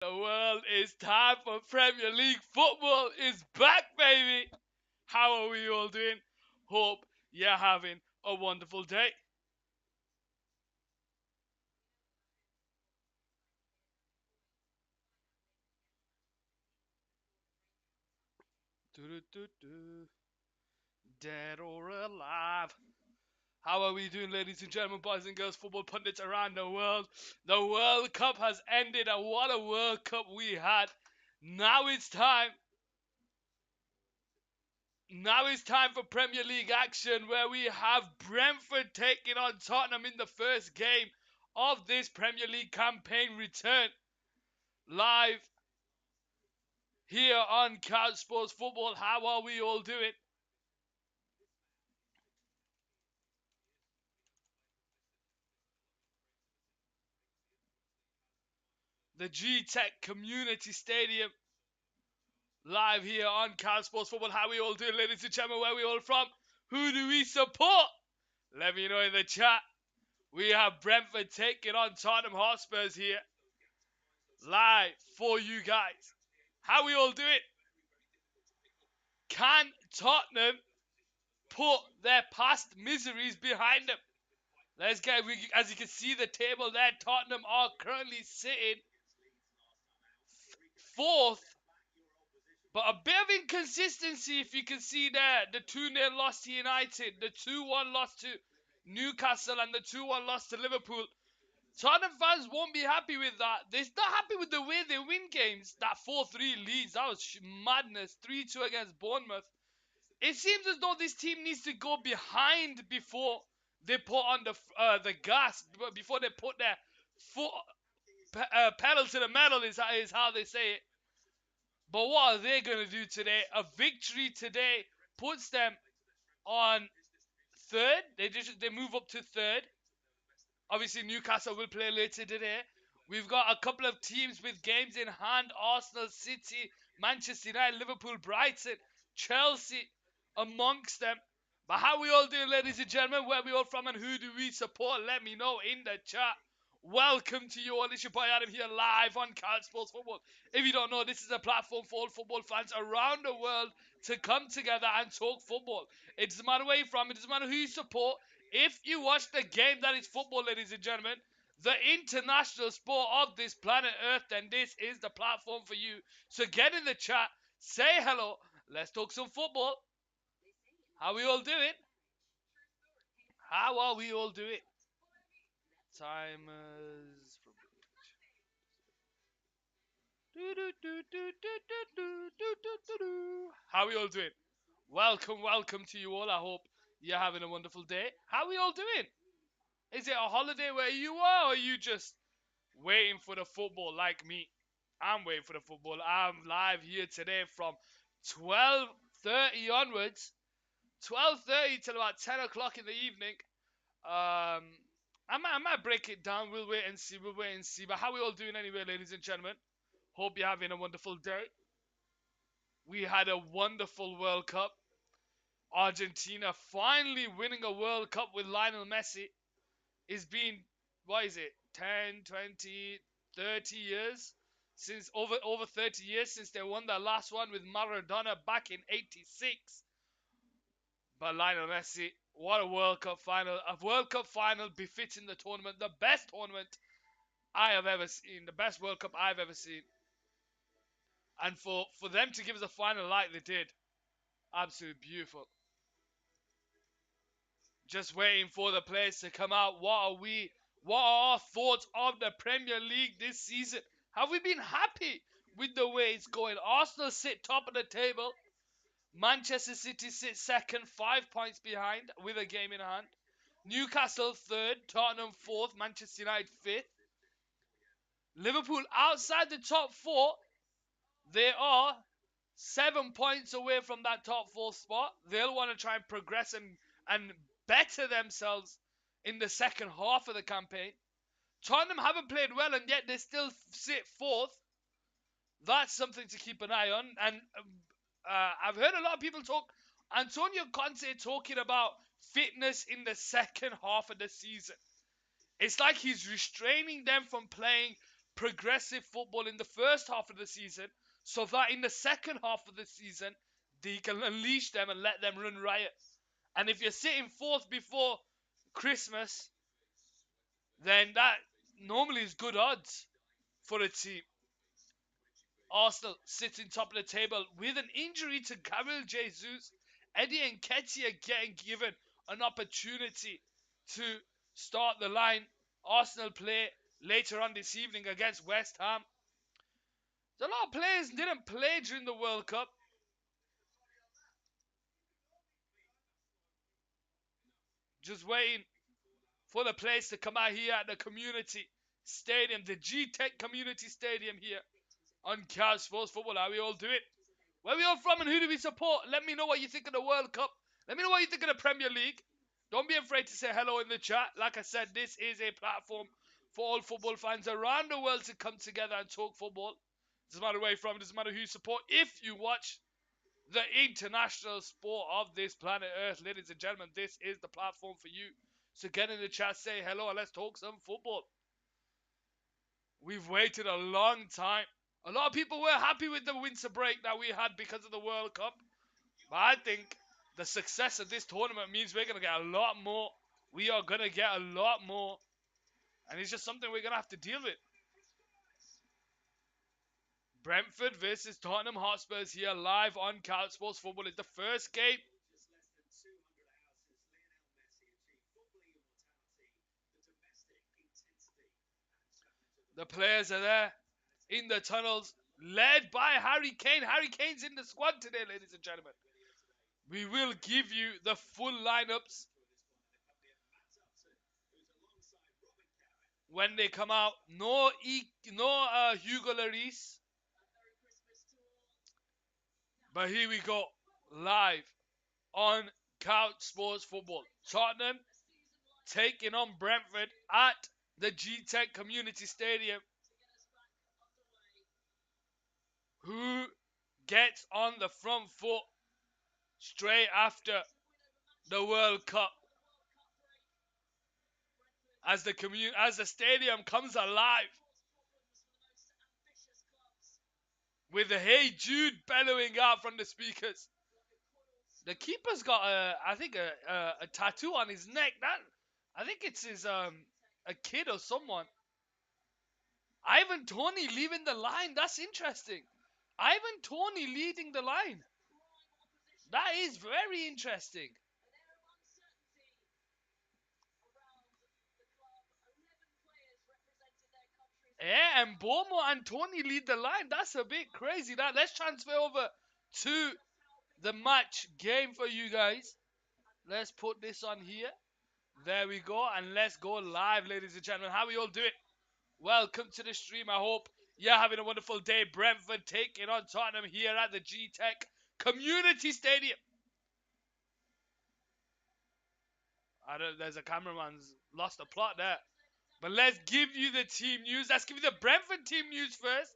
The world is time for Premier League football is back, baby. How are we all doing? Hope you're having a wonderful day. Doo-doo-doo-doo. Dead or alive. How are we doing, ladies and gentlemen, boys and girls, football pundits around the world? The World Cup has ended, and what a World Cup we had. Now it's time Now it's time for Premier League action where we have Brentford taking on Tottenham in the first game of this Premier League campaign return. Live here on Couch Sports Football. How are we all doing? The G-Tech Community Stadium. Live here on Couch Sports Football. How we all doing, ladies and gentlemen? Where we all from? Who do we support? Let me know in the chat. We have Brentford taking on Tottenham Hotspurs here. Live for you guys. How we all doing? Can Tottenham put their past miseries behind them? Let's get, as you can see the table there, Tottenham are currently sitting fourth, but a bit of inconsistency if you can see there. The 2-0 loss to United, the 2-1 loss to Newcastle, and the 2-1 loss to Liverpool. Tottenham fans won't be happy with that. They're not happy with the way they win games. That 4-3 leads, that was madness. 3-2 against Bournemouth. It seems as though this team needs to go behind before they put on the gas, before they put their foot pedal to the metal is how they say it. But what are they going to do today? A victory today puts them on third. They move up to third. Obviously, Newcastle will play later today. We've got a couple of teams with games in hand. Arsenal, City, Manchester United, Liverpool, Brighton, Chelsea amongst them. But how we all doing, ladies and gentlemen? Where we all from and who do we support? Let me know in the chat. Welcome to you all. It's your boy Adam here live on Couch Sports Football. If you don't know, this is a platform for all football fans around the world to come together and talk football. It doesn't matter where you're from. It doesn't matter who you support. If you watch the game that is football, ladies and gentlemen, the international sport of this planet Earth, then this is the platform for you. So get in the chat, say hello, let's talk some football. How we all doing? How are we all doing? Timers from how we all doing? Welcome to you all. I hope you're having a wonderful day. How we all doing? Is it a holiday where you are, or are you just waiting for the football like me? I'm waiting for the football. I'm live here today from 12:30 onwards. 12:30 till about 10 o'clock in the evening. Um, I might break it down. We'll wait and see. We'll wait and see. But how we all doing anyway, ladies and gentlemen? Hope you're having a wonderful day. We had a wonderful World Cup. Argentina finally winning a World Cup with Lionel Messi. It's been, what is it, 10, 20, 30 years? Since over 30 years since they won their last one with Maradona back in 86. But Lionel Messi, what a World Cup final. A World Cup final befitting the tournament. The best tournament I have ever seen. The best World Cup I've ever seen. And for them to give us a final like they did, absolutely beautiful. Just waiting for the players to come out. What are our thoughts of the Premier League this season? Have we been happy with the way it's going? Arsenal sit top of the table. Manchester City sit second, 5 points behind with a game in hand. Newcastle third, Tottenham fourth, Manchester United fifth. Liverpool outside the top four. They are 7 points away from that top four spot. They'll want to try and progress and better themselves in the second half of the campaign. Tottenham haven't played well, and yet they still sit fourth. That's something to keep an eye on. And I've heard a lot of people talk, Antonio Conte talking about fitness in the second half of the season. It's like he's restraining them from playing progressive football in the first half of the season so that in the second half of the season they can unleash them and let them run riot. And if you're sitting fourth before Christmas, then that normally is good odds for a team. Arsenal sitting top of the table with an injury to Gabriel Jesus. Eddie and Nketiah getting given an opportunity to start the line. Arsenal play later on this evening against West Ham. A lot of players didn't play during the World Cup. Just waiting for the players to come out here at the community stadium, the G-Tech Community Stadium here on Couch Sports Football. How we all doing? Where we all from and who do we support? Let me know what you think of the World Cup. Let me know what you think of the Premier League. Don't be afraid to say hello in the chat. Like I said, this is a platform for all football fans around the world to come together and talk football. Doesn't matter where you're from, doesn't matter who you support. If you watch the international sport of this planet Earth, ladies and gentlemen, this is the platform for you. So get in the chat, say hello, and let's talk some football. We've waited a long time. A lot of people were happy with the winter break that we had because of the World Cup. But I think the success of this tournament means we're going to get a lot more. We are going to get a lot more. And it's just something we're going to have to deal with. Brentford versus Tottenham Hotspurs here live on Couch Sports Football. It's the first game. The players are there in the tunnels, led by Harry Kane. Harry Kane's in the squad today, ladies and gentlemen. We will give you the full lineups when they come out. No Hugo Lloris. But here we go, live on Couch Sports Football. Tottenham taking on Brentford at the G-Tech Community Stadium. Who gets on the front foot straight after the World Cup? As the stadium comes alive with the "Hey Jude" bellowing out from the speakers. The keeper's got a tattoo on his neck. I think it's his a kid or someone. Ivan Toney leaving the line. That's interesting. Ivan Toney leading the line. That is very interesting. Yeah, and Bomo and Tony lead the line. That's a bit crazy. Let's transfer over to the match game for you guys. Let's put this on here. There we go. And let's go live, ladies and gentlemen. How are we all doing? Welcome to the stream. I hope you're having a wonderful day. Brentford taking on Tottenham here at the G-Tech Community Stadium. There's a cameraman's lost the plot there. But let's give you the team news. Let's give you the Brentford team news first.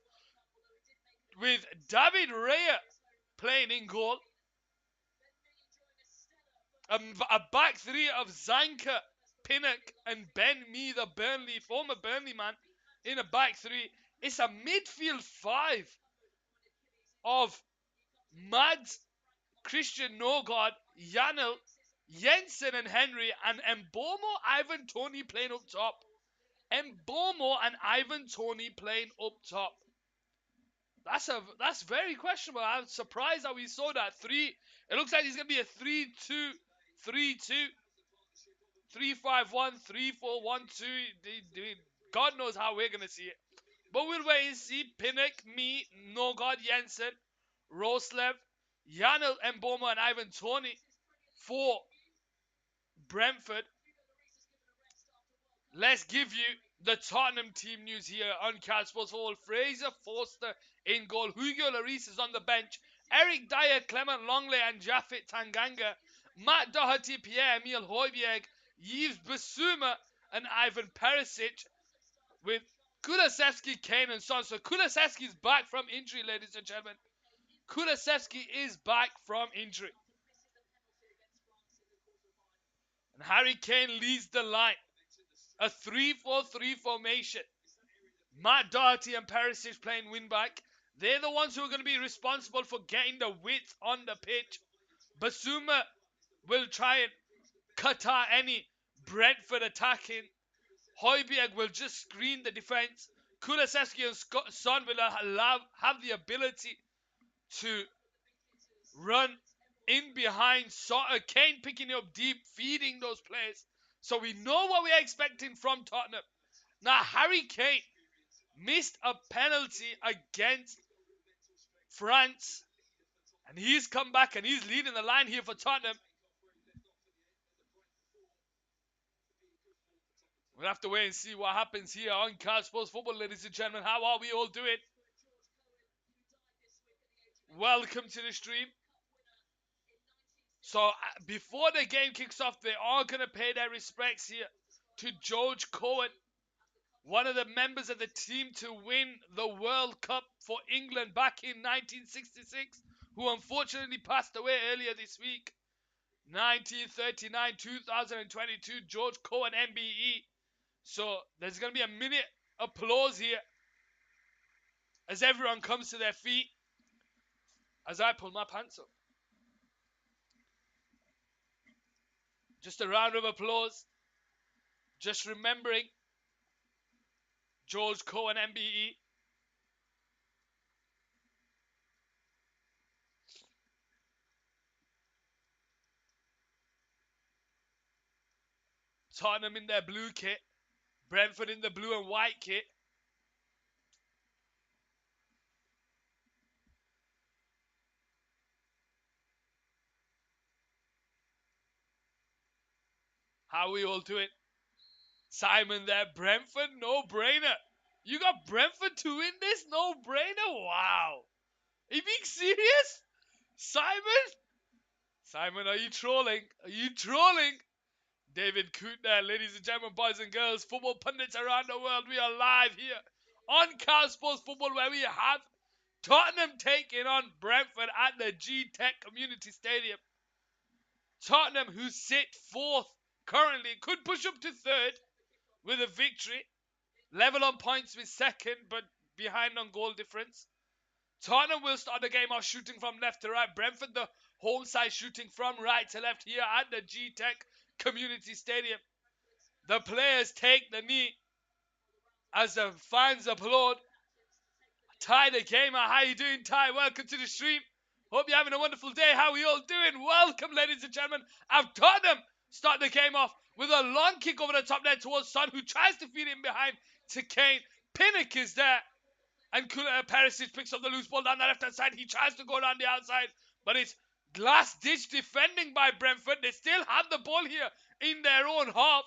With David Raya playing in goal. A back three of Zanka, Pinnock, and Ben Mee, the former Burnley man, in a back three. It's a midfield five of Mads, Christian Norgard, Janel, Jensen and Henry, and Mbomo, Ivan Toney playing up top. Mbomo and Ivan Toney playing up top. That's very questionable. I'm surprised that we saw that. It looks like it's going to be a 3-2, 3-2, 3-5-1, 3-4-1-2. God knows how we're going to see it. But we'll wait and see. Pinnock, me, Norgard, Jensen, Roslev, Janel, Mbomo, and Ivan Toney for Brentford. Let's give you the Tottenham team news here on Couch Sports Football. Fraser Forster in goal. Hugo Lloris is on the bench. Eric Dyer, Clement Longley, and Japhet Tanganga. Matt Doherty, Pierre-Emile Højbjerg, Yves Bissouma, and Ivan Perisic. With Kulusevski, Kane, and Son. So Kulusevski is back from injury, ladies and gentlemen. Kulusevski is back from injury. And Harry Kane leads the line. A 3-4-3 formation. Matt Doherty and Perisic playing wing back. They're the ones who are going to be responsible for getting the width on the pitch. Basuma will try and cut out any Brentford attacking. Højbjerg will just screen the defense. Kulusevski and Son will have the ability to run in behind. Kane picking it up deep, feeding those players. So we know what we are expecting from Tottenham. Now, Harry Kane missed a penalty against France, and he's come back and he's leading the line here for Tottenham. We'll have to wait and see what happens here on Car Sports Football, ladies and gentlemen. How are we all doing? Welcome to the stream. So, before the game kicks off, they are going to pay their respects here to George Cohen, one of the members of the team to win the World Cup for England back in 1966, who unfortunately passed away earlier this week. 1939, 2022, George Cohen, MBE. So there's going to be a minute applause here as everyone comes to their feet as I pull my pants up. Just a round of applause. Just remembering George Cohen, MBE. Tottenham in their blue kit. Brentford in the blue and white kit. How we all doing? Simon there. Brentford, no brainer. You got Brentford to win this? No brainer? Wow. Are you being serious? Simon? Simon, are you trolling? Are you trolling? David Kootner, ladies and gentlemen, boys and girls, football pundits around the world, we are live here on Car Sports Football, where we have Tottenham taking on Brentford at the G-Tech Community Stadium. Tottenham, who sit fourth currently, could push up to third with a victory. Level on points with second, but behind on goal difference. Tottenham will start the game off shooting from left to right. Brentford, the home side, shooting from right to left here at the G-Tech Community Stadium. The players take the knee as the fans applaud. Ty the gamer, how you doing, Ty? Welcome to the stream. Hope you're having a wonderful day. How are we all doing? Welcome, ladies and gentlemen. And Tottenham start the game off with a long kick over the top there towards Son, who tries to feed it in behind to Kane. Pinnock is there. And Perisic picks up the loose ball down the left-hand side. He tries to go down the outside, but it's last-ditch defending by Brentford. They still have the ball here in their own half.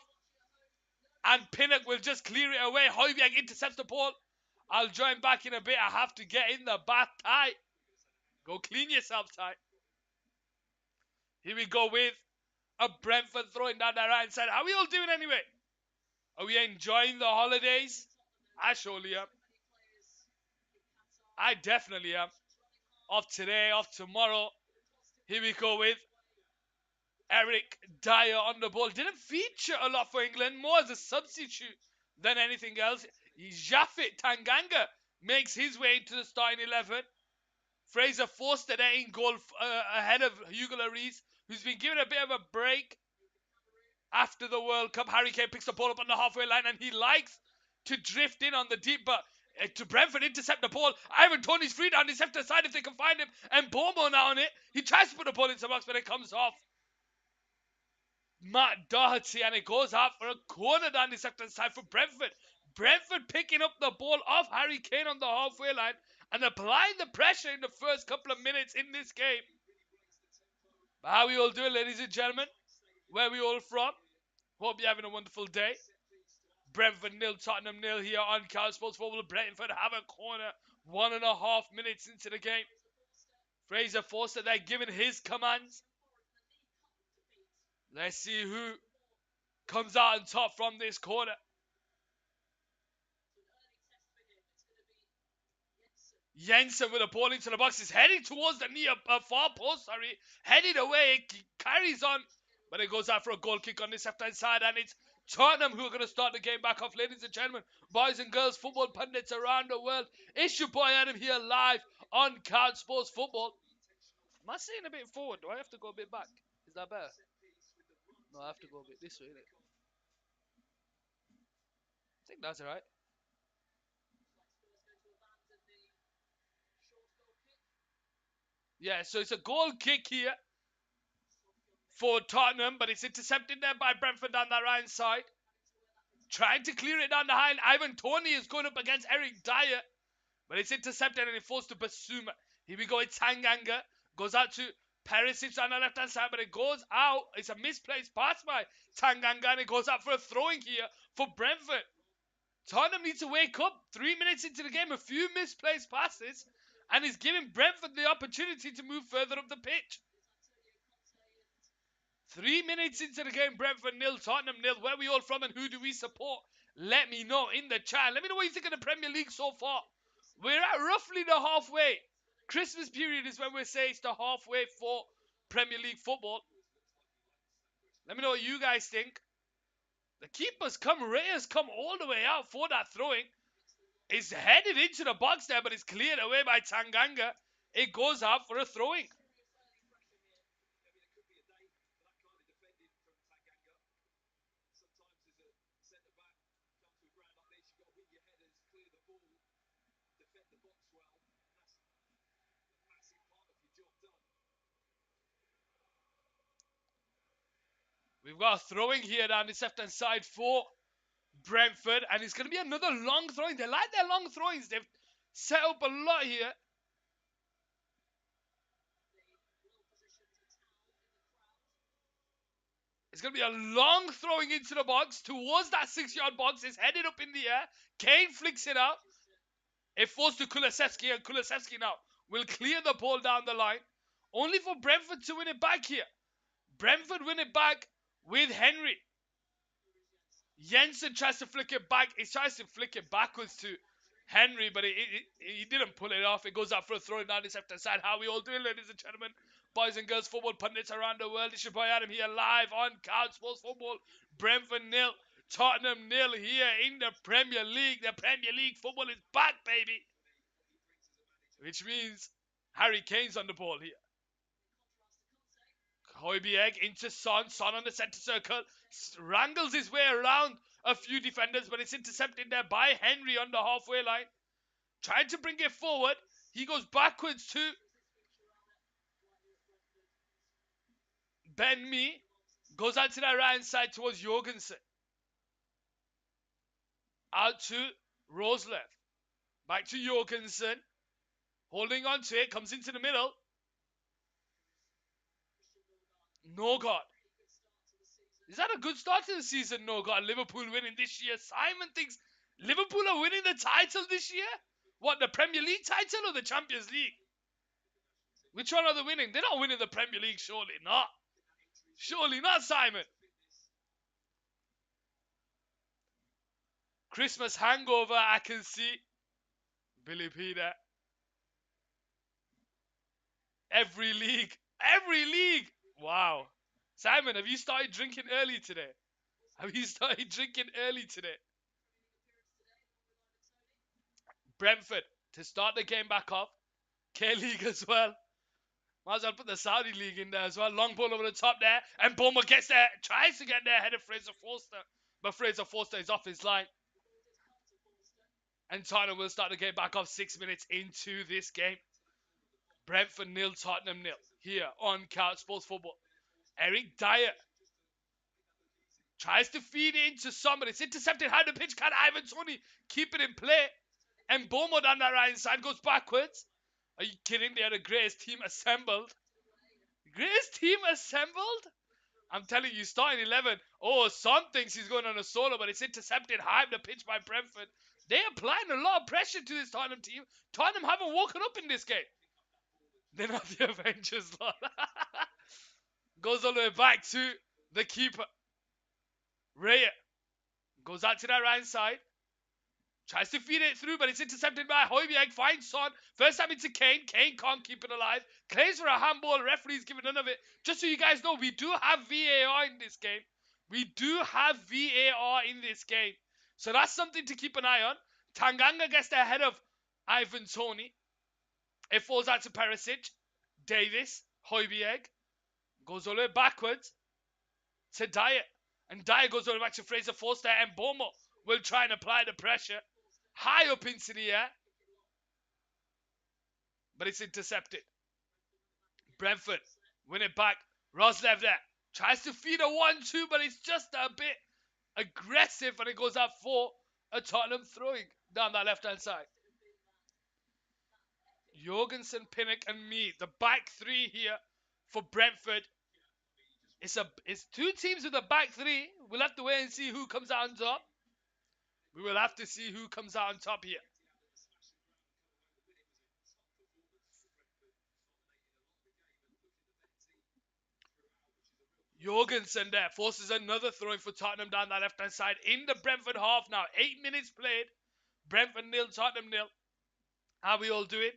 And Pinnock will just clear it away. Højbjerg intercepts the ball. I'll join back in a bit. I have to get in the bath, Ty. Go clean yourself, Ty. Here we go with a Brentford throwing down the right-hand side. How are we all doing anyway? Are we enjoying the holidays? I surely am. I definitely am. Off today, off tomorrow. Here we go with Eric Dyer on the ball. Didn't feature a lot for England, more as a substitute than anything else. Japhet Tanganga makes his way into the starting 11. Fraser Forster there in goal ahead of Hugo Lloris, who's been given a bit of a break after the World Cup. Harry Kane picks the ball up on the halfway line and he likes to drift in on the deep, but to Brentford intercept the ball. Ivan Toney's free down his left side if they can find him. And Bomo now on it. He tries to put the ball into the box, but it comes off Matt Doherty and it goes out for a corner down the left side for Brentford. Brentford picking up the ball off Harry Kane on the halfway line and applying the pressure in the first couple of minutes in this game. But how we all doing, ladies and gentlemen? Where we all from? Hope you're having a wonderful day. Brentford 0, Tottenham 0 here on Car Sports Football. Brentford have a corner 1.5 minutes into the game. Fraser Forster there giving his commands. Let's see who comes out on top from this corner. Jensen with a ball into the box is heading towards the near far post, headed away, it carries on, but it goes out for a goal kick on this left-hand side, and it's Tottenham, who are going to start the game back off, ladies and gentlemen, boys and girls, football pundits around the world. It's your boy Adam here live on Couch Sports Football. Am I sitting a bit forward? Do I have to go a bit back? Is that better? No, I have to go a bit this way, innit? I think that's alright. Yeah, so it's a goal kick here for Tottenham, but it's intercepted there by Brentford down that right side. Trying to clear it down the high, and Ivan Toney is going up against Eric Dyer, but it's intercepted and it falls to Basuma. Here we go, it's Tanganga. Goes out to Perisic on the left-hand side, but it goes out. It's a misplaced pass by Tanganga, and it goes out for a throwing here for Brentford. Tottenham needs to wake up. 3 minutes into the game, a few misplaced passes, and he's giving Brentford the opportunity to move further up the pitch. 3 minutes into the game, Brentford 0, Tottenham 0. Where are we all from and who do we support? Let me know in the chat. Let me know what you think of the Premier League so far. We're at roughly the halfway. Christmas period is when we say it's the halfway for Premier League football. Let me know what you guys think. The keeper's come, Reyes come all the way out for that throwing. It's headed into the box there, but it's cleared away by Tanganga. It goes out for a throwing. We've got a throwing here down this left-hand side for Brentford, and it's going to be another long throwing. They like their long throwings. They've set up a lot here. It's going to be a long throwing into the box towards that 6-yard box. It's headed up in the air. Kane flicks it out. It falls to Kulusevski, and Kulusevski now will clear the ball down the line. Only for Brentford to win it back here. Brentford win it back with Henry. Jensen tries to flick it back. He tries to flick it backwards to Henry, but he didn't pull it off. It goes out for a throw down this left-hand side. How we all doing, ladies and gentlemen? Boys and girls, football pundits around the world. It's your boy Adam here live on Couch Sports Football. Brentford 0, Tottenham 0 here in the Premier League. The Premier League football is back, baby. Which means Harry Kane's on the ball here. Højbjerg into Son. Son on the centre circle. Wrangles his way around a few defenders, but it's intercepted there by Henry on the halfway line. Trying to bring it forward. He goes backwards to Ben Mee. Goes out to that right hand side towards Jorgensen. Out to Roslev. Back to Jorgensen. Holding on to it. Comes into the middle. Norgard. Is that a good start to the season, Norgard? Liverpool winning this year. Simon thinks Liverpool are winning the title this year? What, the Premier League title or the Champions League? Which one are they winning? They're not winning the Premier League, surely not. Surely not, Simon. Christmas hangover, I can see. Billy Peter. Every league. Every league. Wow. Simon, have you started drinking early today? Have you started drinking early today? Brentford to start the game back off. K-League as well. Might as well put the Saudi League in there as well. Long ball over the top there. And Boma gets there. Tries to get there ahead of Fraser Forster. But Fraser Forster is off his line. And Tottenham will start the game back off 6 minutes into this game. Brentford 0, Tottenham 0. Here on Couch Sports Football. Eric Dyer tries to feed it into somebody. It's intercepted high the pitch. Can Ivan Toney keep it in play? And Bomo down that right side goes backwards. Are you kidding? They are the greatest team assembled. Greatest team assembled? I'm telling you, starting 11. Oh, Son thinks he's going on a solo, but it's intercepted high the pitch by Brentford. They're applying a lot of pressure to this Tottenham team. Tottenham haven't woken up in this game. They're not the Avengers, lot. Goes all the way back to the keeper. Raya goes out to that right side. Tries to feed it through, but it's intercepted by Højbjerg. Finds Son. First time into Kane. Kane can't keep it alive. Claims for a handball. Referee's giving none of it. Just so you guys know, we do have VAR in this game. We do have VAR in this game. So that's something to keep an eye on. Tanganga gets the head of Ivan Toney. It falls out to Perisic. Davis, Højbjerg, goes all the way backwards to Dyer. And Dyer goes all the way back to Fraser Forster, and Bomo will try and apply the pressure. High up into the air. But it's intercepted. Brentford win it back. Roslev there. Tries to feed a 1-2, but it's just a bit aggressive, and it goes out for a Tottenham throwing down that left-hand side. Jorgensen, Pinnock, and me, the back three here for Brentford. It's two teams with a back three. We'll have to wait and see who comes out on top. We will have to see who comes out on top here. Jorgensen there forces another throwing for Tottenham down that left-hand side in the Brentford half now. 8 minutes played. Brentford 0, Tottenham 0. How we all do it?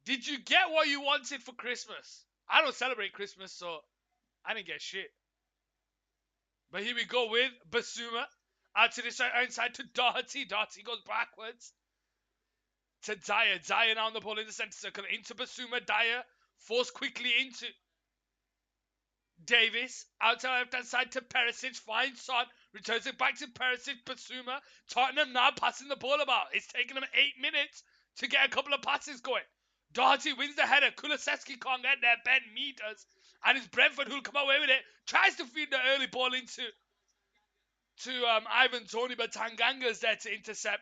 Did you get what you wanted for Christmas? I don't celebrate Christmas, so I didn't get shit. But here we go with Basuma. Out to the inside to Doherty. Doherty goes backwards to Dyer. Dyer now on the ball in the centre circle. Into Basuma. Dyer forced quickly into Davis. Out to the left-hand side to Perisic. Finds Son. Returns it back to Perisic. Basuma. Tottenham now passing the ball about. It's taken them 8 minutes to get a couple of passes going. Doherty wins the header. Kulusevski can't get there. Ben meters. And it's Brentford who'll come away with it. Tries to feed the early ball into Ivan Toney, but Tanganga's there to intercept.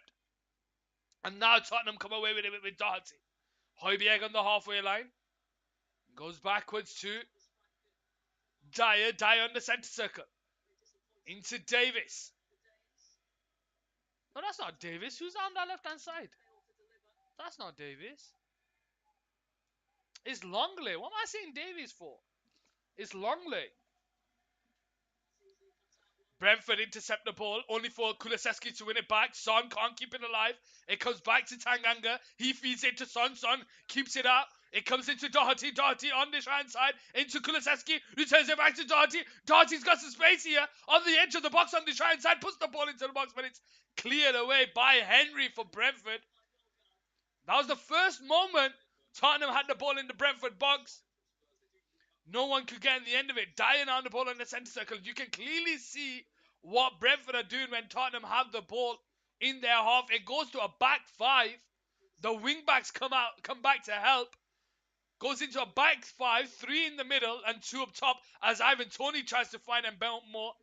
And now Tottenham come away with it with Doherty. Højbjerg on the halfway line. Goes backwards to Dyer. Dyer on the centre circle. Into Davis. No, that's not Davis. Who's on that left-hand side? That's not Davis. It's Longley. What am I saying Davies for? It's Longley. Brentford intercept the ball, only for Kulusevski to win it back. Son can't keep it alive. It comes back to Tanganga. He feeds it to Son. Son keeps it out. It comes into Doherty. Doherty on the right side. Into Kulusevski. Returns it back to Doherty. Doherty's got some space here. On the edge of the box on the right side. Puts the ball into the box, but it's cleared away by Henry for Brentford. That was the first moment Tottenham had the ball in the Brentford box. No one could get in the end of it. Dyer on the ball in the centre circle. You can clearly see what Brentford are doing when Tottenham have the ball in their half. It goes to a back five. The wing backs come back to help. Goes into a back five, 3 in the middle and 2 up top as Ivan Toney tries to find and belt more.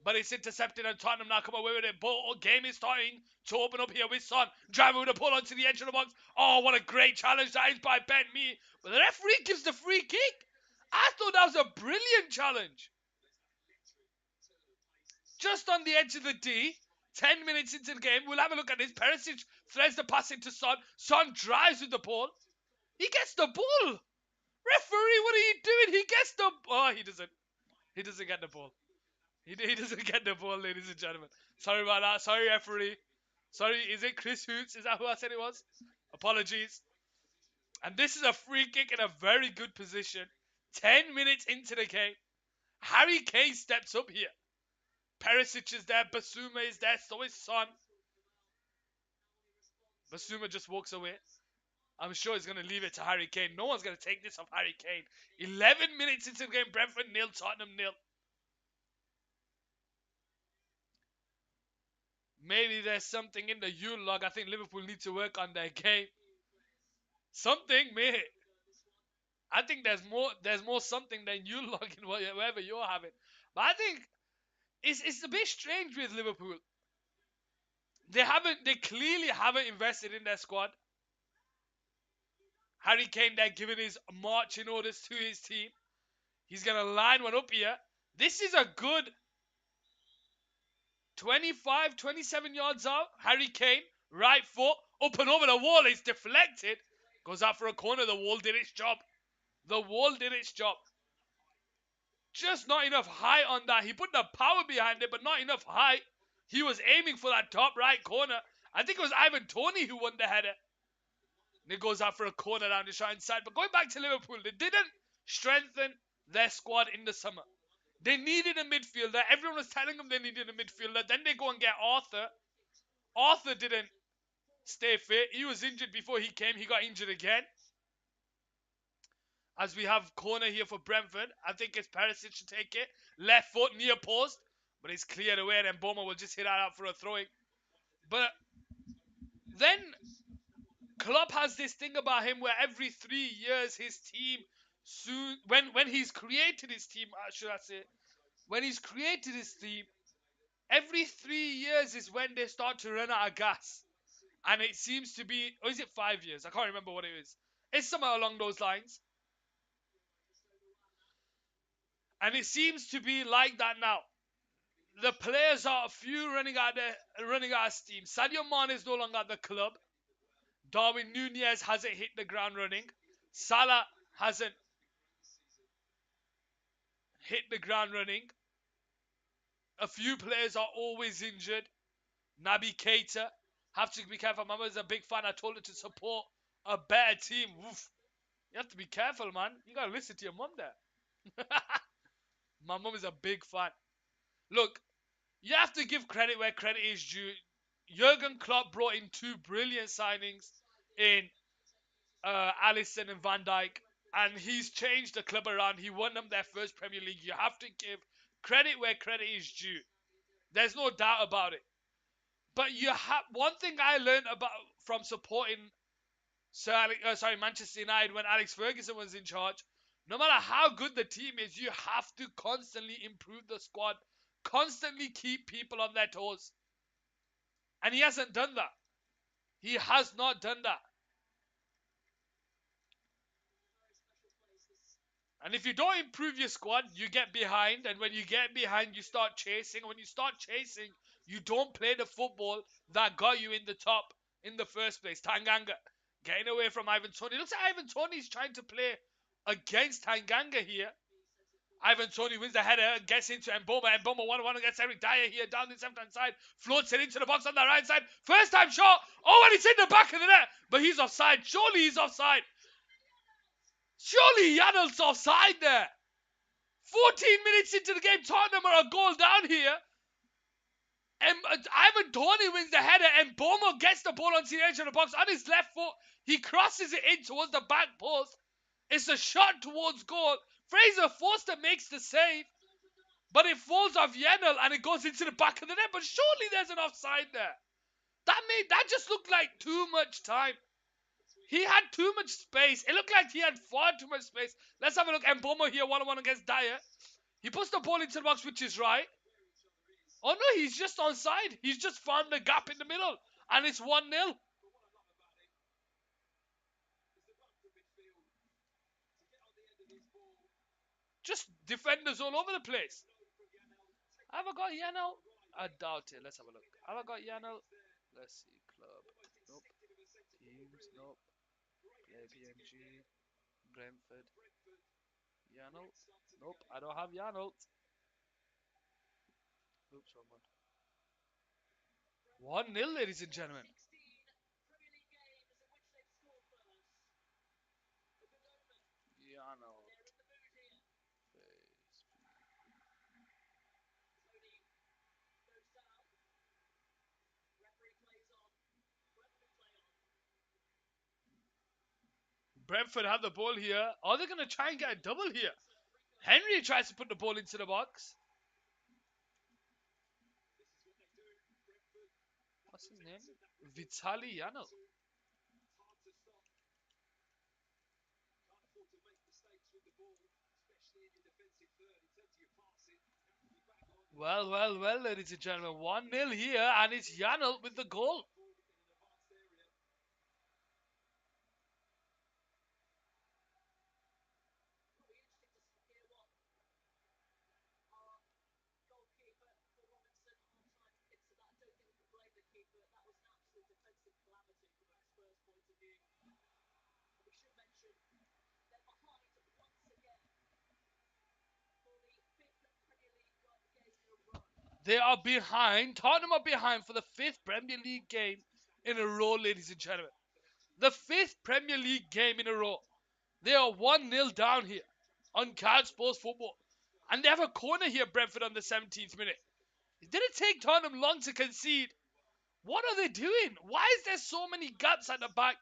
But it's intercepted and Tottenham now come away with it. But game is starting to open up here with Son. Driving with a pull onto the edge of the box. Oh, what a great challenge that is by Ben Mee. But the referee gives the free kick. I thought that was a brilliant challenge. Just on the edge of the D. 10 minutes into the game. We'll have a look at this. Perisic threads the pass into Son. Son drives with the ball. He gets the ball. Referee, what are you doing? He gets the... Oh, he doesn't. He doesn't get the ball. He doesn't get the ball, ladies and gentlemen. Sorry about that. Sorry, referee. Sorry, is it Chris Hoots? Is that who I said it was? Apologies. And this is a free kick in a very good position. 10 minutes into the game. Harry Kane steps up here. Perisic is there. Basuma is there. So is Son. Basuma just walks away. I'm sure he's going to leave it to Harry Kane. No one's going to take this off Harry Kane. 11 minutes into the game. Brentford 0, Tottenham 0. Maybe there's something in the Yule log. I think Liverpool need to work on their game. Something, mate. I think there's more something than Yule log in wherever you're having. But I think it's a bit strange with Liverpool. They clearly haven't invested in their squad. Harry Kane there giving his marching orders to his team. He's going to line one up here. This is a good 25, 27 yards out. Harry Kane, right foot, up and over the wall. It's deflected. Goes out for a corner. The wall did its job. The wall did its job. Just not enough height on that. He put the power behind it, but not enough height. He was aiming for that top right corner. I think it was Ivan Toney who won the header. And it goes out for a corner down the right side. But going back to Liverpool, they didn't strengthen their squad in the summer. They needed a midfielder. Everyone was telling them they needed a midfielder. Then they go and get Arthur. Arthur didn't stay fit. He was injured before he came. He got injured again. As we have corner here for Brentford. I think it's Perisic to take it. Left foot near post. But it's cleared away and Boma will just hit that out for a throwing. But then Klopp has this thing about him where every 3 years his team when he's created his team, should I say, when he's created his team, every 3 years is when they start to run out of gas. And it seems to be, or is it 5 years? I can't remember what it is. It's somewhere along those lines. And it seems to be like that now. The players are a few running out of steam. Sadio Mane is no longer at the club. Darwin Nunez hasn't hit the ground running. Salah hasn't hit the ground running. A few players are always injured. Naby Keita, have to be careful. My mother's a big fan. I told her to support a better team. Oof. You have to be careful, man. You gotta listen to your mum there. My mum is a big fan. Look, you have to give credit where credit is due. Jurgen Klopp brought in two brilliant signings in Alisson and Van Dijk, and he's changed the club around. He won them their first Premier League. You have to give credit where credit is due. There's no doubt about it. But you have one thing I learned about from supporting Manchester United when Alex Ferguson was in charge. No matter how good the team is, you have to constantly improve the squad, constantly keep people on their toes. And he hasn't done that. He has not done that. And if you don't improve your squad, you get behind. And when you get behind, you start chasing. When you start chasing, you don't play the football that got you in the top in the first place. Tanganga getting away from Ivan Toney. Looks like Ivan Toney's trying to play against Tanganga here. Ivan Toney wins the header, gets into Mboma. Mboma 1-1 against Eric Dyer here down the left-hand side. Floats it into the box on the right side. First time shot. Oh, and it's in the back of the net. But he's offside. Surely he's offside. Surely Janel's offside there. 14 minutes into the game, Tottenham are a goal down here. And Ivan Toney wins the header, and Bomo gets the ball onto the edge of the box on his left foot. He crosses it in towards the back post. It's a shot towards goal. Fraser Forster makes the save, but it falls off Janel and it goes into the back of the net. But surely there's an offside there. That just looked like too much time. He had too much space. It looked like he had far too much space. Let's have a look. Mbomo here, 1-1 against Dyer. He puts the ball into the box, which is right. Oh no, he's just onside. He's just found the gap in the middle. And it's 1-0. Just defenders all over the place. Have I got Janel? I doubt it. Let's have a look. Have I got Janel? Let's see. Club. Nope. Teams. Nope. Play BMG. Brentford. Janel? Nope. I don't have Janel. Oops, wrong one. 1-0, ladies and gentlemen. Janel. Brentford have the ball here. Are they going to try and get a double here? Henry tries to put the ball into the box. What's his name? Vitaly Janel. Well, ladies and gentlemen. 1-0 here, and it's Janel with the goal. They are behind. Tottenham are behind for the 5th Premier League game in a row, ladies and gentlemen. The 5th Premier League game in a row. They are 1-0 down here on Couch Sports Football. And they have a corner here, Brentford, on the 17th minute. It didn't take Tottenham long to concede. What are they doing? Why is there so many gaps at the back?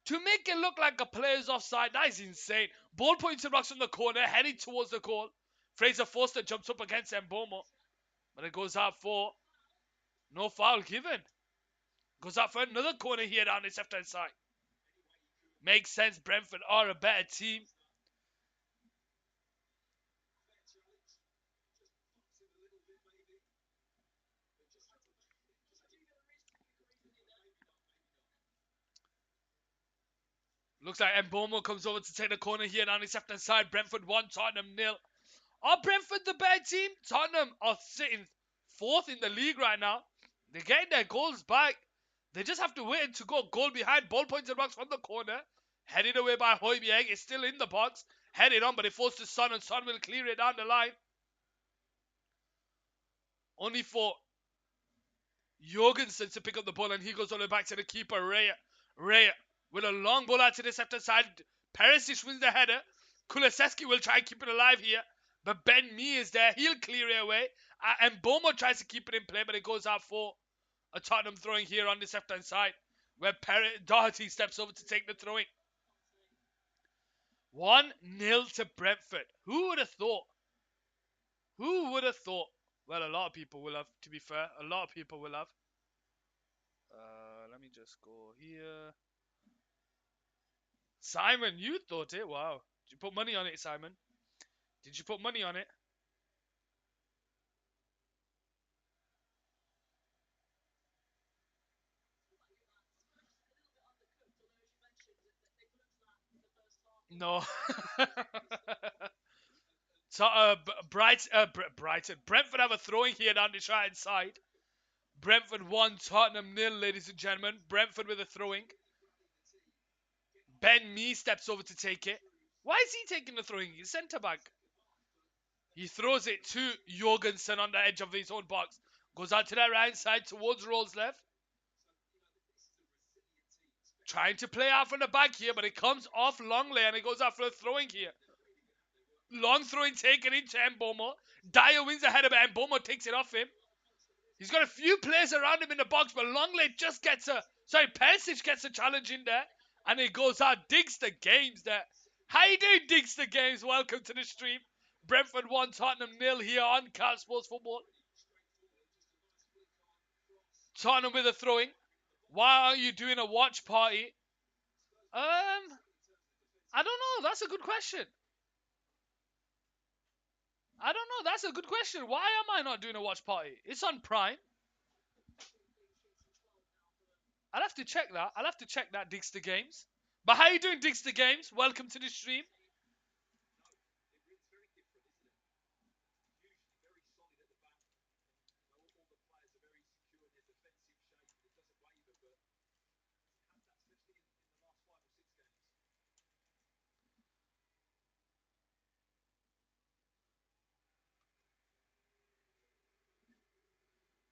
To make it look like a player's offside, that is insane. Ball pointed rocks from the corner, heading towards the goal. Fraser Forster jumps up against Mbomo, but it goes out for no foul given. Goes out for another corner here down his left-hand side. Makes sense, Brentford are a better team. Looks like Mbomo comes over to take the corner here down his left-hand side. Brentford 1, Tottenham 0. Are Brentford the better team? Tottenham are sitting 4th in the league right now. They're getting their goals back. They just have to wait to go goal behind. Ball pointed box from the corner. Headed away by Højbjerg. It's still in the box. Headed on, but it falls to Son, and Son will clear it down the line. Only for Jorgensen to pick up the ball, and he goes all the way back to the keeper, Raya. Raya with a long ball out to the left side. Perisic wins the header. Kulusevski will try and keep it alive here, but Ben Mee is there. He'll clear it away. And Bomo tries to keep it in play, but it goes out for a Tottenham throwing here on this left-hand side, where Doherty steps over to take the throwing. 1-0 to Brentford. Who would have thought? Who would have thought? Well, a lot of people will have, to be fair. A lot of people will have. Let me just go here. Simon, you thought it? Wow. Did you put money on it, Simon? Did you put money on it? No. So, Brighton. Brentford have a throwing here down the right side. Brentford 1, Tottenham 0, ladies and gentlemen. Brentford with a throwing. Ben Mee steps over to take it. Why is he taking the throwing? He's centre back. He throws it to Jorgensen on the edge of his own box. Goes out to the right side towards Rolls left. Trying to play out from the back here, but it comes off Longley and it goes out for a throwing here. Long throwing taken into Mbomo. Dyer wins the header, but Mbomo takes it off him. He's got a few players around him in the box, but Longley just gets Perisic gets a challenge in there. And it goes out. Digs the games there. How you doing, Digs the games? Welcome to the stream. Brentford 1, Tottenham 0 here on Cal Sports Football. Tottenham with a throwing. Why are you doing a watch party? I don't know. That's a good question. I don't know. That's a good question. Why am I not doing a watch party? It's on Prime. I'll have to check that. Digs the games. But how you doing, Digs the games? Welcome to the stream.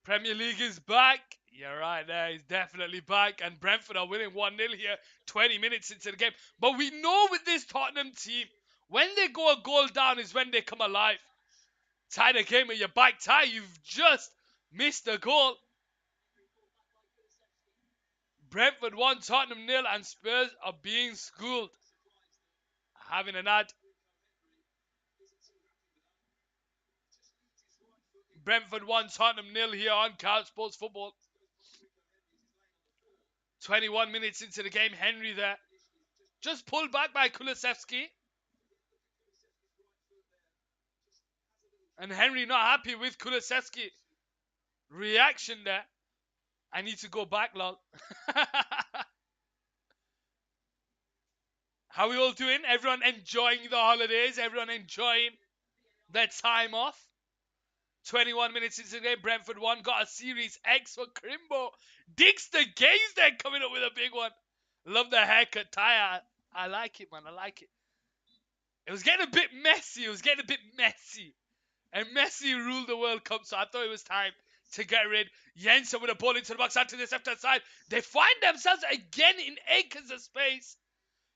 Premier League is back. You're right there. He's definitely back. And Brentford are winning 1-0 here, 20 minutes into the game. But we know with this Tottenham team, when they go a goal down is when they come alive. Tie the game with your back. Tie, you've just missed a goal. Brentford 1, Tottenham 0, and Spurs are being schooled. Having an ad. Brentford 1, Tottenham 0 here on Cal Sports Football. 21 minutes into the game, Henry there. Just pulled back by Kulusevski. And Henry not happy with Kulusevski. Reaction there. I need to go back, lol. How we all doing? Everyone enjoying the holidays? Everyone enjoying their time off? 21 minutes into the game, Brentford 1 got a Series X for Crimbo. Digs the games there, coming up with a big one. Love the haircut, Ty. I like it, man. I like it. It was getting a bit messy. And Messi ruled the World Cup, so I thought it was time to get rid. Jensen with a ball into the box, out to the left-hand side. They find themselves again in acres of space.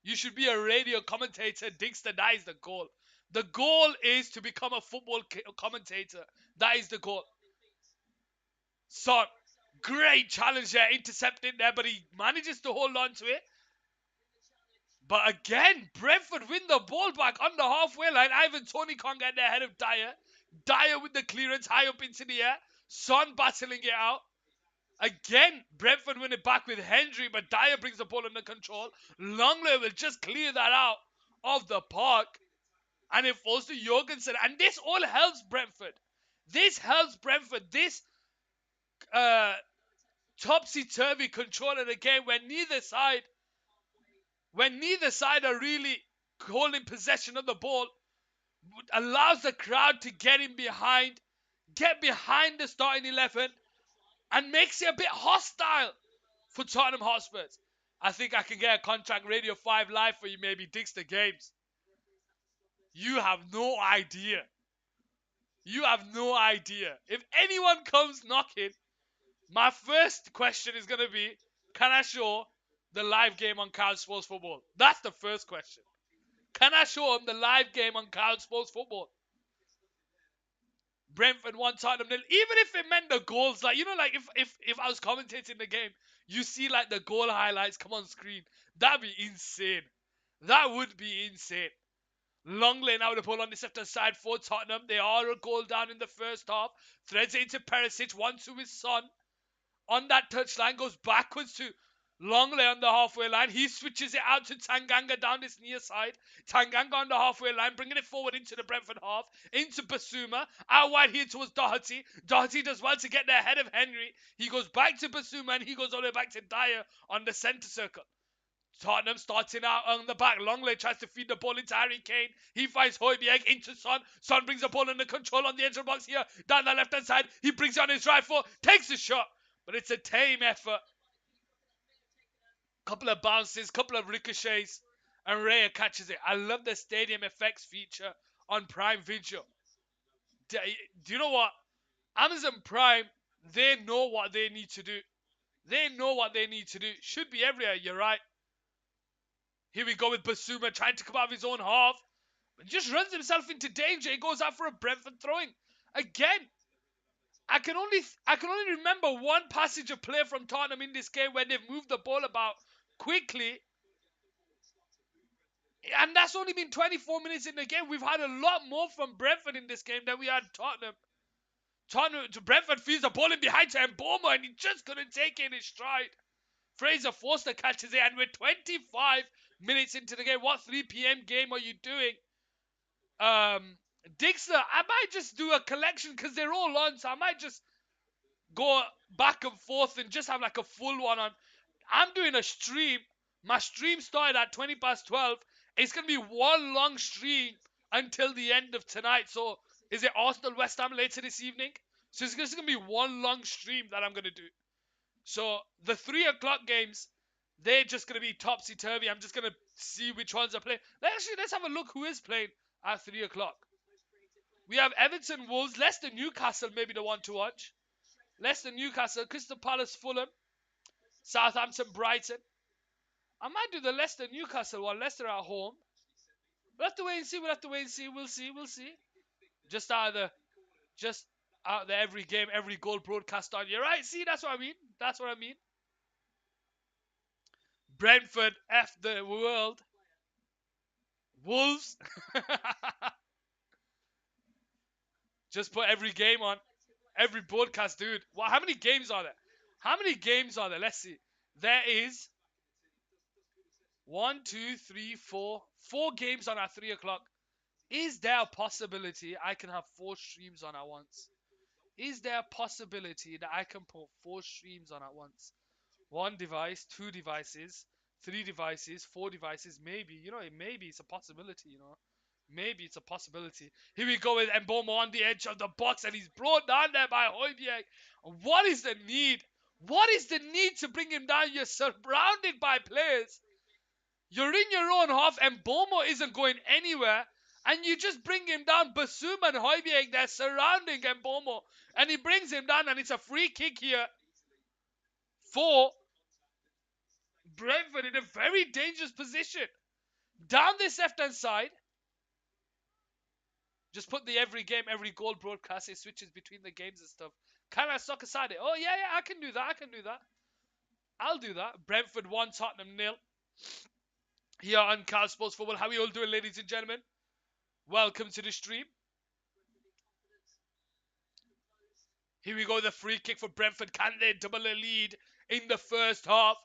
You should be a radio commentator. Digs denies the goal. The goal is to become a football commentator. That is the goal. Son, great challenge there, intercepting there, but he manages to hold on to it. But again, Brentford win the ball back on the halfway line. Ivan Toney can't get there ahead of Dyer. Dyer with the clearance high up into the air. Son battling it out. Again, Brentford win it back with Hendry, but Dyer brings the ball under control. Longley will just clear that out of the park. And it falls to Jorgensen. And this all helps Brentford. This helps Brentford. This topsy-turvy control of the game when neither side are really holding possession of the ball, allows the crowd to get behind the starting 11, and makes it a bit hostile for Tottenham Hotspurs. I think I can get a contract Radio 5 live for you, maybe Dix the Games. You have no idea. You have no idea. If anyone comes knocking, my first question is going to be, can I show the live game on Couch Sports Football? That's the first question. Can I show them the live game on Couch Sports Football? Brentford won, Tottenham nil. Even if it meant the goals, like, like if I was commentating the game, you see like the goal highlights come on screen. That'd be insane. That would be insane. Longley now with the ball on the left hand side for Tottenham. They are a goal down in the first half. Threads it into Perisic, 1-2 his son. On that touchline, goes backwards to Longley on the halfway line. He switches it out to Tanganga down this near side. Tanganga on the halfway line, bringing it forward into the Brentford half. Into Basuma. Out wide here towards Doherty. Doherty does well to get there ahead of Henry. He goes back to Basuma and he goes all the way back to Dyer on the centre circle. Tottenham starting out on the back. Longley tries to feed the ball into Harry Kane. He finds Højbjerg into Son. Son brings the ball under control on the edge of the box here. Down the left-hand side. He brings on his right foot. Takes the shot. But it's a tame effort. Couple of bounces. Couple of ricochets. And Raya catches it. I love the stadium effects feature on Prime Video. Do you know what? Amazon Prime, they know what they need to do. They know what they need to do. Should be everywhere. You're right. Here we go with Basuma trying to come out of his own half. But just runs himself into danger. He goes out for a Brentford throwing. Again, I can only remember one passage of play from Tottenham in this game where they've moved the ball about quickly. And that's only been 24 minutes in the game. We've had a lot more from Brentford in this game than we had Tottenham. Tottenham to Brentford feeds the ball in behind to Mboma and he just couldn't take it in his stride. Fraser Forster catches it, and we're 25 minutes into the game. What 3 p.m. game are you doing? Dixter, I might just do a collection because they're all on, so I might just go back and forth and just have like a full one on. I'm doing a stream. My stream started at 20 past 12. It's going to be one long stream until the end of tonight. So, is it Arsenal West Ham later this evening? So, it's just going to be one long stream that I'm going to do. So, the 3 o'clock games, they're just going to be topsy-turvy. I'm just going to see which ones are playing. Let's have a look who is playing at 3 o'clock. We have Everton, Wolves, Leicester, Newcastle, maybe the one to watch. Leicester, Newcastle, Crystal Palace, Fulham, Southampton, Brighton. I might do the Leicester, Newcastle one. Leicester at home. We'll have to wait and see. We'll see. Just out there, every game, every goal broadcast on. You're right. See, that's what I mean. Brentford, F the world. Wolves. Just put every game on. Every broadcast, dude. Well, how many games are there? Let's see. There is 1, 2, 3, 4. 4 games on at 3 o'clock. Is there a possibility I can have 4 streams on at once? Is there a possibility that I can put 4 streams on at once? 1 device, 2 devices, 3 devices, 4 devices, maybe. Maybe it's a possibility, Maybe it's a possibility. Here we go with Mboma on the edge of the box, and he's brought down there by Højbjerg. What is the need? What is the need to bring him down? You're surrounded by players. You're in your own half, and Mboma isn't going anywhere. And you just bring him down. Basuma and Højbjerg, they're surrounding Mboma. And he brings him down, and it's a free kick here for Brentford in a very dangerous position. Down this left-hand side. Just put the every game, every goal broadcast. It switches between the games and stuff. Can I soccer side it? Oh, yeah, I can do that. I can do that. I'll do that. Brentford 1, Tottenham nil. Here on Cal Sports Football. How are you all doing, ladies and gentlemen? Welcome to the stream. Here we go. The free kick for Brentford. Can they double a lead in the first half?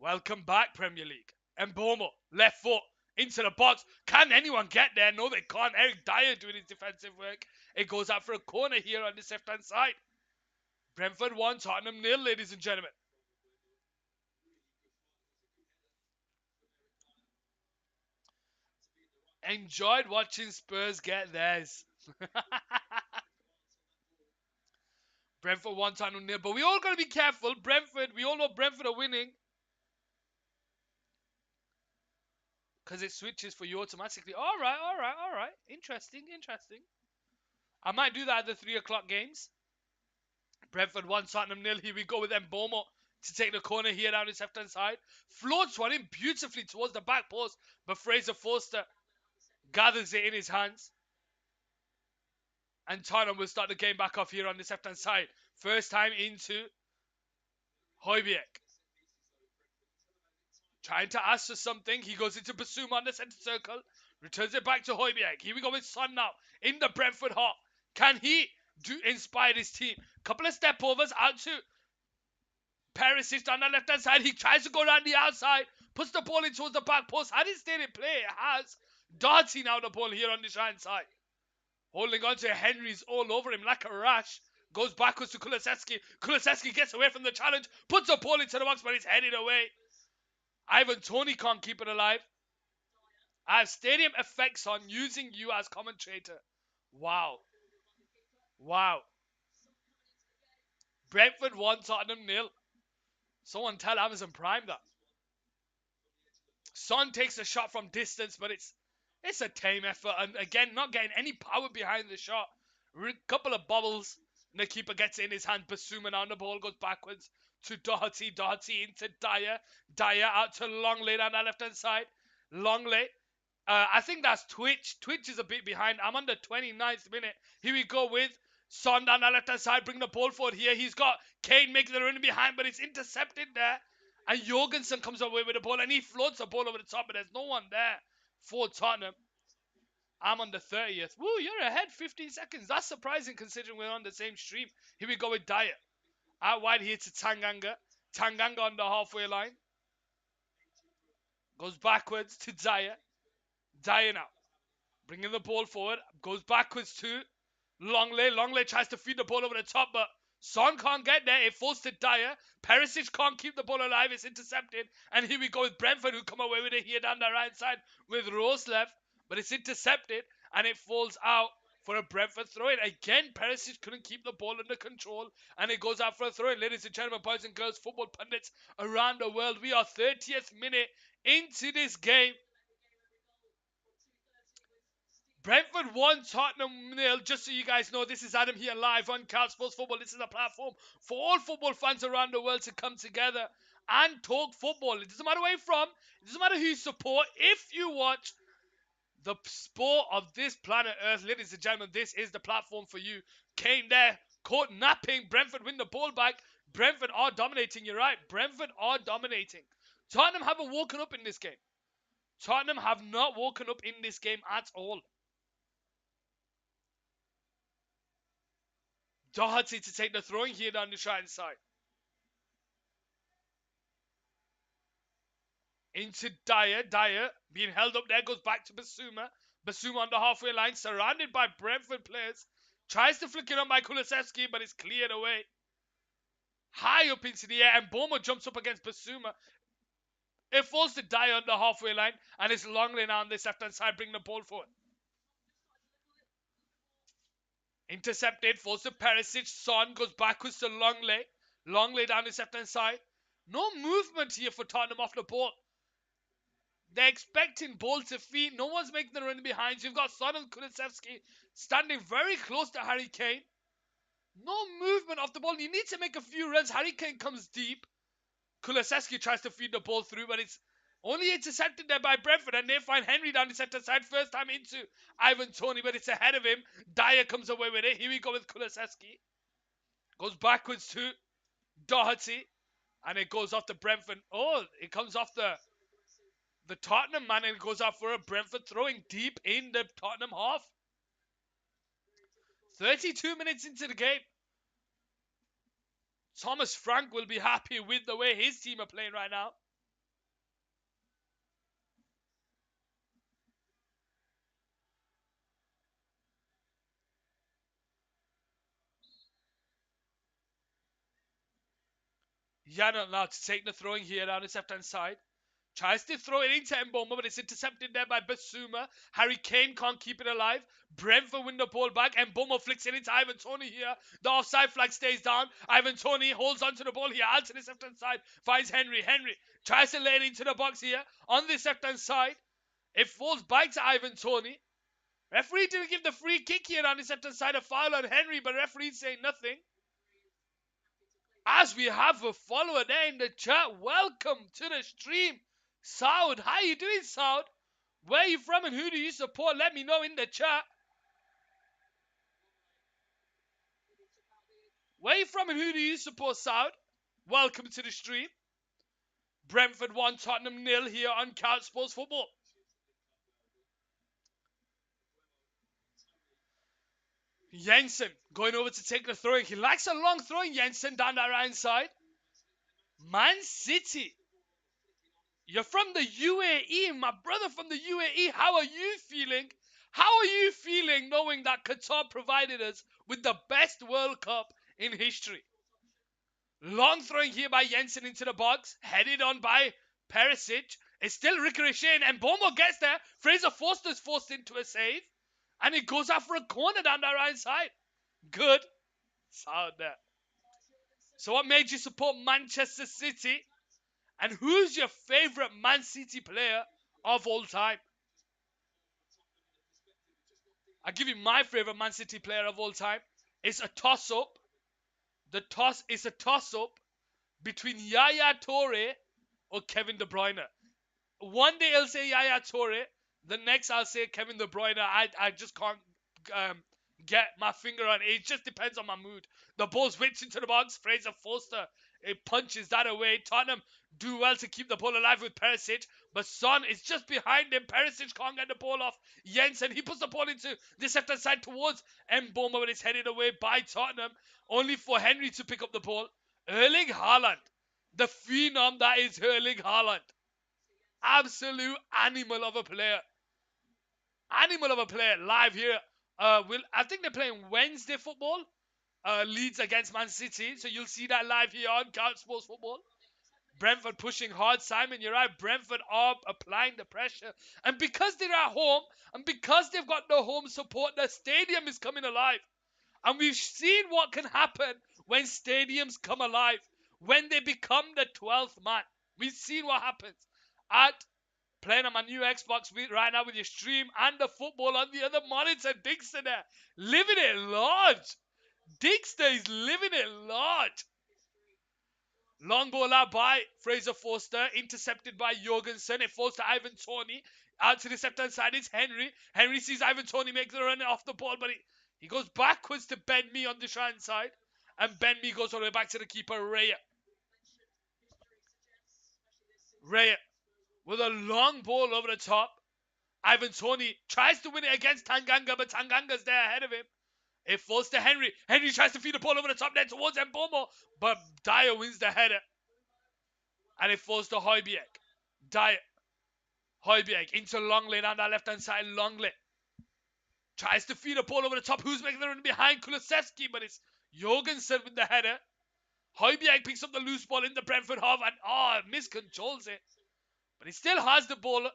Welcome back, Premier League. Mbomo, left foot, into the box. Can anyone get there? No, they can't. Eric Dyer doing his defensive work. It goes out for a corner here on this left-hand side. Brentford 1, Tottenham nil, ladies and gentlemen. Enjoyed watching Spurs get theirs. Brentford 1, Tottenham nil. But we all got to be careful. Brentford, we all know Brentford are winning. Because it switches for you automatically. All right. Interesting. I might do that at the 3 o'clock games. Brentford 1, Tottenham nil. Here we go with Mbomo to take the corner here down his left-hand side. Floats one in beautifully towards the back post. But Fraser Forster gathers it in his hands. And Tottenham will start the game back off here on this left-hand side. First time into Højbjerg. Trying to ask for something. He goes into Basuma on the centre circle. Returns it back to Højbjerg. Here we go with Son now. In the Brentford half. Can he inspire his team? Couple of step overs out to Perisic down the left-hand side. He tries to go around the outside. Puts the ball in towards the back post. Had it stayed in play? It has. Darting now the ball here on the right side. Holding on to Henry's all over him like a rash. Goes backwards to Kulusevski. Kulusevski gets away from the challenge. Puts the ball into the box, but it's headed away. Ivan Toney can't keep it alive. I have stadium effects on using you as commentator. Wow. Brentford 1, Tottenham nil. Someone tell Amazon Prime that. Son takes a shot from distance, but it's a tame effort. And again, not getting any power behind the shot. Couple of bobbles. And the keeper gets it in his hand. Basuma on the ball goes backwards to Doherty. Doherty into Dyer. Dyer out to Longley down the left-hand side. Longley. I think that's Twitch. Twitch is a bit behind. I'm on the 29th minute. Here we go with Son down the left-hand side. Bring the ball forward here. He's got Kane making the run behind, but it's intercepted there. And Jorgensen comes away with the ball, and he floats the ball over the top, but there's no one there for Tottenham. I'm on the 30th. Woo, you're ahead 15 seconds. That's surprising considering we're on the same stream. Here we go with Dyer. Out wide here to Tanganga. Tanganga on the halfway line. Goes backwards to Dyer. Dyer now. Bringing the ball forward. Goes backwards to Longley. Longley tries to feed the ball over the top, but Son can't get there. It falls to Dyer. Perisic can't keep the ball alive. It's intercepted. And here we go with Brentford, who come away with it here down the right side with Rose left. But it's intercepted, and it falls out for a Brentford throw-in. Again, Perisic couldn't keep the ball under control, and it goes out for a throw-in. Ladies and gentlemen, boys and girls, football pundits around the world, we are 30th minute into this game. Brentford 1, Tottenham nil. Just so you guys know, this is Adam here live on Cal Sports Football. This is a platform for all football fans around the world to come together and talk football. It doesn't matter where you're from. It doesn't matter who you support. If you watch the sport of this planet Earth, ladies and gentlemen, this is the platform for you. Kane there, caught napping. Brentford win the ball back. Brentford are dominating. You're right. Brentford are dominating. Tottenham haven't woken up in this game. Tottenham have not woken up in this game at all. Doherty to take the throwing here down the right side. Into Dyer. Dyer being held up there. Goes back to Basuma. Basuma on the halfway line. Surrounded by Brentford players. Tries to flick it on by Kulusevski, but it's cleared away. High up into the air. And Bomo jumps up against Basuma. It falls to Dyer on the halfway line. And it's Longley now on this left-hand side. Bring the ball forward. Intercepted. Falls to Perisic. Son goes backwards to Longley. Longley down his left-hand side. No movement here for Tottenham off the ball. They're expecting ball to feet. No one's making the run behind. You've got Son and Kulusevski standing very close to Harry Kane. No movement off the ball. You need to make a few runs. Harry Kane comes deep. Kulusevski tries to feed the ball through, but it's Only intercepted there by Brentford, and they find Henry down the centre side. First time into Ivan Toney, but it's ahead of him. Dyer comes away with it. Here we go with Kulusevski. Goes backwards to Doherty. And it goes off the Brentford. Oh, it comes off the Tottenham man, and it goes off for a Brentford throwing deep in the Tottenham half. 32 minutes into the game. Thomas Frank will be happy with the way his team are playing right now. You're not allowed to take the throwing here down the left-hand side. Tries to throw it into Mboma, but it's intercepted there by Basuma. Harry Kane can't keep it alive. Brentford win the ball back. Mboma flicks it into Ivan Toney here. The offside flag stays down. Ivan Toney holds onto the ball here. Out to the left-hand side. Finds Henry. Henry tries to lay it into the box here. On this left-hand side. It falls back to Ivan Toney. Referee didn't give the free kick here on this left-hand side. A foul on Henry, but referee saying nothing. As we have a follower there in the chat, welcome to the stream. Saud, how you doing, Saud? Where are you from and who do you support? Let me know in the chat. Where are you from and who do you support, Saud? Welcome to the stream. Brentford 1, Tottenham 0 here on Couch Sports Football. Jensen going over to take the throwing. He likes a long throwing, Jensen, down that right side. Man City. You're from the UAE, my brother from the UAE. How are you feeling? How are you feeling knowing that Qatar provided us with the best World Cup in history? Long throwing here by Jensen into the box. Headed on by Perisic. It's still ricocheting and Bomo gets there. Fraser Forster's forced into a save. And it goes out for a corner down the right side. Good. Sound there. So what made you support Manchester City? And who's your favourite Man City player of all time? I'll give you my favourite Man City player of all time. It's a toss-up. The toss is a toss-up between Yaya Toure or Kevin De Bruyne. One day I'll say Yaya Toure. The next I'll say Kevin De Bruyne. I just can't get my finger on it. It just depends on my mood. The ball's whipped into the box. Fraser Forster, it punches that away. Tottenham do well to keep the ball alive with Perisic, but Son is just behind him. Perisic can't get the ball off Jensen. He puts the ball into the left side towards Mboma, but it's headed away by Tottenham, only for Henry to pick up the ball. Erling Haaland, the phenom that is Erling Haaland. Absolute animal of a player. Animal of a player live here. I think they're playing Wednesday football. Leeds against Man City. So you'll see that live here on Couch Sports Football. Brentford pushing hard. Simon, you're right. Brentford are applying the pressure. And because they're at home, and because they've got no home support, the stadium is coming alive. And we've seen what can happen when stadiums come alive. When they become the 12th man. We've seen what happens. At playing on my new Xbox right now with your stream and the football on the other monitor. Dixon there. Living it large. Dixon is living it large. Long ball out by Fraser Forster. Intercepted by Jorgensen. It falls to Ivan Toney. Out to the left-hand side, it's Henry. Henry sees Ivan Toney make the run off the ball, but he goes backwards to Ben Mee on the right side. And Ben Mee goes all the way back to the keeper, Raya. Raya with a long ball over the top. Ivan Toney tries to win it against Tanganga, but Tanganga's there ahead of him. It falls to Henry. Henry tries to feed the ball over the top there towards Mboma, but Dyer wins the header. And it falls to Højbjerg. Dyer. Højbjerg into Longley down that left-hand side. Longley tries to feed the ball over the top. Who's making the run behind Kulusevski? But it's Jorgensen with the header. Højbjerg picks up the loose ball in the Brentford half and miscontrols it. But he still has the ball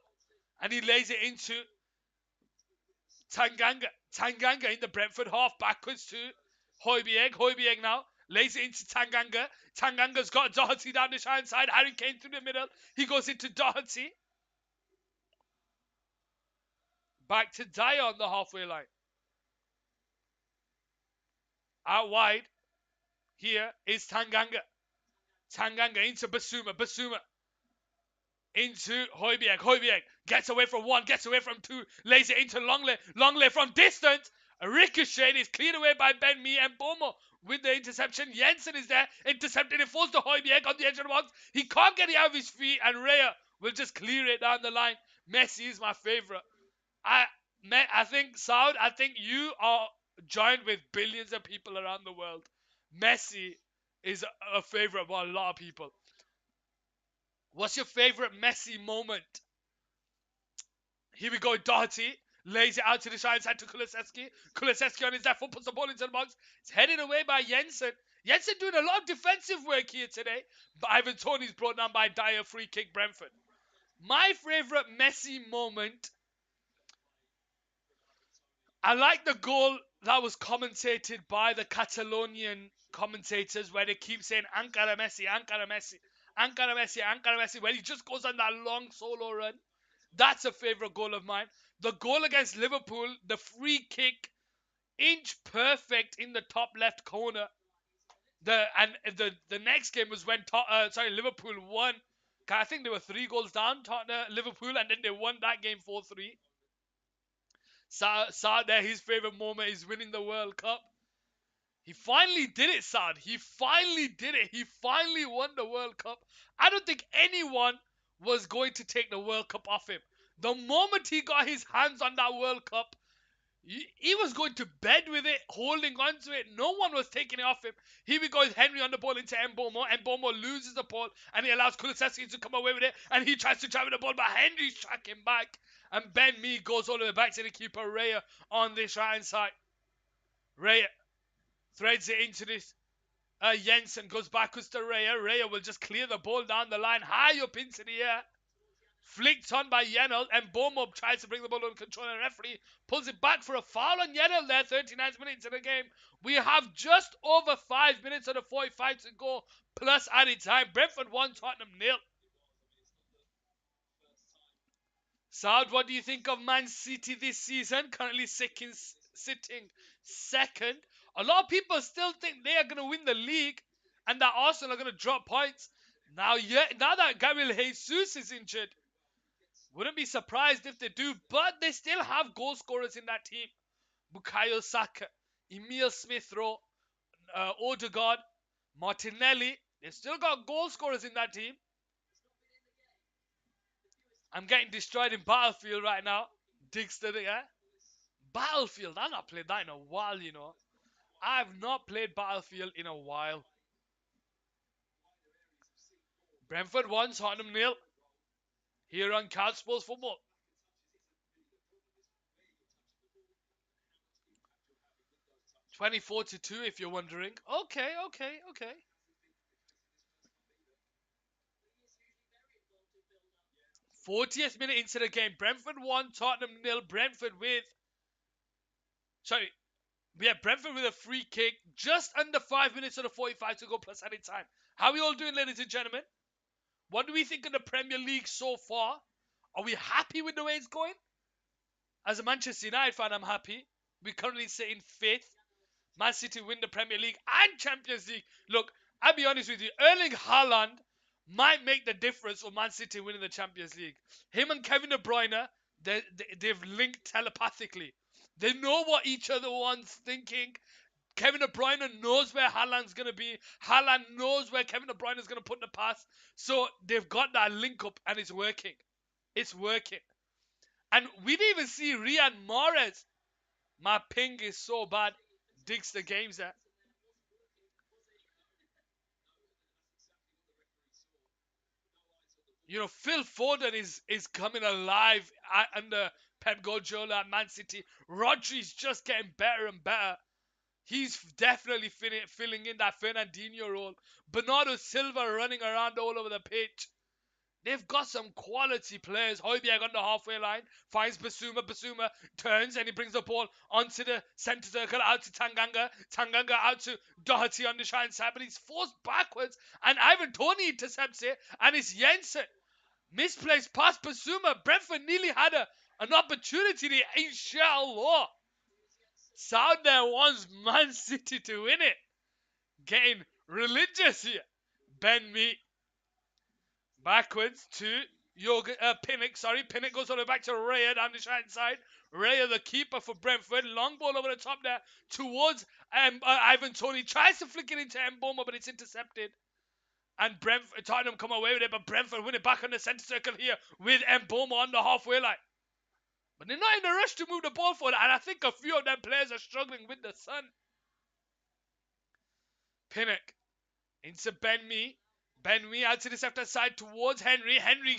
and he lays it into Tanganga. Tanganga in the Brentford half backwards to Højbjerg. Højbjerg now lays it into Tanganga. Tanganga's got Doherty down the right side. Harry Kane through the middle. He goes into Doherty. Back to Dyer on the halfway line. Out wide. Here is Tanganga. Tanganga into Basuma. Basuma into Højbjerg. Højbjerg gets away from one, gets away from two, lays it into Longley. Longley from distance. A ricochet is cleared away by Ben Mee and Bomo with the interception. Jensen is there, intercepted. It falls to Højbjerg on the edge of the box. He can't get it out of his feet, and Raya will just clear it down the line. Messi is my favourite. I think, Saud, I think you are joined with billions of people around the world. Messi is a favourite by a lot of people. What's your favourite Messi moment? Here we go, Doherty lays it out to the side side to Kulusevski. Kulusevski on his left foot puts the ball into the box. It's headed away by Jensen. Jensen doing a lot of defensive work here today. But Ivan Toney's brought down by Dyer, free kick, Brentford. My favourite Messi moment, I like the goal that was commentated by the Catalonian commentators where they keep saying Ankara Messi, Ankara Messi, Ankara Messi, Ankara Messi, where he just goes on that long solo run. That's a favourite goal of mine. The goal against Liverpool, the free kick, inch perfect in the top left corner. The next game was when Liverpool won. I think they were 3 goals down, Liverpool, and then they won that game 4-3. Saad there, his favourite moment is winning the World Cup. He finally did it, Saad. He finally did it. He finally won the World Cup. I don't think anyone was going to take the World Cup off him. The moment he got his hands on that World Cup, he was going to bed with it, holding on to it. No one was taking it off him. Here we go, Henry on the ball into Mbomo. Mbomo loses the ball, and he allows Kulusevski to come away with it, and he tries to drive the ball, but Henry's tracking back, and Ben Mee goes all the way back to the keeper, Raya, on this right-hand side. Raya threads it into this. Jensen goes backwards to Raya. Raya will just clear the ball down the line, high up into the air. Flicked on by Yenel, and Bomo tries to bring the ball under control, and the referee pulls it back for a foul on Yenel there, 39th minute into the game. We have just over 5 minutes of the 45 to go, plus added time. Brentford 1, Tottenham 0. Saud, what do you think of Man City this season? Currently sitting second. A lot of people still think they are going to win the league and that Arsenal are going to drop points. Now that Gabriel Jesus is injured, wouldn't be surprised if they do, but they still have goal scorers in that team. Bukayo Saka, Emil Smith-Rowe, Odegaard, Martinelli. They've still got goal scorers in that team. I'm getting destroyed in Battlefield right now. Digster, yeah? Battlefield, I've not played that in a while, you know. I've not played Battlefield in a while. Brentford 1, Tottenham 0. Here on Couch Sports Football. 24-2 if you're wondering. Okay. 40th minute into the game. Brentford 1, Tottenham 0. Brentford with a free kick. Just under 5 minutes of the 45 to go plus added time. How are we all doing, ladies and gentlemen? What do we think of the Premier League so far? Are we happy with the way it's going? As a Manchester United fan, I'm happy. We currently sit in 5th. Man City win the Premier League and Champions League. Look, I'll be honest with you. Erling Haaland might make the difference for Man City winning the Champions League. Him and Kevin De Bruyne, they've linked telepathically. They know what each other wants thinking. Kevin De Bruyne knows where Haaland's going to be. Haaland knows where Kevin De Bruyne is going to put the pass. So they've got that link up and it's working. It's working. And we didn't even see Riyad Mahrez. My ping is so bad. Digs the games there. You know, Phil Foden is coming alive under Pep Guardiola at Man City. Rodri's just getting better and better. He's definitely filling in that Fernandinho role. Bernardo Silva running around all over the pitch. They've got some quality players. Højbjerg on the halfway line. Finds Basuma. Basuma turns and he brings the ball onto the centre circle. Out to Tanganga. Tanganga out to Doherty on the shine side. But he's forced backwards. And Ivan Toney intercepts it. And it's Jensen. Misplaced pass Basuma. Brentford nearly had an opportunity to, inshallah. Saud there wants Man City to win it. Getting religious here. Ben Mee. Backwards to Pinnock, sorry. Pinnock goes all the way back to Raya down the right side. Raya, the keeper for Brentford. Long ball over the top there towards Ivan Toney. Tries to flick it into Mboma, but it's intercepted. And Tottenham come away with it, but Brentford win it back on the centre circle here with Mboma on the halfway line. But they're not in a rush to move the ball forward, and I think a few of them players are struggling with the sun. Pinnock into Ben Mee. Ben Mee out to the left side towards Henry. Henry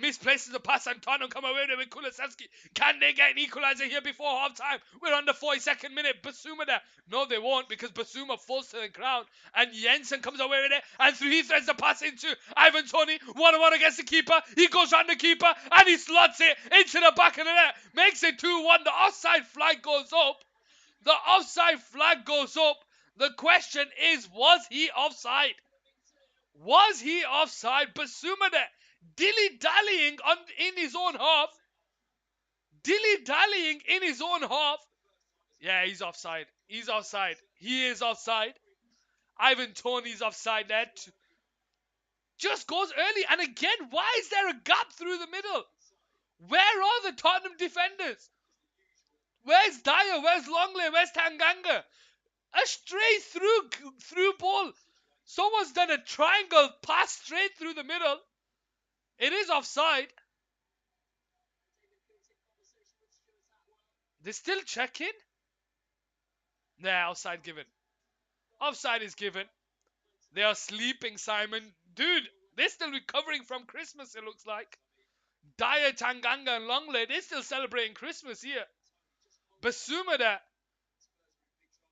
misplaces the pass and Tottenham come away with Kulusevski. Can they get an equaliser here before half time? We're on the 42nd minute. Basuma there. No, they won't, because Basuma falls to the ground and Jensen comes away with it and he threads the pass into Ivan Toney. 1-1 against the keeper. He goes round the keeper and he slots it into the back of the net. Makes it 2-1. The offside flag goes up. The offside flag goes up. The question is, was he offside? Was he offside? Basuma there, dilly-dallying in his own half. Dilly-dallying in his own half. Yeah, he's offside. He's offside. He is offside. Ivan Toney's offside there. Just goes early. And again, why is there a gap through the middle? Where are the Tottenham defenders? Where's Dyer? Where's Longley? Where's Tanganga? A straight through ball. Someone's done a triangle pass straight through the middle. It is offside. They're still checking? Nah, offside given. Offside is given. They are sleeping, Simon. Dude, they're still recovering from Christmas, it looks like. Dyer, Tanganga, and Longley, they're still celebrating Christmas here. Basuma there.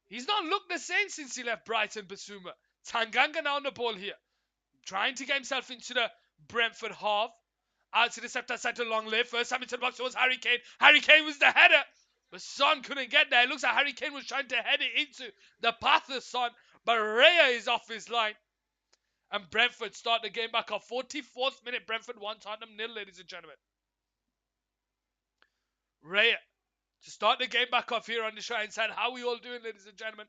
He's not looked the same since he left Brighton, Basuma. Tanganga now on the ball here. Trying to get himself into the Brentford half. Out to the left side to Longley. First time into the box towards Harry Kane. Harry Kane was the header. But Son couldn't get there. It looks like Harry Kane was trying to head it into the path of Son. But Raya is off his line. And Brentford start the game back off. 44th minute. Brentford 1, Tottenham 0, ladies and gentlemen. Raya to start the game back off here on the Shrine side. How are we all doing, ladies and gentlemen?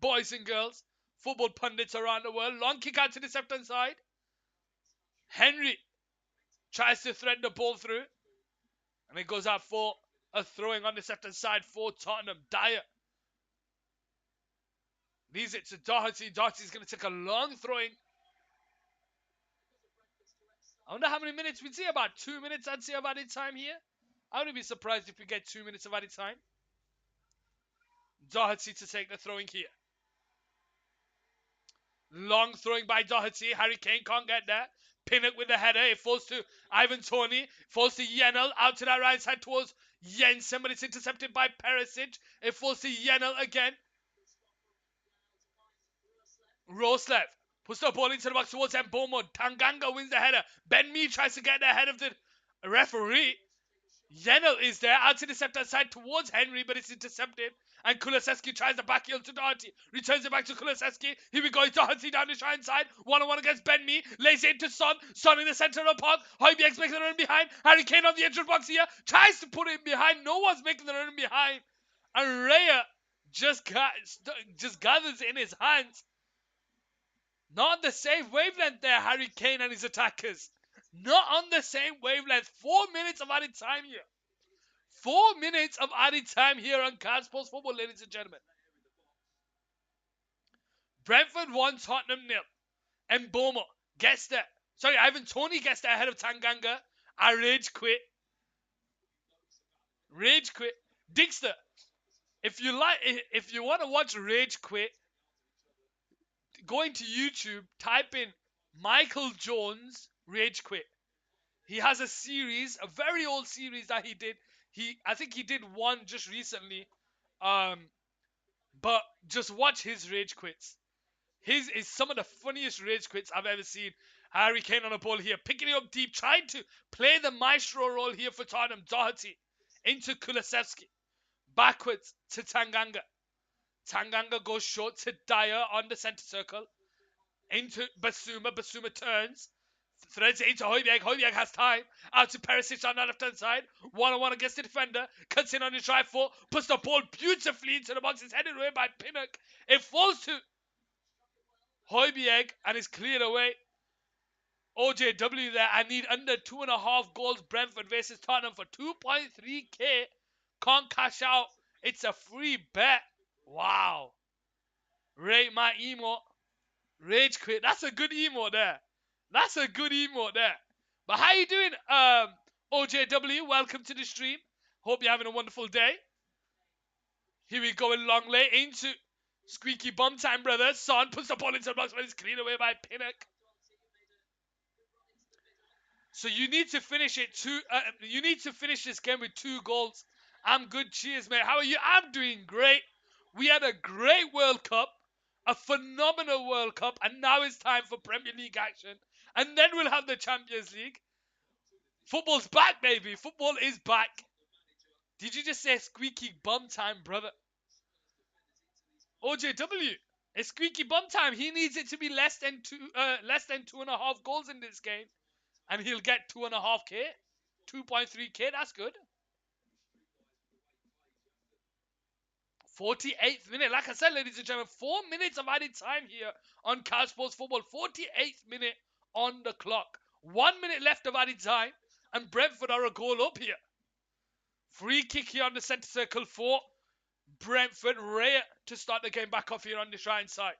Boys and girls. Football pundits around the world. Long kick out to the left-hand side. Henry tries to thread the ball through. And it goes out for a throwing on the left-hand side for Tottenham. Dyer leaves it to Doherty. Doherty's going to take a long throwing. I wonder how many minutes we'd see. About 2 minutes, I'd say, of added time here. I wouldn't be surprised if we get 2 minutes of added time. Doherty to take the throwing here. Long throwing by Doherty. Harry Kane can't get there. Pinnock with the header. It falls to Ivan Toney. Falls to Yenel. Out to that right side towards Jensen. But it's intercepted by Perisic. It falls to Yenel again. Roslev puts the ball into the box towards Mboma. Tanganga wins the header. Ben Mee tries to get ahead of the referee. Yenel is there. Out to the left side towards Henry. But it's intercepted. And Kulusevski tries the back heel to Doherty. Returns it back to Kulusevski. Here we go. Doherty down the right side. 1-on-1 against Ben Mee. Lays it into Son. Son in the centre of the park. Højbjerg's making the run behind. Harry Kane on the edge of the box here. Tries to put it behind. No one's making the run behind. And Raya just gathers it in his hands. Not on the same wavelength there, Harry Kane and his attackers. Not on the same wavelength. 4 minutes of added time here. 4 minutes of added time here on Car Sports Football, ladies and gentlemen. Brentford 1, Tottenham 0. Mboma gets there. Sorry, Ivan Toney gets there ahead of Tanganga. I rage quit. Rage quit. Dixter, if you want to watch Rage Quit, go into YouTube, type in Michael Jones Rage Quit. He has a series, a very old series that he did. I think he did one just recently. But just watch his rage quits. His is some of the funniest rage quits I've ever seen. Harry Kane on the ball here, picking it up deep, trying to play the maestro role here for Tottenham. Doherty into Kulusevski. Backwards to Tanganga. Tanganga goes short to Dyer on the centre circle. Into Basuma. Basuma turns. Threads it into Højbjerg. Højbjerg has time. Out to Perisic on the left-hand side. 1-on-1 against the defender. Cuts in on his right foot. Puts the ball beautifully into the box. It's headed away by Pinnock. It falls to Højbjerg and is cleared away. OJW there. I need under 2.5 goals. Brentford versus Tottenham for 2.3k. Can't cash out. It's a free bet. Wow. Rate my emo. Rage quit. That's a good emo there. That's a good emo there. But how you doing, OJW? Welcome to the stream. Hope you're having a wonderful day. Here we go in long late into squeaky bum time, brother. Son puts the ball into the box, but it's cleared away by Pinnock. So you need to finish it you need to finish this game with 2 goals. I'm good. Cheers, mate. How are you? I'm doing great. We had a great World Cup, a phenomenal World Cup, and now it's time for Premier League action. And then we'll have the Champions League. Football's back, baby. Football is back. Did you just say squeaky bum time, brother? OJW. It's squeaky bum time. He needs it to be less than 2.5 goals in this game, and he'll get 2.5k, 2.3k. That's good. 48th minute. Like I said, ladies and gentlemen, 4 minutes of added time here on Couch Sports Football. 48th minute on the clock. 1 minute left of added time, and Brentford are a goal up here. Free kick here on the centre circle for Brentford. Rare to start the game back off here on the right side.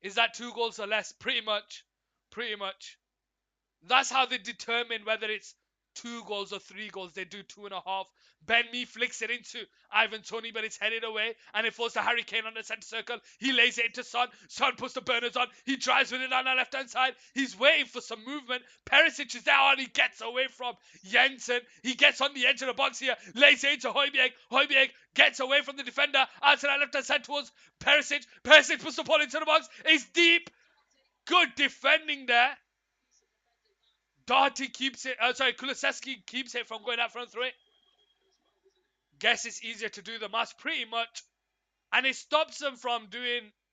Is that 2 goals or less? Pretty much. Pretty much. That's how they determine whether it's 2 goals or 3 goals. They do 2.5. Ben Mee flicks it into Ivan Toney, but it's headed away. And it falls to Harry Kane on the centre circle. He lays it into Son. Son puts the burners on. He drives with it on the left-hand side. He's waiting for some movement. Perisic is there and he gets away from Jensen. He gets on the edge of the box here. Lays it into Højbjerg. Højbjerg gets away from the defender. Out to that left-hand side towards Perisic. Perisic puts the ball into the box. It's deep. Good defending there. Doherty keeps it. Kulusevski keeps it from going out front through it. Guess it's easier to do the maths pretty much, and it stops them from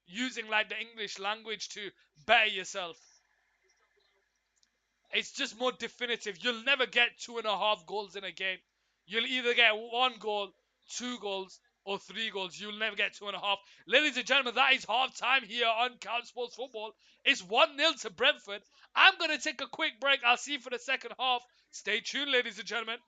using like the English language to better yourself. It's just more definitive. You'll never get 2.5 goals in a game. You'll either get 1 goal, 2 goals, or 3 goals. You'll never get 2.5. Ladies and gentlemen, that is half time here on Couch Sports Football. It's 1-0 to Brentford. I'm going to take a quick break. I'll see you for the second half. Stay tuned, ladies and gentlemen.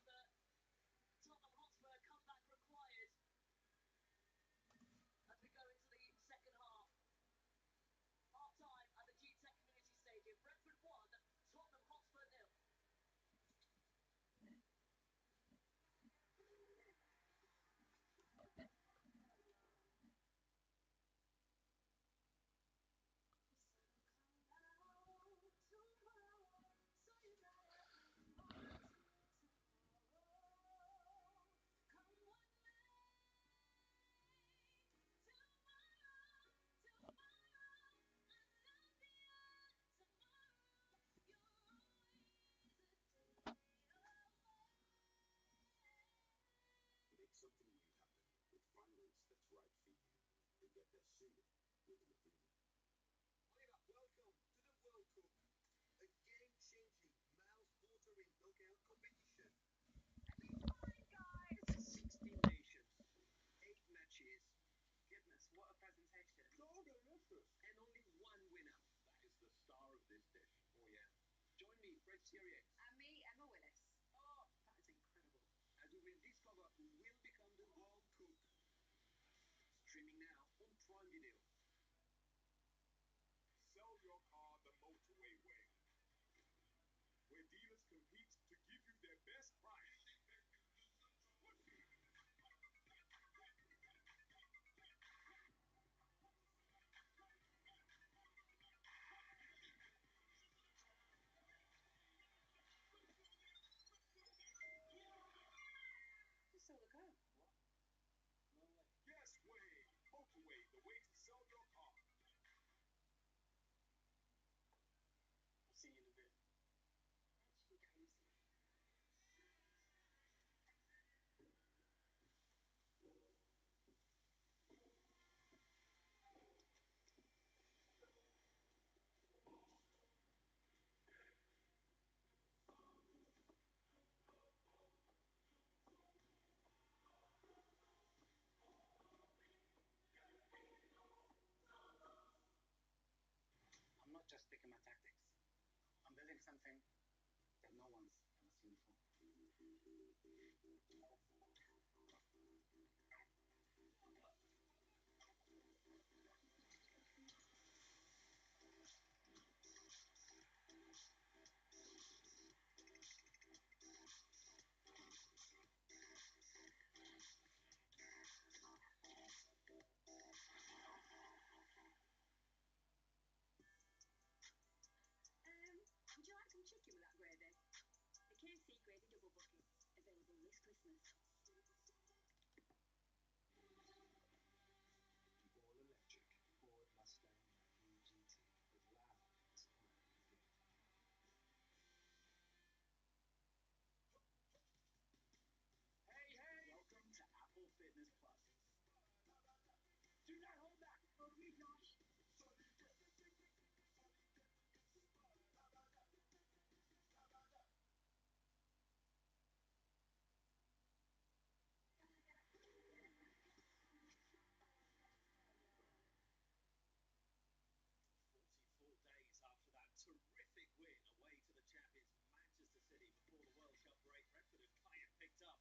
days after that terrific win away to the champions Manchester City before the World Cup break, Brentford have kind of picked up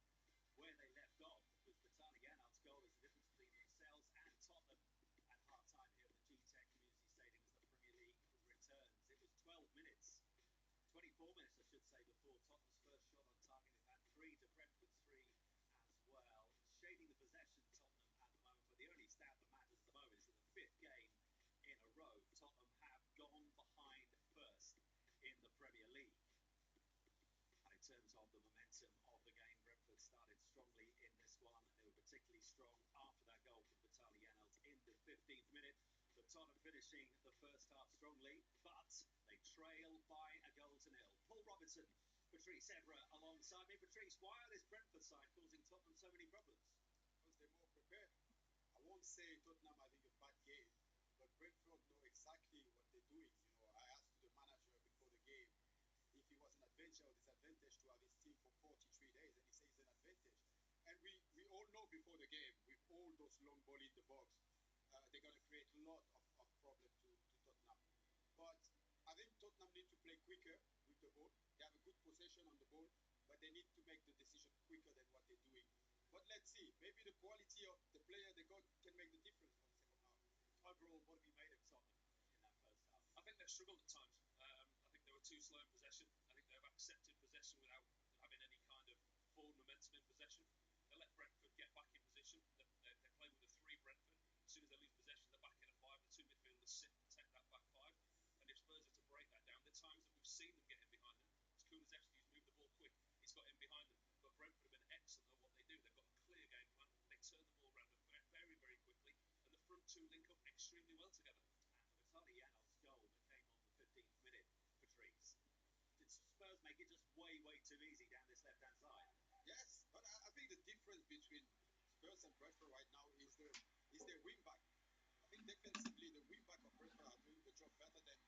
where they left off, because Batalion's goal is the difference between themselves and Tottenham at half-time here at the G-Tech Community Stadium as the Premier League returns. It was 12 minutes, 24 minutes I should say, before Tottenham's first shot on target. They've had 3 to Brentford's 3 as well. Shading the possession, Tottenham at the moment, but the only stat that matters at the moment is that the 5th game in a row, Tottenham have gone behind first in the Premier League. And in terms of the momentum of the game, Brentford started strongly in this one. They were particularly strong after that goal from Batalion's in the 15th minute. But Tottenham finishing the first half strongly, but they trail by a goal to nil. Paul Robinson, Patrice Evra alongside me. Patrice, why are this Brentford side causing Tottenham so many problems? Because they're more prepared. I won't say Tottenham having a bad game, but Brentford know exactly what they're doing. I asked the manager before the game if it was an advantage or disadvantage to have his team for 43 days, and he says it's an advantage. And we all know before the game, with all those long ball in the box, they're going to create a lot of problems to Tottenham. But I think Tottenham need to play quicker with the ball. They have a good possession on the ball, but they need to make the decision quicker than what they're doing. But let's see, maybe the quality of the player they got can make the difference for the second half. Overall, what have you made of Tottenham in that first half? I think they've struggled at times. I think they were too slow in possession. I think they've accepted possession without having any kind of forward momentum in possession. They let Brentford get back in position. They play with a 3 Brentford. As soon as they lose possession, they're back in a 5. The 2 midfielders sit and protect that back 5. And if Spurs are to break that down, the times that we've seen them get in behind them, as Kulusevski's moved the ball quick, he's got in behind them. But Brentford have been excellent at what they do. They've got a clear game plan. They turn the ball around very, very quickly. And the front 2 link up extremely well together. And Batalion's goal that came on the 15th minute, Patrice, did Spurs make it just way, way too easy down this left-hand side? Yes, but I think the difference between Spurs and Brentford right now is their wing back. I think defensively the wing back of Brentford are doing the job better than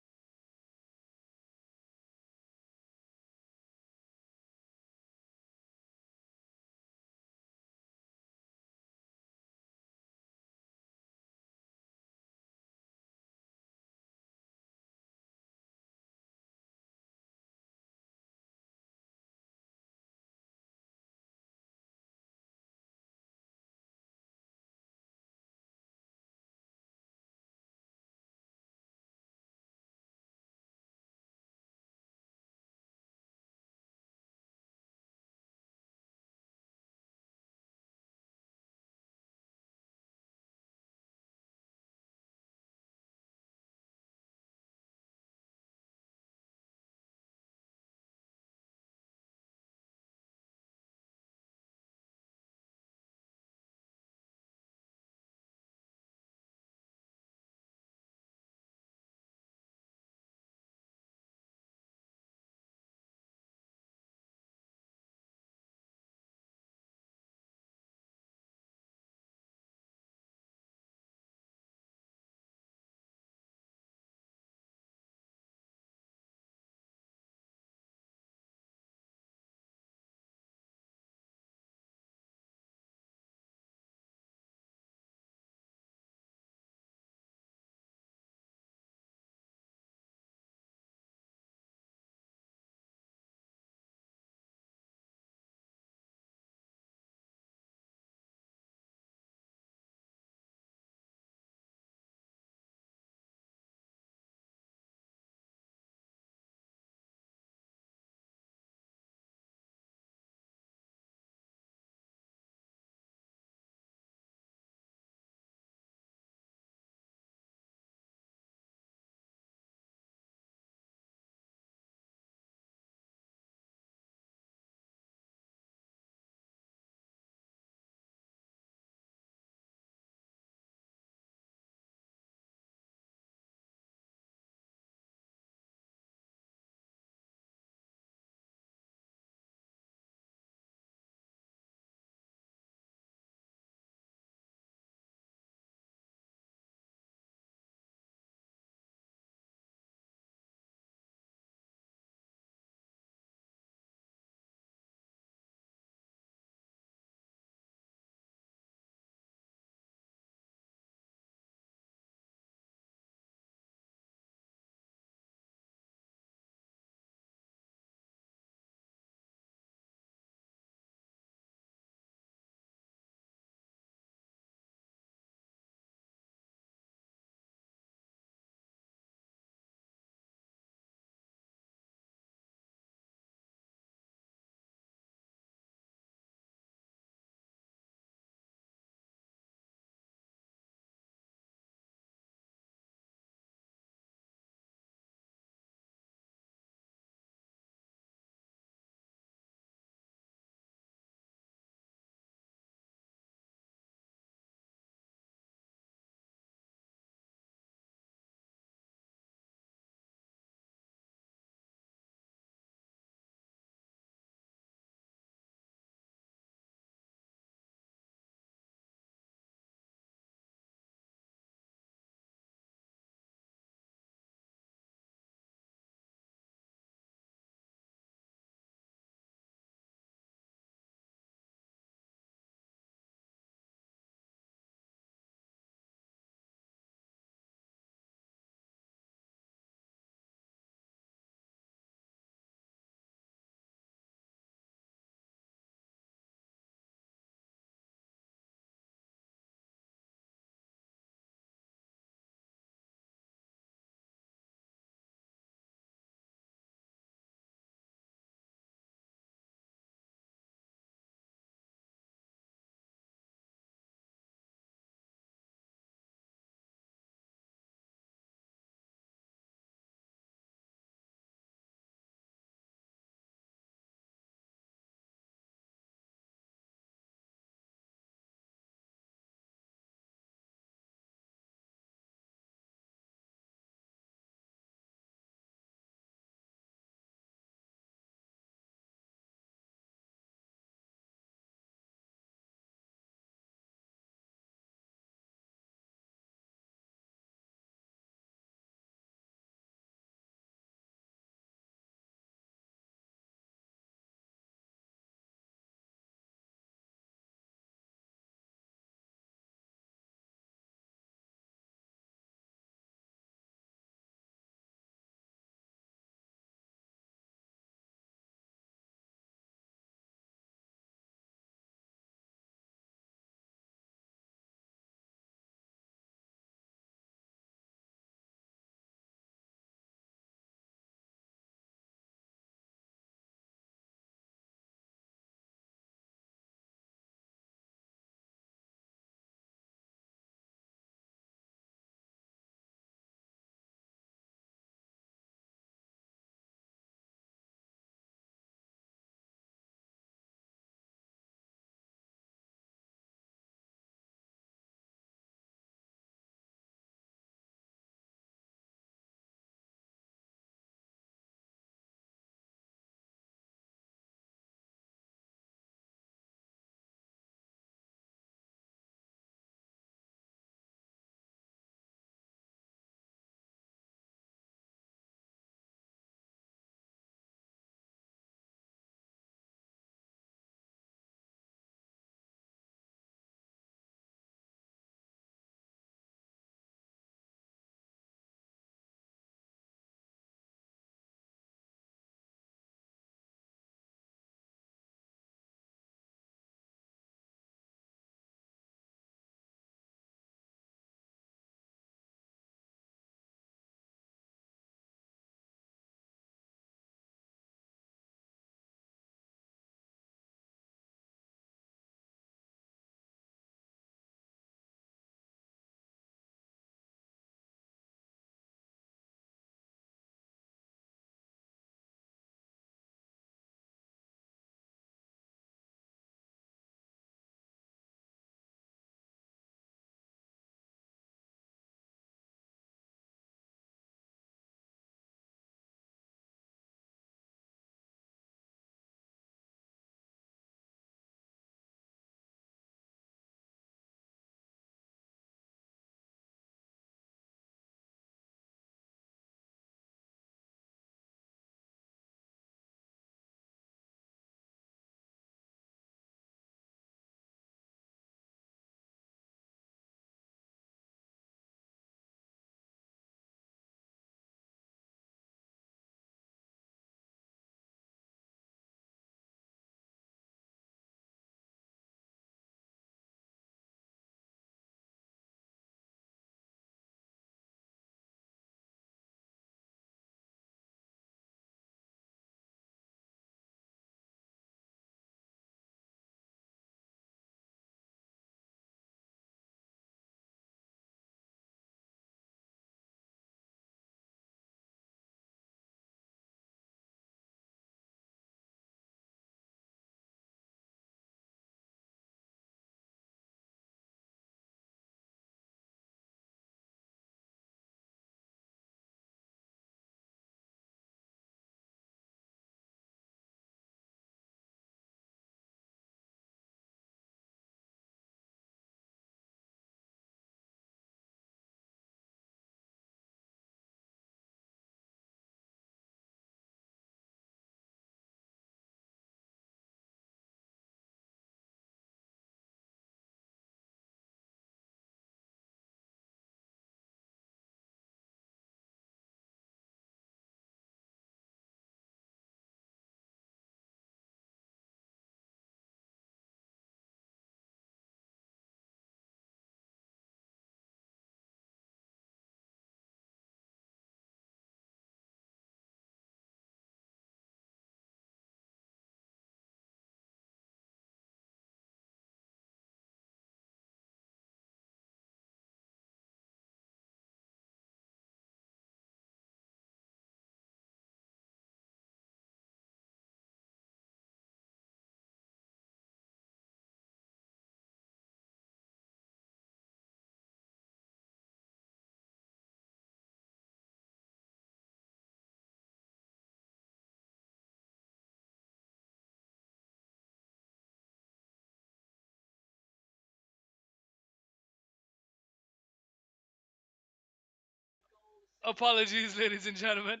Apologies, ladies and gentlemen.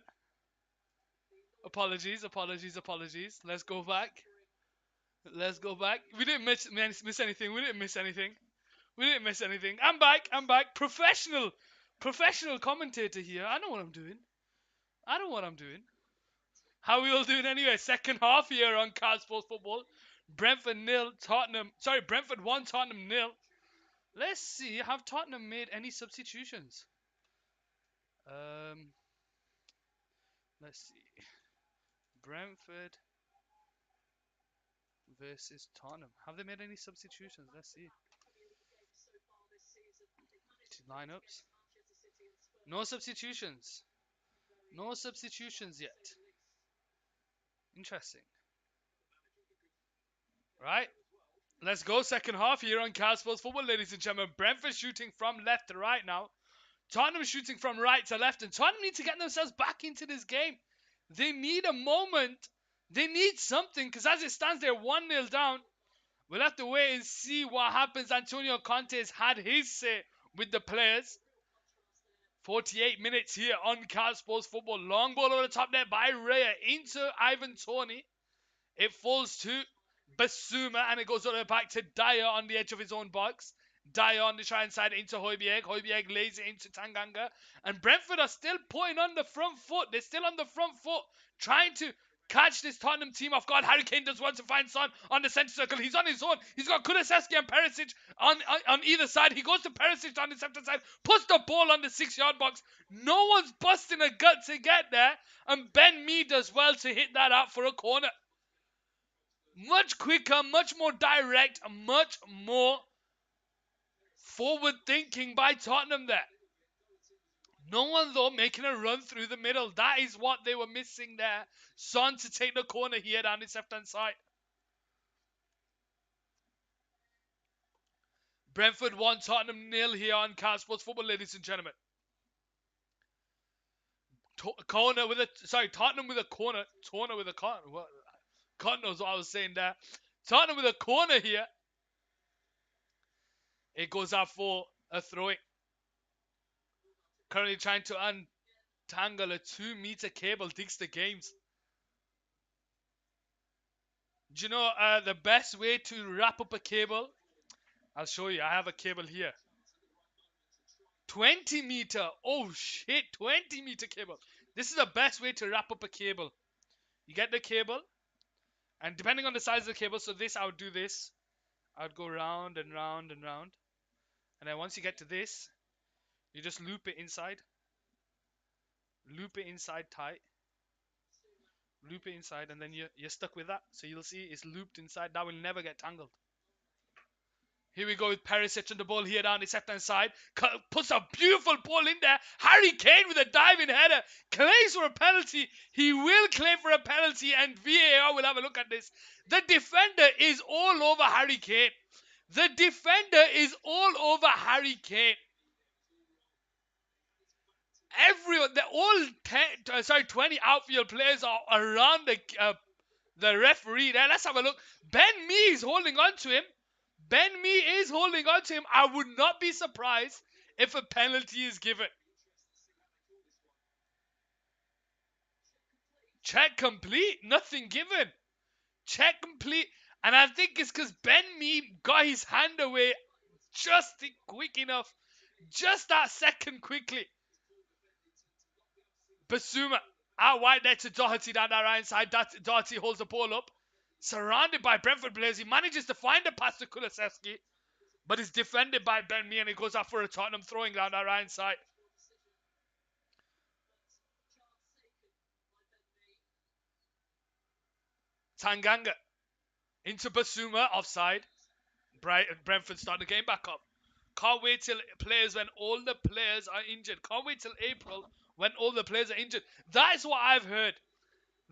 Apologies, apologies, apologies. Let's go back. Let's go back. We didn't miss anything. We didn't miss anything. We didn't miss anything. I'm back. I'm back. Professional commentator here. I know what I'm doing. I know what I'm doing. How we all doing anyway? Second half here on Card Sports Football. Brentford nil, Tottenham. Sorry, Brentford 1, Tottenham nil. Let's see. Have Tottenham made any substitutions? Um, let's see. Brentford versus Tottenham. Have they made any substitutions? Let's see. Lineups. No substitutions. No substitutions yet. Interesting. Right? Let's go. Second half here on Cal Sports Football, ladies and gentlemen. Brentford shooting from left to right now. Tottenham shooting from right to left. And Tottenham need to get themselves back into this game. They need a moment. They need something because as it stands, they're 1-0 down. We'll have to wait and see what happens. Antonio Conte's had his say with the players. 48 minutes here on Cal Sports Football. Long ball over the top there by Raya into Ivan Toney. It falls to Basuma and it goes all the way back to Dyer on the edge of his own box. Dyer on the try inside into Højbjerg. Højbjerg lays it into Tanganga. And Brentford are still putting on the front foot. They're still on the front foot trying to catch this Tottenham team off guard. Harry Kane does want to find Son on the centre circle. He's on his own. He's got Kulusevski and Perisic on either side. He goes to Perisic on the centre side. Puts the ball on the 6-yard box. No one's busting a gut to get there. And Ben Mee does well to hit that out for a corner. Much quicker, much more direct, much more forward thinking by Tottenham there. No one though making a run through the middle. That is what they were missing there. Son to take the corner here down his left hand side. Brentford 1, Tottenham 0 here on Cal Sports Football, ladies and gentlemen. Tottenham with a corner. Corner with a corner. What? God knows what I was saying there. Tottenham with a corner here. It goes out for a throw-in. Currently trying to untangle a 2-meter cable. Digs the games. Do you know the best way to wrap up a cable? I'll show you. I have a cable here. 20 meter. Oh shit, 20 meter cable. This is the best way to wrap up a cable. You get the cable, and depending on the size of the cable, so this, I would do this. I would go round and round and round. And then once you get to this, you just loop it inside. Loop it inside tight. Loop it inside, and then you're stuck with that. So you'll see it's looped inside. That will never get tangled. Here we go with Perisic on the ball here down his left-hand side. Puts a beautiful ball in there. Harry Kane with a diving header. Claims for a penalty. He will claim for a penalty, and VAR will have a look at this. The defender is all over Harry Kane. The defender is all over Harry Kane. Everyone, all 20 outfield players are around the referee there. Let's have a look. Ben Mee is holding on to him. Ben Mee is holding on to him. I would not be surprised if a penalty is given. Check complete. Nothing given. Check complete. And I think it's because Ben Mee got his hand away just quick enough. Just that second quickly. Basuma out wide there to Doherty down that right side. Doherty holds the ball up. Surrounded by Brentford players. He manages to find a pass to Kulusevski. But it's defended by Ben Mee and it goes out for a Tottenham throwing down that right side. Tanganga into Basuma offside. Brentford start the game back up. Can't wait till players when all the players are injured. Can't wait till April when all the players are injured. That's what I've heard.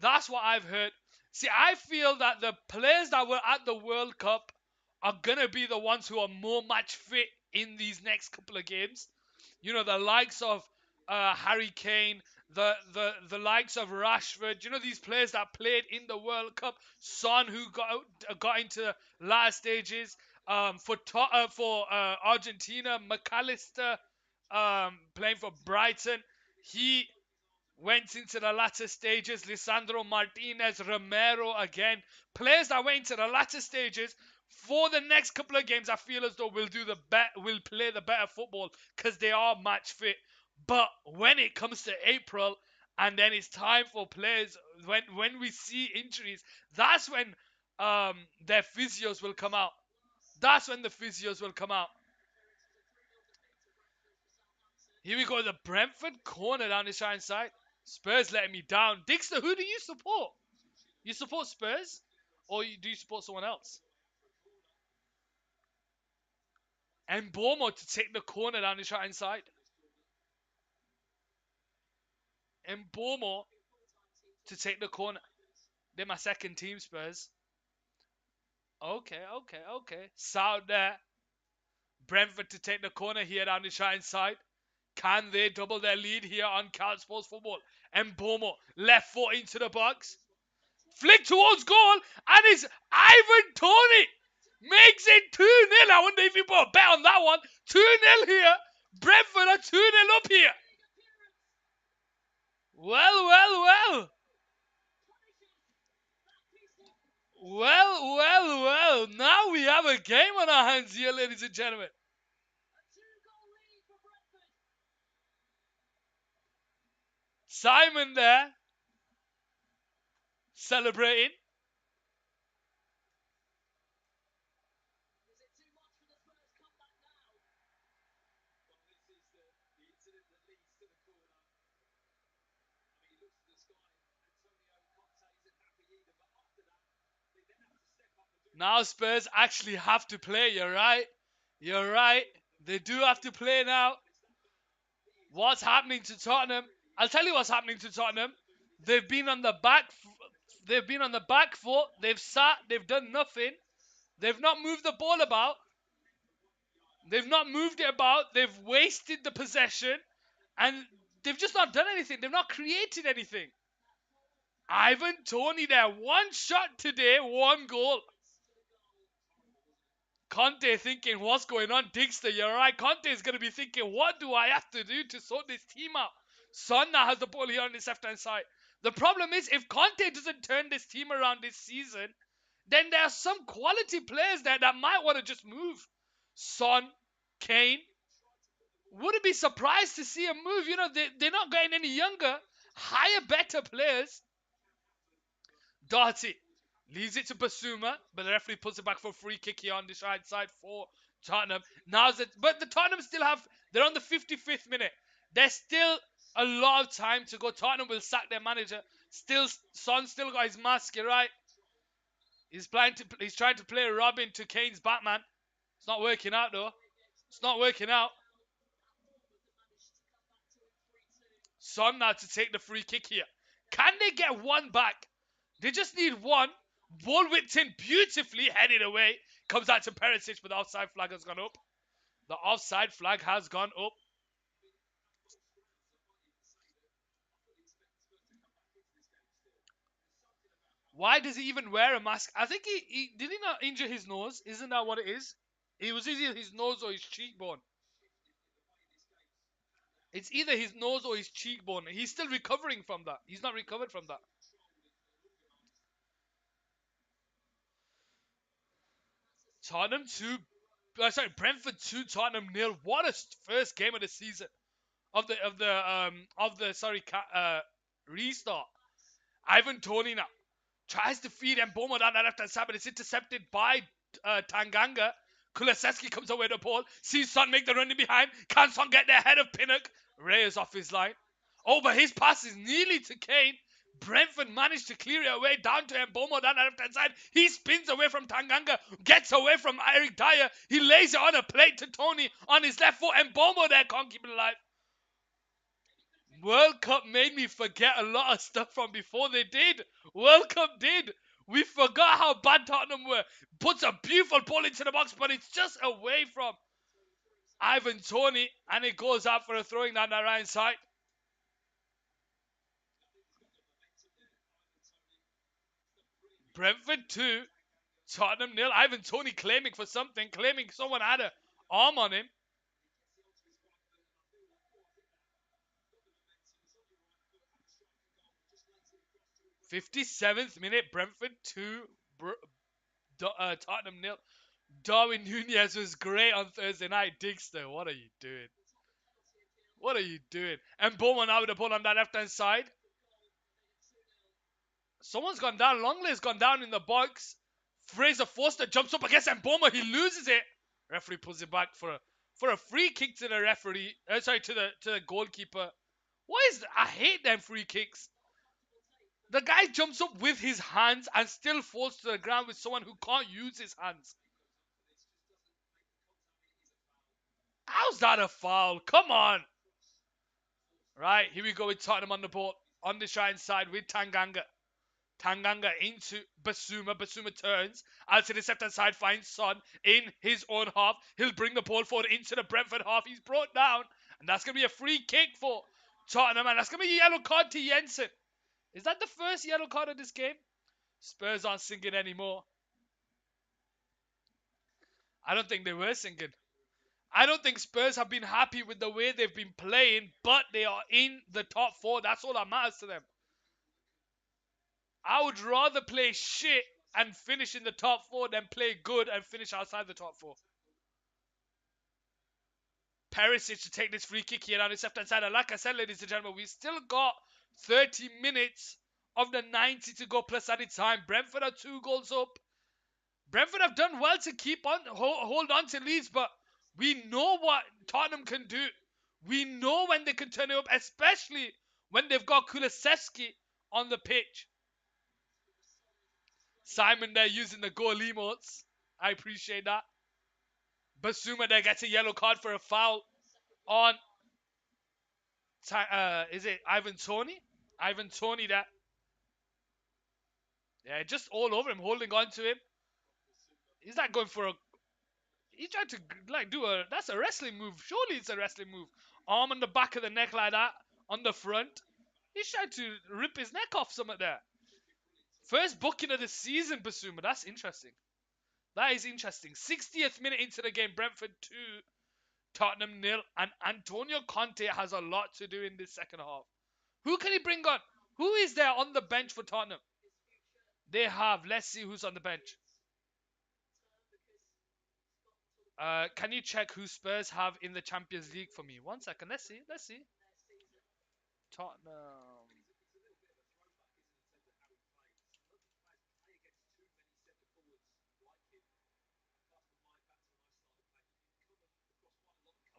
That's what I've heard. See, I feel that the players that were at the World Cup are going to be the ones who are more match fit in these next couple of games. You know, the likes of Harry Kane, the likes of Rashford. You know, these players that played in the World Cup. Son, who got into last stages. For Argentina, McAllister playing for Brighton. He went into the latter stages. Lisandro Martinez, Romero again. Players that went into the latter stages for the next couple of games, I feel as though will play the better football because they are match fit. But when it comes to April and then it's time for players, when we see injuries, that's when their physios will come out. That's when the physios will come out. Here we go, the Brentford corner down the right side. Spurs letting me down. Dixter, who do you support? You support Spurs? Or do you support someone else? And Bournemouth to take the corner down the right hand side. And Bournemouth to take the corner. They're my second team, Spurs. Okay. South there. Brentford to take the corner here down the right hand side. Can they double their lead here on Couch Sports Football? And Bournemouth left foot into the box. Flick towards goal, and it's Ivan Toney makes it 2-0. I wonder if you put a bet on that one. 2-0 here. Brentford are 2-0 up here. Well. Well. Now we have a game on our hands here, ladies and gentlemen. Simon there, celebrating. Now Spurs actually have to play, you're right. You're right. They do have to play now. What's happening to Tottenham? I'll tell you what's happening to Tottenham. They've been on the back. They've been on the back foot. They've sat. They've done nothing. They've not moved the ball about. They've not moved it about. They've wasted the possession, and they've just not done anything. They've not created anything. Ivan Toney there, one shot today, one goal. Conte thinking, what's going on? Digster, you're right. Conte is going to be thinking, what do I have to do to sort this team out? Son now has the ball here on his left-hand side. The problem is, if Conte doesn't turn this team around this season, then there are some quality players there that might want to just move. Son, Kane. Wouldn't be surprised to see a move. You know, they're not getting any younger. Higher, better players. Doherty leaves it to Basuma, but the referee puts it back for a free kick here on this right side for Tottenham. But the Tottenham still have, they're on the 55th minute. There's still a lot of time to go. Tottenham will sack their manager. Son still got his mask, you're right. He's trying to play Robin to Kane's Batman. It's not working out though. It's not working out. Son now to take the free kick here. Can they get one back? They just need one. Ball whipped in beautifully, headed away. Comes out to Perisic, but the offside flag has gone up. The offside flag has gone up. Why does he even wear a mask? I think he did he not injure his nose? Isn't that what it is? It was either his nose or his cheekbone. It's either his nose or his cheekbone. He's still recovering from that. He's not recovered from that. Tottenham 2. Brentford 2, Tottenham 0. What a first game of the season. Restart. Ivan Toney now tries to feed Mbomo down the left hand side, but it's intercepted by Tanganga. Kulusevski comes away the ball. Sees Son make the run in behind. Can Son get there ahead of Pinnock? Ray is off his line. Oh, but his pass is nearly to Kane. Brentford managed to clear it away down to Mbomo down the left hand side. He spins away from Tanganga, gets away from Eric Dyer. He lays it on a plate to Tony on his left foot. Mbomo there can't keep it alive. World Cup made me forget a lot of stuff from before they did. World Cup did. We forgot how bad Tottenham were. Puts a beautiful ball into the box, but it's just away from Ivan Toney, and it goes out for a throwing down the right side. Brentford 2, Tottenham 0. Ivan Toney claiming for something, claiming someone had an arm on him. 57th minute, Brentford 2, Tottenham nil. Darwin Nunez was great on Thursday night. Digster, what are you doing? What are you doing? And Bowman now with the ball on that left hand side. Someone's gone down. Longley's gone down in the box. Fraser Forster jumps up against Mboma. He loses it. Referee pulls it back for a free kick to the referee. Sorry, to the goalkeeper. What is that? I hate them free kicks. The guy jumps up with his hands and still falls to the ground with someone who can't use his hands. How's that a foul? Come on. Right, here we go with Tottenham on the ball. On the right side with Tanganga. Tanganga into Basuma. Basuma turns. Out to the left hand side, finds Son in his own half. He'll bring the ball forward into the Brentford half. He's brought down. And that's going to be a free kick for Tottenham. And that's going to be a yellow card to Jensen. Is that the first yellow card of this game? Spurs aren't singing anymore. I don't think they were singing. I don't think Spurs have been happy with the way they've been playing, but they are in the top four. That's all that matters to them. I would rather play shit and finish in the top four than play good and finish outside the top four. Perisic to take this free kick here on his left hand side. And like I said, ladies and gentlemen, we still got 30 minutes of the 90 to go plus added time. Brentford are 2 goals up. Brentford have done well to keep on hold on to leads, but we know what Tottenham can do. We know when they can turn it up, especially when they've got Kulusevski on the pitch. Simon there using the goal emotes. I appreciate that. Basuma there gets a yellow card for a foul on is it Ivan Toney? Ivan Toney there. Yeah, just all over him, holding on to him. He's not going for a. He's trying to like do a. That's a wrestling move. Surely it's a wrestling move. Arm on the back of the neck like that, on the front. He's trying to rip his neck off something there. First booking of the season, Basuma. That's interesting. That is interesting. 60th minute into the game, Brentford 2, Tottenham nil, and Antonio Conte has a lot to do in this second half. Who can he bring on? Who is there on the bench for Tottenham? They have. Let's see who's on the bench. Can you check who Spurs have in the Champions League for me? 1 second. Let's see. Let's see. Tottenham.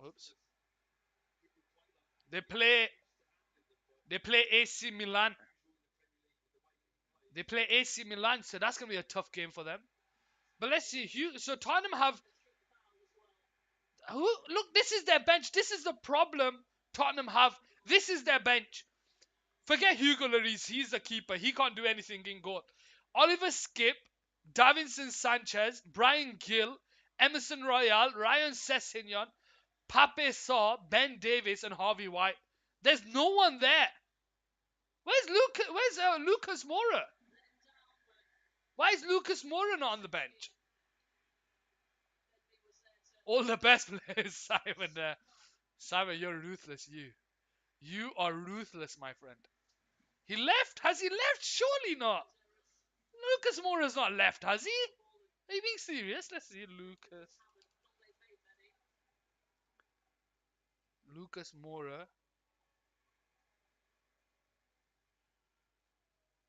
Oops. They play. They play AC Milan. They play AC Milan, so that's gonna be a tough game for them. But let's see. So Tottenham have. Look, this is their bench. This is the problem Tottenham have. This is their bench. Forget Hugo Lloris. He's the keeper. He can't do anything in goal. Oliver Skip, Davinson Sanchez, Brian Gill, Emerson Royale, Ryan Sessegnon, Pape Saw, Ben Davis, and Harvey White. There's no one there. Where's Lucas Moura? Why is Lucas Moura not on the bench? All the best players, Simon. Simon, you're ruthless. You are ruthless, my friend. He left? Has he left? Surely not. Lucas Moura's not left, has he? Are you being serious? Let's see, Lucas Moura.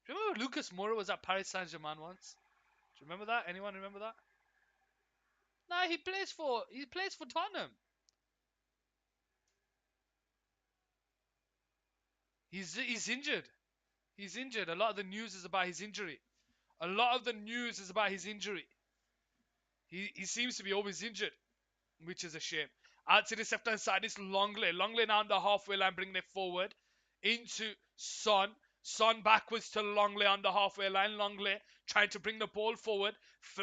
Do you remember Lucas Moura was at Paris Saint-Germain once? Do you remember that? Anyone remember that? Nah, he plays for Tottenham. He's injured. He's injured. A lot of the news is about his injury. A lot of the news is about his injury. He seems to be always injured, which is a shame. Out to the left hand side is Longley. Longley now on the halfway line, bringing it forward into Son. Son backwards to Longley on the halfway line. Longley trying to bring the ball forward.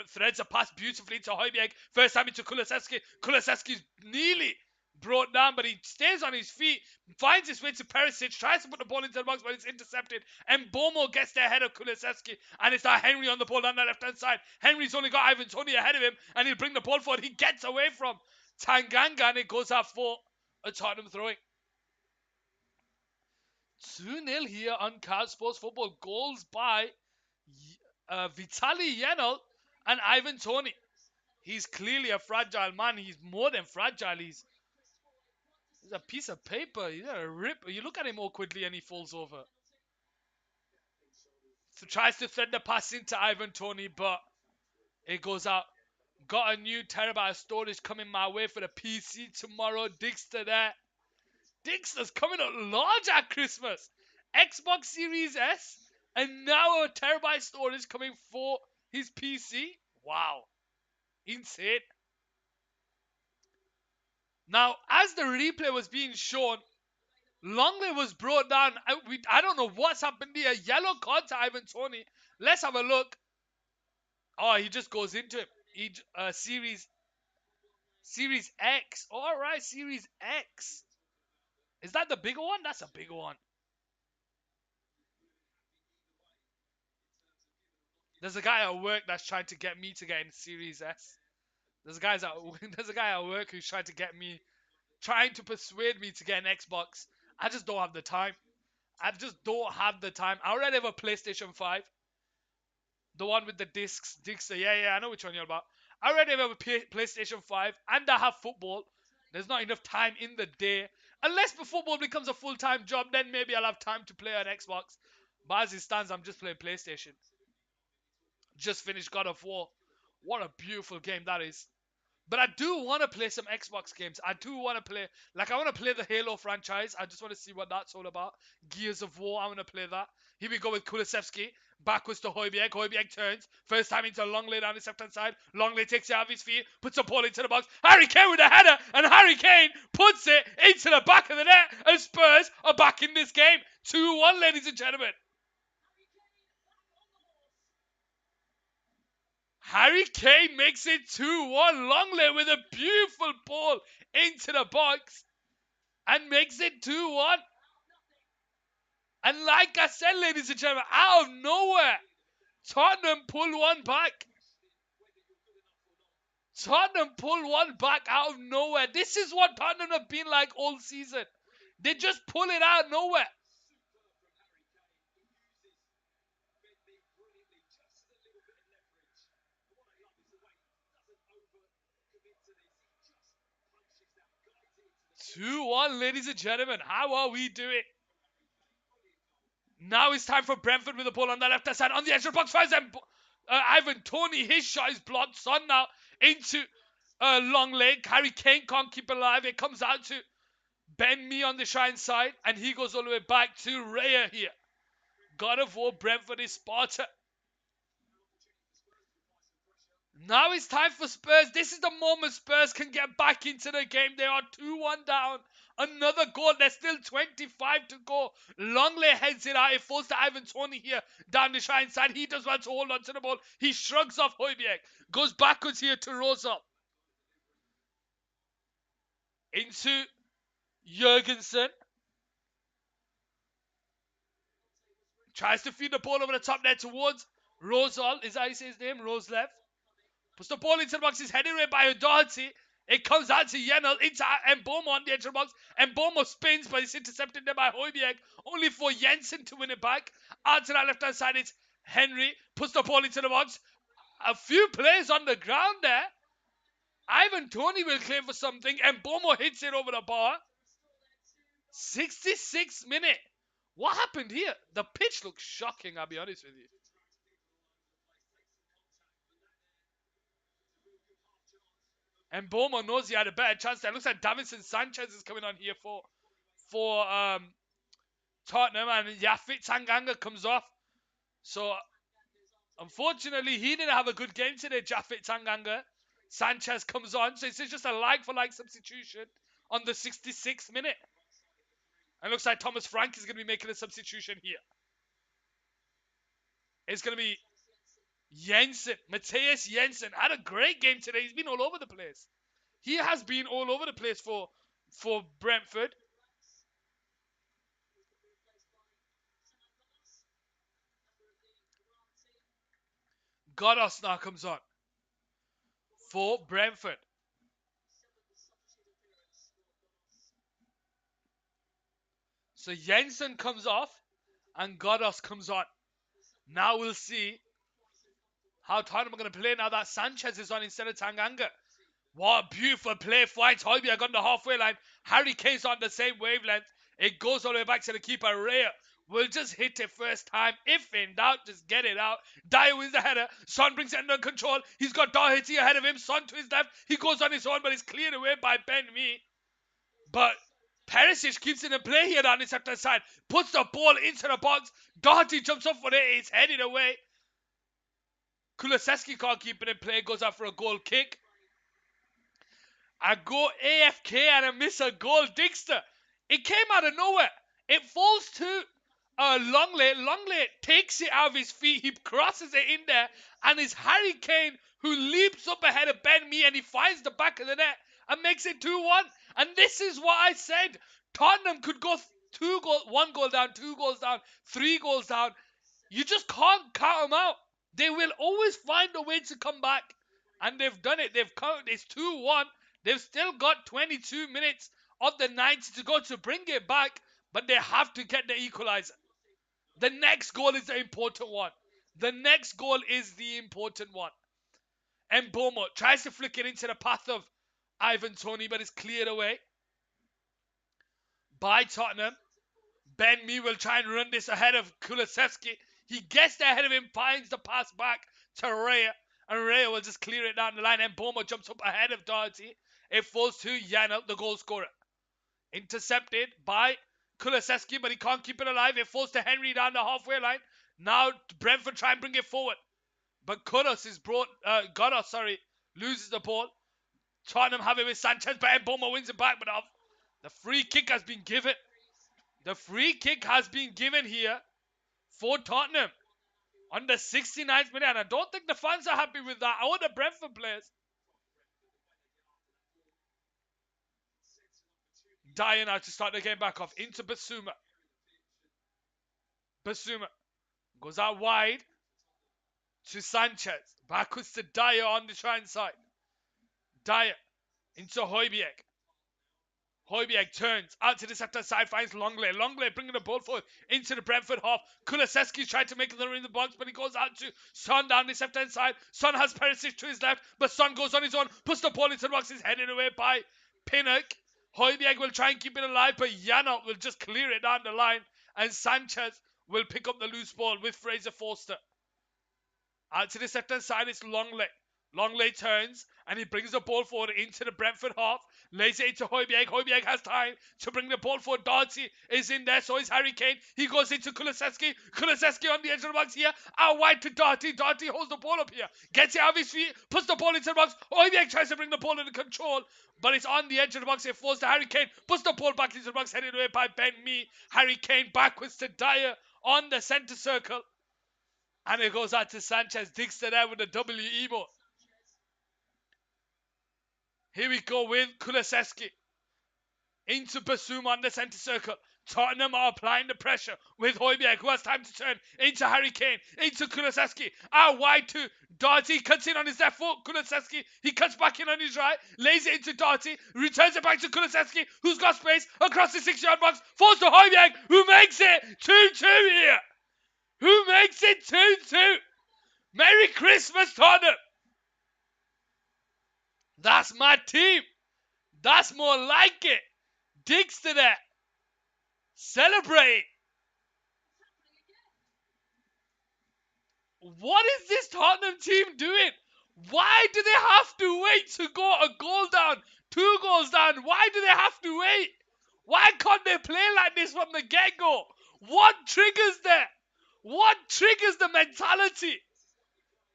Threads a pass beautifully to Højbjerg. First time into Kulusevski. Kulusevski's nearly brought down, but he stays on his feet. Finds his way to Perisic. Tries to put the ball into the box, but it's intercepted. And Bomo gets there ahead of Kulusevski. And it's now Henry on the ball on the left-hand side. Henry's only got Ivan Toney ahead of him. And he'll bring the ball forward. He gets away from Tanganga, and it goes out for a Tottenham throwing. 2-0 here on Couch Sports Football. Goals by Vitaly Yenal and Ivan Toney. He's clearly a fragile man. He's more than fragile. He's a piece of paper. He's a rip. You look at him awkwardly and he falls over. So tries to thread the pass into Ivan Toney, but it goes out. Got a new terabyte of storage coming my way for the PC tomorrow. Dixter there. Dixter's coming up large at Christmas. Xbox Series S and now a terabyte storage coming for his PC. Wow. Insane. Now, as the replay was being shown, Longley was brought down. I don't know what's happened here. Yellow card to Ivan Toney. Let's have a look. Oh, he just goes into him. Series X. All right, Series X. Is that the bigger one? That's a bigger one. There's a guy at work that's trying to get me to get in Series S. There's a guy at work who's trying to persuade me to get an Xbox. I just don't have the time. I just don't have the time. I already have a PlayStation 5. The one with the discs. Yeah, I know which one you're about. I already have a PlayStation 5 and I have football. There's not enough time in the day. Unless the football becomes a full-time job, then maybe I'll have time to play on Xbox. But as it stands, I'm just playing PlayStation. Just finished God of War. What a beautiful game that is. But I do want to play some Xbox games. I do want to play, I want to play the Halo franchise. I just want to see what that's all about. Gears of War, I want to play that. Here we go with Kulusevski. Backwards to Højbjerg. Højbjerg turns. First time into Longley down his left-hand side. Longley takes it out of his feet. Puts a ball into the box. Harry Kane with a header. And Harry Kane puts it into the back of the net. And Spurs are back in this game. 2-1, ladies and gentlemen. Harry Kane makes it 2-1. Longley with a beautiful ball into the box and makes it 2-1. And like I said, ladies and gentlemen, out of nowhere, Tottenham pull one back. Tottenham pull one back out of nowhere. This is what Tottenham have been like all season. They just pull it out of nowhere. Two one, ladies and gentlemen. How are we doing? Now it's time for Brentford with the ball on the left hand side on the edge of the box. Finds Ivan Toney. His shot is blocked. Son now into long leg. Harry Kane can't keep alive. It comes out to Ben Mee on the shine side, and he goes all the way back to Raya here. God of War, Brentford is Sparta. Now it's time for Spurs. This is the moment Spurs can get back into the game. They are 2-1 down. Another goal. There's still 25 to go. Longley heads it out. It falls to Ivan Toney here down the shine side. He does well to hold on to the ball. He shrugs off Højbjerg. Goes backwards here to Rosa. Into Jurgensen. Tries to feed the ball over the top there towards Rosal. Is that how you say his name? Roslev. Puts the ball into the box. He's headed away by O'Doherty. It comes out to Yenal into Mboma on the edge of the box. Mboma spins, but it's intercepted there by Højbjerg. Only for Jensen to win it back. Out to that left-hand side, it's Henry. Puts the ball into the box. A few players on the ground there. Ivan Toney will claim for something. Mboma hits it over the bar. 66th minute. What happened here? The pitch looks shocking, I'll be honest with you. And Mboma knows he had a better chance there. Looks like Davinson Sanchez is coming on here for Tottenham, and Yafit Tanganga comes off. So, unfortunately, he didn't have a good game today, Jafit Tanganga. Sanchez comes on, so it's just a like-for-like substitution on the 66th minute. And looks like Thomas Frank is going to be making a substitution here. It's going to be Jensen. Matthias Jensen had a great game today. He's been all over the place. He has been all over the place for Brentford. Godos now comes on for Brentford. So Jensen comes off and Godos comes on. Now we'll see how Tottenham are going to play now that Sanchez is on instead of Tanganga. What a beautiful play. Fights Højbjerg on the halfway line. Harry Kane's on the same wavelength. It goes all the way back to the keeper. Raya will just hit it first time. If in doubt, just get it out. Dyer wins the header. Son brings it under control. He's got Doherty ahead of him. Son to his left. He goes on his own, but it's cleared away by Ben Mee. But Perisic keeps it in play here on his left side. Puts the ball into the box. Doherty jumps up for it. It's headed away. Kulusevski can't keep it in play. Goes out for a goal kick. I go AFK and I miss a goal. Dixter. It came out of nowhere. It falls to Longley. Longley takes it out of his feet. He crosses it in there. And it's Harry Kane who leaps up ahead of Ben Mee and he finds the back of the net and makes it 2-1. And this is what I said. Tottenham could go 1 goal down, 2 goals down, 3 goals down. You just can't count them out. They will always find a way to come back. And they've done it. They've come. It's 2-1. They've still got 22 minutes of the 90 to go to bring it back, but they have to get the equalizer. The next goal is the important one. The next goal is the important one. Mbomo tries to flick it into the path of Ivan Toney, but it's cleared away by Tottenham. Ben Mee will try and run this ahead of Kulusevski. He gets there ahead of him, finds the pass back to Raya, and Raya will just clear it down the line. Mbomo jumps up ahead of Doherty. It falls to Janelt, the goal scorer. Intercepted by Kulusevski, but he can't keep it alive. It falls to Henry down the halfway line. Now Brentford try and bring it forward. But Godos loses the ball. Tottenham have it with Sanchez, but Mbomo wins it back. But the free kick has been given. The free kick has been given here for Tottenham on the 69th minute. And I don't think the fans are happy with that. Or the Brentford players. Dyer now to start the game back off. Into Basuma. Basuma goes out wide to Sanchez. Backwards to Dyer on the try side. Dyer into Højbjerg. Højbjerg turns out to the left side, finds Longley. Longley bringing the ball forward into the Brentford half. Kulusevski's trying to make it in the box, but he goes out to Son down the left side. Son has Perisic to his left, but Son goes on his own, puts the ball into the box, is headed away by Pinnock. Højbjerg will try and keep it alive, but Janelt will just clear it down the line, and Sanchez will pick up the loose ball with Fraser Forster. Out to the left-hand side, it's Longley. Longley turns, and he brings the ball forward into the Brentford half. Lays it into Højbjerg. Højbjerg has time to bring the ball forward. Doherty is in there, so is Harry Kane. He goes into Kulusevski. Kulusevski on the edge of the box here. Out wide to Doherty. Doherty holds the ball up here. Gets it out of his feet. Puts the ball into the box. Højbjerg tries to bring the ball under control, but it's on the edge of the box. It falls to Harry Kane. Puts the ball back into the box, headed away by Ben Mee. Harry Kane backwards to Dyer on the centre circle. And it goes out to Sanchez. Digs to there with a W emo. Here we go with Kulusevski. Into Basuma on the centre circle. Tottenham are applying the pressure with Højbjerg, who has time to turn into Harry Kane. Into Kulusevski. Out wide to Doherty. Cuts in on his left foot. Kulusevski. He cuts back in on his right. Lays it into Doherty. Returns it back to Kulusevski, who's got space across the 6-yard box. Falls to Højbjerg, who makes it 2-2 here. Who makes it 2-2. Merry Christmas, Tottenham. That's my team. That's more like it. Digs to that. Celebrate. What is this Tottenham team doing? Why do they have to wait to go a goal down, 2 goals down? Why do they have to wait? Why can't they play like this from the get-go? What triggers that? What triggers the mentality?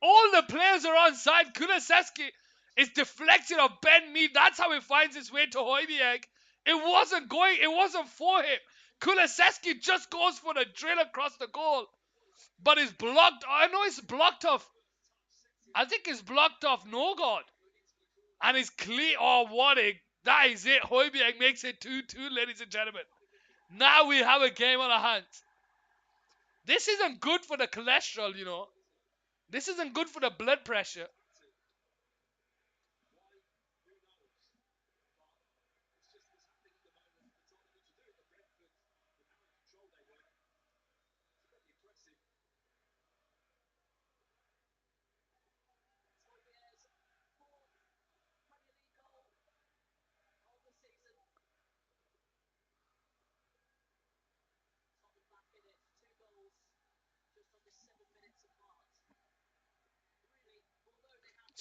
All the players are on side. Kulusevski is deflected off Ben Mee. That's how it finds its way to Højbjerg. It wasn't for him. Kulusevski just goes for the drill across the goal. But it's blocked. I know it's blocked off. I think it's blocked off Norgard. And it's clear. Oh, that is it. Højbjerg makes it 2-2, ladies and gentlemen. Now we have a game on our hands. This isn't good for the cholesterol, you know. This isn't good for the blood pressure.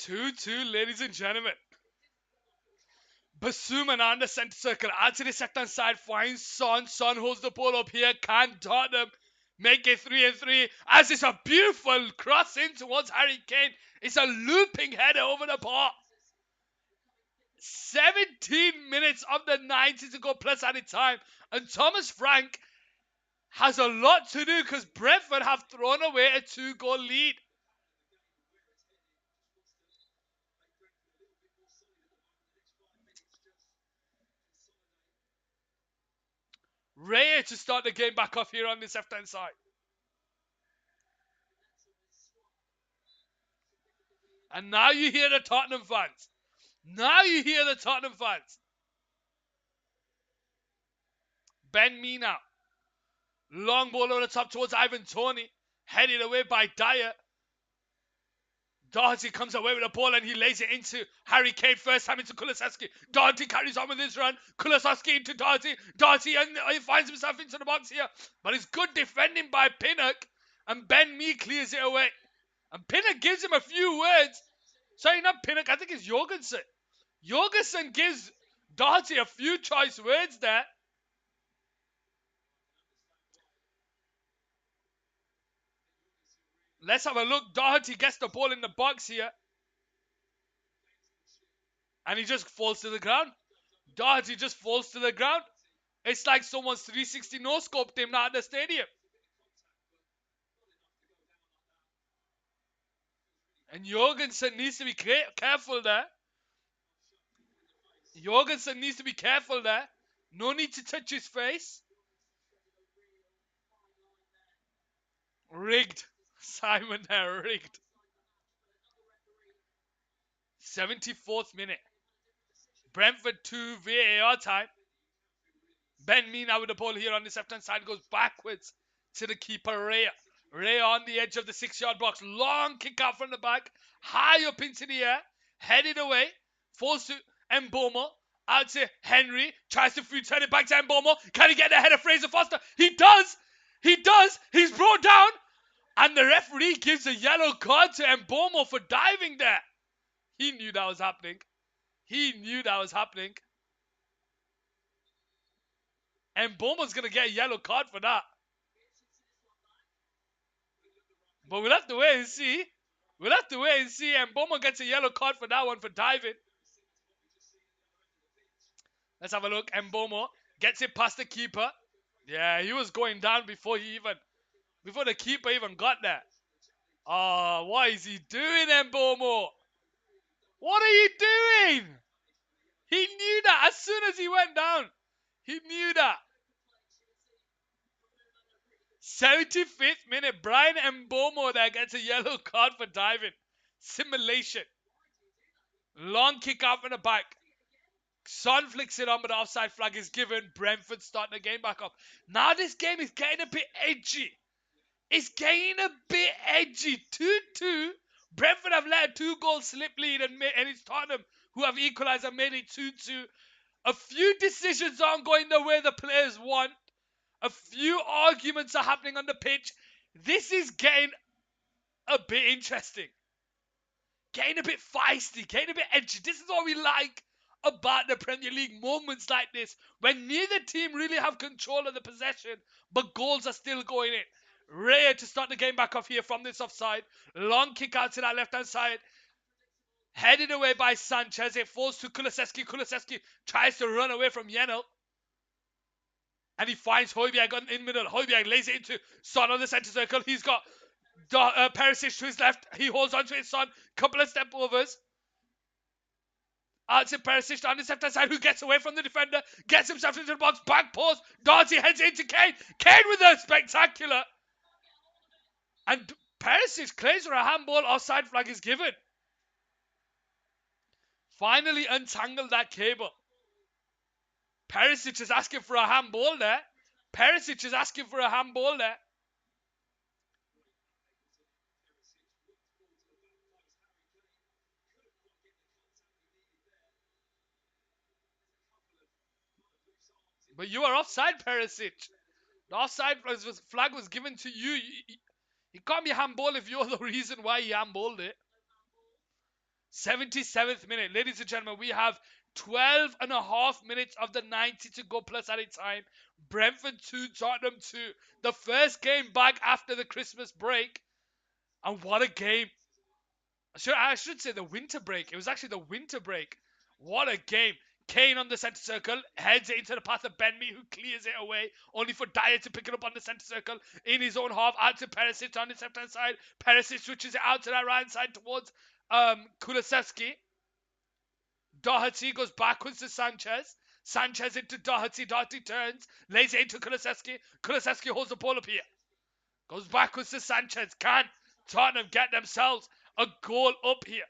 2-2, ladies and gentlemen. Basuma on the centre circle. Out to the second side. Finds Son. Son holds the ball up here. Can Tottenham make it 3-3? As it's a beautiful cross in towards Harry Kane. It's a looping header over the bar. 17 minutes of the 90 to go plus added time. And Thomas Frank has a lot to do because Brentford have thrown away a 2-goal lead. Rare to start the game back off here on this left-hand side. And now you hear the Tottenham fans. Now you hear the Tottenham fans. Ben Mina. Long ball over the top towards Ivan Toney. Headed away by Dyer. Doherty comes away with the ball and he lays it into Harry Kane. First time into Kulusevski. Doherty carries on with his run. Kulusevski into Doherty. Doherty and he finds himself into the box here. But it's good defending by Pinnock. And Ben Mee clears it away. And Pinnock gives him a few words. Sorry, not Pinnock. I think it's Jorgensen. Jorgensen gives Doherty a few choice words there. Let's have a look. Doherty gets the ball in the box here. And he just falls to the ground. Doherty just falls to the ground. It's like someone's 360 no-scoped him now at the stadium. And Jorgensen needs to be careful there. Jorgensen needs to be careful there. No need to touch his face. Rigged. Simon there, rigged. 74th minute. Brentford 2 VAR time. Ben Mee now with the ball here on this left-hand side goes backwards to the keeper, Raya. Raya on the edge of the 6-yard box. Long kick out from the back. High up into the air. Headed away. Falls to Mbomo. Out to Henry. Tries to turn it back to Mbomo. Can he get the head of Fraser Foster? He does. He does. He's brought down. And the referee gives a yellow card to Mbomo for diving there. He knew that was happening. He knew that was happening. And Bomo's going to get a yellow card for that. But we'll have to wait and see. We'll have to wait and see. And Bomo gets a yellow card for that one for diving. Let's have a look. Mbomo gets it past the keeper. Yeah, he was going down before the keeper even got there. Oh, what is he doing, Mbomo? What are you doing? He knew that as soon as he went down. He knew that. 75th minute, Brian Mbomo there gets a yellow card for diving. Simulation. Long kick out from the back. Son flicks it on, but the offside flag is given. Brentford starting the game back up. Now this game is getting a bit edgy. It's getting a bit edgy. 2-2. Brentford have let a 2-goal slip lead and it's Tottenham who have equalised and made it 2-2. A few decisions aren't going the way the players want. A few arguments are happening on the pitch. This is getting a bit interesting. Getting a bit feisty. Getting a bit edgy. This is what we like about the Premier League. Moments like this. When neither team really have control of the possession. But goals are still going in. Rare to start the game back off here from this offside. Long kick out to that left-hand side. Headed away by Sanchez. It falls to Kulusevski. Kulusevski tries to run away from Yenel. And he finds Højbjerg in middle. Højbjerg lays it into Son on the centre circle. He's got Perisic to his left. He holds on to his Son. Couple of step overs. Out to Perisic on the left hand side, who gets away from the defender. Gets himself into the box. Back post. Doherty heads into Kane. Kane with a spectacular. And Perisic claims for a handball. Offside flag is given. Finally untangled that cable. Perisic is asking for a handball there. Perisic is asking for a handball there. But you are offside, Perisic. The offside flag was given to you. You can't be handball if you're the reason why he handballed it. 77th minute. Ladies and gentlemen, we have 12 and a half minutes of the 90 to go plus added time. Brentford 2, Tottenham 2. The first game back after the Christmas break. And what a game. I should say the winter break. It was actually the winter break. What a game. Kane on the centre circle, heads it into the path of Benme, who clears it away, only for Dyer to pick it up on the centre circle, in his own half, out to Perisic on his left-hand side. Perisic switches it out to that right-hand side towards Kulusevski. Doherty goes backwards to Sanchez. Sanchez into Doherty. Doherty turns, lays it into Kulusevski. Kulusevski holds the ball up here. Goes backwards to Sanchez. Can Tottenham get themselves a goal up here?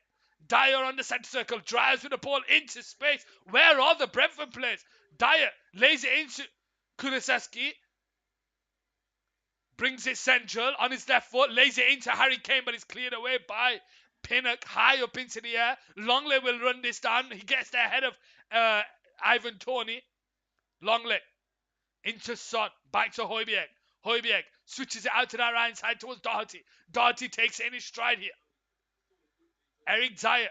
Dyer on the centre circle, drives with the ball into space. Where are the Brentford players? Dyer lays it into Kulusevski. Brings it central on his left foot, lays it into Harry Kane, but it's cleared away by Pinnock high up into the air. Longley will run this down. He gets there ahead of Ivan Toney. Longley into Son, back to Højbjerg. Højbjerg switches it out to that right side towards Doherty. Doherty takes it in his stride here. Eric Dyer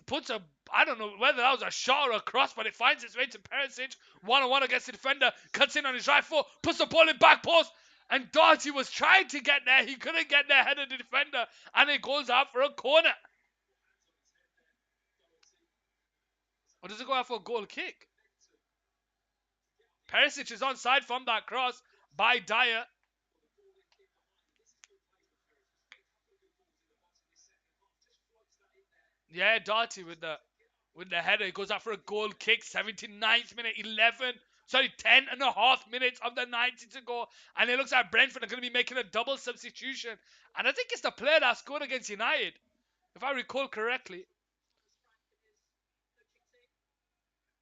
puts a, I don't know whether that was a shot or a cross, but it finds its way to Perisic. One-on-one against the defender. Cuts in on his right foot, puts the ball in back post. And Doherty was trying to get there. He couldn't get there ahead of the defender. And it goes out for a corner. Or does it go out for a goal kick? Perisic is onside from that cross by Dyer. Yeah, Doherty with the header. It goes out for a goal kick. 79th minute, 10 and a half minutes of the 90 to go. And it looks like Brentford are going to be making a double substitution. And I think it's the player that scored against United, if I recall correctly.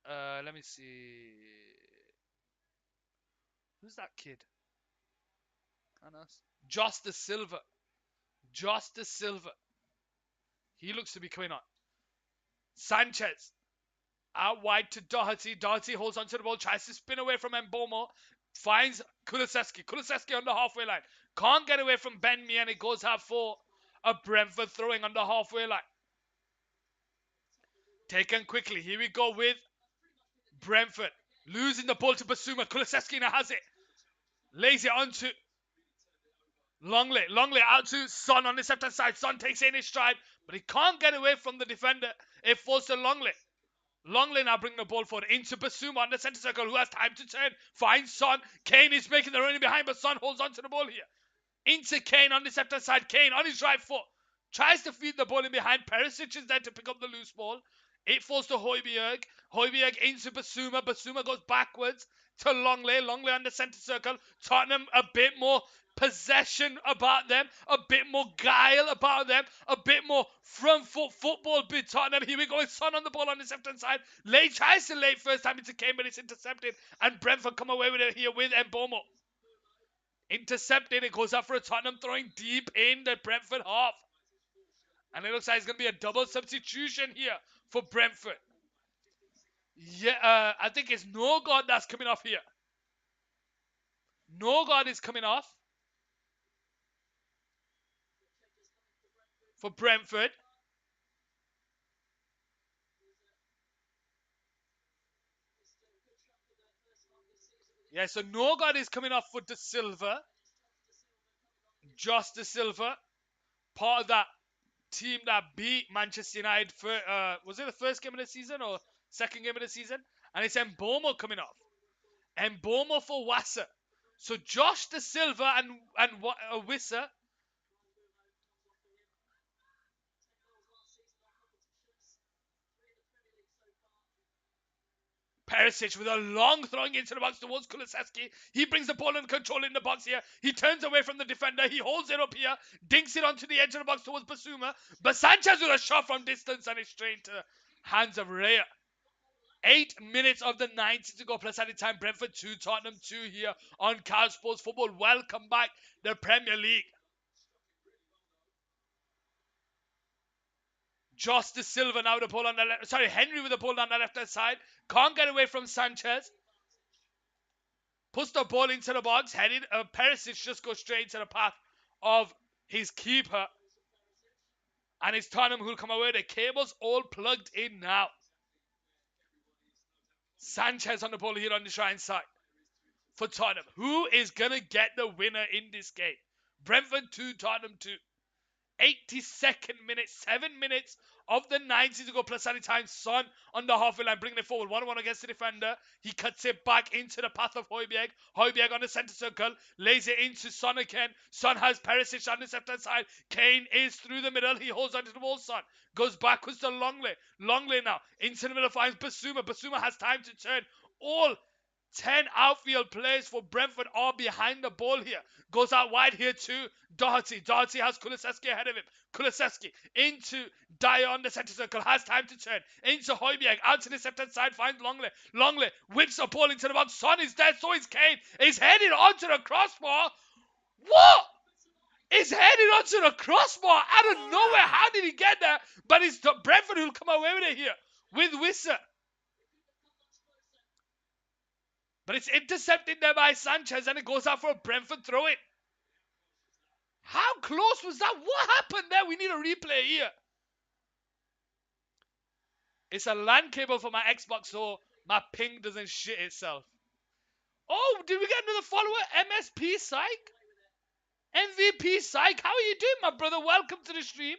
Let me see. Who's that kid? Just Silva. Just Silva. He looks to be coming on. Sanchez. Out wide to Doherty. Doherty holds onto the ball, tries to spin away from Mbomo. Finds Kulusevski. Kulusevski on the halfway line. Can't get away from Ben Mee, and it goes out for a Brentford throwing on the halfway line. Taken quickly. Here we go with Brentford. Losing the ball to Basuma. Kulusevski now has it. Lays it onto Longley. Longley out to Son on the left-hand side. Son takes it in his stride, but he can't get away from the defender. It falls to Longley. Longley now bringing the ball forward into Basuma on the centre circle, who has time to turn. Finds Son. Kane is making the running behind, but Son holds on to the ball here. Into Kane on the left-hand side. Kane on his right foot. Tries to feed the ball in behind. Perisic is there to pick up the loose ball. It falls to Højbjerg. Højbjerg into Basuma. Basuma goes backwards to Longley. Longley on the centre circle. Tottenham a bit more possession about them, a bit more guile about them, a bit more front foot football with Tottenham. Here we go with Son on the ball on his left-hand side. Late tries to late first time into Kane, but it's intercepted. And Brentford come away with it here with Mbomo. Intercepted. It goes up for a Tottenham throwing deep in the Brentford half. And it looks like it's going to be a double substitution here for Brentford. Yeah, I think it's Norgard that's coming off here. Norgard is coming off for Brentford. Yeah, so Norgard is coming off for De Silva. Just De Silva. Part of that team that beat Manchester United for, was it the first game of the season or second game of the season? And it's Mbomo coming off. Mbomo for Wassa. So Josh De Silva and Wissa. Perisic with a long throwing into the box towards Kulusevski. He brings the ball and control in the box here. He turns away from the defender. He holds it up here. Dinks it onto the edge of the box towards Basuma. But Sanchez with a shot from distance and it's straight to hands of Raya. 8 minutes of the 90 to go plus added time. Brentford 2, Tottenham 2 here on Cal Sports Football. Welcome back, the Premier League. Just De Silva now with the ball on the left. Sorry, Henry with the ball on the left-hand side. Can't get away from Sanchez. Puts the ball into the box. Headed. Perisic just goes straight into the path of his keeper. And it's Tottenham who'll come away. The cable's all plugged in now. Sanchez on the ball here on the right side for Tottenham. Who is going to get the winner in this game? Brentford 2, Tottenham 2. 82nd minute, 7 minutes of the 90 to go plus any time. Son on the halfway line, bringing it forward. 1-1 against the defender. He cuts it back into the path of Højbjerg. Højbjerg on the centre circle, lays it into Son again. Son has Perisic on the left hand side. Kane is through the middle. He holds onto the ball. Son goes backwards to Longley. Longley now into the middle, finds Basuma. Basuma has time to turn. All 10 outfield players for Brentford are behind the ball here. Goes out wide here to Doherty. Doherty has Kulusevski ahead of him. Kulusevski into Dyer on the centre circle. Has time to turn. Into Højbjerg. Out to the left-hand side. Finds Longley. Longley whips the ball into the box. Son is there. So is Kane. Is heading onto the crossbar. What? Is heading onto the crossbar out of nowhere. How did he get there? But it's Brentford who'll come away with it here. With Wissa. But it's intercepted there by Sanchez and it goes out for a Brentford throw-in. How close was that? What happened there? We need a replay here. It's a LAN cable for my Xbox so my ping doesn't shit itself. Oh, did we get another follower? MSP Psych? MVP Psych? How are you doing, my brother? Welcome to the stream.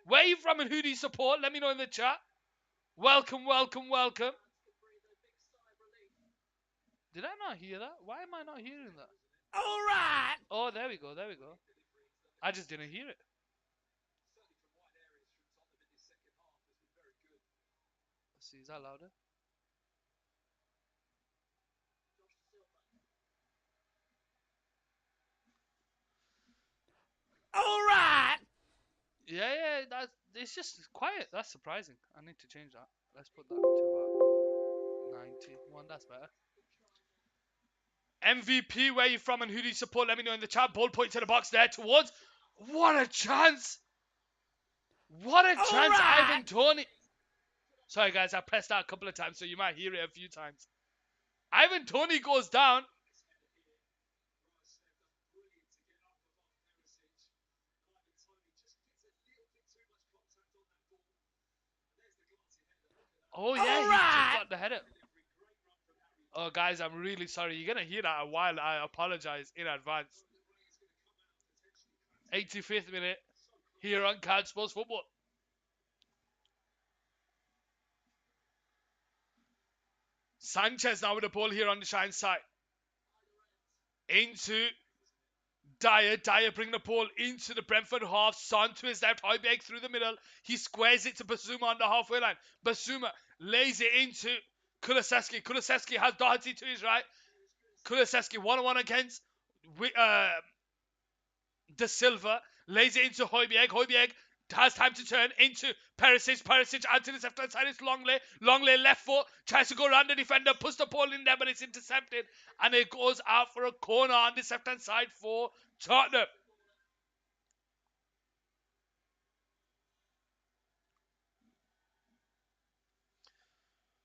Where are you from and who do you support? Let me know in the chat. Welcome, welcome, welcome. Did I not hear that? Why am I not hearing that? Alright! Oh, there we go, there we go. I just didn't hear it. Let's see, is that louder? Alright! Yeah, it's just quiet. That's surprising. I need to change that. Let's put that to about 91. That's better. MVP, where are you from and who do you support? Let me know in the chat. Ball point to the box there towards. What a chance! What a chance, Ivan Toney. Sorry, guys, I pressed that a couple of times, so you might hear it a few times. Ivan Toney goes down. Oh, yeah, he just got the header. Oh, guys, I'm really sorry. You're going to hear that a while. I apologize in advance. 85th minute here on Card Sports Football. Sanchez now with the ball here on the shine side. Into Dyer. Dyer bring the ball into the Brentford half. Son to his left. Højbjerg through the middle. He squares it to Basuma on the halfway line. Basuma lays it into Kulusevski. Kulusevski has Doherty to his right. Kulusevski 1-1 against De Silva. Lays it into Højbjerg. Højbjerg has time to turn into Perisic. Perisic out to the left hand side. It's Longley. Longley left foot. Tries to go around the defender. Puts the ball in there, but it's intercepted. And it goes out for a corner on this left hand side for Tottenham.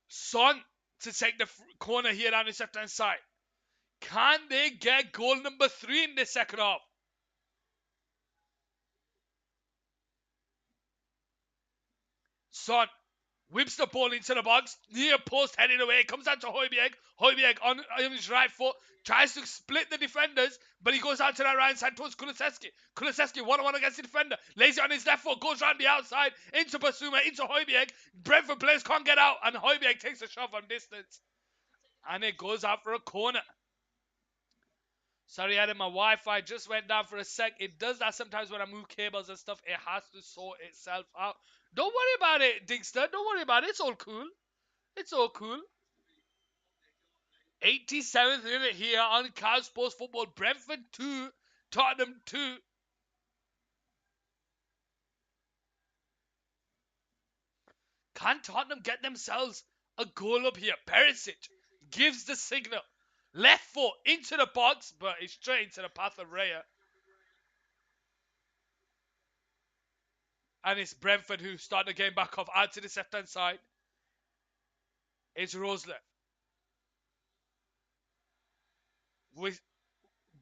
Son to take the corner here on this left hand side. Can they get goal number 3 in the second half? Son whips the ball into the box, near post, heading away. It comes out to Højbjerg. Højbjerg on his right foot, tries to split the defenders, but he goes out to that right side towards Kulusevski. Kulusevski 1-1 against the defender, lays it on his left foot, goes round the outside, into Basuma, into Højbjerg. Brentford players can't get out, and Højbjerg takes a shot from distance. And it goes out for a corner. Sorry, Adam, my Wi-Fi just went down for a sec. It does that sometimes when I move cables and stuff. It has to sort itself out. Don't worry about it, Dingster. Don't worry about it. It's all cool. It's all cool. 87th minute here on Cal Sports Football. Brentford 2, Tottenham 2. Can Tottenham get themselves a goal up here? Perisic gives the signal. Left foot into the box, but it's straight into the path of Raya. And it's Brentford who start the game back off. Out to the left-hand side. It's Roseleft. With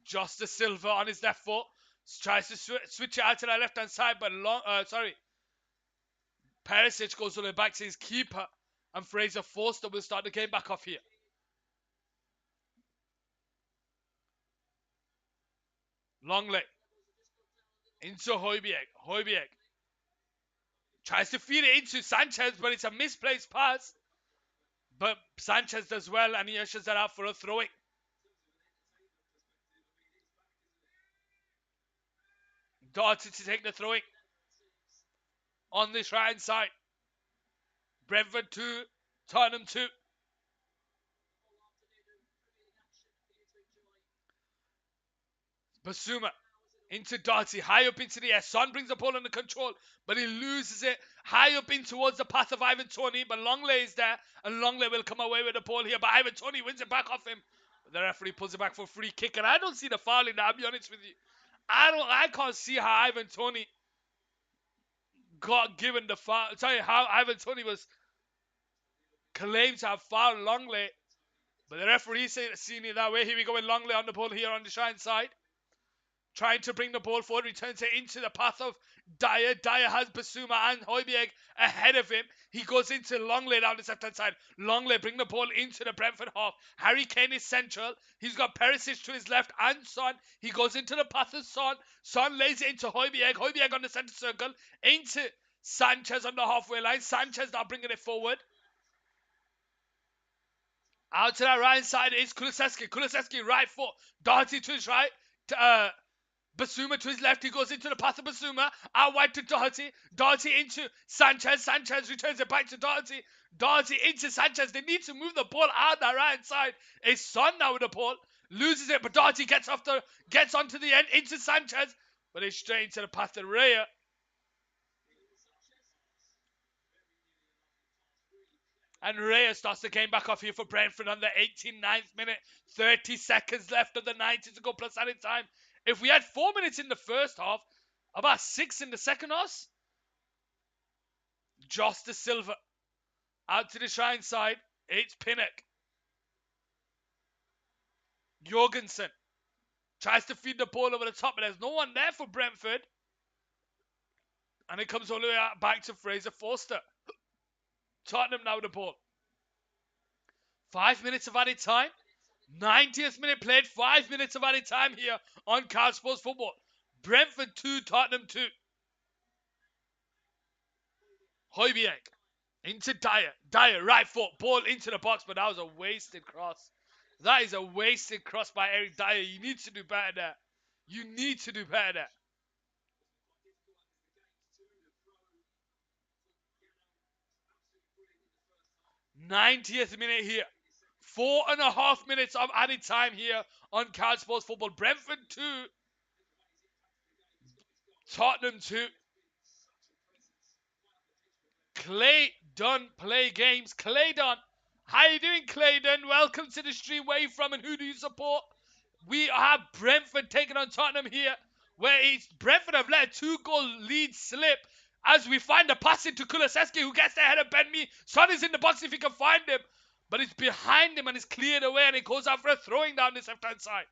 Justice Silva on his left foot. Tries to switch it out to the left-hand side, but Perisic goes all the way back to his keeper. And Fraser Forster will start the game back off here. Longley. Into Højbjerg. Højbjerg tries to feed it into Sanchez, but it's a misplaced pass. But Sanchez does well, and he ushers that out for a throwing. Doherty to take the throwing. On this right hand side. Brentford 2, Tottenham 2. Basuma into Doherty, high up into the air. Son brings the ball under control, but he loses it high up in towards the path of Ivan Toney. But Longley is there, and Longley will come away with the ball here. But Ivan Toney wins it back off him. The referee pulls it back for free kick, and I don't see the foul in that. I'll be honest with you. I can't see how Ivan Toney got given the foul. I'll tell you how Ivan Toney was claimed to have fouled Longley, but the referee seen it that way. Here we go with Longley on the ball here on the Shine side. Trying to bring the ball forward, returns it into the path of Dyer. Dyer has Basuma and Højbjerg ahead of him. He goes into Longley down the left-hand side. Longley bring the ball into the Brentford half. Harry Kane is central. He's got Perisic to his left and Son. He goes into the path of Son. Son lays it into Højbjerg. Højbjerg on the centre circle. Into Sanchez on the halfway line. Sanchez now bringing it forward. Out to that right side is Kulusevski. Kulusevski right foot. Doherty to his right. Basuma to his left, he goes into the path of Basuma, out wide to Doherty, Doherty into Sanchez, Sanchez returns it back to Doherty, Doherty into Sanchez. They need to move the ball out that right side. It's Son now with the ball, loses it, but Doherty gets onto the end, into Sanchez, but it's straight into the path of Raya. And Raya starts the game back off here for Brentford on the 89th minute. 30 seconds left of the 90 to go plus added time. If we had 4 minutes in the first half, about 6 in the second half. Joss de Silva out to the Shine side. It's Pinnock. Jorgensen tries to feed the ball over the top, but there's no one there for Brentford. And it comes all the way out back to Fraser Forster. Tottenham now with the ball. 5 minutes of added time. 90th minute played. 5 minutes of added time here on Car Sports Football. Brentford 2, Tottenham 2. Højbjerg into Dyer. Dyer, right foot, ball into the box, but that was a wasted cross. That is a wasted cross by Eric Dyer. You need to do better there. You need to do better there. 90th minute here. 4.5 minutes of added time here on Car Sports Football. Brentford 2, Tottenham 2. Clay Dunn play games. Clay Dunn. How you doing, Clay Dunn? Welcome to the stream. Where are you from and who do you support? We have Brentford taking on Tottenham here, where Brentford have let a 2-goal lead slip as we find a pass into Kulusevski, who gets the head of Ben Mee. Son is in the box if he can find him, but it's behind him and it's cleared away, and it goes out for a throwing down this left-hand side.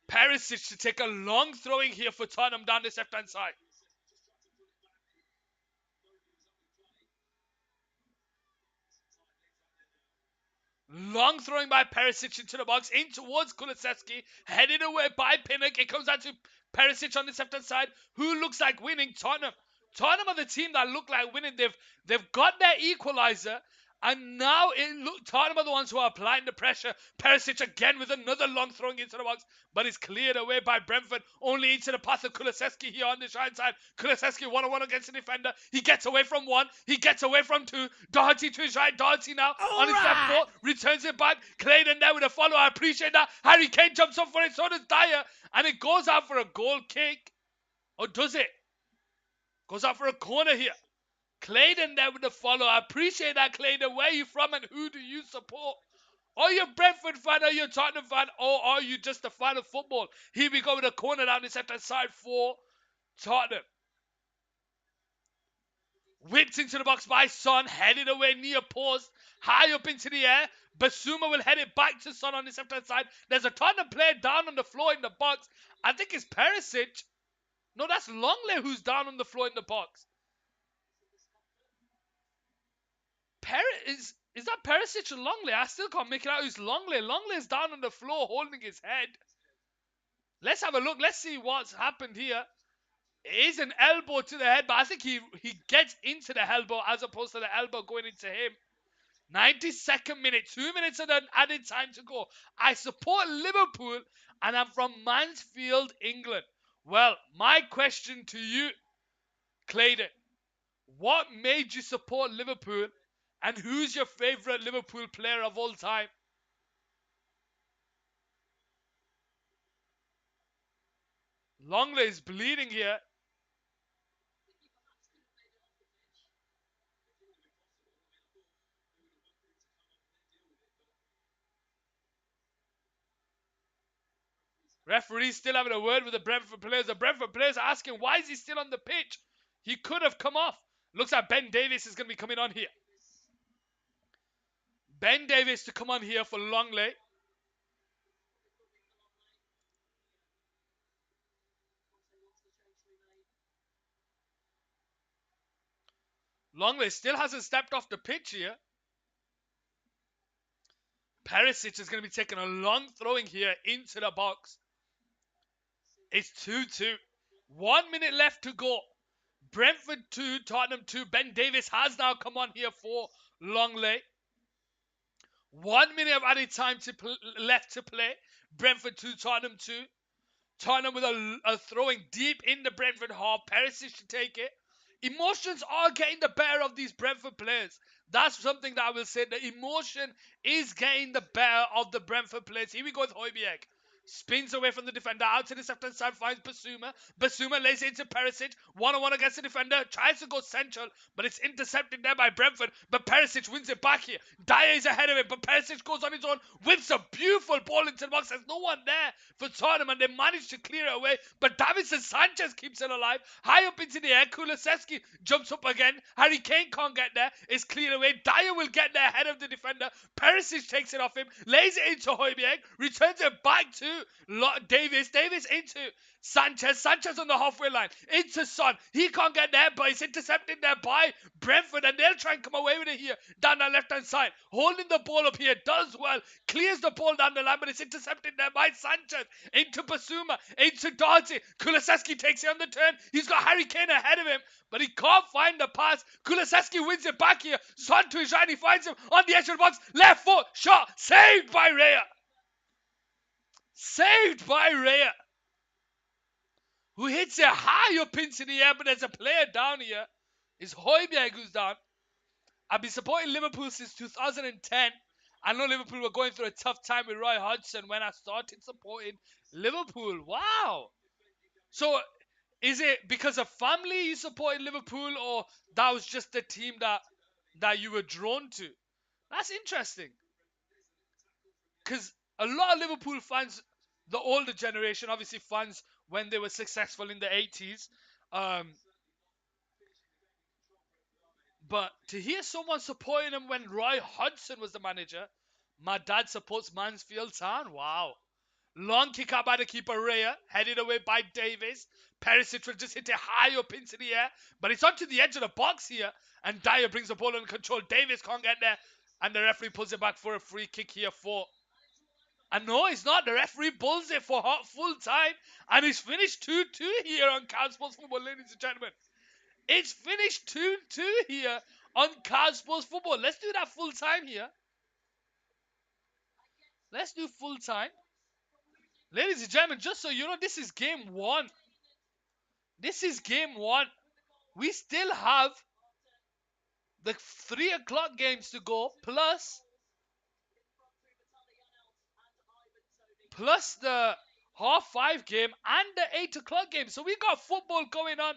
Perisic to take a long throwing here for Tottenham down this left-hand side. Long throwing by Perisic into the box, in towards Kulusevski, headed away by Pinnock. It comes out to Perisic on the left-hand side, who looks like winning. Tottenham are the team that look like winning. They've got their equalizer, and now Tottenham are the ones who are applying the pressure. Perisic again with another long throwing into the box, but it's cleared away by Brentford, only into the path of Kulusevski here on the right side. Kulusevski one-on-one against the defender. He gets away from one. He gets away from two. Doherty to his right. Doherty now on his left foot. Returns it back. Clayton there with a follow. I appreciate that. Harry Kane jumps up for it. So does Dyer. And it goes out for a goal kick. Or does it? Goes out for a corner here. Clayton there with the follow. I appreciate that, Clayton. Where are you from and who do you support? Are you a Brentford fan? Are you a Tottenham fan? Or are you just a fan of football? Here we go with a corner down this left-hand side for Tottenham. Whipped into the box by Son. Headed away near post. High up into the air. Basuma will head it back to Son on this left-hand side. There's a Tottenham player down on the floor in the box. I think it's Perisic. No, that's Longley who's down on the floor in the box. Is that Perisic or Longley? I still can't make it out who's Longley. Longley's down on the floor holding his head. Let's have a look. Let's see what's happened here. It is an elbow to the head, but I think he gets into the elbow as opposed to the elbow going into him. 92nd minute, 2 minutes of added time to go. I support Liverpool and I'm from Mansfield, England. Well, my question to you, Clayton, what made you support Liverpool and who's your favourite Liverpool player of all time? Longley is bleeding here. Referee's still having a word with the Brentford players. The Brentford players are asking, why is he still on the pitch? He could have come off. Looks like Ben Davies is going to be coming on here. Ben Davies to come on here for Longley. Longley still hasn't stepped off the pitch here. Perisic is going to be taking a long throwing here into the box. It's 2-2. 1 minute left to go. Brentford 2, Tottenham 2. Ben Davies has now come on here for Longley. 1 minute of added time left to play. Brentford 2, Tottenham 2. Tottenham with a throwing deep in the Brentford half. Perisic to take it. Emotions are getting the better of these Brentford players. That's something that I will say. The emotion is getting the better of the Brentford players. Here we go with Højbjerg. Spins away from the defender. Out to the left-hand side. Finds Basuma. Basuma lays it into Perisic. One-on-one against the defender. Tries to go central. But it's intercepted there by Brentford. But Perisic wins it back here. Dyer is ahead of it. But Perisic goes on his own. Whips a beautiful ball into the box. There's no one there for Tottenham. And they manage to clear it away. But Davinson Sanchez keeps it alive. High up into the air. Kulusevski jumps up again. Harry Kane can't get there. It's cleared away. Dyer will get there ahead of the defender. Perisic takes it off him. Lays it into Højbjerg. Returns it back to Davis. Davis into Sanchez. Sanchez on the halfway line. Into Son. He can't get there, but it's intercepted there by Brentford. And they'll try and come away with it here. Down the left-hand side. Holding the ball up here. Does well. Clears the ball down the line, but it's intercepted there by Sanchez. Into Basuma. Into Doherty. Kulusevski takes it on the turn. He's got Harry Kane ahead of him, but he can't find the pass. Kulusevski wins it back here. Son to his right. He finds him on the edge of the box. Left foot. Shot. Saved by Raya. Saved by Raya, who hits it high up into the air, but there's a player down here. It's Højbjerg who's down. I've been supporting Liverpool since 2010. I know Liverpool were going through a tough time with Roy Hodgson when I started supporting Liverpool. Wow. So, is it because of family you supported Liverpool, or that was just the team that you were drawn to? That's interesting. Because a lot of Liverpool fans, the older generation, obviously fans when they were successful in the 80s. But to hear someone supporting them when Roy Hodgson was the manager, my dad supports Mansfield Town. Wow. Long kick out by the keeper, Raya, headed away by Davis. Perisic will just hit it high up into the air, but it's onto the edge of the box here, and Dyer brings the ball under control. Davis can't get there, and the referee pulls it back for a free kick here for... And no, it's not. The referee pulls it for full time, and it's finished 2-2 here on Cal Sports Football, ladies and gentlemen. It's finished 2-2 here on Cal Sports Football. Let's do that full time here. Let's do full time. Ladies and gentlemen, just so you know, this is game one. This is game one. We still have the 3 o'clock games to go, plus the 5:30 game and the 8 o'clock game. So we got football going on.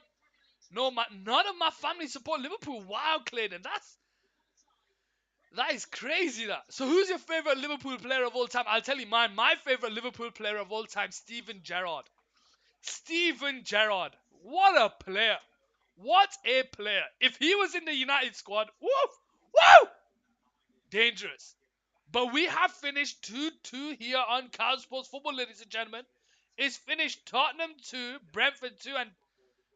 No, none of my family support Liverpool. Wow, Clayton, that is crazy. That. So who's your favorite Liverpool player of all time? I'll tell you mine. My favorite Liverpool player of all time, Steven Gerrard. Steven Gerrard. What a player. What a player. If he was in the United squad, woof, woo, dangerous. But we have finished 2-2 here on Cal Sports Football, ladies and gentlemen. It's finished Tottenham 2, Brentford 2, and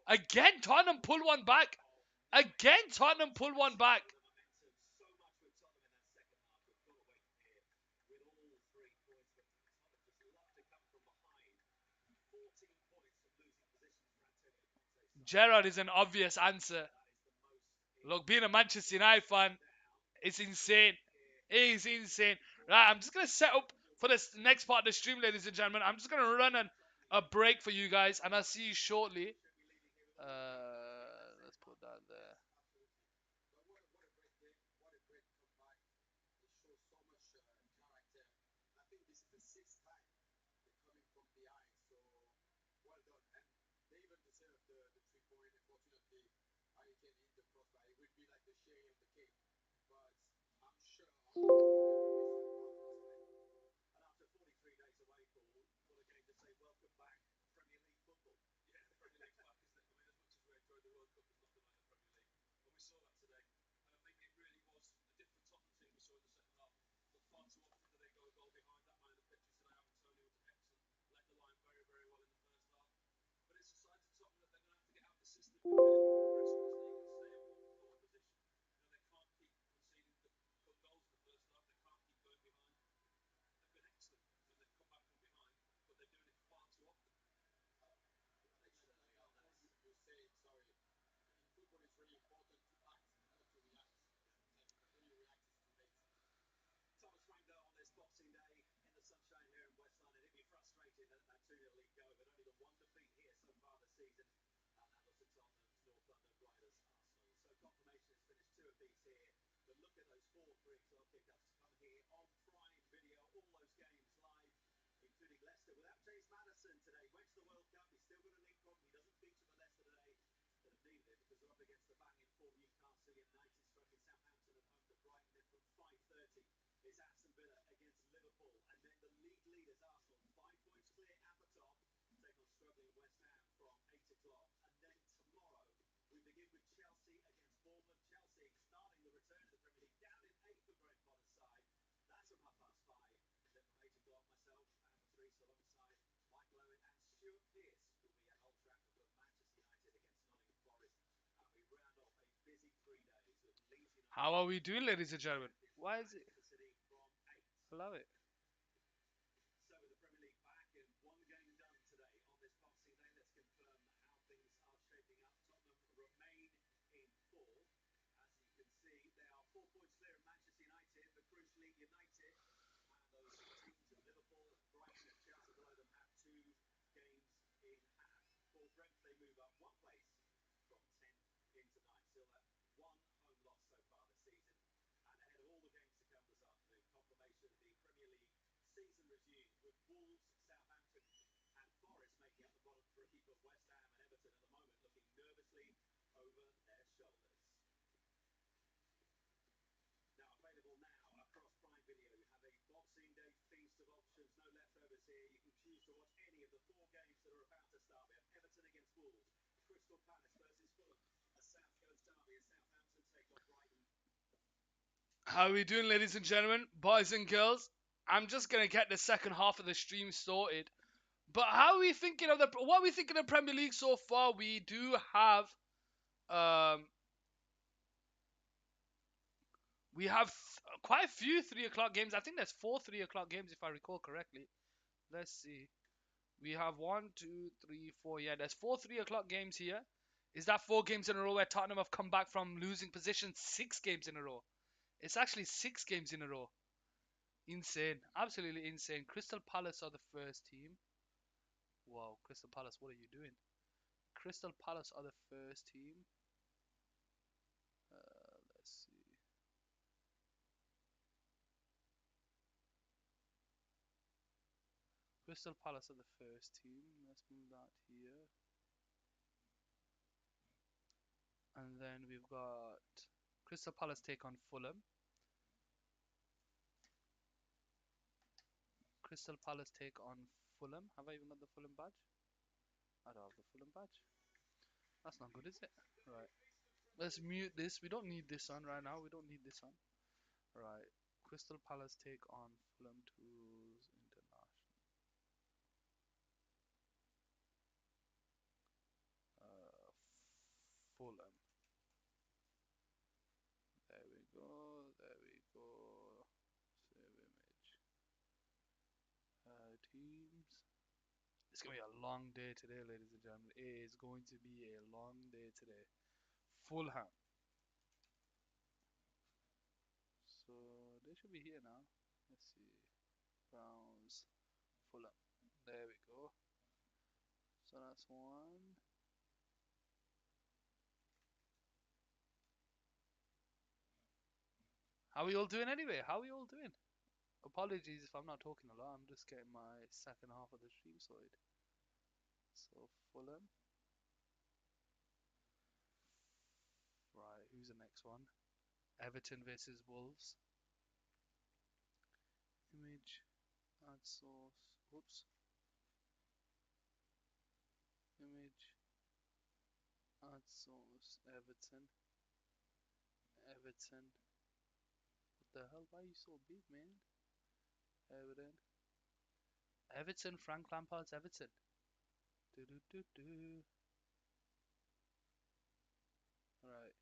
Again, Tottenham pull one back. Again, Tottenham pull one back. Gerrard is an obvious answer. Look, being a Manchester United fan, it's insane. It is insane. Right, I'm just gonna set up for this next part of the stream, ladies and gentlemen. I'm just gonna run a break for you guys, and I'll see you shortly. Let's put that there. How are we doing, ladies and gentlemen? Why is it? I love it. How are we doing, ladies and gentlemen, boys and girls? I'm just gonna get the second half of the stream sorted. But how are we thinking of the? What are we thinking of Premier League so far? We do have, um, we have quite a few 3 o'clock games. I think there's 4 3 o'clock games if I recall correctly. Let's see. We have one, two, three, four. Yeah, there's 4 3 o'clock games here. Is that 4 games in a row where Tottenham have come back from losing position? 6 games in a row. It's actually 6 games in a row. Insane. Absolutely insane. Crystal Palace are the first team. Wow, Crystal Palace, what are you doing? Crystal Palace are the first team. Let's see. Crystal Palace are the first team. Let's move that here. And then we've got Crystal Palace take on Fulham. Crystal Palace take on Fulham. Have I even got the Fulham badge? I don't have the Fulham badge. That's not good, is it? Right. Let's mute this. We don't need this on right now. We don't need this on. Right. Crystal Palace take on Fulham Tools International. teams. It's gonna be a long day today, ladies and gentlemen. It is going to be a long day today. Fulham. So they should be here now. Let's see. Browns. Fulham. There we go. So that's one. How are we all doing anyway? How are we all doing? Apologies if I'm not talking a lot. I'm just getting my second half of the stream sorted. So Fulham. Right, who's the next one? Everton versus Wolves. Image. Add source. Whoops. Image. Add source. Everton. Everton. What the hell? Why are you so big, man? Everton. Everton. Frank Lampard's Everton. Do do do do. Right.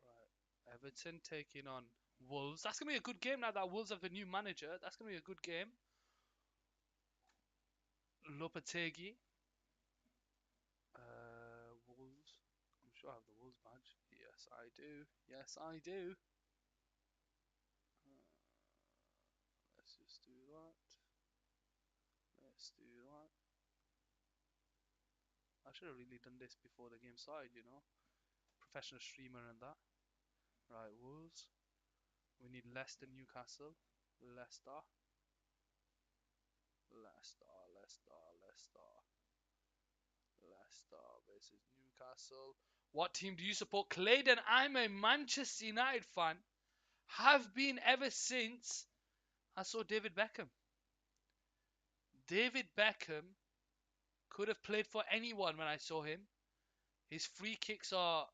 Right. Everton taking on Wolves. That's gonna be a good game now that Wolves have a new manager. That's gonna be a good game. Lopetegui. Wolves. I'm sure I have the Wolves badge. Yes, I do. Yes, I do. Uh, let's just do that. Let's do that. I should have really done this before the game started, you know. Professional streamer and that. Right, Wolves. We need Leicester, Newcastle. Leicester. Leicester, Leicester, Leicester. Leicester versus Newcastle. What team do you support? Clayton, I'm a Manchester United fan. Have been ever since I saw David Beckham. David Beckham could have played for anyone when I saw him. His free kicks are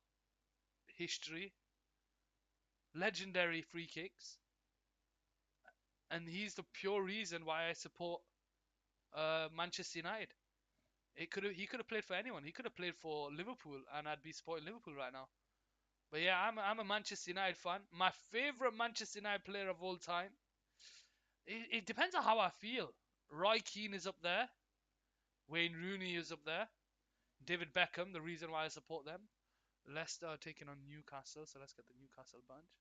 history, legendary free kicks, and he's the pure reason why I support Manchester United. He could have played for anyone. He could have played for Liverpool, and I'd be supporting Liverpool right now. But yeah, I'm a Manchester United fan. My favorite Manchester United player of all time. It depends on how I feel. Roy Keane is up there. Wayne Rooney is up there. David Beckham, the reason why I support them. Leicester are taking on Newcastle, so let's get the Newcastle bunch.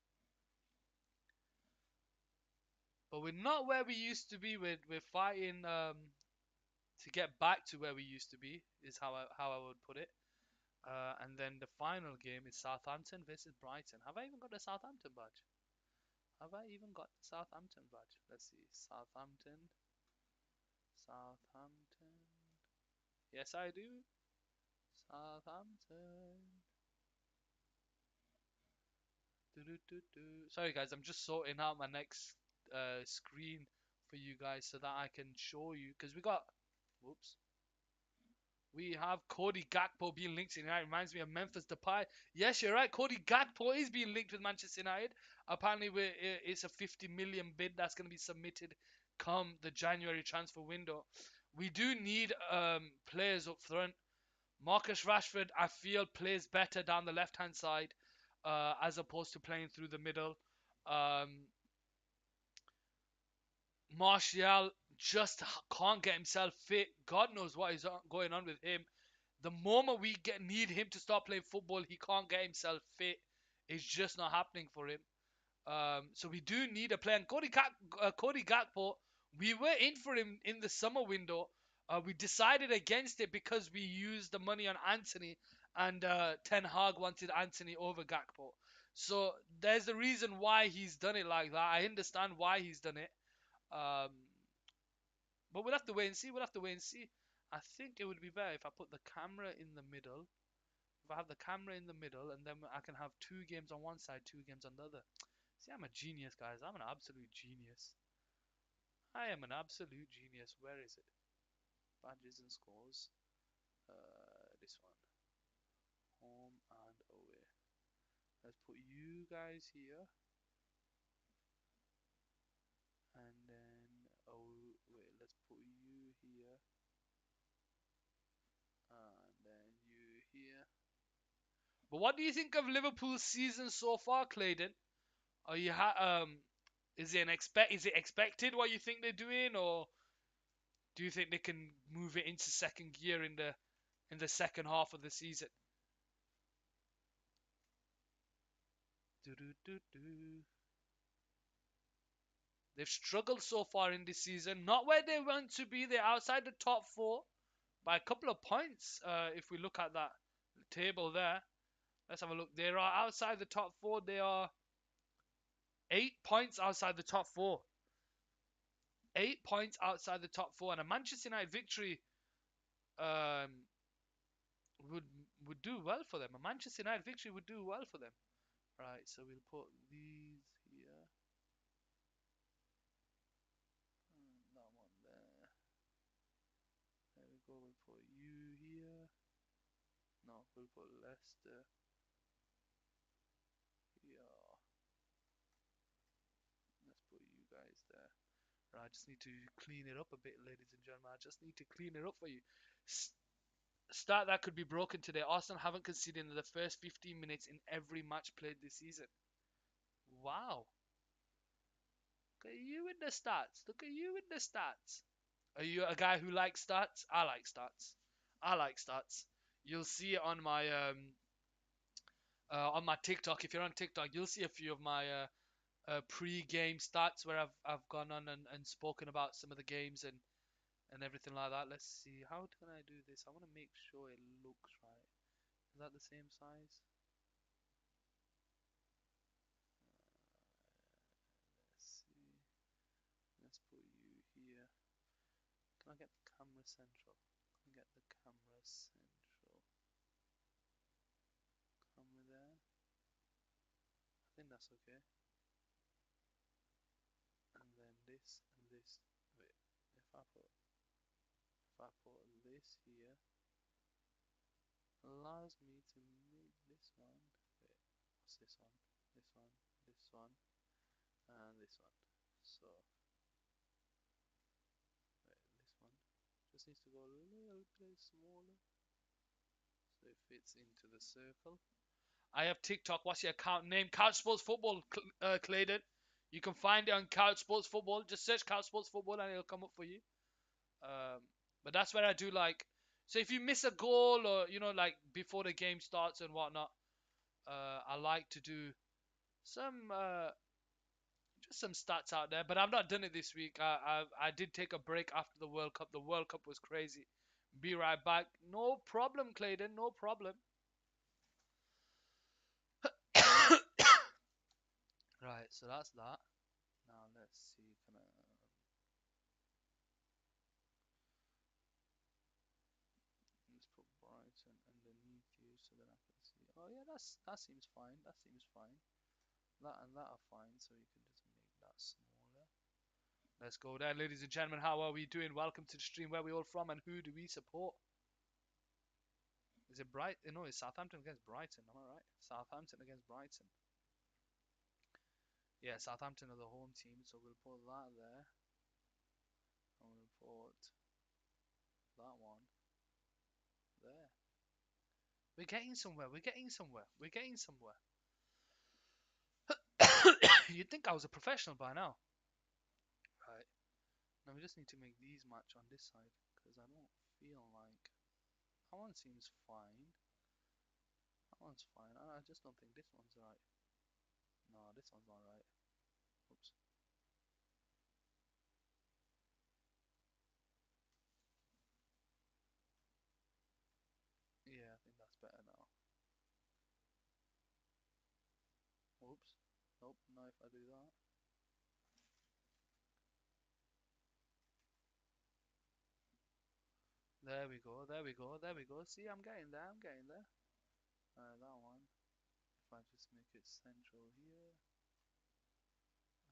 But we're not where we used to be. We're fighting to get back to where we used to be. Is how I would put it. And then the final game is Southampton versus Brighton. Have I even got the Southampton badge? Have I even got the Southampton badge? Let's see. Southampton. Southampton. Yes, I do. Southampton. Do. Sorry, guys. I'm just sorting out my next screen for you guys so that I can show you. Because we got. Whoops. We have Cody Gakpo being linked to United. Reminds me of Memphis Depay. Yes, you're right. Cody Gakpo is being linked with Manchester United. Apparently, it's a 50 million bid that's going to be submitted come the January transfer window. We do need players up front. Marcus Rashford, I feel, plays better down the left-hand side as opposed to playing through the middle. Um, Martial just can't get himself fit. God knows what is going on with him. The moment we need him to start playing football, he can't get himself fit. It's just not happening for him. So we do need a player. And Cody Gakpo, we were in for him in the summer window. We decided against it because we used the money on Anthony, and Ten Hag wanted Anthony over Gakpo. So there's the reason why he's done it like that. I understand why he's done it. Um, but we'll have to wait and see. We'll have to wait and see. I think it would be better if I put the camera in the middle. If I have the camera in the middle, and then I can have two games on one side, two games on the other. See, I'm a genius, guys. I'm an absolute genius. I am an absolute genius. Where is it? Badges and scores. This one. Home and away. Let's put you guys here. And then, oh, wait, let's put you here. And then you here. But what do you think of Liverpool's season so far, Clayton? Are you Is it expected what you think they're doing, or do you think they can move it into second gear in the second half of the season? Do. They've struggled so far in this season. Not where they want to be. They're outside the top four by a couple of points. If we look at that table there, let's have a look. They are outside the top four. They are 8 points outside the top four. 8 points outside the top four, and a Manchester United victory um, would would do well for them. A Manchester United victory would do well for them. Right, so we'll put these here. That one there. There we go. We'll put you here. No, we'll put Leicester here. Let's put you guys there. Right, I just need to clean it up a bit, ladies and gentlemen. I just need to clean it up for you. Start that could be broken today. Arsenal haven't conceded in the first 15 minutes in every match played this season. Wow. Look at you in the stats. Look at you in the stats. Are you a guy who likes stats? I like stats. I like stats. You'll see it on my TikTok. If you're on TikTok, you'll see a few of my pre-game stats where I've gone on and spoken about some of the games and everything like that. Let's see. How can I do this? I want to make sure it looks right. Is that the same size? Let's see. Let's put you here. Can I get the camera central? Can I get the camera central? Camera there. I think that's okay. And then this and this. Wait, if I put this here, allows me to move this one. Wait, what's this one? This one, this one, and this one. So wait, this one just needs to go a little bit smaller so it fits into the circle. I have TikTok. What's your account name? Couch Sports Football, Clayton. You can find it on Couch Sports Football. Just search Couch Sports Football and it'll come up for you. Um, but that's where I do like. So if you miss a goal or like before the game starts and whatnot, I like to do some just some stats out there. But I've not done it this week. I did take a break after the World Cup. The World Cup was crazy. Be right back. No problem, Clayton. No problem. Right. So that's that. Now let's see. Can I? Let's put Brighton underneath you so that I can see. Oh yeah, that seems fine. That seems fine. That and that are fine, so you can just make that smaller. Let's go there, ladies and gentlemen. How are we doing? Welcome to the stream. Where are we all from and who do we support? Is it Brighton? No, it's Southampton against Brighton. Am I right? Southampton against Brighton. Yeah, Southampton are the home team, so we'll put that there. And we'll put that one there. We're getting somewhere. We're getting somewhere. We're getting somewhere. You'd think I was a professional by now. Right. Now we just need to make these match on this side because I don't feel like that one seems fine. That one's fine. I just don't think this one's right. No, this one's not right. Oops. Yeah, I think that's better now. Oops. Nope, not if I do that. There we go, there we go, there we go. See, I'm getting there, I'm getting there. That one. If I just make it central here,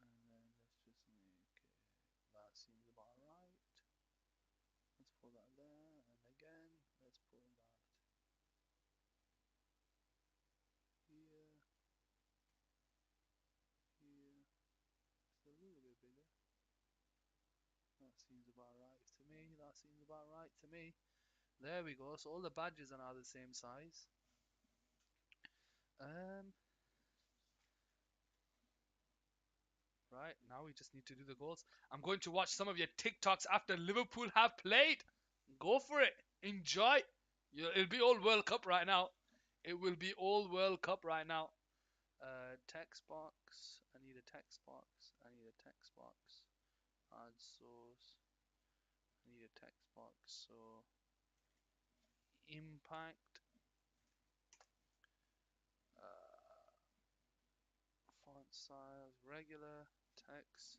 and then let's just make it, that seems about right. Let's put that there, and again, let's put that here, here. It's a little bit bigger. That seems about right to me. That seems about right to me. There we go. So all the badges are now the same size. Um, Right, now we just need to do the goals. I'm going to watch some of your TikToks after Liverpool have played. Go for it. Enjoy. It'll be all World Cup right now. It will be all World Cup right now. Text box. I need a text box. I need a text box. Add source. I need a text box. So impact. Uh, font size regular text.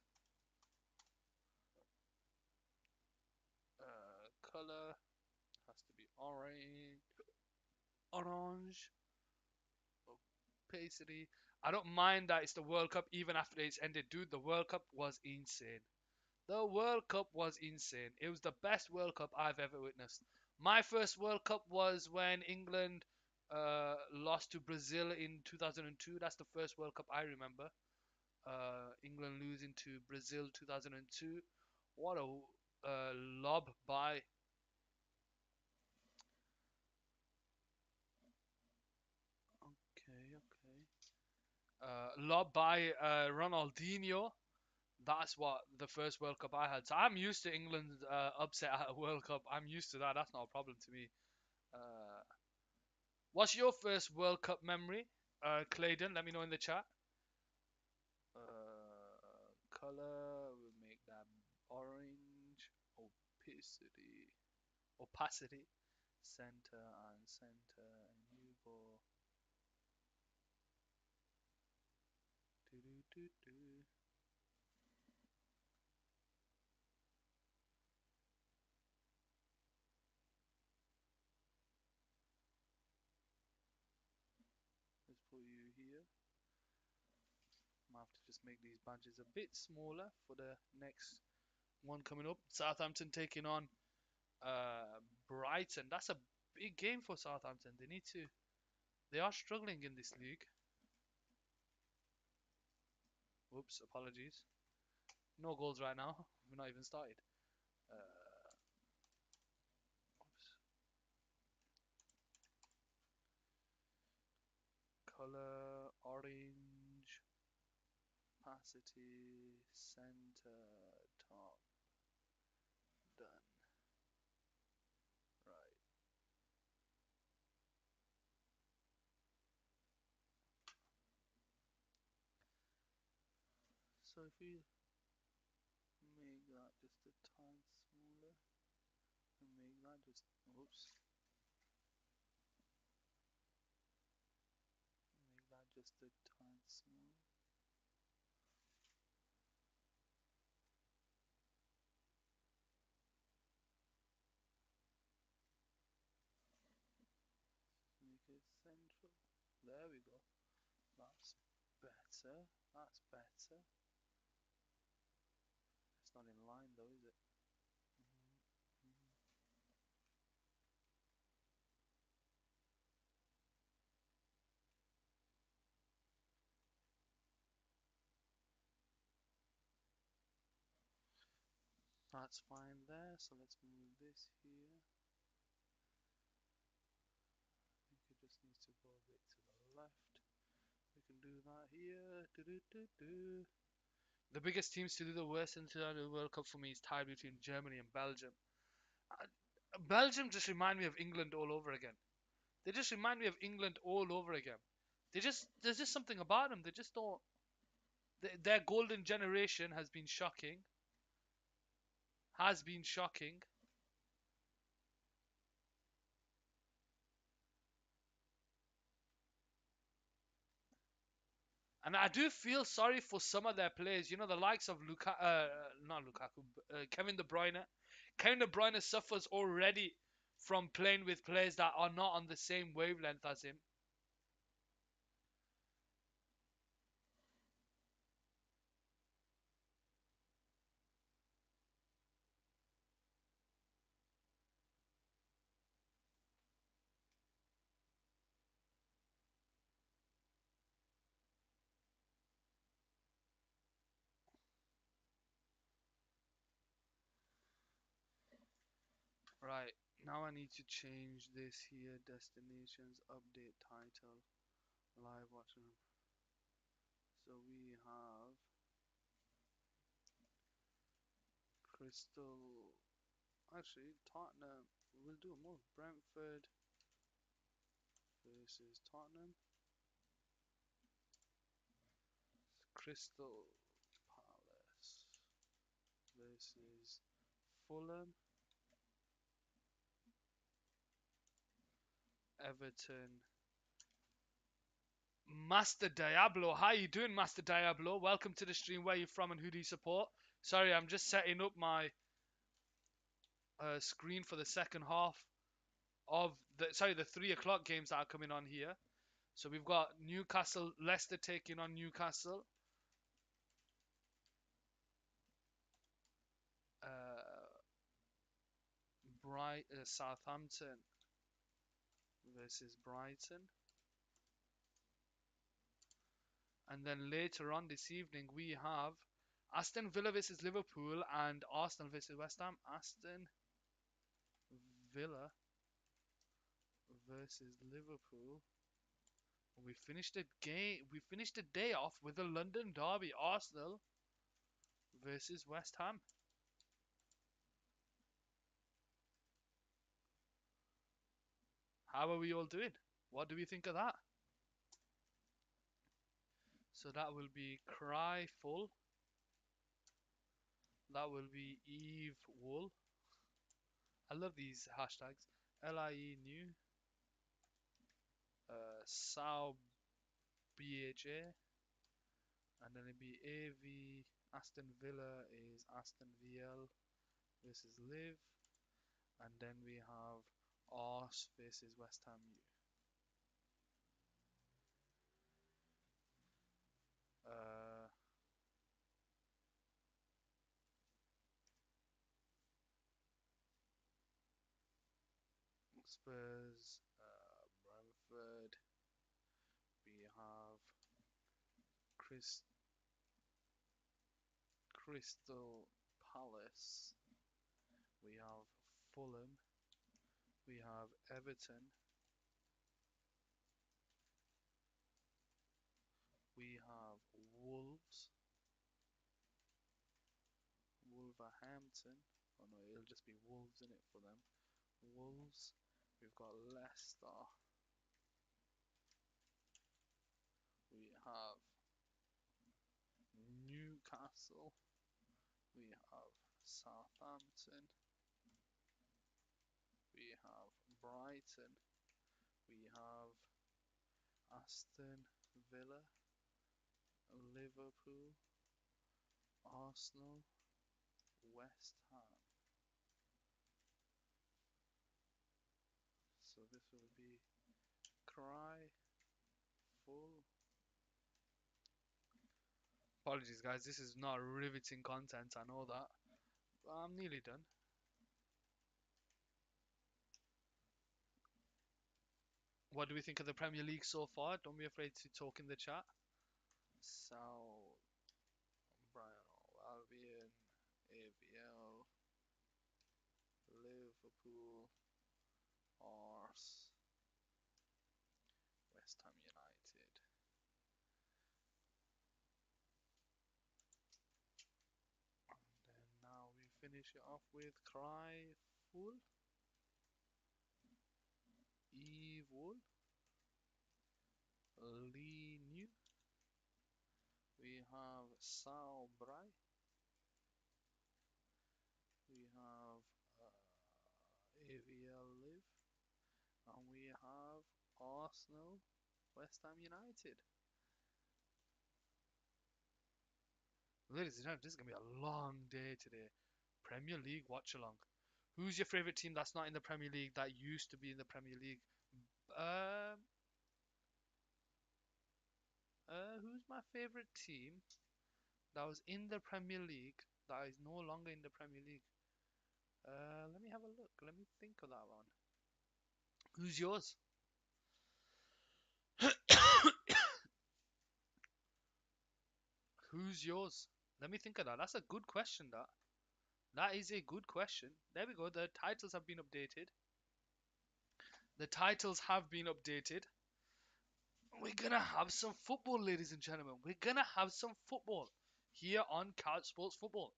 Color has to be orange, opacity. I don't mind that it's the World Cup even after it's ended, dude. The World Cup was insane. The World Cup was insane. It was the best World Cup I've ever witnessed. My first World Cup was when England lost to Brazil in 2002. That's the first World Cup I remember. England losing to Brazil 2002. What a lob by. Okay, okay. Lob by Ronaldinho. That's what the first World Cup I had. So I'm used to England's upset at a World Cup. I'm used to that. That's not a problem to me. Uh, what's your first World Cup memory, Clayton? Let me know in the chat. Color, we'll make that orange. Opacity, center and center, and you go. Do do do do. Let's put you here. I have to just make these badges a bit smaller for the next one coming up. Southampton taking on Brighton. That's a big game for Southampton. They need to. They are struggling in this league. Whoops, apologies. No goals right now. We're not even started. Uh, oops. Color orange. Opacity center top. Done. Right. So if we make that just a tad smaller, and make that just. Oops. Make that just a tad small. Make it central. There we go. That's better. That's better. It's not in line though, is it? That's fine there. So let's move this here. I think it just needs to go a bit to the left. We can do that here. Do -do -do -do. The biggest teams to do the worst in the World Cup for me is tied between Germany and Belgium. Uh, Belgium just remind me of England all over again. They just remind me of England all over again. There's just something about them. They just don't. Their golden generation has been shocking. Has been shocking. And I do feel sorry for some of their players. You know, the likes of not Lukaku, Kevin De Bruyne. Kevin De Bruyne suffers already from playing with players that are not on the same wavelength as him. Right, now I need to change this here. Destinations, update title, live watching. So we have Crystal. Actually, Tottenham. We'll do more. Brentford versus Tottenham. Crystal Palace versus Fulham. Everton. Master Diablo, how you doing, Master Diablo? Welcome to the stream. Where you from and who do you support? Sorry, I'm just setting up my screen for the second half of the 3 o'clock games that are coming on here. So we've got Newcastle, Leicester taking on Newcastle. Uh, Southampton versus Brighton. And then later on this evening we have Aston Villa versus Liverpool and Arsenal versus West Ham. Aston Villa versus Liverpool. We finished the game. We finished the day off with a London derby. Arsenal versus West Ham. How are we all doing? What do we think of that? So that will be Cry Full. That will be Eve Wool. I love these hashtags. LIE New. Sao BHA. And then it'd be AV. Aston Villa is Aston VL versus Liv. And then we have Ars versus West Ham U. Uh, Spurs, Brentford. We have Crystal Palace. We have Fulham. We have Everton. We have Wolves. Wolverhampton. Oh no, it'll just be Wolves in it for them. Wolves. We've got Leicester. We have Newcastle. We have Southampton. We have Brighton. We have Aston Villa, Liverpool, Arsenal, West Ham. So this will be Cry Full. Apologies, guys. This is not riveting content. I know that. But I'm nearly done. What do we think of the Premier League so far? Don't be afraid to talk in the chat. South Brian Albion, AVL, Liverpool, Ars, West Ham United. And then now we finish it off with Cry Full, Evil, Lee New. We have Sao Brai. We have AVL Live. And we have Arsenal, West Ham United. Ladies and gentlemen, this is going to be a long day today. Premier League Watchalong. Who's your favourite team that's not in the Premier League that used to be in the Premier League? Who's my favourite team that was in the Premier League that is no longer in the Premier League? Let me have a look. Let me think of that one. Who's yours? Who's yours? Let me think of that. That's a good question, that. That is a good question. There we go. The titles have been updated. The titles have been updated. We're gonna have some football, ladies and gentlemen. We're gonna have some football here on Couch Sports Football.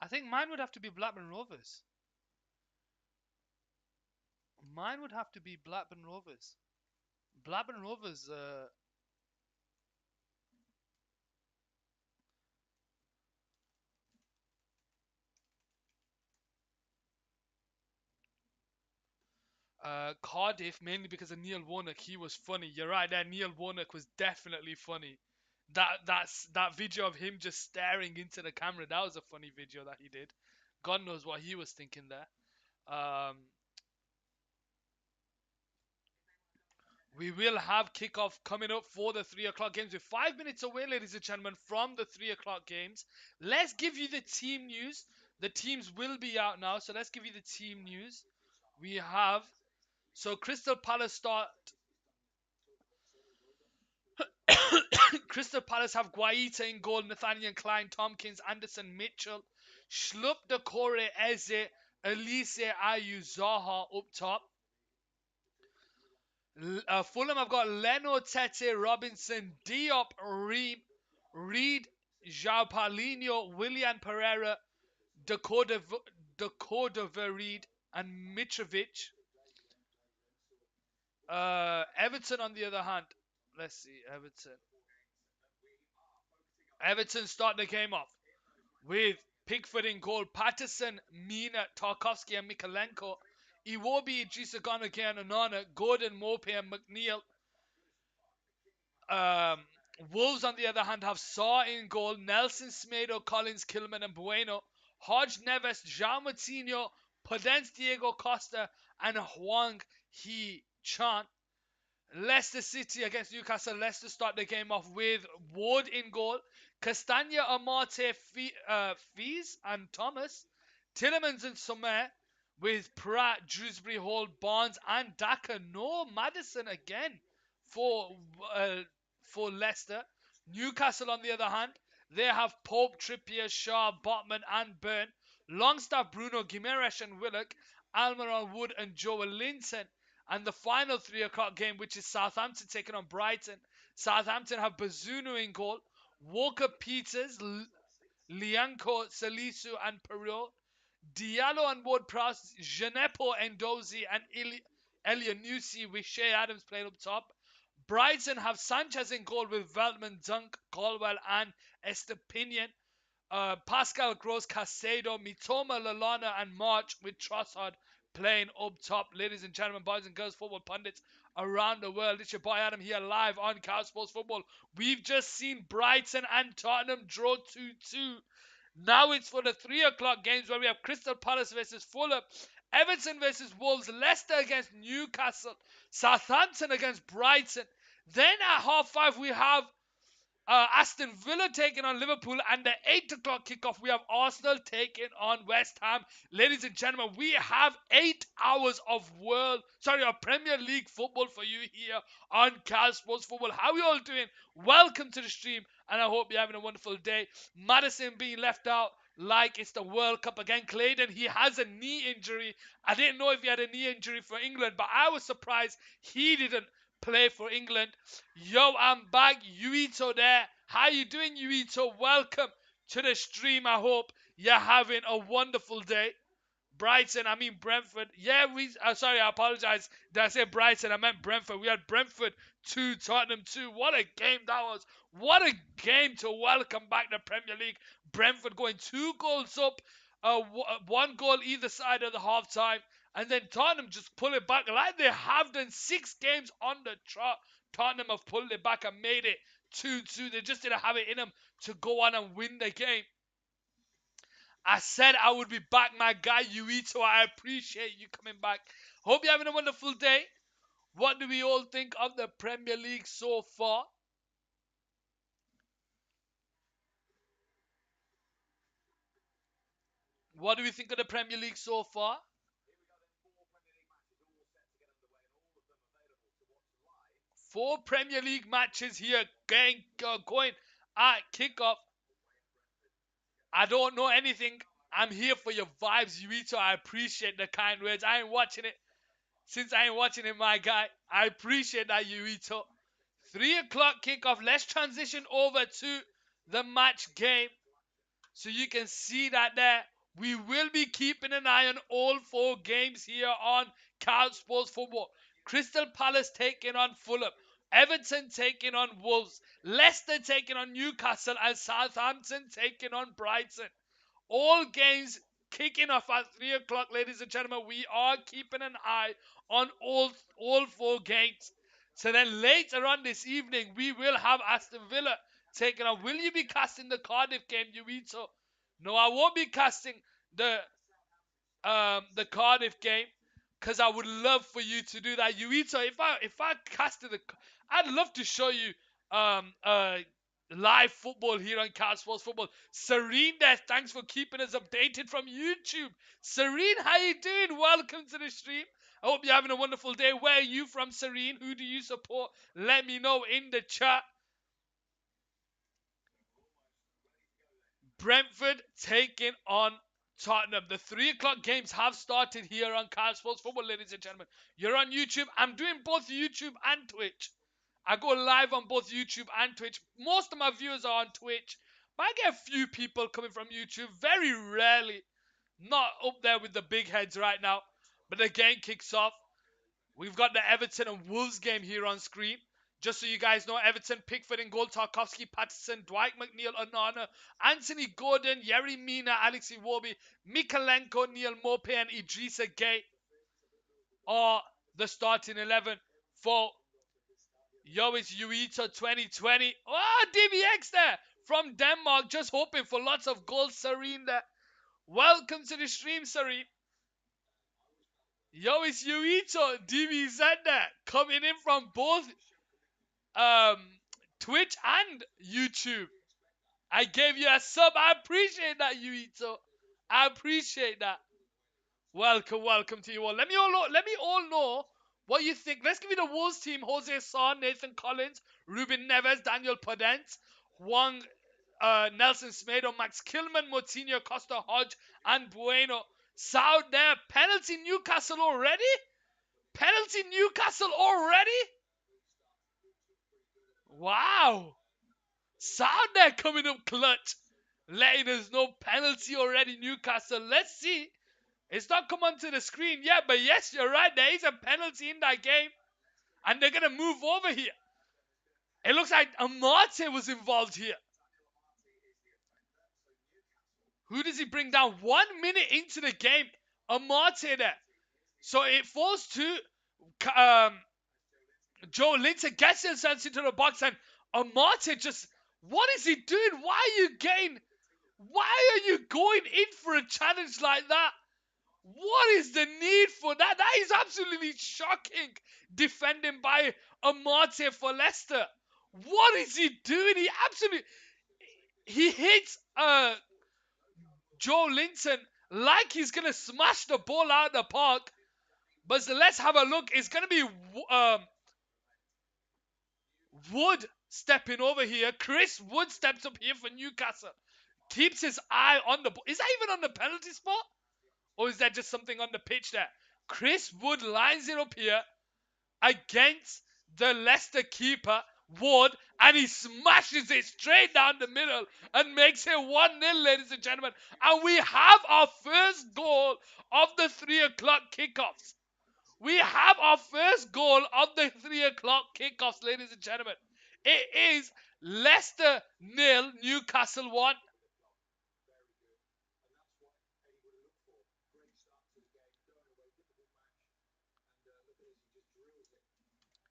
I think mine would have to be Blackburn Rovers. Mine would have to be Blackburn Rovers. Blackburn Rovers. Cardiff, mainly because of Neil Warnock. He was funny. You're right there. Neil Warnock was definitely funny. That video of him just staring into the camera. That was a funny video that he did. God knows what he was thinking there. Um, we will have kickoff coming up for the 3 o'clock games. We're 5 minutes away, ladies and gentlemen, from the 3 o'clock games. Let's give you the team news. The teams will be out now, so let's give you the team news. We have Crystal Palace start. Crystal Palace have Guaita in goal, Nathaniel Klein, Tompkins, Anderson, Mitchell, Schlupp, Decore, Eze, Elise, Ayu, Zaha up top. Fulham have got Leno, Tete, Robinson, Diop, Reed, João Paulinho, Willian Pereira, Reed, and Mitrovic. Everton, on the other hand, let's see, Everton start the game off with Pickford in goal, Patterson, Mina, Tarkovsky, and Mikalenko, Iwobi, Idrissa Gana, and Onana, Gordon, Mope, and McNeil. Um, Wolves, on the other hand, have Saw in goal, Nelson, Smedo, Collins, Kilman, and Bueno, Hodge, Neves, João Moutinho, Podence, Diego Costa, and Huang He Chan. Leicester City against Newcastle. Leicester start the game off with Ward in goal, Castagna, Amate, Fees, and Thomas, Tillemans and Sommer, with Pratt, Dewsbury Hall, Barnes, and Daka. No Madison again for uh, for Leicester. Newcastle, on the other hand, they have Pope, Trippier, Shaw, Botman, and Byrne, Longstaff, Bruno, Gimenez, and Willock, Almiron, Wood, and Joel Linton. And the final 3 o'clock game, which is Southampton taking on Brighton. Southampton have Bazunu in goal, Walker Peters, Lianco, Salisu, and Perot, Diallo and Ward-Prowse, Janepo, Endozi, and Elianusi, with Shea Adams playing up top. Brighton have Sanchez in goal with Veltman, Dunk, Colwell, and Estepinian. Pascal Gross, Casado, Mitoma, Lalana, and March, with Trossard playing up top. Ladies and gentlemen, boys and girls, football pundits around the world, it's your boy Adam here live on Cow Sports Football. We've just seen Brighton and Tottenham draw 2-2. Now it's for the 3 o'clock games where we have Crystal Palace versus Fulham, Everton versus Wolves, Leicester against Newcastle, Southampton against Brighton. Then at half 5 we have Aston Villa taking on Liverpool, and the 8 o'clock kickoff we have Arsenal taking on West Ham. Ladies and gentlemen, we have 8 hours of Premier League football for you here on Cal Sports Football. How are you all doing? Welcome to the stream, and I hope you're having a wonderful day. Madison being left out like it's the World Cup again. Clayton, he has a knee injury. I didn't know if he had a knee injury for England, but I was surprised he didn't play for England. Yo, I'm back. Yuito there. How you doing, Yuito? Welcome to the stream. I hope you're having a wonderful day. Brentford. Yeah, sorry, I apologize. Did I say Brighton? I meant Brentford. We had Brentford 2, Tottenham 2. What a game that was. What a game to welcome back the Premier League. Brentford going 2 goals up, 1 goal either side of the half time. And then Tottenham just pull it back like they have done 6 games on the trot. Tottenham have pulled it back and made it 2-2. They just didn't have it in them to go on and win the game. I said I would be back, my guy Yuito. I appreciate you coming back. Hope you're having a wonderful day. What do we all think of the Premier League so far? What do we think of the Premier League so far? Four Premier League matches here going at kickoff. I don't know anything. I'm here for your vibes, Yuito. I appreciate the kind words. I ain't watching it. Since I ain't watching it, my guy. I appreciate that, Yuito. 3 o'clock kickoff. Let's transition over to the match game. So you can see that there. We will be keeping an eye on all four games here on Couch Sports Football. Crystal Palace taking on Fulham. Everton taking on Wolves. Leicester taking on Newcastle. And Southampton taking on Brighton. All games kicking off at 3 o'clock, ladies and gentlemen. We are keeping an eye on all four games. So then later on this evening, we will have Aston Villa taking on. Will you be casting the Cardiff game, Yuito? No, I won't be casting the the Cardiff game because I would love for you to do that. Yuito, if I casted the, I'd love to show you live football here on Cat Sports Football. Serene there, thanks for keeping us updated from YouTube. Serene, how you doing? Welcome to the stream. I hope you're having a wonderful day. Where are you from, Serene? Who do you support? Let me know in the chat. Brentford taking on Tottenham. The 3 o'clock games have started here on Car Sports Football, ladies and gentlemen. You're on YouTube. I'm doing both YouTube and Twitch. I go live on both YouTube and Twitch. Most of my viewers are on Twitch. But I get a few people coming from YouTube. Very rarely. Not up there with the big heads right now. But the game kicks off. We've got the Everton and Wolves game here on screen. Just so you guys know, Everton, Pickford in goal, Tarkovsky, Patterson, Dwight McNeil, Onana, Anthony Gordon, Yerry Mina, Alex Iwobi, Mikalenko, Neil Mope, and Idrissa Gay are the starting 11 for Yois Uito 2020. Oh, DBX there from Denmark, just hoping for lots of goals. Serene there. Welcome to the stream, Serene. Yois Uito, DBZ there, coming in from both um, Twitch and YouTube. I gave you a sub. I appreciate that, Yuito. I appreciate that. Welcome to you all. Let me all know what you think. Let's give you the Wolves team: Jose Son, Nathan Collins, Ruben Neves, Daniel Podence, Juan Nelson Smedo, Max Kilman, Moutinho, Costa Hodge, and Bueno. Sound there. Penalty Newcastle already? Penalty Newcastle already? Wow. Sound there coming up clutch. Letting us know penalty already, Newcastle. Let's see. It's not come onto the screen yet, but yes, you're right. There is a penalty in that game. And they're going to move over here. It looks like Amate was involved here. Who does he bring down? 1 minute into the game. Amate there. So it falls to Joe Linton, gets himself into the box, and Amate just, what is he doing? Why are you going in for a challenge like that? What is the need for that? That is absolutely shocking. Defending by Amate for Leicester. What is he doing? He hits Joe Linton like he's gonna smash the ball out of the park. But let's have a look. It's gonna be Wood stepping over here. Chris Wood steps up here for Newcastle. Keeps his eye on the ball. Is that even on the penalty spot? Or is that just something on the pitch there? Chris Wood lines it up here against the Leicester keeper, Ward, and he smashes it straight down the middle and makes it 1-0, ladies and gentlemen. And we have our first goal of the 3 o'clock kickoffs. We have our first goal of the 3 o'clock kickoffs, ladies and gentlemen. It is Leicester 0, Newcastle 1.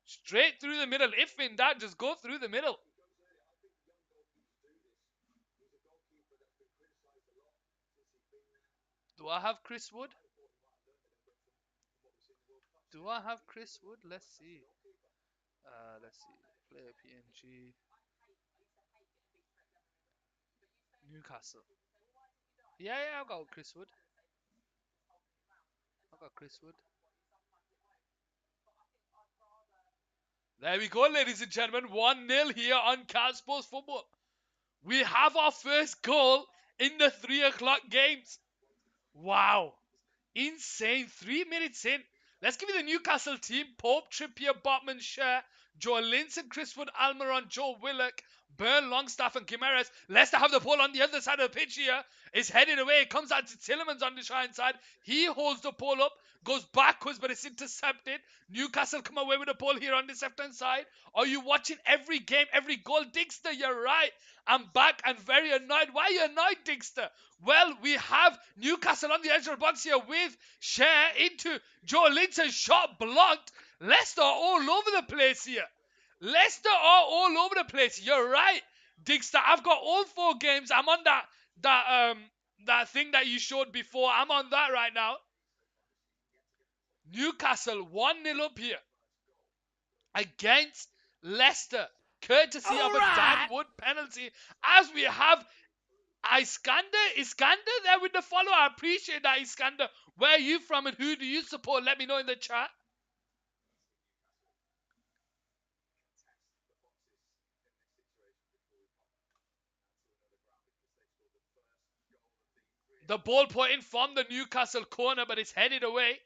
Straight through the middle. If in doubt, just go through the middle. Do I have Chris Wood? Do I have Chris Wood? Let's see. Let's see. Player PNG. Newcastle. Yeah, I've got Chris Wood. There we go, ladies and gentlemen. 1-0 here on Cat Sports Football. We have our first goal in the 3 o'clock games. Wow. Insane. 3 minutes in. Let's give you the Newcastle team. Pope, Trippier, Botman, Share, Joe Linton, Chris Wood, Almiron, Joe Willock, Burn, Longstaff, and Gimenez. Leicester have the ball on the other side of the pitch here. It's headed away. It comes out to Tillemans on the right side. He holds the ball up, goes backwards, but it's intercepted. Newcastle come away with the ball here on this left-hand side. Are you watching every game, every goal? Digster, you're right. I'm back and very annoyed. Why are you annoyed, Digster? Well, we have Newcastle on the edge of the box here with Share into Joe Linton's shot blocked. Leicester are all over the place here. Leicester are all over the place. You're right, Digster. I've got all 4 games. I'm on that thing that you showed before. I'm on that right now. Newcastle 1-0 up here against Leicester, courtesy of a Dan Wood penalty. As we have Iskander there with the follow. I appreciate that, Iskander. Where are you from and who do you support? Let me know in the chat. The ball put in from the Newcastle corner, but it's headed away.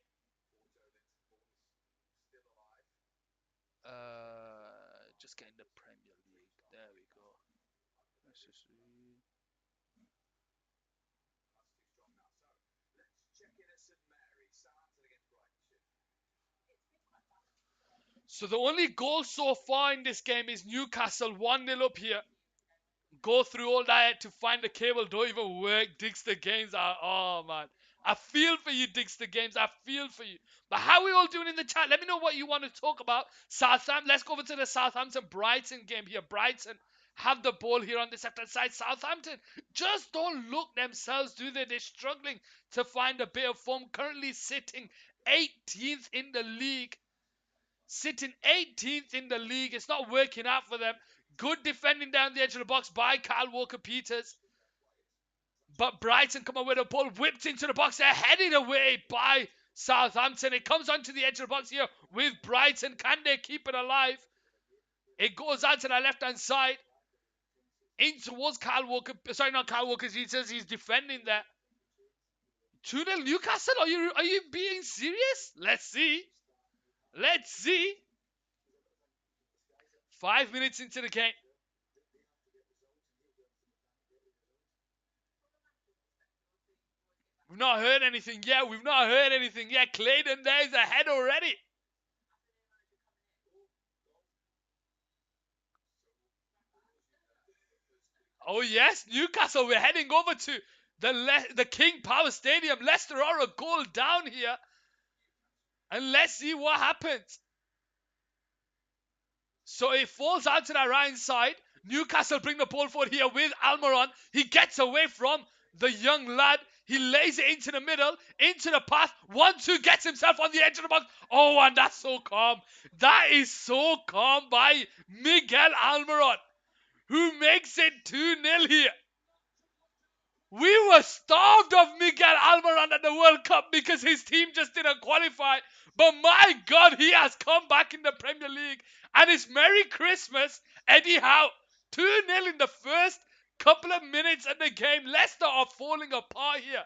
Just getting the Premier League. There we go. Let's just read. So the only goal so far in this game is Newcastle 1-0 up here. Go through all that to find the cable, don't even work. Digster Games are, oh man. I feel for you, Digster Games. I feel for you. But how are we all doing in the chat? Let me know what you want to talk about. Southampton, let's go over to the Southampton-Brighton game here. Brighton have the ball here on the left-hand side. Southampton just don't look themselves, do they? They're struggling to find a bit of form. Currently sitting 18th in the league. Sitting 18th in the league. It's not working out for them. Good defending down the edge of the box by Kyle Walker-Peters. But Brighton come away with the ball whipped into the box. They're headed away by Southampton. It comes onto the edge of the box here with Brighton. Can they keep it alive? It goes out to the left-hand side. In towards Kyle Walker. Sorry, not Kyle Walker. He says he's defending there. 2-0 Newcastle? Are you being serious? Let's see. Let's see. 5 minutes into the game. We've not heard anything yet. We've not heard anything yet. Clayton there's ahead already. Oh yes, Newcastle. We're heading over to the King Power Stadium. Leicester are a goal down here. And let's see what happens. So it falls out to the right side. Newcastle bring the ball forward here with Almiron. He gets away from the young lad. He lays it into the middle, into the path. 1-2, gets himself on the edge of the box. Oh, and that's so calm. That is so calm by Miguel Almiron, who makes it 2-0 here. We were starved of Miguel Almiron at the World Cup because his team just didn't qualify. But my God, he has come back in the Premier League. And it's Merry Christmas, Eddie Howe. 2-0 in the first couple of minutes of the game. Leicester are falling apart here.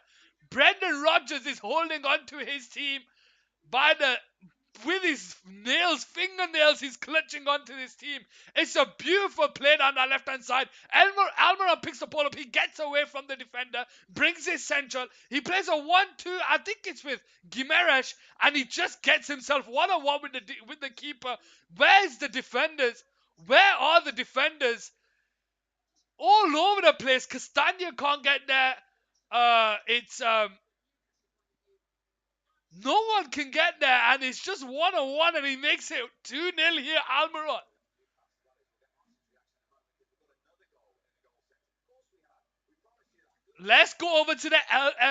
Brendan Rodgers is holding on to his team with his fingernails, he's clutching onto this team. It's a beautiful play down the left-hand side. Almiron picks the ball up. He gets away from the defender, brings it central. He plays a 1-2, I think it's with Gimenez, and he just gets himself one-on-one with the keeper. Where's the defenders? Where are the defenders? All over the place. Castagna can't get there. No one can get there, and it's just 1-on-1, and he makes it 2-0 here, Almiron. Let's go over to the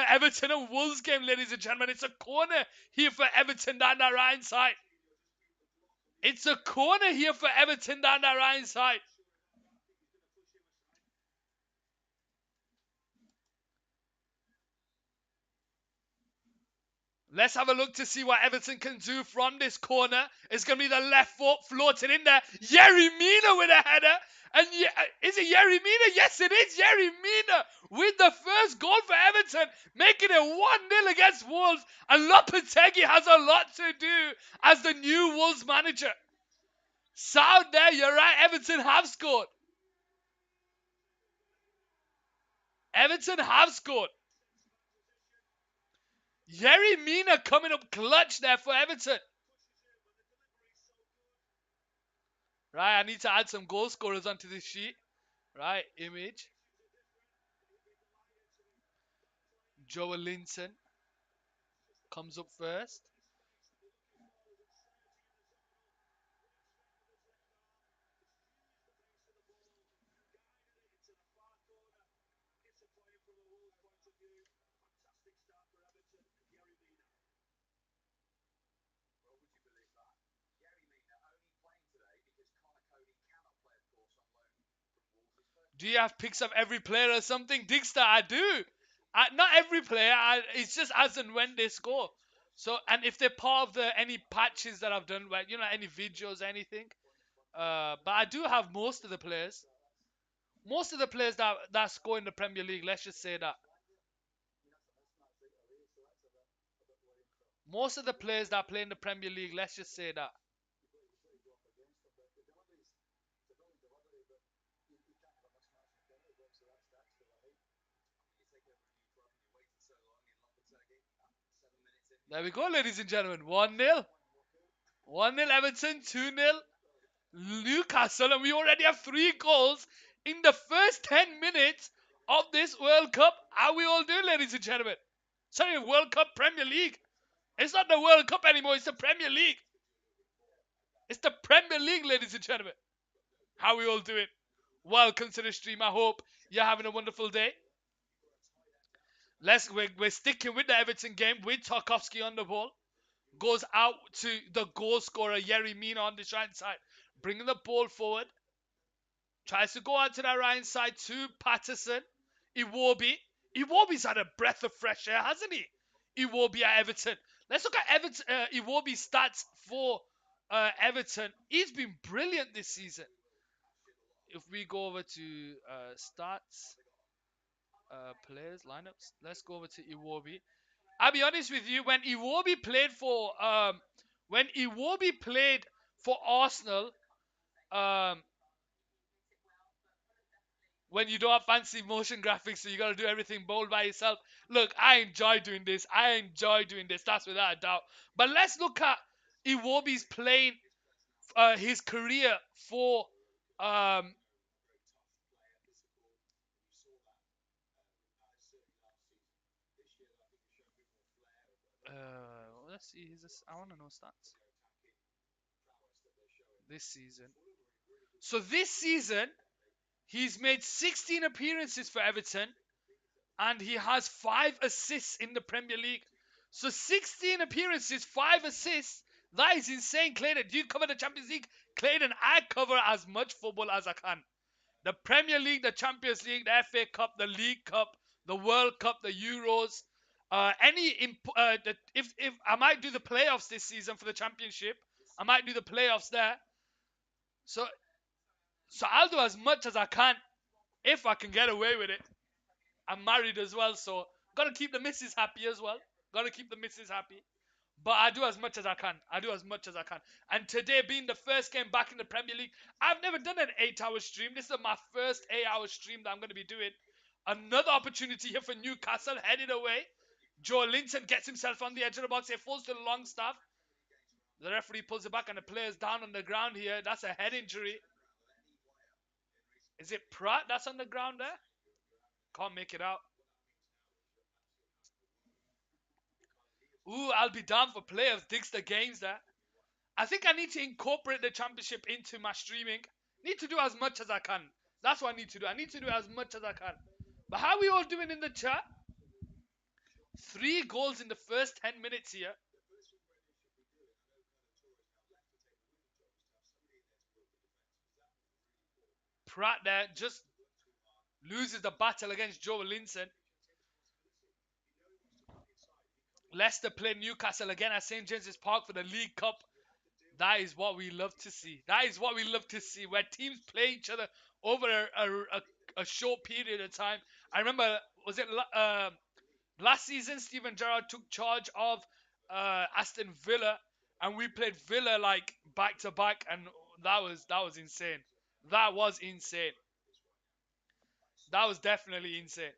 Everton and Wolves game, ladies and gentlemen. It's a corner here for Everton down that right side. It's a corner here for Everton down that right side. Let's have a look to see what Everton can do from this corner. It's going to be the left foot floating in there. Yerry Mina with a header. And is it Yerry Mina? Yes, it is Yerry Mina with the first goal for Everton, making it 1-0 against Wolves. And Lopetegui has a lot to do as the new Wolves manager. Sound there, you're right. Everton have scored. Everton have scored. Yerry Mina coming up clutch there for Everton. Right, I need to add some goal scorers onto this sheet. Right, image. Joel Linton comes up first. Do you have pics of every player or something? Digster, I do. Not every player. It's just as and when they score. So, and if they're part of the any patches that I've done, where any videos, anything. But I do have most of the players. Most of the players that score in the Premier League. Let's just say that. Most of the players that play in the Premier League. Let's just say that. There we go, ladies and gentlemen. 1-0. 1-0 Everton. 2-0 Newcastle, and we already have 3 goals in the first 10 minutes of this World Cup. How we all doing, ladies and gentlemen? Sorry, World Cup Premier League. It's not the World Cup anymore, it's the Premier League. It's the Premier League, ladies and gentlemen. How we all doing? Welcome to the stream. I hope you're having a wonderful day. We're sticking with the Everton game with Tarkovsky on the ball. Goes out to the goal scorer, Yerry Mina, on the right side. Bringing the ball forward. Tries to go out to that right side to Patterson. Iwobi. Iwobi's had a breath of fresh air, hasn't he? Iwobi at Everton. Let's look at Everton. Iwobi's stats for Everton. He's been brilliant this season. If we go over to stats, players, lineups, let's go over to Iwobi. I'll be honest with you. When Iwobi played for Arsenal, um, when you don't have fancy motion graphics, so you got to do everything bold by yourself. Look, I enjoy doing this. That's without a doubt. But let's look at Iwobi's playing his career for um let's see I want to know stats this season. So this season he's made 16 appearances for Everton and he has 5 assists in the Premier League. So 16 appearances, 5 assists. That is insane, Clayton. Do you cover the Champions League? Clayton, I cover as much football as I can. The Premier League, the Champions League, the FA Cup, the League Cup, the World Cup, the Euros. If I might do the playoffs this season for the Championship, I might do the playoffs there. So I'll do as much as I can if I can get away with it. I'm married as well, so gotta keep the missus happy as well. Gotta keep the missus happy. But I do as much as I can. And today being the first game back in the Premier League, I've never done an 8-hour stream. This is my first 8-hour stream that I'm going to be doing. Another opportunity here for Newcastle, headed away. Joe Linton gets himself on the edge of the box. It falls to the long staff. The referee pulls it back and the player's down on the ground here. That's a head injury. Is it Pratt that's on the ground there? Can't make it out. Ooh, I'll be down for playoffs. Digs the games there. I think I need to incorporate the championship into my streaming. Need to do as much as I can. That's what I need to do. I need to do as much as I can. But how are we all doing in the chat? 3 goals in the first 10 minutes here. Pratt there just loses the battle against Joe Linton. Leicester play Newcastle again at St. James's Park for the League Cup. That is what we love to see. Where teams play each other over a short period of time. I remember, was it last season, Steven Gerrard took charge of Aston Villa, and we played Villa like back to back, and That was insane. That was insane. That was definitely insane.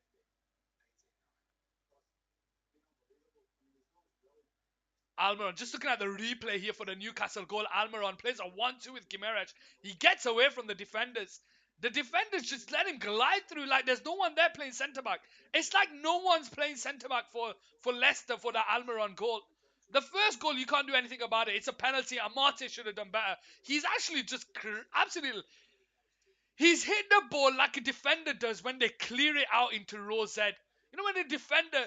Almiron, just looking at the replay here for the Newcastle goal, Almiron plays a 1-2 with Gimerich. He gets away from the defenders. The defenders just let him glide through like there's no one there playing centre back. It's like no one's playing centre back for Leicester for the Almiron goal. The first goal, you can't do anything about it. It's a penalty. Amate should have done better. He's actually just absolutely. He's hit the ball like a defender does when they clear it out into row Z. You know when the defender,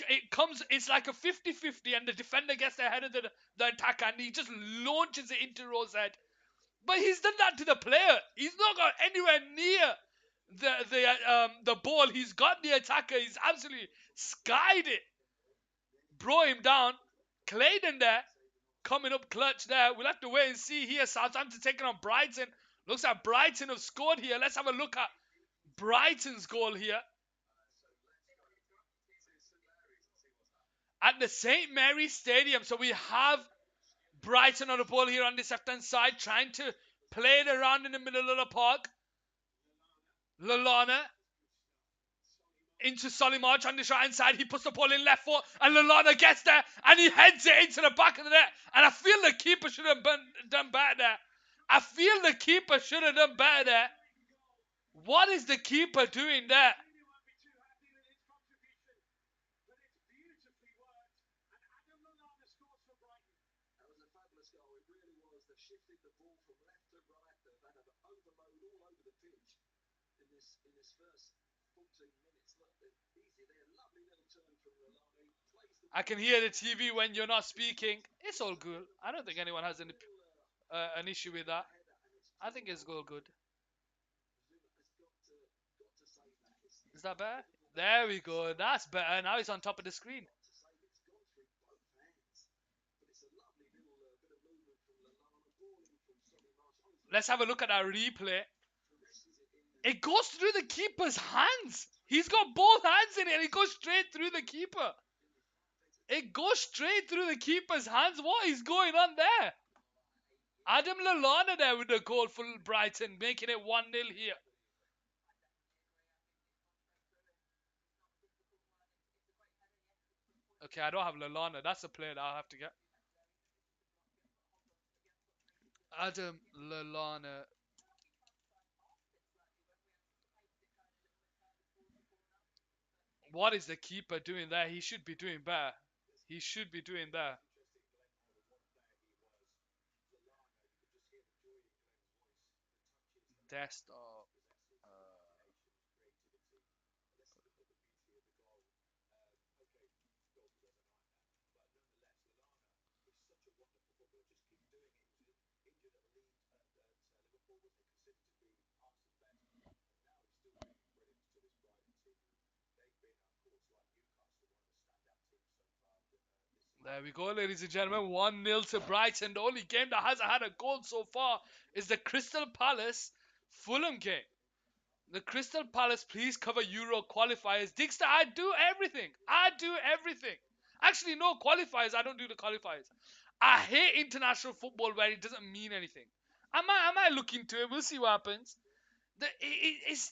it comes, it's like a 50-50 and the defender gets ahead of the attacker and he just launches it into row Z. But he's done that to the player. He's not got anywhere near the ball. He's got the attacker. He's absolutely skied it. Brought him down. Clayton there. Coming up clutch there. We'll have to wait and see here. Southampton taking on Brighton. Looks like Brighton have scored here. Let's have a look at Brighton's goal here. At the St. Mary's Stadium. So we have Brighton on the ball here on this left-hand side. Trying to play it around in the middle of the park. Lallana. Into Solimarch on this right-hand side. He puts the ball in left foot. And Lallana gets there. And he heads it into the back of the net. And I feel the keeper should have done better there. I feel the keeper should have done better there. What is the keeper doing there? I can hear the TV when you're not speaking. It's all good. I don't think anyone has an issue with that. I think it's all good. Is that better? There we go. That's better. Now it's on top of the screen. Let's have a look at our replay. It goes through the keeper's hands. He's got both hands in it and it goes straight through the keeper. It goes straight through the keeper's hands. What is going on there? Adam Lallana there with the goal for Brighton, making it 1-0 here. Okay, I don't have Lallana. That's a player that I'll have to get. Adam Lallana. What is the keeper doing there? He should be doing better. He should be doing better. Desktop. There we go, ladies and gentlemen. 1-0 to Brighton. The only game that hasn't had a goal so far is the Crystal Palace Fulham game. The Crystal Palace, please cover Euro qualifiers. Digster, I do everything. I do everything. Actually, no qualifiers. I don't do the qualifiers. I hate international football where it doesn't mean anything. I might look into it. We'll see what happens. It's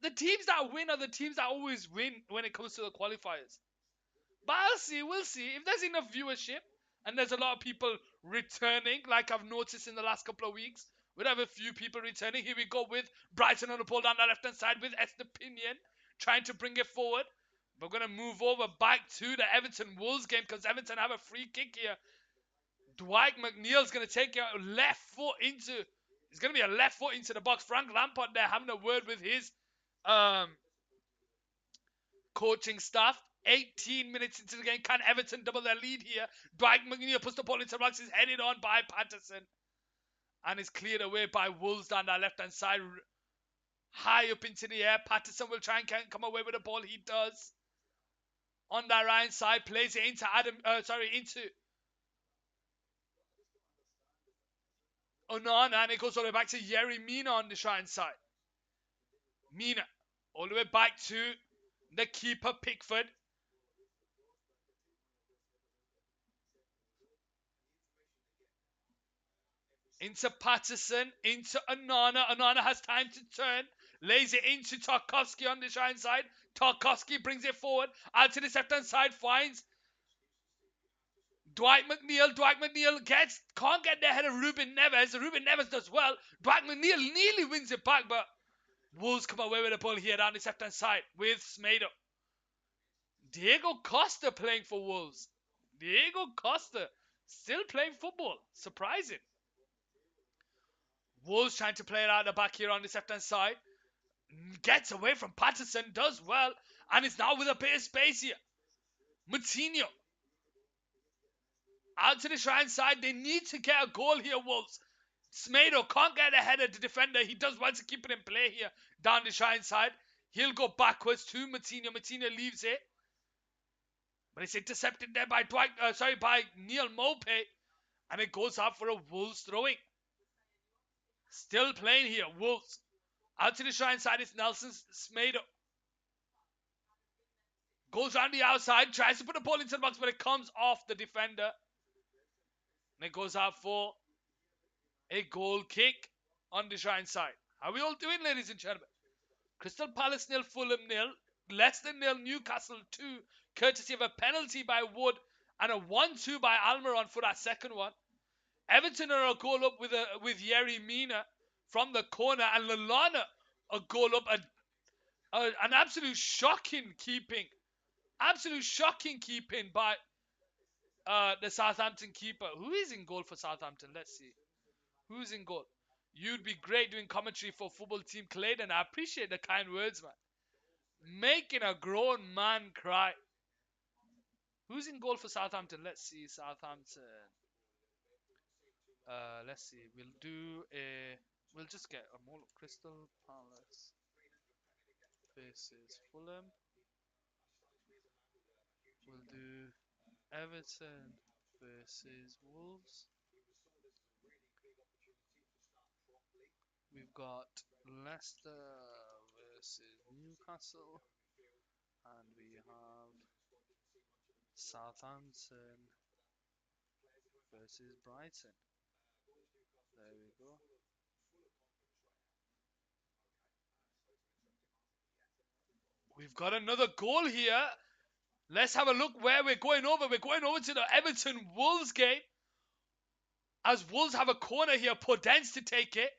the teams that win are the teams that always win when it comes to the qualifiers. But I'll see. We'll see. If there's enough viewership and there's a lot of people returning, like I've noticed in the last couple of weeks, we'll have a few people returning. Here we go with Brighton on the ball down the left-hand side with Estepinian trying to bring it forward. We're going to move over back to the Everton Wolves game because Everton have a free kick here. Dwight McNeil's going to take a left foot into... It's going to be a left foot into the box. Frank Lampard there having a word with his coaching staff. 18 minutes into the game. Can Everton double their lead here? Dwight McNeil puts the ball into the box. Is headed on by Patterson. And is cleared away by Wolves down that left-hand side. High up into the air. Patterson will try and come away with the ball. He does. On that right side. Plays it into into Onana. And it goes all the way back to Yerry Mina on the right side. Mina. All the way back to the keeper, Pickford. Into Patterson, into Anana. Anana has time to turn. Lays it into Tarkovsky on the right side. Tarkovsky brings it forward. Out to the left hand side. Finds Dwight McNeil. Dwight McNeil can't get there ahead of Ruben Neves. Ruben Neves does well. Dwight McNeil nearly wins it back, but Wolves come away with the ball here down the left hand side with Smedo. Diego Costa playing for Wolves. Diego Costa still playing football. Surprising. Wolves trying to play it out the back here on the left hand side. Gets away from Patterson, does well, and is now with a bit of space here. Moutinho. Out to the right hand side. They need to get a goal here, Wolves. Smedo can't get ahead of the defender. He does well to keep it in play here down the right hand side. He'll go backwards to Moutinho. Moutinho leaves it. But it's intercepted there by by Neil Mope. And it goes out for a Wolves throwing. Still playing here, Wolves. Out to the right hand side is Nelson Smedo. Goes around the outside, tries to put the ball into the box, but it comes off the defender. And it goes out for a goal kick on the right hand side. How are we all doing, ladies and gentlemen? Crystal Palace 0, Fulham 0, Leicester 0, Newcastle 2, courtesy of a penalty by Wood and a 1-2 by Almiron for that second one. Everton are a goal up with Yerry Mina from the corner, and Lallana a goal up. An absolute shocking keeping by the Southampton keeper. Who is in goal for Southampton? Let's see. Who's in goal? You'd be great doing commentary for football team Clayton. I appreciate the kind words, man. Making a grown man cry. Who's in goal for Southampton? Let's see. Southampton. Let's see. We'll just get a more Crystal Palace versus Fulham. We'll do Everton versus Wolves. We've got Leicester versus Newcastle. And we have Southampton versus Brighton. There we go. We've got another goal here. Let's have a look where we're going over. We're going over to the Everton Wolves game. As Wolves have a corner here. Podence to take it.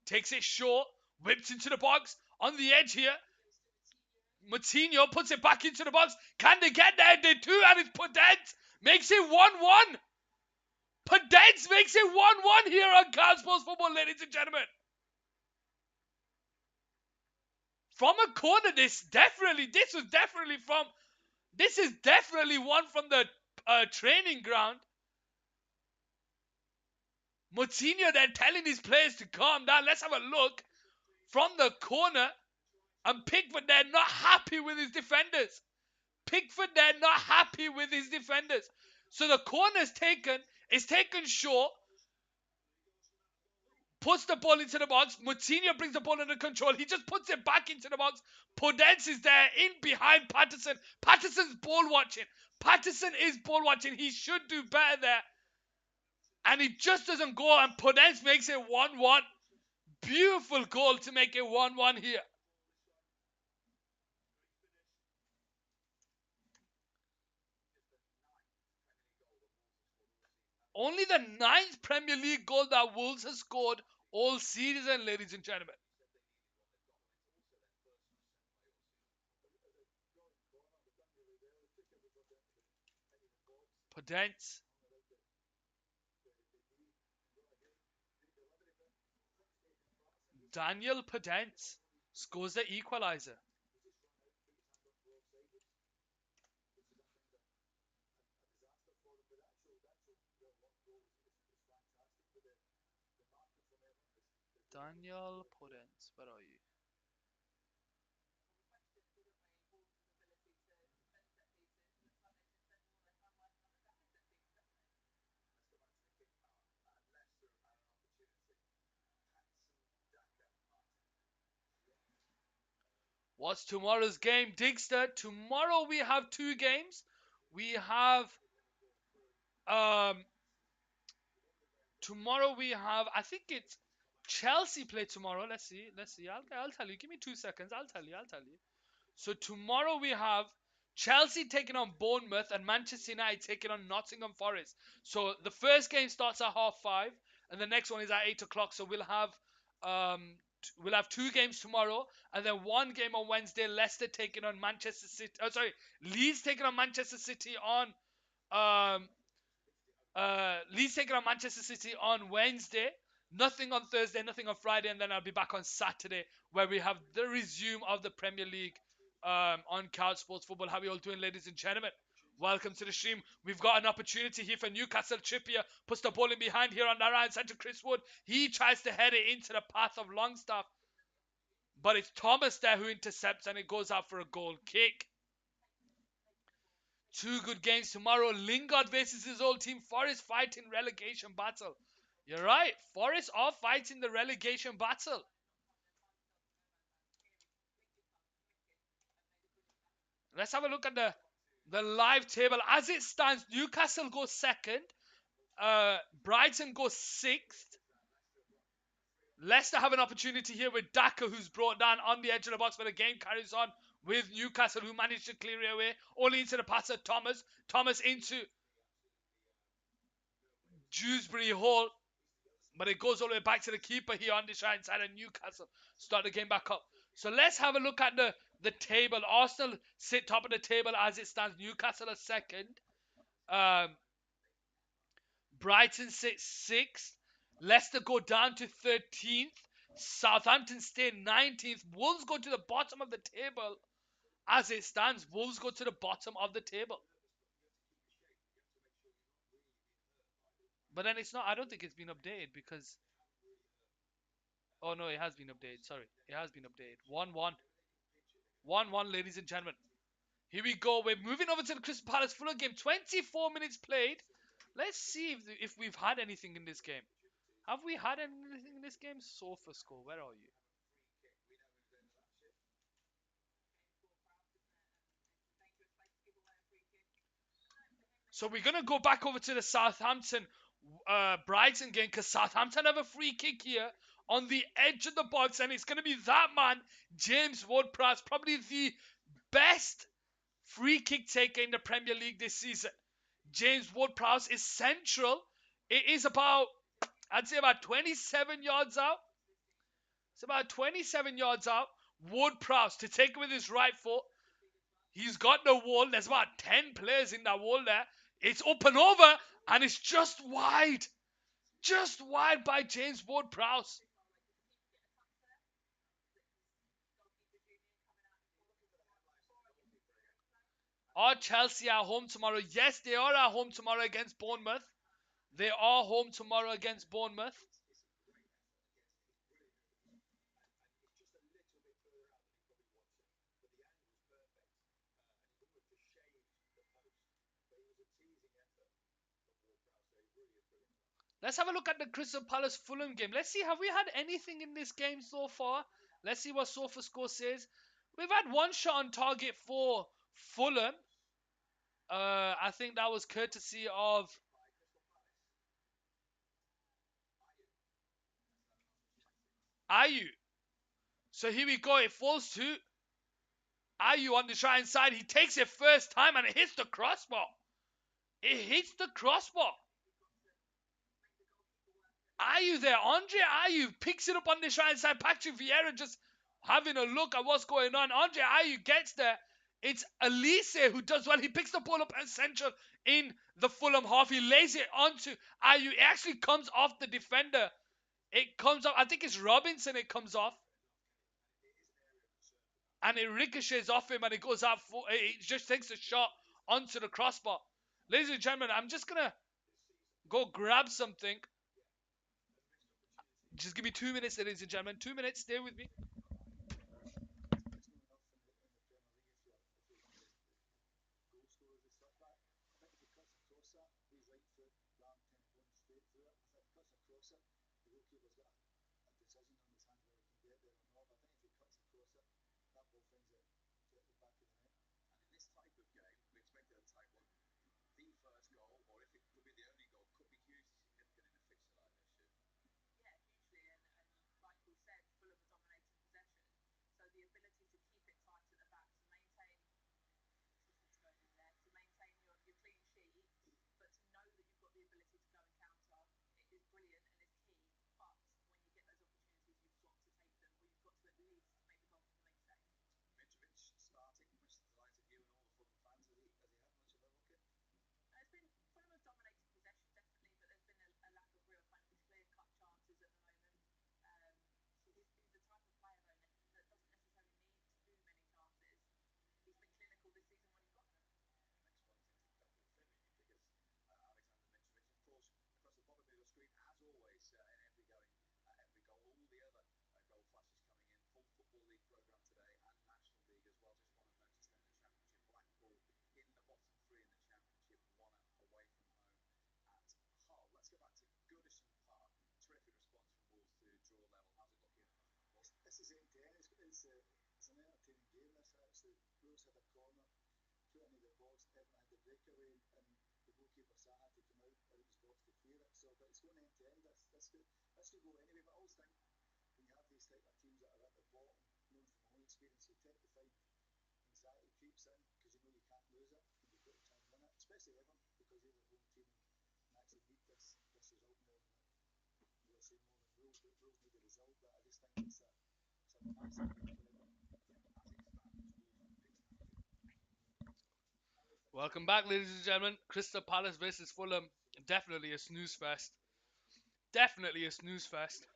Takes it short. Whips into the box. On the edge here. Moutinho puts it back into the box. Can they get there? They do, and it's Podence. Makes it 1-1. Podence makes it 1-1 here on Cal Sports Football, ladies and gentlemen. From a corner, this is definitely one from the training ground. Moutinho then telling his players to calm down. Let's have a look from the corner. And Pickford there not happy with his defenders. So the corner is taken short. Puts the ball into the box. Moutinho brings the ball under control. He just puts it back into the box. Podence is there in behind Patterson. Patterson's ball watching. He should do better there. And he just doesn't go, and Podence makes it 1-1. Beautiful goal to make it 1-1 here. Only the 9th Premier League goal that Wolves has scored all season, ladies and gentlemen. Podence. Daniel Podence scores the equalizer. Daniel Podence, where are you? What's tomorrow's game, Digster? Tomorrow we have 2 games. We have Tomorrow we have, I think it's Chelsea play tomorrow. Let's see. Let's see. I'll tell you. Give me 2 seconds. I'll tell you. I'll tell you. So tomorrow we have Chelsea taking on Bournemouth and Manchester United taking on Nottingham Forest. So the first game starts at 5:30, and the next one is at 8 o'clock. So we'll have 2 games tomorrow, and then one game on Wednesday. Leicester taking on Manchester City. Oh, sorry, Leeds taking on Manchester City on um Leeds taking on Manchester City on Wednesday. Nothing on Thursday, nothing on Friday, and then I'll be back on Saturday where we have the resume of the Premier League on Couch Sports Football. How are you all doing, ladies and gentlemen? Welcome to the stream. We've got an opportunity here for Newcastle. Trippier puts the ball in behind here on the right side to Chris Wood. He tries to head it into the path of Longstaff, but it's Thomas there who intercepts, and it goes out for a goal kick. 2 good games tomorrow. Lingard versus his old team. Forest fighting relegation battle. You're right. Forest are fighting the relegation battle. Let's have a look at the live table. As it stands, Newcastle goes second. Brighton goes sixth. Leicester have an opportunity here with Daka, who's brought down on the edge of the box, but the game carries on with Newcastle, who managed to clear it away. Only into the pass of Thomas. Thomas into Dewsbury Hall. But it goes all the way back to the keeper here on the right side of Newcastle. Start the game back up. So let's have a look at the table. Arsenal sit top of the table as it stands. Newcastle are second. Um, Brighton sits sixth. Leicester go down to 13th. Southampton stay 19th. Wolves go to the bottom of the table as it stands. Wolves go to the bottom of the table. But then it's not, I don't think it's been updated because, oh no, it has been updated. Sorry, it has been updated. 1-1. 1-1, ladies and gentlemen. Here we go. We're moving over to the Crystal Palace Fulham game. 24 minutes played. Let's see if we've had anything in this game. Have we had anything in this game? Sofa score. Where are you? So we're going to go back over to the Southampton Brighton game because Southampton have a free kick here on the edge of the box, and it's going to be that man, James Ward-Prowse, probably the best free kick taker in the Premier League this season. James Ward-Prowse is central. It is about, I'd say about 27 yards out. It's about 27 yards out. Ward-Prowse to take it with his right foot. He's got the wall. There's about 10 players in that wall there. It's up and over, and it's just wide. Just wide by James Ward-Prowse. Are Chelsea at home tomorrow? Yes, they are at home tomorrow against Bournemouth. They are home tomorrow against Bournemouth. Let's have a look at the Crystal Palace Fulham game. Let's see, have we had anything in this game so far? Let's see what Sofa Score says. We've had one shot on target for Fulham. I think that was courtesy of Ayu. So here we go. It falls to Ayu on the right side. He takes it first time and it hits the crossbar. It hits the crossbar. Ayu there. Andre Ayu picks it up on the right side. Patrick Vieira just having a look at what's going on. Andre Ayu gets there. It's Elise who does well. He picks the ball up and central in the Fulham half. He lays it onto Ayu. It actually comes off the defender. It comes off. I think it's Robinson. It comes off. And it ricochets off him and it goes out. It just takes a shot onto the crossbar. Ladies and gentlemen, I'm just going to go grab something. Just give me 2 minutes, ladies and gentlemen. 2 minutes. Stay with me. it's an entertaining game. This actually, Rose had a corner, put into the box, Everton had the breakaway, and the goalkeeper Sa had to come out his box to clear it. So, but it's going end to end. This could go anyway. But I always think when you have these type of teams that are at the bottom, known from my own experience, you tend to find anxiety creeps in because you know you can't lose it and you've got to try and win it, especially Everton because they're the home team and actually need this result more than you'll say more than Wolves, but Wolves need the result. But I just think it's a massive game for Everton. Welcome back, ladies and gentlemen. Crystal Palace versus Fulham. Definitely a snooze fest. Definitely a snooze fest.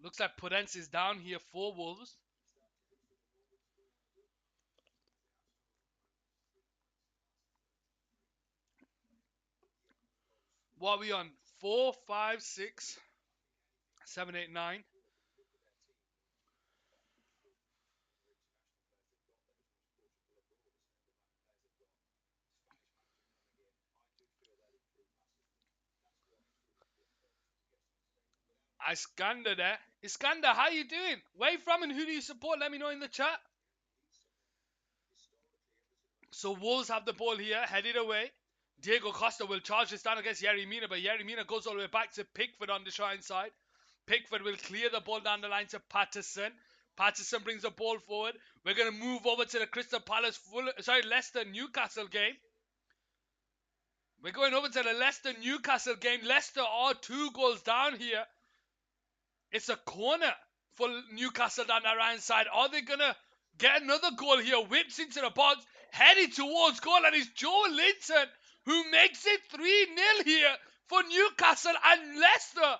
Looks like Podence is down here for Wolves. What are we on? 4, 5, 6, 7, 8, 9. Iskander there. Iskander, how you doing? Where you from and who do you support? Let me know in the chat. So Wolves have the ball here, headed away. Diego Costa will charge this down against Yerry Mina, but Yerry Mina goes all the way back to Pickford on the shine side. Pickford will clear the ball down the line to Patterson. Patterson brings the ball forward. We're going to move over to the Crystal Palace, Leicester Newcastle game. We're going over to the Leicester Newcastle game. Leicester are 2 goals down here. It's a corner for Newcastle down the right side. Are they going to get another goal here? Whips into the box, heading towards goal, and it's Joe Linton who makes it 3-0 here for Newcastle. And Leicester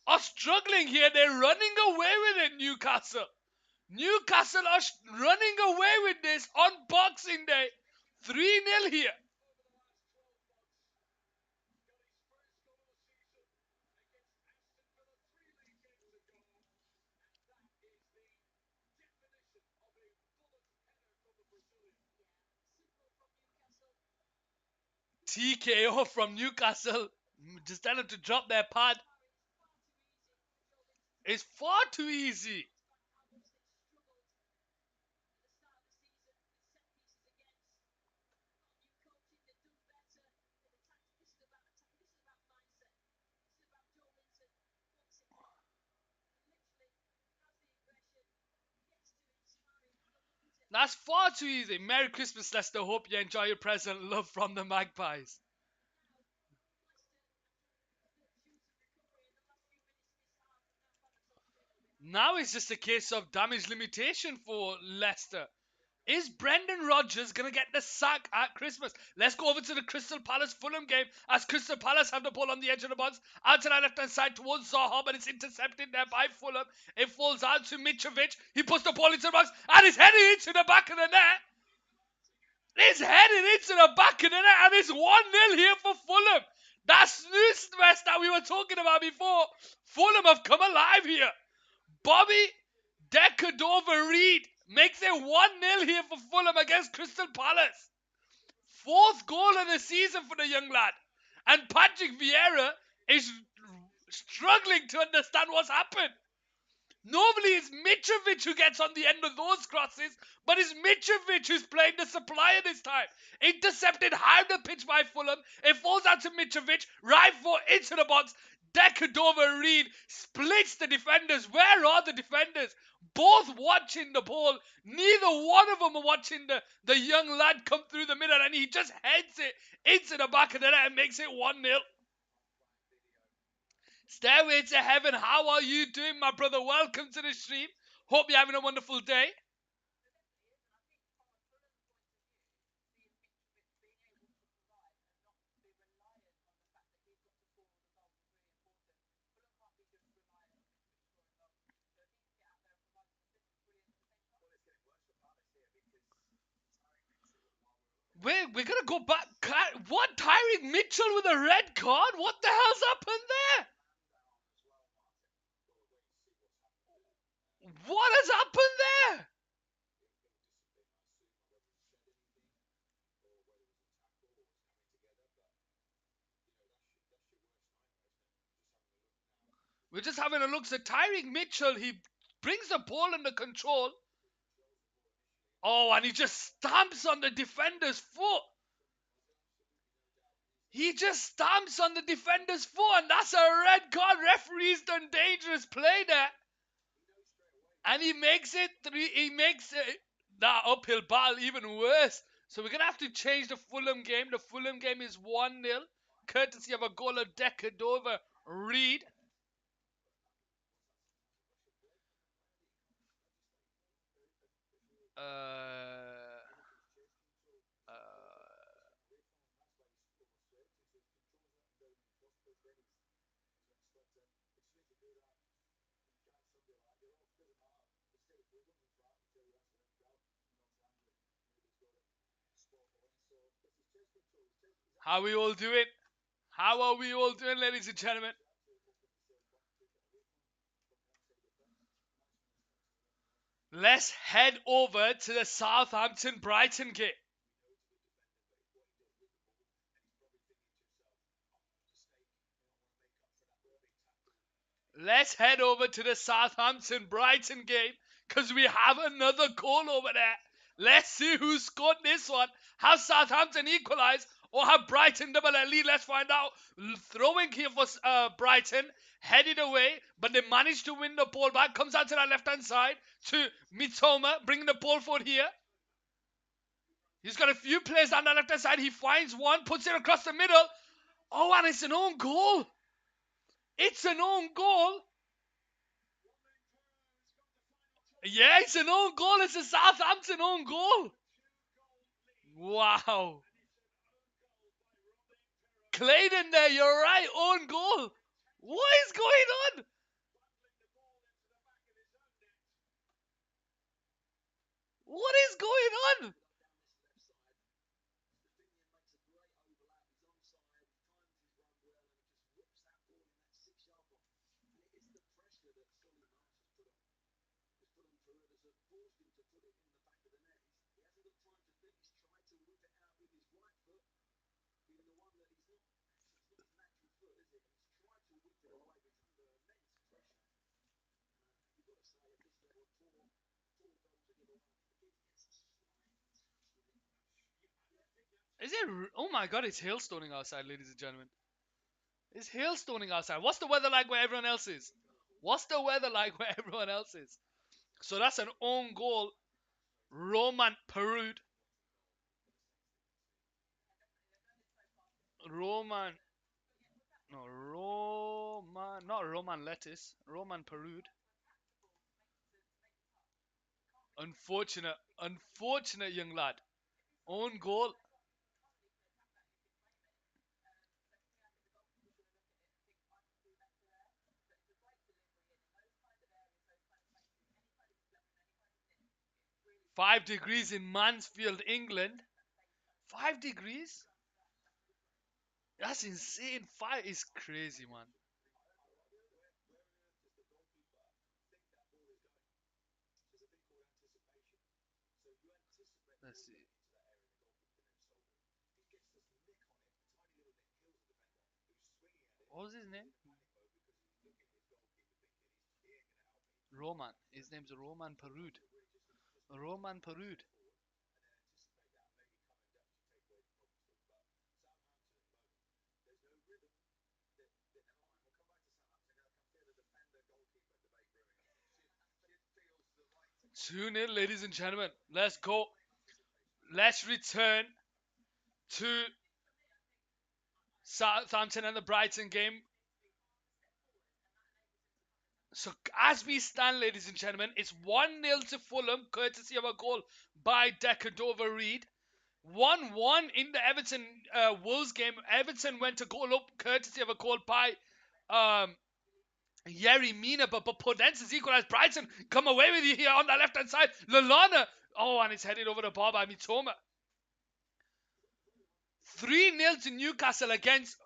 are struggling here. They're running away with it, Newcastle. Newcastle are running away with this on Boxing Day. 3-0 here. TKO from Newcastle. Just tell them to drop their pad. It's far too easy. That's far too easy. Merry Christmas, Leicester. Hope you enjoy your present. Love from the Magpies. Now it's just a case of damage limitation for Leicester. Is Brendan Rodgers going to get the sack at Christmas? Let's go over to the Crystal Palace Fulham game as Crystal Palace have the ball on the edge of the box. Out to the left hand side towards Zaha, but it's intercepted there by Fulham. It falls out to Mitrovic. He puts the ball into the box and it's headed into the back of the net. It's headed into the back of the net and it's 1-0 here for Fulham. That snooze fest that we were talking about before. Fulham have come alive here. Bobby Decordova-Reid makes it 1-0 here for Fulham against Crystal Palace. 4th goal of the season for the young lad. And Patrick Vieira is struggling to understand what's happened. Normally it's Mitrovic who gets on the end of those crosses, but it's Mitrovic who's playing the supplier this time. Intercepted high the pitch by Fulham. It falls out to Mitrovic, right foot into the box. Decordova-Reid splits the defenders. Where are the defenders? Both watching the ball. Neither one of them are watching the young lad come through the middle, and he just heads it into the back of the net and makes it 1-0. Stairway to Heaven, how are you doing, my brother? Welcome to the stream. Hope you're having a wonderful day. We're gonna go back. What? Tyreek Mitchell with a red card? What the hell's happened there? What has happened there? We're just having a look. So Tyreek Mitchell, he brings the ball under control. Oh, and he just stamps on the defender's foot. He just stamps on the defender's foot, and that's a red card. Referee's done dangerous play there. And he makes it that uphill battle even worse. So we're going to have to change the Fulham game. The Fulham game is 1-0, courtesy of a goal of Decadova Reed. Uh, uh, how we all doing? How are we all doing, ladies and gentlemen? Let's head over to the Southampton Brighton game. Let's head over to the Southampton Brighton game because we have another goal over there. Let's see who scored this one. Have Southampton equalised or have Brighton double a lead? Let's find out. Throwing here for Brighton, headed away, but they managed to win the ball back. Comes out to that left hand side to Mitoma, bringing the ball forward here. He's got a few players down the left hand side. He finds one, puts it across the middle. Oh, and it's an own goal. It's an own goal. Yeah, it's an own goal. It's a Southampton own goal. Wow. Clayton there, you're right. Own goal. What is going on? What is going on? Is it? Oh my god, it's hailstoning outside, ladies and gentlemen. It's hailstoning outside. What's the weather like where everyone else is? What's the weather like where everyone else is? So that's an own goal. Roman Perud. Roman. No, Roman. Not Roman Lettuce. Roman Perud. Unfortunate young lad. Own goal. Five degrees in Mansfield, England. 5 degrees? That's insane. Five is crazy, man. Let's see. What was his name? Roman. His name's Roman Perud. Roman Perud. Tune in, ladies and gentlemen. Let's go. Let's return to Southampton and the Brighton game. So as we stand, ladies and gentlemen, it's 1-0 to Fulham, courtesy of a goal by Decadova Reed. 1-1 in the Everton Wolves game. Everton went to goal up, courtesy of a goal by Yerry Mina, but Podence equalised. Brighton come away with you here on the left hand side. Lallana. Oh, and it's headed over the bar by Mitoma. 3-0 to Newcastle against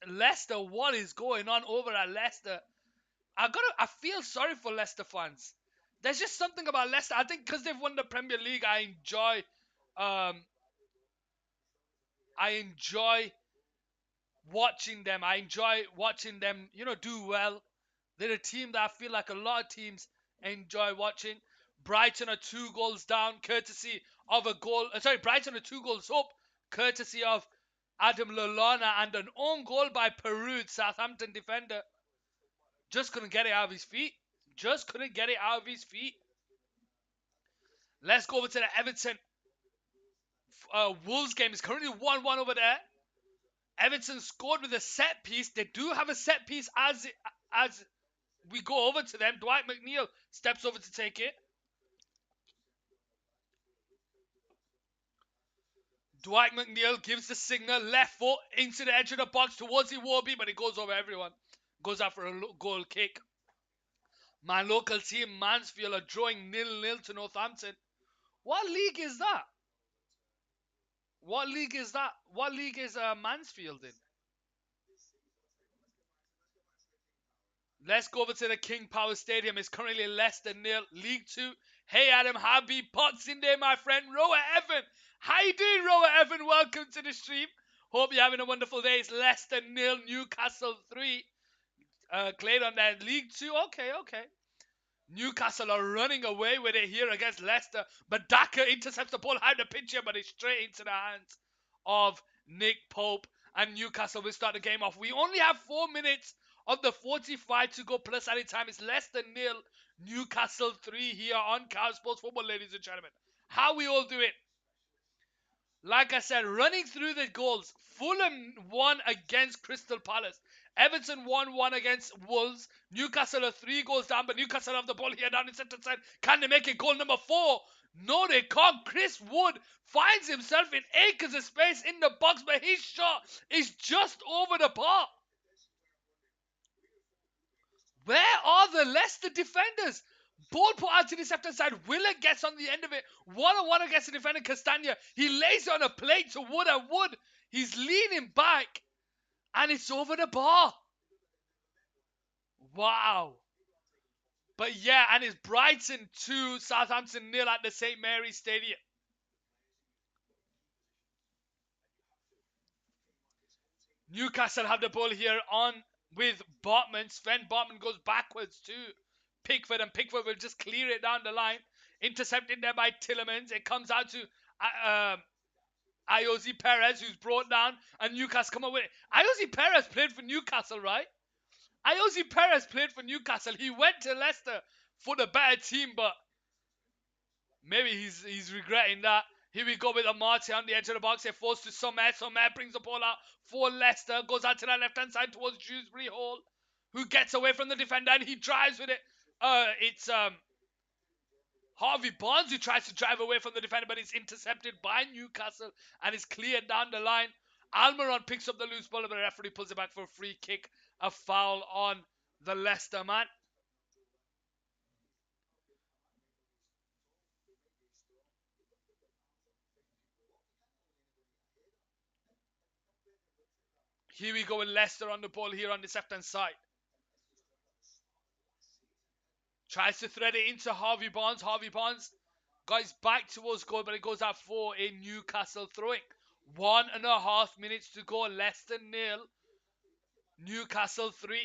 Leicester. What is going on over at Leicester? I feel sorry for Leicester fans. There's just something about Leicester. I think because they've won the Premier League, um I enjoy watching them. I enjoy watching them, do well. They're a team that I feel like a lot of teams enjoy watching. Brighton are 2 goals down, courtesy of a goal. Sorry, Brighton are 2 goals up, courtesy of Adam Lallana and an own goal by Peru, Southampton defender. Just couldn't get it out of his feet. Just couldn't get it out of his feet. Let's go over to the Everton Wolves game. It's currently 1-1 over there. Everton scored with a set piece. They do have a set piece as we go over to them. Dwight McNeil steps over to take it. Dwight McNeil gives the signal, left foot into the edge of the box towards Iwobi, but it goes over everyone. Goes out for a goal kick. My local team, Mansfield, are drawing 0-0 to Northampton. What league is that? What league is that? What league is Mansfield in? Let's go over to the King Power Stadium. It's currently Leicester 0, League 2. Hey Adam, happy pots in there, my friend. Rower Evan. How you doing, Rower Evan? Welcome to the stream. Hope you're having a wonderful day. It's Leicester 0, Newcastle 3. Played on that League 2. Okay. Newcastle are running away with it here against Leicester. But Daka intercepts the ball high the pitch here, but it's straight into the hands of Nick Pope. And Newcastle will start the game off. We only have 4 minutes of the 45 to go plus any time. It's Leicester 0, Newcastle 3 here on Cow Sports Football, ladies and gentlemen. How we all do it? Like I said, running through the goals. Fulham won against Crystal Palace. Everton 1-1 against Wolves. Newcastle are 3 goals down, but Newcastle have the ball here down in centre side. Can they make it goal number 4? No, they can't. Chris Wood finds himself in acres of space in the box, but his shot is just over the bar. Where are the Leicester defenders? Ball put out to the left-hand side. Willett gets on the end of it. One-on-one against the defender, Castagna. He lays it on a plate to Wood, and Wood, he's leaning back, and it's over the bar. Wow. But yeah, and it's Brighton 2, Southampton 0 at the St. Mary's Stadium. Newcastle have the ball here on with Botman. Sven Botman goes backwards to Pickford, and Pickford will just clear it down the line. Intercepted there by Tillemans. It comes out to Ayoze Perez, who's brought down, and Newcastle come away. Ayoze Perez played for Newcastle, right? Ayoze Perez played for Newcastle. He went to Leicester for the better team, but maybe he's regretting that. Here we go with Amati on the edge of the box. It falls to Sommer. Sommer brings the ball out for Leicester. Goes out to the left-hand side towards Dewsbury Hall, who gets away from the defender, and he drives with it. It's Harvey Barnes who tries to drive away from the defender, but it's intercepted by Newcastle and is cleared down the line. Almiron picks up the loose ball, but the referee pulls it back for a free kick. A foul on the Leicester man. Here we go with Leicester on the ball here on this left-hand side. Tries to thread it into Harvey Barnes. Harvey Barnes got his back towards goal, but it goes out for a Newcastle throwing. 1.5 minutes to go. Leicester 0, Newcastle 3.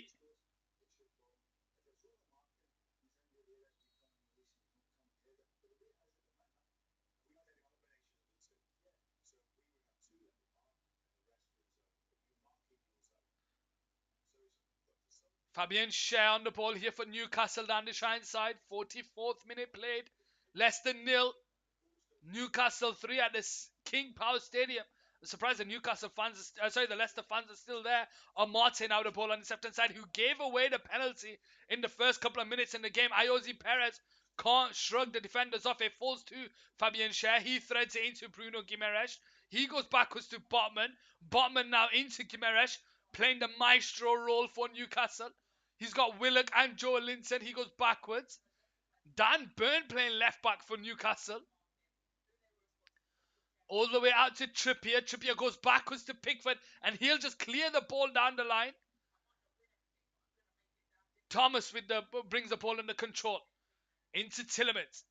Fabian Schär on the ball here for Newcastle down the shine side. 44th minute played. Leicester 0, Newcastle 3 at the King Power Stadium. I'm surprised the Newcastle fans, the Leicester fans are still there. Martin out the ball on the left-hand side, who gave away the penalty in the first couple of minutes in the game. Ayoze Perez can't shrug the defenders off. It falls to Fabian Schär. He threads it into Bruno Guimaraes. He goes backwards to Botman. Botman now into Guimaraes, playing the maestro role for Newcastle. He's got Willock and Joe Linton. He goes backwards. Dan Burn playing left back for Newcastle. All the way out to Trippier. Trippier goes backwards to Pickford, and he'll just clear the ball down the line. Thomas brings the ball under control. Into Tillemans.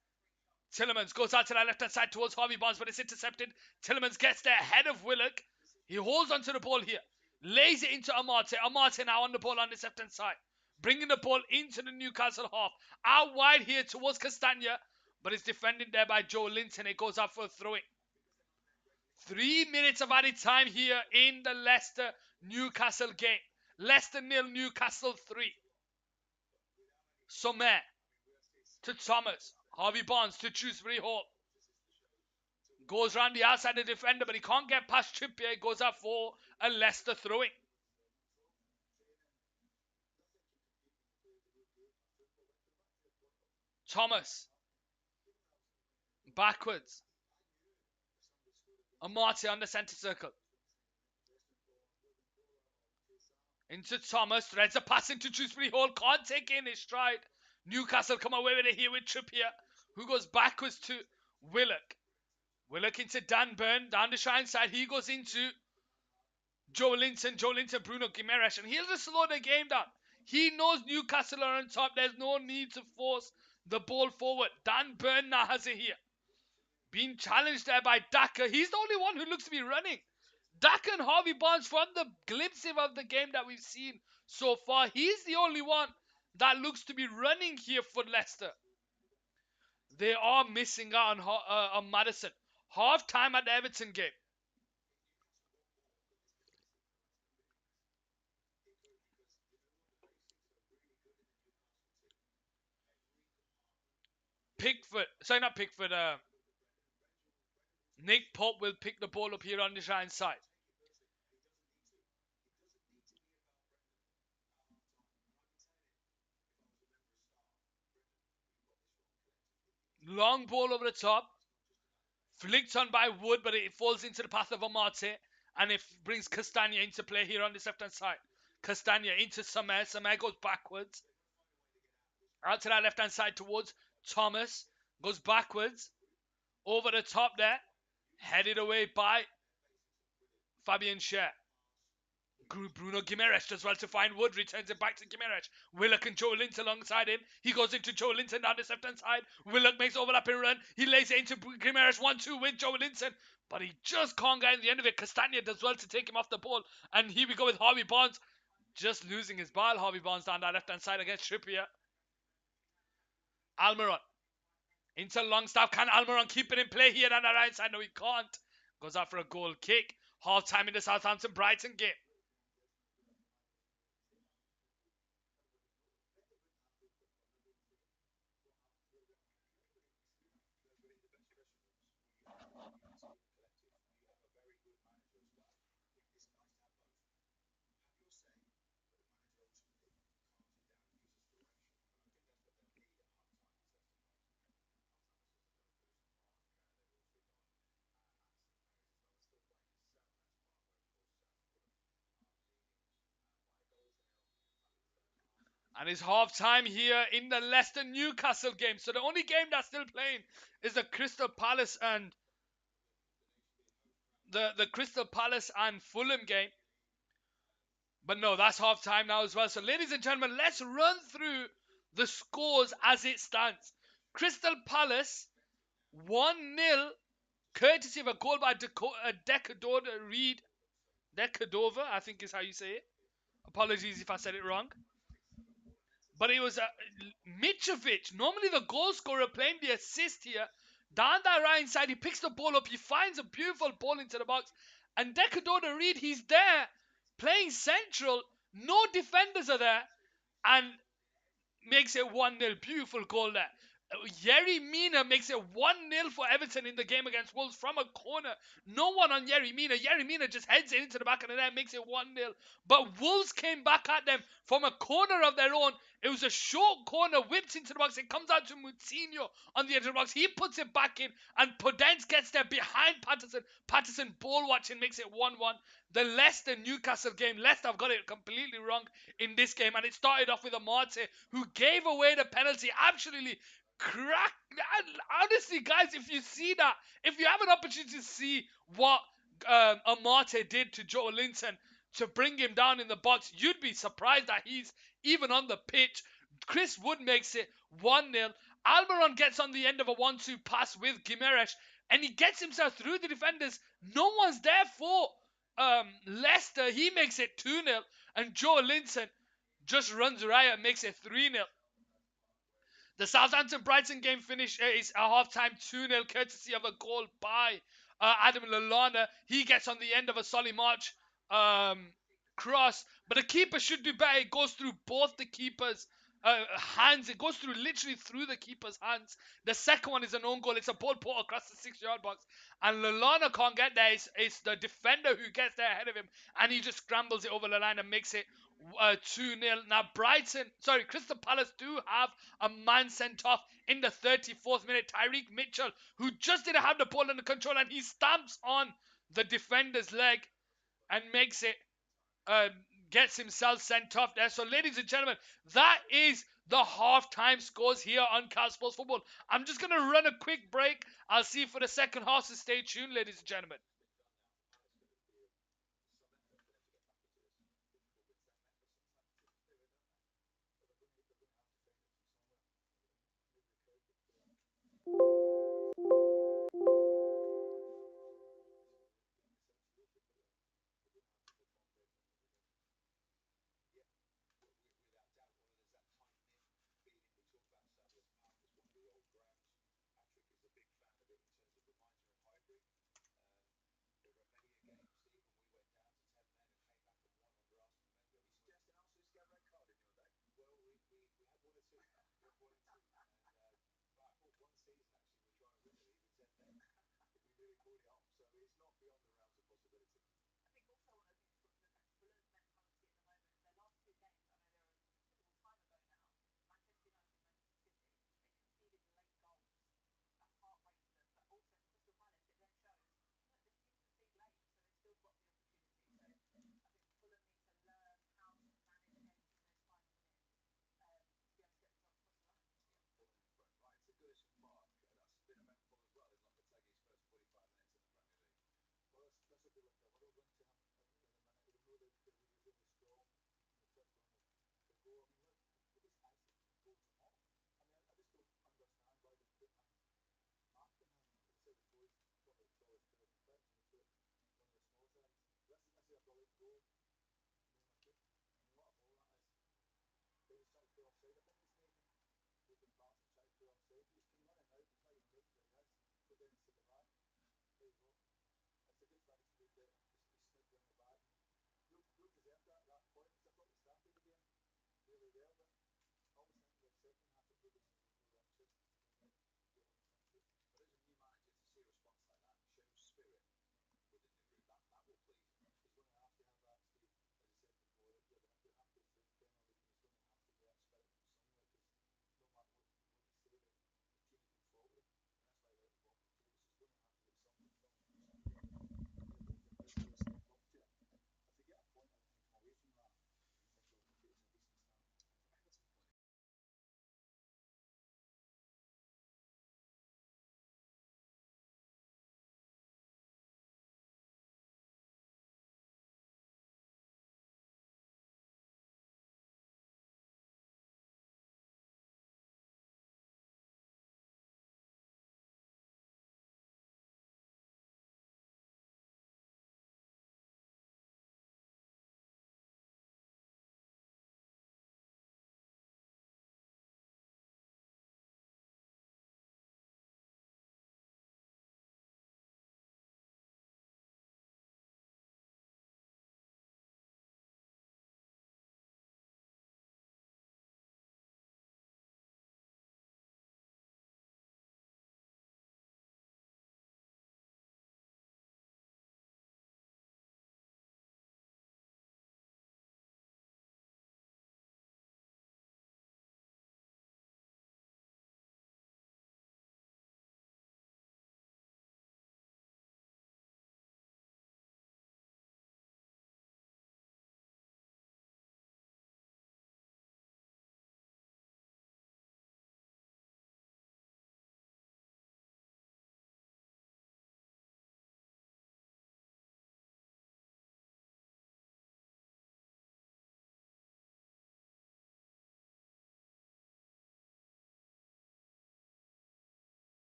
Tillemans goes out to the left-hand side towards Harvey Barnes, but it's intercepted. Tillemans gets there ahead of Willock. He holds onto the ball here. Lays it into Amate. Amate now on the ball on the left-hand side. Bringing the ball into the Newcastle half. Out wide here towards Castagna. But it's defended there by Joe Linton. It goes out for a throw-in. 3 minutes of added time here in the Leicester-Newcastle game. Leicester 0, Newcastle 3. Sommer to Thomas. Harvey Barnes to Shrewsbury Hall. Goes round the outside of the defender, but he can't get past Trippier. It goes out for a Leicester throwing. Thomas. Backwards. Amate on the centre circle. Into Thomas. Threads a pass into Shrewsbury Hall. Can't take it in his stride. Newcastle come away with it here with Trippier, who goes backwards to Willock. Willock into Dan Burn. Down the shine side. He goes into Joe Linton, Bruno Guimaraes, and he'll just slow the game down. He knows Newcastle are on top. There's no need to force the ball forward. Dan Burn now has it here. Being challenged there by Daka. He's the only one who looks to be running. Daka and Harvey Barnes, from the glimpses of the game that we've seen so far, he's the only one that looks to be running here for Leicester. They are missing out on Maddison. Half time at the Everton game. Nick Pope will pick the ball up here on the right side. Long ball over the top. Flicked on by Wood, but it falls into the path of Amate. And it brings Castagna into play here on the left-hand side. Castagna into Sommer. Sommer goes backwards. Out to that left-hand side towards Thomas. Goes backwards. Over the top there. Headed away by Fabian Schär. Bruno Guimaraes does well to find Wood. Returns it back to Guimaraes. Willock and Joe Linton alongside him. He goes into Joe Linton down the left-hand side. Willock makes overlapping run. He lays it into Guimaraes 1-2 with Joe Linton. But he just can't get in the end of it. Castagna does well to take him off the ball. And here we go with Harvey Barnes. Just losing his ball. Harvey Barnes down that left-hand side against Trippier. Almiron. Into Longstaff. Can Almiron keep it in play here on the right side? No, he can't. Goes out for a goal kick. Half time in the Southampton-Brighton game. And it's half time here in the Leicester-Newcastle game. So the only game that's still playing is the Crystal Palace and the Crystal Palace and Fulham game. But no, that's half time now as well. So ladies and gentlemen, let's run through the scores as it stands. Crystal Palace 1-0, courtesy of a goal by Decadova Reed. Decadova, I think is how you say it. Apologies if I said it wrong. But it was Mitrovic, normally the goal scorer, playing the assist here. Down that right side, he picks the ball up. He finds a beautiful ball into the box. And Decadora Reed, he's there, playing central. No defenders are there. And makes it 1-0. Beautiful goal there. Yerry Mina makes it 1-0 for Everton in the game against Wolves from a corner. No one on Yerry Mina. Yerry Mina just heads it into the back of the net, makes it 1-0. But Wolves came back at them from a corner of their own. It was a short corner, whipped into the box. It comes out to Moutinho on the edge of the box. He puts it back in, and Podence gets there behind Patterson. Patterson ball watching makes it 1-1. The Leicester-Newcastle game. Leicester have got it completely wrong in this game, and it started off with Amate, who gave away the penalty. Absolutely crack. Honestly, guys, if you see that, if you have an opportunity to see what Amate did to Joe Linton to bring him down in the box, you'd be surprised that he's even on the pitch. Chris Wood makes it 1-0. Almiron gets on the end of a 1-2 pass with Guimaraes, and he gets himself through the defenders. No one's there for Leicester, he makes it 2-0, and Joe Linton just runs riot and makes it 3-0. The Southampton Brighton game finish is a half-time 2-0 courtesy of a goal by Adam Lallana. He gets on the end of a Solly March um, cross, but the keeper should do better. It goes through both the keepers' hands. It goes through literally through the keeper's hands. The second one is an own goal. It's a ball put across the 6-yard box, and Lallana can't get there. It's the defender who gets there ahead of him, and he just scrambles it over the line and makes it 2-0. Now Crystal Palace do have a man sent off in the 34th minute. Tyreek Mitchell, who just didn't have the ball under control, and he stamps on the defender's leg and makes it, uh, gets himself sent off there. So, ladies and gentlemen, that is the half-time scores here on Cal Sports Football. I'm just going to run a quick break. I'll see you for the second half, so stay tuned, ladies and gentlemen.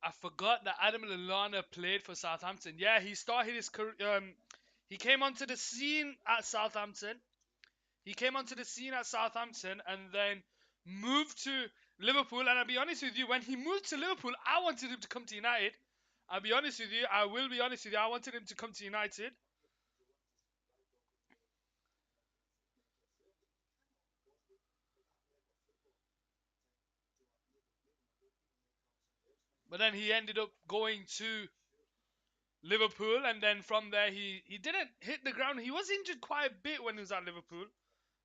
I forgot that Adam Lallana played for Southampton. Yeah, he started his career. He came onto the scene at Southampton. He came onto the scene at Southampton and then moved to Liverpool. And I'll be honest with you, when he moved to Liverpool, I wanted him to come to United. I'll be honest with you. I will be honest with you. I wanted him to come to United. But then he ended up going to Liverpool, and then from there he didn't hit the ground. He was injured quite a bit when he was at Liverpool.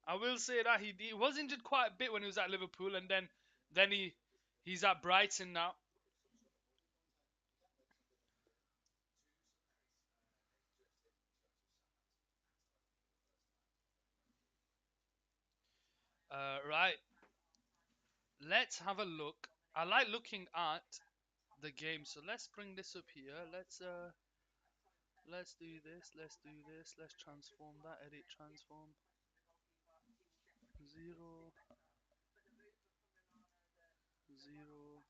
I will say that he was injured quite a bit when he was at Liverpool, and then he's at Brighton now. Right, let's have a look. I like looking at the game, so let's bring this up here. Let's do this. Let's do this. Let's transform that. Edit transform. Zero, zero,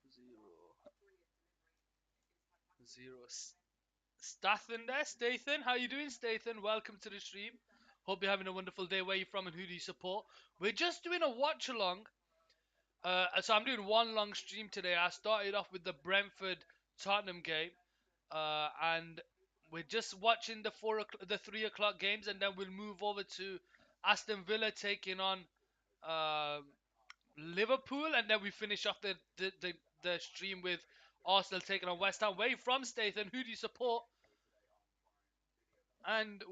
zero, zero. Stathan there, Stathan. How you doing, Stathan? Welcome to the stream. Hope you're having a wonderful day. Where you from and who do you support? We're just doing a watch along. So I'm doing one long stream today. I started off with the Brentford Tottenham game, and we're just watching the 3 o'clock games, and then we'll move over to Aston Villa taking on um, Liverpool, and then we finish off the stream with Arsenal taking on West Ham. Where you from, Stathan? Who do you support? And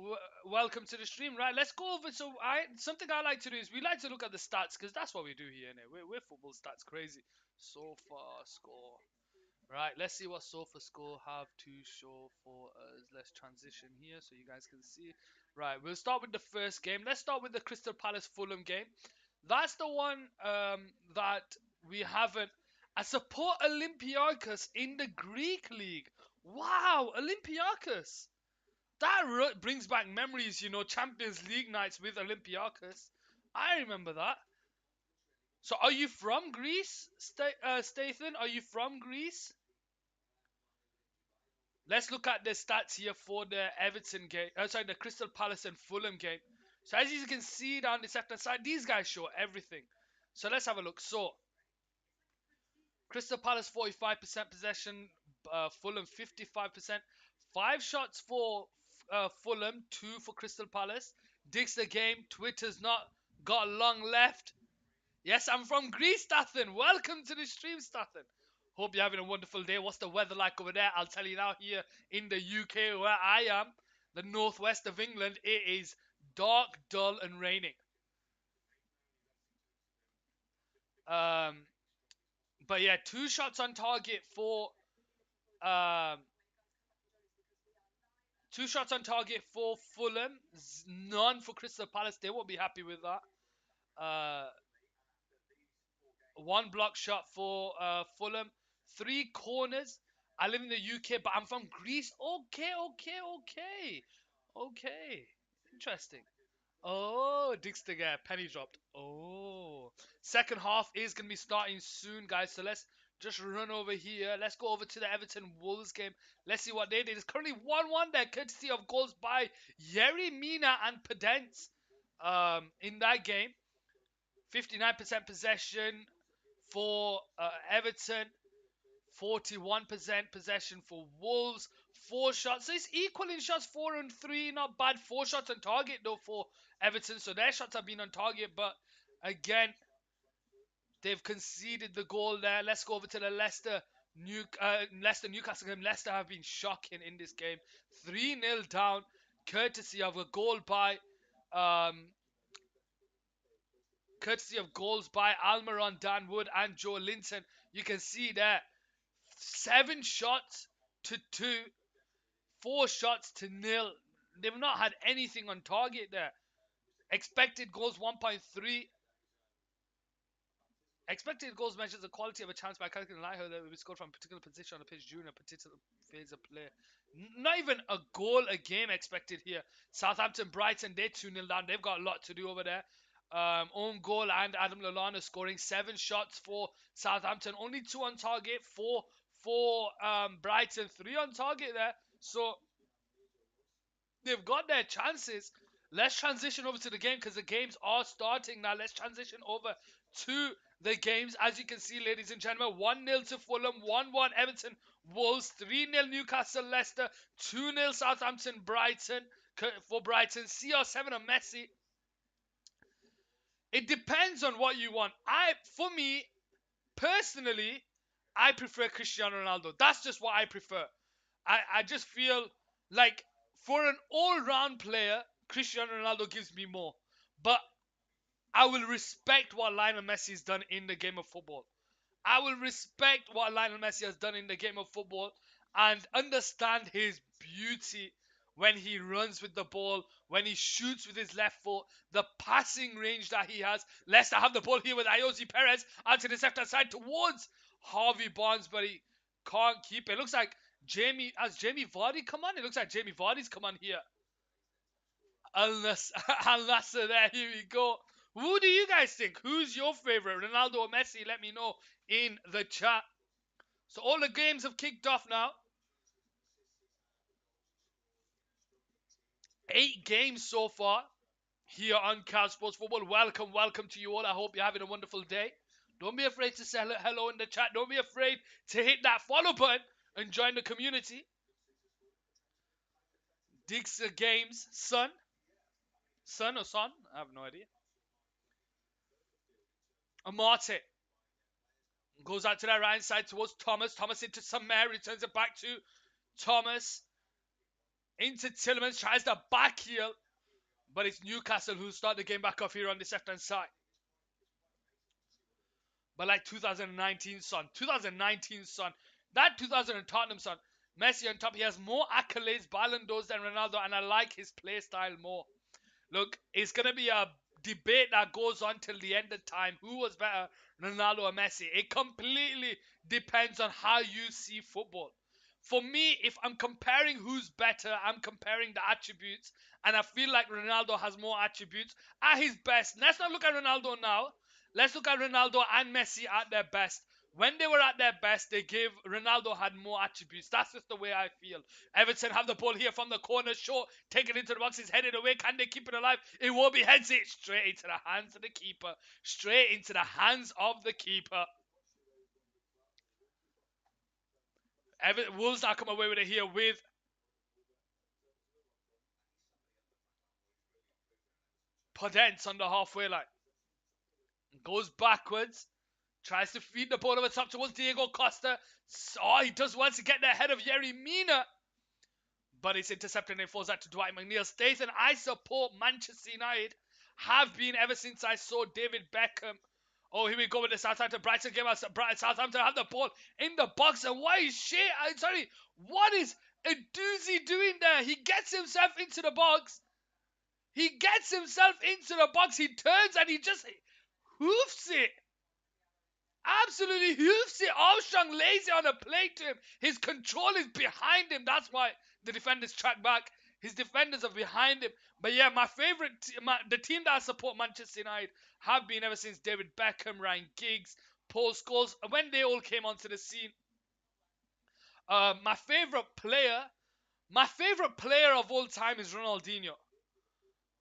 welcome to the stream. Right, let's go over. So, something I like to do is we like to look at the stats because that's what we do here. Innit? We're football stats crazy. So far score. Right, let's see what sofa score have to show for us. Let's transition here so you guys can see. Right, we'll start with the first game. Let's start with the Crystal Palace Fulham game. That's the one that we haven't. I support Olympiacos in the Greek league. Wow, Olympiacos. That brings back memories, Champions League nights with Olympiacos. I remember that. So, are you from Greece, Stathan? Are you from Greece? Let's look at the stats here for the Everton game. Sorry, the Crystal Palace and Fulham game. So, as you can see down the left hand side, these guys show everything. So, let's have a look. So, Crystal Palace 45% possession, Fulham 55%. 5 shots for Fulham, 2 for Crystal Palace. Digs the game. Twitter's not got long left. Yes, I'm from Greece, Stathan. Welcome to the stream, Stathan. Hope you're having a wonderful day. What's the weather like over there? I'll tell you now here in the UK where I am, the northwest of England, it is dark, dull, and raining. Um, but yeah, 2 shots on target for um, 2 shots on target for Fulham, none for Crystal Palace. They won't be happy with that. Uh, 1 block shot for Fulham, 3 corners. I live in the UK, but I'm from Greece. Okay, okay, okay, okay. Interesting. Oh, Dixter penny dropped. Oh, second half is gonna be starting soon, guys. So let's just run over here. Let's go over to the Everton Wolves game. Let's see what they did. It's currently 1-1 there, courtesy of goals by Yerry Mina and Pedence. In that game, 59% possession for Everton, 41% possession for Wolves. 4 shots. So it's equal in shots, 4 and 3. Not bad. 4 shots on target though for Everton. So their shots have been on target, but again, they've conceded the goal there. Let's go over to the Leicester Newcastle game. Leicester have been shocking in this game. 3-0 down, courtesy of a goal by um, courtesy of goals by Almiron, Dan Wood, and Joe Linton. You can see there 7 shots to 2, 4 shots to 0. They've not had anything on target there. Expected goals 1.3. Expected goals measures the quality of a chance by calculating the likelihood that it will be scored from a particular position on the pitch during a particular phase of play. Not even a goal a game expected here. Southampton, Brighton, they're 2-0 down. They've got a lot to do over there. own goal, and Adam Lallana scoring 7 shots for Southampton, only 2 on target, for Brighton, 3 on target there. So they've got their chances. Let's transition over to the game because the games are starting now. Let's transition over to the games. As you can see, ladies and gentlemen, 1-0 to Fulham, 1-1 Everton, Wolves, 3-0 Newcastle, Leicester, 2-0 Southampton, Brighton for Brighton, CR7 and Messi. It depends on what you want. For me, personally, I prefer Cristiano Ronaldo. That's just what I prefer. I just feel like for an all-round player, Cristiano Ronaldo gives me more. But I will respect what Lionel Messi has done in the game of football. I will respect what Lionel Messi has done in the game of football and understand his beauty when he runs with the ball, when he shoots with his left foot, the passing range that he has. Leicester have the ball here with Ayoze Perez out to the left-hand side towards Harvey Barnes, but he can't keep it. It looks like Jamie Vardy come on? It looks like Jamie Vardy's come on here. Al Nasser there, here we go. Who do you guys think? Who's your favorite? Ronaldo or Messi? Let me know in the chat. So all the games have kicked off now. 8 games so far here on Cal Sports Football. Welcome to you all. I hope you're having a wonderful day. Don't be afraid to say hello in the chat. Don't be afraid to hit that follow button and join the community. Digs the games, son. Son or son? I have no idea. Amate goes out to that right side towards Thomas. Thomas into Samir. Returns it back to Thomas. Into Tillmans. Tries the back heel. But it's Newcastle who start the game back off here on this left-hand side. But like 2019 son. 2019 son. That 2000 Tottenham son. Messi on top. He has more accolades, Ballon d'Ors than Ronaldo. And I like his play style more. Look, it's going to be a debate that goes on till the end of time. Who was better, Ronaldo or Messi? It completely depends on how you see football. For me, if I'm comparing who's better, I'm comparing the attributes. And I feel like Ronaldo has more attributes at his best. Let's not look at Ronaldo now. Let's look at Ronaldo and Messi at their best. When they were at their best, Ronaldo had more attributes. That's just the way I feel. Everton have the ball here from the corner. Short, take it into the box. It's headed away. Can they keep it alive? It won't be heads it. Straight into the hands of the keeper. Straight into the hands of the keeper. Wolves now come away with it here with Podence on the halfway line. Goes backwards. Tries to feed the ball over top towards Diego Costa. Oh, he does want to get the head of Yerry Mina. But it's intercepted and it falls out to Dwight McNeil. Stays, and I support Manchester United. Have been ever since I saw David Beckham. Oh, here we go with the Southampton Brighton game. Southampton have the ball in the box. And what is Aduzi doing there? He gets himself into the box. He gets himself into the box. He turns and he just hoofs it. Absolutely hoofs it. Armstrong lays it on a plate to him. His control is behind him. That's why the defenders track back. His defenders are behind him. But yeah, my favorite, the team that I support, Manchester United, have been ever since David Beckham, Ryan Giggs, Paul Scholes, when they all came onto the scene. My favorite player of all time is Ronaldinho.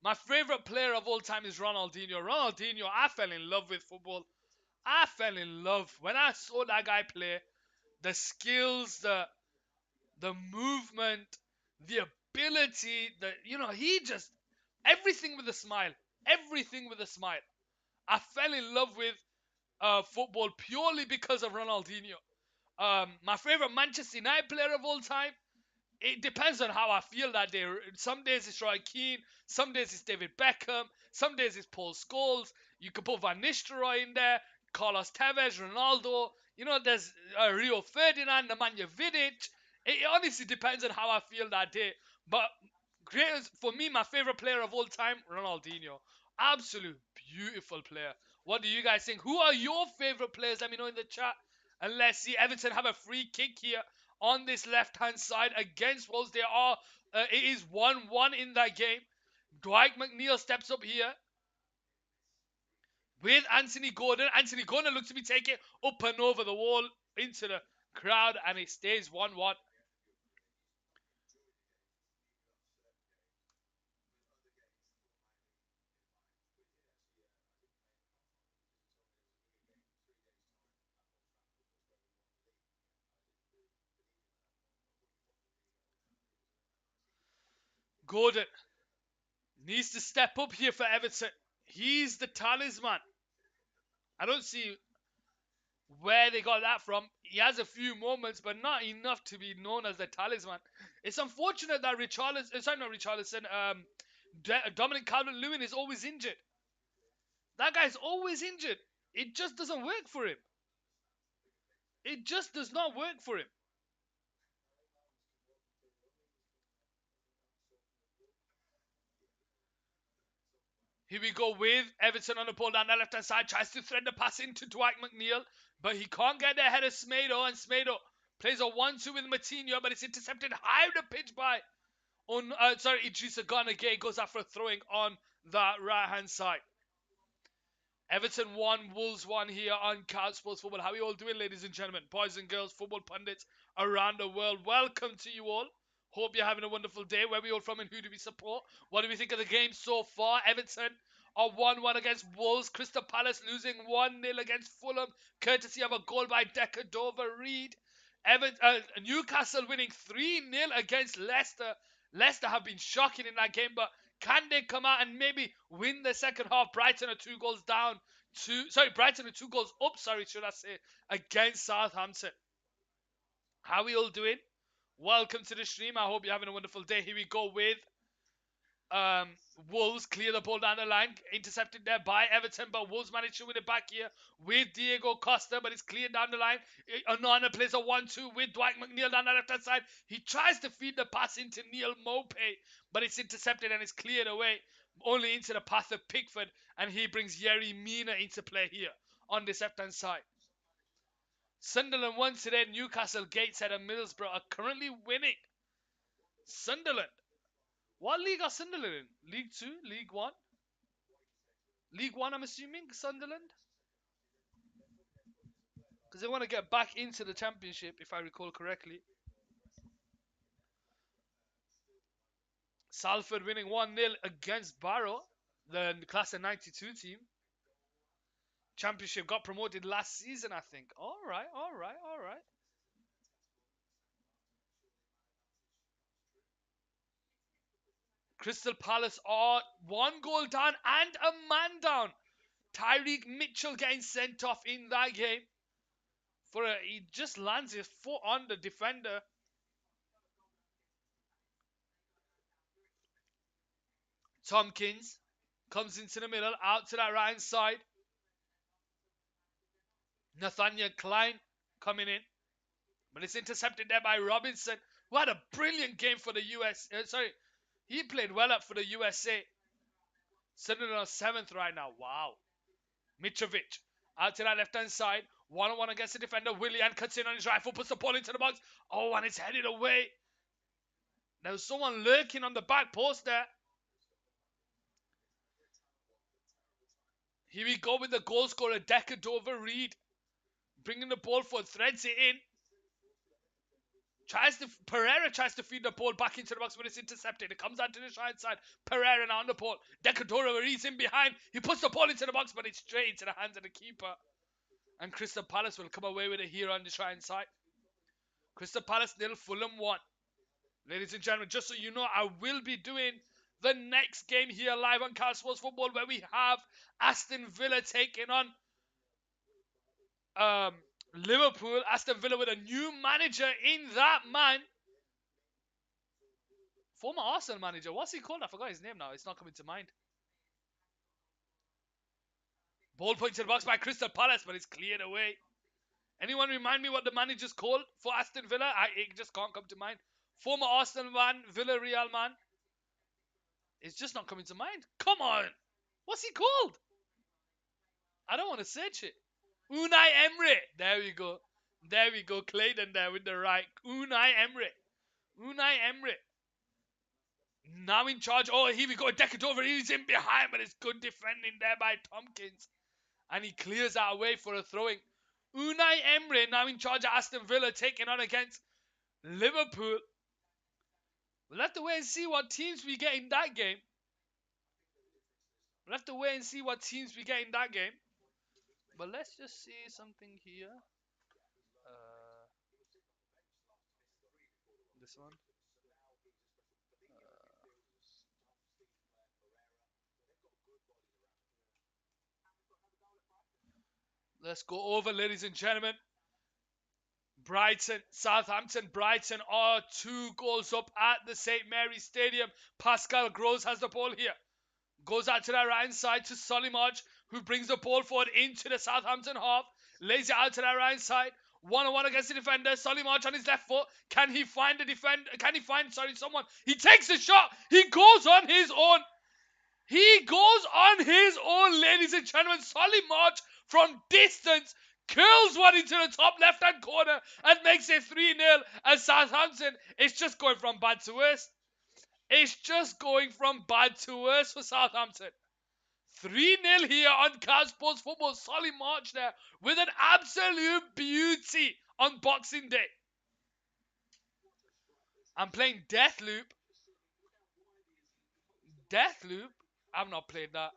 My favorite player of all time is Ronaldinho. Ronaldinho, I fell in love with football. I fell in love when I saw that guy play. The skills, the movement, the ability, he just everything with a smile. Everything with a smile. I fell in love with football purely because of Ronaldinho. My favorite Manchester United player of all time, it depends on how I feel that day. Some days it's Roy Keane, some days it's David Beckham, some days it's Paul Scholes. You could put Van Nistelrooy in there, Carlos Tevez, Ronaldo. There's Rio Ferdinand, Nemanja Vidic. It honestly depends on how I feel that day. But for me, my favorite player of all time, Ronaldinho. Absolute beautiful player. What do you guys think? Who are your favorite players? Let me know in the chat. And let's see Everton have a free kick here on this left-hand side against Wolves. It is 1-1 in that game. Dwight McNeil steps up here. with Anthony Gordon. Anthony Gordon looks to be taking up and over the wall into the crowd, and it stays 1-1. Gordon needs to step up here for Everton. He's the talisman. I don't see where they got that from. He has a few moments, but not enough to be known as the talisman. It's unfortunate that Dominic Calvert-Lewin is always injured. That guy's always injured. It just doesn't work for him. It just does not work for him. Here we go with Everton on the ball down the left hand side. Tries to thread the pass into Dwight McNeil, but he can't get there ahead of Smedo. And Smedo plays a 1-2 with Matinho, but it's intercepted high the pitch by Idrissa Gana Gueye goes after a throwing on the right hand side. Everton 1, Wolves 1 here on Couch Sports Football. How are you all doing, ladies and gentlemen, boys and girls, football pundits around the world? Welcome to you all. Hope you're having a wonderful day. Where are we all from and who do we support? What do we think of the game so far? Everton are 1-1 against Wolves. Crystal Palace losing 1-0 against Fulham, courtesy of a goal by Dover-Reid. Newcastle winning 3-0 against Leicester. Leicester have been shocking in that game, but can they come out and maybe win the second half? Brighton are 2 goals down. Brighton are 2 goals up, should I say, against Southampton. How are we all doing? Welcome to the stream. I hope you're having a wonderful day. Here we go with Wolves clear the ball down the line, intercepted there by Everton, but Wolves managed to win it back here with Diego Costa, but it's cleared down the line. Onana plays a 1-2 with Dwight McNeil down the left-hand side. He tries to feed the pass into Neil Maupay, but it's intercepted and it's cleared away, only into the path of Pickford, and he brings Yerry Mina into play here on this left-hand side. Sunderland won today. Newcastle, Gateshead and Middlesbrough are currently winning. Sunderland. What league are Sunderland in? League 2? League 1? League 1, I'm assuming, Sunderland? Because they want to get back into the Championship, if I recall correctly. Salford winning 1-0 against Barrow, the class of 92 team. Championship got promoted last season, I think. Alright. Crystal Palace are 1 goal down and a man down. Tyreek Mitchell getting sent off in that game. He just lands his foot on the defender. Tompkins comes into the middle, out to that right hand side. Nathaniel Klein coming in, but it's intercepted there by Robinson, who had a brilliant game for the US. He played well up for the USA. Sunderland on 7th right now. Wow. Mitrovic out to that left hand side. 1-on-1 against the defender. Willian cuts in on his right foot, puts the ball into the box. Oh, and it's headed away. There was someone lurking on the back post there. Here we go with the goal scorer, Dover-Reid. Bringing the ball forward, threads it in. Pereira tries to feed the ball back into the box, but it's intercepted. It comes out to the right side. Pereira now on the ball. Dover-Reid's in behind. He puts the ball into the box, but it's straight into the hands of the keeper. And Crystal Palace will come away with it here on the right side. Crystal Palace 0, Fulham 1. Ladies and gentlemen, just so you know, I will be doing the next game here live on Couch Sports Football, where we have Aston Villa taking on Liverpool. Aston Villa with a new manager in that man. Former Arsenal manager. What's he called? I forgot his name now. It's not coming to mind. Ball point to the box by Crystal Palace, but it's cleared away. Anyone remind me what the manager's called for Aston Villa? It just can't come to mind. Former Arsenal man, Villarreal man. It's just not coming to mind. Come on. What's he called? I don't want to search it. Unai Emery. There we go. Clayton there with the right. Unai Emery. Now in charge. Oh, here we go. Dover. He's in behind, but it's good defending there by Tompkins. and he clears that away for a throwing. Unai Emery now in charge of Aston Villa, taking on against Liverpool. We'll have to wait and see what teams we get in that game. We'll have to wait and see what teams we get in that game. But let's just see something here. This one. Let's go over, ladies and gentlemen. Brighton, Southampton, Brighton are 2 goals up at the St. Mary's Stadium. Pascal Gross has the ball here. Goes out to the right hand side to Solimarch, who brings the ball forward into the Southampton half. Lays it out to the right hand side. 1-on-1 against the defender. Solimarch on his left foot. Can he find the defender? Can he find, someone? He takes the shot. He goes on his own. He goes on his own, ladies and gentlemen. Solimarch from distance curls one into the top left-hand corner and makes it 3-0. And Southampton, it's just going from bad to worse. It's just going from bad to worse for Southampton. 3-0 here on Cal Sports Football. Solimarch there with an absolute beauty on Boxing Day. I'm playing Deathloop. Deathloop? I've not played that.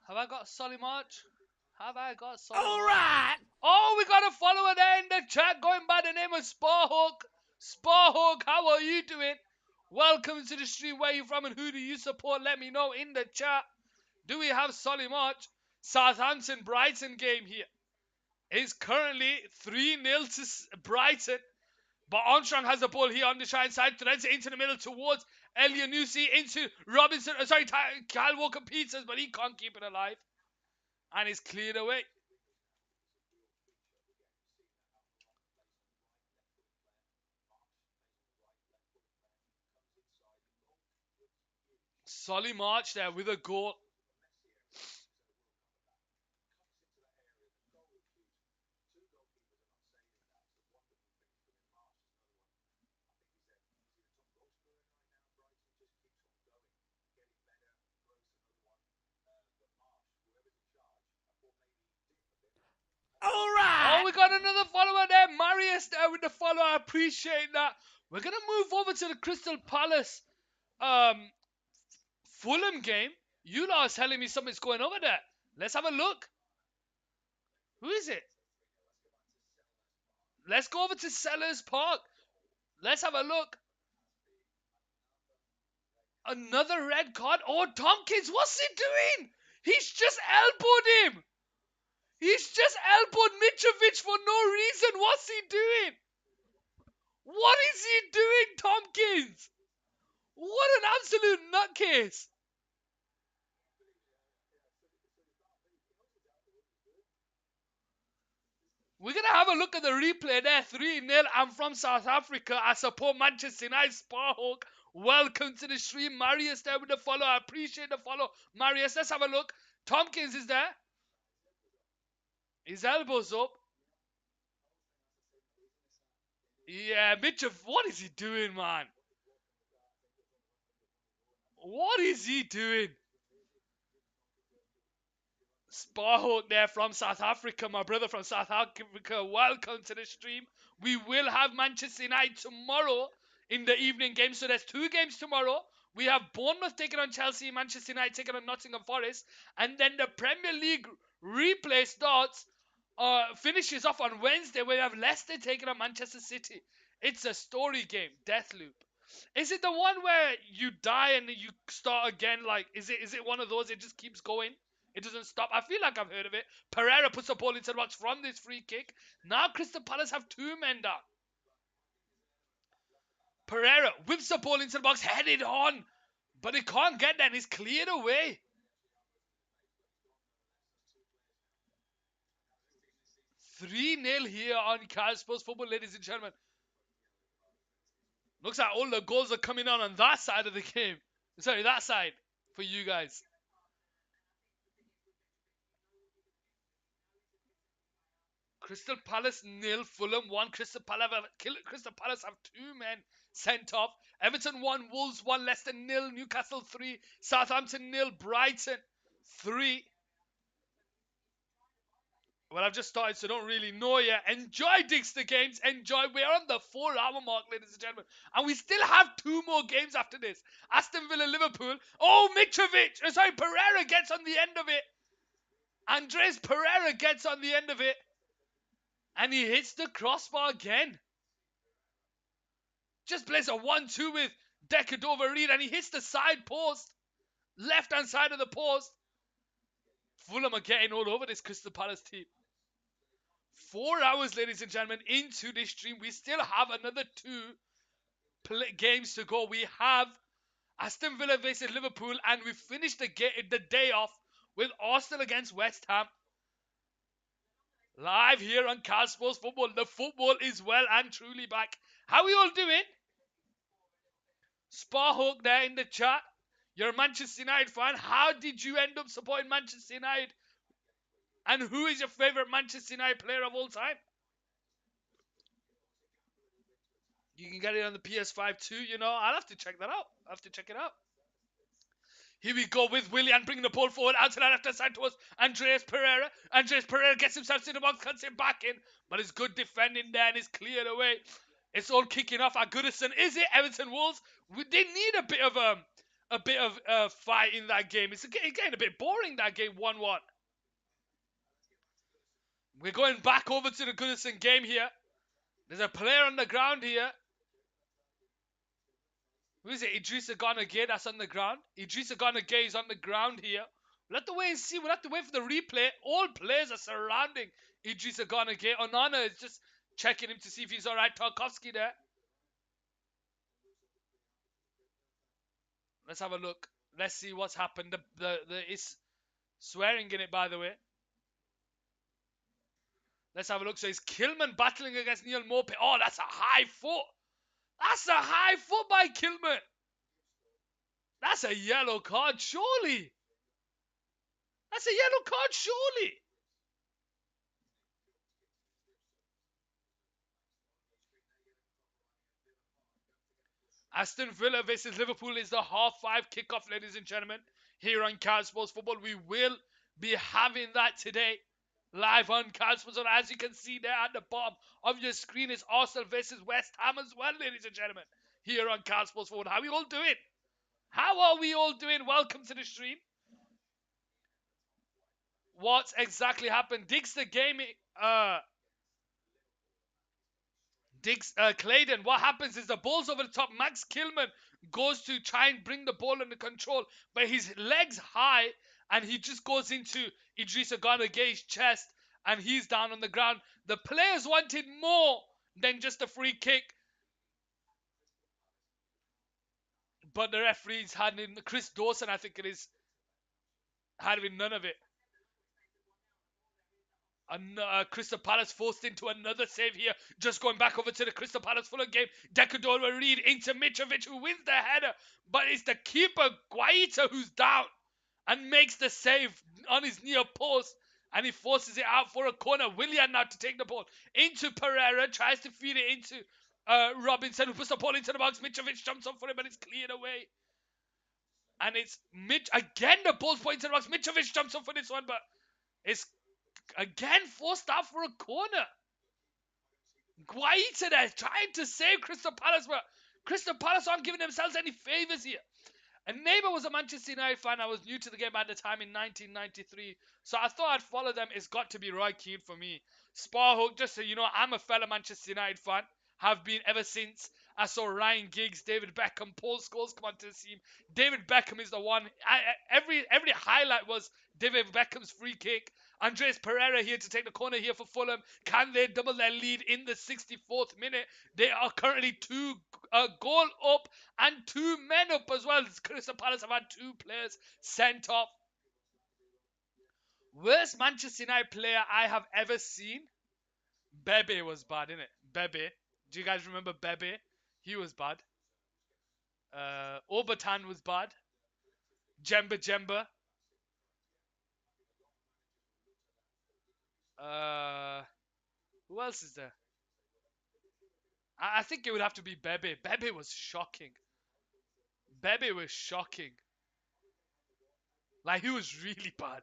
Have I got Solimarch? Have I got Solimarch? Alright! Oh, we got a follower there in the chat going by the name of Sparhawk. Sparhawk, how are you doing? Welcome to the stream. Where are you from and who do you support? Let me know in the chat. Do we have Solimarch? Southampton Brighton game here. It's currently 3-0 to Brighton. But Armstrong has the ball here on the right side, threads it into the middle towards Elianusi, into Robinson, Kyle Walker-Peters, but he can't keep it alive. And it's cleared away. Solimarch there with a goal. Alright! Oh, we got another follower there. Marius there with the follow. I appreciate that. We're going to move over to the Crystal Palace Fulham game. You lot are telling me something's going over there. Let's have a look. Who is it? Let's go over to Sellers Park. Let's have a look. Another red card. Oh, Tompkins, what's he doing? He's just elbowed him. He's just elbowed Mitrovic for no reason. What's he doing? What is he doing, Tompkins? What an absolute nutcase. We're going to have a look at the replay there. 3-0. I'm from South Africa. I support Manchester United. Sparhawk. Welcome to the stream. Marius there with the follow. I appreciate the follow. Marius, let's have a look. Tompkins is there. His elbow's up. Yeah, Mitchell, what is he doing, man? What is he doing? Sparhawk there from South Africa, my brother from South Africa. Welcome to the stream. We will have Manchester United tomorrow in the evening game. So there's 2 games tomorrow. We have Bournemouth taking on Chelsea, Manchester United taking on Nottingham Forest, and then the Premier League replay starts, finishes off on Wednesday where we have Leicester taking on Manchester City. It's a story game, Deathloop. Is it the one where you die and you start again? Like, is it one of those? It just keeps going. It doesn't stop. I feel like I've heard of it. Pereira puts the ball into the box from this free kick. Now Crystal Palace have 2 men down. Pereira whips the ball into the box, headed on, but he can't get there and he's cleared away. 3-0 here on Cal Sports Football, ladies and gentlemen. Looks like all the goals are coming on that side of the game. Sorry, that side for you guys. Crystal Palace nil, Fulham 1. Crystal Palace have 2 men sent off. Everton 1, Wolves 1, Leicester nil, Newcastle 3, Southampton nil, Brighton 3. Well, I've just started, so don't really know yet. Enjoy Dixter games. Enjoy. We're on the 4 hour mark, ladies and gentlemen. And we still have 2 more games after this. Aston Villa, Liverpool. Oh, Mitrovic. Sorry, Pereira gets on the end of it. Andres Pereira gets on the end of it. And he hits the crossbar again. Just plays a 1-2 with Decadova Reed. And he hits the side post. Left hand side of the post. Fulham are getting all over this Crystal Palace team. 4 hours, ladies and gentlemen, into this stream. We still have another 2 games to go. We have Aston Villa versus Liverpool, and we finished the day off with Arsenal against West Ham. Live here on Cal Sports Football. The football is well and truly back. How are we all doing? Sparhawk there in the chat. You're a Manchester United fan. How did you end up supporting Manchester United? And who is your favourite Manchester United player of all time? You can get it on the PS5 too, I'll have to check that out. I'll have to check it out. Here we go with Willian bringing the ball forward out to the left-hand side towards Andreas Pereira. Andreas Pereira gets himself to the box, cuts it back in, but it's good defending there and it's cleared away. It's all kicking off at Goodison. Is it Everton Wolves? They need a bit of fight in that game. It's getting a bit boring, that game, 1-1. We're going back over to the Goodison game here. There's a player on the ground here. Who is it? Idrissa Gana Gueye, that's on the ground. Idrissa Gana Gueye is on the ground here. We'll have to wait and see. We'll have to wait for the replay. All players are surrounding Idrissa Gana Gueye. Onana is just checking him to see if he's alright. Tarkovsky there. Let's have a look. Let's see what's happened. It's swearing in it, by the way. Let's have a look. So it's Kilman battling against Neil Maupay. Oh, that's a high foot. That's a high foot by Kilman. That's a yellow card, surely. That's a yellow card, surely. Aston Villa versus Liverpool is the 5:30 kickoff, ladies and gentlemen. Here on Cal Sports Football, we will be having that today. Live on Cal Sports. As you can see there at the bottom of your screen is Arsenal versus West Ham as well, ladies and gentlemen. Here on Cal Sports Football. How are we all doing? How are we all doing? Welcome to the stream. What's exactly happened? Diggs the game. Clayton, what happens is the ball's over the top. Max Kilman goes to try and bring the ball under control, but his legs high, and he just goes into Idrissa Gana Gueye's chest, and he's down on the ground. The players wanted more than just a free kick, but the referees had in Chris Dawson, I think it is, had none of it. Crystal Palace forced into another save here. Just going back over to the Crystal Palace Fulham game. Decadora Reed into Mitrovic, who wins the header. But it's the keeper, Guaita, who's down and makes the save on his near post. And he forces it out for a corner. Willian now to take the ball into Pereira. Tries to feed it into Robinson, who puts the ball into the box. Mitrovic jumps up for it, but it's cleared away. And it's again the ball's put into the box. Mitrovic jumps up for this one, but it's again forced out for a corner. Guaita there trying to save Crystal Palace, but Crystal Palace aren't giving themselves any favours here. A neighbour was a Manchester United fan. I was new to the game at the time in 1993, so I thought I'd follow them. It's got to be Roy Keane for me. Sparhook, just so you know, I'm a fellow Manchester United fan. Have been ever since I saw Ryan Giggs, David Beckham, Paul Scholes come onto the team. David Beckham is the one. Every highlight was David Beckham's free kick. Andres Pereira here to take the corner here for Fulham. Can they double their lead in the 64th minute? They are currently 2 goal up and 2 men up as well. Crystal Palace have had 2 players sent off. Worst Manchester United player I have ever seen. Bebe was bad, innit? Bebe. Do you guys remember Bebe? He was bad. Obertan was bad. Jemba Jemba. Uh, who else is there? I think it would have to be Bebe. Bebe was shocking. Bebe was shocking. Like he was really bad.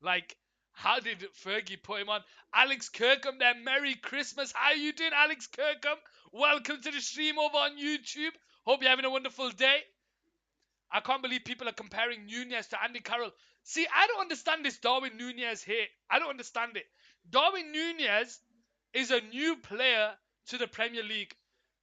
Like, how did Fergie put him on? Alex Kirkham there. Merry Christmas. How you doing, Alex Kirkham? Welcome to the stream over on YouTube. Hope you're having a wonderful day. I can't believe people are comparing Nunez to Andy Carroll. See, I don't understand this Darwin Nunez hate. I don't understand it. Darwin Nunez is a new player to the Premier League.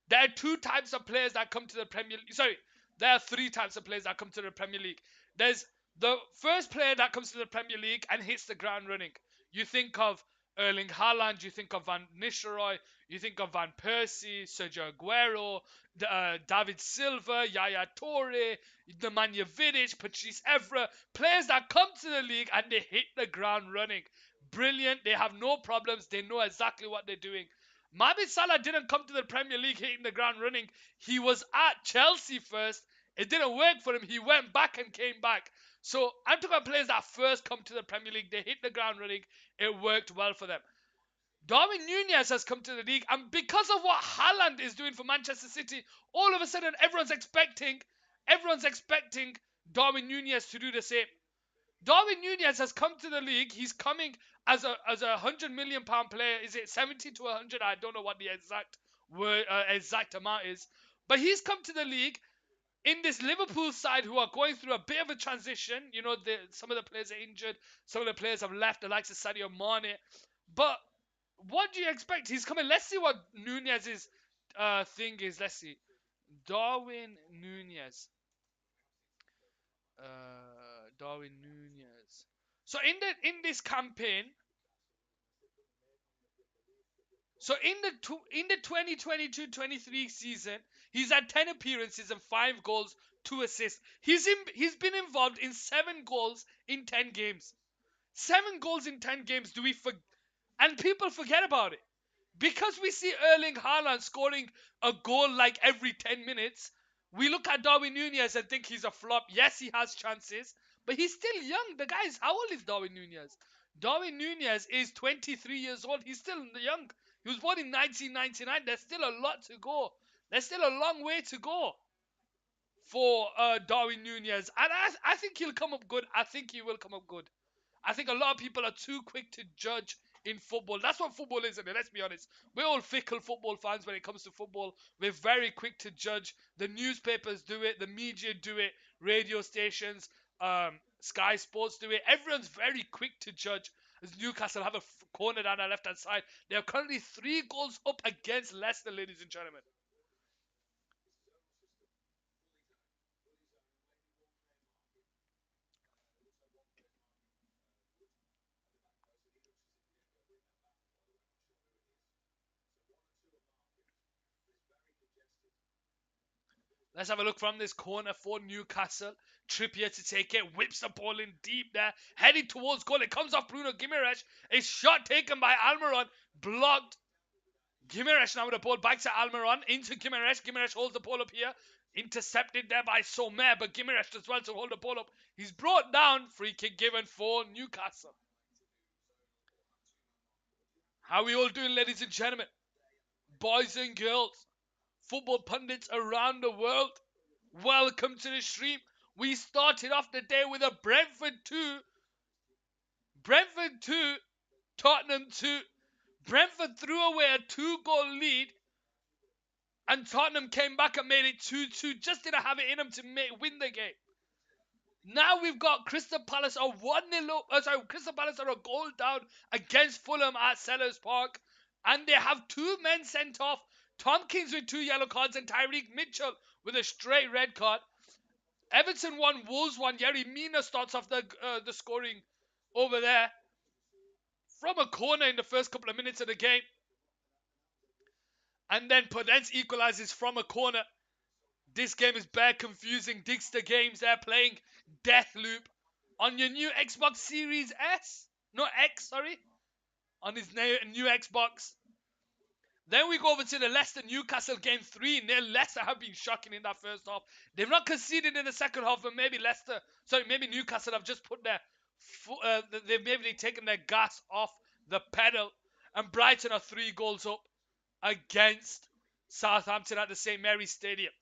There are two types of players that come to the Premier League. Sorry, there are three types of players that come to the Premier League. There's the first player that comes to the Premier League and hits the ground running. You think of Erling Haaland, you think of Van Nistelrooy, you think of Van Persie, Sergio Aguero, David Silva, Yaya Toure, Nemanja Vidic, Patrice Evra, players that come to the league and they hit the ground running. Brilliant. They have no problems. They know exactly what they're doing. Mohamed Salah didn't come to the Premier League hitting the ground running. He was at Chelsea first. It didn't work for him. He went back and came back. So I'm talking about players that first come to the Premier League. They hit the ground running. It worked well for them. Darwin Nunez has come to the league, and because of what Haaland is doing for Manchester City, all of a sudden everyone's expecting Darwin Nunez to do the same. Darwin Nunez has come to the league. He's coming as a £100 million player. Is it 70 to 100? I don't know what the exact amount is. But he's come to the league in this Liverpool side who are going through a bit of a transition. You know, some of the players are injured. Some of the players have left, the likes of Sadio Mane. But what do you expect? He's coming. Let's see what Nunez's thing is. Let's see. Darwin Nunez. Darwin Nunez. So in this campaign, so in the 2022-23 season, he's had 10 appearances and 5 goals, 2 assists. He's been involved in 7 goals in 10 games. 7 goals in 10 games. And people forget about it. Because we see Erling Haaland scoring a goal like every 10 minutes, we look at Darwin Nunez and think he's a flop. Yes, he has chances, but he's still young. How old is Darwin Nunez? Darwin Nunez is 23 years old. He's still young. He was born in 1999. There's still a lot to go. There's still a long way to go for Darwin Nunez. And I think he'll come up good. I think he will come up good. I think a lot of people are too quick to judge in football. That's what football is, isn't it? Let's be honest. We're all fickle football fans when it comes to football. We're very quick to judge. The newspapers do it. The media do it. Radio stations, Sky Sports do it. Everyone's very quick to judge. As Newcastle have a corner down our left-hand side. They are currently 3 goals up against Leicester, ladies and gentlemen. Let's have a look from this corner for Newcastle. Trippier to take it, whips the ball in deep there, heading towards goal. It comes off Bruno Guimaraes. A shot taken by Almiron, blocked. Guimaraes now with the ball back to Almiron, into Guimaraes. Guimaraes holds the ball up here, intercepted there by Sommer, but Guimaraes does well to hold the ball up. He's brought down, free kick given for Newcastle. How are we all doing, ladies and gentlemen? Boys and girls, football pundits around the world, welcome to the stream. We started off the day with a Brentford 2, Tottenham 2. Brentford threw away a 2-goal lead, and Tottenham came back and made it 2-2. Just didn't have it in them to win the game. Now we've got Crystal Palace are 1-0 up. Crystal Palace are a goal down against Fulham at Sellers Park, and they have 2 men sent off. Tompkins with 2 yellow cards and Tyreek Mitchell with a straight red card. Everton 1, Wolves 1. Yerry Mina starts off the scoring over there from a corner in the first couple of minutes of the game. And then Podence equalizes from a corner. This game is bare confusing. Digster Games, they're playing Deathloop on your new Xbox Series S. No, X, sorry. On his new Xbox. Then we go over to the Leicester Newcastle game 3-0. Leicester have been shocking in that first half. They've not conceded in the second half, but maybe Newcastle have just put their they've taken their gas off the pedal. And Brighton are 3 goals up against Southampton at the St Mary's Stadium.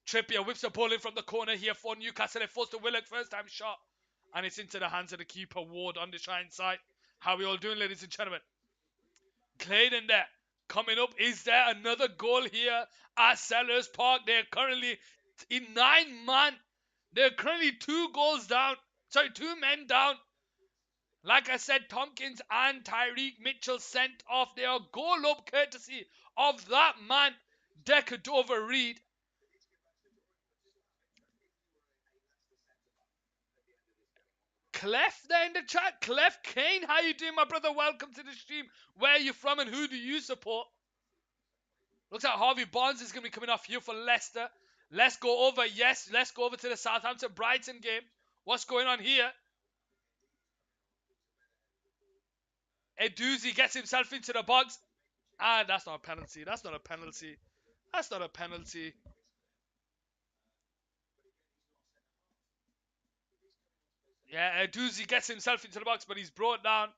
Trippier whips the ball in from the corner here for Newcastle. It falls to Willock, first time shot. And it's into the hands of the keeper, Ward, on the shrine side. How are we all doing, ladies and gentlemen? Clayton there. Coming up, is there another goal here at Sellers Park? They're currently in 9-man. They're currently 2 goals down. Sorry, 2 men down. Like I said, Tompkins and Tyreek Mitchell sent off. They are goal up courtesy of that man, Decadova Reed. Clef there in the chat. Clef Kane, how you doing, my brother? Welcome to the stream. Where are you from and who do you support? Looks like Harvey Barnes is going to be coming off here for Leicester. Let's go over, let's go over to the Southampton-Brighton game. What's going on here? Edouzi gets himself into the box. Ah, that's not a penalty. That's not a penalty. That's not a penalty. Yeah, Edouzi gets himself into the box, but he's brought down.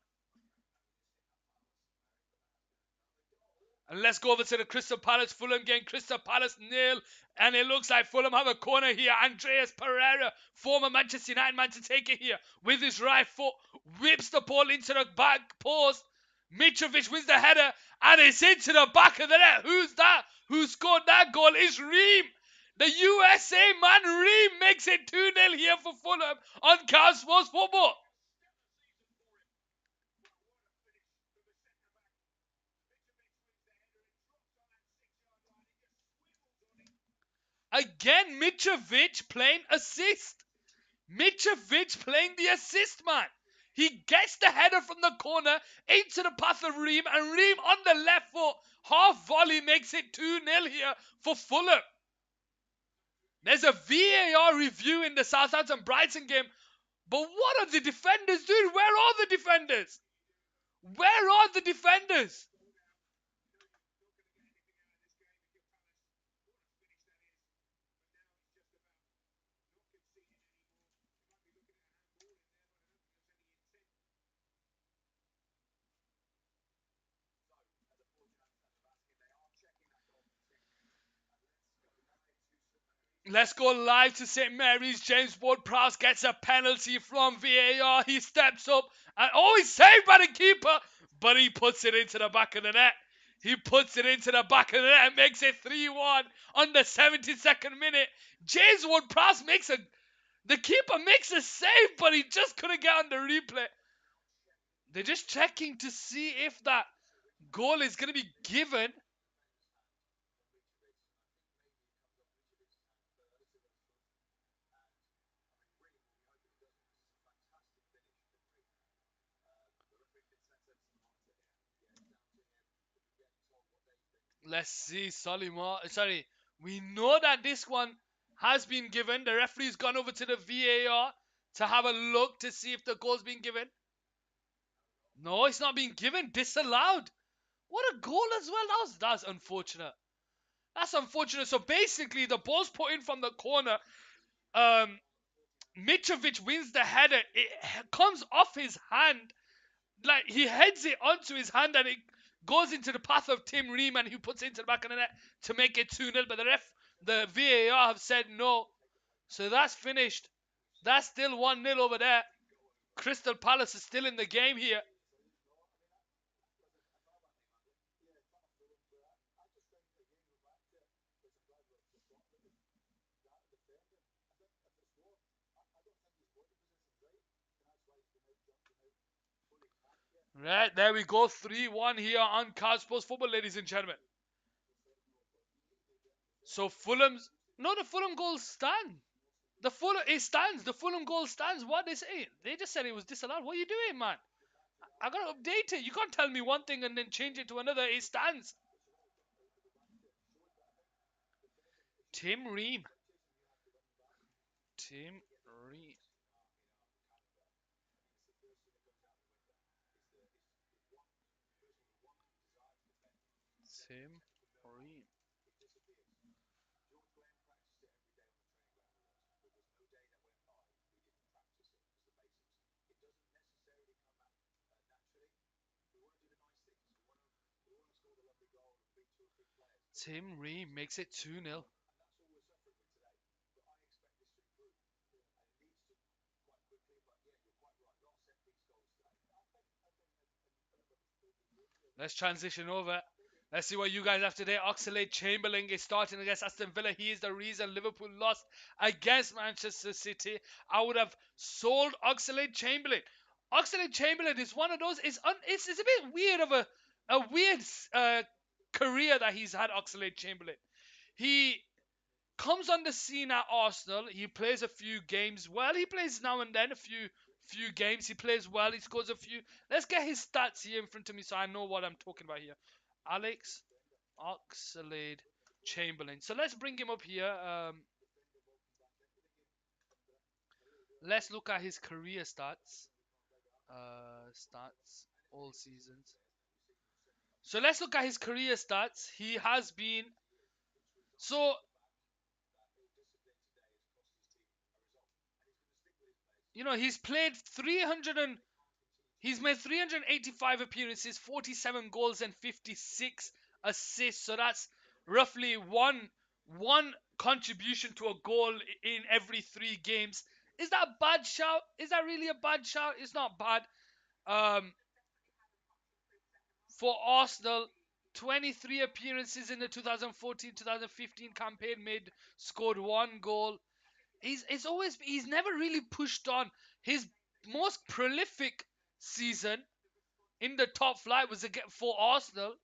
And let's go over to the Crystal Palace Fulham game. Crystal Palace 0. And it looks like Fulham have a corner here. Andreas Pereira, former Manchester United man, to take it here with his right foot. Whips the ball into the back post. Mitrovic wins the header. And it's into the back of the net. Who's that? Who scored that goal? Is Ream. The USA man Ream makes it 2-0 here for Fulham on Cal Sports Football. Again, Mitrovic playing assist. Mitrovic playing the assist, man. He gets the header from the corner into the path of Ream, and Ream on the left foot, half volley, makes it 2-0 here for Fulham. There's a VAR review in the Southampton-Brighton game, but what are the defenders doing? Where are the defenders? Where are the defenders? Let's go live to St Mary's. James Ward-Prowse gets a penalty from VAR. He steps up and he's saved by the keeper, but he puts it into the back of the net. He puts it into the back of the net and makes it 3-1 on the 72nd minute. James Ward-Prowse the keeper makes a save, but he just couldn't get on the replay. They're just checking to see if that goal is going to be given. Let's see, Solimar. Sorry, we know that this one has been given. The referee's gone over to the VAR to have a look to see if the goal's been given. No, it's not being given. Disallowed. What a goal as well. That's unfortunate. That's unfortunate. So basically, the ball's put in from the corner. Mitrovic wins the header. It comes off his hand. Like, he heads it onto his hand and it goes into the path of Tim Riemann, who puts it into the back of the net to make it 2-0. But the VAR have said no. So that's finished. That's still 1-0 over there. Crystal Palace is still in the game here. Right, there we go. 3-1 here on Cal Sports Football, ladies and gentlemen. So the Fulham goal stands. It stands. The Fulham goal stands. What they say? They just said it was disallowed. What are you doing, man? I gotta update it. You can't tell me one thing and then change it to another. It stands. Tim Ream. Tim Ream. Tim Ream. Tim Ream makes it 2-0. Let's transition over. Let's see what you guys have today. Oxlade-Chamberlain is starting against Aston Villa. He is the reason Liverpool lost against Manchester City. I would have sold Oxlade-Chamberlain. Oxlade-Chamberlain is one of those. It's a bit weird of a weird career that he's had. Oxlade-Chamberlain. He comes on the scene at Arsenal. He plays a few games well. He plays now and then a few games. He plays well. He scores a few. Let's get his stats here in front of me so I know what I'm talking about here. Alex Oxlade Chamberlain. So let's bring him up here. Let's look at his career stats. Stats all seasons. So let's look at his career stats. He has been so he's played 300 and he's made 385 appearances, 47 goals and 56 assists. So that's roughly one contribution to a goal in every 3 games. Is that a bad shout? Is that really a bad shout? It's not bad. Um, for Arsenal, 23 appearances in the 2014-2015 campaign, scored 1 goal. He's never really pushed on. His most prolific season in the top flight was again for Arsenal.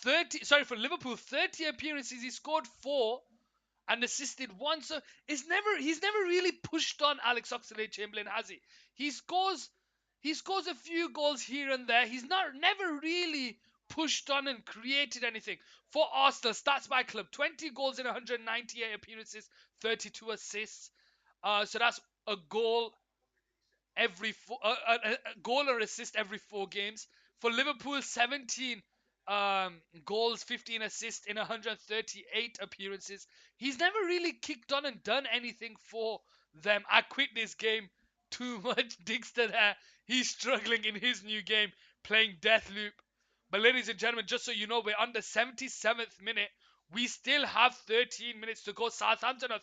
For Liverpool, 30 appearances, he scored 4 and assisted 1. So he's never really pushed on Alex Oxlade-Chamberlain, has he? He scores a few goals here and there. He's not never really pushed on and created anything. For Arsenal, stats by club, 20 goals in 198 appearances, 32 assists. So that's a goal a goal or assist every 4 games. For Liverpool, 17 goals, 15 assists in 138 appearances. He's never really kicked on and done anything for them. I quit this game too much. Digster there. He's struggling in his new game, playing Deathloop. But ladies and gentlemen, just so you know, we're on the 77th minute. We still have 13 minutes to go. Southampton are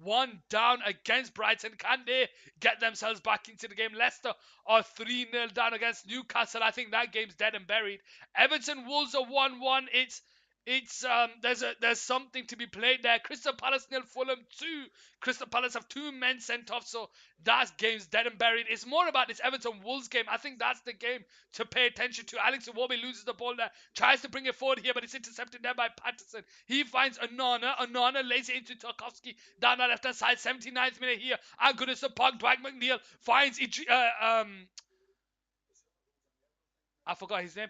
3-1 down against Brighton. Can they get themselves back into the game? Leicester are 3-0 down against Newcastle. I think that game's dead and buried. Everton Wolves are 1-1. There's something to be played there. Crystal Palace 0, Fulham 2. Crystal Palace have 2 men sent off, so that game's dead and buried. It's more about this Everton Wolves game. I think that's the game to pay attention to. Alex Iwobi loses the ball there, tries to bring it forward here, but it's intercepted there by Patterson. He finds Onana. Onana lays it into Tarkovsky down the left hand side. 79th minute here. And goodness the puck. Dwight McNeil finds I forgot his name.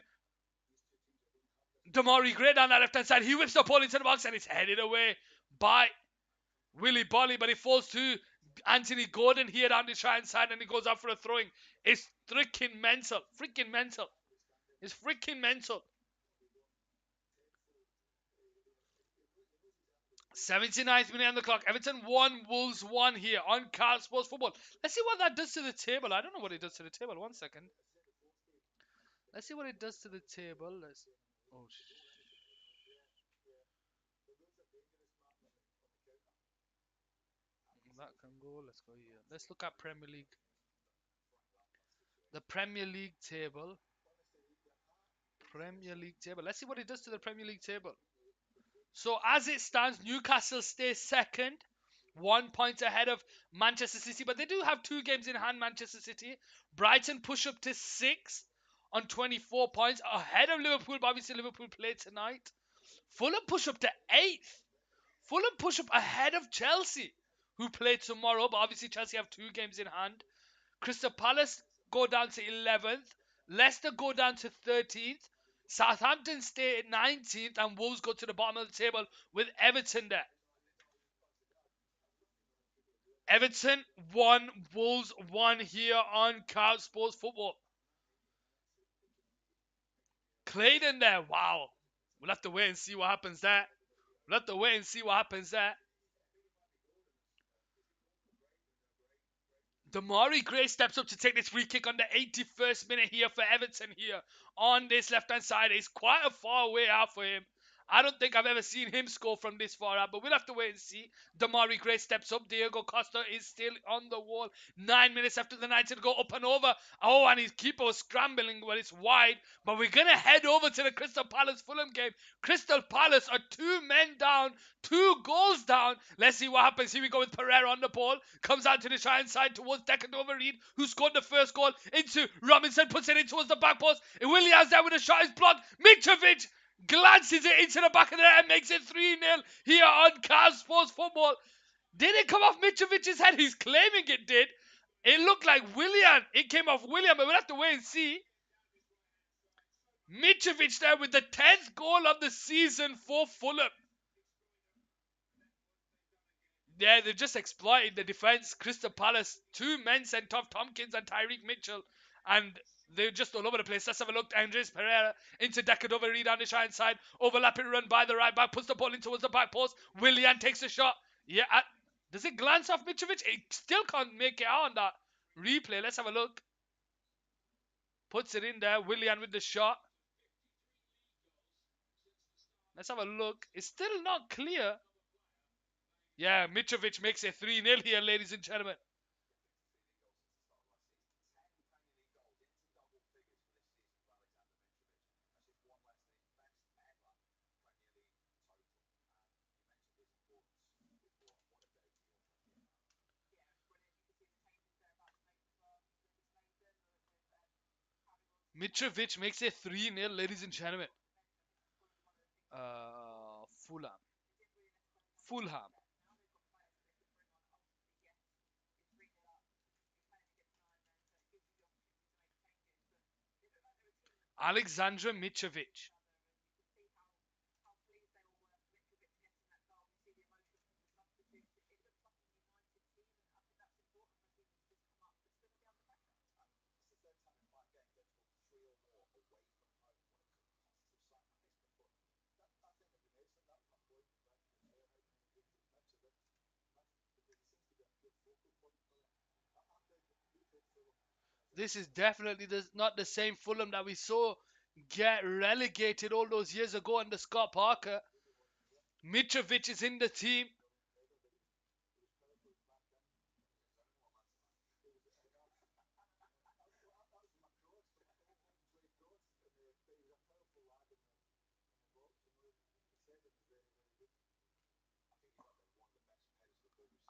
Damari Gray down the left hand side. He whips the ball into the box and it's headed away by Willy Bolly, but it falls to Anthony Gordon here down the right hand side and he goes up for a throwing. It's freaking mental. Freaking mental. It's freaking mental. 79th minute on the clock. Everton 1, Wolves 1 here on Car Sports Football. Let's see what that does to the table. I don't know what it does to the table. 1 second. Let's see what it does to the table. Oh, that can go. Let's go here. Let's look at Premier League. The Premier League table. Premier League table. Let's see what it does to the Premier League table. So as it stands, Newcastle stays second, 1 point ahead of Manchester City, but they do have 2 games in hand, Manchester City. Brighton push up to 6th on 24 points, ahead of Liverpool, but obviously Liverpool play tonight. Fulham push up to 8th. Fulham push up ahead of Chelsea, who play tomorrow, but obviously Chelsea have 2 games in hand. Crystal Palace go down to 11th. Leicester go down to 13th. Southampton stay at 19th and Wolves go to the bottom of the table with Everton there. Everton 1, Wolves 1 here on Car Sports Football. Clayton there. Wow. We'll have to wait and see what happens there. We'll have to wait and see what happens there. Damari Gray steps up to take this free kick on the 81st minute here for Everton here on this left-hand side. It's quite a far way out for him. I don't think I've ever seen him score from this far out, but we'll have to wait and see. Damari Gray steps up. Diego Costa is still on the wall. 9 minutes after the United go up and over. Oh, and his keeper was scrambling, but it's wide. But we're going to head over to the Crystal Palace Fulham game. Crystal Palace are 2 men down, 2 goals down. Let's see what happens. Here we go with Pereira on the ball. Comes out to the right side towards Declan Overeed, who scored the first goal. Into Robinson, puts it in towards the back post. Williams there with a shot is blocked. Mitrovic glances it into the back of the net and makes it 3-0 here on Cars Sports Football. Did it come off Mitrovic's head? He's claiming it did. It looked like Willian. It came off Willian, but we'll have to wait and see. Mitrovic there with the 10th goal of the season for Fulham. Yeah, they've just exploited the defence. Crystal Palace, 2 men sent off, Tompkins and Tyreek Mitchell. And they're just all over the place. Let's have a look. Andres Pereira into Decadova Reed on the right side. Overlapping run by the right back. Puts the ball in towards the back post. Willian takes a shot. Yeah, does it glance off Mitrovic? It still can't make it out on that replay. Let's have a look. Puts it in there. Willian with the shot. Let's have a look. It's still not clear. Yeah, Mitrovic makes it 3-0 here, ladies and gentlemen. Mitrovic makes it 3-0, ladies and gentlemen. Fulham. Fulham. Alexandra Mitrovic. This is definitely not the same Fulham that we saw get relegated all those years ago under Scott Parker. Mitrovic is in the team.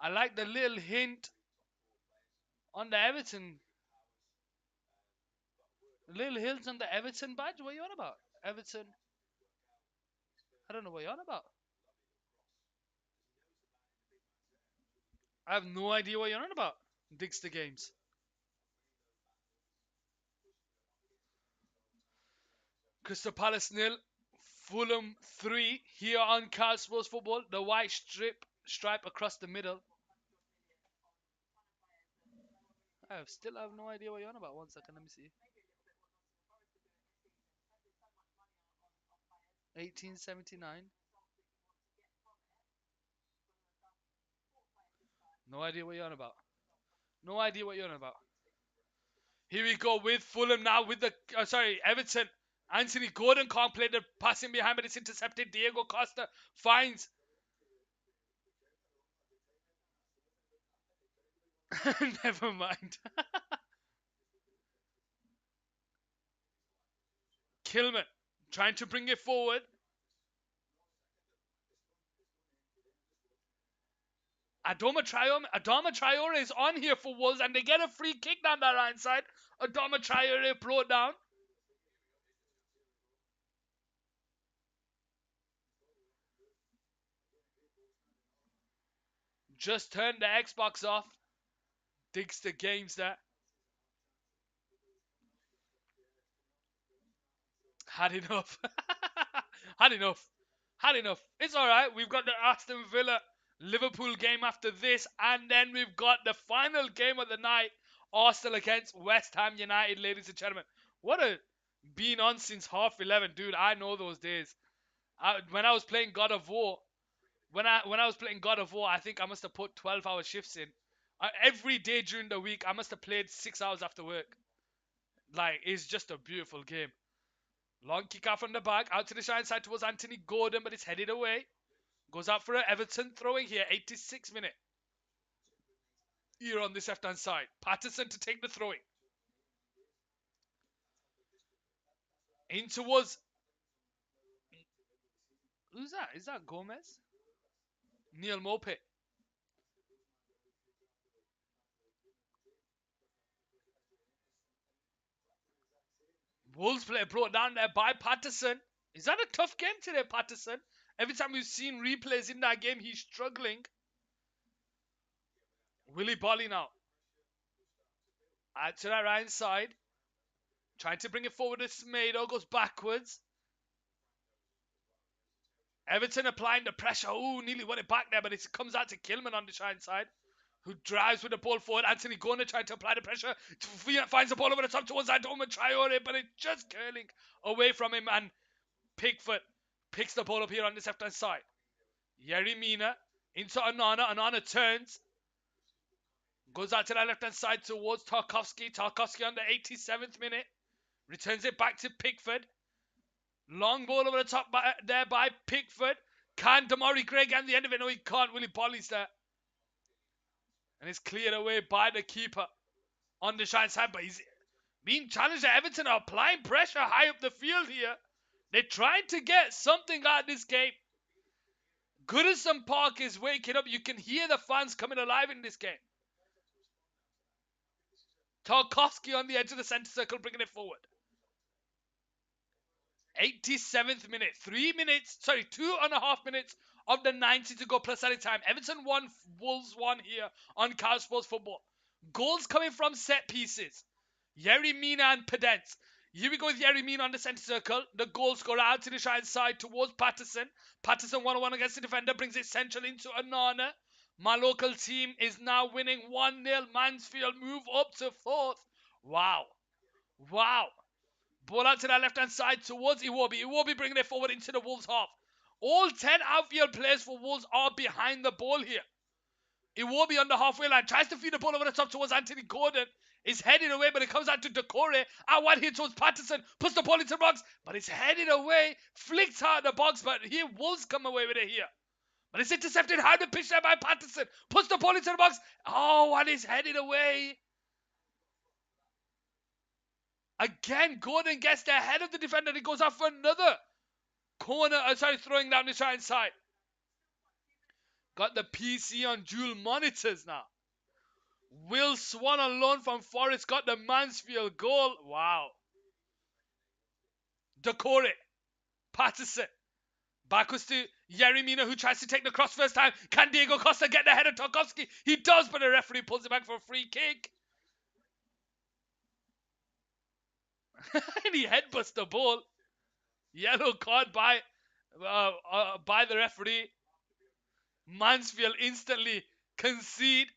I like the little hint on the Everton. Little hint on the Everton badge. What are you on about? Everton. I don't know what you're on about. I have no idea what you're on about. Digs the games. Crystal Palace nil, Fulham 3 here on Cal Sports Football. The white stripe across the middle. I still have no idea what you're on about. 1 second, let me see. 1879. No idea what you're on about. No idea what you're on about. Here we go with Fulham now with the Everton. Anthony Gordon can't play the passing behind, but it's intercepted. Diego Costa finds. Never mind. Kilman trying to bring it forward. Adama Traore is on here for Wolves, and they get a free kick down that right side. Adama Traore brought down. Just turned the Xbox off. Digs the games there. Had enough. Had enough. Had enough. It's alright. We've got the Aston Villa Liverpool game after this, and then we've got the final game of the night, Arsenal against West Ham United, ladies and gentlemen. What a Been on since half 11, dude. I know those days. When I was playing God of War, when I was playing God of War, I think I must have put 12-hour shifts in. Every day during the week, I must have played 6 hours after work. Like, it's just a beautiful game. Long kick out from the back, out to the shine side towards Anthony Gordon, but it's headed away. Goes out for an Everton throwing here, 86 minute. Here on this left hand side. Patterson to take the throwing. In towards. Who's that? Is that Gomez? Neil Mope. Wolves player brought down there by Patterson. Is that a tough game today, Patterson? Every time we've seen replays in that game, he's struggling. Willie Bolly now. Out to that right side. Trying to bring it forward to Smedo. Goes backwards. Everton applying the pressure. Ooh, nearly won it back there, but it comes out to Kilman on the shine side, who drives with the ball forward. Anthony Gordon trying to apply the pressure. Finds the ball over the top towards Adoma Traore, but it's just curling away from him. And Pickford picks the ball up here on this left-hand side. Yerry Mina into Anana. Anana turns. Goes out to that left-hand side towards Tarkovsky. Tarkovsky on the 87th minute. Returns it back to Pickford. Long ball over the top there by Pickford. Can Damari Gray get the end of it? No, he can't. Willie Bolly's there. And it's cleared away by the keeper on the shine side. But he's being challenged at Everton are applying pressure high up the field here. They're trying to get something out of this game. Goodison Park is waking up. You can hear the fans coming alive in this game. Tarkovsky on the edge of the centre circle, bringing it forward. 87th minute. 2.5 minutes of the 90 to go plus any time. Everton 1, Wolves 1 here on Cow Sports Football. Goals coming from set pieces. Yerry Mina and Pedence. Here we go with Yerry Mina on the centre circle. The goal scorer out to the shine side towards Patterson. Patterson 1-on-1 against the defender. Brings it central into Anana. My local team is now winning 1-0. Mansfield move up to 4th. Wow. Wow. Ball out to that left-hand side towards Iwobi. Iwobi bringing it forward into the Wolves half. All 10 outfield players for Wolves are behind the ball here. Iwobi on the halfway line. Tries to feed the ball over the top towards Anthony Gordon. Is headed away, but it comes out to Decore. Out wide here towards Patterson. Puts the ball into the box, but it's headed away. Flicked out the box, but here Wolves come away with it here. But it's intercepted high the pitch there by Patterson. Puts the ball into the box. Oh, and it's headed away. Again, Gordon gets the head of the defender and he goes out for another corner. Throwing down the right side. Got the PC on dual monitors now. Will Swan on loan from Forest got the Mansfield goal. Wow. Decore. Patterson. Backwards to Yerry Mina, who tries to take the cross first time. Can Diego Costa get the head of Tarkovsky? He does, but the referee pulls it back for a free kick. And he headbutts the ball. Yellow card by the referee. Mansfield instantly concede.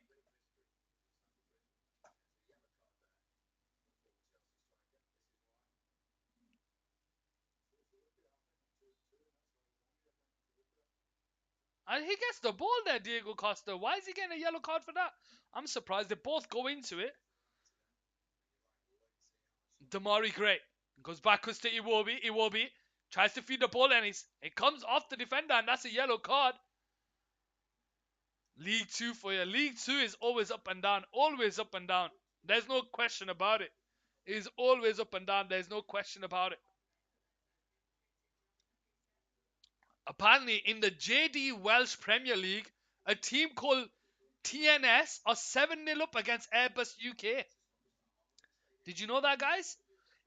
And he gets the ball there, Diego Costa. Why is he getting a yellow card for that? I'm surprised. They both go into it. Damari Gray goes backwards to Iwobi. Iwobi tries to feed the ball and it comes off the defender, and that's a yellow card. League 2 for you. League 2 is always up and down. Always up and down. There's no question about it. It is always up and down. There's no question about it. Apparently, in the JD Welsh Premier League, a team called TNS are 7-0 up against Airbus UK. Did you know that, guys?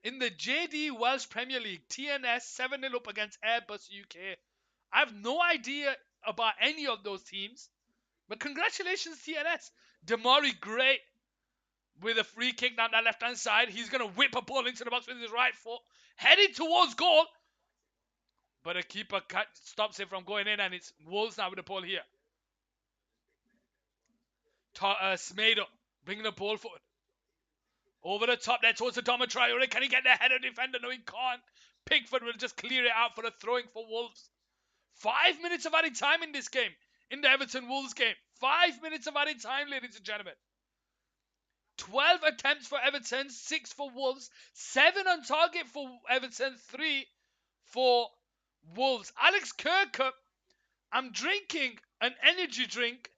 In the JD Welsh Premier League, TNS 7-0 up against Airbus UK. I have no idea about any of those teams. But congratulations, TNS. Damari Gray with a free kick down that left-hand side. He's going to whip a ball into the box with his right foot. Heading towards goal. But a keeper stops it from going in, and it's Wolves now with the ball here. Smedo bringing the ball forward. Over the top there towards the Adama Traore. Can he get the header defender? No, he can't. Pickford will just clear it out for a throwing for Wolves. 5 minutes of added time in this game. In the Everton Wolves game. 5 minutes of added time, ladies and gentlemen. 12 attempts for Everton, 6 for Wolves, 7 on target for Everton, 3 for Wolves. Alex Kirkup, I'm drinking an energy drink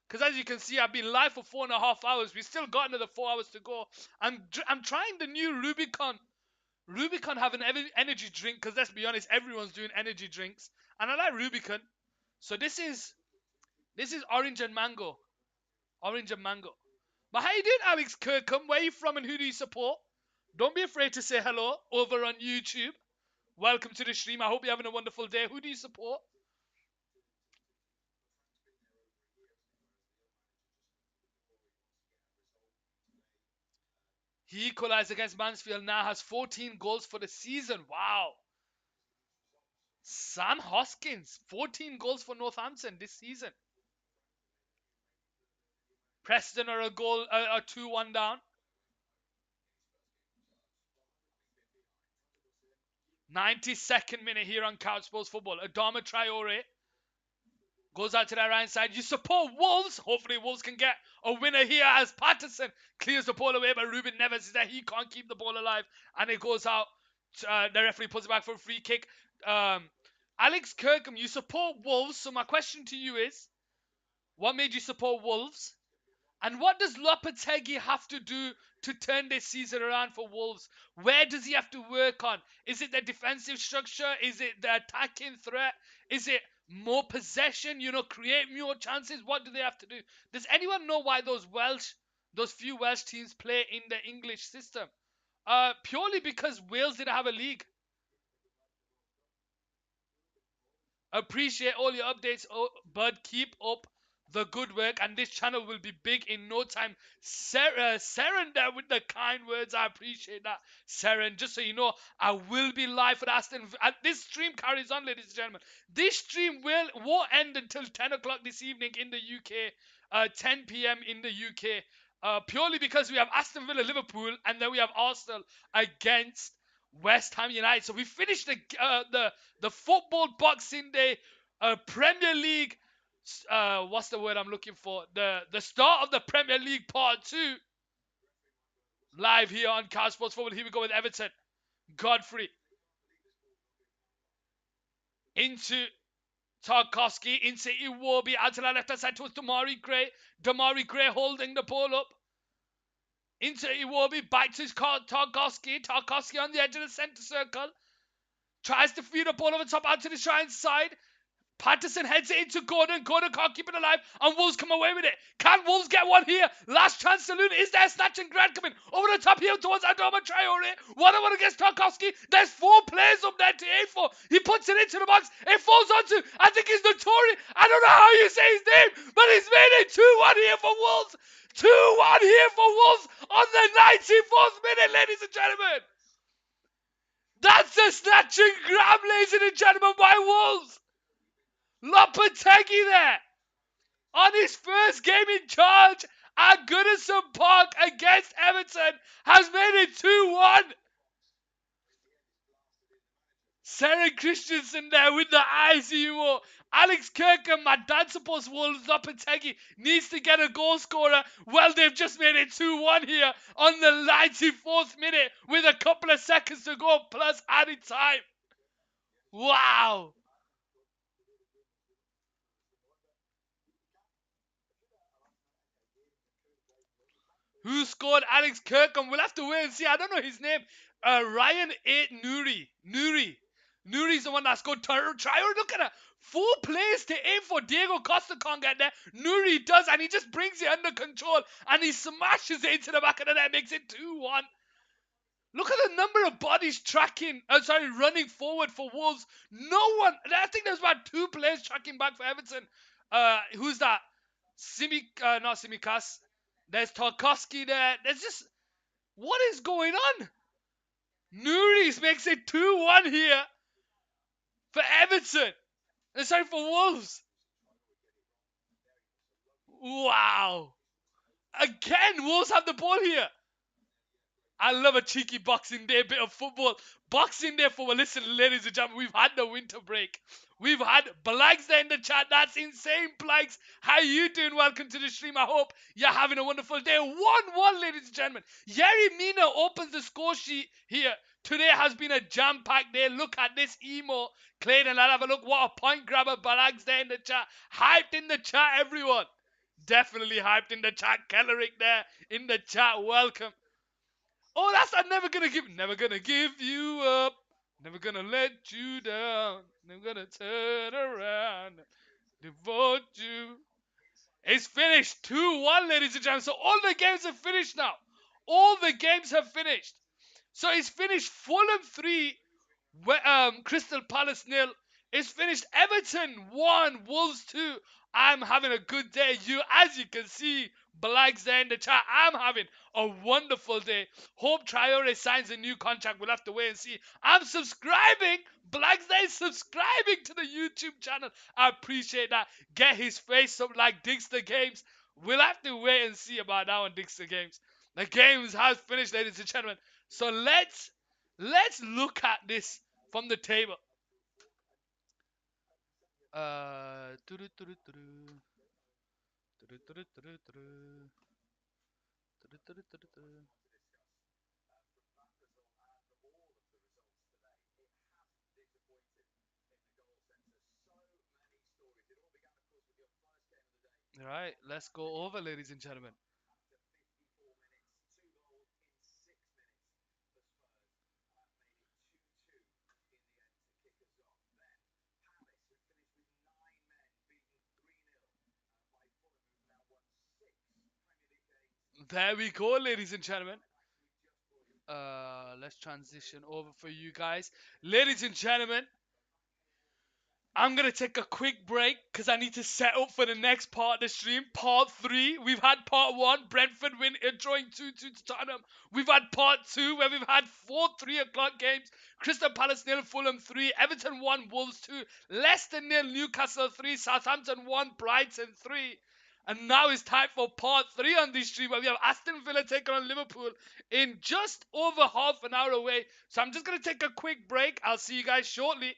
because as you can see, I've been live for 4.5 hours. We still got another 4 hours to go. I'm trying the new Rubicon. Rubicon have an energy drink because let's be honest, everyone's doing energy drinks, and I like Rubicon. So this is orange and mango, orange and mango. But how you doing, Alex Kirkham? Where are you from and who do you support? Don't be afraid to say hello over on YouTube. Welcome to the stream. I hope you're having a wonderful day. Who do you support? He equalized against Mansfield, now has 14 goals for the season. Wow. Sam Hoskins, 14 goals for Northampton this season. Preston are a 2-1 down. 92nd minute here on Couch Sports Football. Adama Traore goes out to the right side. You support Wolves. Hopefully Wolves can get a winner here as Patterson clears the ball away, but Ruben Neves is there. He can't keep the ball alive, and it goes out. The referee puts it back for a free kick. Alex Kirkham, you support Wolves. So my question to you is, what made you support Wolves? And what does Lopetegui have to do to turn this season around for Wolves? Where does he have to work on? Is it the defensive structure? Is it the attacking threat? Is it more possession? Create more chances? What do they have to do? Does anyone know why those few Welsh teams play in the English system? Purely because Wales didn't have a league. Appreciate all your updates, bud. Keep up the good work, and this channel will be big in no time. Seren there with the kind words. I appreciate that, Seren. Just so you know, I will be live for Aston. This stream carries on, ladies and gentlemen. This stream won't end until 10 o'clock this evening in the UK, 10 p.m. in the UK. Purely because we have Aston Villa, Liverpool, and then we have Arsenal against West Ham United. So we finished the football Boxing Day Premier League. What's the word I'm looking for? The start of the Premier League Part 2 live here on Car Sports Football. Here we go with Everton. Godfrey into Tarkovsky, into Iwobi, out to the left hand side towards Damari Gray. Damari Gray holding the ball up. Into Iwobi, back to Tarkovsky. Tarkovsky on the edge of the centre circle. Tries to feed the ball over top out to the right side. Patterson heads it into Gordon. Gordon can't keep it alive, and Wolves come away with it. Can Wolves get one here? Last chance to loot. Is there a snatch and grab coming over the top here towards Adama Traore? 1-on-1 against Tarkovsky. There's 4 players up there to aim for. He puts it into the box. It falls onto, I think it's Notori. I don't know how you say his name, but he's made it 2-1 here for Wolves. 2-1 here for Wolves on the 94th minute, ladies and gentlemen. That's a snatch and grab, ladies and gentlemen, by Wolves. Lopetegui there on his first game in charge at Goodison Park against Everton has made it 2-1. Sarah Christensen there with the eyes you. Alex Kirkham, my dad supports Wolves. Lopetegui needs to get a goal scorer. Well, they've just made it 2-1 here on the 94th minute with a couple of seconds to go plus added time. Wow. Who scored Alex Kirkham? We'll have to wait and see. I don't know his name. Ryan 8 Nuri. Nuri's the one that scored. Try look at that. 4 players to aim for. Diego Costa can't get there. Nuri does, and he just brings it under control, and he smashes it into the back of the net, makes it 2-1. Look at the number of bodies running forward for Wolves. No one. I think there's about 2 players tracking back for Everton. Who's that? Not Simikas. There's Tarkovsky there. There's just, what is going on? Nuris makes it 2-1 here for Everton. Sorry, for Wolves. Wow. Again, Wolves have the ball here. I love a cheeky Boxing Day bit of football. Boxing Day football. Listen, ladies and gentlemen, we've had the winter break. We've had Blags there in the chat. That's insane, Blags. How you doing? Welcome to the stream. I hope you're having a wonderful day. 1-1, ladies and gentlemen. Yeri Mina opens the score sheet here. Today has been a jam-packed day. Look at this emo. Clayton, I'll have a look. What a point grabber. Blags there in the chat. Hyped in the chat, everyone. Definitely hyped in the chat. Kellerick there in the chat. Welcome. Oh, that's I'm never gonna give you up. Never gonna let you down. Never gonna turn around. Devote you. It's finished 2-1, ladies and gentlemen. So all the games have finished now. All the games have finished. So it's finished Fulham 3, Crystal Palace nil. It's finished Everton 1, Wolves 2. I'm having a good day. As you can see, Blags there in the chat. I'm having a wonderful day. Hope Traore signs a new contract. We'll have to wait and see. I'm subscribing. Blags there is subscribing to the YouTube channel. I appreciate that. Get his face up like Digster Games. We'll have to wait and see about that one, Digster Games. The games has finished, ladies and gentlemen. So let's look at this from the table. Tudu, tudu, tudu. Tudu, tudu, tudu, tudu. Tudu, tudu, tudu, tudu. All right, let's go over, ladies and gentlemen. There we go, ladies and gentlemen. Let's transition over for you guys, ladies and gentlemen. I'm gonna take a quick break because I need to set up for the next part of the stream. Part 3. We've had part 1, Brentford win, drawing 2-2 to Tottenham. We've had part 2 where we've had 4 3 o'clock games. Crystal Palace nil, Fulham 3, Everton 1, Wolves 2, Leicester nil, Newcastle 3, Southampton 1, Brighton 3. And now it's time for part 3 on this stream where we have Aston Villa taking on Liverpool in just over half an hour away. So I'm just gonna take a quick break. I'll see you guys shortly.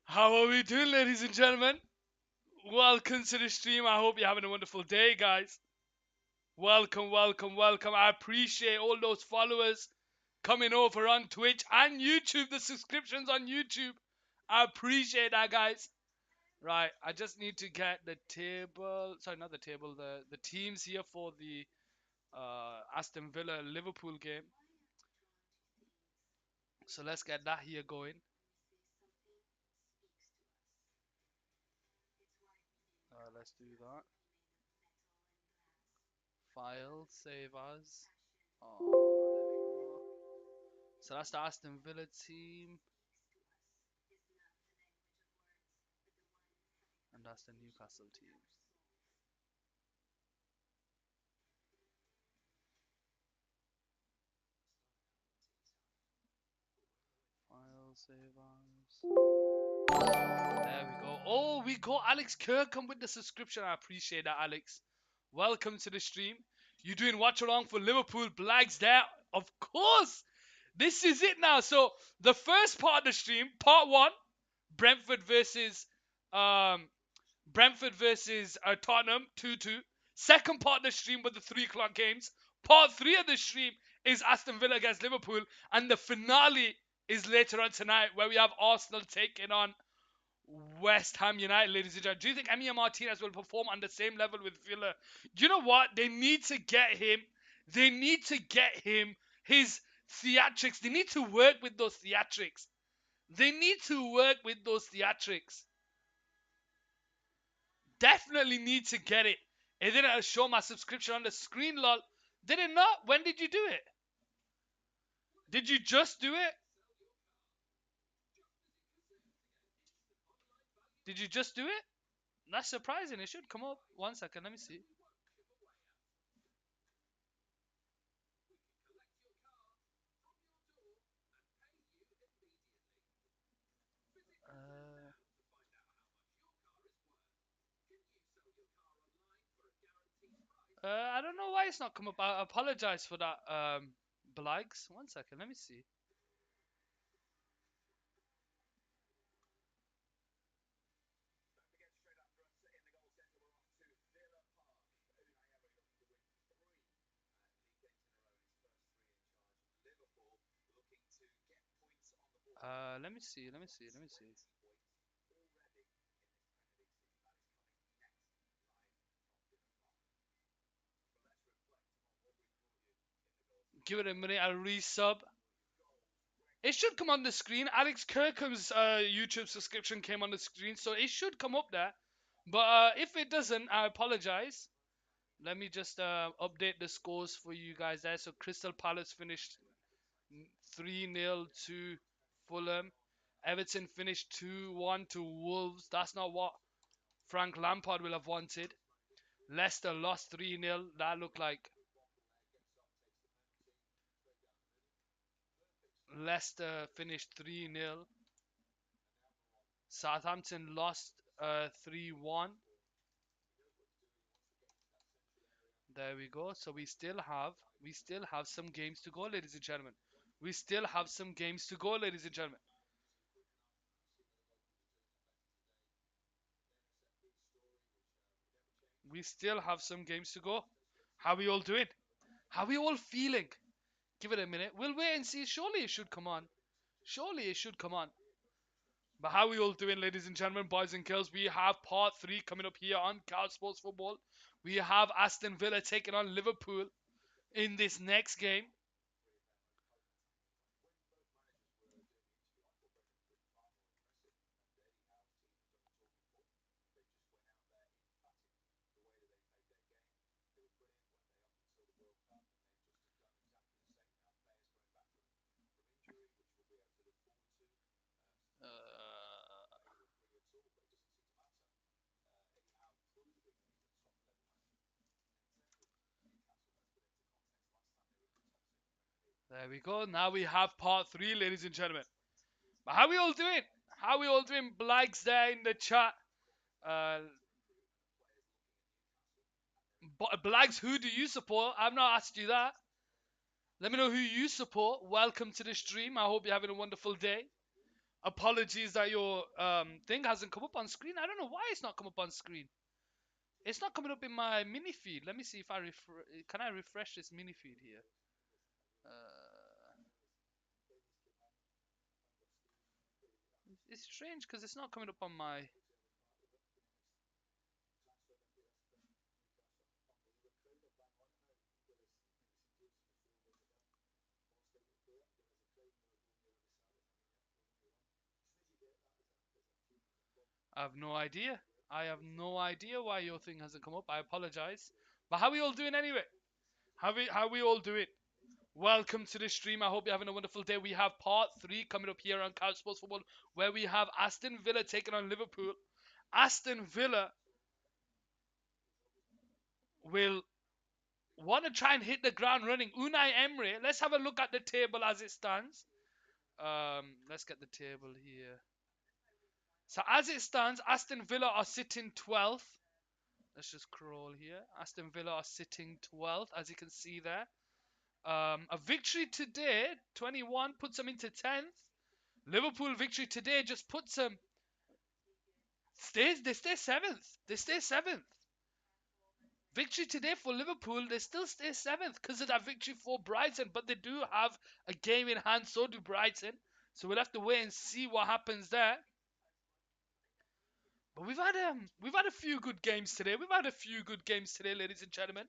How are we doing, ladies and gentlemen? Welcome to the stream. I hope you're having a wonderful day, guys. Welcome, welcome, welcome. I appreciate all those followers coming over on Twitch and YouTube, the subscriptions on YouTube. I appreciate that, guys. Right, I just need to get the table. Sorry, not the table. The teams here for the Aston Villa Liverpool game. So let's get that here going. let's do that. File, save as. Oh, there we go. So that's the Aston Villa team. And that's the Newcastle team. File, save as. There we go. Oh, we got Alex Kirkham with the subscription. I appreciate that, Alex. Welcome to the stream. You doing watch along for Liverpool Blags there? Of course. This is it now. So the first part of the stream, part one, Brentford versus um Tottenham 2-2. Second part of the stream with the 3 o'clock games. Part three of the stream is Aston Villa against Liverpool, and the finale is later on tonight where we have Arsenal taking on West Ham United, ladies and gentlemen. Do you think Emiliano Martinez will perform on the same level with Villa? Do you know what? They need to get him. They need to get him his theatrics. They need to work with those theatrics. They need to work with those theatrics. Definitely need to get it. It didn't show my subscription on the screen, lol. Did it not? When did you do it? Did you just do it? Did you just do it? That's surprising. It should come up. 1 second. Let me see. Uh, I don't know why it's not come up. I apologize for that, Blags. 1 second. Let me see. Let me see. Let me see. Let me see. Give it a minute. I'll resub. It should come on the screen. Alex Kirkham's YouTube subscription came on the screen, so it should come up there. But if it doesn't, I apologize. Let me just update the scores for you guys there. So Crystal Palace finished 3-0 to Fulham. Everton finished 2-1 to Wolves. That's not what Frank Lampard will have wanted. Leicester lost 3-0. That looked like Leicester finished 3-0. Southampton lost 3-1. There we go. So we still have some games to go, ladies and gentlemen. We still have some games to go, ladies and gentlemen. We still have some games to go. How we all doing? How we all feeling? Give it a minute. We'll wait and see. Surely it should come on. Surely it should come on. But how we all doing, ladies and gentlemen, boys and girls? We have part three coming up here on Cal Sports Football. We have Aston Villa taking on Liverpool in this next game. There we go. Now we have part three, ladies and gentlemen. But how we all doing? How we all doing? Blags there in the chat. Uh, Blags, who do you support? I've not asked you that. Let me know who you support. Welcome to the stream. I hope you're having a wonderful day. Apologies that your thing hasn't come up on screen. I don't know why it's not come up on screen. It's not coming up in my mini feed. Let me see if can I refresh this mini feed here. It's strange because it's not coming up on my. I have no idea. I have no idea why your thing hasn't come up. I apologize. But how are we all doing anyway? How we all doing? Welcome to the stream. I hope you're having a wonderful day. We have part 3 coming up here on Couch Sports Football, where we have Aston Villa taking on Liverpool. Aston Villa will want to try and hit the ground running. Unai Emery, let's have a look at the table as it stands. Let's get the table here. So as it stands, Aston Villa are sitting 12th. Let's just scroll here. Aston Villa are sitting 12th, as you can see there. A victory today, 21, puts them into 10th. Liverpool victory today just puts them. They stay 7th. They stay 7th. Victory today for Liverpool, they still stay 7th because of that victory for Brighton. But they do have a game in hand, so do Brighton. So we'll have to wait and see what happens there. But we've had a few good games today. Ladies and gentlemen.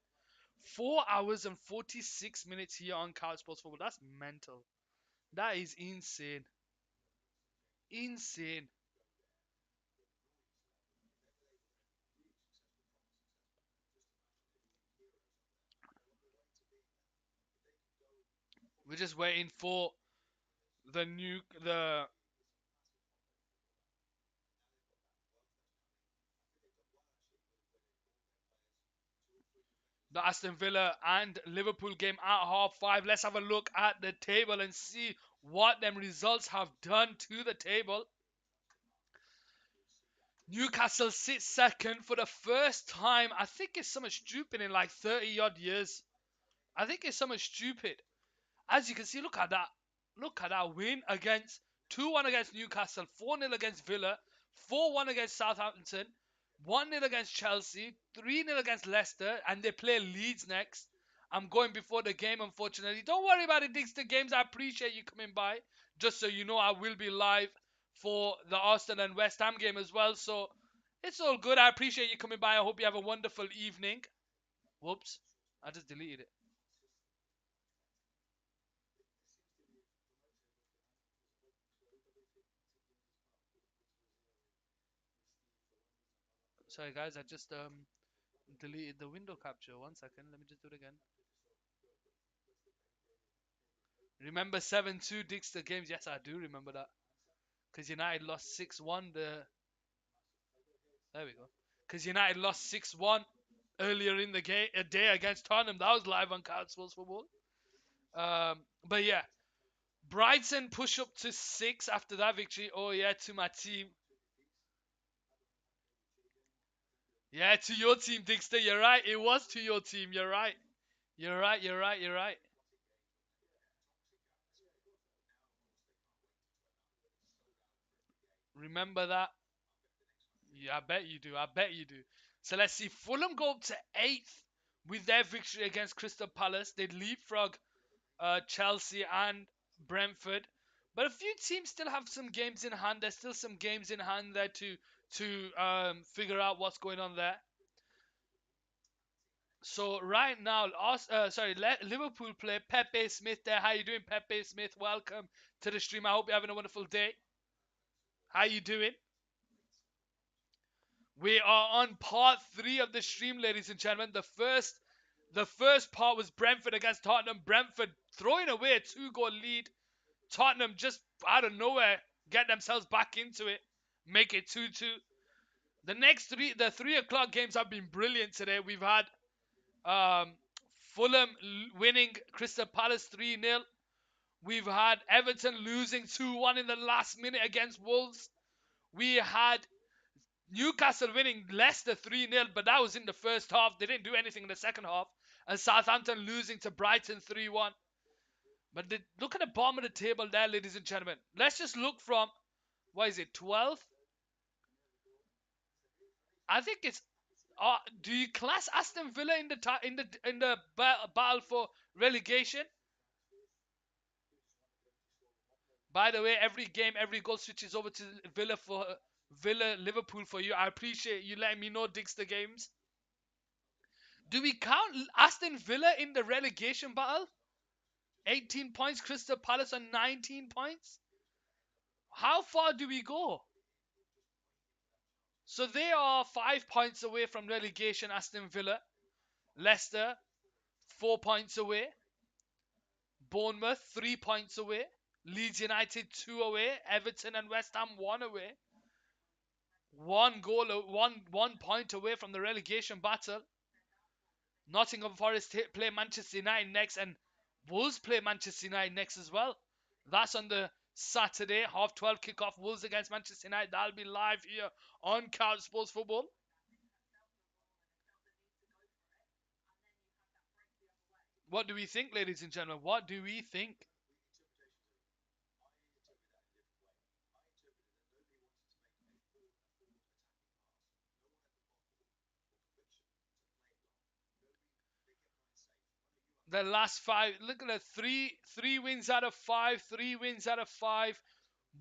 4 hours and 46 minutes here on Couch Sports Football. That's mental. That is insane. Insane. We're just waiting for the Aston Villa and Liverpool game at half 5. Let's have a look at the table and see what them results have done to the table. Newcastle sits second for the first time. I think it's something stupid in like 30 odd years. I think it's something stupid. As you can see, look at that. Look at that win against 2-1 against Newcastle, 4-0 against Villa, 4-1 against Southampton, 1-0 against Chelsea, 3-0 against Leicester, and they play Leeds next. I'm going before the game, unfortunately. Don't worry about it, Dixter Games. I appreciate you coming by. Just so you know, I will be live for the Arsenal and West Ham game as well. So it's all good. I appreciate you coming by. I hope you have a wonderful evening. Whoops. I just deleted it. Sorry, guys. I just deleted the window capture. 1 second. Let me just do it again. Remember 7-2 Dixter Games? Yes, I do remember that. Because United lost 6-1. There we go. Because United lost 6-1 earlier in the game, a day against Tottenham. That was live on Couch Sports Football. But yeah, Brighton push up to 6 after that victory. Oh yeah, to my team. Yeah, to your team, Dixter. You're right. It was to your team. You're right. You're right. You're right. You're right. Remember that. Yeah, I bet you do. I bet you do. So let's see. Fulham go up to 8th with their victory against Crystal Palace. They leapfrog Chelsea and Brentford. But a few teams still have some games in hand. There's still some games in hand there to figure out what's going on there. So right now, Liverpool play Pepe Smith there. How you doing, Pepe Smith? Welcome to the stream. I hope you're having a wonderful day. How you doing? We are on part 3 of the stream, ladies and gentlemen. The first part was Brentford against Tottenham. Brentford throwing away a 2-goal lead. Tottenham just out of nowhere get themselves back into it, make it 2-2. The 3 o'clock games have been brilliant today. We've had Fulham winning Crystal Palace 3-0. We've had Everton losing 2-1 in the last minute against Wolves. We had Newcastle winning Leicester 3-0, but that was in the first half. They didn't do anything in the second half. And Southampton losing to Brighton 3-1. But look at the bottom of the table there, ladies and gentlemen. Let's just look from, what is it, 12th? I think it's. Do you class Aston Villa in the battle for relegation? By the way, every game, every goal switches over to Villa Liverpool for you. I appreciate you letting me know, Dixter Games. Do we count Aston Villa in the relegation battle? 18 points, Crystal Palace on 19 points. How far do we go? So they are 5 points away from relegation. Aston Villa, Leicester 4 points away, Bournemouth 3 points away, Leeds United two away, Everton and West Ham one away, one goal, one point away from the relegation battle. Nottingham Forest play Manchester United next, and Wolves play Manchester United next as well. That's on the Saturday, 12:30 kickoff. Wolves against Manchester United. That'll be live here on Couch Sports Football. What do we think, ladies and gentlemen? What do we think? The last five, look at the three wins out of five, 3 wins out of five,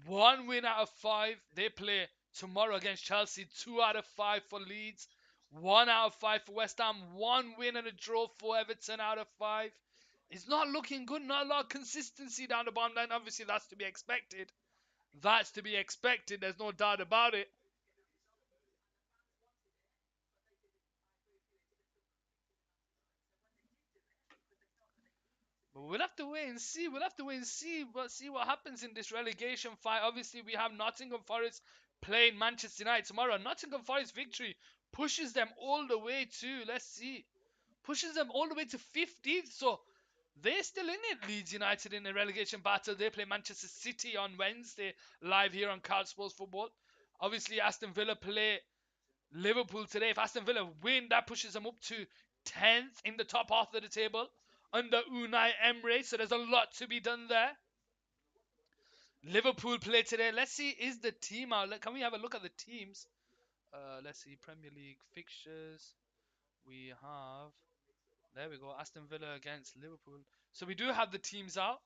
1 win out of five. They play tomorrow against Chelsea. 2 out of 5 for Leeds, 1 out of 5 for West Ham, 1 win and a draw for Everton out of five. It's not looking good. Not a lot of consistency down the bottom line. Obviously, that's to be expected. That's to be expected. There's no doubt about it. But we'll have to wait and see. We'll have to wait and see. But see what happens in this relegation fight. Obviously, we have Nottingham Forest playing Manchester United tomorrow. Nottingham Forest victory pushes them all the way to, let's see, pushes them all the way to 15th. So they're still in it. Leeds United in a relegation battle. They play Manchester City on Wednesday, live here on Couch Sports Football. Obviously, Aston Villa play Liverpool today. If Aston Villa win, that pushes them up to 10th in the top half of the table under Unai Emery. So there's a lot to be done there. Liverpool play today. Let's see, is the team out? Can we have a look at the teams? Let's see, Premier League fixtures. We have, there we go, Aston Villa against Liverpool. So we do have the teams out.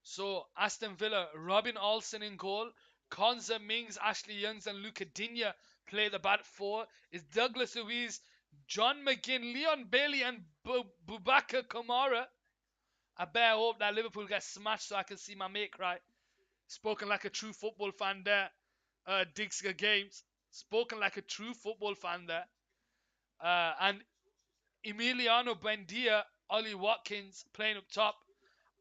So Aston Villa, Robin Olsen in goal. Konza Mings, Ashley Youngs, and Luca Digne play the back four. Is Douglas Luiz, John McGinn, Leon Bailey, and Boubacar Kamara. I bear hope that Liverpool gets smashed so I can see my mate cry. Spoken like a true football fan there. Digsker Games. Spoken like a true football fan there. And Emiliano Buendia, Ollie Watkins playing up top.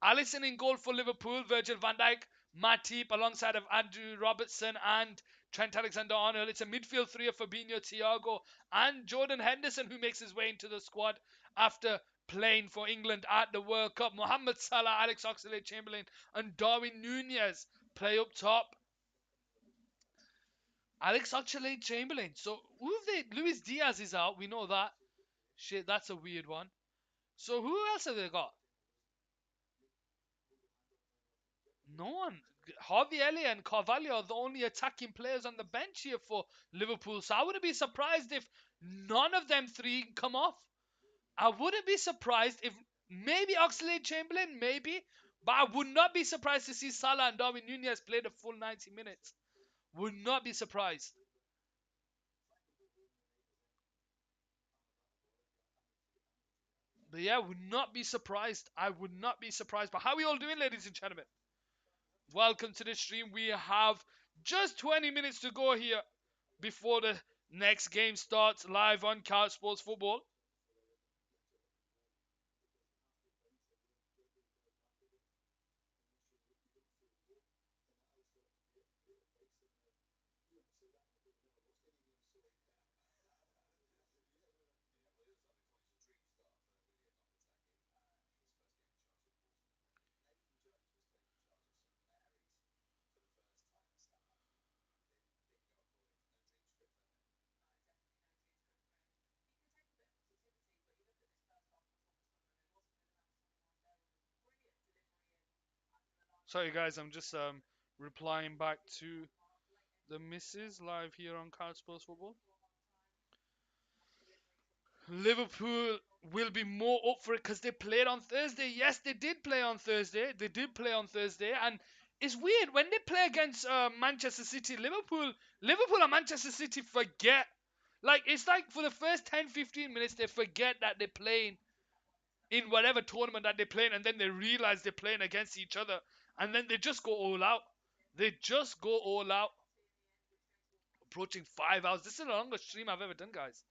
Alisson in goal for Liverpool, Virgil van Dijk, Matip alongside of Andrew Robertson and Trent Alexander-Arnold. It's a midfield three of Fabinho, Thiago and Jordan Henderson, who makes his way into the squad after playing for England at the World Cup. Mohamed Salah, Alex Oxlade-Chamberlain and Darwin Nunez play up top. Alex Oxlade-Chamberlain. So who have they? Luis Diaz is out. We know that. Shit, that's a weird one. So who else have they got? No one. Harvey Elliott and Carvalho are the only attacking players on the bench here for Liverpool. So I wouldn't be surprised if none of them three come off. I wouldn't be surprised if maybe Oxlade-Chamberlain, maybe. But I would not be surprised to see Salah and Darwin Nunez play the full 90 minutes. Would not be surprised. But yeah, would not be surprised. I would not be surprised. But how are we all doing, ladies and gentlemen? Welcome to the stream. We have just 20 minutes to go here before the next game starts live on Couch Sports Football. Sorry, guys, I'm just replying back to the missus live here on Couch Sports Football. Liverpool will be more up for it because they played on Thursday. Yes, they did play on Thursday. They did play on Thursday, and it's weird when they play against Manchester City. Liverpool and Manchester City forget. Like it's like for the first 10, 15 minutes they forget that they're playing in whatever tournament that they're playing, and then they realize they're playing against each other, and then they just go all out. They just go all out. Approaching 5 hours. This is the longest stream I've ever done, guys.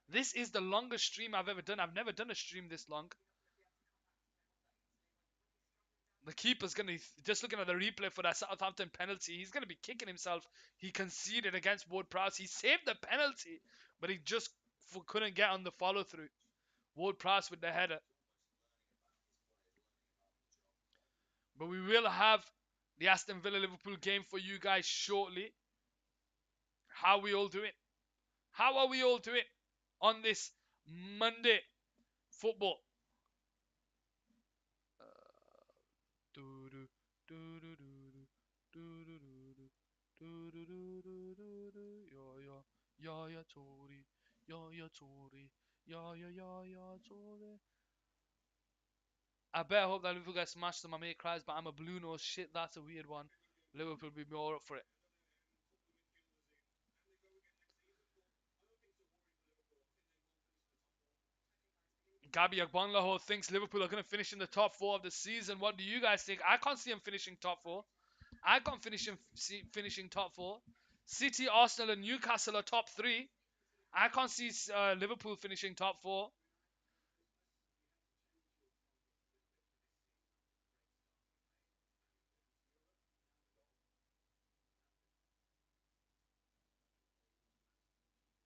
This is the longest stream I've ever done. I've never done a stream this long. The keeper's gonna just looking at the replay for that Southampton penalty. He's gonna be kicking himself. He conceded against Ward Prowse. He saved the penalty, but he just couldn't get on the follow through. Ward Prowse with the header. But we will have the Aston Villa Liverpool game for you guys shortly. How we all doing? How are we all doing on this Monday football? Yeah, yeah, Tory. Yeah, yeah, Tory. Yeah, yeah, yeah, yeah, Tory. I better hope that Liverpool get smashed so my mate cries, but I'm a blue nose. Shit, that's a weird one. Liverpool will be more up for it. Gabi Agbonlahor thinks Liverpool are going to finish in the top four of the season. What do you guys think? I can't see them finishing top four. I can't finishing top four. City, Arsenal, and Newcastle are top three. I can't see Liverpool finishing top four.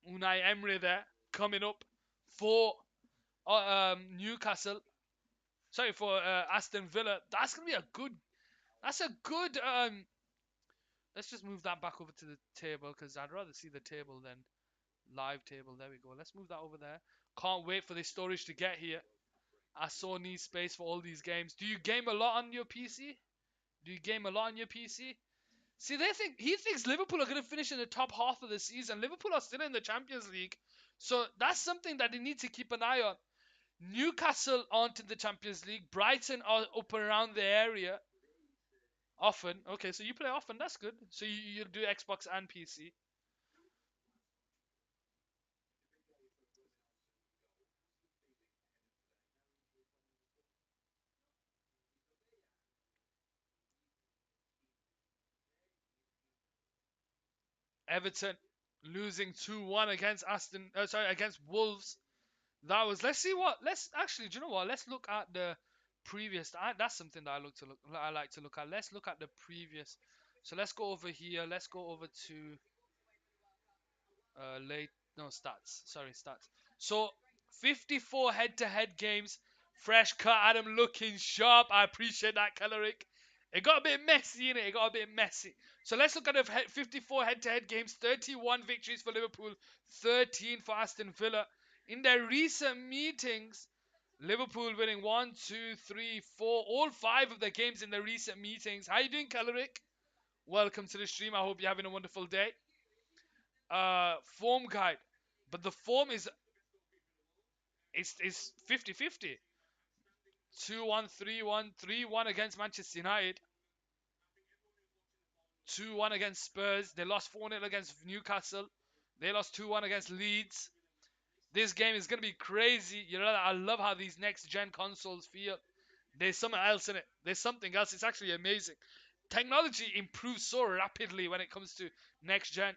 Unai Emery there coming up for Newcastle. Sorry, for Aston Villa. That's gonna be a good. That's a good. Let's just move that back over to the table because I'd rather see the table than live table. There we go. Let's move that over there. Can't wait for this storage to get here. I so need space for all these games. Do you game a lot on your PC? Do you game a lot on your PC? See, he thinks Liverpool are going to finish in the top half of the season. Liverpool are still in the Champions League, so that's something that they need to keep an eye on. Newcastle aren't in the Champions League. Brighton are up around the area. Often, okay, so you play often. That's good. So you do Xbox and PC. Everton losing 2-1 against against Wolves. That was. Let's see what. Let's actually. Do you know what? Let's look at the previous. That's something that I like to look at. Let's look at the previous. So let's go over here. Let's go over to late. No, stats. Sorry, stats. So 54 head-to-head games. Fresh cut. Adam looking sharp. I appreciate that, Caloric. It got a bit messy, innit? It got a bit messy. So let's look at the 54 head-to-head games. 31 victories for Liverpool, 13 for Aston Villa. In their recent meetings, Liverpool winning 1, 2, 3, 4, all 5 of the games in the recent meetings. How you doing, Caloric? Welcome to the stream. I hope you're having a wonderful day. Form guide. But the form is 50-50. 2-1, 3-1, 3-1 against Manchester United. 2-1 against Spurs. They lost 4-0 against Newcastle. They lost 2-1 against Leeds. This game is going to be crazy. You know, I love how these next-gen consoles feel. There's something else in it. There's something else. It's actually amazing. Technology improves so rapidly when it comes to next-gen.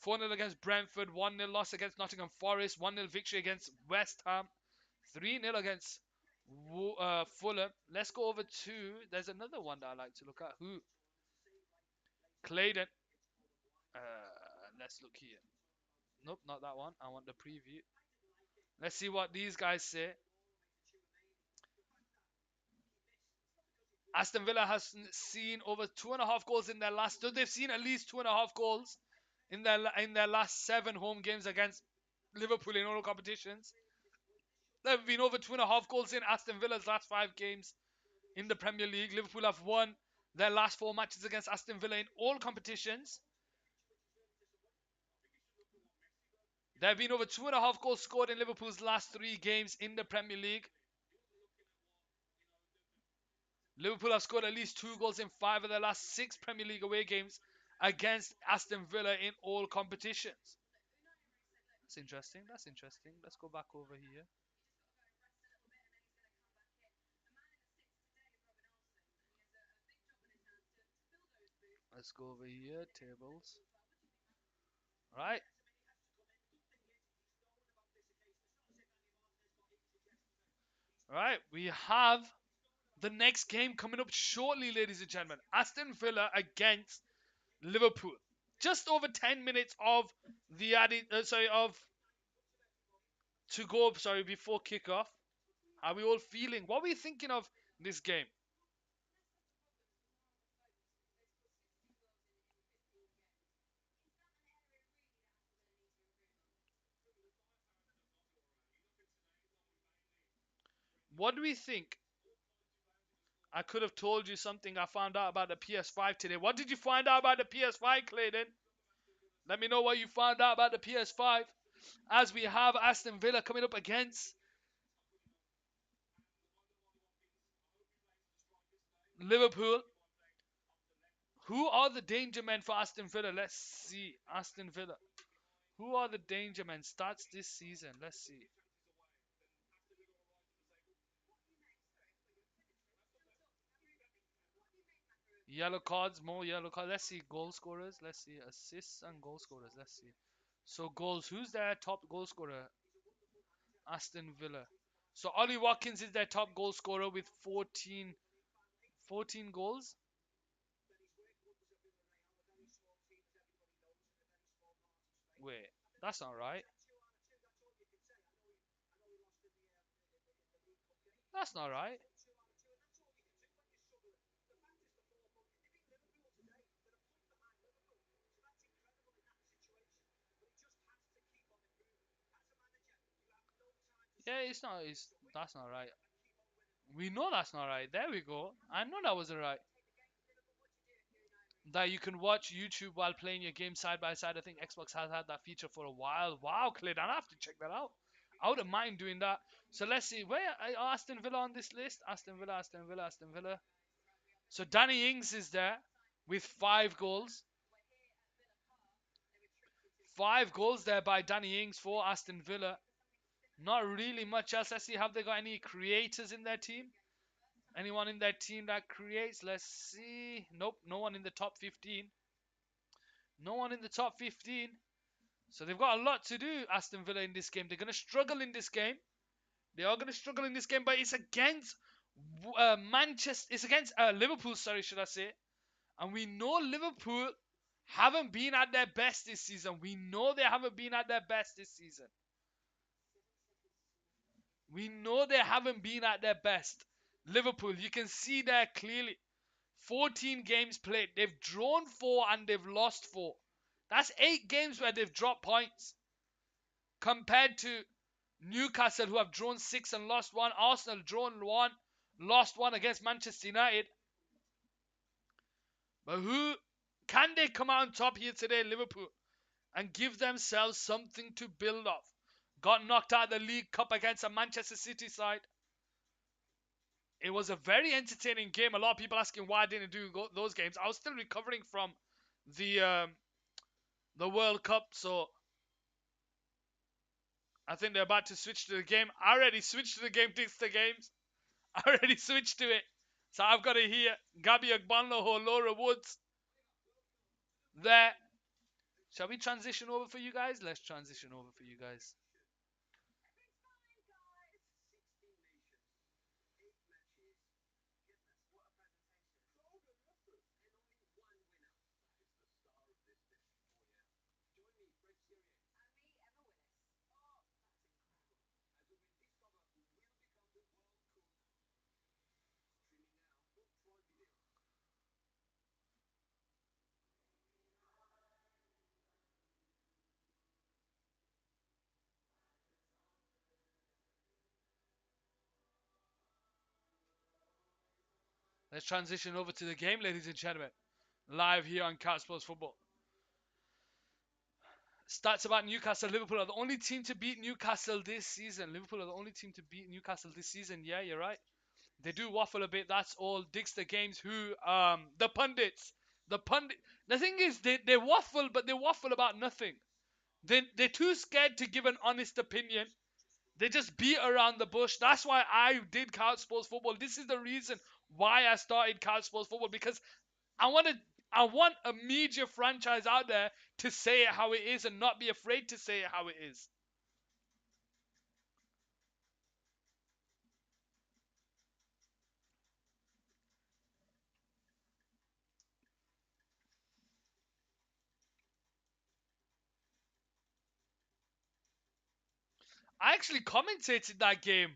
4-0 against Brentford. 1-0 loss against Nottingham Forest. 1-0 victory against West Ham. 3-0 against Fulham. Let's go over to... There's another one that I like to look at. Who? Clayton. Uh, let's look here. Nope, not that one. I want the preview. Let's see what these guys say. Aston Villa has seen over 2.5 goals in their last. So they've seen at least 2.5 goals in their last 7 home games against Liverpool in all competitions. There have been over 2.5 goals in Aston Villa's last 5 games in the Premier League. Liverpool have won their last 4 matches against Aston Villa in all competitions. There have been over 2.5 goals scored in Liverpool's last 3 games in the Premier League. Liverpool have scored at least 2 goals in 5 of their last 6 Premier League away games against Aston Villa in all competitions. That's interesting. That's interesting. Let's go back over here. Let's go over here. Tables. Right? Right? We have the next game coming up shortly, ladies and gentlemen. Aston Villa against Liverpool. Just over 10 minutes of the added, of to go, before kickoff. How are we all feeling? What are we thinking of this game? What do we think? I could have told you something I found out about the PS5 today. What did you find out about the PS5, Clayton? Let me know what you found out about the PS5. As we have Aston Villa coming up against Liverpool. Who are the danger men for Aston Villa? Let's see. Aston Villa. Who are the danger men? Starts this season. Let's see. Yellow cards, more yellow cards. Let's see goal scorers. Let's see assists and goal scorers. Let's see. So goals. Who's their top goal scorer? Aston Villa. So Ollie Watkins is their top goal scorer with 14 goals. Wait, that's not right. That's not right. Yeah, it's not. That's not right. We know that's not right. There we go. I know that wasn't right. That you can watch YouTube while playing your game side by side. I think Xbox has had that feature for a while. Wow, Clint, I have to check that out. I wouldn't mind doing that. So let's see. Where are Aston Villa on this list? Aston Villa, Aston Villa, Aston Villa. So Danny Ings is there with 5 goals. 5 goals there by Danny Ings for Aston Villa. Not really much else. Let's see. Have they got any creators in their team? Anyone in their team that creates? Let's see. Nope. No one in the top 15. No one in the top 15. So they've got a lot to do, Aston Villa, in this game. They're going to struggle in this game. They are going to struggle in this game, but it's against Manchester. It's against Liverpool, sorry, should I say. And we know Liverpool haven't been at their best this season. We know they haven't been at their best this season. We know they haven't been at their best. Liverpool, you can see there clearly. 14 games played. They've drawn 4 and they've lost 4. That's 8 games where they've dropped points. Compared to Newcastle, who have drawn 6 and lost 1. Arsenal drawn 1, lost 1 against Manchester United. But who can they come out on top here today, Liverpool, and give themselves something to build off? Got knocked out of the League Cup against a Manchester City side. It was a very entertaining game. A lot of people asking why I didn't do those games. I was still recovering from the the World Cup, so I think they're about to switch to the game. I already switched to the game, thanks to games. I already switched to it. So I've got to hear Gabby Agbanloho, Laura Woods there. Shall we transition over for you guys? Let's transition over for you guys. Let's transition over to the game, ladies and gentlemen. Live here on Cat Sports Football. Stats about Newcastle. Liverpool are the only team to beat Newcastle this season. Liverpool are the only team to beat Newcastle this season. Yeah, you're right. They do waffle a bit. That's all. Digs the games. Who? The pundits. The pundit. The thing is, they waffle, but they waffle about nothing. They're too scared to give an honest opinion. They just beat around the bush. That's why I did Couch Sports Football. This is the reason why I started Couch Sports Football, because I want to. I want a media franchise out there to say it how it is and not be afraid to say it how it is. I actually commentated that game,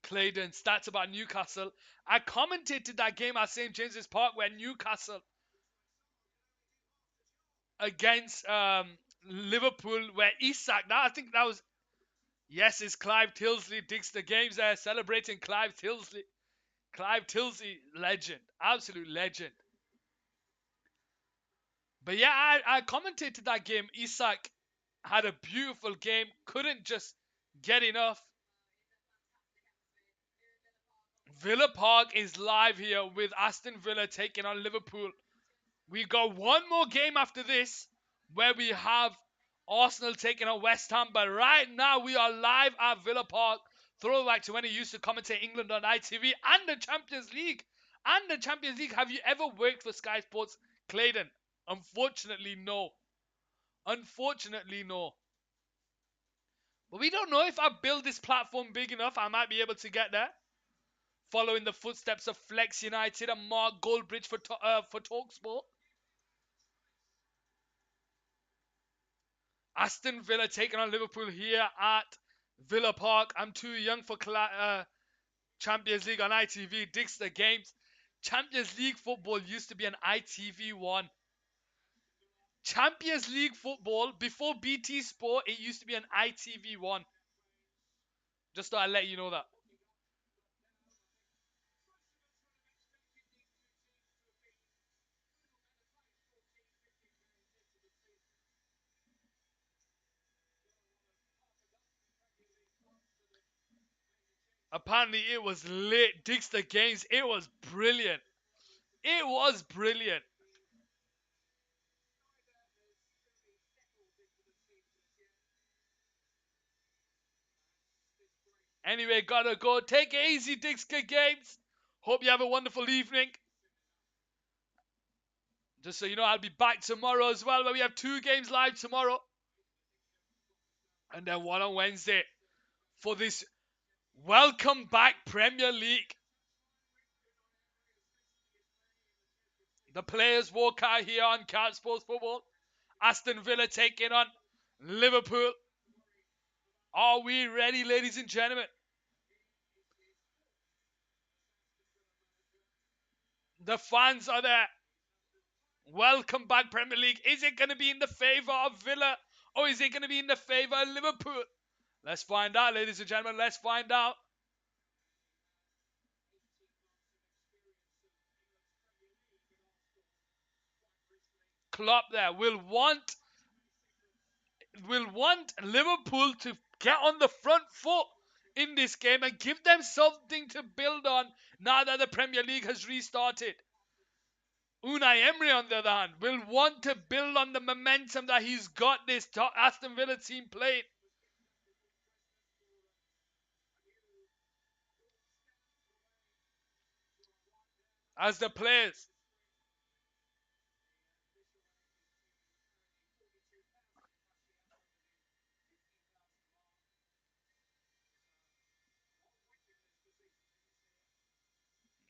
Claydon. Stats about Newcastle. I commentated that game at St James's Park where Newcastle against Liverpool, where Isak. Now I think that was yes, it's Clive Tilsley. Digs the games there, celebrating Clive Tilsley. Clive Tilsley, legend, absolute legend. But yeah, I commentated that game. Isak had a beautiful game. Couldn't just get enough. Villa Park is live here with Aston Villa taking on Liverpool. We got one more game after this where we have Arsenal taking on West Ham. But right now we are live at Villa Park. Throwback to when he used to commentate England on ITV and the Champions League. And the Champions League. Have you ever worked for Sky Sports, Clayton? Unfortunately, no. Unfortunately, no. But we don't know if I build this platform big enough, I might be able to get there. Following the footsteps of Flex United and Mark Goldbridge for TalkSport. Aston Villa taking on Liverpool here at Villa Park. I'm too young for Champions League on ITV. Digs the games. Champions League football used to be an ITV1. Champions League football, before BT Sport, it used to be an ITV1. Just thought I'd let you know that. Apparently, it was lit. Digs the games. It was brilliant. It was brilliant. Anyway, gotta go. Take it easy, Digs the games. Hope you have a wonderful evening. Just so you know, I'll be back tomorrow as well, where we have 2 games live tomorrow. And then one on Wednesday for this welcome back Premier League. The players walk out here on Cat Sports Football. Aston Villa taking on Liverpool. Are we ready, ladies and gentlemen? The fans are there. Welcome back, Premier League. Is it going to be in the favour of Villa or is it going to be in the favour of Liverpool? Let's find out, ladies and gentlemen. Let's find out. Klopp there will want Liverpool to get on the front foot in this game and give them something to build on now that the Premier League has restarted. Unai Emery, on the other hand, will want to build on the momentum that he's got this Aston Villa team playing. As the players,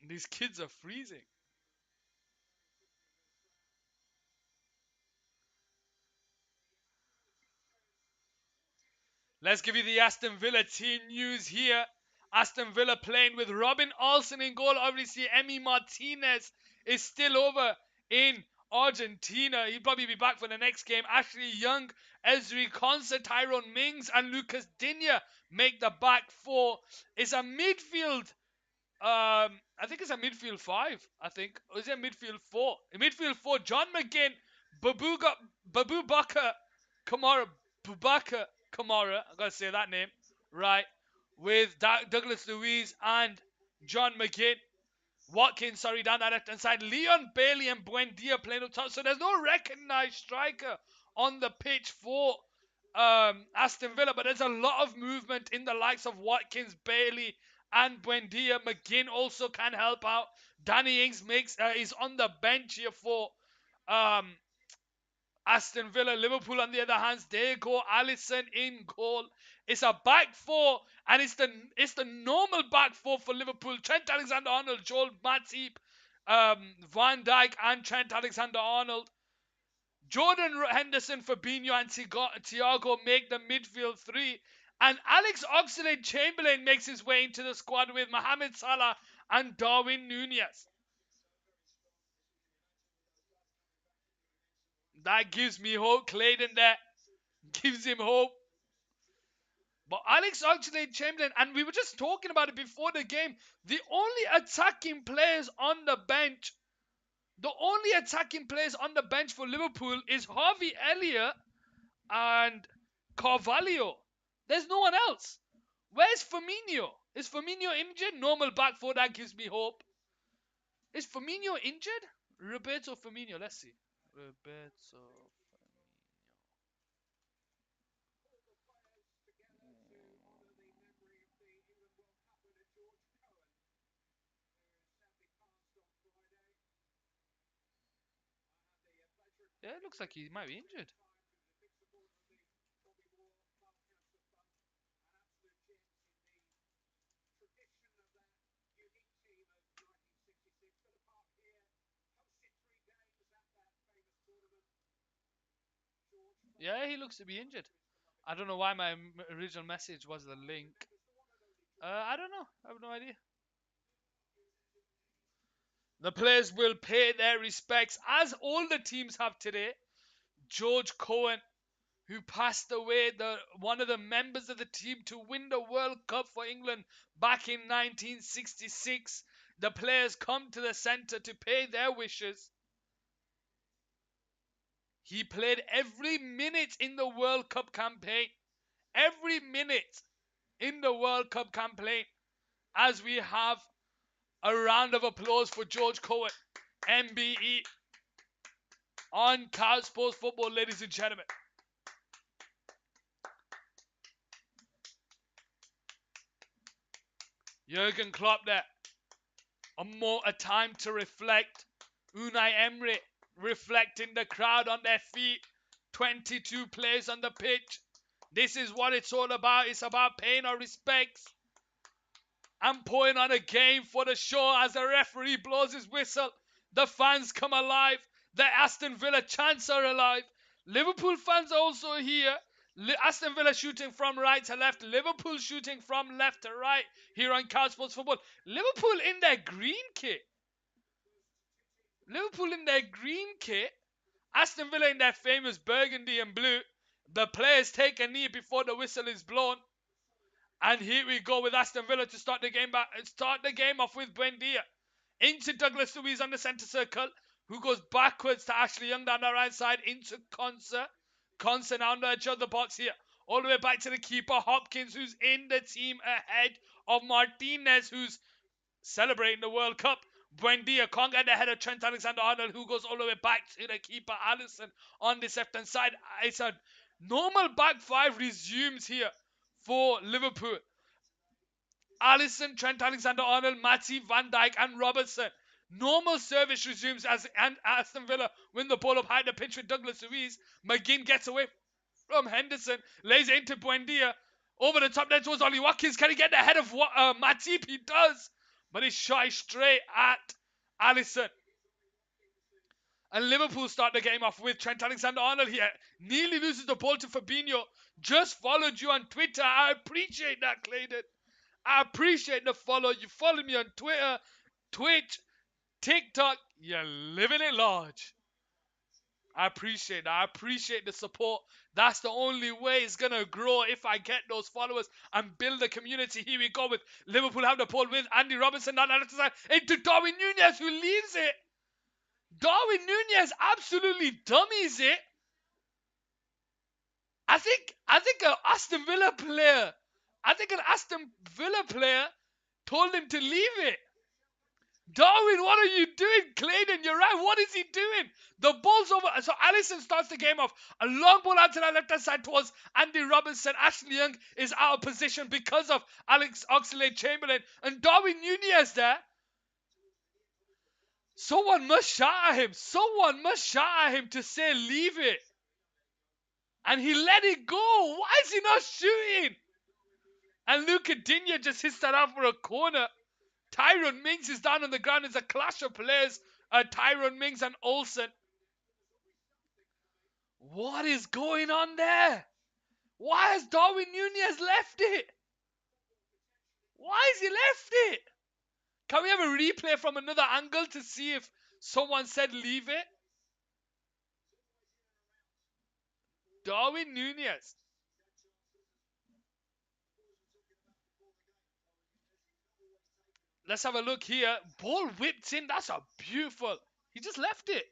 these kids are freezing. Let's give you the Aston Villa team news here. Aston Villa playing with Robin Olsen in goal. Obviously, Emi Martinez is still over in Argentina. He'll probably be back for the next game. Ashley Young, Ezri Konsa, Tyrone Mings, and Lucas Digne make the back four. It's a midfield. I think it's a midfield five. I think. Or is it a midfield four? A midfield four. John McGinn, Babu Bakar, Kamara, Bubaka Kamara. I gotta say that name right. With Douglas Luiz and John McGinn. Watkins, sorry, down that left hand side. Leon Bailey and Buendia playing up top. So there's no recognised striker on the pitch for Aston Villa, but there's a lot of movement in the likes of Watkins, Bailey, and Buendia. McGinn also can help out. Danny Ings is on the bench here for um, Aston Villa, Liverpool on the other hand, there go Alisson in goal. It's a back four, and it's the normal back four for Liverpool. Trent Alexander-Arnold, Joel Matip, Van Dijk, and Trent Alexander-Arnold. Jordan Henderson, Fabinho, and Thiago make the midfield three. And Alex Oxlade-Chamberlain makes his way into the squad with Mohamed Salah and Darwin Nunez. That gives me hope. Clayton there gives him hope. But Alex Oxlade-Chamberlain, and we were just talking about it before the game, the only attacking players on the bench, for Liverpool is Harvey Elliott and Carvalho. There's no one else. Where's Firmino? Is Firmino injured? Normal back four, that gives me hope. Is Firmino injured? Roberto Firmino, let's see. Roberto. Yeah, it looks like he might be injured. Yeah, he looks to be injured. I don't know why my original message was the link. I don't know. I have no idea. The players will pay their respects, as all the teams have today. George Cohen, who passed away, one of the members of the team to win the World Cup for England back in 1966. The players come to the centre to pay their wishes. He played every minute in the World Cup campaign. Every minute in the World Cup campaign. As we have a round of applause for George Cohen, MBE, on Couch Sports Football, ladies and gentlemen. Jurgen Klopp there. A time to reflect. Unai Emery reflecting the crowd on their feet. 22 players on the pitch. This is what it's all about. It's about paying our respects and putting on a game for the show as the referee blows his whistle. The fans come alive. The Aston Villa chants are alive. Liverpool fans are also here. Aston Villa shooting from right to left. Liverpool shooting from left to right here on Couch Sports Football. Liverpool in their green kit. Liverpool in their green kit. Aston Villa in their famous burgundy and blue. The players take a knee before the whistle is blown. And here we go with Aston Villa to start the game off with Buendia. Into Douglas Luiz on the centre circle, who goes backwards to Ashley Young down the right side, into Conser. Conser now on the edge of the box here. All the way back to the keeper, Hopkins, who's in the team ahead of Martinez, who's celebrating the World Cup. Buendia can't get the head of Trent Alexander-Arnold, who goes all the way back to the keeper, Alisson, on this left-hand side. It's a normal back five resumes here for Liverpool. Alisson, Trent Alexander-Arnold, Matip, Van Dijk, and Robertson. Normal service resumes as Aston Villa win the ball up high the pitch with Douglas Luiz. McGinn gets away from Henderson, lays it into Buendia. Over the top there towards Ollie Watkins. Can he get the head of Matip? He does. But he shot straight at Alisson. And Liverpool start the game off with Trent Alexander-Arnold here. Nearly loses the ball to Fabinho. Just followed you on Twitter. I appreciate that, Clayton. I appreciate the follow. You follow me on Twitter, Twitch, TikTok. You're living it large. I appreciate that. I appreciate the support. That's the only way it's going to grow if I get those followers and build a community. Here we go with Liverpool have the ball with Andy Robertson down the left side into Darwin Nunez, who leaves it. Darwin Nunez absolutely dummies it. I think an Aston Villa player told him to leave it. Darwin, what are you doing? Clayton, you're right. What is he doing? The ball's over. So Alisson starts the game off. A long ball out to the left-hand side towards Andy Robertson. Ashley Young is out of position because of Alex Oxlade-Chamberlain. And Darwin Nunez there. Someone must shout at him. Someone must shout at him to say, leave it. And he let it go. Why is he not shooting? And Luca Digne just hits that out for a corner. Tyrone Mings is down on the ground. It's a clash of players. Tyrone Mings and Olsen. What is going on there? Why has Darwin Nunez left it? Why has he left it? Can we have a replay from another angle to see if someone said leave it? Darwin Nunez. Let's have a look here. Ball whipped in. That's a beautiful. He just left it.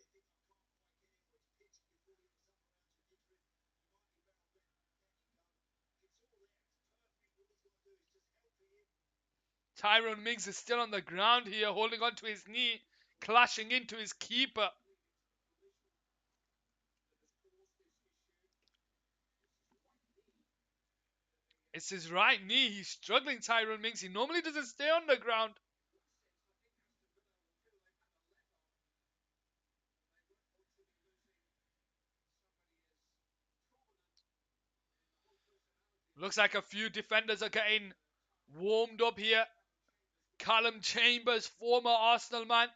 Tyrone Mings is still on the ground here, holding onto his knee, clashing into his keeper. It's his right knee. He's struggling, Tyrone Mings. He normally doesn't stay on the ground. Looks like a few defenders are getting warmed up here. Callum Chambers, former Arsenal man,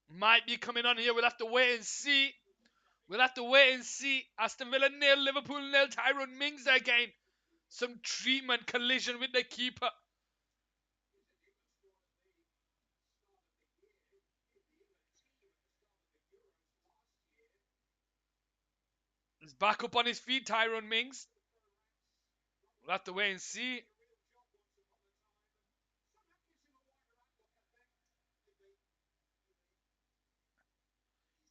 might be coming on here. We'll have to wait and see. We'll have to wait and see. Aston Villa nil, Liverpool nil. Tyrone Mings again. Some treatment collision with the keeper. He's back up on his feet, Tyrone Mings. We'll have to wait and see.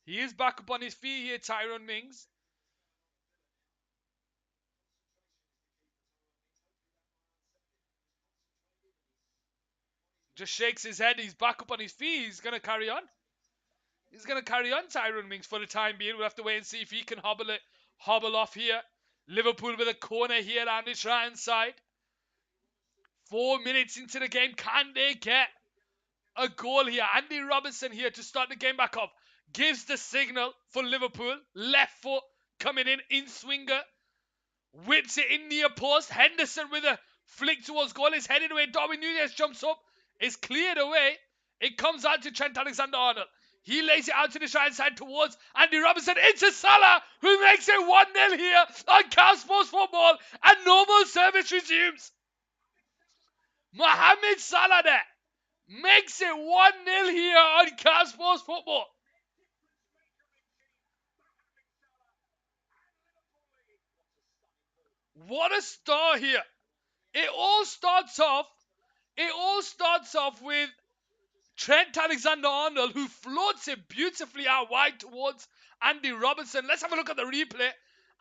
He is back up on his feet here, Tyrone Mings. Just shakes his head. He's back up on his feet. He's going to carry on. He's going to carry on, Tyrone Mings, for the time being. We'll have to wait and see if he can hobble off here. Liverpool with a corner here on this right-hand side. 4 minutes into the game. Can they get a goal here? Andy Robertson here to start the game back up. Gives the signal for Liverpool. Left foot coming in swinger. Whips it in near post. Henderson with a flick towards goal. Is headed away. Darwin Nunez jumps up. Is cleared away. It comes out to Trent Alexander-Arnold. He lays it out to the right side towards Andy Robertson. Into Salah, who makes it 1-0 here on Cal Sports Football. And normal service resumes. Mohamed Salah there makes it 1-0 here on Cal Sports Football. What a start here. It all starts off with Trent Alexander-Arnold, who floats it beautifully out wide towards Andy Robertson. Let's have a look at the replay.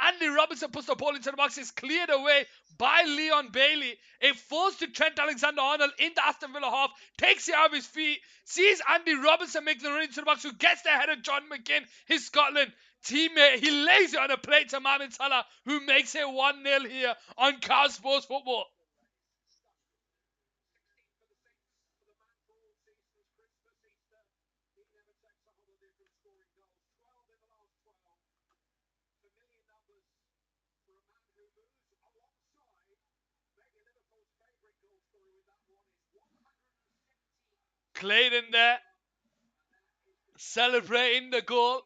Andy Robertson puts the ball into the box. It's cleared away by Leon Bailey. It falls to Trent Alexander-Arnold in the Aston Villa half. Takes it out of his feet. Sees Andy Robertson make the run into the box, who gets the head of John McGinn, his Scotland teammate. He lays it on a plate to Mohamed Salah, who makes it 1-0 here on Cal Sports Football. Clayton there, celebrating the goal.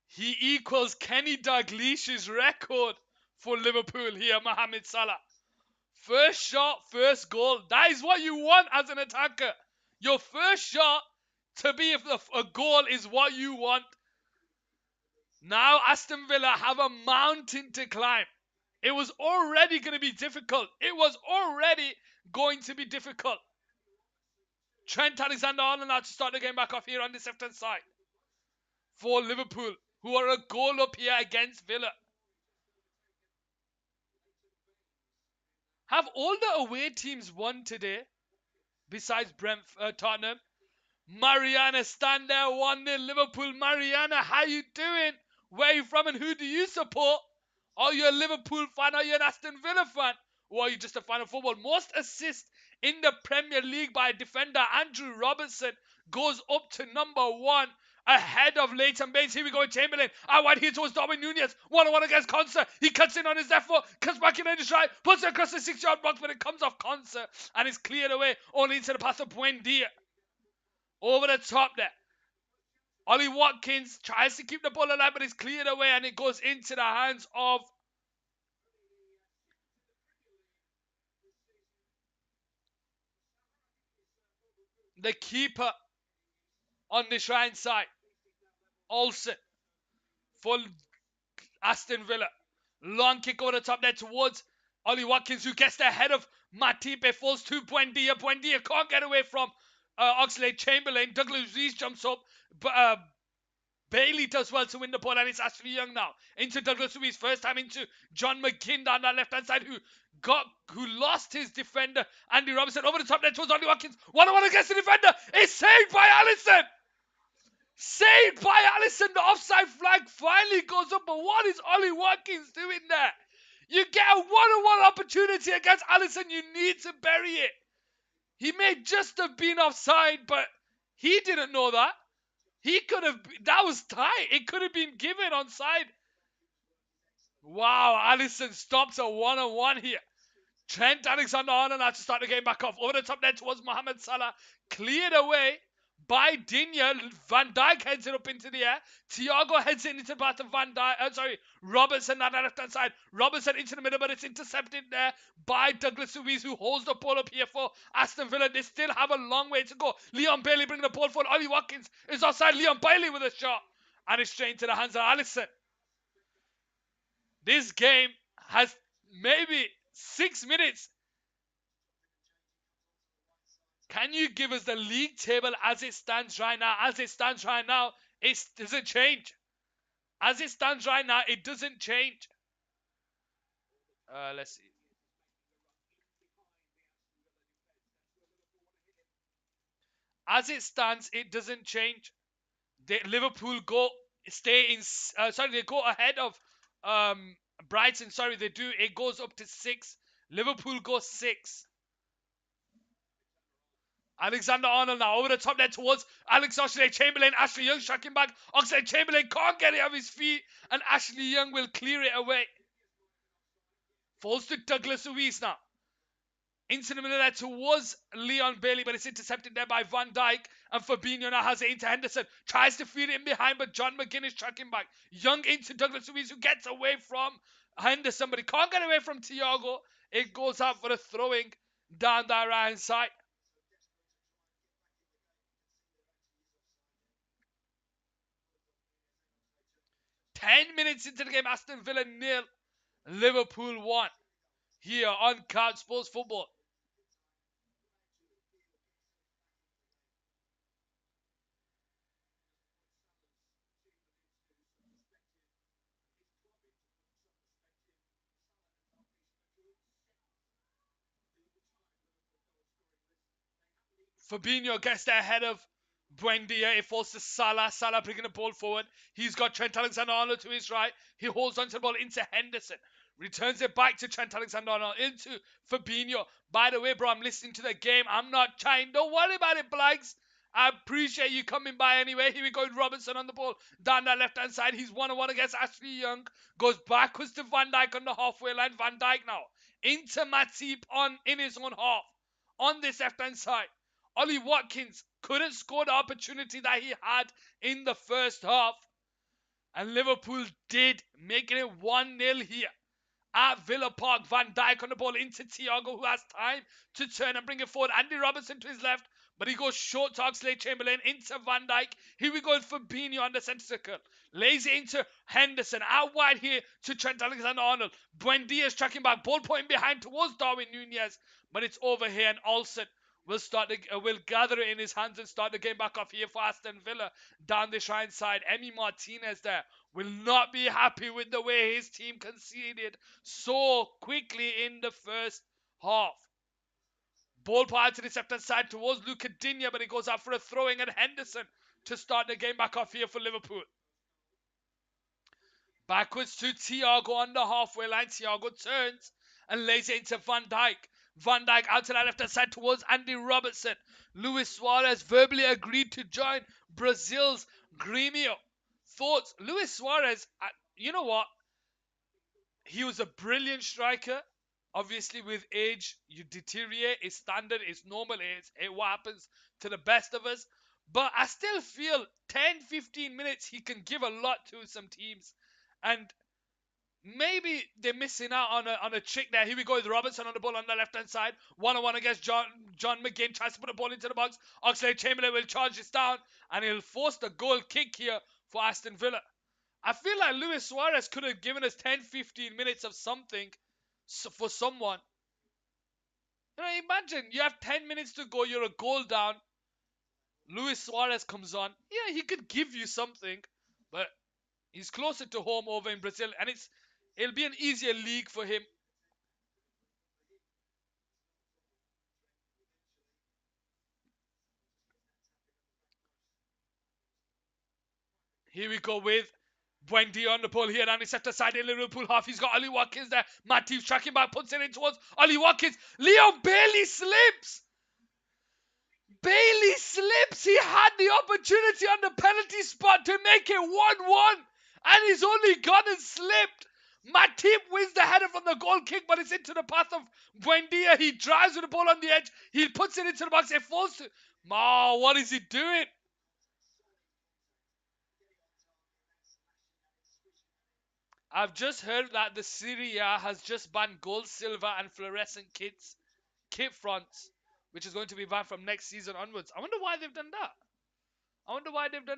He equals Kenny Dalglish's record for Liverpool here, Mohamed Salah. First shot, first goal. That is what you want as an attacker. Your first shot to be a goal is what you want. Now Aston Villa have a mountain to climb. It was already going to be difficult. It was already going to be difficult. Trent Alexander-Arnold now to start the game back off here on this left-hand side for Liverpool, who are a goal up here against Villa. Have all the away teams won today besides Tottenham? Mariana stand there 1-0 Liverpool. Mariana, how you doing? Where are you from and who do you support? Are you a Liverpool fan? Are you an Aston Villa fan? Or are you just a fan of football? Most assists in the Premier League by defender Andrew Robertson goes up to number 1. ahead of Leighton Baines. Here we go, Chamberlain. Out wide here towards Darwin Nunez. 1-on-1 against Concert. He cuts in on his left foot, cuts back in on his right, puts it across the 6-yard box, but it comes off Concert and is cleared away only into the path of Buendia. Over the top there. Ollie Watkins tries to keep the ball alive, but it's cleared away and it goes into the hands of the keeper on this right side. Olsen for Aston Villa. Long kick over the top there towards Ollie Watkins, who gets the head of Matip. Falls to Buendia. Buendia can't get away from Oxlade-Chamberlain. Douglas Luiz jumps up, but Bailey does well to win the ball, and it's Ashley Young now into Douglas Luiz. First time into John McGinn down that left hand side, who lost his defender Andy Robertson. Over the top there towards Ollie Watkins. 1-on-1 against the defender. It's saved by Alisson. Saved by Alisson. The offside flag finally goes up, but what is Ollie Watkins doing there? You get a 1-on-1 opportunity against Alisson, you need to bury it. He may just have been offside, but he didn't know that. He could have, that was tight. It could have been given onside. Wow, Alisson stops a 1-on-1 here. Trent Alexander-Arnold now to start the game back off. Over the top there towards Mohamed Salah. Cleared away by Digne. Van Dijk heads it up into the air. Thiago heads it into the path of Robertson on the left-hand side. Robertson into the middle, but it's intercepted there by Douglas Luiz, who holds the ball up here for Aston Villa. They still have a long way to go. Leon Bailey bringing the ball forward. Ollie Watkins is offside. Leon Bailey with a shot. And it's straight into the hands of Alisson. This game has maybe 6 minutes. Can you give us the league table as it stands right now? As it stands right now, it doesn't change. As it stands right now, it doesn't change. Let's see. As it stands, it doesn't change. Liverpool they go ahead of Brighton. Sorry, they do. It goes up to 6. Liverpool goes 6. Alexander-Arnold now over the top there towards Alex Oxlade-Chamberlain. Ashley Young tracking back. Oxlade-Chamberlain can't get it off his feet, and Ashley Young will clear it away. Falls to Douglas Luiz now. Into the middle there towards Leon Bailey, but it's intercepted there by Van Dijk, and Fabinho now has it into Henderson. Tries to feed it in behind, but John McGinn is tracking back. Young into Douglas Luiz, who gets away from Henderson, but he can't get away from Thiago. It goes out for a throwing down that right hand side. Ten minutes into the game, Aston Villa 0, Liverpool 1. Here on Couch Sports Football. Fabinho gets there ahead of Buendia. It falls to Salah. Salah bringing the ball forward. He's got Trent Alexander-Arnold to his right. He holds onto the ball into Henderson. Returns it back to Trent Alexander-Arnold into Fabinho. By the way, bro, I'm listening to the game. I'm not trying. Don't worry about it, Blags. I appreciate you coming by anyway. Here we go with Robertson on the ball. Down that left-hand side. He's 1-on-1 against Ashley Young. Goes backwards to Van Dijk on the halfway line. Van Dijk now into Matip in his own half. On this left-hand side. Ollie Watkins couldn't score the opportunity that he had in the first half. And Liverpool did, making it 1-0 here at Villa Park. Van Dijk on the ball into Thiago, who has time to turn and bring it forward. Andy Robertson to his left, but he goes short to Oxlade-Chamberlain into Van Dijk. Here we go with Fabinho on the centre circle. Lays it into Henderson. Out wide here to Trent Alexander-Arnold. Buendia is tracking back. Ball pointing behind towards Darwin Nunez. But it's over here, and Olsen will gather it in his hands and start the game back off here for Aston Villa down this right side. Emi Martinez there will not be happy with the way his team conceded so quickly in the first half. Ball part to the left-hand side towards Luca Digne, but it goes out for a throwing, and Henderson to start the game back off here for Liverpool. Backwards to Thiago on the halfway line. Thiago turns and lays it into Van Dijk. Van Dijk out to the left-hand side towards Andy Robertson. Luis Suarez verbally agreed to join Brazil's Gremio. Thoughts? Luis Suarez, you know what? He was a brilliant striker. Obviously, with age, you deteriorate. It's standard. It's normal. It what happens to the best of us. But I still feel 10, 15 minutes, he can give a lot to some teams. And maybe they're missing out on a trick there. Here we go with Robertson on the ball on the left hand side. 1-on-1 against John McGinn. Tries to put the ball into the box. Oxlade-Chamberlain will charge this down. And he'll force the goal kick here for Aston Villa. I feel like Luis Suarez could have given us 10, 15 minutes of something for someone. You know, imagine you have 10 minutes to go, you're a goal down. Luis Suarez comes on. Yeah, he could give you something, but he's closer to home over in Brazil, and it'll be an easier league for him. Here we go with Buendia on the ball here, and he's set aside in Liverpool half. He's got Ollie Watkins there. Matthews tracking back, puts it in towards Ollie Watkins. Leon Bailey slips. Bailey slips. He had the opportunity on the penalty spot to make it 1-1, and he's only gone and slipped. Matip wins the header from the goal kick, but it's into the path of Buendia. He drives with the ball on the edge. He puts it into the box. It falls to... Oh, what is he doing? I've just heard that the Serie A has just banned gold, silver, and fluorescent kit fronts, which is going to be banned from next season onwards. I wonder why they've done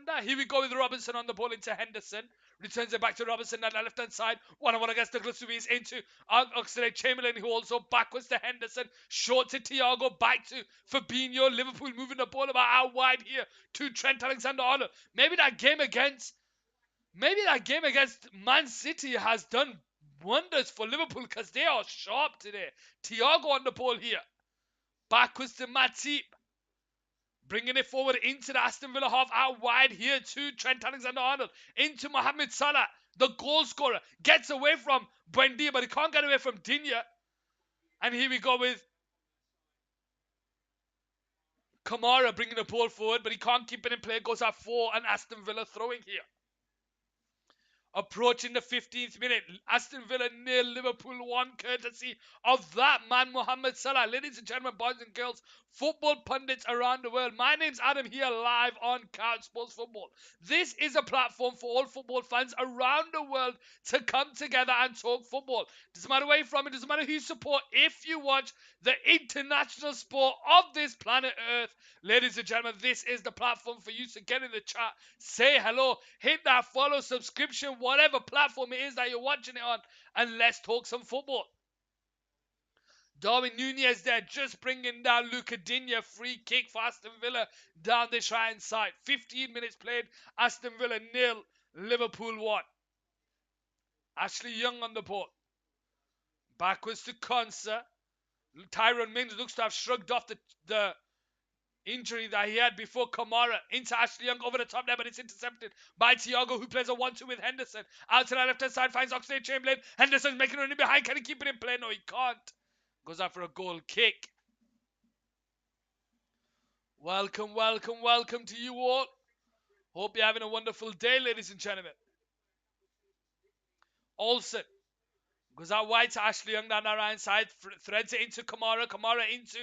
that. Here we go with Robinson on the ball into Henderson. Returns it back to Robinson at the left-hand side. 1-on-1 against Douglas Luiz into Oxlade-Chamberlain, who also backwards to Henderson. Short to Thiago, back to Fabinho. Liverpool moving the ball about out wide here to Trent Alexander-Arnold. Maybe that game against Man City has done wonders for Liverpool because they are sharp today. Thiago on the ball here. Backwards to Matip. Bringing it forward into the Aston Villa half, out wide here to Trent Alexander-Arnold. Into Mohamed Salah, the goal scorer. Gets away from Buendia, but he can't get away from Digne. And here we go with Kamara bringing the ball forward, but he can't keep it in play. Goes out for an Aston Villa throwing here. Approaching the 15th minute, Aston Villa 0, Liverpool 1, courtesy of that man, Mohamed Salah. Ladies and gentlemen, boys and girls, football pundits around the world. My name's Adam here, live on Couch Sports Football. This is a platform for all football fans around the world to come together and talk football. Doesn't matter where you're from, it doesn't matter who you support. If you watch the international sport of this planet Earth, ladies and gentlemen, this is the platform for you to get in the chat, say hello, hit that follow, subscription, whatever platform it is that you're watching it on, and let's talk some football. Darwin Nunez there, just bringing down Luca Digne. Free kick for Aston Villa down this right side. 15 minutes played. Aston Villa 0, Liverpool 1. Ashley Young on the ball. Backwards to Konsa. Tyrone Mings looks to have shrugged off the injury that he had before. Kamara into Ashley Young over the top there, but it's intercepted by Thiago, who plays a 1-2 with Henderson. Out to the left-hand side, finds Oxlade-Chamberlain. Henderson's making a run in behind. Can he keep it in play? No, he can't. Goes out for a goal kick. Welcome, welcome, welcome to you all. Hope you're having a wonderful day, ladies and gentlemen. Olsen goes out wide to Ashley Young down the right side. Threads it into Kamara. Kamara into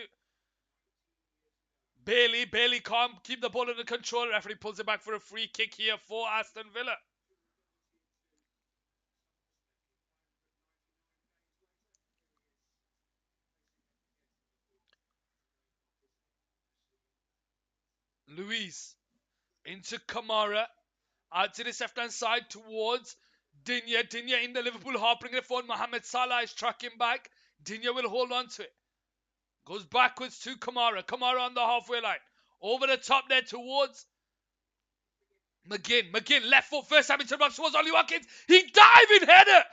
Bailey. Bailey can't keep the ball under control. Referee pulls it back for a free kick here for Aston Villa. Luiz into Kamara. Out to this left-hand side towards Digne. Digne in the Liverpool half, bringing it forward. Mohamed Salah is tracking back. Digne will hold on to it. Goes backwards to Kamara. Kamara on the halfway line. Over the top there towards McGinn. McGinn, left foot first time into the box towards Ollie Watkins. He diving header.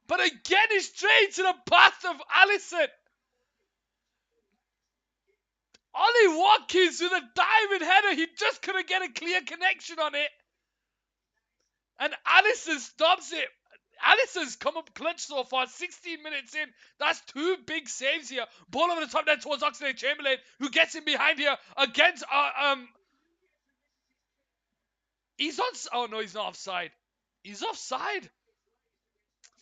But again, he's straight to the path of Alisson. Ollie Watkins with a diving header. He just couldn't get a clear connection on it. And Alisson stops it. Alisson's come up clutch so far, 16 minutes in. That's 2 big saves here. Ball over the top there towards Oxlade-Chamberlain, who gets in behind here against He's on. Oh no, he's not offside. He's offside.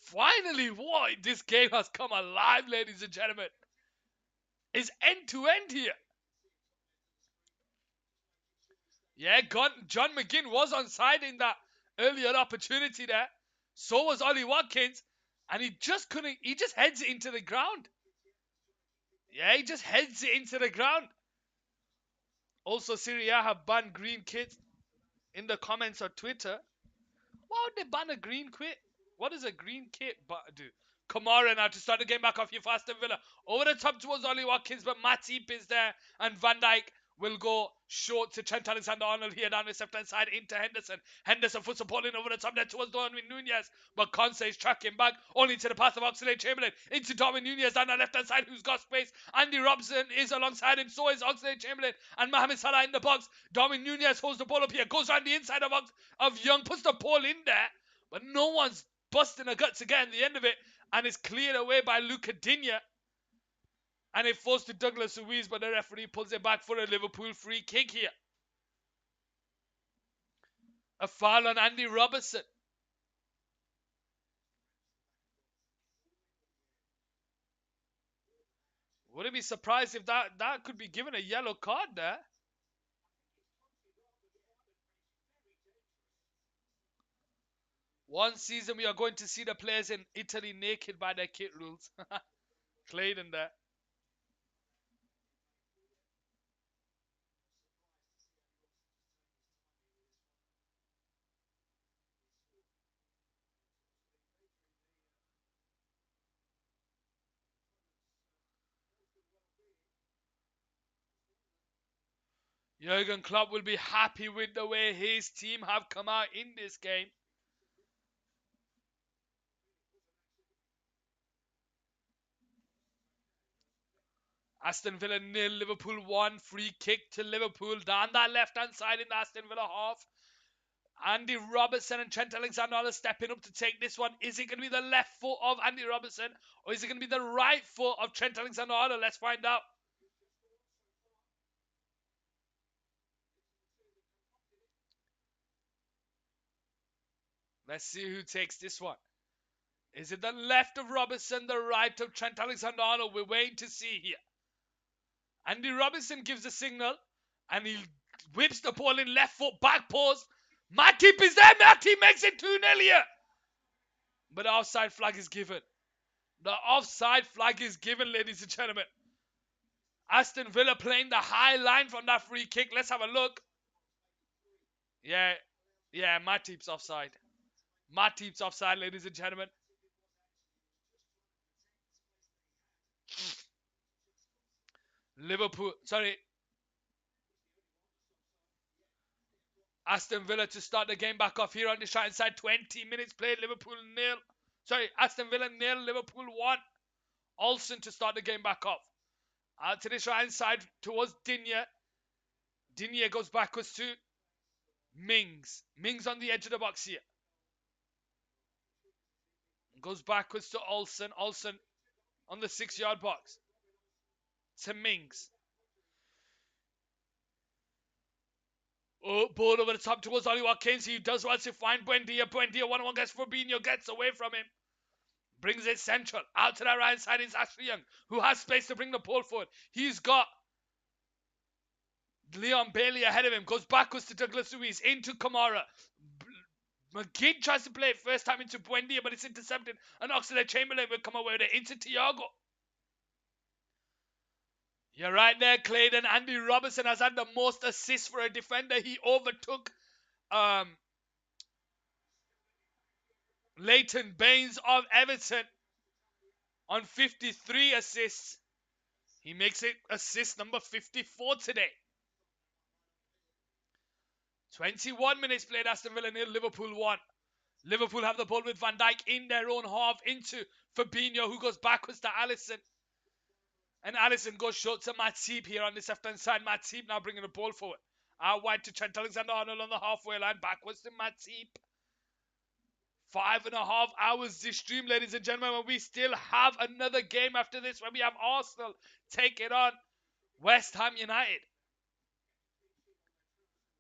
Finally, what? This game has come alive, ladies and gentlemen. It's end to end here. Yeah, John McGinn was onside in that earlier opportunity there. So was Ollie Watkins. And he just couldn't. He just heads it into the ground. Yeah, he just heads it into the ground. Also, Syria have banned green kits in the comments on Twitter. Why would they ban a green kit? What does a green kit do? Kamara now to start the game back off here for Aston Villa. Over the top towards Ollie Watkins, but Matip is there. And Van Dijk will go short to Trent Alexander-Arnold here down the left-hand side into Henderson. Henderson for supporting over the top there towards Darwin Nunez. But Conce is tracking back only to the path of Oxlade-Chamberlain. Into Darwin Nunez down the left-hand side who's got space. Andy Robson is alongside him. So is Oxlade-Chamberlain and Mohamed Salah in the box. Darwin Nunez holds the ball up here. Goes around the inside of Young. Puts the ball in there. But no one's busting a gut to get in the end of it. And it's cleared away by Luca Digne. And it falls to Douglas Luiz, but the referee pulls it back for a Liverpool free kick here. A foul on Andy Robertson. Wouldn't be surprised if that could be given a yellow card there. One season we are going to see the players in Italy naked by their kit rules. Clayton there. Jurgen Klopp will be happy with the way his team have come out in this game. Aston Villa 0, Liverpool 1. Free kick to Liverpool down that left-hand side in the Aston Villa half. Andy Robertson and Trent Alexander-Arnold stepping up to take this one. Is it going to be the left foot of Andy Robertson or is it going to be the right foot of Trent Alexander-Arnold? Let's find out. Let's see who takes this one. Is it the left of Robertson, the right of Trent Alexander-Arnold? We're waiting to see here. Andy Robertson gives the signal and he whips the ball in left foot, back post. Matip is there. Matip makes it 2-0 here. But the offside flag is given. The offside flag is given, ladies and gentlemen. Aston Villa playing the high line from that free kick. Let's have a look. Yeah, Matip's offside. Matip's offside, ladies and gentlemen. Aston Villa to start the game back off here on the right side. 20 minutes played. Liverpool 0. Aston Villa 0. Liverpool 1. Olsen to start the game back off. Out to this right side towards Digne. Digne goes backwards to Mings. Mings on the edge of the box here. Goes backwards to Olsen. Olsen on the 6-yard box. To Mings. Oh, ball over the top towards Ollie Watkins. He does want to find Buendia. Buendia, 1-on-1 gets Fabinho. Gets away from him. Brings it central. Out to the right side is Ashley Young, who has space to bring the ball forward. He's got Leon Bailey ahead of him. Goes backwards to Douglas Luiz. Into Kamara. McGinn tries to play it first time into Buendia, but it's intercepted. And Oxlade-Chamberlain will come away with it into Thiago. You're right there, Clayton. Andy Robertson has had the most assists for a defender. He overtook Leighton Baines of Everton on 53 assists. He makes it assist number 54 today. 21 minutes played. Aston Villa 0, Liverpool 1. Liverpool have the ball with Van Dijk in their own half into Fabinho, who goes backwards to Alisson. And Alisson goes short to Matip here on this left-hand side. Matip now bringing the ball forward. Out wide to Trent Alexander-Arnold on the halfway line. Backwards to Matip. 5.5 hours this stream, ladies and gentlemen. And we still have another game after this where we have Arsenal take it on West Ham United.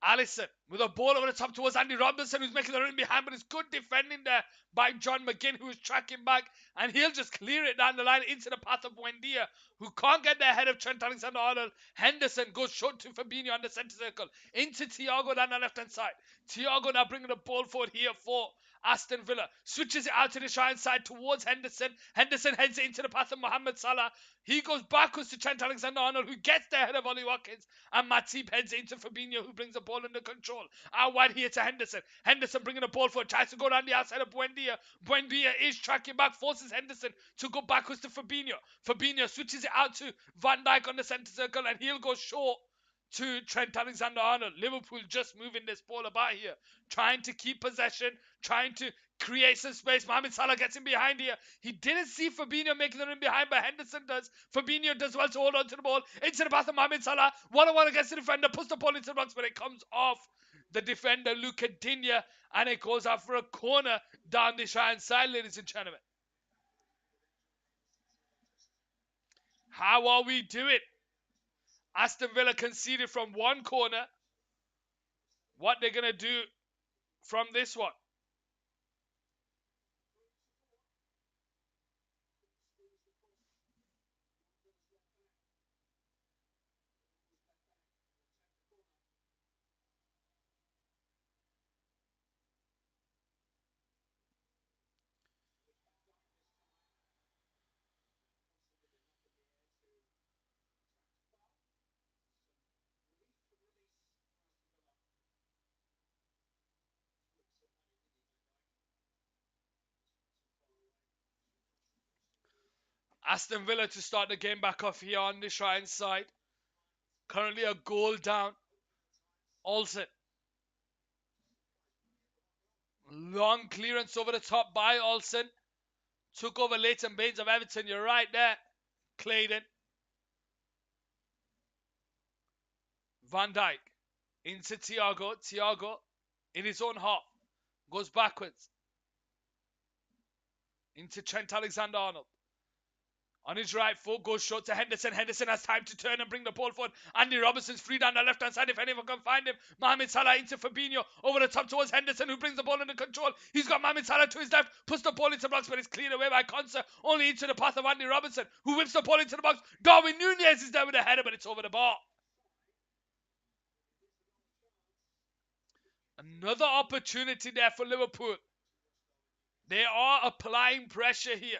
Allison with a ball over the top towards Andy Robinson, who's making the run behind, but it's good defending there by John McGinn, who is tracking back, and he'll just clear it down the line into the path of Buendia, who can't get there ahead of Trent Alexander-Arnold. Henderson goes short to Fabinho on the centre circle, into Thiago down the left-hand side. Thiago now bringing the ball forward here for Aston Villa. Switches it out to the right side towards Henderson. Henderson heads it into the path of Mohamed Salah. He goes backwards to Trent Alexander-Arnold, who gets there ahead of Ollie Watkins. And Matip heads into Fabinho, who brings the ball under control. Out wide here to Henderson. Henderson bringing the ball forward, tries to go down the outside of Buendia. Buendia is tracking back, forces Henderson to go backwards to Fabinho. Fabinho switches it out to Van Dijk on the centre circle, and he'll go short to Trent Alexander-Arnold. Liverpool just moving this ball about here, trying to keep possession, trying to create some space. Mohamed Salah gets in behind here. He didn't see Fabinho making the run behind, but Henderson does. Fabinho does well to hold on to the ball into the path of Mohamed Salah. 1-on-1 against the defender, puts the ball into the box, but it comes off the defender, Luca Digne, and it goes out for a corner down the right side, ladies and gentlemen. How are we doing? Aston Villa conceded from one corner. What they're going to do from this one? Aston Villa to start the game back off here on the Shrine side. Currently a goal down. Olsen. Long clearance over the top by Olsen. Took over Leighton Baines of Everton. You're right there, Clayton. Van Dijk into Thiago. Thiago in his own half. Goes backwards. Into Trent Alexander-Arnold. On his right foot, goes short to Henderson. Henderson has time to turn and bring the ball forward. Andy Robertson's free down the left-hand side if anyone can find him. Mohamed Salah into Fabinho. Over the top towards Henderson, who brings the ball under control. He's got Mohamed Salah to his left. Puts the ball into the box, but it's cleared away by Konsa. Only into the path of Andy Robertson, who whips the ball into the box. Darwin Nunez is there with a header, but it's over the bar. Another opportunity there for Liverpool. They are applying pressure here.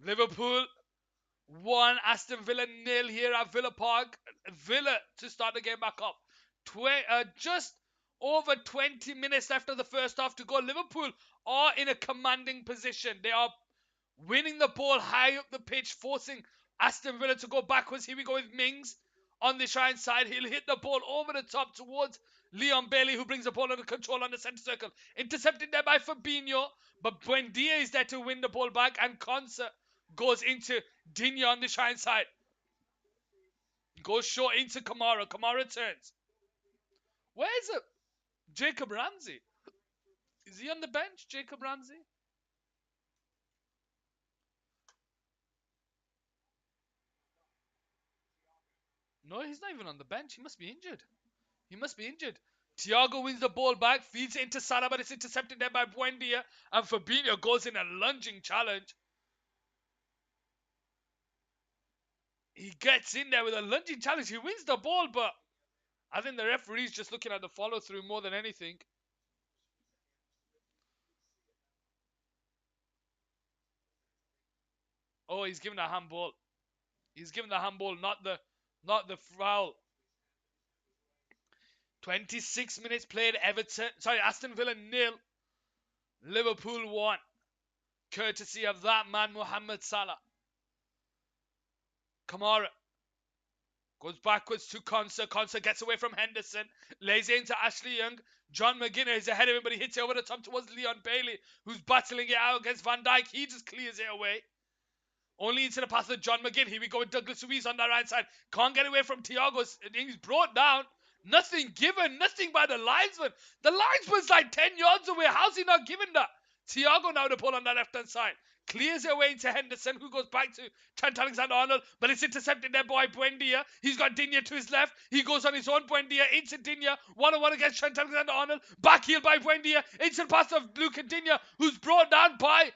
Liverpool 1, Aston Villa 0 here at Villa Park. Villa to start the game back up. Just over 20 minutes left of the first half to go. Liverpool are in a commanding position. They are winning the ball high up the pitch, forcing Aston Villa to go backwards. Here we go with Mings on the Shrine side. He'll hit the ball over the top towards Leon Bailey, who brings the ball under control on the centre circle. Intercepted there by Fabinho, but Buendia is there to win the ball back, and Konsa goes into Digne on the Shrine side. Goes short into Kamara. Kamara turns. Where is it? Jacob Ramsey. Is he on the bench, Jacob Ramsey? No, he's not even on the bench. He must be injured. He must be injured. Thiago wins the ball back, feeds it into Salah, but it's intercepted there by Buendia, and Fabinho goes in a lunging challenge. He gets in there with a lunging challenge. He wins the ball, but I think the referee's just looking at the follow-through more than anything. Oh, he's given a handball. He's given the handball, not the foul. 26 minutes played. Aston Villa 0, Liverpool 1. Courtesy of that man, Mohamed Salah. Kamara goes backwards to Konsa. Konsa gets away from Henderson. Lays it into Ashley Young. John McGinnis is ahead of him, but he hits it over the top towards Leon Bailey, who's battling it out against Van Dijk. He just clears it away. Only into the path of John McGinn. Here we go with Douglas Luiz on the right side. Can't get away from Thiago. He's brought down. Nothing given. Nothing by the linesman. The linesman's like 10 yards away. How's he not given that? Thiago now the ball on the left-hand side. Clears it away into Henderson, who goes back to Trent Alexander-Arnold, but it's intercepted there by Buendia. He's got Digne to his left. He goes on his own. Buendia into Digne. One-on-one against Trent Alexander-Arnold. Back heel by Buendia. Into the pass of Luca Digne, who's brought down by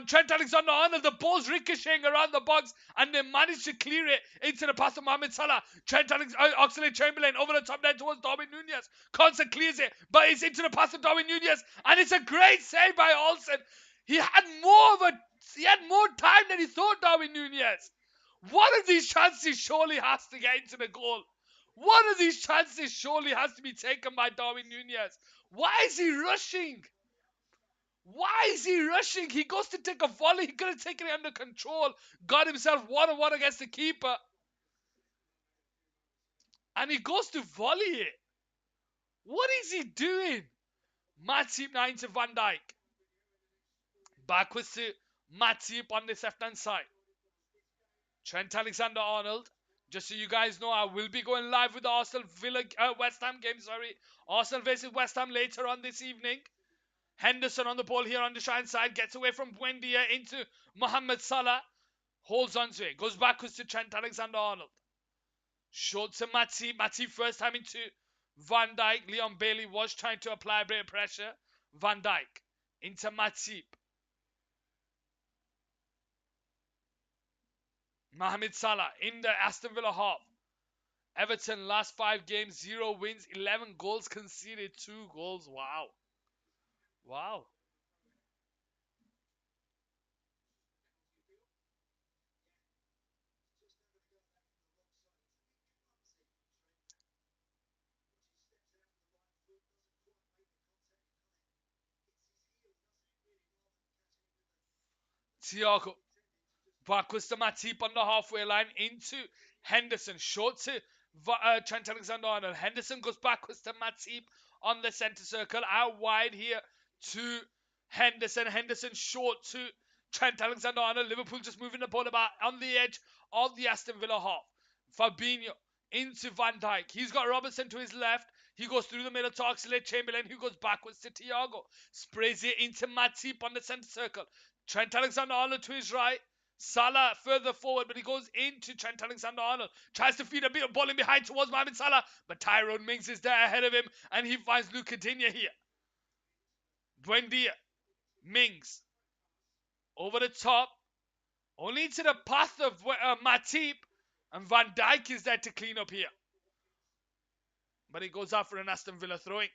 Trent Alexander-Arnold. The ball's ricocheting around the box, and they managed to clear it into the pass of Mohamed Salah. Oxlade-Chamberlain over the top there towards Darwin Nunez. Constant clears it, but it's into the pass of Darwin Nunez, and it's a great save by Olsen. He had more time than he thought, Darwin Nunez. One of these chances surely has to get into the goal. One of these chances surely has to be taken by Darwin Nunez. Why is he rushing? Why is he rushing? He goes to take a volley. He could have taken it under control. Got himself one-on-one against the keeper. And he goes to volley it. What is he doing? Matip now into Van Dijk. Backwards to Matip on this left-hand side. Trent Alexander-Arnold. Just so you guys know, I will be going live with the West Ham game, Arsenal versus West Ham later on this evening. Henderson on the ball here on the right side. Gets away from Buendia into Mohamed Salah. Holds on to it. Goes backwards to Trent Alexander-Arnold. Short to Matip. Matip first time into Van Dijk. Leon Bailey was trying to apply a bit of pressure. Van Dijk into Matip. Mohamed Salah in the Aston Villa half. Everton last 5 games, 0 wins, 11 goals conceded, 2 goals. Wow. Wow. Thiago. Backwards to Matip on the halfway line into Henderson. Short to Trent Alexander-Arnold. Henderson goes backwards to Matip on the centre circle. Out wide here to Henderson. Henderson short to Trent Alexander-Arnold. Liverpool just moving the ball about on the edge of the Aston Villa half. Fabinho into Van Dijk. He's got Robertson to his left. He goes through the middle to Oxlade-Chamberlain, who goes backwards to Thiago. Sprays it into Matip on the centre circle. Trent Alexander-Arnold to his right. Salah further forward, but he goes into Trent Alexander-Arnold. Tries to feed a bit of ball in behind towards Mohamed Salah, but Tyrone Mings is there ahead of him, and he finds Luca Digne here. Buendia. Mings. Over the top. Only to the path of Matip, and Van Dijk is there to clean up here. But it goes out for an Aston Villa throwing.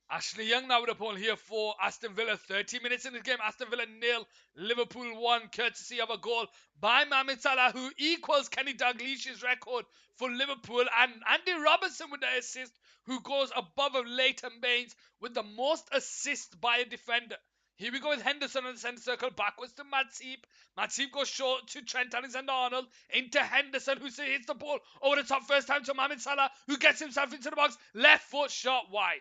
Ashley Young now with a ball here for Aston Villa. 30 minutes in the game. Aston Villa 0, Liverpool 1, courtesy of a goal by Mohamed Salah, who equals Kenny Dalglish's record for Liverpool, and Andy Robertson with the assist, who goes above of Leighton Baines with the most assists by a defender. Here we go with Henderson on the centre circle, backwards to Matip. Matip goes short to Trent Alexander-Arnold, into Henderson, who hits the ball over the top first time to Mohamed Salah, who gets himself into the box. Left foot shot wide.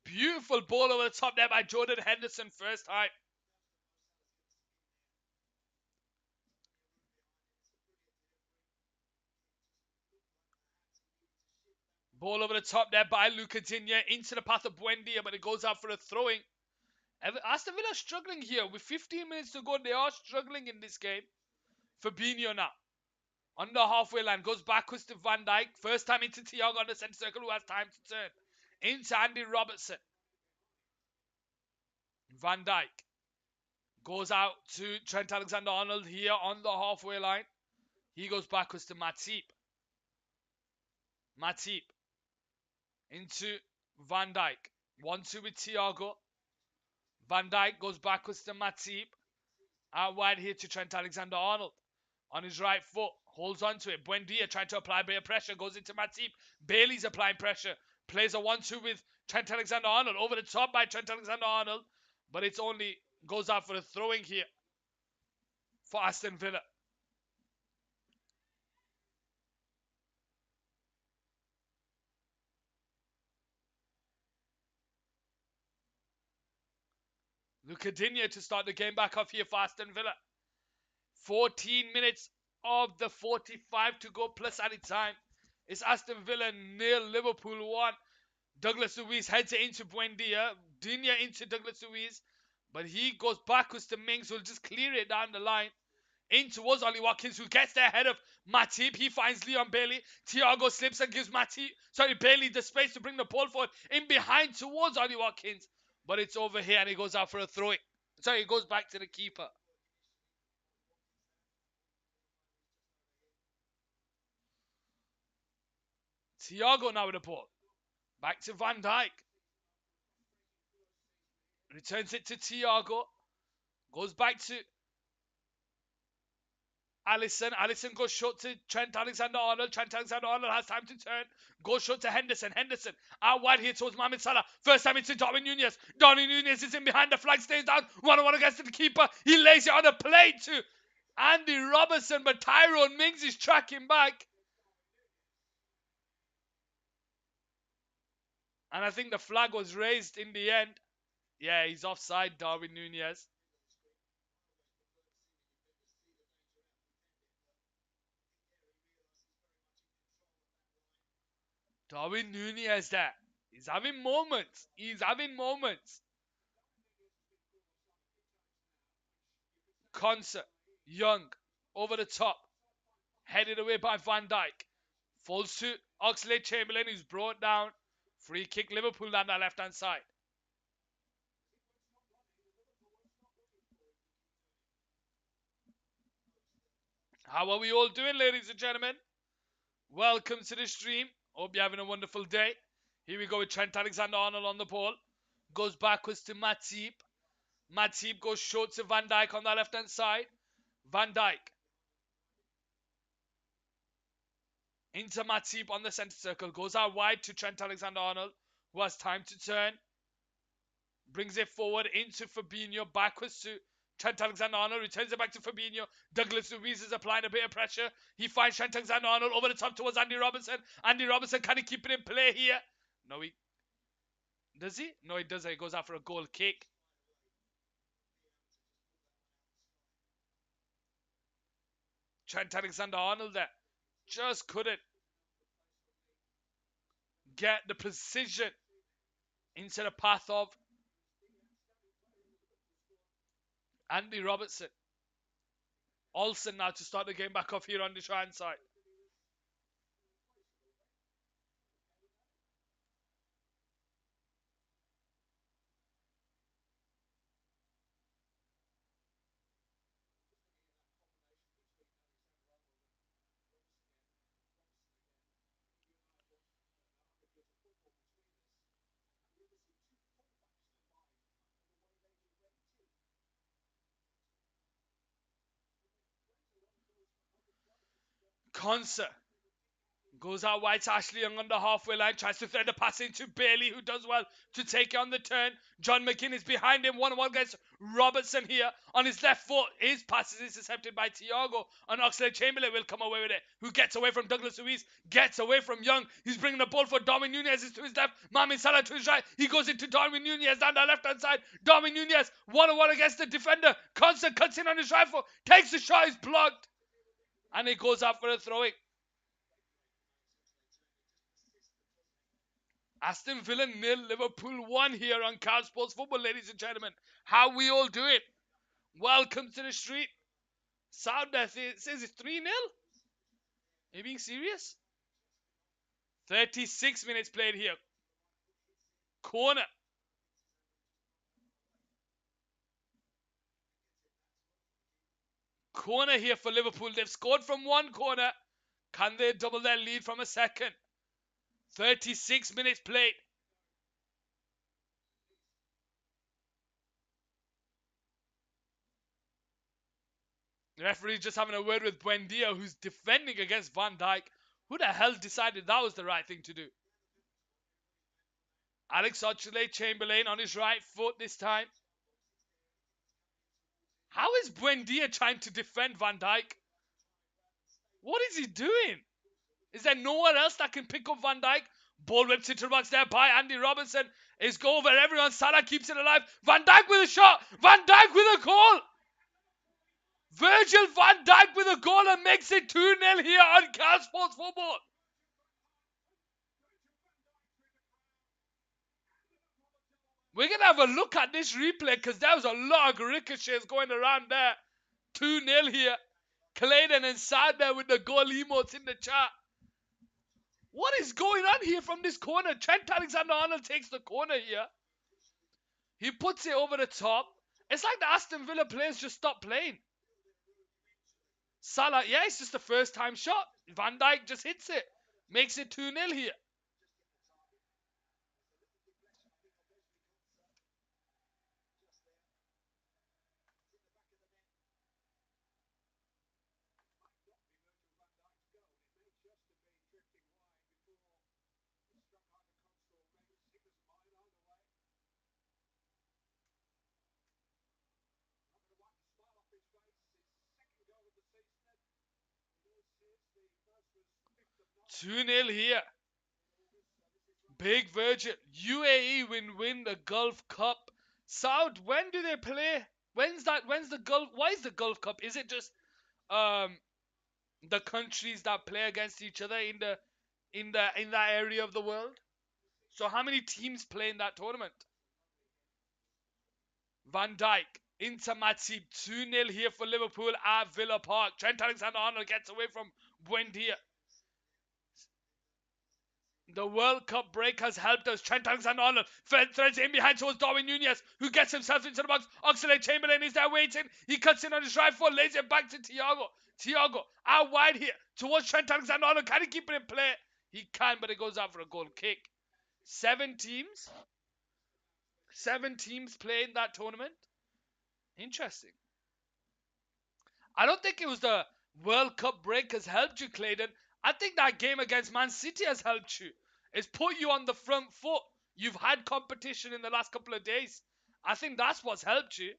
Beautiful ball over the top there by Jordan Henderson first time. Ball over the top there by Luca Digne into the path of Buendia, but it goes out for a throwing. Aston Villa struggling here with 15 minutes to go. They are struggling in this game. Fabinho now on the halfway line goes backwards to Van Dijk. First time into Thiago on the centre circle, who has time to turn. Into Andy Robertson. Van Dijk goes out to Trent Alexander-Arnold here on the halfway line. He goes backwards to Matip. Matip into Van Dijk. 1-2 with Thiago. Van Dijk goes backwards to Matip. Out wide here to Trent Alexander-Arnold. On his right foot. Holds on to it. Buendia trying to apply a bit of pressure. Goes into Matip. Bailey's applying pressure. Plays a 1-2 with Trent Alexander-Arnold. Over the top by Trent Alexander-Arnold. But it's only goes out for a throwing here for Aston Villa. Lucadinha to start the game back off here for Aston Villa. 14 minutes of the 45 to go plus added time. It's Aston Villa nil, Liverpool 1. Douglas Luiz heads it into Buendia. Dinya into Douglas Luiz. But he goes backwards to Mings, who'll just clear it down the line. In towards Ollie Watkins, who gets there ahead of Matip. He finds Leon Bailey. Thiago slips and gives Bailey the space to bring the ball forward. In behind towards Ollie Watkins. But it's over here and he goes out for a throw. Sorry, he goes back to the keeper. Thiago now with the ball. Back to Van Dijk. Returns it to Thiago. Goes back to Alisson. Alisson goes short to Trent Alexander-Arnold. Trent Alexander-Arnold has time to turn. Goes short to Henderson. Henderson out wide here towards Mohamed Salah. First time into Darwin Nunez. Darwin Nunez is in behind the flag. Stays down. 1-on-1 against the keeper. He lays it on a plate to Andy Robertson. But Tyrone Mings is tracking back. And I think the flag was raised in the end. Yeah, he's offside, Darwin Nunez. Darwin Nunez there. He's having moments. He's having moments. Concert. Young. Over the top. Headed away by Van Dijk. Falls to Oxlade-Chamberlain, who's brought down. Free kick Liverpool down the left-hand side. How are we all doing, ladies and gentlemen? Welcome to the stream. Hope you're having a wonderful day. Here we go with Trent Alexander-Arnold on the ball. Goes backwards to Matip. Matip goes short to Van Dijk on the left-hand side. Van Dijk. Into Matip on the centre circle. Goes out wide to Trent Alexander-Arnold, who has time to turn. Brings it forward into Fabinho. Backwards to Trent Alexander-Arnold. Returns it back to Fabinho. Douglas Luiz is applying a bit of pressure. He finds Trent Alexander-Arnold over the top towards Andy Robertson. Andy Robertson, can he keep it in play here? No, he... Does he? No, he doesn't. He goes out for a goal kick. Trent Alexander-Arnold there. Just couldn't get the precision into the path of Andy Robertson. Olsen now to start the game back off here on the right-hand side. Concert goes out wide to Ashley Young on the halfway line. Tries to thread the pass into Bailey, who does well to take it on the turn. John McGinn is behind him. 1-1 against Robertson here. On his left foot, his pass is intercepted by Thiago. And Oxlade-Chamberlain will come away with it. Who gets away from Douglas Luiz. Gets away from Young. He's bringing the ball for Darwin Nunez. Is to his left. Mohamed Salah to his right. He goes into Darwin Nunez down the left-hand side. Darwin Nunez 1-1 against the defender. Concert cuts in on his right foot. Takes the shot. Is blocked. And it goes out for a throw-in. Aston Villa 0, Liverpool 1 here on Cal Sports Football, ladies and gentlemen. How we all doing? Welcome to the street. Sound death says it's 3-0. Are you being serious? 36 minutes played here. Corner. Corner here for Liverpool. They've scored from one corner. Can they double their lead from a second? 36 minutes played. The referee just having a word with Buendia, who's defending against Van Dijk. Who the hell decided that was the right thing to do? Alex Oxlade-Chamberlain on his right foot this time. How is Buendia trying to defend Van Dijk? What is he doing? Is there no one else that can pick up Van Dijk? Ball whips into the box there by Andy Robinson. It's go over everyone. Salah keeps it alive. Van Dijk with a shot. Van Dijk with a goal. Virgil van Dijk with a goal and makes it 2-0 here on Cal Sports Football. We're going to have a look at this replay because there was a lot of ricochets going around there. 2-0 here. Clayton and Sad there with the goal emotes in the chat. What is going on here from this corner? Trent Alexander-Arnold takes the corner here. He puts it over the top. It's like the Aston Villa players just stopped playing. Salah, yeah, it's just the first time shot. Van Dijk just hits it. Makes it 2-0 here. Two 0 here. Big Virgin. UAE win the Gulf Cup. Saud, when do they play? When's the Gulf? Why is the Gulf Cup? Is it just um the countries that play against each other in that area of the world? So how many teams play in that tournament? Van Dijk into Matip. 2-0 here for Liverpool at Villa Park. Trent Alexander-Arnold gets away from Buendia. The World Cup break has helped us. Trent Alexander-Arnold threads in behind towards Darwin Nunez, who gets himself into the box. Oxlade-Chamberlain is there waiting. He cuts in on his right foot, lays it back to Thiago. Thiago out wide here towards Trent Alexander-Arnold. Can he keep it in play? He can, but it goes out for a goal kick. 7 teams. 7 teams play in that tournament. Interesting. I don't think it was the World Cup break has helped you, Clayton. I think that game against Man City has helped you. It's put you on the front foot. You've had competition in the last couple of days. I think that's what's helped you.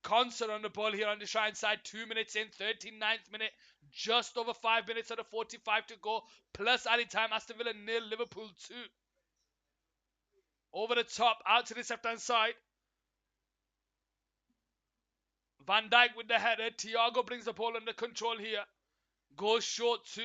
Concert on the ball here on the Shrine side. 2 minutes in, 39th minute. Just over 5 minutes out of 45 to go. Plus added time. Aston Villa 0, Liverpool 2. Over the top, out to the left-hand side. Van Dijk with the header. Thiago brings the ball under control here. Goes short to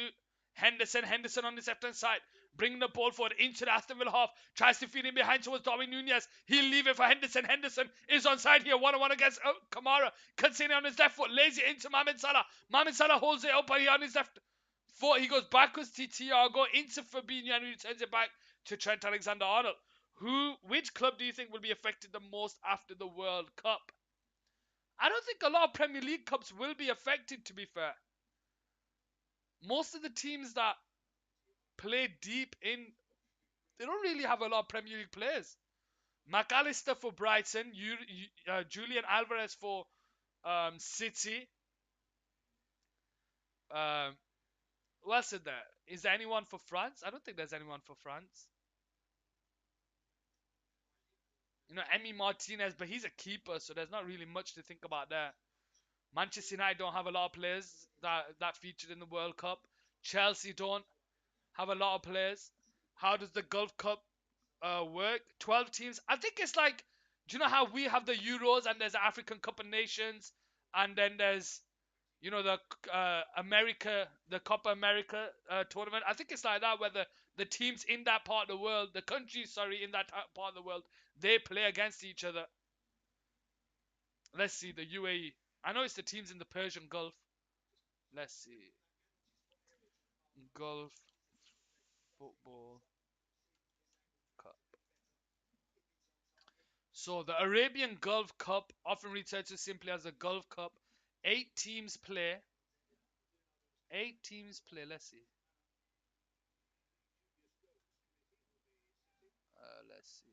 Henderson. Henderson on the left-hand side. Bringing the ball forward into the Aston Villa half. Tries to feed in behind towards Darwin Nunez. He'll leave it for Henderson. Henderson is onside here. 1-on-1 against Kamara. Cuts in on his left foot. Lays it into Mohamed Salah. Mohamed Salah holds it up here on his left foot. He goes backwards to Thiago. Into Fabinho and returns it back to Trent Alexander-Arnold. Which club do you think will be affected the most after the World Cup? I don't think a lot of Premier League Cups will be affected, to be fair. Most of the teams that play deep in, they don't really have a lot of Premier League players. McAllister for Brighton, Julian Alvarez for City. Who else is there? Is there anyone for France? I don't think there's anyone for France. Emi Martinez, but he's a keeper, so there's not really much to think about there. Manchester United don't have a lot of players that featured in the World Cup. Chelsea don't have a lot of players. How does the Gulf Cup work? 12 teams. I think it's like, do you know how we have the Euros and there's the African Cup of Nations and then there's, the the Copa America tournament. I think it's like that where the teams in that part of the world, the countries, in that part of the world, they play against each other. Let's see, the UAE. I know it's the teams in the Persian Gulf. Let's see. Gulf Football Cup. So the Arabian Gulf Cup, often referred to simply as the Gulf Cup. 8 teams play. 8 teams play. Let's see. Let's see.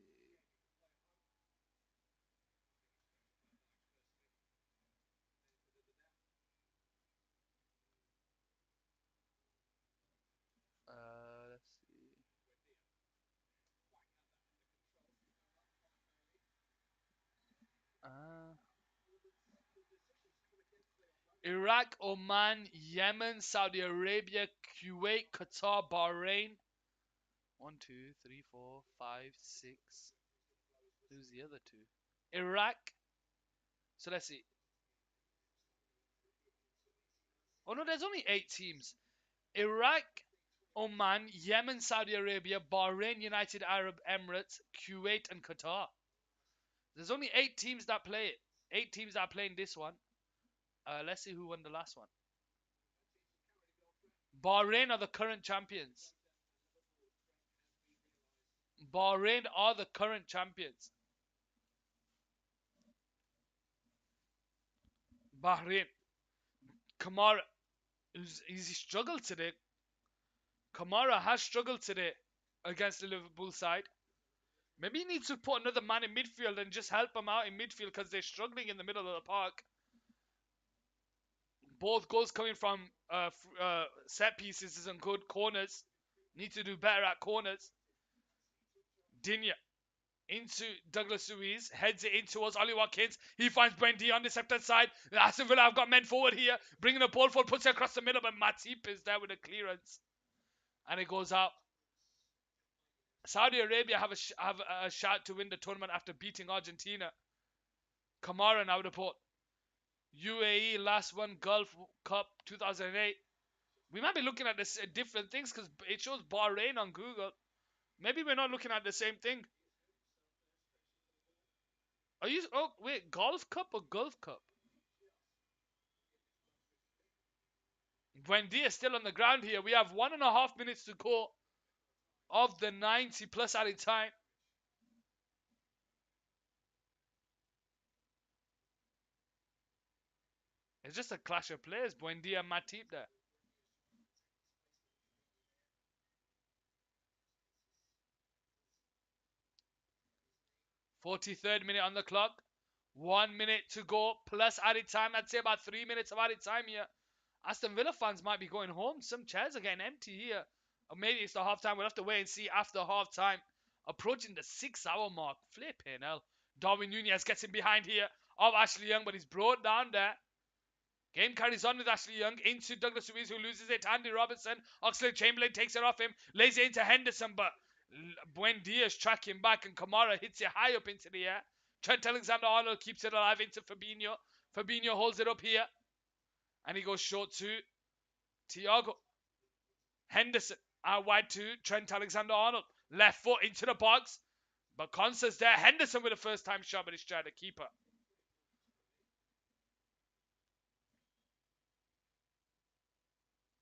Let's see. Iraq, Oman, Yemen, Saudi Arabia, Kuwait, Qatar, Bahrain. 1, 2, 3, 4, 5, 6. Who's the other two? Iraq. So let's see. Oh no, there's only 8 teams. Iraq, Oman, Yemen, Saudi Arabia, Bahrain, United Arab Emirates, Kuwait, and Qatar. There's only 8 teams that play it. 8 teams that are playing this one. Let's see who won the last one. Bahrain are the current champions. Bahrain are the current champions. Bahrain. Kamara. He's struggled today. Kamara has struggled today against the Liverpool side. Maybe he needs to put another man in midfield and just help them out in midfield because they're struggling in the middle of the park. Both goals coming from set pieces isn't good. Corners. Need to do better at corners. Dinya into Douglas Luiz. Heads it in towards Ollie Watkins. He finds Bendy on the left-hand side. Aston Villa have got men forward here. Bringing the ball forward. Puts it across the middle. But Matip is there with a clearance. And it goes out. Saudi Arabia have a shot to win the tournament after beating Argentina. Kamara now the port. UAE last one Gulf Cup 2008. We might be looking at this different things because it shows Bahrain on Google. Maybe we're not looking at the same thing. Are you? Oh wait, Golf Cup or Gulf Cup? Buendia still on the ground here. We have 1.5 minutes to go of the 90 plus added time. It's just a clash of players. Buendia and Matip there. 43rd minute on the clock. 1 minute to go plus added time. I'd say about 3 minutes of added time here. Aston Villa fans might be going home. Some chairs are getting empty here. Or maybe it's the half time. We'll have to wait and see after half time. Approaching the 6-hour mark. Flipping hell. Darwin Nunez gets in behind here of Ashley Young, but he's brought down there. Game carries on with Ashley Young into Douglas Luiz, who loses it to Andy Robertson. Oxlade-Chamberlain takes it off him, lays it into Henderson, but Buendia's tracking back, and Kamara hits it high up into the air. Trent Alexander-Arnold keeps it alive into Fabinho. Fabinho holds it up here, and he goes short to Thiago. Henderson out wide to Trent Alexander-Arnold. Left foot into the box, but Constance there. Henderson with a first-time shot, but he's trying to keep her.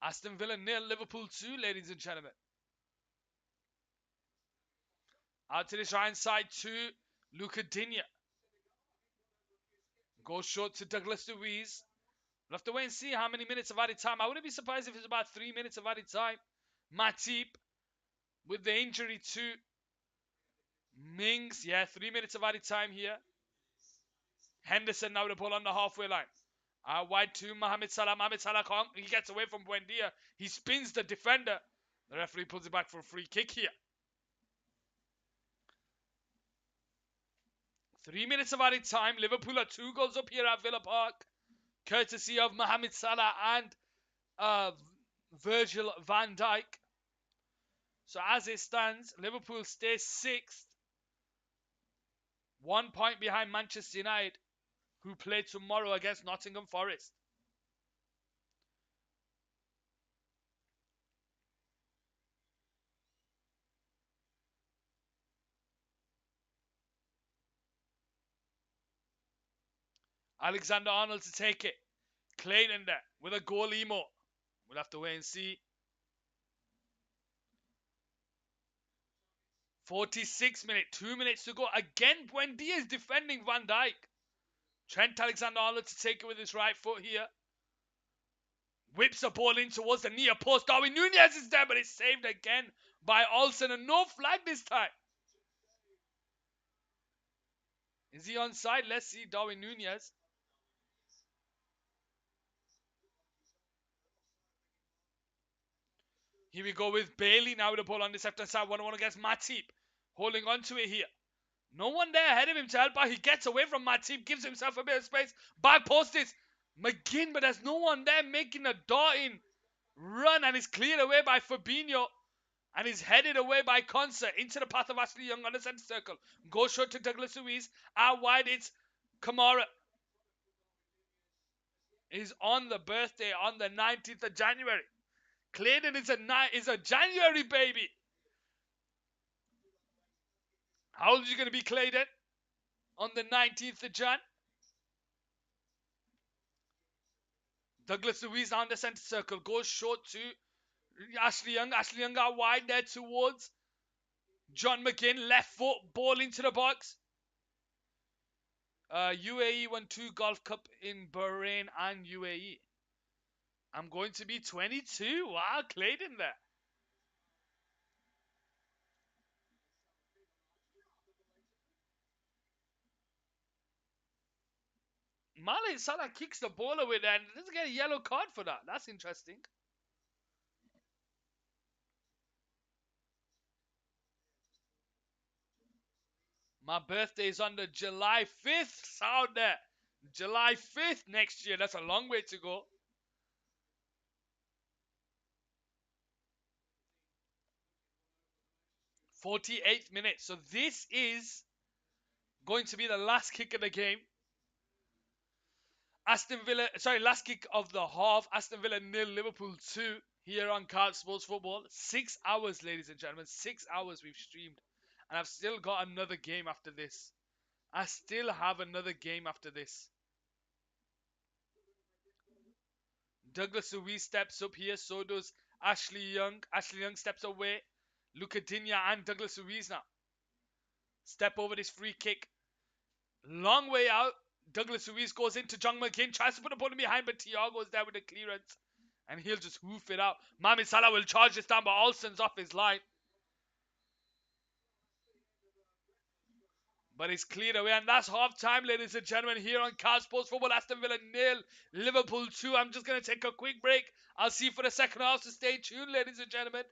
Aston Villa 0, Liverpool 2, ladies and gentlemen. Out to this right side to Luca Digne. Goes short to Douglas Luiz. We'll have to wait and see how many minutes of added time. I wouldn't be surprised if it's about 3 minutes of added time. Matip with the injury to Mings. Yeah, 3 minutes of added time here. Henderson now the ball on the halfway line. Wide to Mohamed Salah. Mohamed Salah can't. He gets away from Buendia. He spins the defender. The referee pulls it back for a free kick here. 3 minutes of added time. Liverpool are 2 goals up here at Villa Park, courtesy of Mohamed Salah and Virgil van Dijk. So as it stands, Liverpool stays 6th. 1 point behind Manchester United, who play tomorrow against Nottingham Forest. Alexander-Arnold to take it. Clayton there with a goal emo. We'll have to wait and see. 46 minutes, 2 minutes to go. Again, Buendia is defending Van Dijk. Trent Alexander-Arnold to take it with his right foot here. Whips the ball in towards the near post. Darwin Nunez is there, but it's saved again by Olsen. And no flag this time. Is he onside? Let's see Darwin Nunez. Here we go with Bailey now with the ball on this left-hand side. 1-1 against Matip. Holding on to it here. No one there ahead of him to help out. He gets away from Matip. Gives himself a bit of space. Back post is McGinn. But there's no one there making a darting run. And it's cleared away by Fabinho. And he's headed away by concert into the path of Ashley Young on the centre circle. Goes short to Douglas Luiz. Out wide, it's Kamara. He's on the birthday on the 19th of January. Clayton is a January baby. How old are you going to be, Clayton? On the 19th of Jan? Douglas Luiz on the centre circle. Goes short to Ashley Young. Ashley Young out wide there towards John McGinn. Left foot. Ball into the box. UAE won 2 Golf Cup in Bahrain and UAE. I'm going to be 22. Wow, Clayton there. Mane Salah kicks the ball away there and doesn't get a yellow card for that. That's interesting. My birthday is on the July 5th. Sound there. July 5th next year. That's a long way to go. 48th minute. So this is going to be the last kick of the game. Last kick of the half. Aston Villa 0, Liverpool 2 here on Card Sports Football. 6 hours, ladies and gentlemen. 6 hours we've streamed. And I've still got another game after this. I still have another game after this. Douglas Luiz steps up here. So does Ashley Young. Ashley Young steps away. Luca Digne and Douglas Luiz now step over this free kick. Long way out. Douglas Luiz goes into John McGinn. Tries to put a ball behind, but Thiago's there with the clearance. And he'll just hoof it out. Mohamed Salah will charge this down, but Alston's off his line. But it's cleared away. And that's half time, ladies and gentlemen, here on Car Sports Football. Aston Villa 0, Liverpool 2. I'm just going to take a quick break. I'll see you for the second half, so stay tuned, ladies and gentlemen.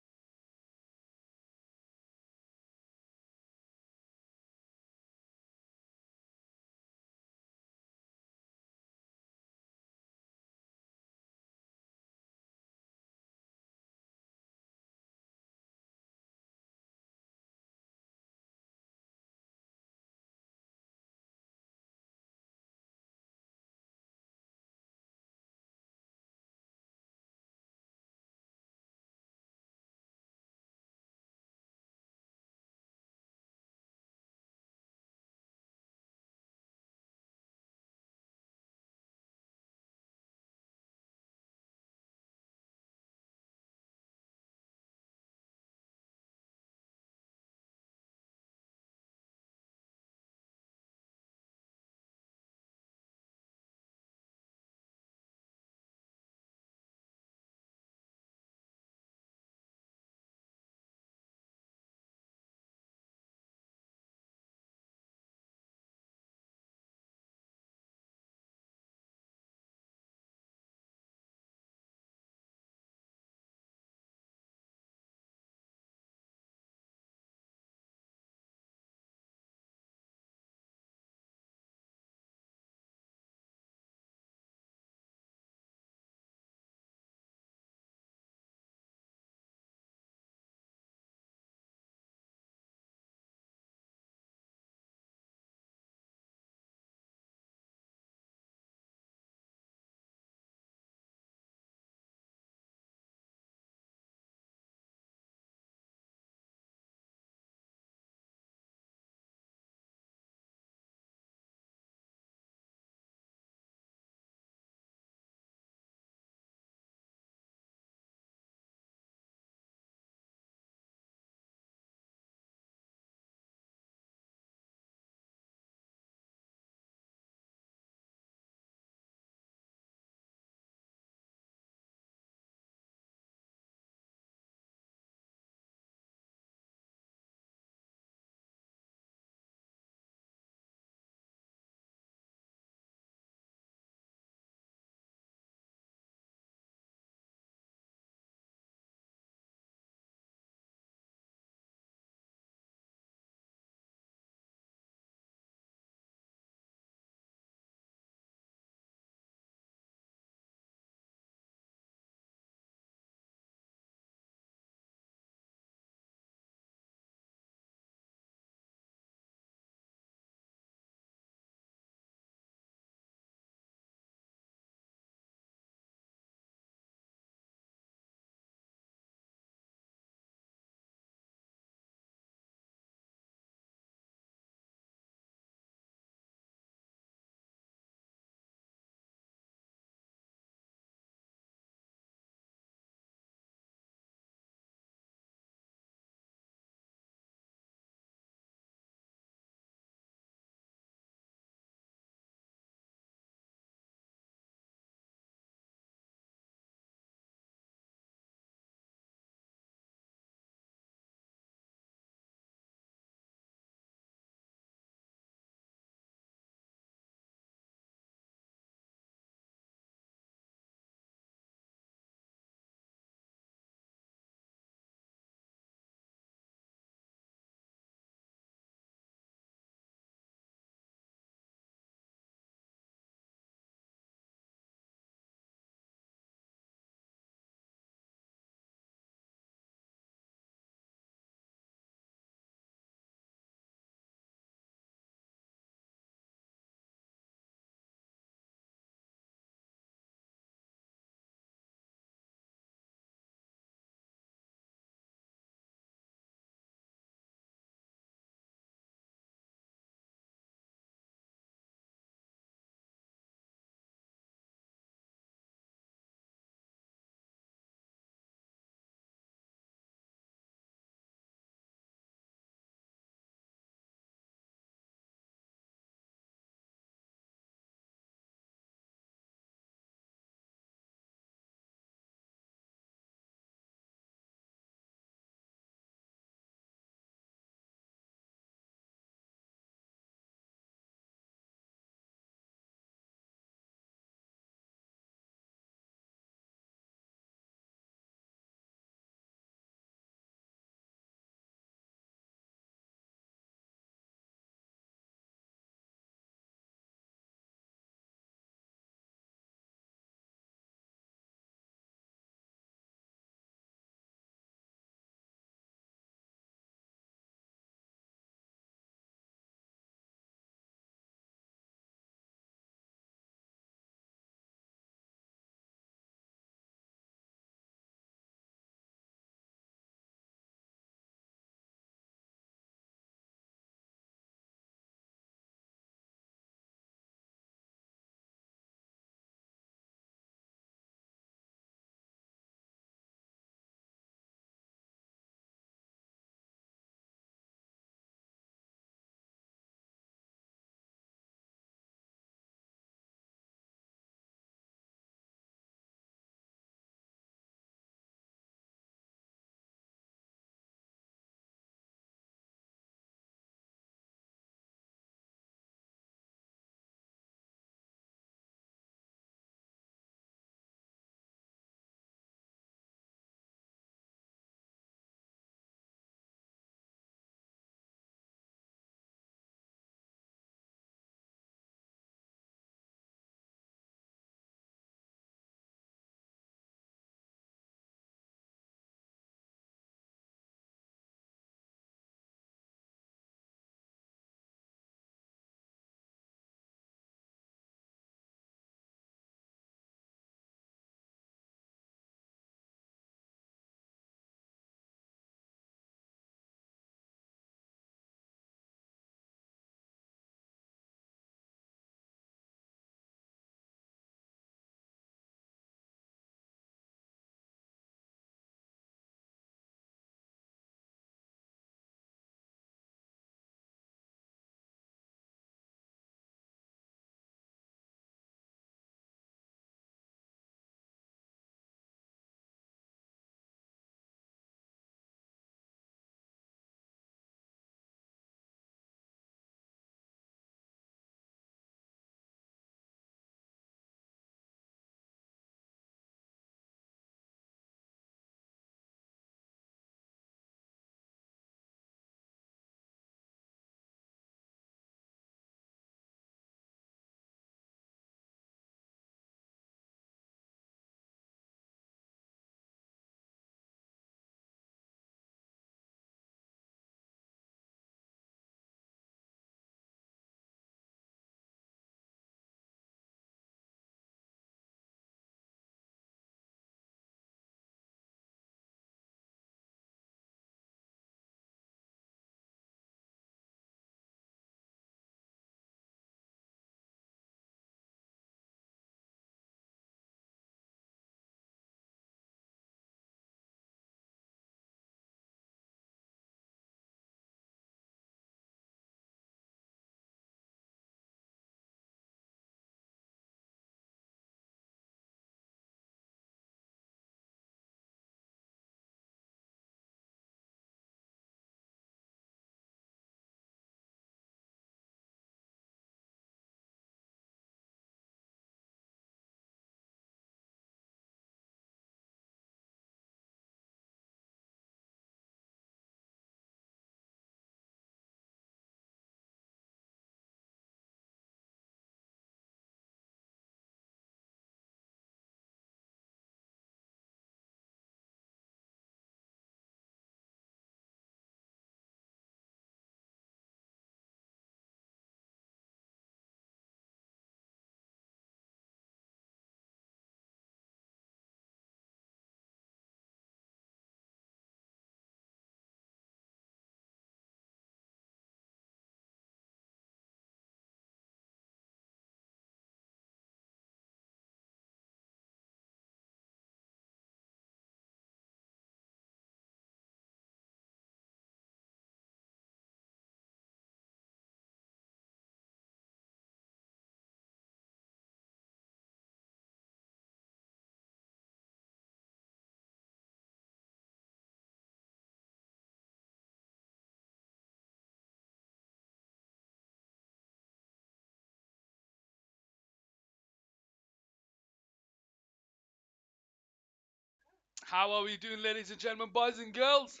How are we doing, ladies and gentlemen, boys and girls?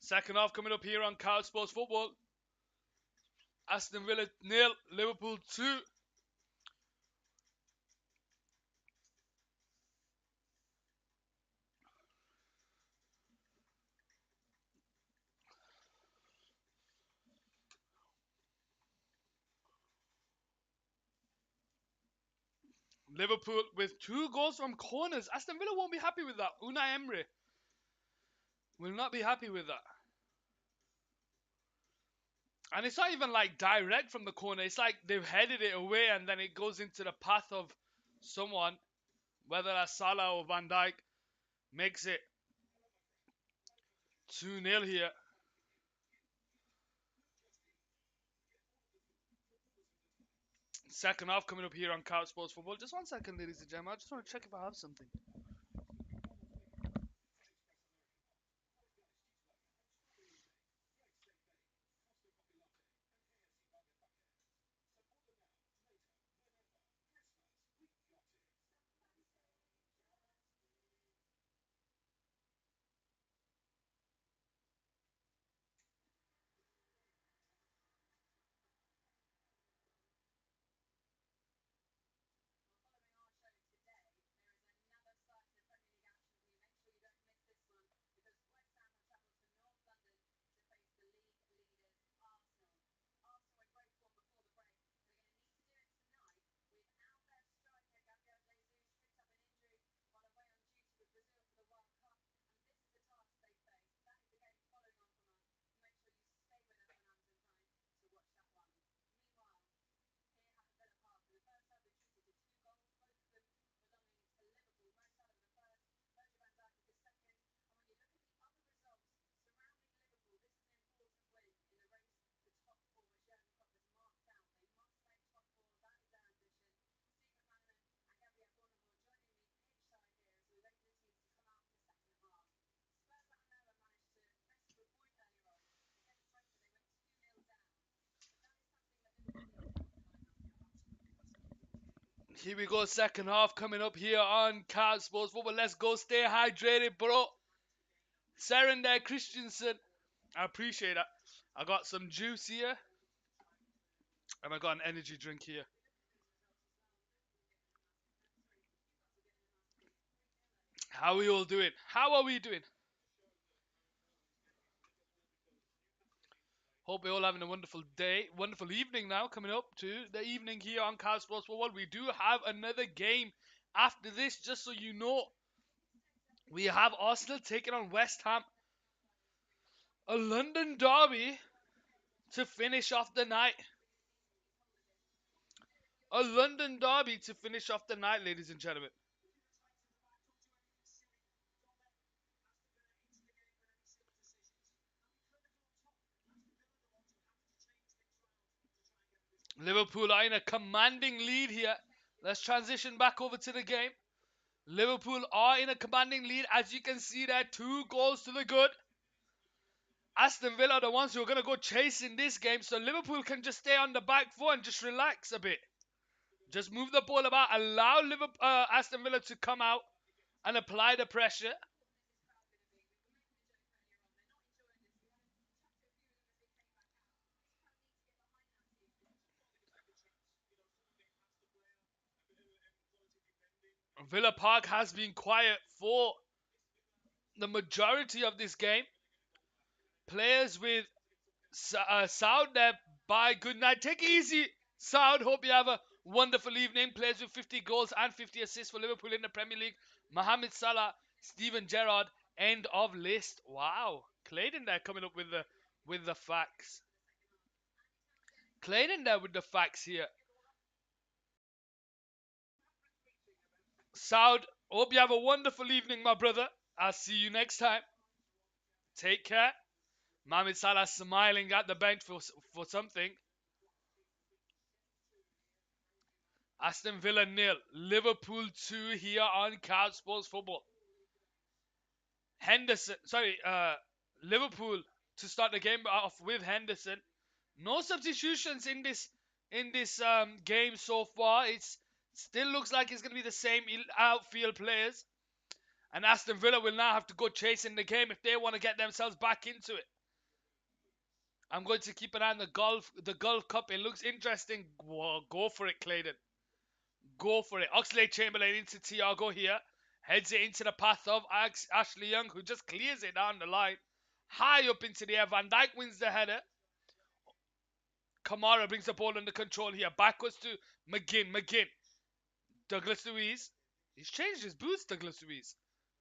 Second half coming up here on Couch Sports Football. Aston Villa nil, Liverpool 2. Liverpool with 2 goals from corners. Aston Villa won't be happy with that. Unai Emery will not be happy with that. And it's not even like direct from the corner. It's like they've headed it away and then it goes into the path of someone, whether that's Salah or Van Dijk, makes it 2-0 here. Second half coming up here on Couch Sports Football. Just 1 second, ladies and gentlemen. I just want to check if I have something. Here we go, second half coming up here on Couch Sports Football. Let's go, stay hydrated, bro. Seren there, Christensen. I appreciate that. I got some juice here, and I got an energy drink here. How are we all doing? How are we doing? Hope we're all having a wonderful day, wonderful evening now, coming up to the evening here on Couch Sports Football. We do have another game after this, just so you know. We have Arsenal taking on West Ham. A London derby to finish off the night. A London derby to finish off the night, ladies and gentlemen. Liverpool are in a commanding lead here. Let's transition back over to the game. Liverpool are in a commanding lead. As you can see there, 2 goals to the good. Aston Villa are the ones who are going to go chasing this game. So Liverpool can just stay on the back foot and just relax a bit. Just move the ball about. Allow Aston Villa to come out and apply the pressure. Villa Park has been quiet for the majority of this game. Players with Sound there. Bye. Good night. Take it easy, Sound. Hope you have a wonderful evening. Players with 50 goals and 50 assists for Liverpool in the Premier League. Mohamed Salah, Steven Gerrard. End of list. Wow. Clayton there coming up with the facts. Clayton there with the facts here. Sound. Hope you have a wonderful evening, my brother. I'll see you next time. Take care. Mohamed Salah smiling at the bench for something. Aston Villa nil, Liverpool 2 here on Couch Sports Football. Liverpool to start the game off with Henderson. No substitutions in this game so far. It still looks like it's going to be the same outfield players. And Aston Villa will now have to go chasing the game if they want to get themselves back into it. I'm going to keep an eye on the Gulf Cup. It looks interesting. Whoa, go for it, Clayton. Go for it. Oxlade-Chamberlain into Thiago here. Heads it into the path of Ashley Young, who just clears it down the line. High up into the air. Van Dijk wins the header. Kamara brings the ball under control here. Backwards to McGinn. Douglas Luiz. He's changed his boots, Douglas Luiz.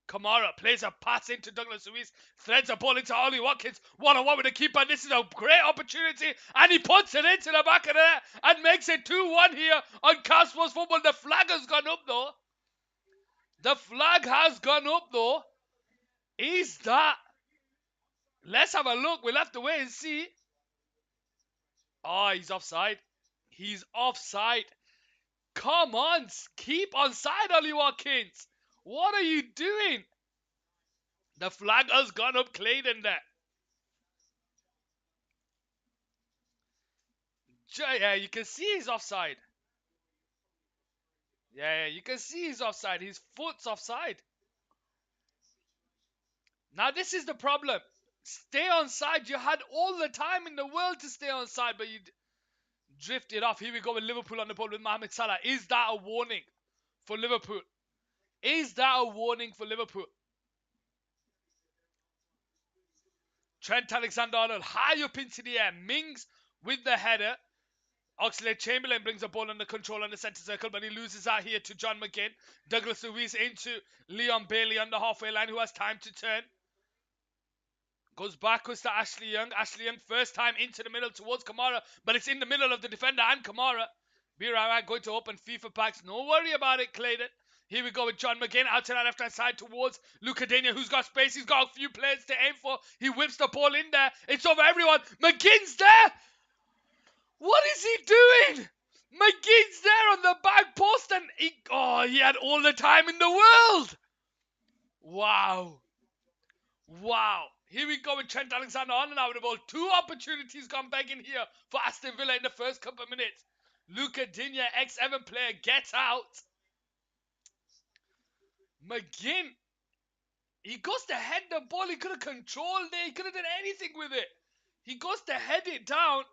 Kamara plays a pass into Douglas Luiz, threads a ball into Ollie Watkins, one-on-one with the keeper. This is a great opportunity, and he puts it into the back of the net and makes it 2-1 here on Castle's football. The flag has gone up though. The flag has gone up though. Is that? Let's have a look. We'll have to wait and see. Oh, he's offside. He's offside. Come on, keep on side, Ollie Watkins. What are you doing? The flag has gone up, Clayton there. Yeah, you can see he's offside. Yeah, you can see he's offside. His foot's offside. Now, this is the problem. Stay on side. You had all the time in the world to stay on side, but you drifted off. Here we go with Liverpool on the ball with Mohamed Salah. Is that a warning for Liverpool? Is that a warning for Liverpool? Trent Alexander-Arnold high up into the air. Mings with the header. Oxlade-Chamberlain brings the ball under control on the centre circle, but he loses out here to John McGinn. Douglas Luiz into Leon Bailey on the halfway line, who has time to turn. Goes backwards to Ashley Young. Ashley Young first time into the middle towards Kamara, but it's in the middle of the defender and Kamara. Be right, going to open FIFA packs. No worry about it, Clayton. Here we go with John McGinn out to the left-hand side towards Luca Digne, who's got space. He's got a few players to aim for. He whips the ball in there. It's over everyone. McGinn's there. What is he doing? McGinn's there on the back post and he had all the time in the world. Wow. Here we go with Trent Alexander-Arnold now with the ball. Two opportunities gone begging here for Aston Villa in the first couple of minutes. Luca Digne, ex-Everton player, gets out. McGinn, he goes to head the ball. He could have controlled it. He could have done anything with it. He goes to head it down.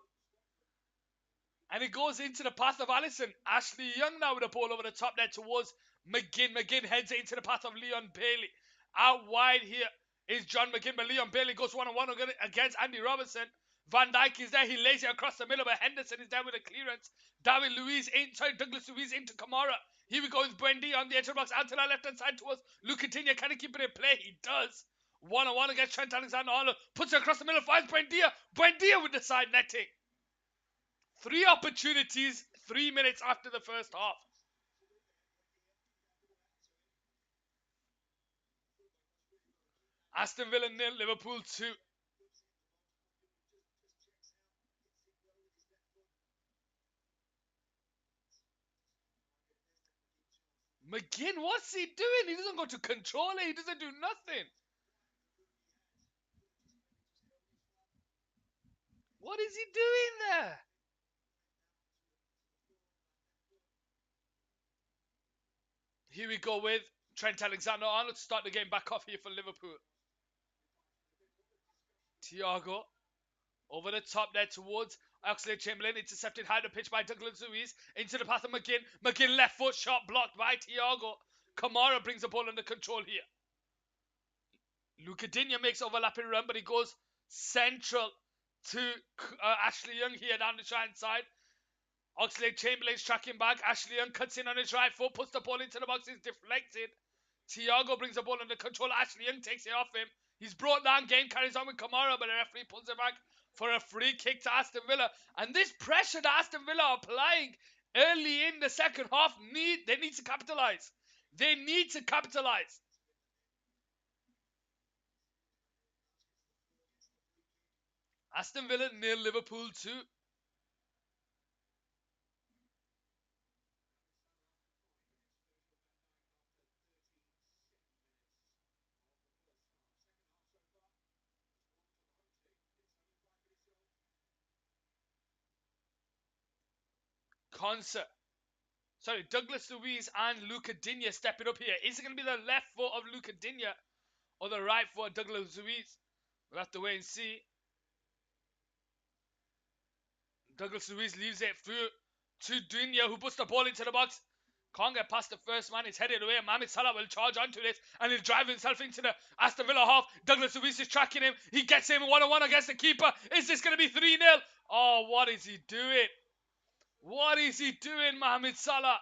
And it goes into the path of Alisson. Ashley Young now with the ball over the top there towards McGinn. McGinn heads it into the path of Leon Bailey. Out wide here is John McGinn, but Leon Bailey goes one-on-one against Andy Robertson. Van Dijk is there. He lays it across the middle, but Henderson is there with a clearance. Douglas Luiz into Kamara. Here we go with Buendia on the edge of the box. Out to the left-hand side towards Luca Digne. Can he keep it in play? He does. One-on-one against Trent Alexander-Arnold. Puts it across the middle, finds Buendia. Buendia with the side netting. 3 opportunities, 3 minutes after the first half. Aston Villa 0, Liverpool 2. McGinn, what's he doing? He doesn't go to control it. He doesn't do nothing. What is he doing there? Here we go with Trent Alexander-Arnold to start the game back off here for Liverpool. Thiago over the top there towards Oxlade-Chamberlain, intercepted high the pitch by Douglas Luiz into the path of McGinn. McGinn left foot shot blocked by Thiago. Kamara brings the ball under control here. Luca Digne makes overlapping run, but he goes central to Ashley Young here down the right side. Oxlade-Chamberlain's tracking back. Ashley Young cuts in on his right foot, puts the ball into the box, is deflected. Thiago brings the ball under control. Ashley Young takes it off him. He's brought down. Game carries on with Kamara, but the referee pulls it back for a free kick to Aston Villa. And this pressure that Aston Villa are applying early in the second half, they need to capitalise. They need to capitalise. Aston Villa 0, Liverpool 2. Concert. Sorry, Douglas Luiz and Luca Digne stepping up here. Is it going to be the left foot of Luca Digne or the right foot of Douglas Luiz? We'll have to wait and see. Douglas Luiz leaves it through to Digne, who puts the ball into the box. Can't get past the first man. He's headed away. Mohamed Salah will charge onto this and he'll drive himself into the Aston Villa half. Douglas Luiz is tracking him. He gets him 1-on-1 against the keeper. Is this going to be 3-0? Oh, what is he doing? What is he doing, Mohamed Salah?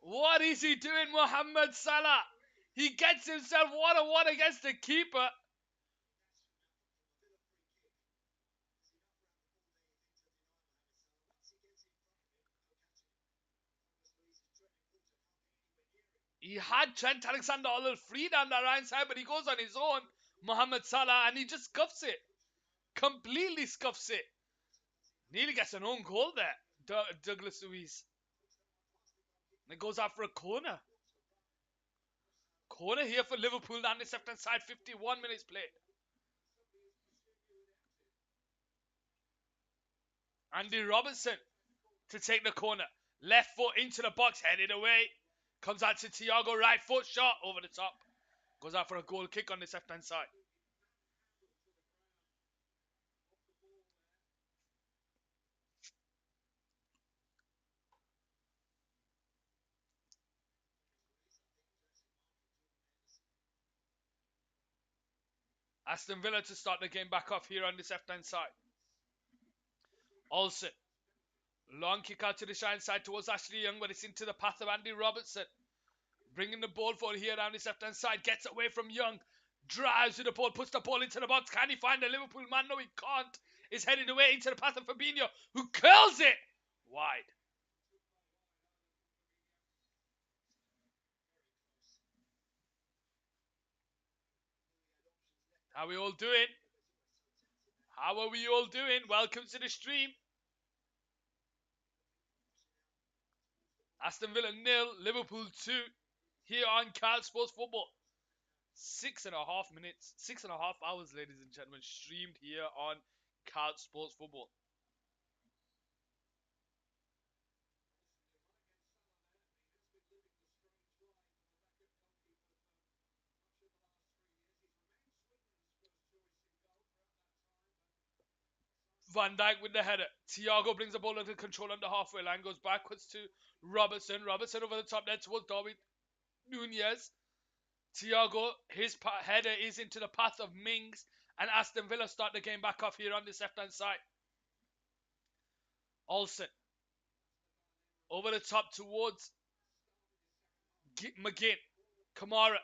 What is he doing, Mohamed Salah? He gets himself 1-on-1 against the keeper. He had Trent Alexander-Arnold free down the right side, but he goes on his own, Mohamed Salah, and he just scuffs it. Completely scuffs it. Nearly gets an own goal there, Douglas Luiz. And it goes out for a corner. Corner here for Liverpool down the left-hand side, 51 minutes played. Andy Robertson to take the corner. Left foot into the box, headed away. Comes out to Thiago, right foot shot over the top. Goes out for a goal kick on the left-hand side. Aston Villa to start the game back off here on this left-hand side. Olsen. Long kick out to the shine side towards Ashley Young, but it's into the path of Andy Robertson. Bringing the ball forward here down this left-hand side. Gets away from Young. Drives to the ball, puts the ball into the box. Can he find the Liverpool man? No, he can't. Is headed away into the path of Fabinho, who curls it wide. How are we all doing? How are we all doing? Welcome to the stream. Aston Villa 0, Liverpool 2 here on Cal Sports Football. 6.5 minutes, 6.5 hours, ladies and gentlemen, streamed here on Cal Sports Football. Van Dijk with the header. Thiago brings the ball under control on the halfway line, goes backwards to Robertson. Robertson over the top there towards Darwin Nunez. Thiago, his header is into the path of Mings, and Aston Villa start the game back off here on this left-hand side. Olsen. Over the top towards McGinn. Kamara.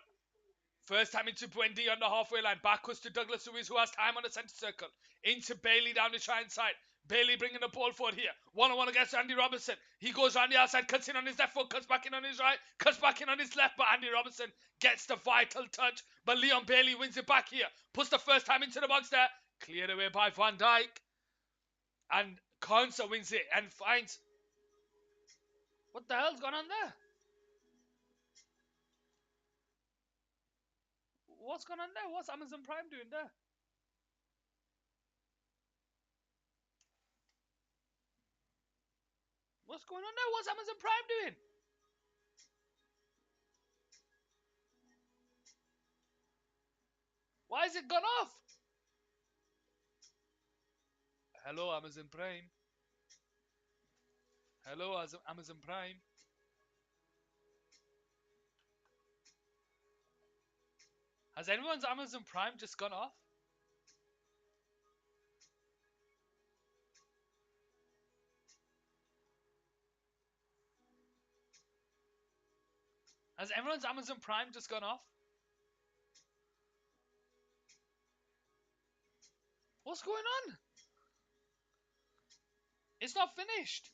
First time into Buendia on the halfway line. Backwards to Douglas Luiz, who has time on the centre circle. Into Bailey down the right side. Bailey bringing the ball forward here. 1-on-1 against Andy Robertson. He goes around the outside, cuts in on his left foot, cuts back in on his right, cuts back in on his left, but Andy Robertson gets the vital touch. But Leon Bailey wins it back here. Puts the first time into the box there. Cleared away by Van Dijk. And Konsa wins it and finds... What the hell's going on there? What's going on there? What's Amazon Prime doing there? What's going on there? What's Amazon Prime doing? Why is it gone off? Hello, Amazon Prime. Hello, Amazon Prime. Has anyone's Amazon Prime just gone off? Has everyone's Amazon Prime just gone off? What's going on? It's not finished.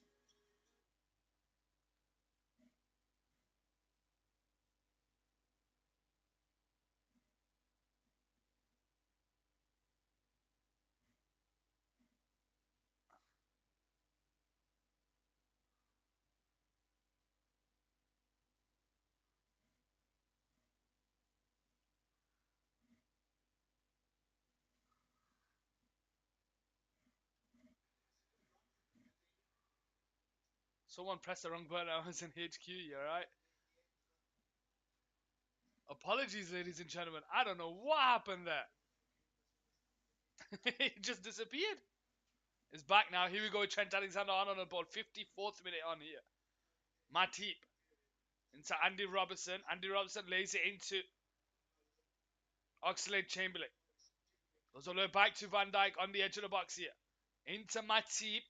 Someone pressed the wrong button. I was in HQ. You alright? Apologies, ladies and gentlemen. I don't know what happened there. It just disappeared. It's back now. Here we go. Trent Alexander-Arnold on the ball. 54th minute on here. Matip into Andy Robertson. Andy Robertson lays it into Oxlade-Chamberlain. Goes all the way back to Van Dijk on the edge of the box here. Into Matip.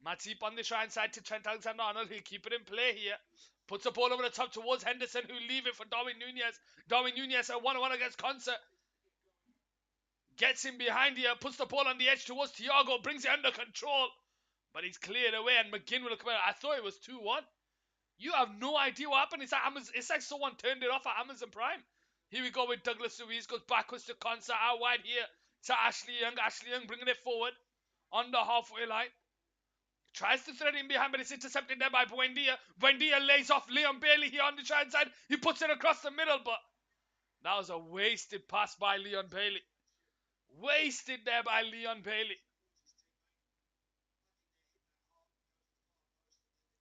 Matip on the right side to Trent Alexander-Arnold. He'll keep it in play here. Puts the ball over the top towards Henderson, who leave it for Darwin Nunez. Darwin Nunez at 1-1 against Concert. Gets him behind here. Puts the ball on the edge towards Thiago. Brings it under control. But he's cleared away and McGinn will come out. I thought it was 2-1. You have no idea what happened. It's like someone turned it off at Amazon Prime. Here we go with Douglas Luiz. Goes backwards to Concert. Out wide here to Ashley Young. Ashley Young bringing it forward on the halfway line. Tries to thread in behind, but it's intercepted there by Buendia. Buendia lays off Leon Bailey here on the right side. He puts it across the middle, but that was a wasted pass by Leon Bailey. Wasted there by Leon Bailey.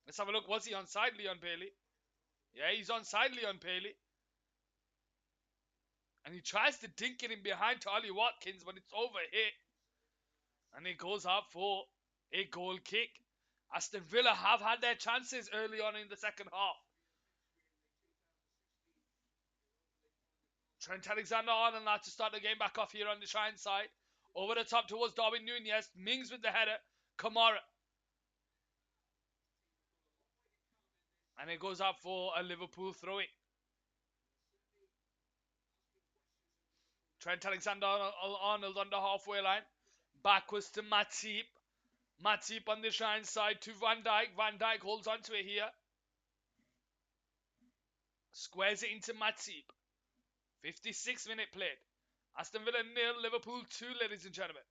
Let's have a look. Was he onside, Leon Bailey? Yeah, he's onside, Leon Bailey. And he tries to dink it in behind to Ollie Watkins, but it's overhit. And it goes out for a goal kick. Aston Villa have had their chances early on in the second half. Trent Alexander-Arnold now to start the game back off here on the Shine side. Over the top towards Darwin Nunez. Mings with the header. Kamara. And it goes out for a Liverpool throw-in. Trent Alexander-Arnold on the halfway line. Backwards to Matip. Matip on the Shine side to Van Dijk. Van Dijk holds on to it here. Squares it into Matip. 56-minute played. Aston Villa 0, Liverpool 2, ladies and gentlemen.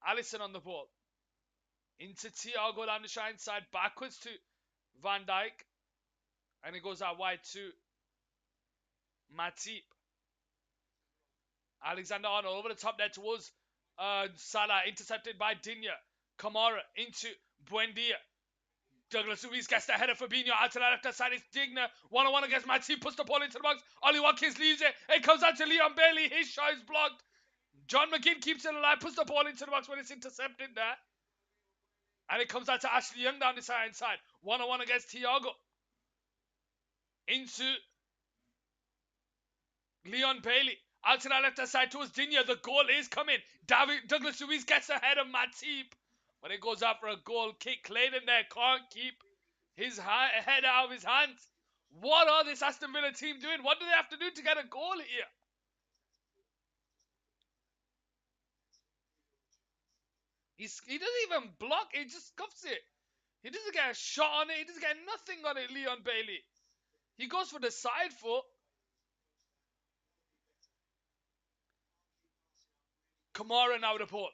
Alisson on the ball. Into Thiago down the Shine side. Backwards to Van Dijk. And it goes out wide to Matip. Alexander-Arnold over the top there towards Salah. Intercepted by Digne. Kamara into Buendia. Douglas Luiz gets the header. Fabinho out to the left side. It's Digne. 1-on-1 against Matip. Puts the ball into the box. Ollie Watkins leaves it. It comes out to Leon Bailey. His shot is blocked. John McGinn keeps it alive. Puts the ball into the box when it's intercepted there. And it comes out to Ashley Young down the side. 1-on-1 against Thiago. Into Leon Bailey. Out to the left side towards Digne. The goal is coming. Douglas Luiz gets ahead of Matip. But it goes out for a goal kick. Clayton there can't keep his head out of his hands. What are this Aston Villa team doing? What do they have to do to get a goal here? He doesn't even block. He just scuffs it. He doesn't get a shot on it. He doesn't get nothing on it, Leon Bailey. He goes for the side foot. Kamara now with the ball.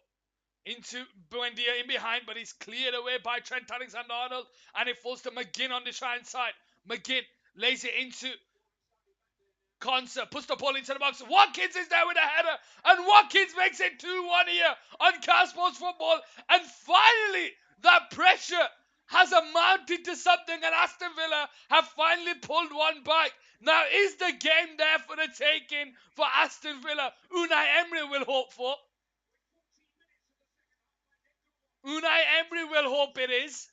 Into Buendia in behind, but he's cleared away by Trent Alexander-Arnold. And it falls to McGinn on the right side. McGinn lays it into Concert. Puts the ball into the box. Watkins is there with a header. And Watkins makes it 2-1 here on Car Sports Football. And finally, that pressure has amounted to something. And Aston Villa have finally pulled one back. Now, is the game there for the taking for Aston Villa? Unai Emery will hope for. Unai Emery will hope it is.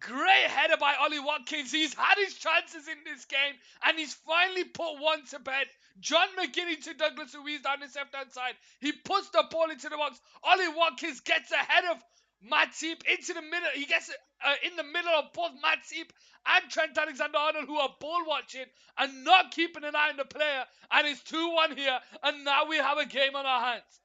Great header by Ollie Watkins. He's had his chances in this game and he's finally put one to bed. John McGinn to Douglas Luiz down his left-hand side. He puts the ball into the box. Ollie Watkins gets ahead of Matip into the middle. He gets in the middle of both Matip and Trent Alexander-Arnold, who are ball watching and not keeping an eye on the player. And it's 2-1 here. And now we have a game on our hands.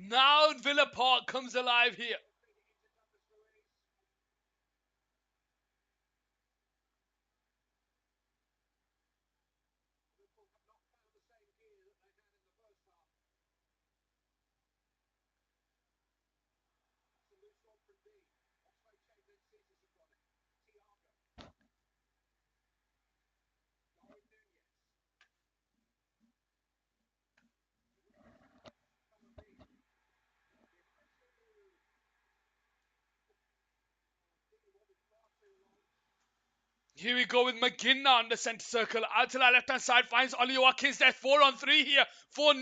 Now Villa Park comes alive here. Here we go with McGinn now on the centre circle. Out to the left hand side finds Ollie Watkins. There's 4-on-3 here for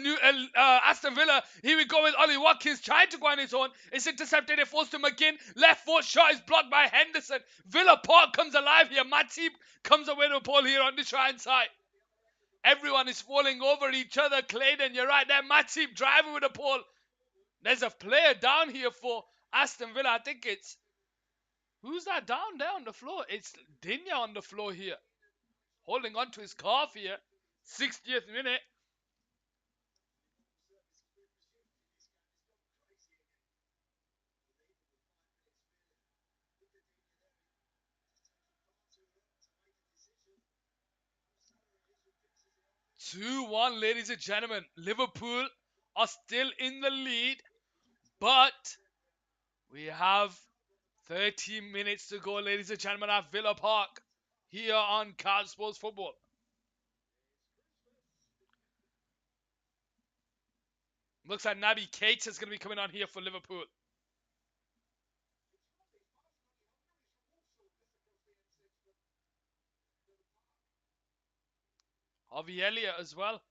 Aston Villa. Here we go with Ollie Watkins trying to go on his own. It's intercepted. It falls to McGinn. Left foot shot is blocked by Henderson. Villa Park comes alive here. Matip comes away to a ball here on the right side. Everyone is falling over each other. Clayton, you're right there. Matip driving with the ball. There's a player down here for Aston Villa. I think it's who's that down there on the floor? It's Dinya on the floor here, holding on to his calf here. 60th minute. Two one, ladies and gentlemen. Liverpool are still in the lead, but we have 30 minutes to go, ladies and gentlemen, at Villa Park here on Card Sports Football. Looks like Naby Keita is going to be coming on here for Liverpool. Harvey Elliott as well.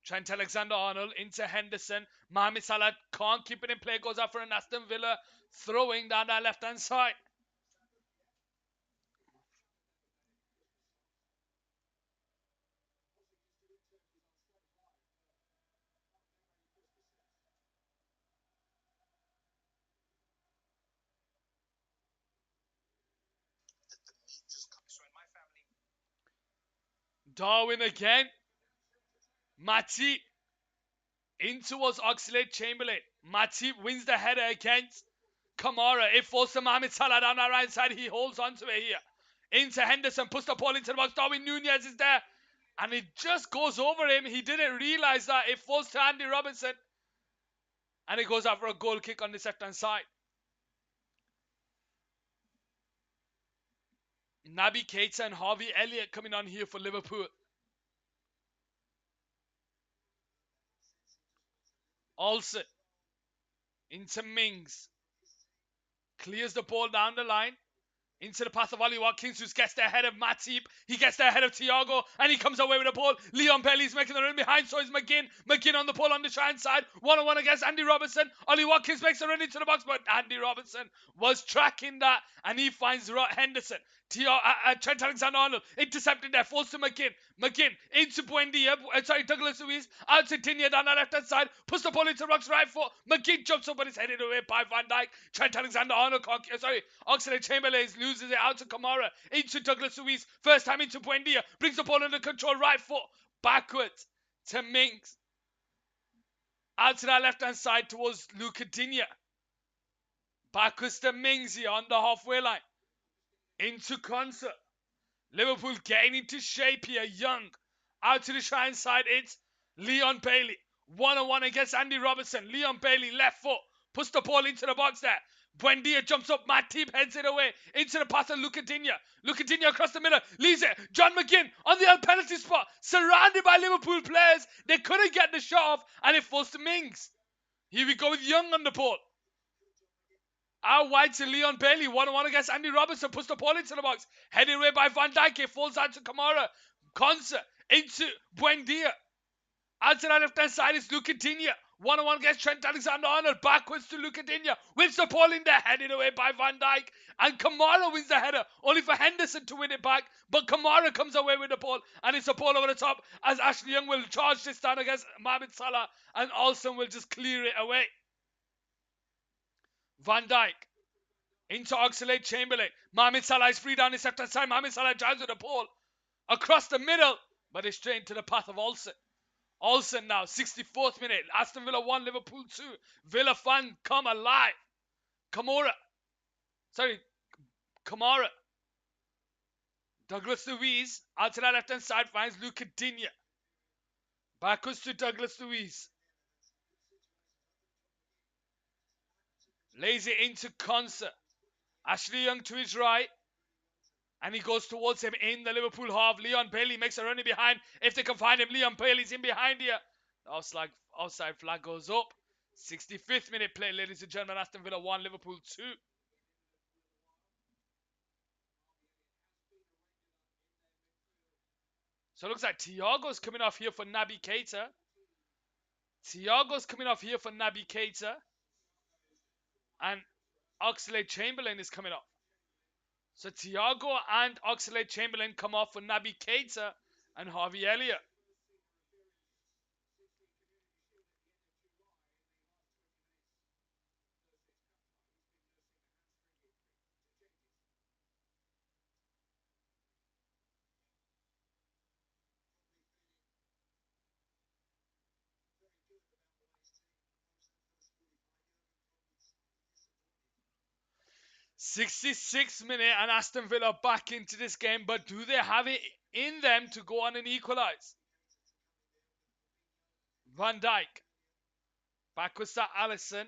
Trent Alexander-Arnold into Henderson. Mohamed Salah can't keep it in play. Goes out for an Aston Villa. Throwing down that left-hand side. Darwin again. Matip in towards Oxlade-Chamberlain. Matip wins the header against Kamara. It falls to Mohamed Salah down the right side. He holds on to it here. Into Henderson. Puts the ball into the box. Darwin Nunez is there. And it just goes over him. He didn't realise that. It falls to Andy Robertson. And it goes out for a goal kick on the left-hand side. Naby Keita and Harvey Elliott coming on here for Liverpool. Also, into Mings. Clears the ball down the line. Into the path of Ollie Watkins, who gets there ahead of Matip. He gets there ahead of Thiago, and he comes away with the ball. Leon Bailey's making the run behind, so is McGinn. McGinn on the ball on the right side. 1-on-1 against Andy Robertson. Ollie Watkins makes a run into the box, but Andy Robertson was tracking that, and he finds Henderson. Trent Alexander-Arnold intercepted there, falls to McGinn. McGinn into Buendia. Douglas Luiz out to Dinya down the left-hand side. Puts the ball into Rock's right foot. McGinn jumps up, but it's headed away by Van Dijk. Trent Alexander-Arnold, Oxlade-Chamberlain loses it out to Kamara. Into Douglas Luiz. First time into Buendia. Brings the ball under control. Right foot. Backwards to Mings. Out to that left-hand side towards Luca Dinya. Backwards to Mings here on the halfway line. Into Concert. Liverpool getting into shape here. Young. Out to the right side. It's Leon Bailey. 1-on-1 against Andy Robertson. Leon Bailey left foot. Puts the ball into the box there. Buendia jumps up. Matip heads it away. Into the pass of Luca Dinya. Luca Dinya across the middle. Leaves it. John McGinn on the penalty spot. Surrounded by Liverpool players. They couldn't get the shot off. And it falls to Mings. Here we go with Young on the ball. Out wide to Leon Bailey. 1-on-1 against Andy Robertson. Puts the ball into the box. Headed away by Van Dijk. It falls out to Kamara. Concert into Buendia. Out to the left-hand side is Luca Dinya. 1-on-1 against Trent Alexander-Arnold. Backwards to Luca Dinya. Whips the ball in there. Headed away by Van Dijk. And Kamara wins the header. Only for Henderson to win it back. But Kamara comes away with the ball. And it's a ball over the top. As Ashley Young will charge this down against Mohamed Salah. And Olsen will just clear it away. Van Dijk Into Oxlade-Chamberlain. Mohamed Salah is free down his left hand side. Mohamed Salah drives with the ball across the middle, but it's straight into the path of Olsen. Olsen now, 64th minute. Aston Villa 1, Liverpool 2. Villa fan come alive. Kamara. Douglas Luiz out to that left hand side finds Luca Digne. Backwards to Douglas Luiz. Lays it into Konsa. Ashley Young to his right. And he goes towards him in the Liverpool half. Leon Bailey makes a run in behind. If they can find him, Leon Bailey's in behind here. The outside flag goes up. 65th minute play, ladies and gentlemen. Aston Villa 1, Liverpool 2. So it looks like Thiago's coming off here for Naby Keita. And Oxlade-Chamberlain is coming off. So Thiago and Oxlade-Chamberlain come off for Naby Keita and Harvey Elliott. '66th minute and Aston Villa back into this game, but do they have it in them to go on and equalise? Van Dijk. Backwards to Alisson.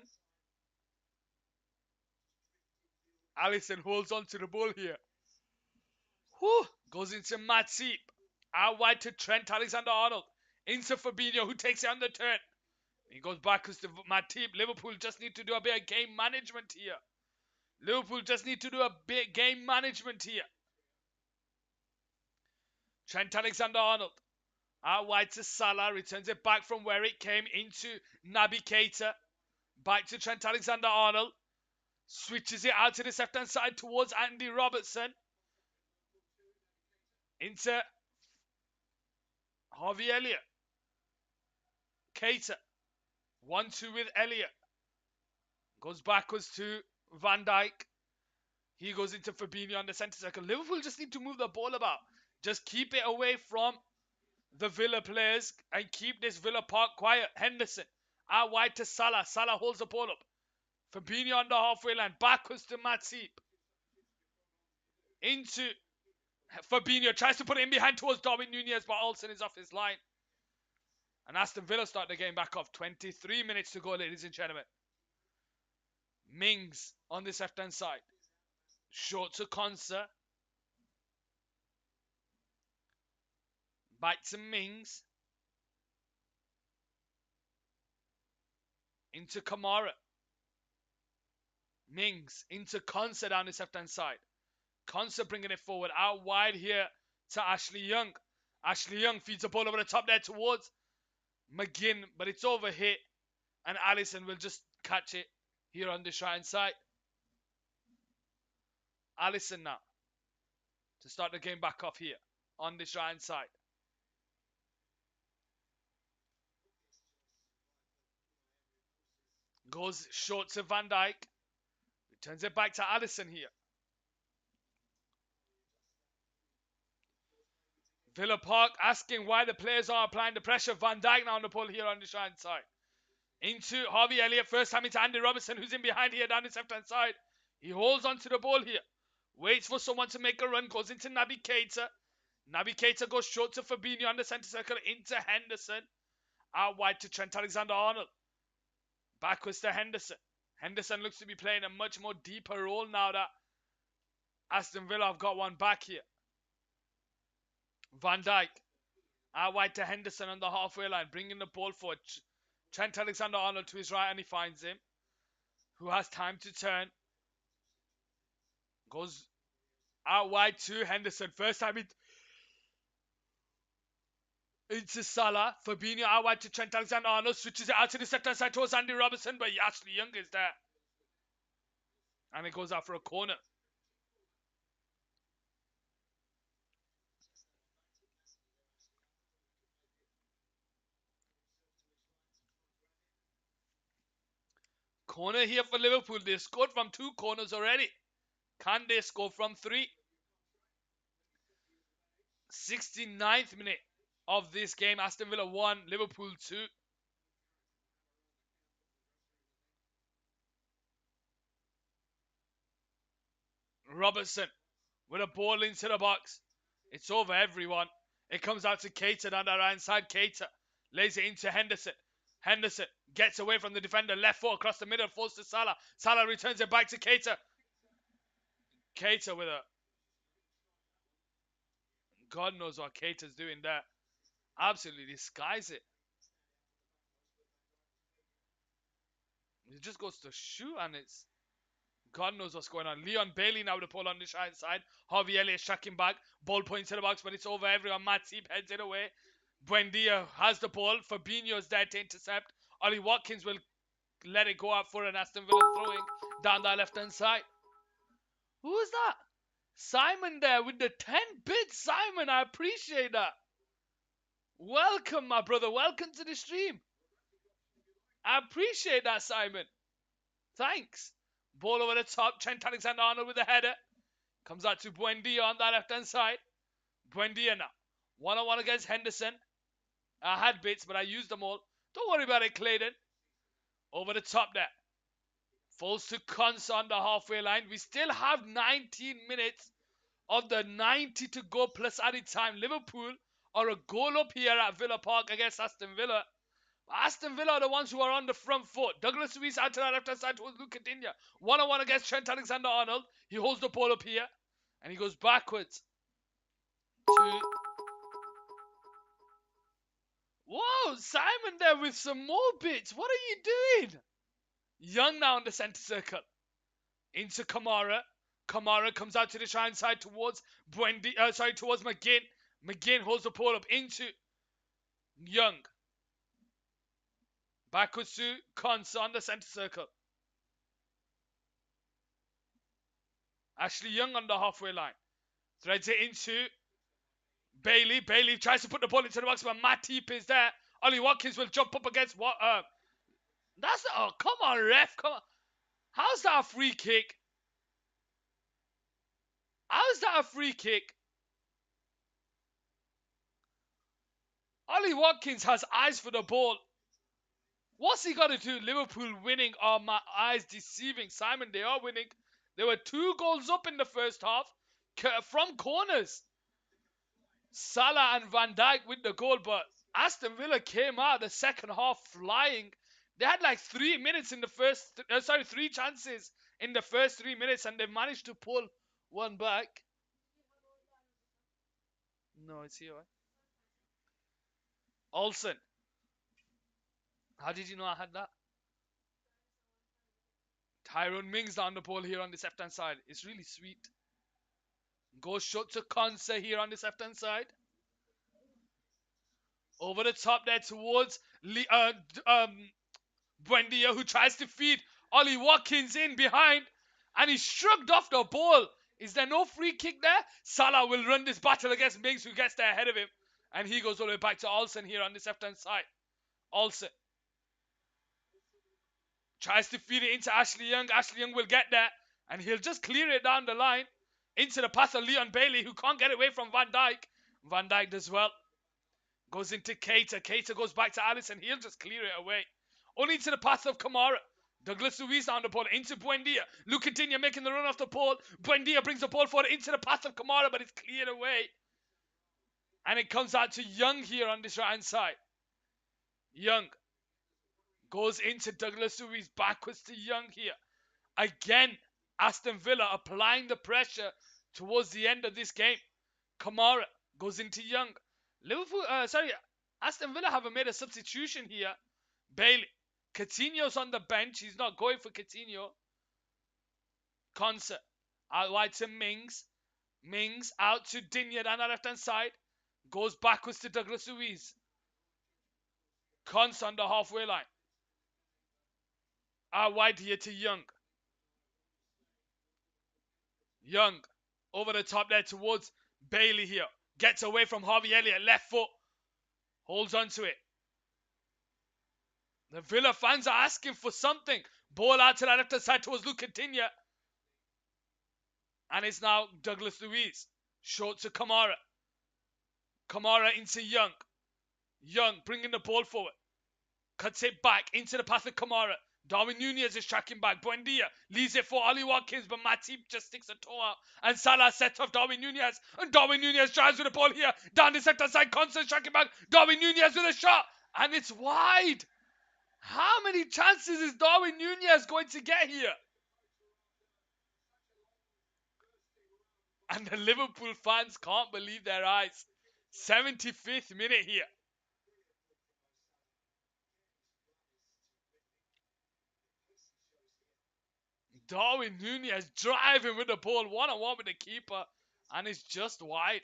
Alisson holds on to the ball here. Whew. Goes into Matip. Out wide to Trent Alexander-Arnold. Into Fabinho, who takes it on the turn. He goes backwards to Matip. Liverpool just need to do a bit of game management here. Trent Alexander-Arnold. Out wide to Salah. Returns it back from where it came into Naby Keita. Back to Trent Alexander-Arnold. Switches it out to the left-hand side towards Andy Robertson. Into Harvey Elliott. Keita. 1-2 with Elliott. Goes backwards to Van Dijk. He goes into Fabinho on the centre circle. Liverpool just need to move the ball about. Just keep it away from the Villa players and keep this Villa Park quiet. Henderson out wide to Salah. Salah holds the ball up. Fabinho on the halfway line. Backwards to Matip. Into Fabinho. Tries to put it in behind towards Darwin Nunez, but Olsen is off his line. And Aston Villa start the game back off. 23 minutes to go, ladies and gentlemen. Mings on this left-hand side. Short to Konsa. Back to Mings. Into Kamara. Mings into Konsa down his left-hand side. Konsa bringing it forward. Out wide here to Ashley Young. Ashley Young feeds the ball over the top there towards McGinn, but it's overhit. And Alisson will just catch it here on this right-hand side. Alisson now to start the game back off here on this right-hand side. Goes short to Van Dijk. Returns it back to Alisson here. Villa Park asking why the players are applying the pressure. Van Dijk now on the ball here on this right-hand side. Into Harvey Elliott. First time into Andy Robertson, who's in behind here down his left-hand side. He holds onto the ball here. Waits for someone to make a run. Goes into Naby Keita. Naby Keita goes short to Fabinho on the centre circle. Into Henderson. Out wide to Trent Alexander-Arnold. Backwards to Henderson. Henderson looks to be playing a much more deeper role now that Aston Villa have got one back here. Van Dijk. Out wide to Henderson on the halfway line. Bringing the ball forward. Trent Alexander-Arnold to his right and he finds him. Who has time to turn. Goes out wide to Henderson. First time into Salah. Fabinho out wide to Trent Alexander-Arnold. Switches it out to the second side towards Andy Robertson. But Ashley Young is there. And it goes out for a corner. Corner here for Liverpool. They scored from 2 corners already. Can they score from 3? 69th minute of this game. Aston Villa 1, Liverpool 2. Robertson with a ball into the box. It's over everyone. It comes out to Keita down the right side. Keita lays it into Henderson. Henderson gets away from the defender. Left foot across the middle. Falls to Salah. Salah returns it back to Keita. Keita with a... God knows what Keita's doing there. Absolutely disguise it. He just goes to shoot and it's... God knows what's going on. Leon Bailey now with the ball on the right side. Harvey Elliott tracking back. Ball points to the box, but it's over everyone. Matip heads it away. Buendia has the ball. Fabinho's there to intercept. Ollie Watkins will let it go out for an Aston Villa throwing down that left-hand side. Who is that? Simon there with the 10 bits. Simon, I appreciate that. Welcome, my brother. Welcome to the stream. I appreciate that, Simon. Thanks. Ball over the top. Trent Alexander-Arnold with the header. Comes out to Buendia on that left-hand side. Buendia now. One-on-one against Henderson. I had bits, but I used them all. Don't worry about it, Clayton. Over the top there. Falls to Konsa on the halfway line. We still have 19 minutes of the 90 to go plus added time. Liverpool are a goal up here at Villa Park against Aston Villa. Aston Villa are the ones who are on the front foot. Douglas Luiz out to the left-hand side towards Luke Coutinho. One-on-one against Trent Alexander-Arnold. He holds the ball up here. And he goes backwards. Whoa, Simon there with some more bits. What are you doing? Young now in the centre circle. Into Kamara. Kamara comes out to the right side towards towards McGinn. McGinn holds the ball up into Young. Backwards to Konsa on the centre circle. Ashley Young on the halfway line. Threads it into Bailey. Bailey tries to put the ball into the box, but Matip is there. Ollie Watkins will jump up against what? Oh, come on, ref. Come on. How's that a free kick? How's that a free kick? Ollie Watkins has eyes for the ball. What's he got to do? Liverpool winning. Are my eyes deceiving? Simon, they are winning. There were 2 goals up in the first half from corners. Salah and Van Dijk with the goal, but Aston Villa came out the second half flying. They had like 3 minutes in the first, 3 chances in the first 3 minutes, and they managed to pull one back. No, it's here. Right? Olsen. How did you know I had that? Tyrone Mings down the ball here on this left-hand side. It's really sweet. Goes short to Konsa here on this left-hand side. Over the top there towards Buendia, who tries to feed Ollie Watkins in behind. And he shrugged off the ball. Is there no free kick there? Salah will run this battle against Mings, who gets there ahead of him. And he goes all the way back to Olsen here on this left-hand side. Olsen tries to feed it into Ashley Young. Ashley Young will get there. And he'll just clear it down the line. Into the path of Leon Bailey, who can't get away from Van Dijk. Van Dijk does well. Goes into Keita. Keita goes back to Alisson. He'll just clear it away. Only into the path of Kamara. Douglas Luiz on the ball. Into Buendia. Luke Coutinho making the run off the ball. Buendia brings the ball forward into the path of Kamara, but it's cleared away. And it comes out to Young here on this right-hand side. Young goes into Douglas Luiz. Backwards to Young here. Again, Aston Villa applying the pressure towards the end of this game. Kamara goes into Young. Aston Villa haven't made a substitution here. Bailey. Coutinho's on the bench. He's not going for Coutinho. Konsa. Out wide to Mings. Mings out to Digne down the left-hand side. Goes backwards to Douglas Luiz. Konsa on the halfway line. Out wide here to Young. Young over the top there towards Bailey here. Gets away from Harvey Elliott. Left foot. Holds on to it. The Villa fans are asking for something. Ball out to the left-hand side towards Luke Coutinho. And it's now Douglas Luiz. Short to Kamara. Kamara into Young. Young bringing the ball forward. Cuts it back into the path of Kamara. Darwin Nunez is tracking back. Buendia leaves it for Ollie Watkins, but Matip just sticks a toe out. And Salah sets off Darwin Nunez. And Darwin Nunez drives with the ball here. Down the sector side, Constance tracking back. Darwin Nunez with a shot. And it's wide. How many chances is Darwin Nunez going to get here? And the Liverpool fans can't believe their eyes. 75th minute here. Darwin Nunez driving with the ball one-on-one with the keeper. And it's just wide.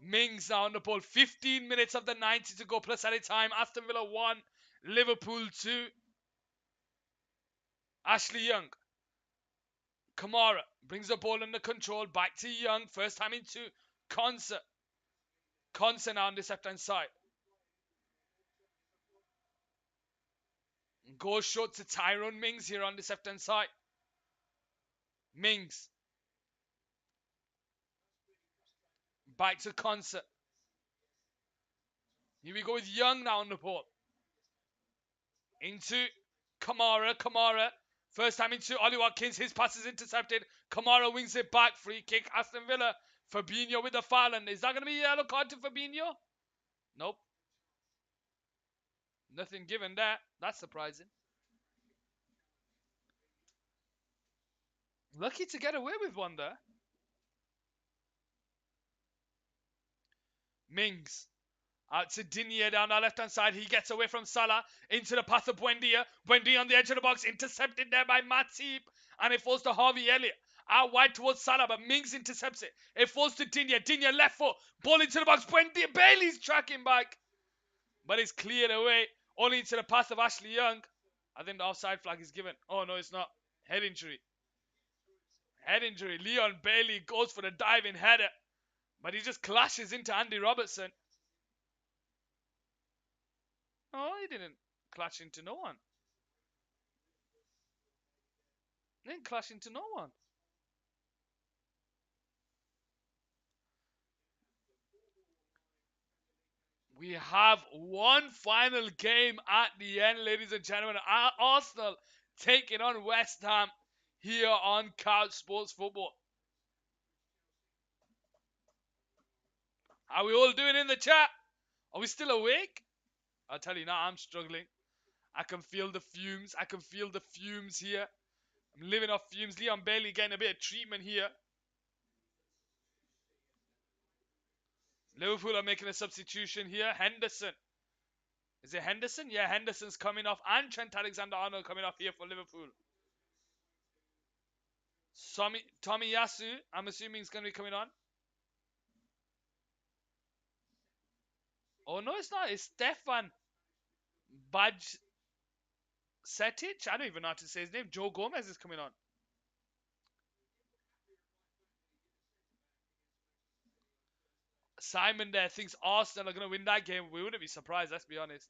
Mings now on the ball. 15 minutes of the 90 to go plus added time. Aston Villa 1. Liverpool 2. Ashley Young. Kamara brings the ball under control. Back to Young. First time into Konsa. Konsa now on this left-hand side. Goes short to Tyrone Mings here on this left-hand side. Mings. Back to Konsa. Here we go with Young now on the ball. Into Kamara. Kamara. First time into Ollie Watkins. His pass is intercepted. Kamara wings it back. Free kick. Aston Villa. Fabinho with the foul. And is that going to be a yellow card to Fabinho? Nope. Nothing given there. That's surprising. Lucky to get away with one there. Mings. Out to Digne down our left-hand side. He gets away from Salah. Into the path of Buendia. Buendia on the edge of the box. Intercepted there by Matip. And it falls to Harvey Elliott. Out wide towards Salah. But Mings intercepts it. It falls to Digne. Digne left foot. Ball into the box. Buendia. Bailey's tracking back. But it's cleared away. Only into the path of Ashley Young. I think the offside flag is given. Oh, no, it's not. Head injury. Head injury. Leon Bailey goes for the diving header. But he just clashes into Andy Robertson. Oh, he didn't clash into no one. He didn't clash into no one. We have one final game at the end, ladies and gentlemen. Arsenal taking on West Ham here on Couch Sports Football. How are we all doing in the chat? Are we still awake? I'll tell you now, I'm struggling. I can feel the fumes. I can feel the fumes here. I'm living off fumes. Leon Bailey getting a bit of treatment here. Liverpool are making a substitution here. Henderson. Is it Henderson? Yeah, Henderson's coming off. And Trent Alexander-Arnold coming off here for Liverpool. Tomiyasu, I'm assuming, is going to be coming on. Oh, no, it's not. It's Stefan Bajcetic. I don't even know how to say his name. Joe Gomez is coming on. Simon there thinks Arsenal are going to win that game. We wouldn't be surprised, let's be honest.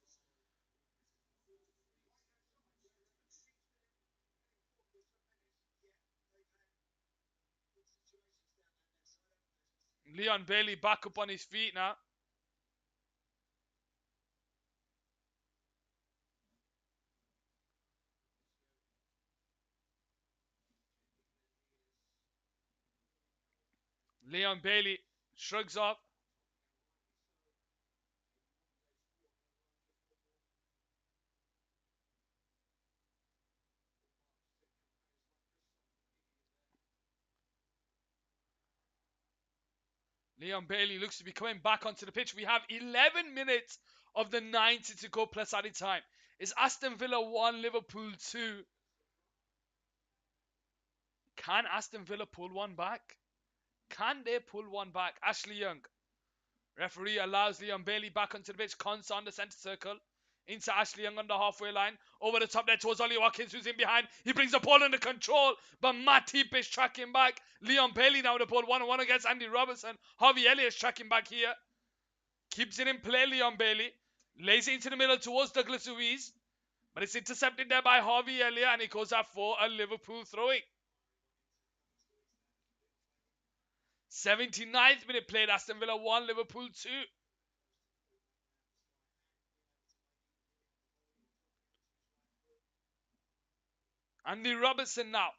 Leon Bailey back up on his feet now. Leon Bailey shrugs off. Leon Bailey looks to be coming back onto the pitch. We have 11 minutes of the 90 to go plus added time. It's Aston Villa 1, Liverpool 2. Can Aston Villa pull one back? Can they pull one back? Ashley Young. Referee allows Leon Bailey back onto the pitch. Consa on the centre circle. Into Ashley Young on the halfway line. Over the top there towards Ollie Watkins, who's in behind. He brings the ball under control, but Matip is tracking back. Leon Bailey now with the ball one-on-one against Andy Robertson. Harvey Elliott is tracking back here. Keeps it in play, Leon Bailey. Lays it into the middle towards Douglas Luiz. But it's intercepted there by Harvey Elliott, and it goes out for a Liverpool throwing. 79th minute played. Aston Villa 1, Liverpool 2. Andy Robertson now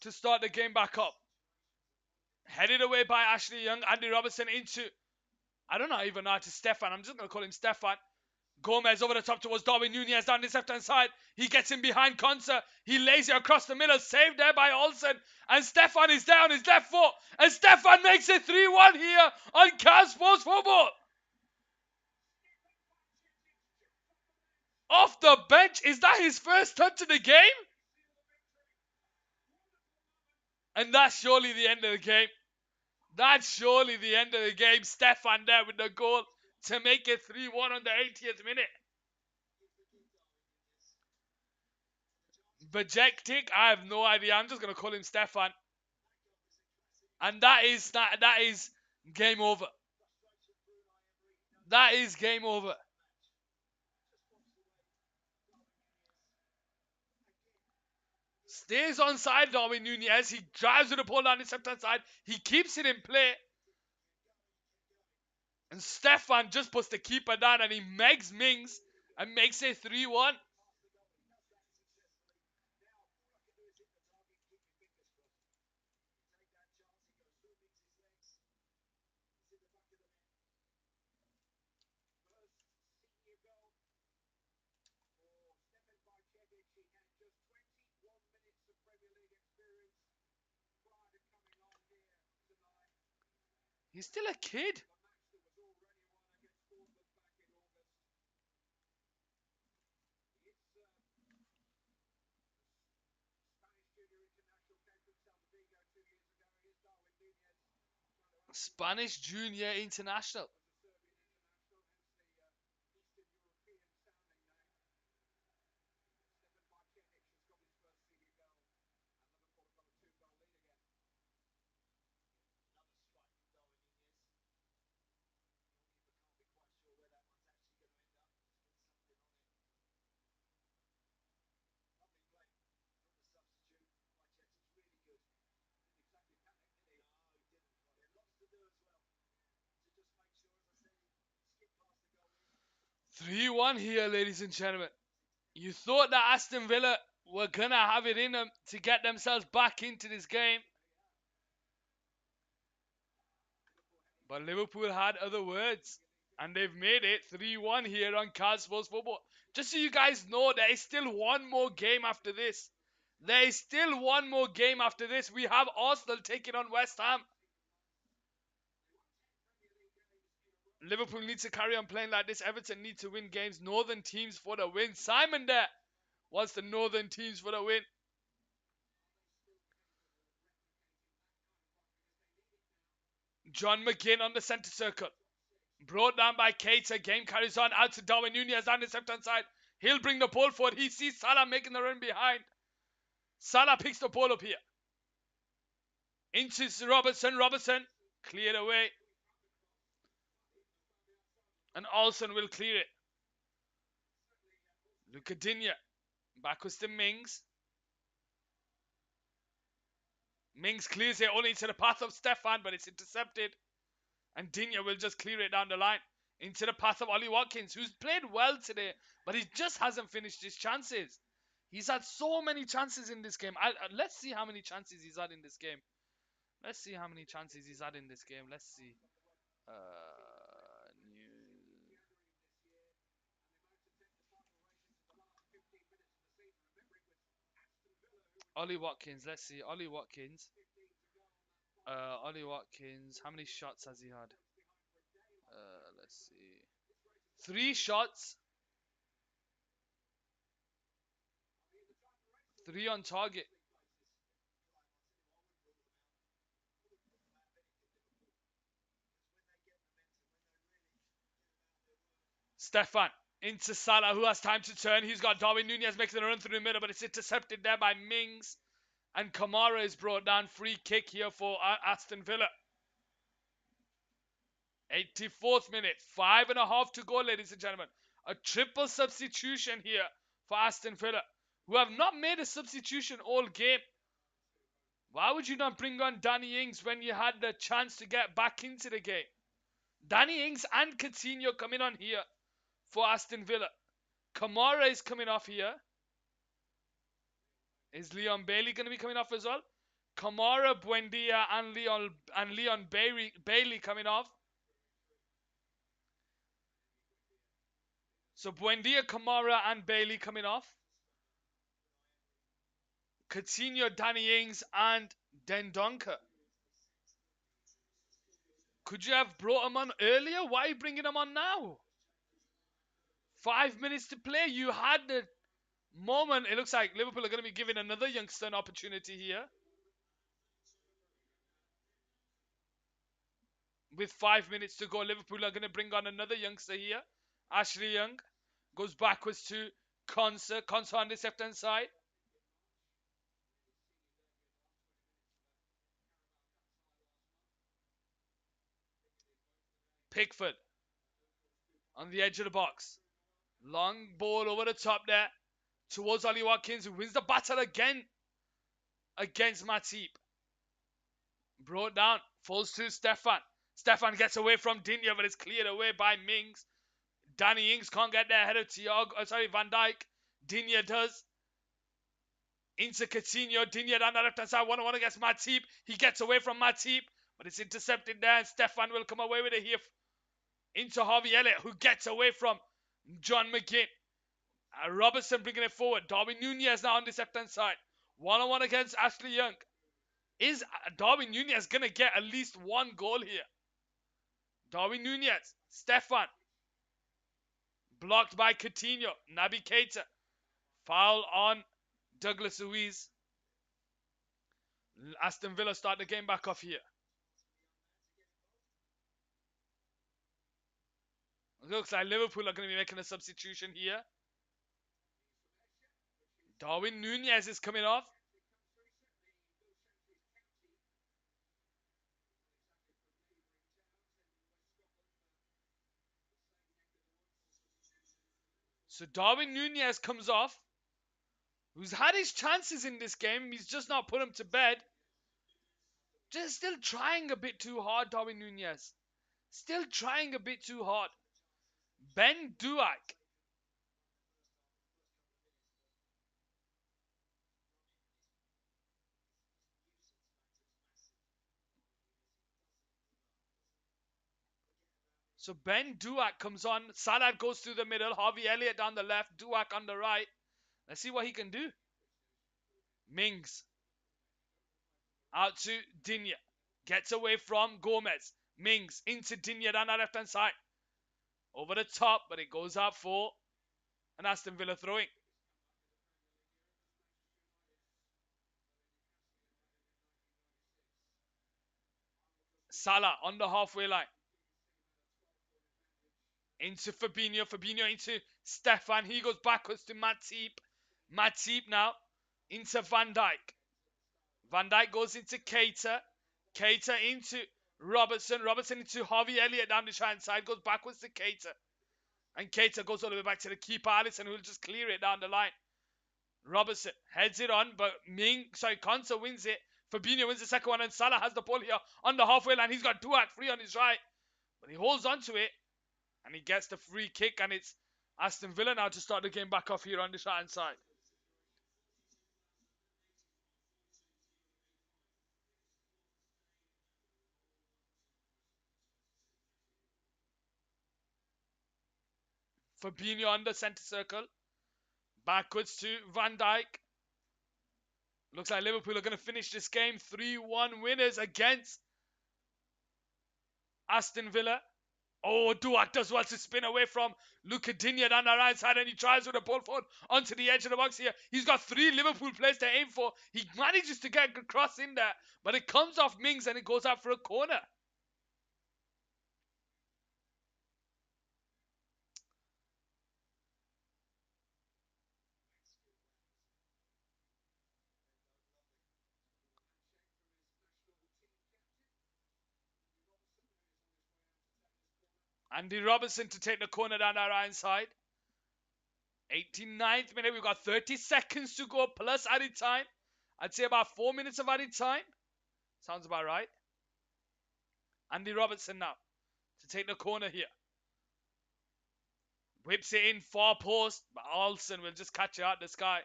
to start the game back up. Headed away by Ashley Young. Andy Robertson into, I don't know even know how to Stefan. I'm just going to call him Stefan. Gomez over the top towards Darwin Nunez down this left hand side. He gets in behind Konsa. He lays it across the middle. Saved there by Olsen. And Stefan is there on his left foot. And Stefan makes it 3-1 here on Cal Sports Football. Off the bench. Is that his first touch of the game? And that's surely the end of the game. That's surely the end of the game. Stefan there with the goal to make it 3-1 on the 80th minute. Bajektic, I have no idea. I'm just going to call him Stefan. And that is game over. That is game over. Stays on side, Darwin Nunez. He drives with the ball down his left-hand side. He keeps it in play. And Stefan just puts the keeper down and he megs Mings and makes it 3-1. He's still a kid. Spanish Junior International. Three one here, ladies and gentlemen. You thought that Aston Villa were going to have it in them to get themselves back into this game. But Liverpool had other words. And they've made it 3-1 here on Cal Sports Football. Just so you guys know, there is still one more game after this. There is still one more game after this. We have Arsenal taking on West Ham. Liverpool needs to carry on playing like this. Everton need to win games. Northern teams for the win. Simon there wants the Northern teams for the win. John McGinn on the centre circle. Brought down by Keita. Game carries on out to Darwin Nunez down the left hand side. He'll bring the ball forward. He sees Salah making the run behind. Salah picks the ball up here. Into Robertson. Robertson cleared away. And Olsen will clear it. Luka Digne. Backwards to Mings. Mings clears it only into the path of Stefan, but it's intercepted. And Digne will just clear it down the line. Into the path of Ollie Watkins, who's played well today, but he just hasn't finished his chances. He's had so many chances in this game. Let's see how many chances he's had in this game. Let's see how many chances he's had in this game. Let's see. Ollie Watkins. Let's see. Ollie Watkins. Ollie Watkins. How many shots has he had? Let's see. 3 shots. 3 on target. Stefan into Salah, who has time to turn. He's got Darwin Nunez making a run through the middle, but it's intercepted there by Mings. And Kamara is brought down. Free kick here for Aston Villa. 84th minute. 5.5 to go, ladies and gentlemen. A triple substitution here for Aston Villa, who have not made a substitution all game. Why would you not bring on Danny Ings when you had the chance to get back into the game? Danny Ings and Coutinho coming on here for Aston Villa. Kamara is coming off here. Is Leon Bailey going to be coming off as well? Kamara, Buendia, and Leon Bailey coming off. So Buendia, Kamara, and Bailey coming off. Coutinho, Danny Ings, and Dendonka. Could you have brought him on earlier? Why are you bringing him on now? 5 minutes to play. You had the moment. It looks like Liverpool are going to be giving another youngster an opportunity here. With 5 minutes to go, Liverpool are going to bring on another youngster here. Ashley Young goes backwards to Konsa. Konsa on this left-hand side. Pickford on the edge of the box. Long ball over the top there towards Ollie Watkins, who wins the battle again against Matip. Brought down, falls to Stefan. Stefan gets away from Digne, but it's cleared away by Mings. Danny Ings can't get there ahead of Van Dijk. Digne does. Into Coutinho. Digne down the left-hand side. 1-on-1 against Matip. He gets away from Matip, but it's intercepted there, and Stefan will come away with it here. Into Harvey Elliott, who gets away from John McGinn. Robertson bringing it forward. Darwin Nunez now on this left-hand side. 1-on-1 against Ashley Young. Is Darwin Nunez going to get at least one goal here? Darwin Nunez. Stefan. Blocked by Coutinho. Naby Keita. Foul on Douglas Luiz. Aston Villa start the game back off here. It looks like Liverpool are going to be making a substitution here. Darwin Nunez is coming off. So Darwin Nunez comes off, who's had his chances in this game. He's just not put them to bed. Just still trying a bit too hard, Darwin Nunez. Still trying a bit too hard. Ben Duak. So Ben Duak comes on. Salah goes through the middle. Harvey Elliott down the left. Duak on the right. Let's see what he can do. Mings. Out to Digne. Gets away from Gomez. Mings into Digne down the left-hand side. Over the top, but it goes out for an Aston Villa throwing. Salah on the halfway line. Into Fabinho. Fabinho into Stefan. He goes backwards to Matip. Matip now into Van Dijk. Van Dijk goes into Keita. Keita into Robertson. Robertson into Harvey Elliott down the right side. Goes backwards to Keita. And Keita goes all the way back to the keeper, Alisson, who will just clear it down the line. Robertson heads it on, but Konsa wins it. Fabinho wins the second one, and Salah has the ball here on the halfway line. He's got Duak free on his right, but he holds on to it, and he gets the free kick, and it's Aston Villa now to start the game back off here on the right-hand side. Fabinho on the centre circle. Backwards to Van Dijk. Looks like Liverpool are going to finish this game 3-1 winners against Aston Villa. Oh, Duak does well to spin away from Luca Digne down the right side, and he tries with a ball forward onto the edge of the box here. He's got 3 Liverpool players to aim for. He manages to get a cross in there, but it comes off Mings and it goes out for a corner. Andy Robertson to take the corner down our right side. 89th minute, we've got 30 seconds to go plus added time. I'd say about 4 minutes of added time. Sounds about right. Andy Robertson now to take the corner here. Whips it in, far post, but Alston will just catch it out the sky.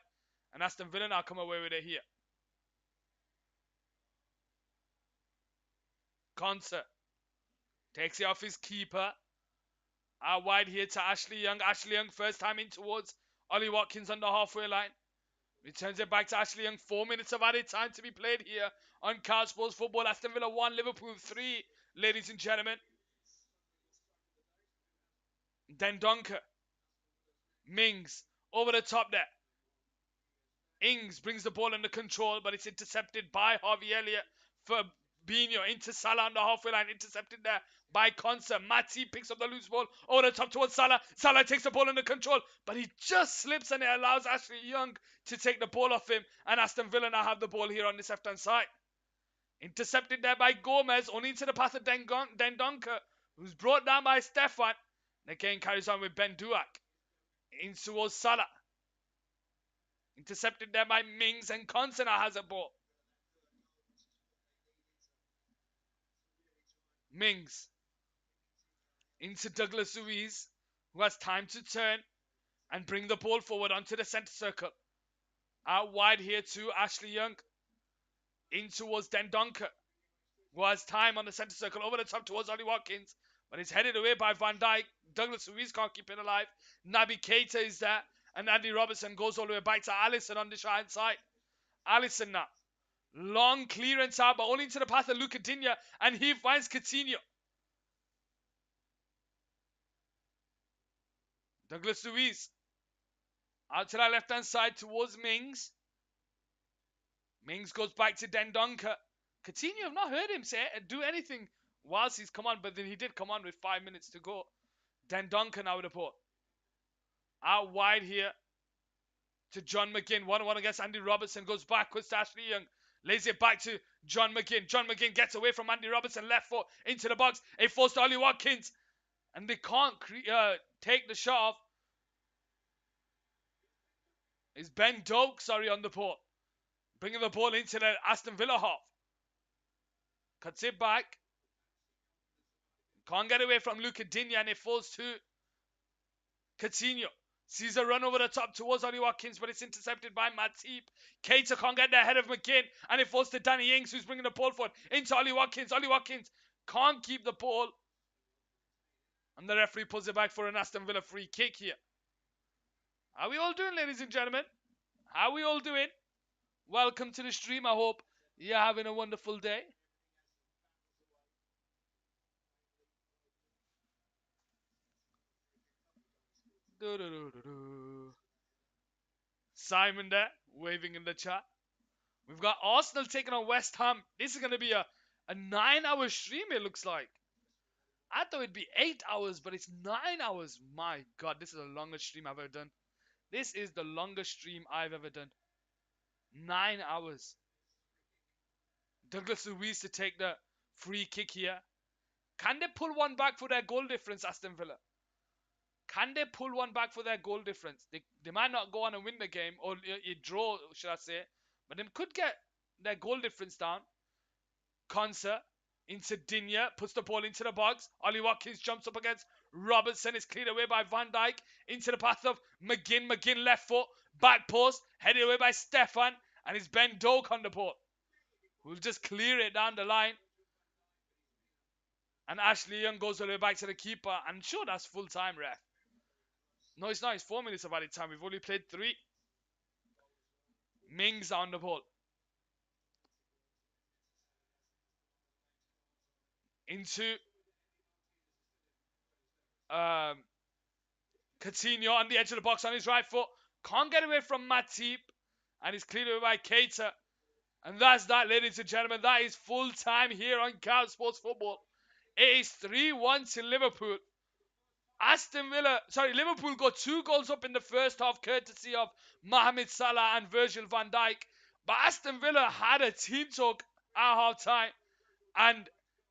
And Aston Villa now come away with it here. Concert takes it off his keeper. Out wide here to Ashley Young. Ashley Young first time in towards Ollie Watkins on the halfway line. Returns it back to Ashley Young. 4 minutes of added time to be played here on Car Sports Football. Aston Villa 1, Liverpool 3, ladies and gentlemen. Then Donker. Mings over the top there. Ings brings the ball under control, but it's intercepted by Harvey Elliott. Fabinho into Salah on the halfway line, intercepted there by Konsa. Mati picks up the loose ball over the top towards Salah. Salah takes the ball under control, but he just slips and it allows Ashley Young to take the ball off him. And Aston Villa now have the ball here on this left-hand side. Intercepted there by Gomez, only into the path of Dendonker, who's brought down by Stefan. The game carries on with Ben Duak. In towards Salah. Intercepted there by Mings, and Consona has a ball. Mings. Into Douglas Luiz, who has time to turn and bring the ball forward onto the centre circle. Out wide here to Ashley Young. In towards Dendonker, who has time on the centre circle. Over the top towards Ollie Watkins, but it's headed away by Van Dijk. Douglas Luiz can't keep it alive. Naby Keita is there. And Andy Robertson goes all the way back to Allison on the right side. Allison now. Long clearance out, but only into the path of Luca Digne. And he finds Coutinho. Douglas Luiz. Out to that left-hand side towards Mings. Mings goes back to Dendonker. Coutinho, I've not heard him do anything whilst he's come on, but then he did come on with 5 minutes to go. Dendonker now with the ball. Out wide here to John McGinn. 1-1 against Andy Robertson. Goes backwards to Ashley Young. Lays it back to John McGinn. John McGinn gets away from Andy Robertson. Left foot into the box. A force to Ollie Watkins. And they can't take the shot off. It's Ben Doak, on the ball. Bringing the ball into the Aston Villa half. Cuts it back. Can't get away from Luca Digne, and it falls to Coutinho. Sees a run over the top towards Ollie Watkins, but it's intercepted by Matip. Keita can't get there ahead of McGinn, and it falls to Danny Ings, who's bringing the ball forward into Ollie Watkins. Ollie Watkins can't keep the ball. And the referee pulls it back for an Aston Villa free kick here. How are we all doing, ladies and gentlemen? How are we all doing? Welcome to the stream. I hope you're having a wonderful day. Simon there, waving in the chat. We've got Arsenal taking on West Ham. This is going to be a 9-hour stream, it looks like. I thought it'd be 8 hours, but it's 9 hours. My God, this is the longest stream I've ever done. This is the longest stream I've ever done. 9 hours. Douglas Luiz to take the free kick here. Can they pull one back for their goal difference, Aston Villa? Can they pull one back for their goal difference? They might not go on and win the game, or a draw, should I say. But they could get their goal difference down. Konsa into Digne, puts the ball into the box. Ollie Watkins jumps up against Robertson. Is cleared away by Van Dijk. Into the path of McGinn. McGinn left foot, back post, headed away by Stefan. And it's Ben Doak on the ball, who'll just clear it down the line. And Ashley Young goes all the way back to the keeper. I'm sure that's full time, ref. No, it's not. It's 4 minutes of added time. We've only played 3. Mings on the ball. Into Coutinho on the edge of the box on his right foot. Can't get away from Matip. And he's cleared away by Keita. And that's that, ladies and gentlemen. That is full time here on Cal Sports Football. It is 3-1 to Liverpool. Liverpool got 2 goals up in the first half, courtesy of Mohamed Salah and Virgil van Dijk. But Aston Villa had a team talk at half time, and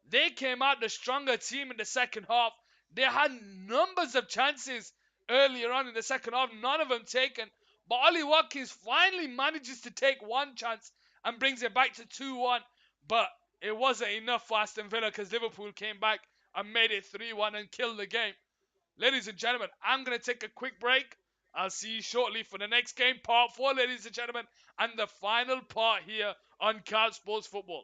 they came out the stronger team in the second half. They had numbers of chances earlier on in the second half, none of them taken. But Ollie Watkins finally manages to take one chance, and brings it back to 2-1. But it wasn't enough for Aston Villa because Liverpool came back and made it 3-1 and killed the game. Ladies and gentlemen, I'm going to take a quick break. I'll see you shortly for the next game, part 4, ladies and gentlemen, and the final part here on Card Sports Football.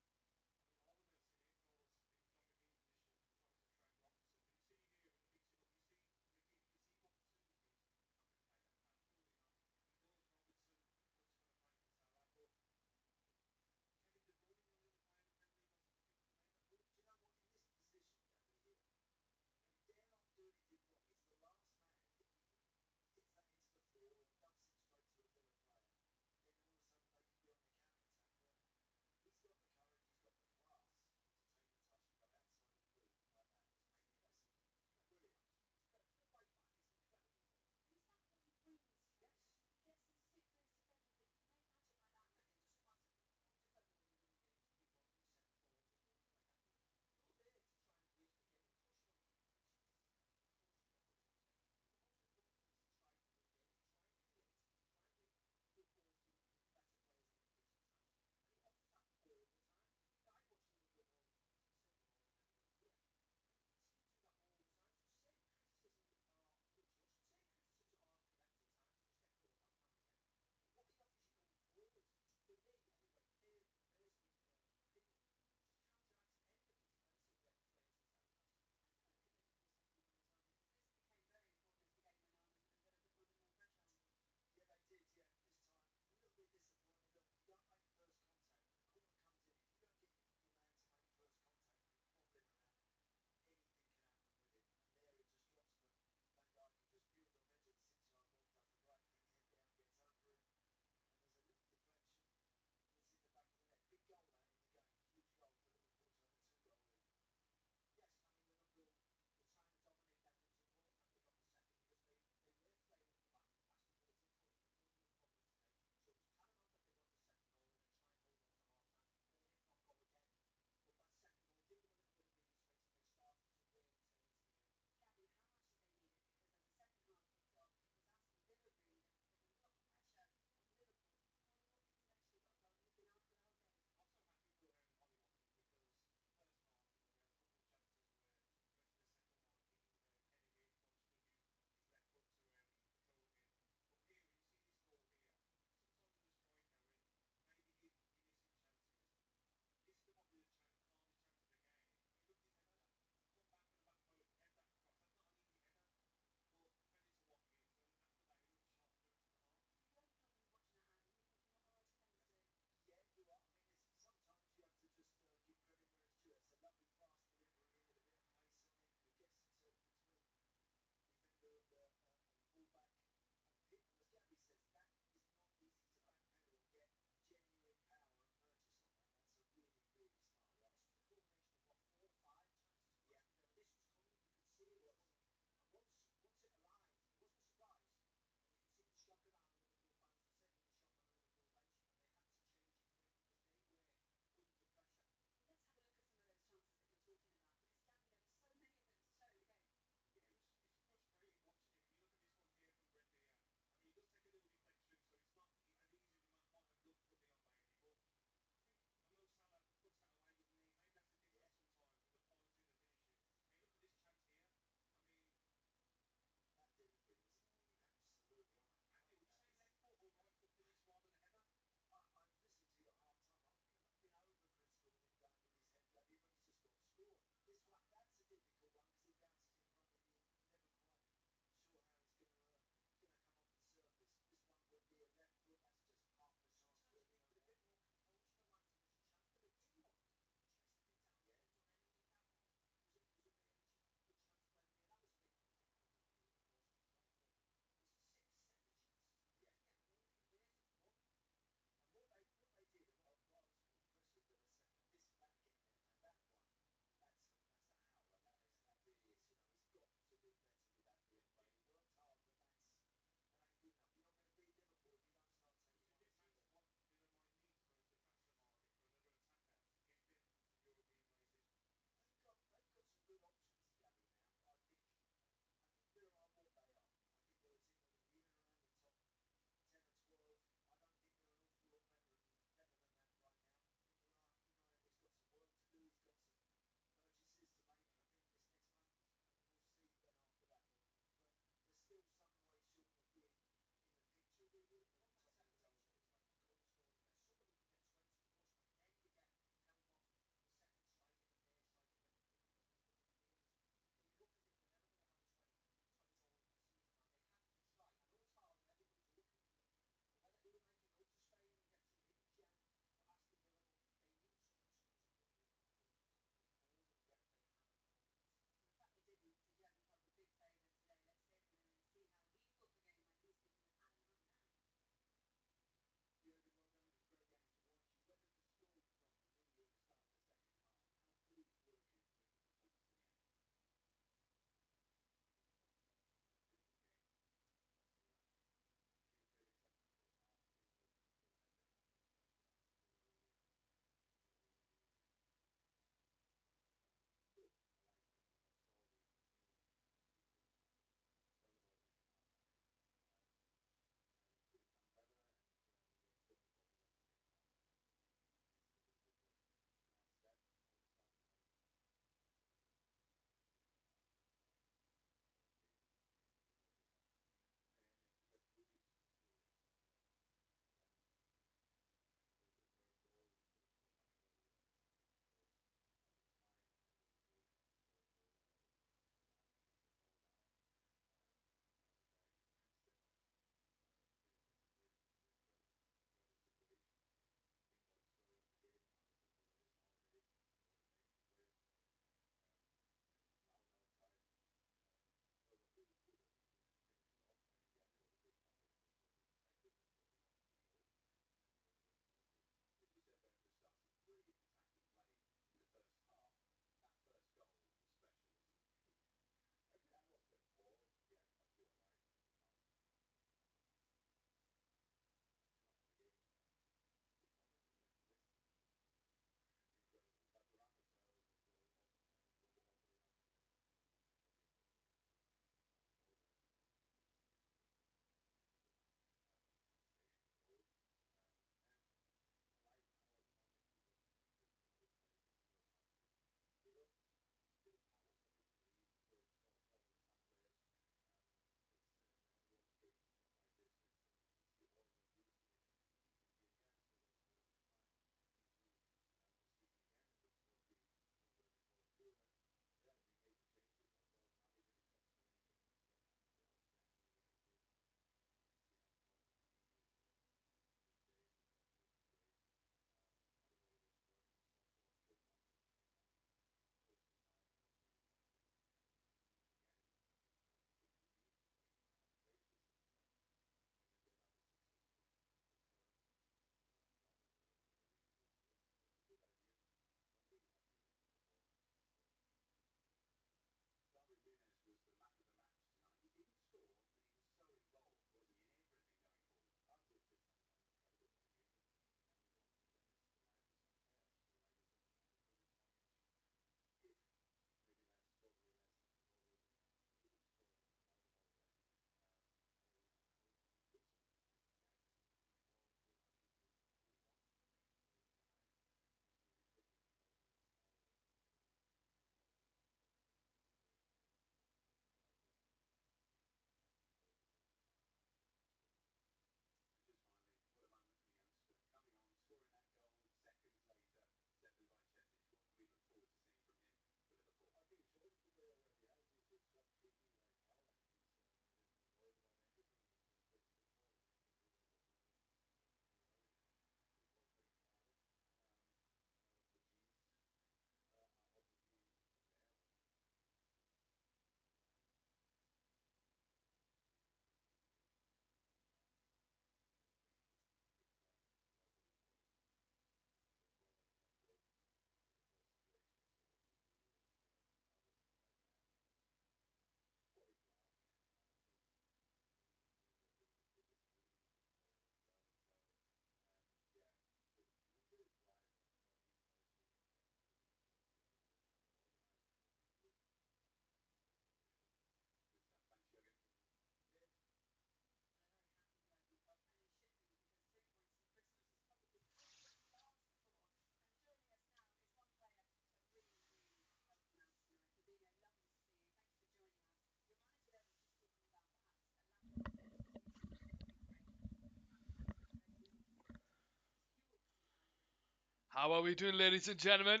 How are we doing, ladies and gentlemen?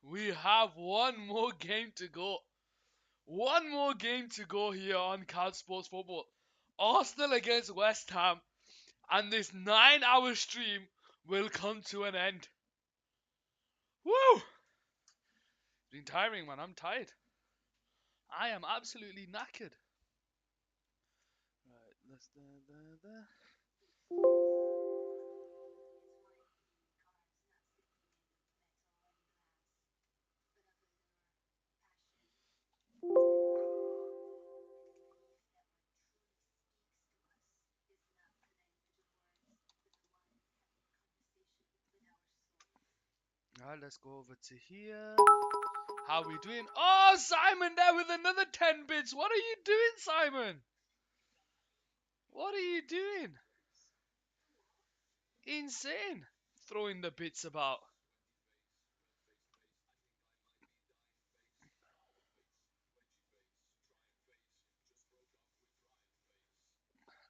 We have one more game to go. One more game to go here on Couch Sports Football. Arsenal against West Ham. And this 9-hour stream will come to an end. Woo! Been tiring, man. I'm tired. I am absolutely knackered. Right, let's there. Alright, let's go over to here. How we doing? Oh, Simon there with another 10 bits. What are you doing, Simon? What are you doing? Insane. Throwing the bits about.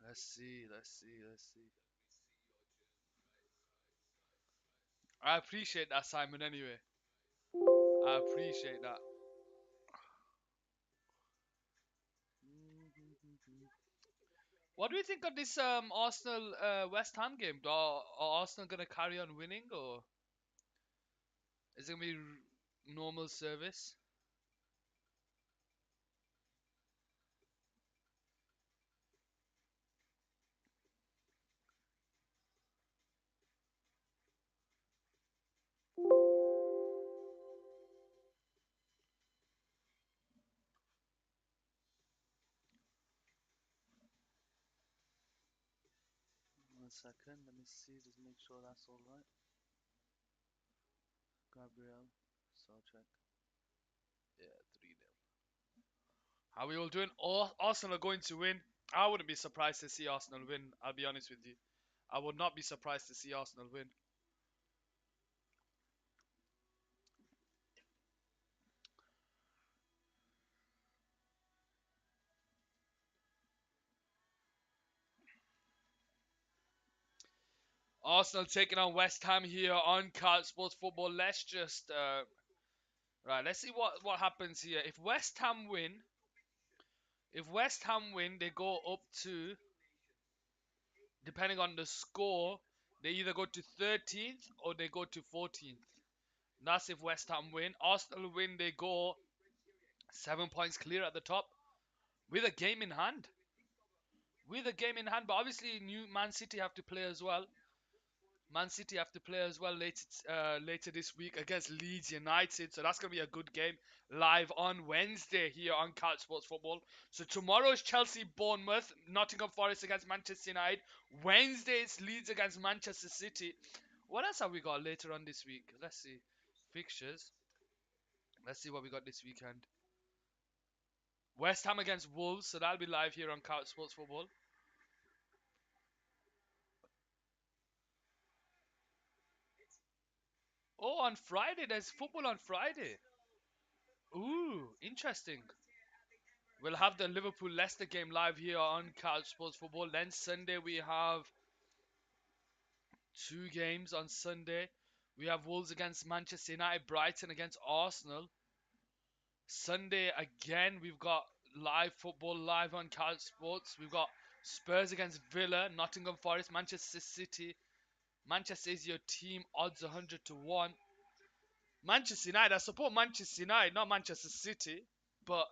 Let's see. I appreciate that, Simon, anyway. I appreciate that. What do you think of this Arsenal West Ham game? Are Arsenal gonna carry on winning, or is it gonna be normal service? One second, let me see, just make sure that's all right. Gabriel, Sarchek. Yeah, 3-0. How we all doing? Arsenal are going to win. I wouldn't be surprised to see Arsenal win. I'll be honest with you. I would not be surprised to see Arsenal win. Arsenal taking on West Ham here on Card Sports Football. Let's just right. Let's see what happens here. If West Ham win, they go up to, depending on the score, they either go to 13th or they go to 14th. That's if West Ham win. Arsenal win, they go 7 points clear at the top with a game in hand. With a game in hand, but obviously New Man City have to play as well. Man City have to play as well later this week against Leeds United. So that's going to be a good game live on Wednesday here on Couch Sports Football. So tomorrow is Chelsea Bournemouth, Nottingham Forest against Manchester United. Wednesday it's Leeds against Manchester City. What else have we got later on this week? Let's see. Fixtures. Let's see what we got this weekend. West Ham against Wolves. So that'll be live here on Couch Sports Football. Oh, on Friday. There's football on Friday. Ooh, interesting. We'll have the Liverpool Leicester game live here on Couch Sports Football. Then Sunday we have two games on Sunday. We have Wolves against Manchester United, Brighton against Arsenal. Sunday again we've got live football live on Couch Sports. We've got Spurs against Villa, Nottingham Forest, Manchester City. Manchester is your team, odds 100 to 1. Manchester United, I support Manchester United, not Manchester City. But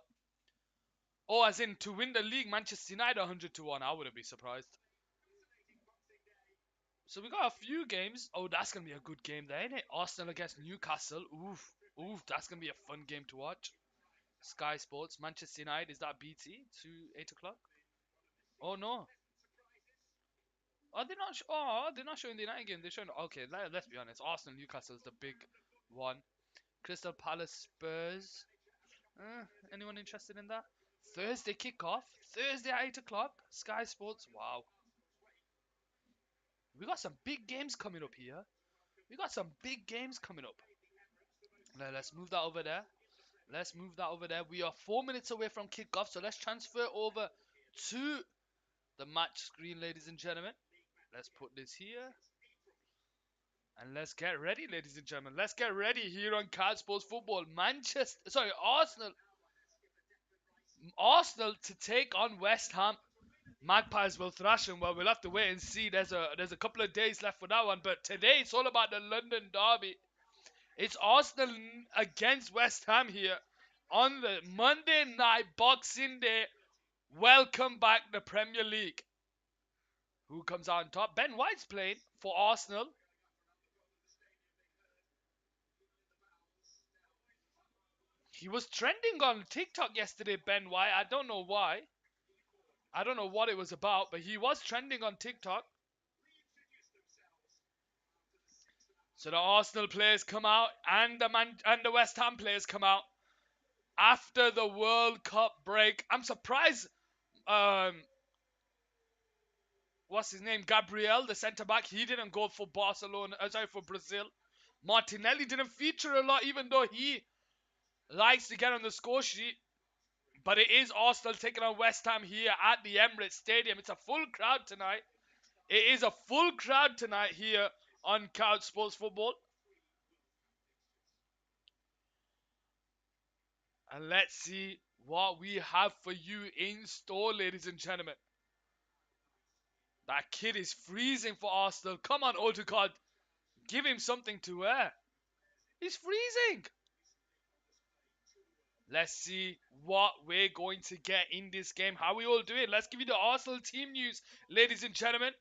oh, as in to win the league, Manchester United 100 to 1. I wouldn't be surprised. So we got a few games. Oh, that's gonna be a good game there, ain't it? Arsenal against Newcastle. Oof, that's gonna be a fun game to watch. Sky Sports, Manchester United. Is that BT to 8 o'clock? Oh no. Oh, they're not. They're not showing the United game. They're showing. Okay, let's be honest. Arsenal Newcastle is the big one. Crystal Palace Spurs. Anyone interested in that? Thursday kickoff. Thursday at 8 o'clock. Sky Sports. Wow. We got some big games coming up here. We got some big games coming up. Let's move that over there. Let's move that over there. We are 4 minutes away from kickoff, so let's transfer over to the match screen, ladies and gentlemen. Let's put this here. And let's get ready, ladies and gentlemen. Let's get ready here on Card Sports Football. Arsenal to take on West Ham. Magpies will thrash them. Well, we'll have to wait and see. There's a couple of days left for that one, but today it's all about the London derby. It's Arsenal against West Ham here on the Monday night Boxing Day. Welcome back the Premier League. Who comes out on top? Ben White's playing for Arsenal. He was trending on TikTok yesterday, Ben White. I don't know why. I don't know what it was about, but he was trending on TikTok. So the Arsenal players come out and the West Ham players come out after the World Cup break. I'm surprised. Um, what's his name? Gabriel, the centre back. He didn't go for Barcelona. Sorry, for Brazil. Martinelli didn't feature a lot, even though he likes to get on the score sheet. But it is Arsenal taking on West Ham here at the Emirates Stadium. It's a full crowd tonight. It is a full crowd tonight here on Couch Sports Football. And let's see what we have for you in store, ladies and gentlemen. That kid is freezing for Arsenal. Come on, Odegaard. Give him something to wear. He's freezing. Let's see what we're going to get in this game. How we all doing? Let's give you the Arsenal team news, ladies and gentlemen.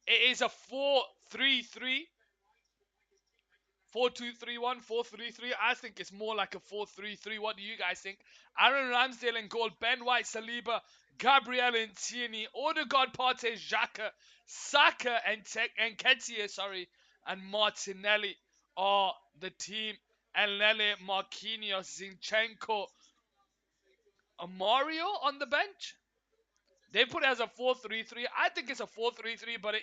It is a 4-3-3. 4-2-3-1, 4-3-3. I think it's more like a 4-3-3. What do you guys think? Aaron Ramsdale in goal, Ben White, Saliba, Gabriel and Tierney, Odegaard, Partey, Xhaka, Saka and Nketiah, and Martinelli are the team. Elneny, Marquinhos, Zinchenko, Mario on the bench. They put it as a 4-3-3. I think it's a 4-3-3, but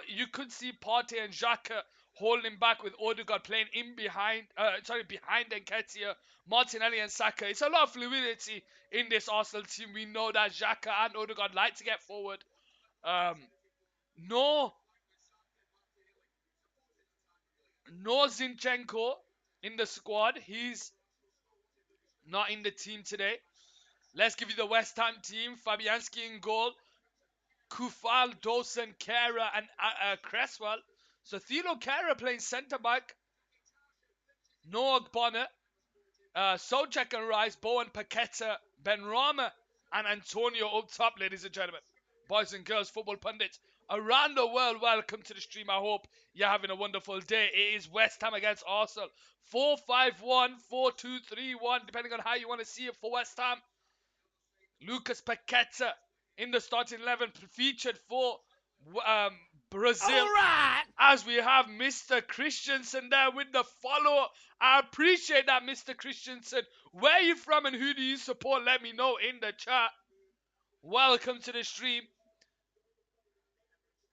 you could see Partey and Xhaka holding back with Odegaard playing behind Nketiah, Martinelli and Saka. It's a lot of fluidity in this Arsenal team. We know that Xhaka and Odegaard like to get forward. Um, no, no Zinchenko in the squad. He's not in the team today. Let's give you the West Ham team. Fabianski in goal. Kufal, Dawson, Kara, and Cresswell. So Thilo Kara playing centre back. Noah Bonner, Sojak and Rice, Bowen, Paqueta, Ben Rama, and Antonio up top, ladies and gentlemen. Boys and girls, football pundits around the world, welcome to the stream. I hope you're having a wonderful day. It is West Ham against Arsenal. 4-5-1, 4-2-3-1, depending on how you want to see it for West Ham. Lucas Paqueta in the starting 11 featured for Brazil. All right. As we have Mr. Christensen there with the follow. I appreciate that, Mr. Christensen. Where are you from and who do you support? Let me know in the chat. Welcome to the stream.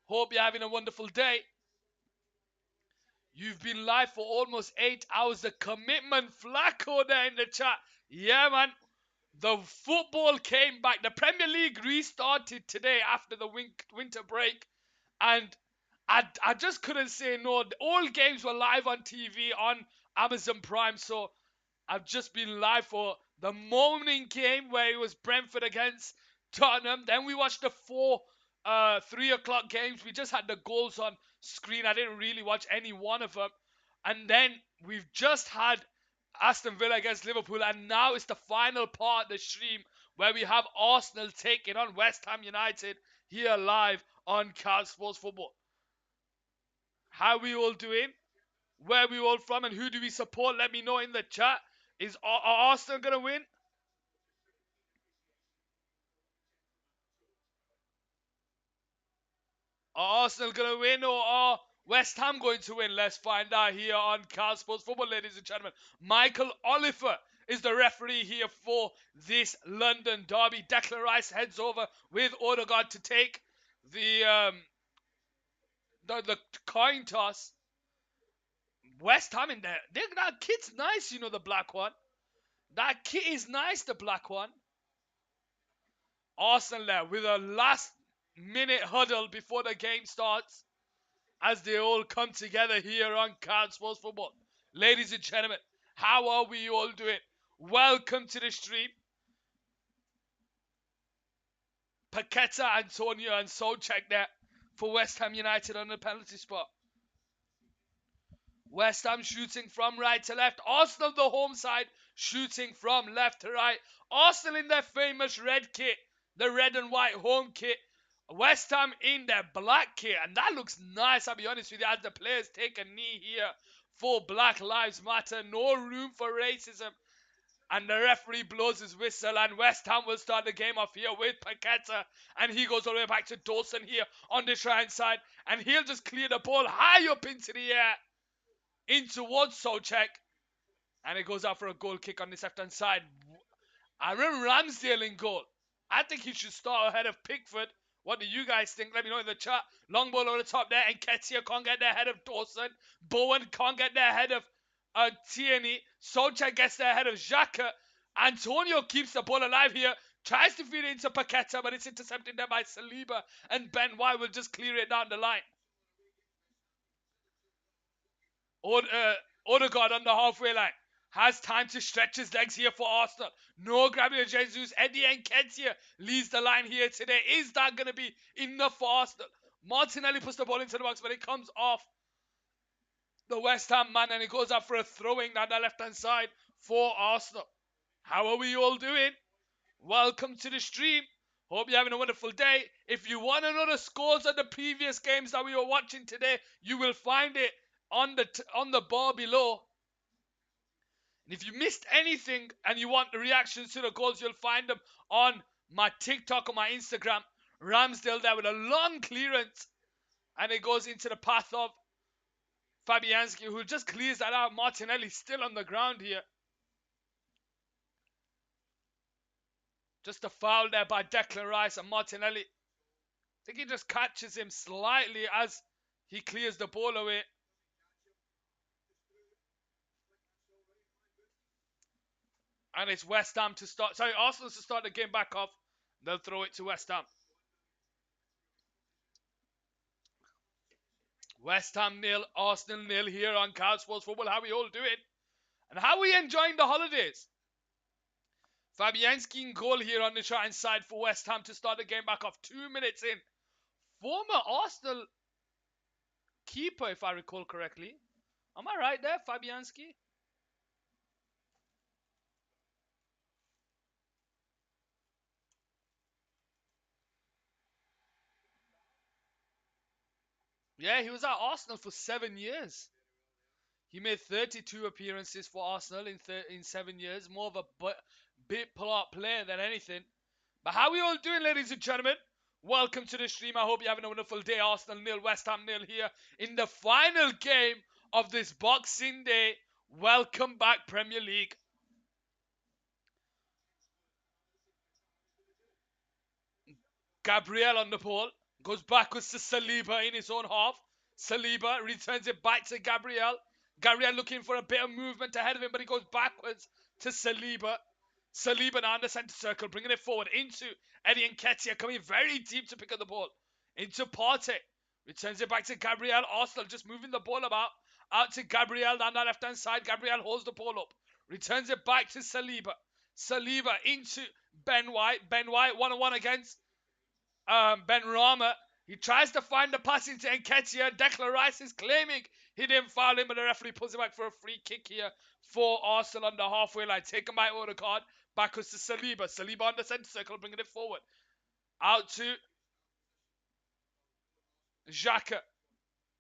Hope you're having a wonderful day. You've been live for almost 8 hours. The commitment Flacco there in the chat. Yeah, man. The football came back. The Premier League restarted today after the winter break. And I just couldn't say no. All games were live on TV on Amazon Prime. So I've just been live for the morning game where it was Brentford against Tottenham. Then we watched the 3 o'clock games. We just had the goals on screen. I didn't really watch any one of them. And then we've just had Aston Villa against Liverpool. And now it's the final part of the stream where we have Arsenal taking on West Ham United here live on Cal Sports Football. How we all doing? Where we all from and who do we support? Let me know in the chat. Is Arsenal going to win? Are Arsenal going to win or are West Ham going to win? Let's find out here on Cal Sports Football, ladies and gentlemen. Michael Oliver is the referee here for this London derby. Declan Rice heads over with Odegaard to take the coin toss. West Ham in there. That kit's nice, the black one. That kit is nice, the black one. Arsenal there with a last minute huddle before the game starts. as they all come together here on Card Sports Football. Ladies and gentlemen, how are we all doing? Welcome to the stream. Paqueta, Antonio, and Solchek there for West Ham United on the penalty spot. West Ham shooting from right to left. Arsenal, the home side, shooting from left to right. Arsenal in their famous red kit, the red and white home kit. West Ham in their black kit, and that looks nice, I'll be honest with you, as the players take a knee here for Black Lives Matter. No room for racism. And the referee blows his whistle, and West Ham will start the game off here with Paqueta. And he goes all the way back to Dawson here on this right side. And he'll just clear the ball high up into the air, in towards Solchek. And it goes out for a goal kick on this left-hand side. I remember Ramsdale in goal. I think he should start ahead of Pickford. What do you guys think? Let me know in the chat. Long ball over the top there. And Ketia can't get there ahead of Dawson. Bowen can't get there ahead of Tierney. Solskjaer gets there ahead of Xhaka. Antonio keeps the ball alive here. Tries to feed it into Paqueta, but it's intercepted there by Saliba. And Ben White will just clear it down the line. Odegaard on the halfway line. Has time to stretch his legs here for Arsenal. No Gabriel Jesus. Eddie Nketiah leads the line here today. Is that going to be enough for Arsenal? Martinelli puts the ball into the box, but it comes off the West Ham man, and it goes up for a throwing down the left-hand side for Arsenal. How are we all doing? Welcome to the stream. Hope you're having a wonderful day. If you want to know the scores of the previous games that we were watching today, you will find it on the bar below. And if you missed anything and you want the reactions to the goals, you'll find them on my TikTok or my Instagram. Ramsdale there with a long clearance, and it goes into the path of Fabianski, who just clears that out. Martinelli still on the ground here. Just a foul there by Declan Rice, and Martinelli, I think he just catches him slightly as he clears the ball away. And it's West Ham to start. Sorry, Arsenal to start the game back off. They'll throw it to West Ham. West Ham nil, Arsenal nil here on Card Sports Football. How we all doing? And how we enjoying the holidays? Fabianski in goal here on the right side for West Ham to start the game back off. 2 minutes in. Former Arsenal keeper, if I recall correctly. Am I right there, Fabianski? Yeah, he was at Arsenal for 7 years. He made 32 appearances for Arsenal in 7 years. More of a bit plot player than anything. But how are we all doing, ladies and gentlemen? Welcome to the stream. I hope you're having a wonderful day. Arsenal nil, West Ham nil here in the final game of this Boxing Day. Welcome back, Premier League. Gabriel on the ball. Goes backwards to Saliba in his own half. Saliba returns it back to Gabriel. Gabriel looking for a bit of movement ahead of him, but he goes backwards to Saliba. Saliba now in the centre circle, bringing it forward into Eddie Nketiah, coming very deep to pick up the ball. Into Partey. Returns it back to Gabriel. Arsenal just moving the ball about. Out to Gabriel down the left-hand side. Gabriel holds the ball up. Returns it back to Saliba. Saliba into Ben White. Ben White one-on-one against Ben Rama. He tries to find the pass into Nketiah. Declan Rice is claiming he didn't foul him, but the referee pulls him back for a free kick here for Arsenal on the halfway line. Taken by Odegaard. Backwards to Saliba. Saliba on the centre circle, bringing it forward. Out to Xhaka.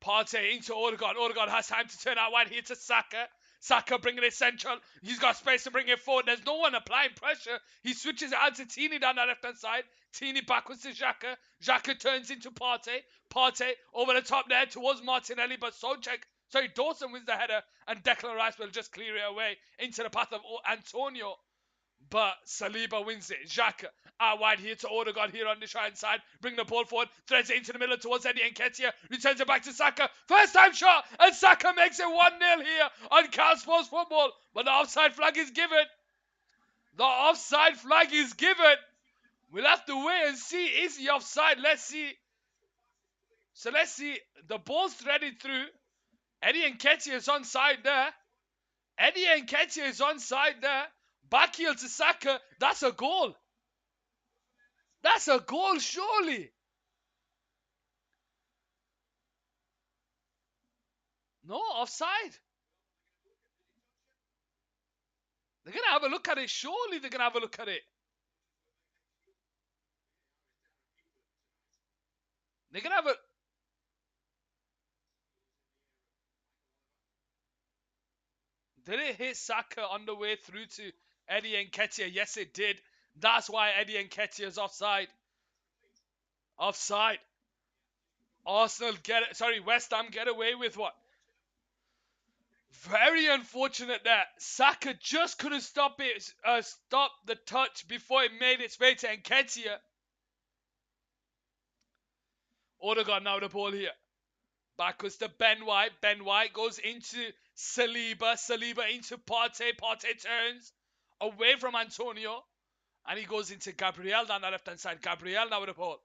Partey into Odegaard. Odegaard has time to turn out wide here to Saka. Saka bringing it central. He's got space to bring it forward. There's no one applying pressure. He switches it out to Tierney down the left-hand side. Tierney backwards to Xhaka. Xhaka turns into Partey. Partey over the top there towards Martinelli, but Dawson wins the header, and Declan Rice will just clear it away into the path of Antonio. But Saliba wins it. Xhaka out wide here to Odegaard here on the right side. Bring the ball forward. Threads it into the middle towards Eddie Nketiah. Returns it back to Saka. First time shot. And Saka makes it 1-0 here on Cal Sports Football. But the offside flag is given. The offside flag is given. We'll have to wait and see. Is he offside? Let's see. So let's see. The ball's threaded through. Eddie Nketiah is onside there. Eddie Nketiah is onside there. Back heel to Saka. That's a goal. That's a goal, surely. No, offside. They're going to have a look at it. Surely they're going to have a look at it. They're going to have a... Did it hit Saka on the way through to Eddie Nketiah? Yes, it did. That's why Eddie Nketiah is offside. Offside. Arsenal get it. Sorry, West Ham get away with what? Very unfortunate that Saka just couldn't stop it. Stop the touch before it made its way to Nketiah. Odegaard now the ball here. Backwards to Ben White. Ben White goes into Saliba. Saliba into Partey. Partey turns away from Antonio. And he goes into Gabriel down the left-hand side. Gabriel now with the ball.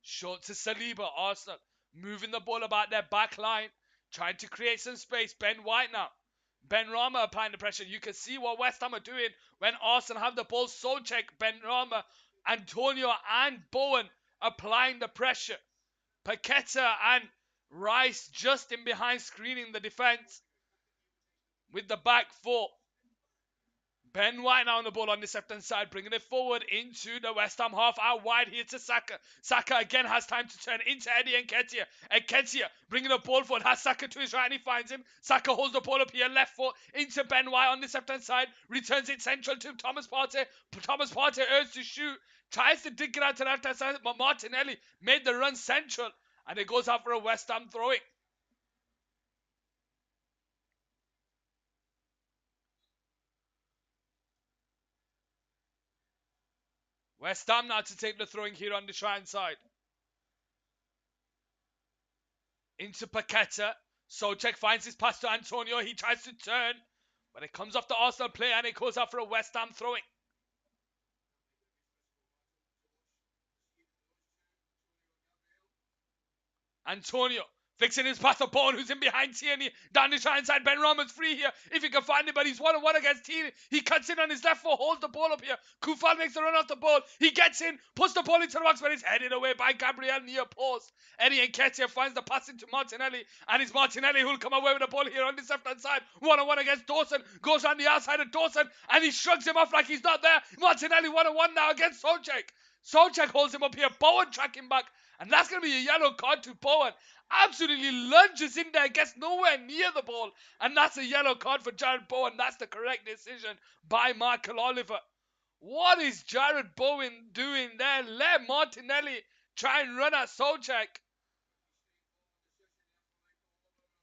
Short to Saliba. Arsenal moving the ball about their back line. Trying to create some space. Ben White now. Ben Rama applying the pressure. You can see what West Ham are doing when Arsenal have the ball. Souček, Ben Rama, Antonio and Bowen applying the pressure. Paqueta and Rice just in behind screening the defense with the back four. Ben White now on the ball on this left-hand side, bringing it forward into the West Ham half, out wide here to Saka. Saka again has time to turn into Eddie Nketiah. Nketiah bringing the ball forward, has Saka to his right and he finds him. Saka holds the ball up here, left foot into Ben White on this left-hand side, returns it central to Thomas Partey. Thomas Partey urges to shoot, tries to dig it out to the left-hand side, but Martinelli made the run central, and it goes out for a West Ham throwing. West Ham now to take the throwing here on the right side. Into Paqueta. Souček finds his pass to Antonio. He tries to turn, but it comes off the Arsenal player and it goes out for a West Ham throwing. Antonio fixing his pass to Bowen, who's in behind Tierney. Down the right side, Ben Rama's free here. If he can find him, but he's 1-on-1 against Tierney. He cuts in on his left foot, holds the ball up here. Koufal makes the run off the ball. He gets in, puts the ball into the box, but it's headed away by Gabriel near post. Eddie Nketiah finds the pass into Martinelli, and it's Martinelli who'll come away with the ball here on this left-hand side. 1-on-1 against Dawson. Goes on the outside of Dawson, and he shrugs him off like he's not there. Martinelli 1-on-1 now against Souček. Souček holds him up here. Bowen tracking back, and that's going to be a yellow card to Bowen. Absolutely lunges in there, gets nowhere near the ball, and that's a yellow card for Jared Bowen. That's the correct decision by Michael Oliver. What is Jared Bowen doing there? Let Martinelli try and run at Souček.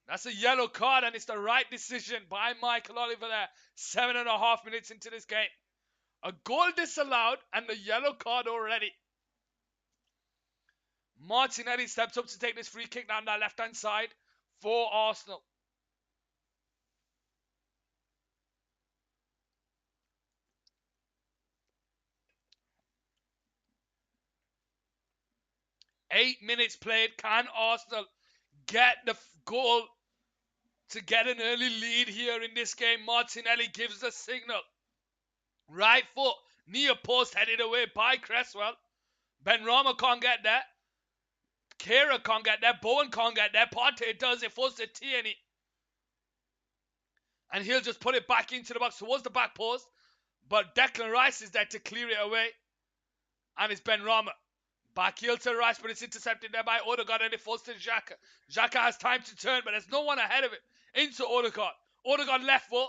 That's a yellow card, and it's the right decision by Michael Oliver there. 7.5 minutes into this game. A goal disallowed and a yellow card already. Martinelli steps up to take this free kick down that left-hand side for Arsenal. Eight minutes played. Can Arsenal get the goal to get an early lead here in this game? Martinelli gives the signal. Right foot, near post, headed away by Cresswell. Ben Rama can't get there. Kehrer can't get there. Bowen can't get there. Partey does. It falls to Tierney. And he'll just put it back into the box towards the back post. But Declan Rice is there to clear it away. And it's Ben Rama. Back heel to Rice, but it's intercepted there by Odegaard, and it falls to Xhaka. Xhaka has time to turn, but there's no one ahead of it. Into Odegaard. Odegaard left foot.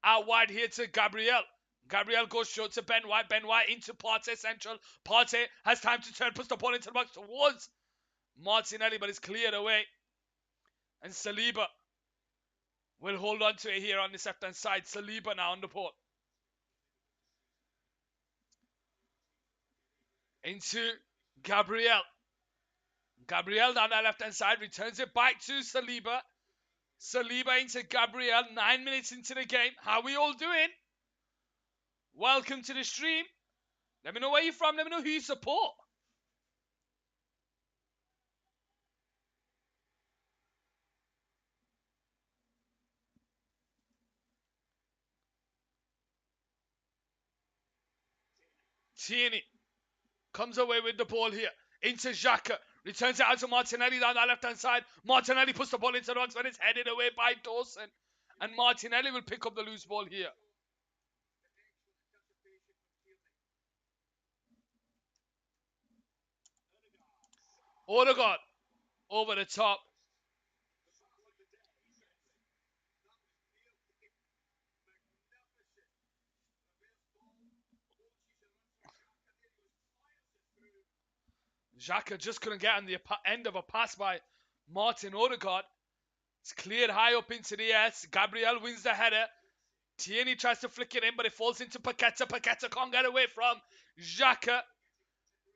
Out wide here to Gabriel. Gabriel goes short to Ben White. Ben White into Partey central. Partey has time to turn, puts the ball into the box towards Martinelli, but it's cleared away. And Saliba will hold on to it here on this left-hand side. Saliba now on the ball. Into Gabriel. Gabriel down that left-hand side. Returns it back to Saliba. Saliba into Gabriel. 9 minutes into the game. How we all doing? Welcome to the stream. Let me know where you're from. Let me know who you support. Tierney comes away with the ball here. Into Xhaka. Returns it out to Martinelli down that left-hand side. Martinelli puts the ball into the box, but it's headed away by Dawson. And Martinelli will pick up the loose ball here. Odegaard over the top. Xhaka just couldn't get on the end of a pass by Martin Odegaard. It's cleared high up into the air. Gabriel wins the header. Tierney tries to flick it in, but it falls into Paqueta. Paqueta can't get away from Xhaka.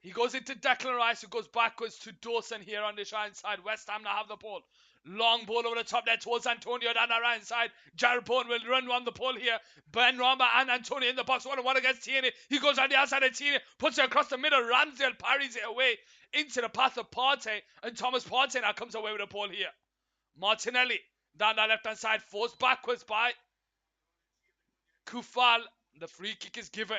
He goes into Declan Rice, who goes backwards to Dawson here on the right side. West Ham now have the ball. Long ball over the top there towards Antonio down the right side. Jared Bourne will run on the ball here. Ben Rama and Antonio in the box. 1-1 against Tierney. He goes on the outside of Tierney. Puts it across the middle. Ramsdale parries it away into the path of Partey. And Thomas Partey now comes away with the ball here. Martinelli down the left-hand side. Forced backwards by Kufal. The free kick is given.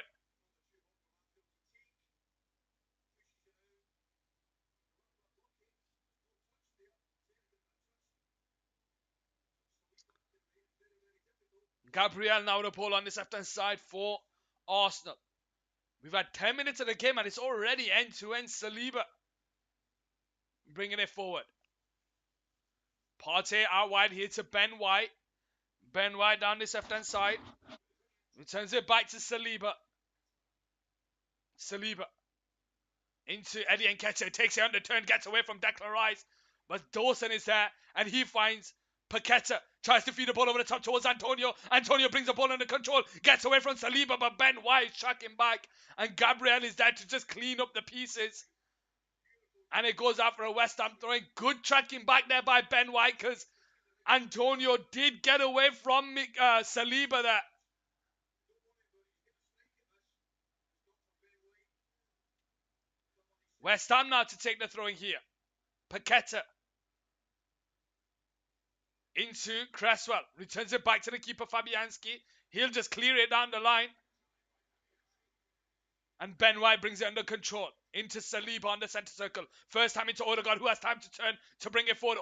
Gabriel now the ball on this left-hand side for Arsenal. We've had 10 minutes of the game and it's already end-to-end. Saliba bringing it forward. Partey out wide here to Ben White. Ben White down this left-hand side. Returns it back to Saliba. Saliba into Eddie Nketiah. Takes it on the turn, gets away from Declan Rice. But Dawson is there and he finds Paqueta. Tries to feed the ball over the top towards Antonio. Antonio brings the ball under control. Gets away from Saliba, but Ben White shot him back. And Gabriel is there to just clean up the pieces. And it goes out for a West Ham throwing. Good tracking back there by Ben White because Antonio did get away from Saliba there. West Ham now to take the throwing here. Paqueta into Cresswell. Returns it back to the keeper, Fabianski. He'll just clear it down the line. And Ben White brings it under control. Into Saliba on the centre circle. First time into Odegaard, who has time to turn to bring it forward.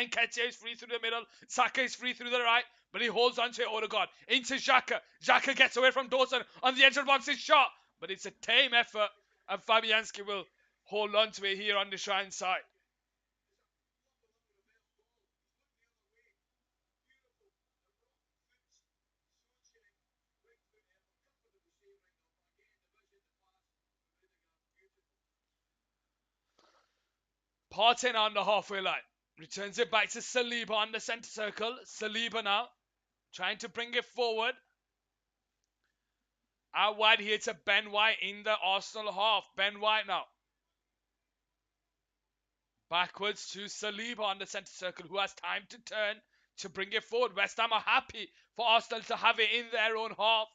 Nketiah is free through the middle. Saka is free through the right. But he holds on to it, Odegaard. Into Xhaka. Xhaka gets away from Dawson. On the edge of the box, his shot. But it's a tame effort. And Fabianski will hold on to it here on the Shrine side. Partey on the halfway line. Returns it back to Saliba on the centre circle. Saliba now trying to bring it forward. Out wide here to Ben White in the Arsenal half. Ben White now. Backwards to Saliba on the centre circle, who has time to turn to bring it forward. West Ham are happy for Arsenal to have it in their own half.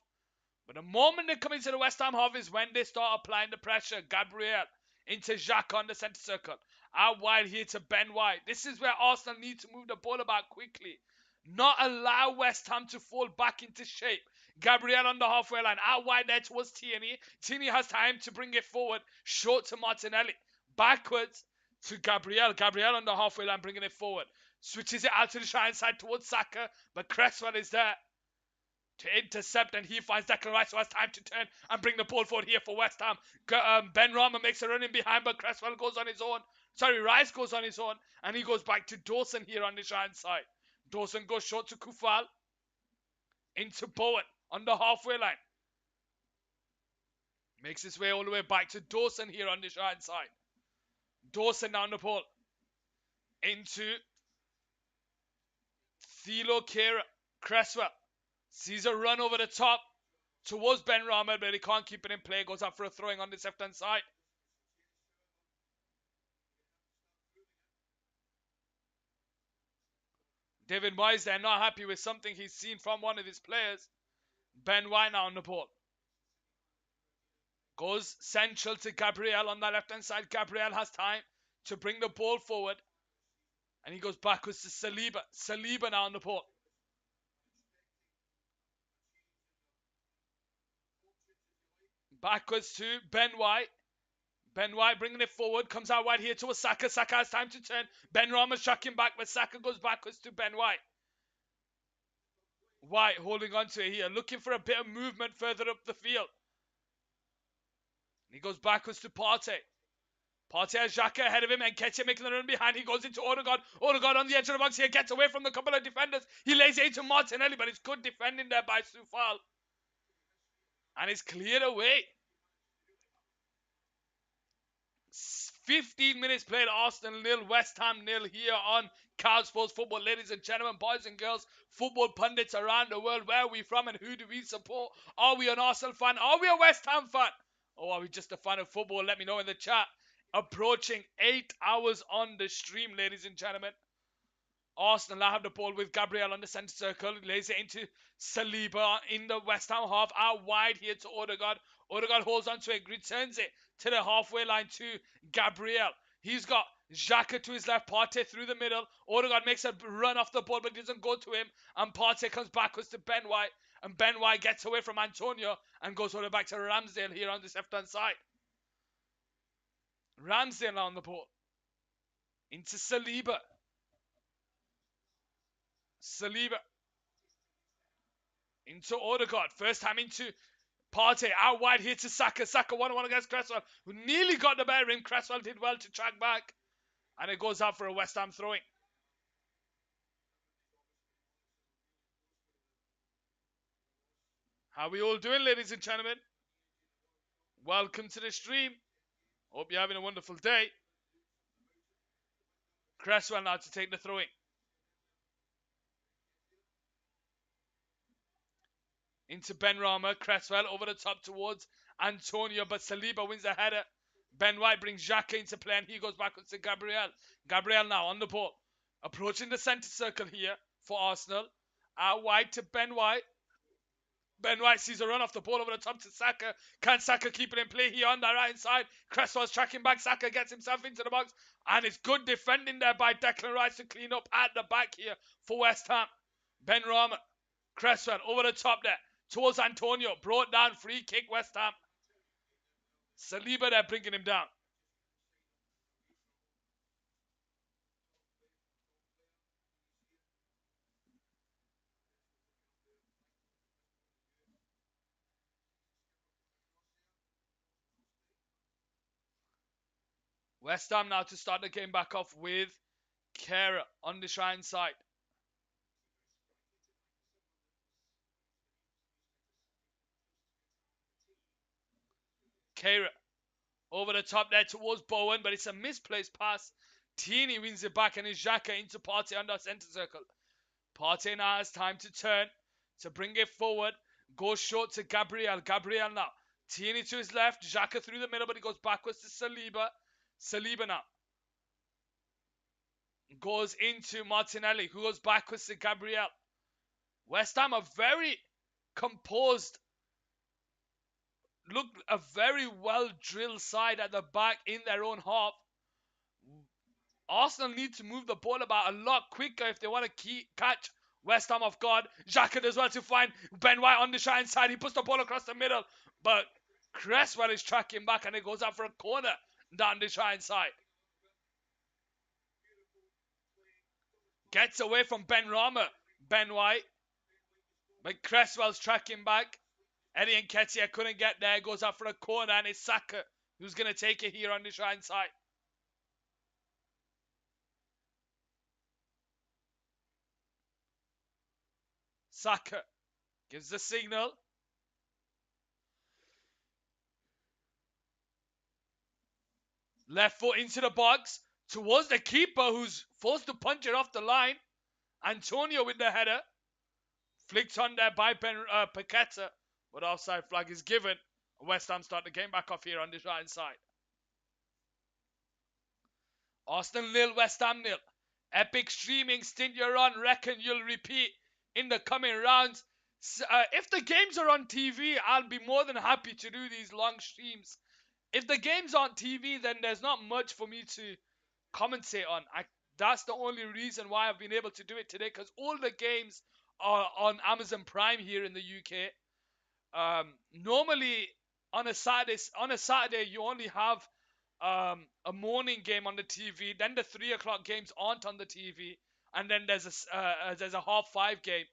But the moment they come into the West Ham half is when they start applying the pressure. Gabriel into Xhaka on the centre circle. Out wide here to Ben White. This is where Arsenal need to move the ball about quickly. Not allow West Ham to fall back into shape. Gabriel on the halfway line. Out wide there towards Tierney. Tierney has time to bring it forward. Short to Martinelli. Backwards to Gabriel. Gabriel on the halfway line bringing it forward. Switches it out to the Shrine side towards Saka. But Cresswell is there to intercept, and he finds Declan Rice, who has time to turn and bring the ball forward here for West Ham. Ben Rama makes a run in behind, but Cresswell goes on his own. Sorry, Rice goes on his own, and he goes back to Dawson here on the Shrine side. Dawson goes short to Kufal. Into Bowen on the halfway line. Makes his way all the way back to Dawson here on the Shrine side. Dawson down the ball. Into Thilo Kehrer. Cresswell sees a run over the top towards Ben Rama, but he can't keep it in play. Goes up for a throwing on this left-hand side. David Moyes there, not happy with something he's seen from one of his players. Ben White now on the ball. Goes central to Gabriel on the left-hand side. Gabriel has time to bring the ball forward. And he goes backwards to Saliba. Saliba now on the ball. Backwards to Ben White. Ben White bringing it forward. Comes out wide here to a Saka. Saka has time to turn. Ben Rama's tracking back, but Saka goes backwards to Ben White. White holding on to it here. Looking for a bit of movement further up the field. He goes backwards to Partey. Partey has Xhaka ahead of him and Nketiah making the run behind. He goes into Odegaard. Odegaard on the edge of the box here. Gets away from the couple of defenders. He lays it into Martinelli, but it's good defending there by Soufal. And it's cleared away. 15 minutes played, Arsenal nil, West Ham nil here on Cow Sports Football. Ladies and gentlemen, boys and girls, football pundits around the world, where are we from and who do we support? Are we an Arsenal fan? Are we a West Ham fan? Or are we just a fan of football? Let me know in the chat. Approaching 8 hours on the stream, ladies and gentlemen. Arsenal now have the ball with Gabriel on the centre circle. Lays it into Saliba in the West Ham half. Out wide here to Odegaard. Odegaard holds on to it. Returns it to the halfway line to Gabriel. He's got Xhaka to his left. Partey through the middle. Odegaard makes a run off the ball, but it doesn't go to him. And Partey comes backwards to Ben White. And Ben White gets away from Antonio and goes all the way back to Ramsdale here on this left-hand side. Ramsdale now on the ball. Into Saliba. Saliba into Odegaard. First time into Partey. Out wide here to Saka. Saka 1-1 against Cresswell, who nearly got the better of him. Cresswell did well to track back. And it goes out for a West Ham throwing. How we all doing, ladies and gentlemen? Welcome to the stream. Hope you're having a wonderful day. Cresswell now to take the throwing. Into Benrahma. Cresswell over the top towards Antonio, but Saliba wins the header. Ben White brings Xhaka into play and he goes backwards to Gabriel. Gabriel now on the ball. Approaching the centre circle here for Arsenal. Out wide to Ben White. Ben White sees a run off the ball over the top to Saka. Can Saka keep it in play here on the right side? Cresswell's tracking back. Saka gets himself into the box. And it's good defending there by Declan Rice to clean up at the back here for West Ham. Benrahma. Cresswell over the top there towards Antonio. Brought down, free kick, West Ham. Saliba there bringing him down. West Ham now to start the game back off with Kera on the right side. Kera over the top there towards Bowen, but it's a misplaced pass. Tierney wins it back and is Xhaka into Partey under centre circle. Partey now has time to turn, to bring it forward. Goes short to Gabriel. Gabriel now. Tierney to his left. Xhaka through the middle, but he goes backwards to Saliba. Saliba now. Goes into Martinelli, who goes backwards to Gabriel. West Ham are very composed. Look, a very well-drilled side at the back in their own half. Arsenal need to move the ball about a lot quicker if they want to catch West Ham off guard. Xhaka does well to find Ben White on the right side. He puts the ball across the middle, but Cresswell is tracking back and it goes out for a corner down the right side. Gets away from Benrahma. Ben White. But Cresswell's tracking back. Eddie Nketiah couldn't get there. Goes out for a corner and it's Saka who's going to take it here on the right side. Saka gives the signal. Left foot into the box towards the keeper who's forced to punch it off the line. Antonio with the header. Flicked on there by Paqueta. But offside flag is given. West Ham start the game back off here on the right side. Arsenal nil, West Ham nil. Epic streaming stint you're on. Reckon you'll repeat in the coming rounds. If the games are on TV, I'll be more than happy to do these long streams. If the game's on TV, then there's not much for me to commentate on. That's the only reason why I've been able to do it today, because all the games are on Amazon Prime here in the UK. Normally on a Saturday you only have a morning game on the TV. Then the 3 o'clock games aren't on the TV, and then there's a half 5 game.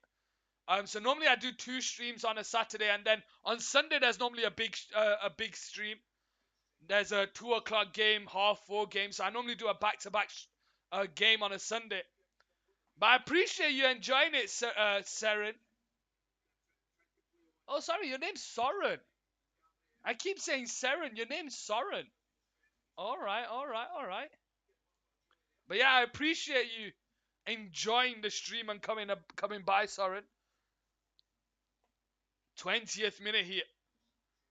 So normally I do 2 streams on a Saturday, and then on Sunday there's normally a big stream. There's a 2 o'clock game, half 4 game. So I normally do a back-to-back game on a Sunday. But I appreciate you enjoying it, Seren. Oh, sorry, your name's Soren. I keep saying Seren. Your name's Soren. All right, all right, all right. But yeah, I appreciate you enjoying the stream and coming by, Soren. 20th minute here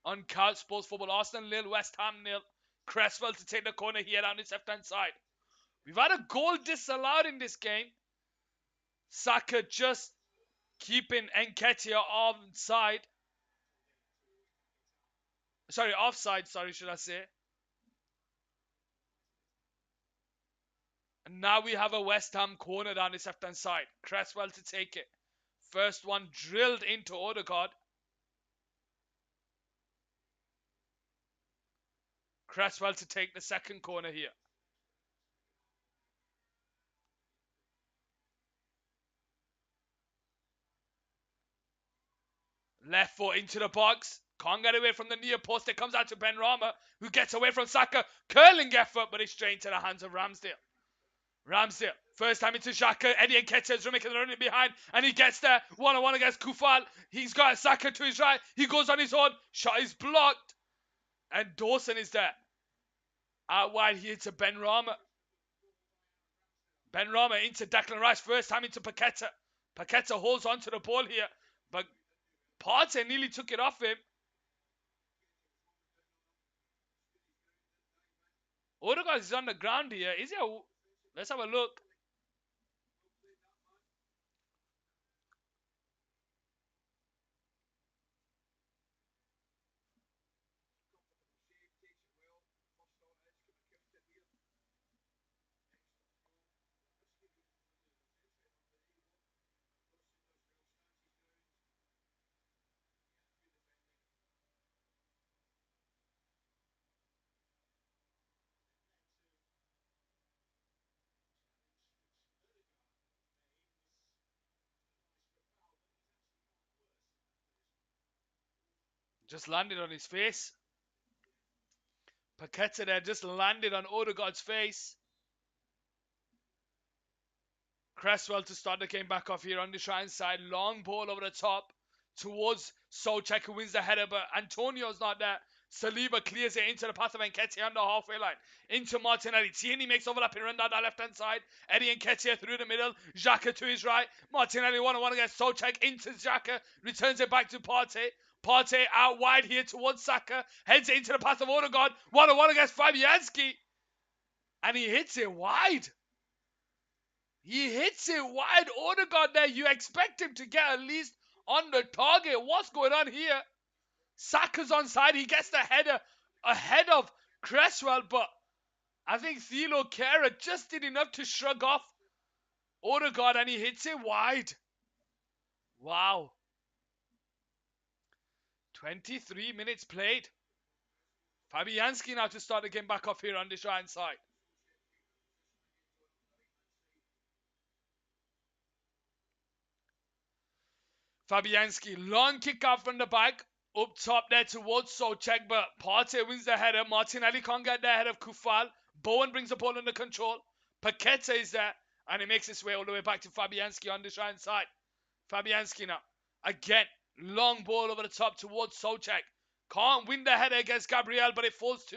on Couch Sports Football. Arsenal nil, West Ham nil. Cresswell to take the corner here down his left-hand side. We've had a goal disallowed in this game. Saka just keeping Nketiah offside. Offside, should I say. And now we have a West Ham corner down his left-hand side. Cresswell to take it. First one drilled into Odegaard. Cresswell to take the second corner here. Left foot into the box. Can't get away from the near post. It comes out to Benrahma, who gets away from Saka. Curling effort, but it's straight into the hands of Ramsdale. Ramsdale, first time into Xhaka. Eddie Nketiah is running behind, and he gets there. 1-on-1 against Kufal. He's got Saka to his right. He goes on his own. Shot is blocked. And Dawson is there. Out wide here to Benrahma. Benrahma into Declan Rice. First time into Paqueta. Paqueta holds on to the ball here, but Partey nearly took it off him. Odegaard is on the ground here. Is he? Let's have a look. Just landed on his face. Paqueta there just landed on Odegaard's face. Cresswell to start the game back off here on the right side. Long ball over the top towards Souček, who wins the header, but Antonio's not there. Saliba clears it into the path of Nketiah on the halfway line. Into Martinelli. Tierney makes overlapping run down the left-hand side. Eddie Nketiah through the middle. Xhaka to his right. Martinelli 1-on-1 against Souček. Into Xhaka. Returns it back to Partey. Partey out wide here towards Saka. Heads it into the path of Odegaard. 1-on-1 against Fabianski. And he hits it wide. He hits it wide. Odegaard there. You expect him to get at least on the target. What's going on here? Saka's onside. He gets the header ahead of Cresswell, but I think Thilo Kehrer just did enough to shrug off Odegaard, and he hits it wide. Wow. 23 minutes played. Fabianski now to start the game back off here on this right side. Fabianski, long kick out from the back. Up top there towards Souček, but Partey wins the header. Martinelli can't get there ahead of Kufal. Bowen brings the ball under control. Paqueta is there, and he makes his way all the way back to Fabianski on this right side. Fabianski now. Again, long ball over the top towards Souček. Can't win the header against Gabriel, but it falls to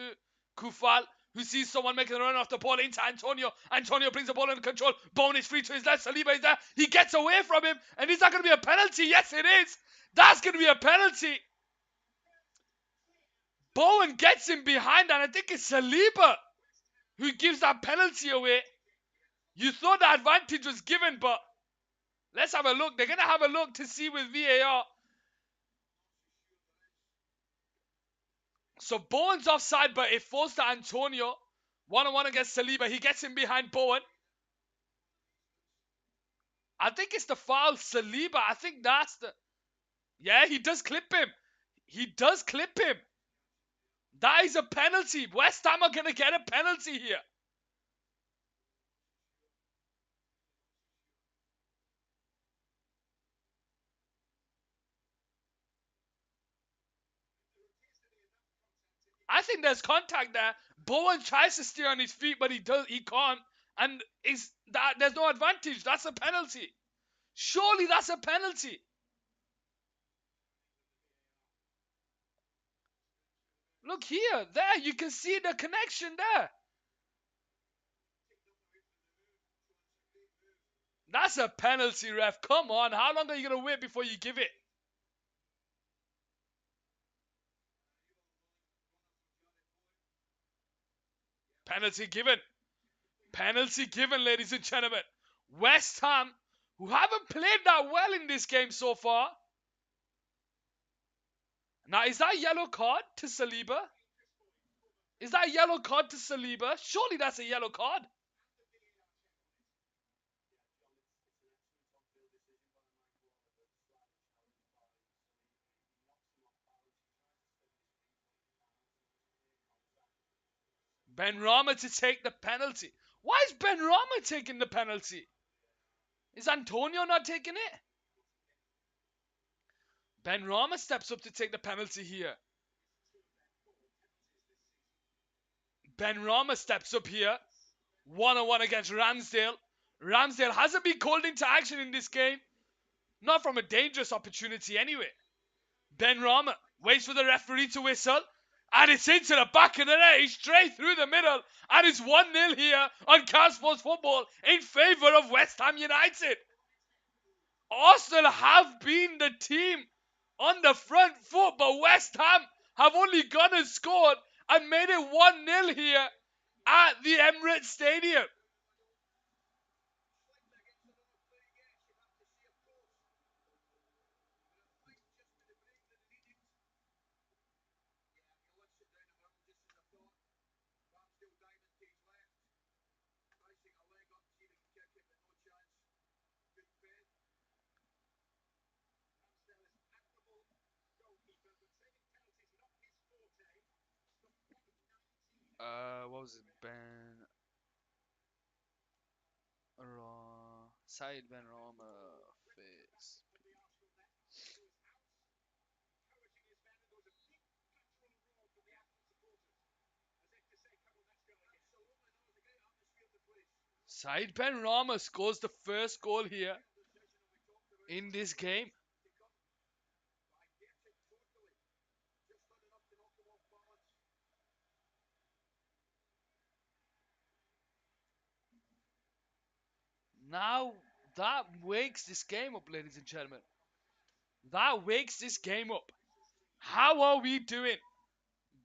Kufal, who sees someone making a run off the ball into Antonio. Antonio brings the ball under control. Bowen is free to his left. Saliba is there. He gets away from him, and is that going to be a penalty? Yes, it is. That's going to be a penalty. Bowen gets him behind, and I think it's Saliba who gives that penalty away. You thought the advantage was given, but let's have a look. They're going to have a look to see with VAR. So Bowen's offside, but it falls to Antonio. 1-on-1 against Saliba. He gets him behind Bowen. I think it's the foul. Saliba, I think that's the... Yeah, he does clip him. He does clip him. That is a penalty. West Ham are going to get a penalty here. I think there's contact there. Bowen tries to stay on his feet, but he can't. And is that there's no advantage. That's a penalty. Surely that's a penalty. Look here, there, you can see the connection there. That's a penalty, ref. Come on, how long are you going to wait before you give it? Penalty given. Penalty given, ladies and gentlemen. West Ham, who haven't played that well in this game so far. Now, is that a yellow card to Saliba? Is that a yellow card to Saliba? Surely that's a yellow card. Ben Rama to take the penalty. Why is Ben Rama taking the penalty? Is Antonio not taking it? Ben Rama steps up to take the penalty here. Ben Rama steps up here. 1-on-1 against Ramsdale. Ramsdale hasn't been called into action in this game. Not from a dangerous opportunity anyway. Ben Rama waits for the referee to whistle. And it's into the back of the net, straight through the middle. And it's 1-0 here on Cal Sports Football in favour of West Ham United. Arsenal have been the team on the front foot, but West Ham have only gone and scored and made it 1-0 here at the Emirates Stadium. What was it? Said Ben Rama face. Said Ben Rama scores the first goal here in this game. Now that wakes this game up, ladies and gentlemen. That wakes this game up. How are we doing,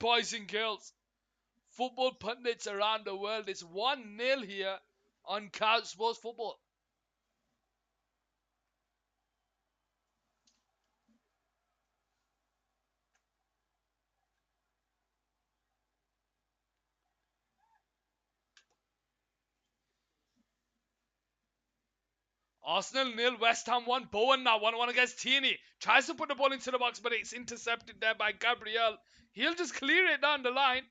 boys and girls? Football pundits around the world. It's 1-0 here on Couch Sports Football. Arsenal 0, West Ham 1. Bowen now 1-1 against Tierney. Tries to put the ball into the box, but it's intercepted there by Gabriel. He'll just clear it down the line.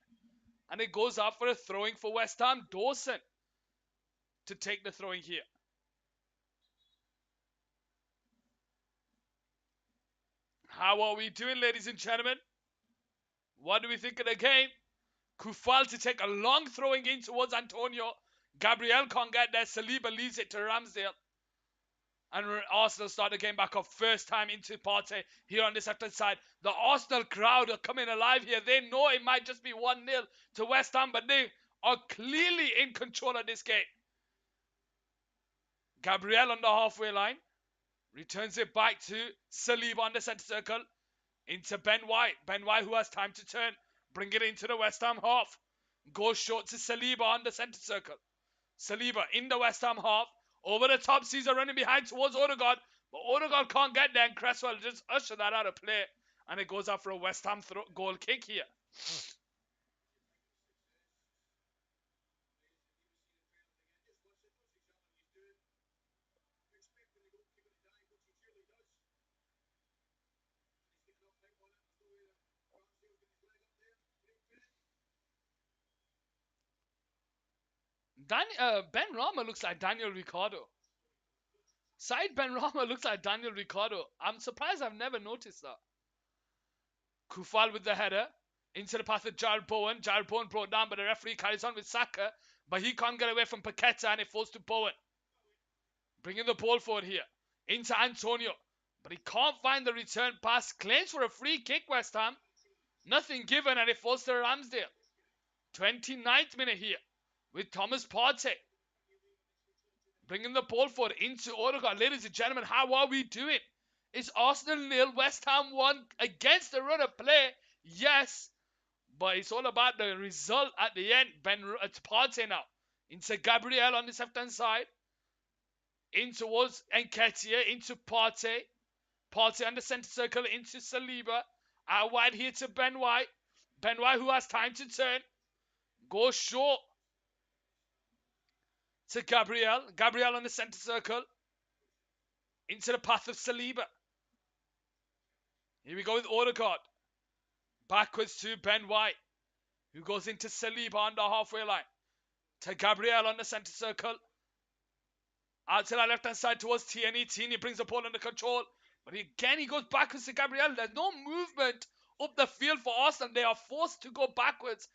And it goes out for a throwing for West Ham. Dawson to take the throwing here. How are we doing, ladies and gentlemen? What do we think of the game? Kufal to take a long throwing in towards Antonio. Gabriel can't get there. Saliba leaves it to Ramsdale. And Arsenal start the game back off. First time into Partey here on this left-hand side. The Arsenal crowd are coming alive here. They know it might just be 1-0 to West Ham, but they are clearly in control of this game. Gabriel on the halfway line. Returns it back to Saliba on the centre circle. Into Ben White. Ben White who has time to turn. Bring it into the West Ham half. Goes short to Saliba on the centre circle. Saliba in the West Ham half. Over the top, Caesar running behind towards Odegaard. But Odegaard can't get there, and Cresswell just usher that out of play. And it goes out for a West Ham goal kick here. Ben Rama looks like Daniel Ricciardo. Side Ben Rama looks like Daniel Ricciardo. I'm surprised I've never noticed that. Kufal with the header into the path of Jared Bowen. Jared Bowen brought down, but the referee carries on with Saka. But he can't get away from Paqueta, and it falls to Bowen. Bringing the ball forward here into Antonio. But he can't find the return pass. Claims for a free kick, West Ham. Nothing given, and it falls to Ramsdale. 29th minute here with Thomas Partey. Bringing the ball forward into Odegaard. Ladies and gentlemen, how are we doing? Is Arsenal 0, West Ham 1 against the run of play? Yes. But it's all about the result at the end. Partey now. Into Gabriel on the left-hand side. In towards Nketiah. Into Partey. Partey on the centre circle. Into Saliba. Out wide here to Ben White. Ben White who has time to turn. Goes short. To Gabriel. Gabriel on the centre circle. Into the path of Saliba. Here we go with Odegaard. Backwards to Ben White, who goes into Saliba on the halfway line. To Gabriel on the centre circle. Out to the left-hand side towards Tierney. Tierney brings the ball under control. But again, he goes backwards to Gabriel. There's no movement up the field for Arsenal. They are forced to go backwards.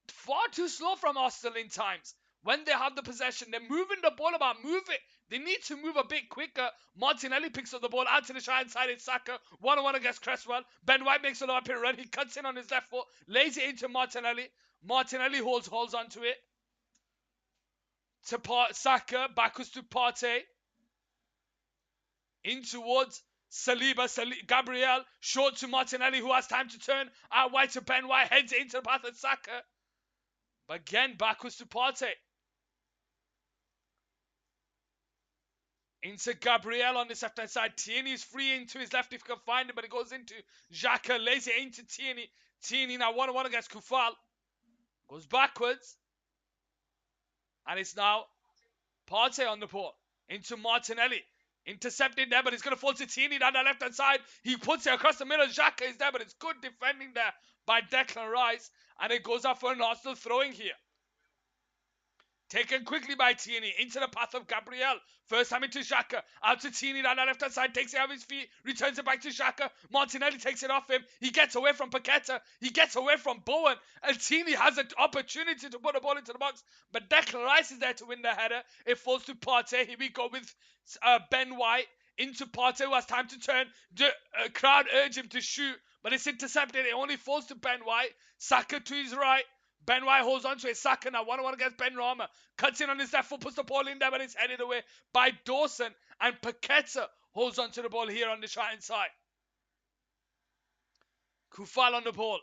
Far too slow from Arsenal in times. When they have the possession, they're moving the ball about. Move it. They need to move a bit quicker. Martinelli picks up the ball out to the right side. It's Saka. 1-on-1 against Cresswell. Ben White makes a low up run. He cuts in on his left foot. Lays it into Martinelli. Martinelli holds onto it. To Saka. Backwards to Partey. In towards Saliba. Gabriel. Short to Martinelli, who has time to turn. Out wide to Ben White. Heads it into the path of Saka. But again, backwards to Partey. Into Gabriel on this left-hand side. Tierney is free into his left if he can find him, but it goes into Xhaka. Lays it into Tierney. Tierney now 1-on-1 against Kufal. Goes backwards. And it's now Partey on the ball. Into Martinelli. Intercepted there, but it's going to fall to Tierney down the left-hand side. He puts it across the middle. Xhaka is there, but it's good defending there by Declan Rice. And it goes out for an Arsenal throwing here. Taken quickly by Tierney into the path of Gabriel. First time into Xhaka. Out to Tierney down the left-hand side. Takes it off his feet. Returns it back to Xhaka. Martinelli takes it off him. He gets away from Paqueta. He gets away from Bowen. And Tierney has an opportunity to put the ball into the box. But Declan Rice is there to win the header. It falls to Partey. Here we go with Ben White. Into Partey who has time to turn. The crowd urge him to shoot. But it's intercepted. It only falls to Ben White. Saka to his right. Ben White holds on to it. Saka now 1-on-1 against Ben Rama. Cuts in on his left foot, puts the ball in there, but it's headed away by Dawson. And Paqueta holds on to the ball here on the right hand side. Kufal on the ball.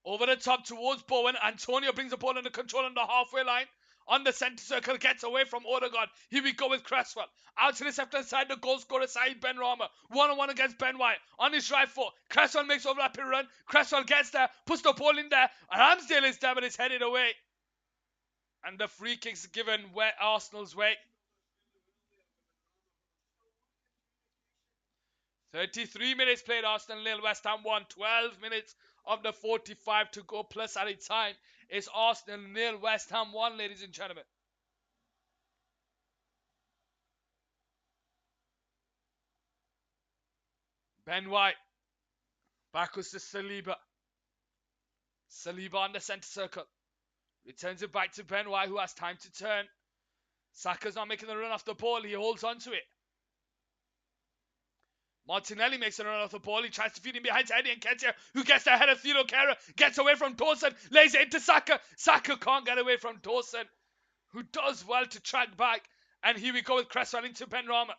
Over the top towards Bowen. Antonio brings the ball under control on the halfway line. On the centre circle, gets away from Odegaard. Here we go with Cresswell. Out to the left-hand side, the goal scorer, Saeed Ben Rama. 1-on-1 against Ben White. On his right foot, Cresswell makes overlapping run. Cresswell gets there, puts the ball in there. Ramsdale is there, but it's headed away. And the free kick's given Arsenal's way. 33 minutes played, Arsenal 0, West Ham 1. 12 minutes of the 45 to go plus added time. It's Arsenal 0, West Ham 1, ladies and gentlemen. Ben White. Backwards to Saliba. Saliba on the centre circle. Returns it back to Ben White, who has time to turn. Saka's not making the run off the ball. He holds on to it. Martinelli makes a run off the ball. He tries to feed him behind to Eddie Nketiah, who gets the head of Thilo Kehrer, gets away from Dawson, lays it into Saka. Saka can't get away from Dawson, who does well to track back. And here we go with Cresswell into Ben Rama.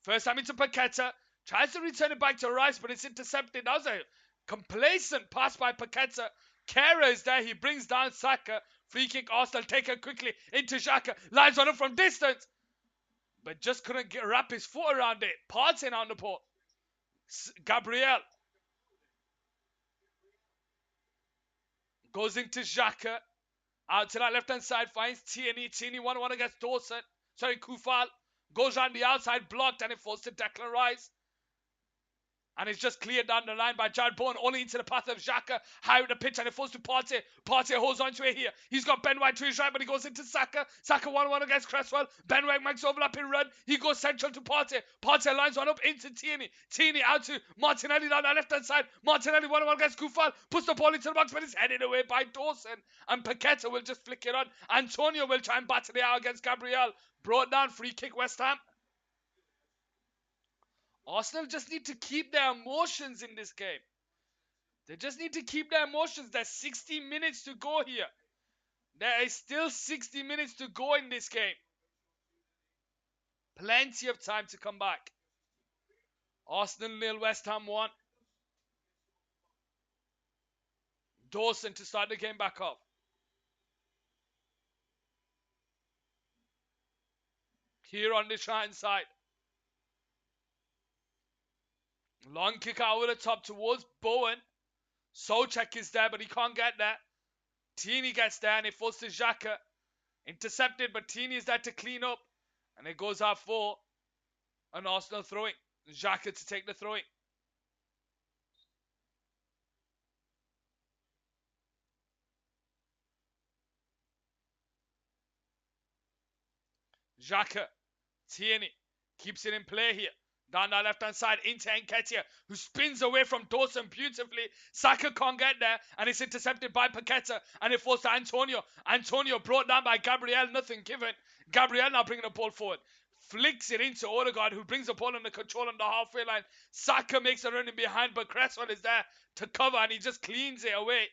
First time into Paqueta. Tries to return it back to Rice, but it's intercepted. That was a complacent pass by Paqueta. Kehrer is there. He brings down Saka. Free kick, Arsenal taken quickly into Xhaka. Lines on him from distance, but just couldn't wrap his foot around it. Partey on the ball. Gabriel goes into Xhaka. Out to that left-hand side, finds Tierney. Tierney 1-1 against Dawson. Sorry, Kufal. Goes around the outside, blocked, and it falls to Declan Rice. And it's just cleared down the line by Jared Bowen, only into the path of Xhaka, high with the pitch, and it falls to Partey. Partey holds on to it here. He's got Ben White to his right, but he goes into Saka. Saka 1-1 against Cresswell. Ben White makes overlapping run. He goes central to Partey. Partey lines one up into Tierney. Tierney out to Martinelli down the left-hand side. Martinelli 1-1 against Kufal. Puts the ball into the box, but it's headed away by Dawson. And Paqueta will just flick it on. Antonio will try and battle it out against Gabriel. Brought down, free kick West Ham. Arsenal just need to keep their emotions in this game. They just need to keep their emotions. There's 60 minutes to go here. There is still 60 minutes to go in this game. Plenty of time to come back. Arsenal 0, West Ham 1. Dawson to start the game back up. Here on the right side. Long kick out over the top towards Bowen. Souček is there, but he can't get there. Tierney gets there and it falls to Xhaka. Intercepted, but Tierney is there to clean up. And it goes out for an Arsenal throwing. Xhaka to take the throwing. Xhaka. Tierney keeps it in play here. Down that left-hand side into Nketiah, who spins away from Dawson beautifully. Saka can't get there, and it's intercepted by Paqueta, and it falls to Antonio. Antonio brought down by Gabriel, nothing given. Gabriel now bringing the ball forward. Flicks it into Odegaard, who brings the ball under control on the halfway line. Saka makes a run in behind, but Cresswell is there to cover, and he just cleans it away.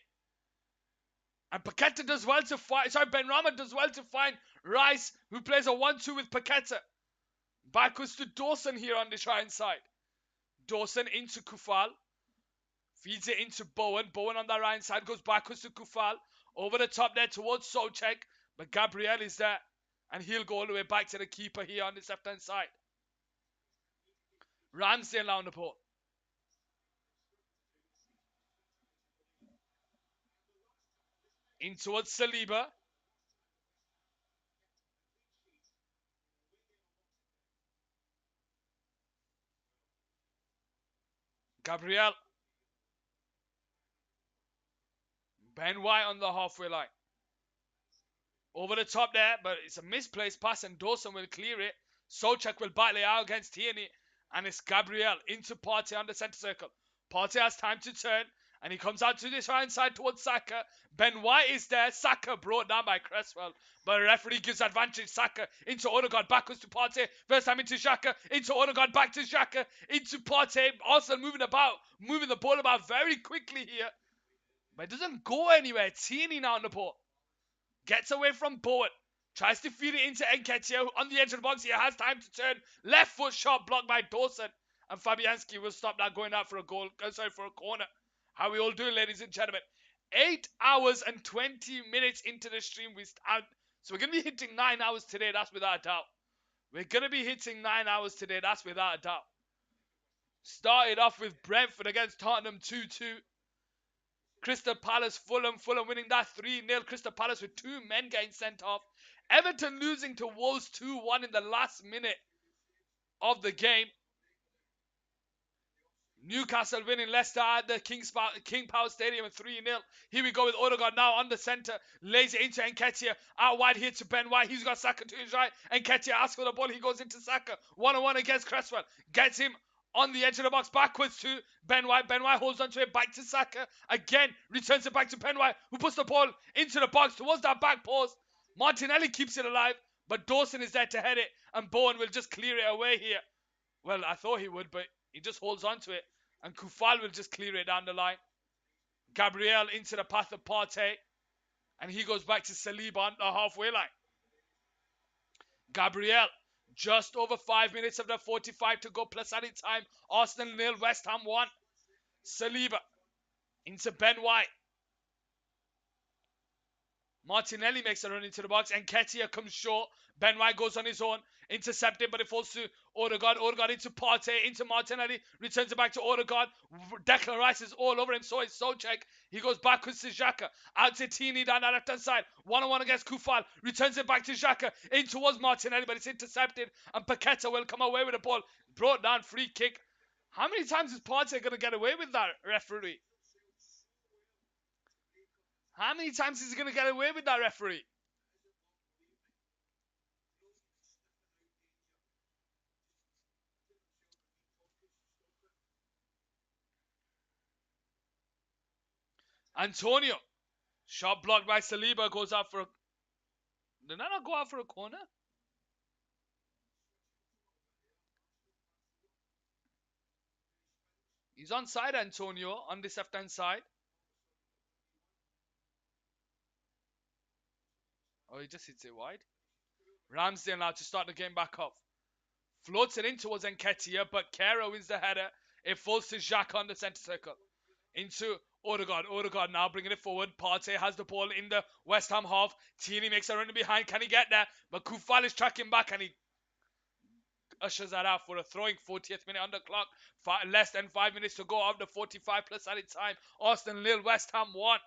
And Paqueta does well to find, Benrahma does well to find Rice, who plays a 1-2 with Paqueta. Backwards to Dawson here on the right side. Dawson into Kufal. Feeds it into Bowen. Bowen on the right side goes backwards to Kufal. Over the top there towards Souček. But Gabriel is there. And he'll go all the way back to the keeper here on this left-hand side. Ramsdale now on the ball. In towards Saliba. Gabriel. Ben White on the halfway line. Over the top there, but it's a misplaced pass and Dawson will clear it. Souček will battle it out against Tierney. And it's Gabriel into Partey on the centre circle. Partey has time to turn. And he comes out to this right side towards Saka. Ben White is there. Saka brought down by Cresswell. But the referee gives advantage. Saka into Odegaard. Backwards to Partey. First time into Xhaka. Into Odegaard. Back to Xhaka. Into Partey. Arsenal moving about. Moving the ball about very quickly here. But it doesn't go anywhere. Tierney now on the ball. Gets away from Bowen. Tries to feed it into Nketiah. On the edge of the box. He has time to turn. Left foot shot blocked by Dawson. And Fabianski will stop that going out for a goal. For a corner. How we all doing, ladies and gentlemen? 8 hours and 20 minutes into the stream. So we're going to be hitting 9 hours today. That's without a doubt. We're going to be hitting 9 hours today. That's without a doubt. Started off with Brentford against Tottenham 2-2. Crystal Palace, Fulham winning that 3-0. Crystal Palace with 2 men getting sent off. Everton losing to Wolves 2-1 in the last minute of the game. Newcastle winning Leicester at the King Power Stadium at 3-0. Here we go with Odegaard now on the centre. Lays it into Nketiah. Out wide here to Ben White. He's got Saka to his right. Nketiah asks for the ball. He goes into Saka. 1-on-1 against Cresswell. Gets him on the edge of the box. Backwards to Ben White. Ben White holds onto it. Back to Saka. Again. Returns it back to Ben White. Who puts the ball into the box towards that back post. Martinelli keeps it alive. But Dawson is there to head it. And Bowen will just clear it away here. Well, I thought he would, but he just holds on to it. And Kufal will just clear it down the line. Gabriel into the path of Partey. And he goes back to Saliba on the halfway line. Gabriel, just over 5 minutes of the 45 to go plus added time. Arsenal 0, West Ham 1. Saliba into Ben White. Martinelli makes a run into the box. And Nketiah comes short. Ben White goes on his own. Intercepted, but it falls to Odegaard. Odegaard into Partey, into Martinelli. Returns it back to Odegaard. Declan Rice is all over him. So is Souček. He goes backwards to Xhaka. Out to Tierney down that left-hand side. 1-on-1 against Kufal. Returns it back to Xhaka. In towards Martinelli, but it's intercepted. And Paqueta will come away with the ball. Brought down, free kick. How many times is Partey going to get away with that, referee? How many times is he going to get away with that, referee? Antonio. Shot blocked by Saliba. Goes out for a... Did that not go out for a corner? He's on side, Antonio, on this left-hand side. Oh, he just hits it wide. Ramsdale now to start the game back off. Floats it in towards Nketiah, but Kera wins the header. It falls to Xhaka on the centre circle. Into Odegaard. Odegaard now bringing it forward. Partey has the ball in the West Ham half. Tierney makes a run behind. Can he get there? But Kufal is tracking back and he ushers that out for a throwing. 40th minute on the clock. Less than 5 minutes to go of the 45 plus added time. Arsenal nil, West Ham 1.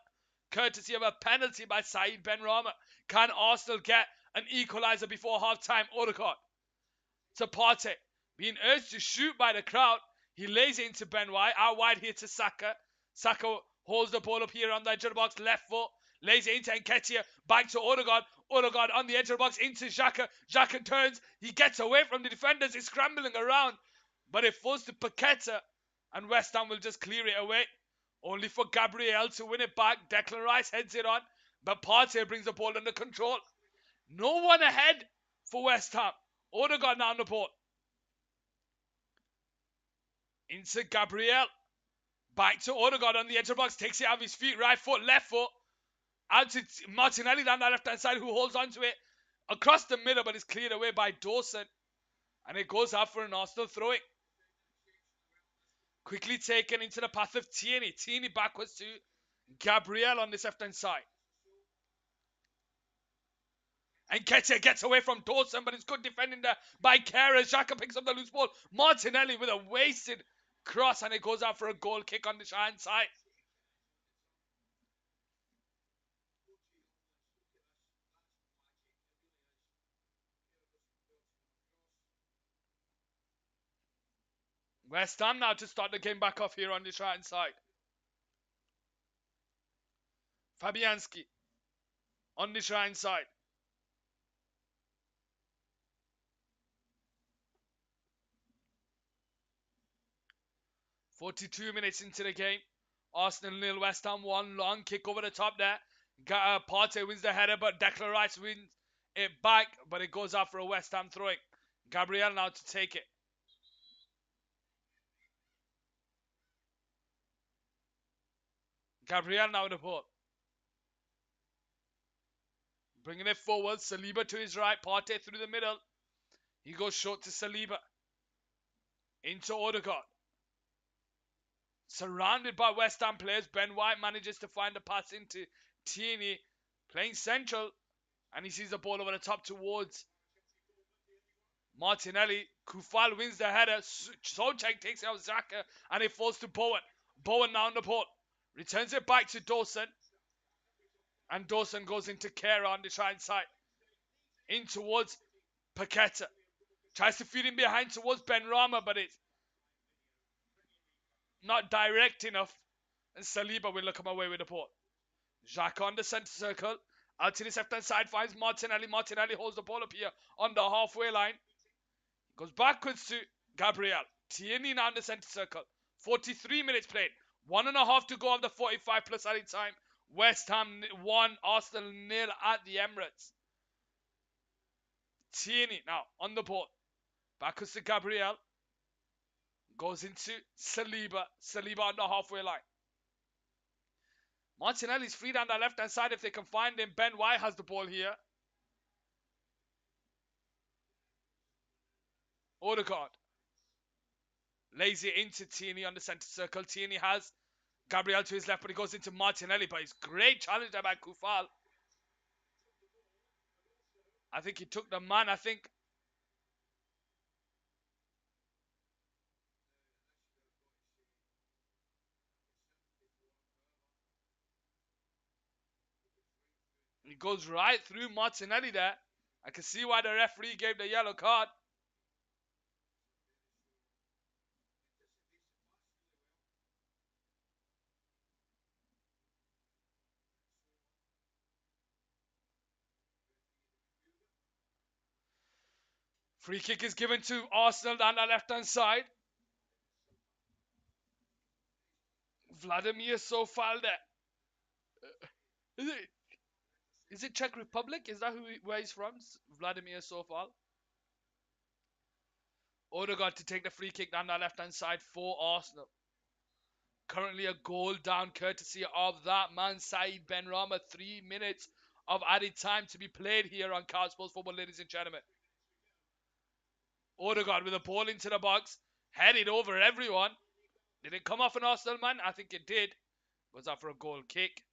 Courtesy of a penalty by Saeed Benrahma. Can Arsenal get an equaliser before half time? Odegaard to Partey. Being urged to shoot by the crowd. He lays it into Ben White. Out wide here to Saka. Saka holds the ball up here on the edge of the box. Left foot. Lays it into Nketiah. Back to Odegaard. Odegaard on the edge of the box into Xhaka. Xhaka turns. He gets away from the defenders. He's scrambling around. But it falls to Paqueta. And West Ham will just clear it away. Only for Gabriel to win it back. Declan Rice heads it on. But Partey brings the ball under control. No one ahead for West Ham. Odegaard now on the ball. Into Gabriel. Back to Odegaard on the edge of the box. Takes it out of his feet. Right foot, left foot. Out to Martinelli down the left-hand side who holds on to it. Across the middle, but it's cleared away by Dawson. And it goes out for an Arsenal throwing. Quickly taken into the path of Tierney. Tierney backwards to Gabriel on this left-hand side. And Nketiah gets away from Dawson, but it's good defending there by Kera. Xhaka picks up the loose ball. Martinelli with a wasted cross, and it goes out for a goal kick on the hand side. West Ham now to start the game back off here on this right hand side. Fabianski on this right hand side. "42 minutes into the game. Arsenal nil, West Ham 1. Long kick over the top there. Partey wins the header, but Declan Rice wins it back, but it goes out for a West Ham throwing. Gabriel now to take it. Gabriel now the ball. Bringing it forward. Saliba to his right. Partey through the middle. He goes short to Saliba. Into Odegaard. Surrounded by West Ham players. Ben White manages to find a pass into Tierney. Playing central. And he sees the ball over the top towards Martinelli. Kufal wins the header. Souček takes it out of Xhaka. And it falls to Bowen. Bowen now on the ball. Returns it back to Dawson. And Dawson goes into Kera on the right side. In towards Paqueta. Tries to feed him behind towards Benrahma, but it's not direct enough. And Saliba will come away with the ball. Xhaka on the centre circle. Out to the left-hand side finds Martinelli. Martinelli holds the ball up here on the halfway line. Goes backwards to Gabriel. Tierney now in the centre circle. 43 minutes played. 1.5 to go of the 45 plus added time. West Ham 1, Arsenal 0 at the Emirates. Tierney now on the ball. Backwards to Gabriel. Goes into Saliba. Saliba on the halfway line. Martinelli's free down the left-hand side if they can find him. Ben White has the ball here. Odegaard. Lays it into Tierney on the centre circle. Tierney has Gabriel to his left, but he goes into Martinelli. But it's great challenge there by Kufal. I think he took the man. I think he goes right through Martinelli there. I can see why the referee gave the yellow card. Free kick is given to Arsenal down the left-hand side. Vladimir Sofalde. Is it, is it Czech Republic? Is that where he's from? Vladimir Sofal. Odegaard to take the free kick down the left-hand side for Arsenal. Currently a goal down courtesy of that man, Saeed Benrahma. 3 minutes of added time to be played here on Card Sports Football, ladies and gentlemen. Odegaard with a ball into the box. Headed over everyone. Did it come off an Arsenal man? I think it did. Was that for a goal kick?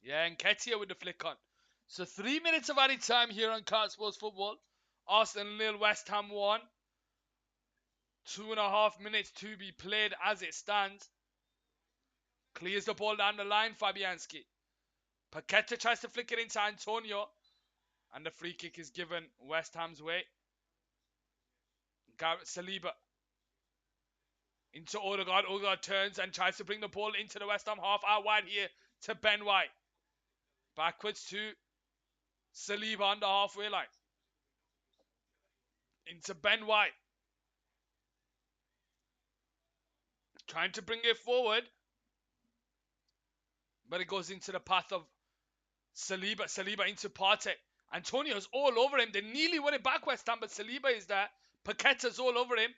Yeah, and Ketia with the flick on. So 3 minutes of added time here on Card Sports Football. Arsenal 0, West Ham 1. 2.5 minutes to be played as it stands. Clears the ball down the line, Fabianski. Paqueta tries to flick it into Antonio. And the free kick is given West Ham's way. Gareth Saliba. Into Odegaard. Odegaard turns and tries to bring the ball into the West Ham half. Out wide here to Ben White. Backwards to Saliba on the halfway line. Into Ben White. Trying to bring it forward. But it goes into the path of Saliba. Saliba into Partey. Antonio's all over him. They nearly won it back, West Ham, but Saliba is there. Paqueta's all over him.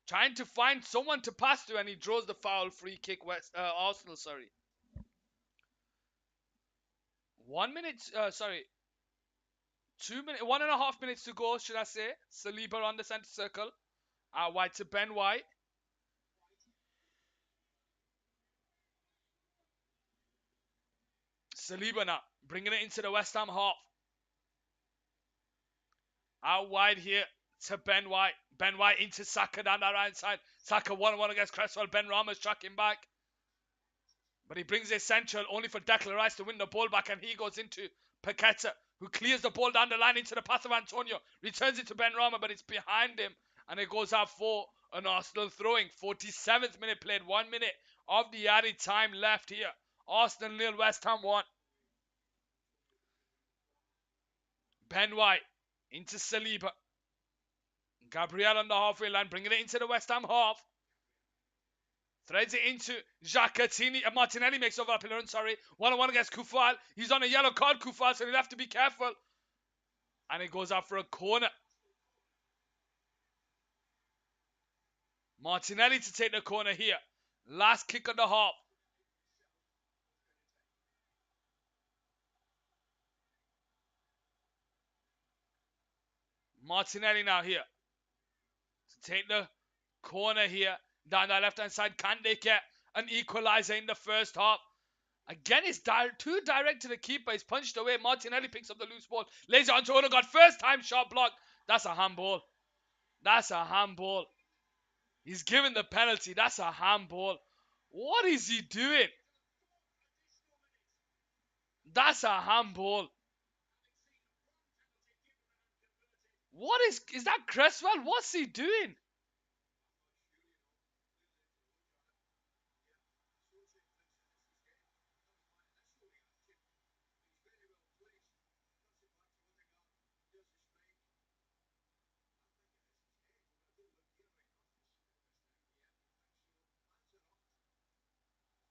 Trying to find someone to pass to, and he draws the foul. Free kick, Arsenal, sorry. 1 minute, 2 minutes, 1.5 minutes to go, should I say. Saliba on the centre circle. Out wide to Ben White. Saliba now, bringing it into the West Ham half. Out wide here to Ben White. Ben White into Saka down the right side. Saka 1-1 against Cresswell. Benrahma's tracking back. But he brings it central only for Declan Rice to win the ball back, and he goes into Paqueta, who clears the ball down the line into the path of Antonio. Returns it to Benrahma, but it's behind him, and it goes out for an Arsenal throwing. 47th minute played. 1 minute of the added time left here. Arsenal 0, West Ham 1. Ben White into Saliba. Gabriel on the halfway line, bringing it into the West Ham half. Threads it into Jacatini. Martinelli makes over Pillarin, sorry. 1-on-1 against Kufal. He's on a yellow card, Kufal, so he'll have to be careful. And it goes out for a corner. Martinelli to take the corner here. Last kick of the half. Martinelli now here. To take the corner here. Down the left-hand side. Can they get an equalizer in the first half? Again, it's too direct to the keeper. He's punched away. Martinelli picks up the loose ball. Lays it onto Odegaard. First time shot block. That's a handball. That's a handball. He's given the penalty. That's a handball. What is he doing? That's a handball. What is that Cresswell? What's he doing?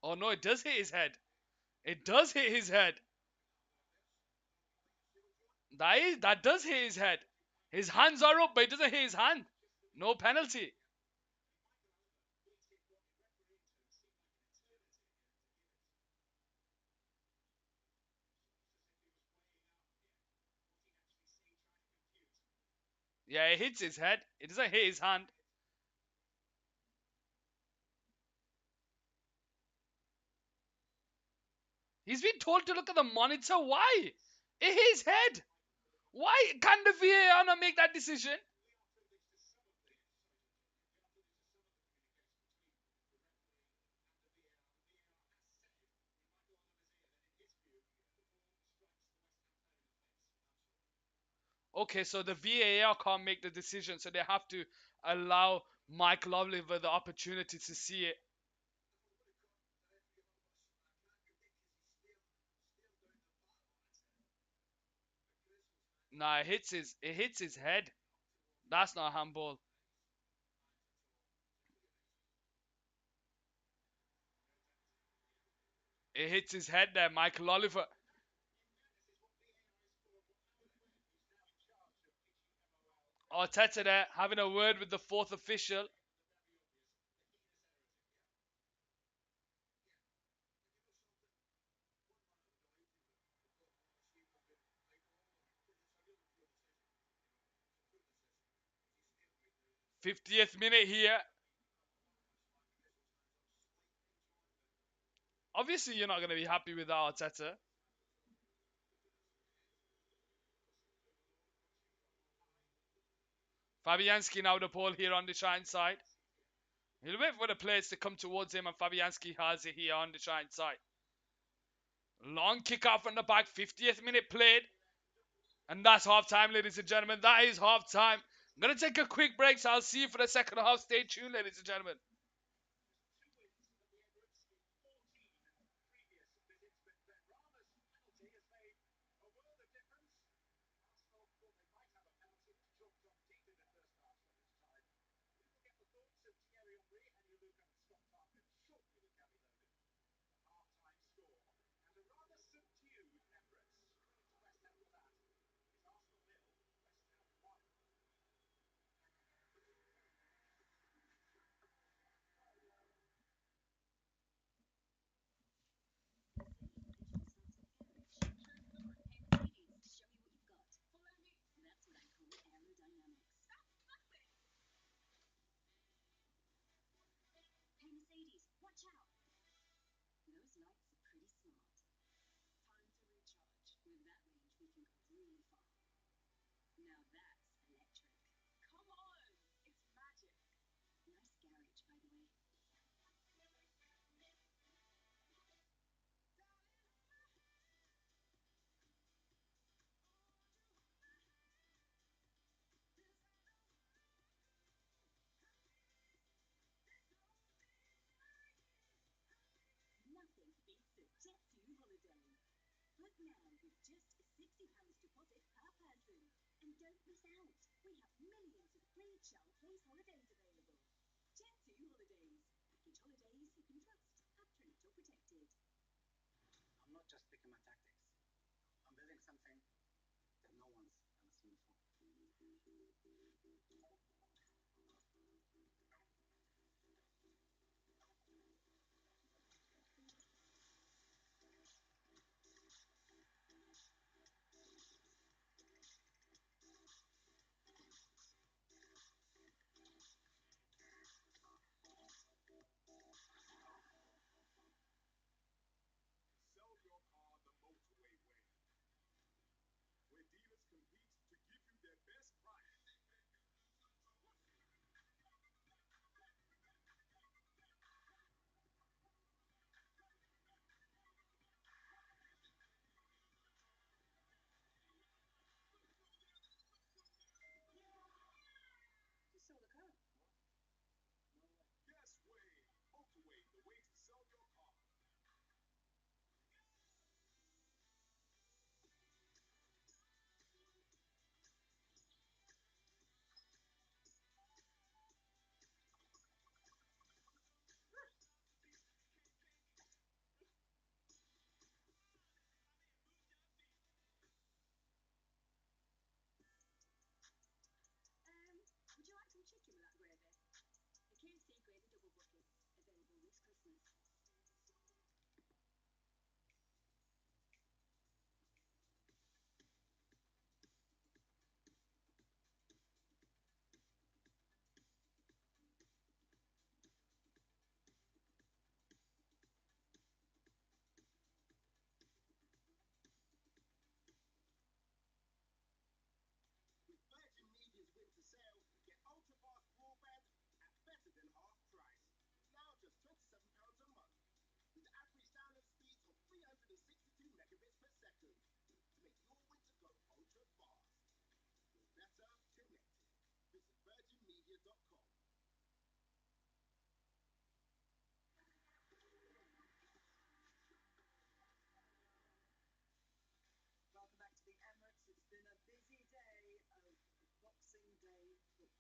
Oh no, it does hit his head. It does hit his head. That does hit his head. His hands are up, but it doesn't hit his hand. No penalty. Yeah, it hits his head. It doesn't hit his hand. He's been told to look at the monitor. Why? It hit his head. Why can't the VAR not make that decision? Okay, so the VAR can't make the decision, so they have to allow Mike Lovely the opportunity to see it. Nah, it hits his head. That's not handball. It hits his head there, Michael Oliver. Arteta there having a word with the fourth official. 50th minute here. Obviously, you're not going to be happy with Arteta. Fabianski now the ball here on the shine side. He'll wait for the players to come towards him, and Fabianski has it here on the shine side. Long kick out from the back, 50th minute played. And that's half time, ladies and gentlemen. That is half time. I'm going to take a quick break, so I'll see you for the second half. Stay tuned, ladies and gentlemen.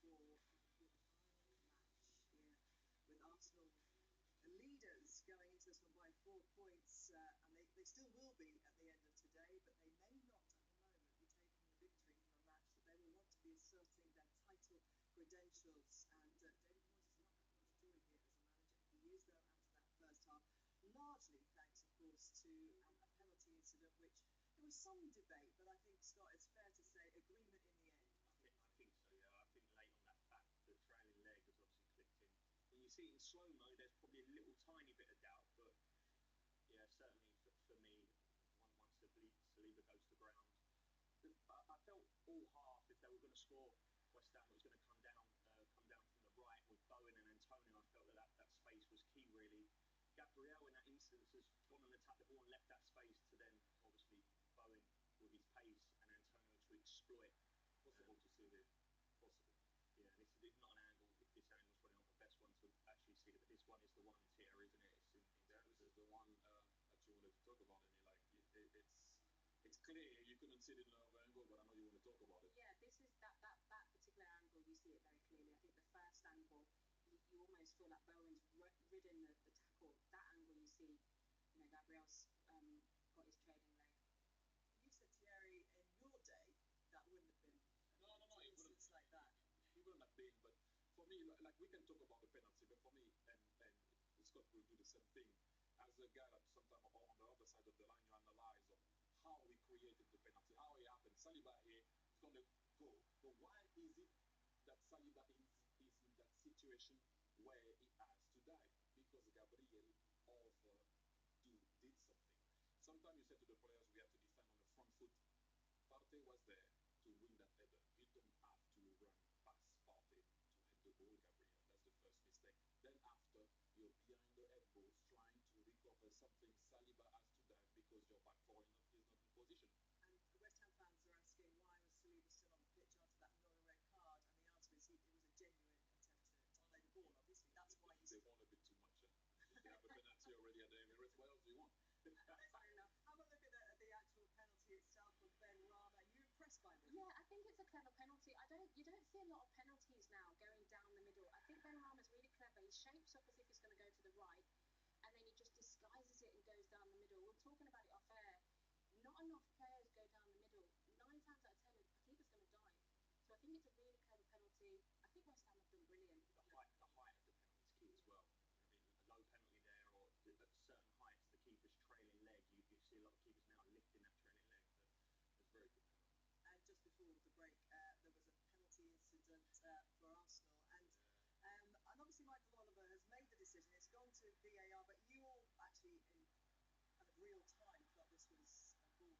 for your final match here with Arsenal leaders going into this one by 4 points, and they still will be at the end of today, but they may not at the moment be taking the victory from a match that they will want to be asserting their title credentials. And David Moyes has not had much joy here as a manager. He is, though, after that first half, largely thanks, of course, to a penalty incident, which there was some debate, but I think, Scott, it's fair to say agreement in the end. I think so, yeah. I think late on that back, the trailing leg has obviously clicked in. When you see it in slow-mo, there's probably a little tiny bit of doubt, but yeah, certainly for me, once Saliba goes to ground, I felt all half if they were going to score, West Ham was going to come down from the right with Bowen and Antonio. I felt that space was key, really. Gabriel in that instance has gone and attacked the ball and left that space to then obviously Bowen with his pace and Antonio to exploit. Possible to see it. Possible. Yeah, this is not an angle. This angle's probably not the best one to actually see it, but this one is the one here, isn't it? It's this is the one that you wanted to talk about, and like it's clear you couldn't see it in another angle, but I know you want to talk about it. Yeah, this is that particular angle. You see it very clearly. I think the first angle, you almost feel like Bowen's ridden the tackle. That angle, you see, Gabriel's got his trailing leg. You said, Thierry, in your day, that wouldn't have been. No, it wouldn't. Like that. It wouldn't have been, but for me, like we can talk about the penalty, but for me, and Scott will do the same thing. As a guy that sometimes on the other side of the line, you analyze of how we created the penalty, how it happened. Saliba here is going to go, but why is it that Saliba is in that situation where he has to die? Because Gabriel did something. Sometimes you say to the players, we have to defend on the front foot. Partey was there to win that header. You don't have to run past Partey to head the ball, Gabriel. That's the first mistake. Then after, you're behind the elbows trying to recover something. Saliba has to dive because your back four is not in position. And the West Ham fans are asking, why was Saliba still on the pitch after that not a red card? And the answer is it was a genuine attempt to play the ball, obviously. That's why he's... They want a bit too much. They have a penalty already at the Emirates. What else do you want? Fair enough. Have a look at the actual penalty itself from Ben Rama. Are you impressed by this? Yeah, I think it's a clever penalty. You don't see a lot of penalties now going down the middle. I think Ben Rama's really clever. He shapes up as if he's going to go to the right, and then he just disguises it and goes down the middle. We're talking about it off air. Not enough players go down the middle. 9 times out of 10, a keeper's going to dive. So I think it's a really clever penalty. I think West Ham have done brilliant. The height of the penalty is key as well. I mean, a low penalty there, or at certain heights, the keeper's trailing leg. You see a lot of keepers now lifting that trailing leg. It's very good penalty. And just before the break, there was a penalty incident for Arsenal, and obviously Michael Oliver has made the decision. It's gone to VAR, but you all actually in kind of real time thought this was a ball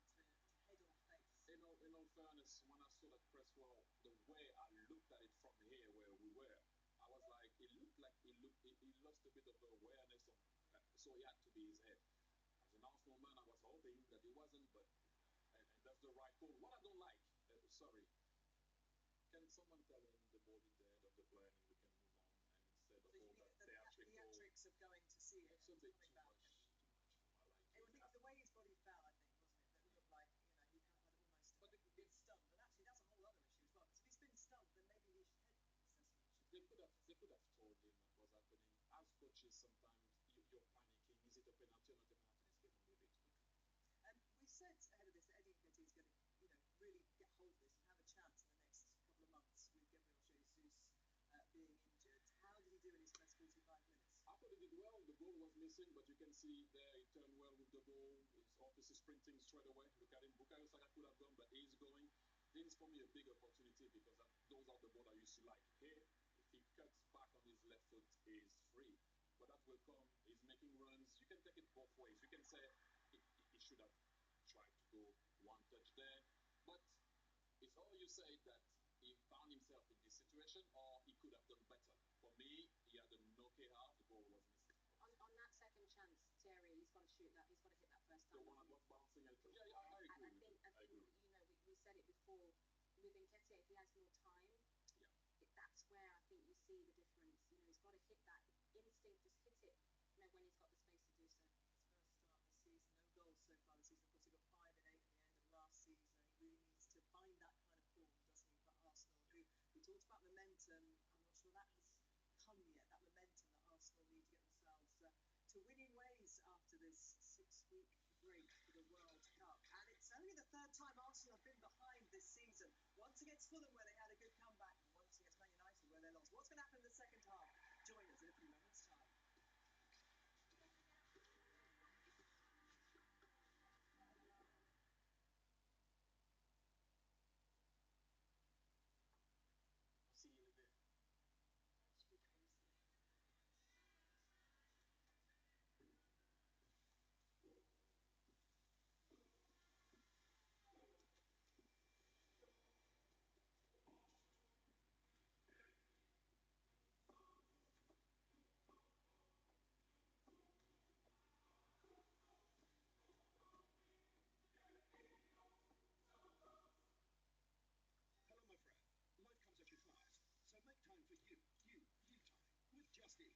to head or face. In all fairness, when I saw that press well, the way I looked at it from here where we were, I was like, it looked like he lost a bit of awareness on, so he had to be his head. As an Arsenal man, I was hoping that he wasn't, but and that's the right call. What I don't like, sorry, can someone tell him the ball in the head of the player and we can move on, and instead of all that theatrics of going to see it, it's a bit too much for my liking. It was the way his body fell, I think, wasn't it? That looked like he kind of had almost been stunned, and actually that's a whole other issue as well. Because if he's been stunned, then maybe his head assessment. They could have told him what was happening. As coaches, sometimes you're panicking. Is it a penalty or not a penalty? Let's get on with it. We said ahead of this that Eddie Nketiah is going to, really get hold of this and have a chance in the next couple of months with Gabriel Jesus being injured. How did he do in his first 45 minutes? I thought he did well. The goal was missing, but you can see there he turned well with the ball. He's obviously sprinting straight away. Look at him. Bukayo Saka could have gone, but he's going. This is for me a big opportunity because those are the balls I used to like. Here, if he cuts back on his left foot, he's free. But that will come. He's making runs. You can take it both ways. You can say he should have tried to go one touch there, but it's all you say that he found himself in this situation, or he could have done better. For me, he had a okay half. The goal was missing. On that second chance, Thierry, he's got to shoot that. He's got to hit that first time. The one that was bouncing. Yeah, I agree. I think we said it before. With Nketiah, if he has more time, that's where I think you see the difference. He's got to hit that instinct, just hit it. When he's got the space to do so. His first start this season, no goals so far this season. Of course, he got 5 and 8 at the end of last season. He really needs to find that kind of form, doesn't he, for Arsenal, who we talked about momentum. I'm not sure that has come yet, that momentum that Arsenal need to get themselves to winning ways after this 6-week break for the World Cup. And it's only the third time Arsenal have been behind this season. Once against Fulham, where they had a good comeback, and once against Man United, where they lost. What's going to happen in the second half? Join us in a few moments' time. See you in a bit. Hello, my friend. Life comes at you fast, so make time for you time with Just Eat.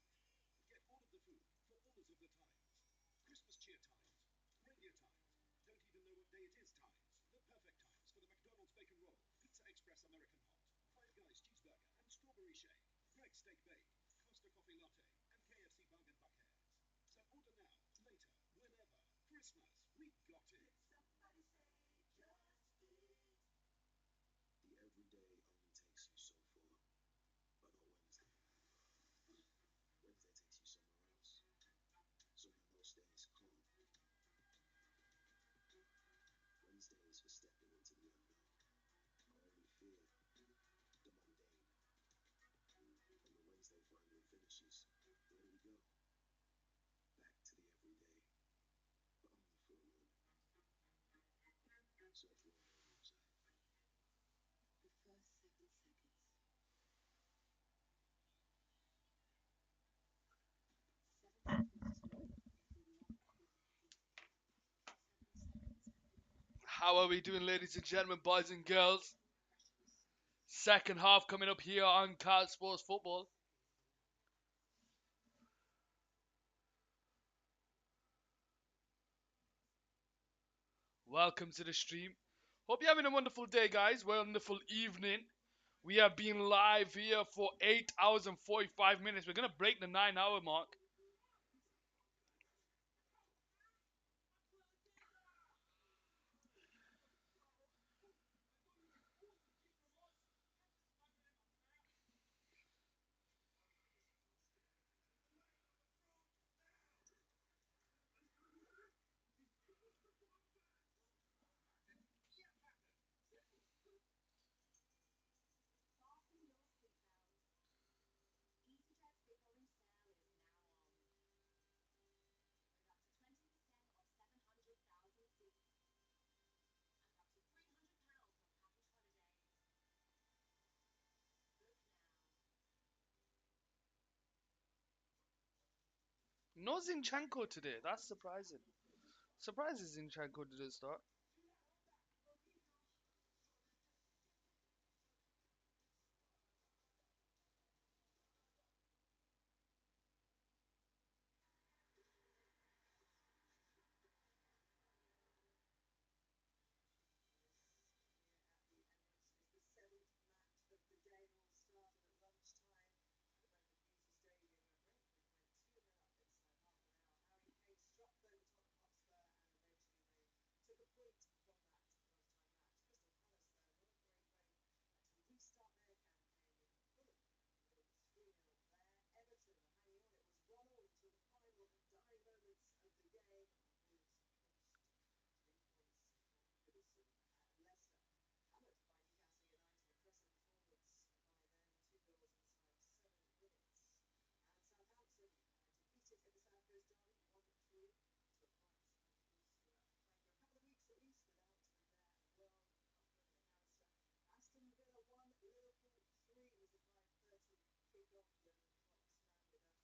Get all of the food for all of the times. Christmas cheer times, reindeer times, don't even know what day it is times. The perfect times for the McDonald's Bacon Roll, Pizza Express American Hot, Five Guys Cheeseburger and Strawberry Shake, Greg's Steak Bake, Costa Coffee Latte, and KFC Bargain Buckheads. So order now, later, whenever. Christmas, we got it. The everyday only takes you so far, but not Wednesday. Wednesday takes you somewhere else. So when most days calm, Wednesday is for stepping into the unknown. Our only fear, the mundane. When the Wednesday finally finishes, where do we go? Back to the everyday, but only for a moment. Search for a Rose app. The first 7 seconds. 7 seconds to wait if you like with hate. 7 seconds and you How are we doing, ladies and gentlemen, boys and girls? precious. Second half coming up here on Card Sports Football. Welcome to the stream. Hope you're having a wonderful day, guys. Wonderful evening. We have been live here for 8 hours and 45 minutes. We're going to break the 9-hour mark. Fasten your seatbelt. EasyJet's big orange sale is now on, with up to 20% off 700,000 seats and up to £300 on package holidays. Book now. No Zinchenko today. That's surprising. Surprises Zinchenko didn't start. It's the seventh match of the day and all started at lunchtime at the Brentford Community Stadium where Brentford went 2-0 up inside half an hour. Harry Kane struck though Tottenham Hotspur and eventually they took a point from that lunchtime match. Crystal Palace though, not a great way to restart their campaign with Fulham. It was 3-0 there. Everton were hanging on. It was 1-1 until the final dying moments of the game. Wolves clinched 3 points from Goodison at Leicester. Hammered by Newcastle United, impressive performance by them, 2 goals inside 7 minutes. And Southampton defeated in the South Coast derby 1-3 to a point, of course, who are playing for a couple of weeks at least without their World Cup winning hamster. Aston Villa 1, Liverpool 3. It was a 5:30 kick-off. Jurgen Klopp's man with us.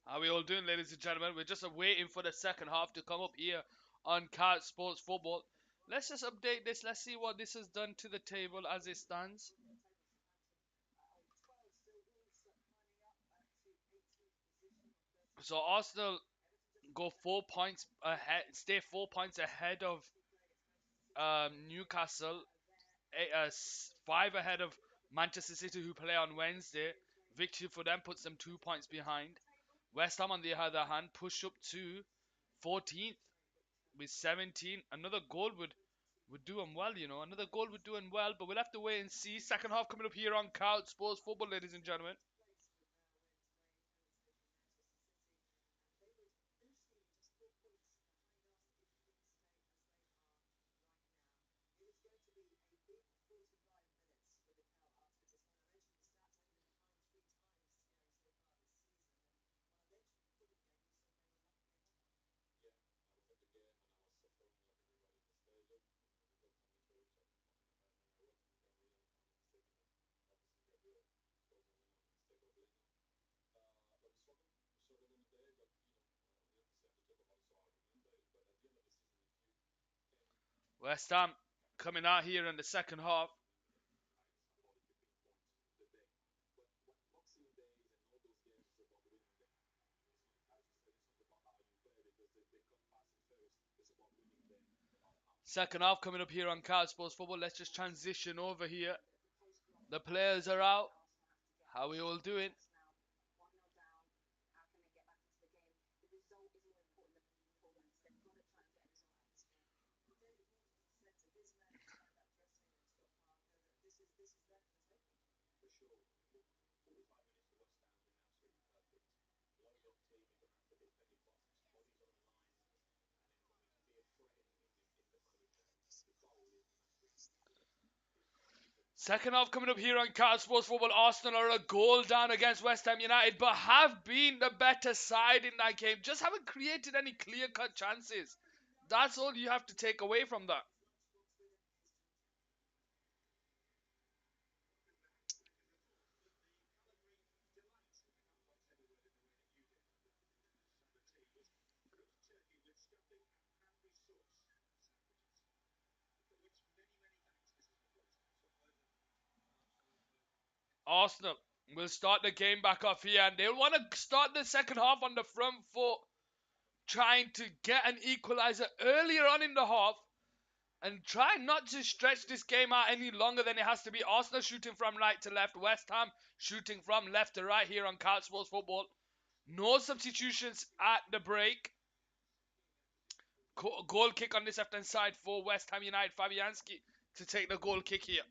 How are we all doing, ladies and gentlemen? We're just waiting for the second half to come up here on Card Sports Football. Let's just update this. Let's see what this has done to the table as it stands. So Arsenal go 4 points ahead, stay 4 points ahead of Newcastle, 5 ahead of Manchester City, who play on Wednesday, victory for them puts them 2 points behind. West Ham, on the other hand, push up to 14th with 17. Another goal would do them well, you know. Another goal would do them well, but we'll have to wait and see. Second half coming up here on Couch Sports Football, ladies and gentlemen. West Ham coming out here in the second half. Second half coming up here on Couch Sports Football. Let's just transition over here. The players are out. How we all doing? Second half coming up here on Couch Sports Football. Arsenal are a goal down against West Ham United, but have been the better side in that game. Just haven't created any clear-cut chances. That's all you have to take away from that. Arsenal will start the game back off here, and they'll want to start the second half on the front foot, trying to get an equalizer earlier on in the half and try not to stretch this game out any longer than it has to be. Arsenal shooting from right to left, West Ham shooting from left to right here on Couch Sports Football. No substitutions at the break. Goal kick on this left hand side for West Ham United. Fabianski to take the goal kick here.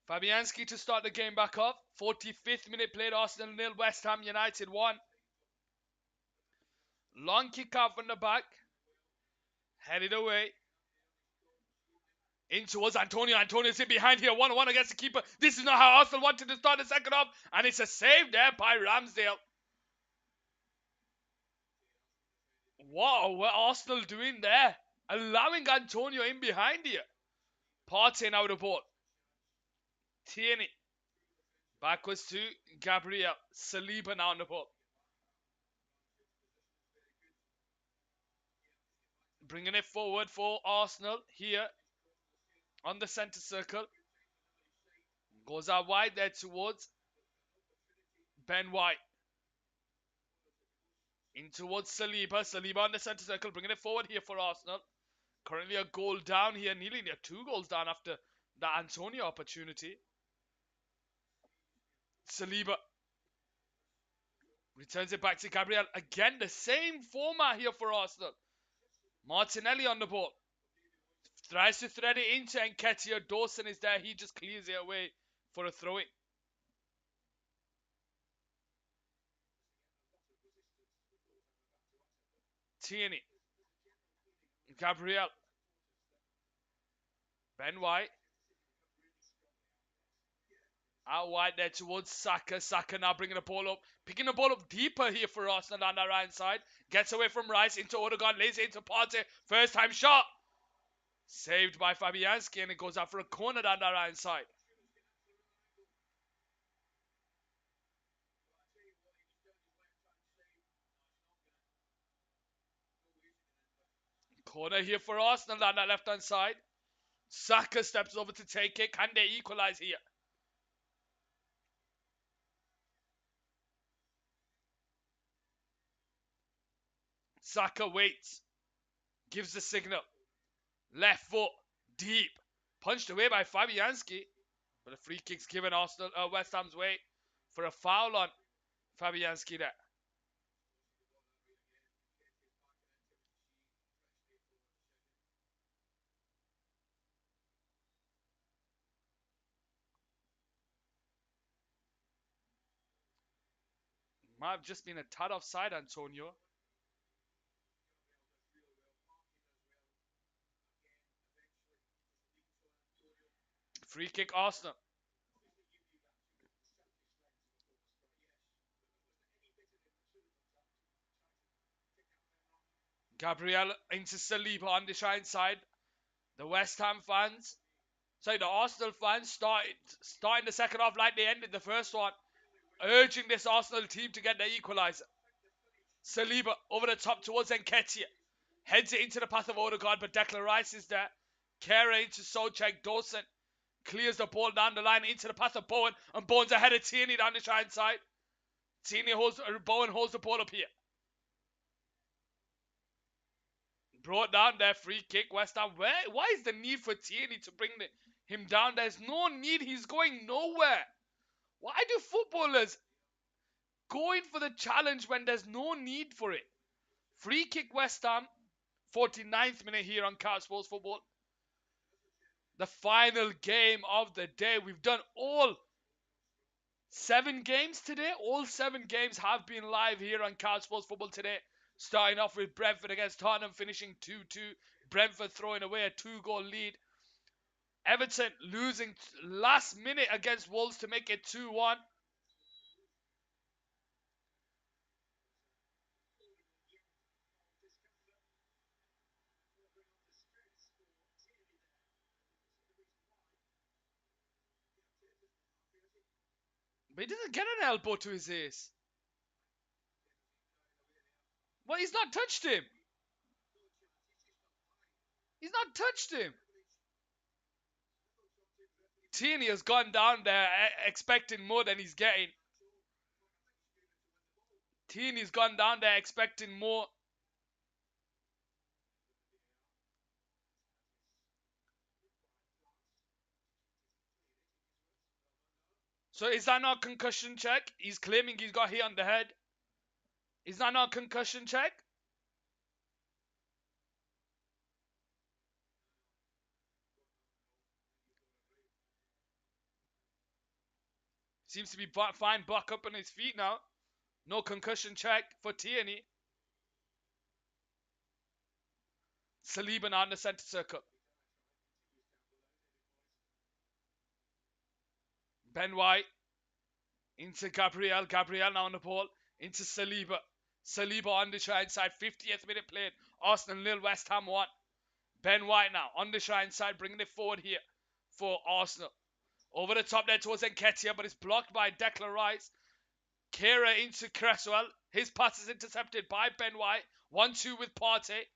Fabianski to start the game back up. 45th minute played. Arsenal 0, West Ham United 1. Long kick out from the back. Headed away. In towards Antonio. Antonio's in behind here. 1-1 against the keeper. This is not how Arsenal wanted to start the second half. And it's a save there by Ramsdale. What Arsenal doing there? Allowing Antonio in behind here. Partey now the ball. Tierney. Backwards to Gabriel. Saliba now on the ball. Bringing it forward for Arsenal here on the centre circle. Goes out wide there towards Ben White. In towards Saliba. Saliba on the centre circle. Bringing it forward here for Arsenal. Currently a goal down here. Nearly 2 goals down after that Antonio opportunity. Saliba. Returns it back to Gabriel. Again, the same format here for Arsenal. Martinelli on the ball. Tries to thread it into Nketiah. Dawson is there. He just clears it away for a throw-in. Tierney. Gabriel. Ben White. Out wide there towards Saka. Saka now bringing the ball up. Picking the ball up deeper here for Arsenal on the right side. Gets away from Rice into Odegaard. Lays it into Partey. First time shot. Saved by Fabianski, and it goes out for a corner down the right side. Corner here for Arsenal down that left hand side. Saka steps over to take it. Can they equalize here? Saka waits. Gives the signal. Left foot. Deep. Punched away by Fabianski. But the free kick's given Arsenal, West Ham's way for a foul on Fabianski there. Might have just been a tad offside, Antonio. Free kick, Arsenal. Gabriel into Saliba on the shine side. The West Ham fans, sorry, the Arsenal fans starting the second half like they ended the first one, urging this Arsenal team to get their equaliser. Saliba over the top towards Nketiah. Heads it into the path of Odegaard, but Declan Rice is there. Kera into Soucek. Dawson clears the ball down the line into the path of Bowen, and Bowen's ahead of Tierney down the shine side. Bowen holds the ball up here. Brought down there, free kick, West Ham. Why is the need for Tierney to bring him down? There's no need, he's going nowhere. Why do footballers going for the challenge when there's no need for it? Free kick, West Ham, 49th minute here on Cat Sports Football. The final game of the day. We've done all 7 games today. All 7 games have been live here on Cat Sports Football today. Starting off with Brentford against Tottenham, finishing 2-2. Brentford throwing away a 2-goal lead. Everton losing last minute against Wolves to make it 2-1. But he doesn't get an elbow to his ace. Well, he's not touched him. He's not touched him. Tierney has gone down there expecting more than he's getting. Tierney's gone down there expecting more. So is that not a concussion check? He's claiming he's got hit on the head. Is that not a concussion check? Seems to be fine back up on his feet now. No concussion check for Tierney. Saliba now in the centre circle. Ben White into Gabriel. Gabriel now on the ball. Into Saliba. Saliba on the side side. 50th minute played. Arsenal 0, West Ham 1. Ben White now on the side side, bringing it forward here for Arsenal. Over the top there towards Nketiah, but it's blocked by Declan Rice. Kera into Cresswell. His pass is intercepted by Ben White. 1-2 with Partey.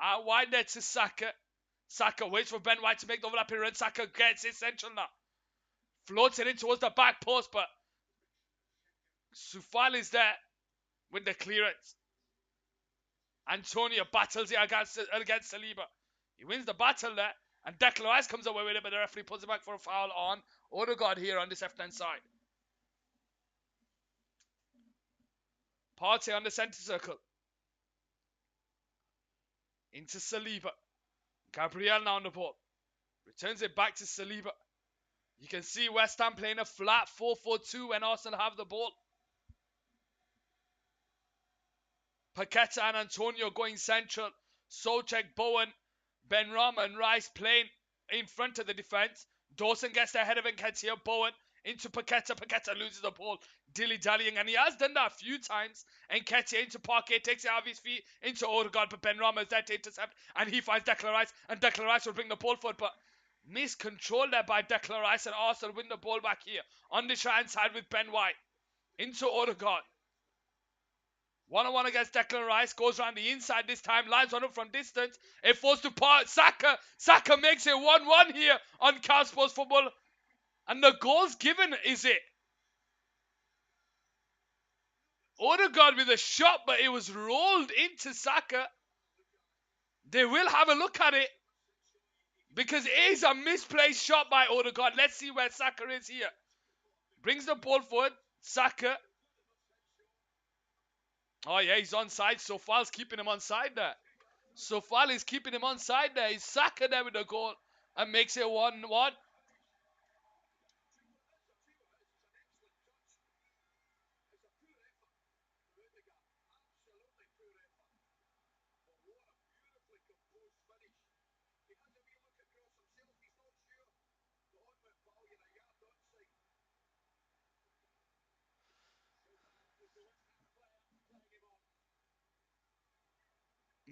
Out wide there to Saka. Saka waits for Ben White to make the overlapping run. Saka gets it central now. Floats it in towards the back post, but Sufal is there with the clearance. Antonio battles it against Saliba. He wins the battle there, and Declan Rice comes away with it, but the referee pulls it back for a foul on Odegaard here on this left-hand side. Partey on the centre circle. Into Saliba. Gabriel now on the ball. Returns it back to Saliba. You can see West Ham playing a flat 4-4-2 when Arsenal have the ball. Paqueta and Antonio going central. Soucek, Bowen, Benrahma and Rice playing in front of the defence. Dawson gets the head of Nketiah. Bowen into Paqueta. Paqueta loses the ball. Dilly-dallying, and he has done that a few times. Nketiah into Parquet, takes it out of his feet into Odegaard, but Benrahma is there to intercept, and he finds Declan Rice, and Declan Rice will bring the ball forward, but miscontrolled there by Declan Rice, and Arsenal win the ball back here on the right side with Ben White into Odegaard. 1-on-1 against Declan Rice, goes around the inside this time, lines one up from distance. It falls to Saka. Saka makes it 1-1 here on Cal Sports Football, and the goal's given, is it? Odegaard with a shot, but it was rolled into Saka. They will have a look at it because it is a misplaced shot by Odegaard. Let's see where Saka is here. Brings the ball forward. Saka. Oh, yeah, he's onside. Sofal's keeping him onside there. Sofal is keeping him onside there. He's Saka there with the goal and makes it 1-1.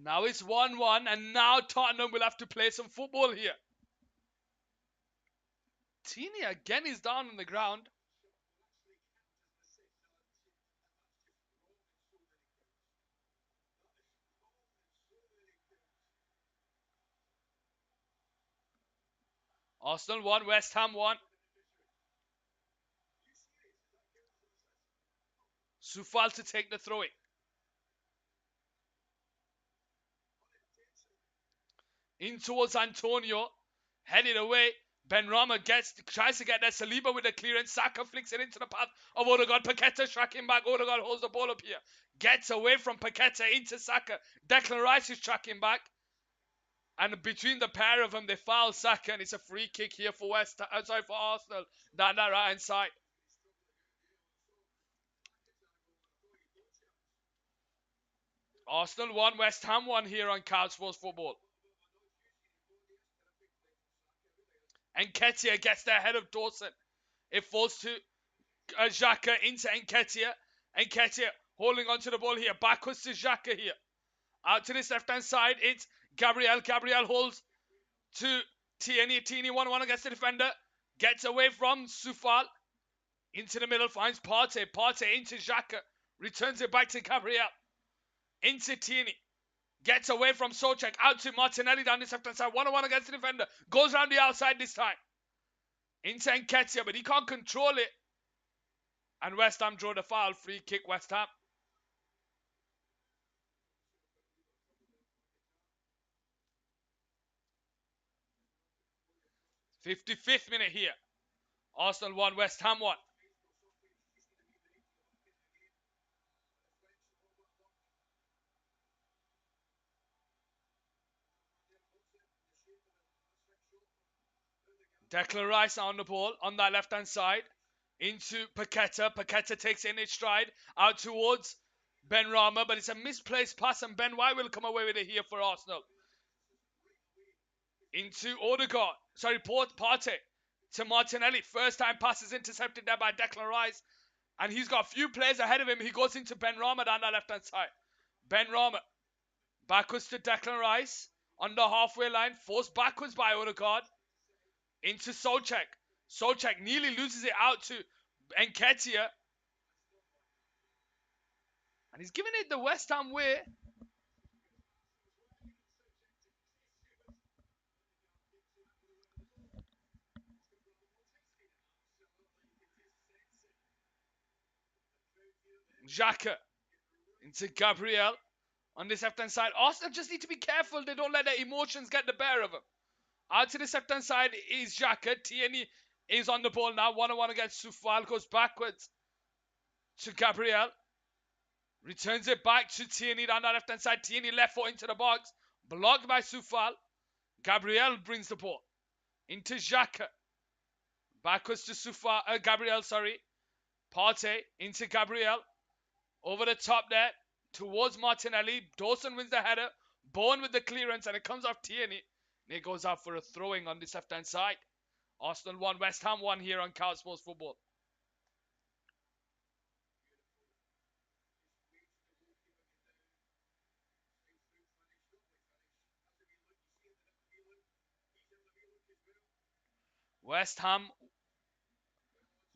Now it's 1-1, and now Tottenham will have to play some football here. Tini again is down on the ground. Arsenal 1, West Ham 1. Sufal to take the throw in towards Antonio. Headed away. Benrahma tries to get there. Saliba with the clearance. Saka flicks it into the path of Odegaard. Paqueta tracking back. Odegaard holds the ball up here. Gets away from Paqueta into Saka. Declan Rice is tracking back. And between the pair of them, they foul Saka, and it's a free kick here for for Arsenal down that right hand side. Arsenal 1, West Ham 1 here on Couch Sports Football. And Nketiah gets there ahead of Dawson. It falls to Xhaka into Nketiah. Nketiah holding onto the ball here. Backwards to Xhaka here. Out to this left hand side. It's Gabriel. Gabriel holds to Tierney. Tierney 1-1 against the defender. Gets away from Sufal. Into the middle. Finds Partey. Partey into Xhaka. Returns it back to Gabriel. Into Tierney. Gets away from Souček. Out to Martinelli down this left hand side. 1-1 against the defender. Goes around the outside this time. Into Nketiah, but he can't control it. And West Ham draw the foul. Free kick, West Ham. '55th minute here. Arsenal 1, West Ham 1. Declan Rice on the ball on that left hand side. Into Paqueta. Paqueta takes it in his stride. Out towards Benrahma, but it's a misplaced pass, and Ben White will come away with it here for Arsenal. Into Odegaard. Sorry, Partey. To Martinelli. First time pass is intercepted there by Declan Rice. And he's got a few players ahead of him. He goes into Benrahma down that left hand side. Benrahma. Backwards to Declan Rice. On the halfway line. Forced backwards by Odegaard. Into Souček. Souček nearly loses it out to Nketiah. And he's giving it the West Ham way. Xhaka into Gabriel on this left-hand side. Arsenal just need to be careful they don't let their emotions get the better of them. Out to the left-hand side is Xhaka. Tierney is on the ball now. 1-1 against Sufal. Goes backwards to Gabriel. Returns it back to Tierney down the left-hand side. Tierney left foot into the box. Blocked by Sufal. Gabriel brings the ball into Xhaka. Backwards to Gabriel, sorry. Partey into Gabriel. Over the top there. Towards Martinelli. Dawson wins the header. Bowen with the clearance, and it comes off Tierney. And it goes out for a throwing on this left-hand side. Arsenal 1, West Ham 1 here on Couch Sports Football. West Ham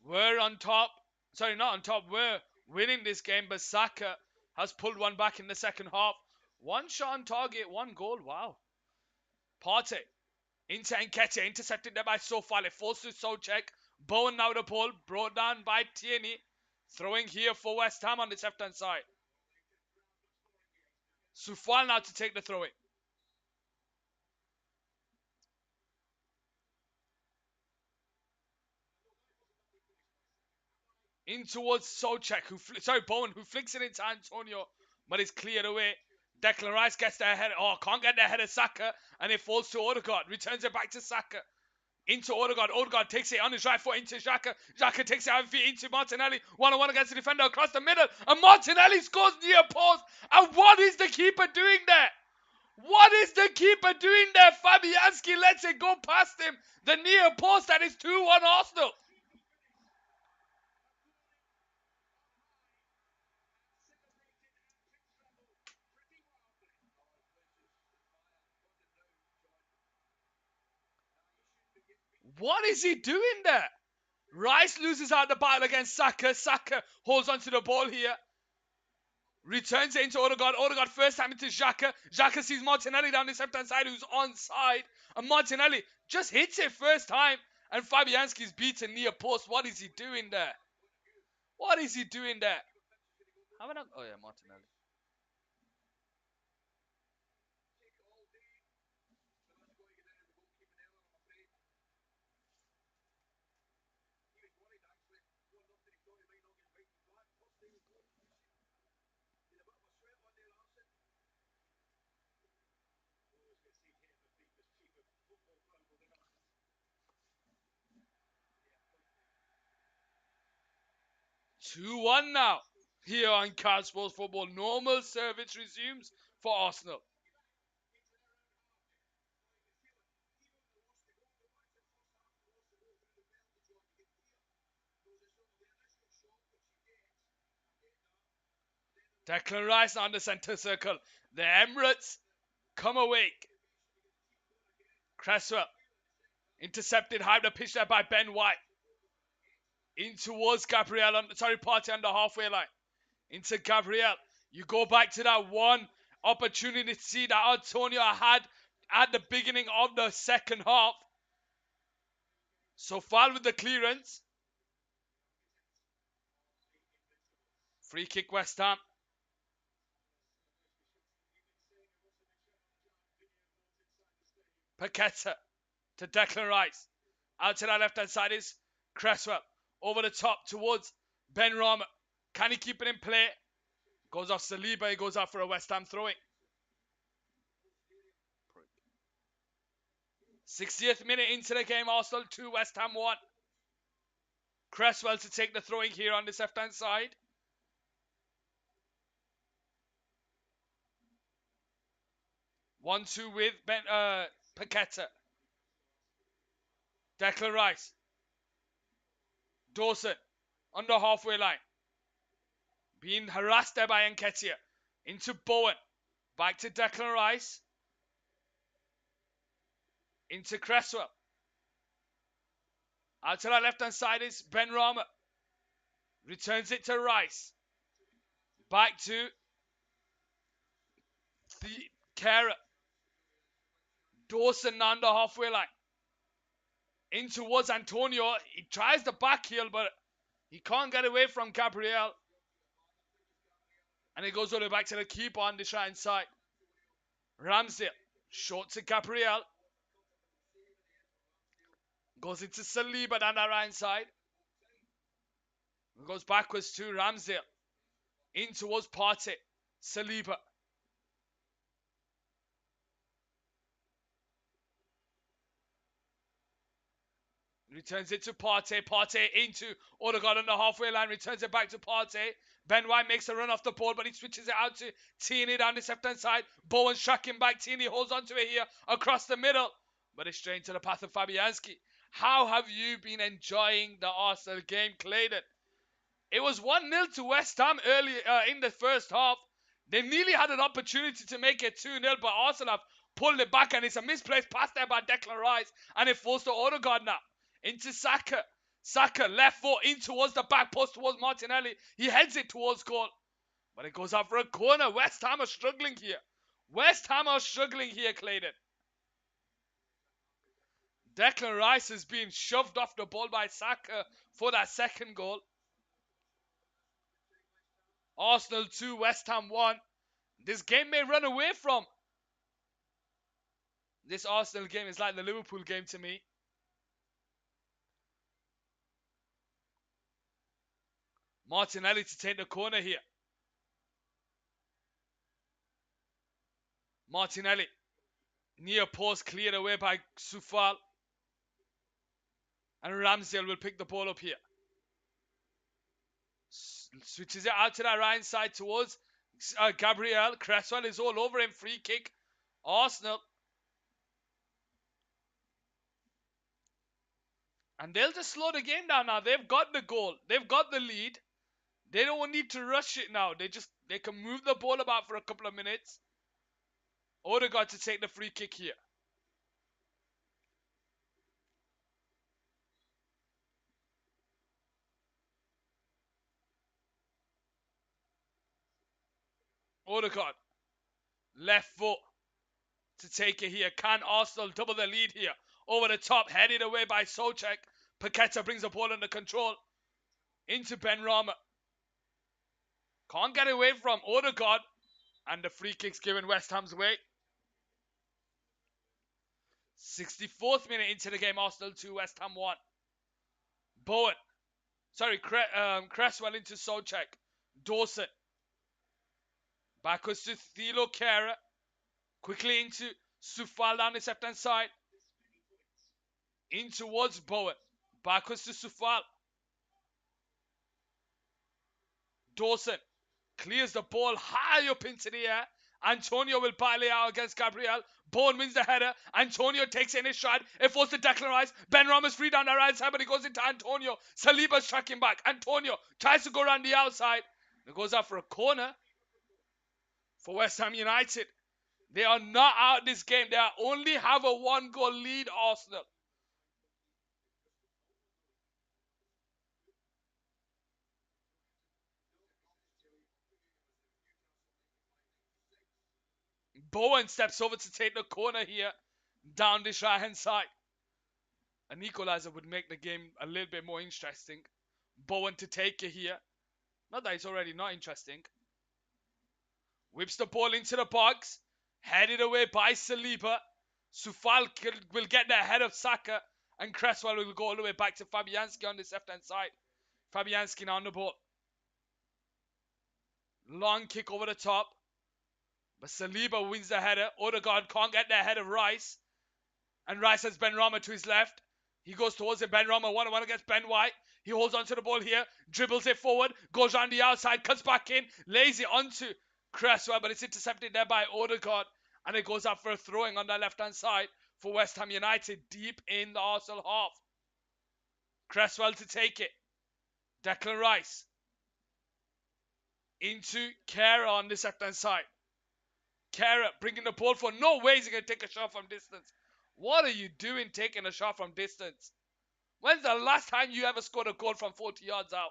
were on top. Sorry, not on top. Were winning this game, but Saka has pulled one back in the second half. One shot on target, one goal. Wow. Partey into Nketiah, intercepted there by Sofal. It falls to Souček. Bowen now the ball, brought down by Tierney. Throwing here for West Ham on the left-hand side. Sufal now to take the throw-in. In towards Solchek, Bowen, who flicks it into Antonio, but it's cleared away. Declan Rice gets their head. Oh, can't get their head of Saka, and it falls to Odegaard. Returns it back to Saka. Into Odegaard. Odegaard takes it on his right foot into Xhaka. Xhaka takes it out feet into Martinelli. 1-on-1 against the defender across the middle. And Martinelli scores near post. And what is the keeper doing there? What is the keeper doing there? Fabianski lets it go past him. The near post, that is 2-1 Arsenal. What is he doing there? Rice loses out the battle against Saka. Saka holds onto the ball here. Returns it into Odegaard. Odegaard first time into Xhaka. Xhaka sees Martinelli down his left-hand side who's onside. And Martinelli just hits it first time. And Fabianski's beaten near post. What is he doing there? What is he doing there? Oh yeah, Martinelli. Two-one now. Here on Card Sports Football. Normal service resumes for Arsenal. Declan Rice on the centre circle. The Emirates come awake. Cresswell intercepted high the pitch there by Ben White. In towards Gabriel, Partey on the halfway line. Into Gabriel. You go back to that one opportunity to see that Antonio had at the beginning of the second half. So far with the clearance. Free kick West Ham. Paqueta to Declan Rice. Out to that left-hand side is Cresswell. Over the top towards Ben Rama. Can he keep it in play? Goes off Saliba. He goes out for a West Ham throwing. 60th minute into the game. Arsenal 2, West Ham 1. Cresswell to take the throwing here on this left-hand side. One-two with Paqueta. Declan Rice. Dawson on the halfway line. Being harassed there by Nketiah. Into Bowen. Back to Declan Rice. Into Cresswell. Out to that left-hand side is Ben Rama. Returns it to Rice. Back to the Kara. Dawson on the halfway line. In towards Antonio. He tries the back heel, but he can't get away from Gabriel. And it goes all the way back to the keeper on this right side. Ramsdale. Short to Gabriel. Goes into Saliba down that right side. Goes backwards to Ramsdale. In towards Partey. Saliba. Returns it to Partey. Partey into Odegaard on the halfway line. Returns it back to Partey. Ben White makes a run off the ball, but he switches it out to Tierney down the left-hand side. Bowen's tracking back. Tierney holds onto it here across the middle. But it's straight into the path of Fabianski. How have you been enjoying the Arsenal game, Clayton? It was 1-0 to West Ham early in the first half. They nearly had an opportunity to make it 2-0, but Arsenal have pulled it back, and it's a misplaced pass there by Declan Rice, and it falls to Odegaard now. Into Saka. Saka, left foot in towards the back post towards Martinelli. He heads it towards goal. But it goes out for a corner. West Ham are struggling here. West Ham are struggling here, Clayton. Declan Rice is being shoved off the ball by Saka for that second goal. Arsenal 2, West Ham 1. This game may run away from. This Arsenal game is like the Liverpool game to me. Martinelli to take the corner here. Martinelli. Near post cleared away by Soufal. And Ramsdale will pick the ball up here. Switches it out to that right side towards Gabriel. Cresswell is all over him. Free kick. Arsenal. And they'll just slow the game down now. They've got the goal. They've got the lead. They don't need to rush it now. They can move the ball about for a couple of minutes. Odegaard to take the free kick here. Odegaard. Left foot to take it here. Can Arsenal double the lead here? Over the top, headed away by Souček. Paqueta brings the ball under control. Into Benrahma. Can't get away from Odegaard. And the free kick's given West Ham's way. 64th minute into the game. Arsenal 2, West Ham 1. Bowen. Sorry, Cresswell into Souček. Dawson. Backwards to Thilo Kehrer. Quickly into Soufal down his left-hand side. In towards Bowen. Backwards to Soufal. Dawson clears the ball high up into the air. Antonio will battle it out against Gabriel. Bowen wins the header. Antonio takes it in his stride. It falls to Declan Rice. Benrahma's free down the right side, but he goes into Antonio. Saliba's tracking back. Antonio tries to go around the outside. It goes out for a corner for West Ham United. They are not out this game. They only have a 1-goal lead, Arsenal. Bowen steps over to take the corner here. Down this right-hand side. An equalizer would make the game a little bit more interesting. Bowen to take it here. Not that it's already not interesting. Whips the ball into the box. Headed away by Saliba. Soufal will get there ahead of Saka. And Cresswell will go all the way back to Fabianski on this left-hand side. Fabianski now on the ball. Long kick over the top. But Saliba wins the header. Odegaard can't get there ahead of Rice. And Rice has Benrahma to his left. He goes towards it. Benrahma 1-1 against Ben White. He holds onto the ball here. Dribbles it forward. Goes around the outside. Cuts back in. Lays it onto Cresswell. But it's intercepted there by Odegaard. And it goes out for a throwing on the left-hand side for West Ham United. Deep in the Arsenal half. Cresswell to take it. Declan Rice. Into Kehrer on this left-hand side. Kehrer bringing the ball for. No way he's going to take a shot from distance. What are you doing taking a shot from distance? When's the last time you ever scored a goal from 40 yards out?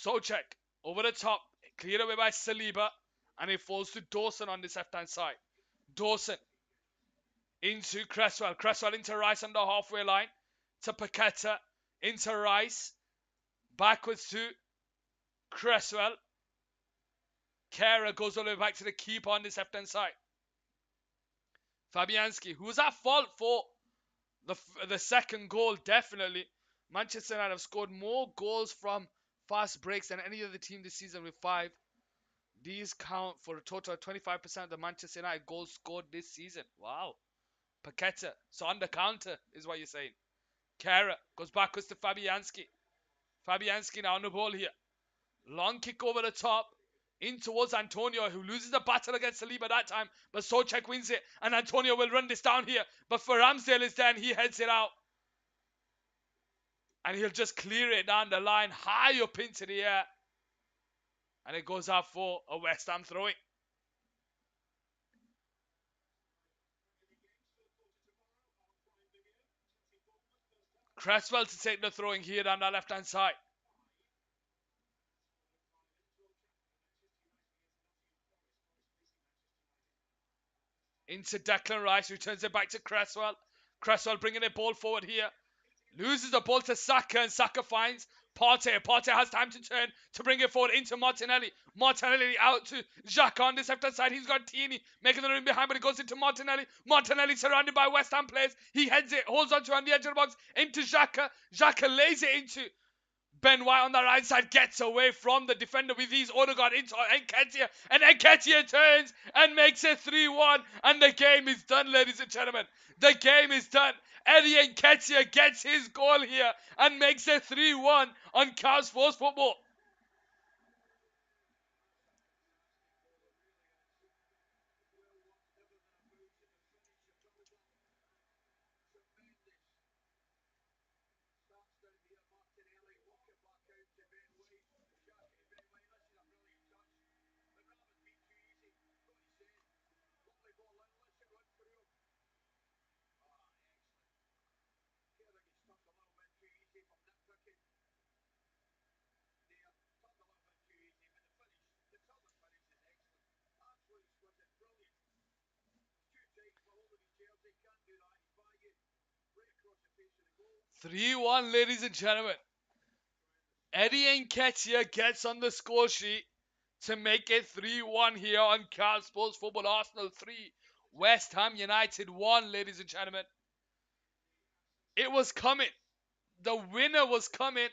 Souček over the top, cleared away by Saliba, and it falls to Dawson on this left-hand side. Dawson into Cresswell. Cresswell into Rice on the halfway line. To Paqueta. Into Rice. Backwards to Cresswell. Kehrer goes all the way back to the keeper on this left-hand side. Fabianski, who's at fault for the second goal, definitely. Manchester United have scored more goals from fast breaks than any other team this season with 5. These count for a total of 25% of the Manchester United goals scored this season. Wow. Paqueta. So on the counter is what you're saying. Kehrer goes backwards to Fabianski. Fabianski now on the ball here. Long kick over the top. In towards Antonio, who loses the battle against Saliba that time. But Souček wins it. And Antonio will run this down here. But for Ramsdale is there and he heads it out. And he'll just clear it down the line, high up into the air. And it goes out for a West Ham throw-in. Cresswell to take the throwing here down the left-hand side. Into Declan Rice, returns it back to Cresswell. Cresswell bringing the ball forward here. Loses the ball to Saka, and Saka finds Partey. Partey has time to turn to bring it forward into Martinelli. Martinelli out to Xhaka on this left-hand side. He's got Tierney making the run behind, but it goes into Martinelli. Martinelli surrounded by West Ham players. He heads it, holds onto on the edge of the box into Xhaka. Xhaka lays it into Ben White on the right side, gets away from the defender with his Odegaard into Nketiah, and Nketiah turns and makes it 3-1, and the game is done, ladies and gentlemen. The game is done. Eddie Nketiah gets his goal here and makes it 3-1 on Cal Sports Football. Three one, ladies and gentlemen. Eddie Nketiah gets on the score sheet to make it 3-1 here on Cal Sports Football. Arsenal 3, West Ham United 1, ladies and gentlemen. It was coming. The winner was coming.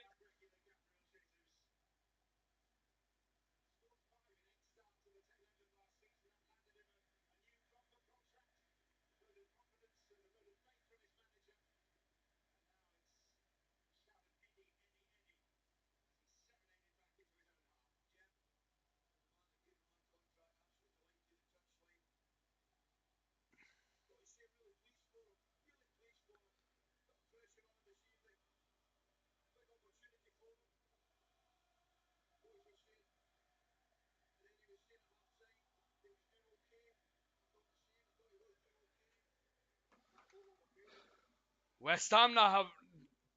West Ham now have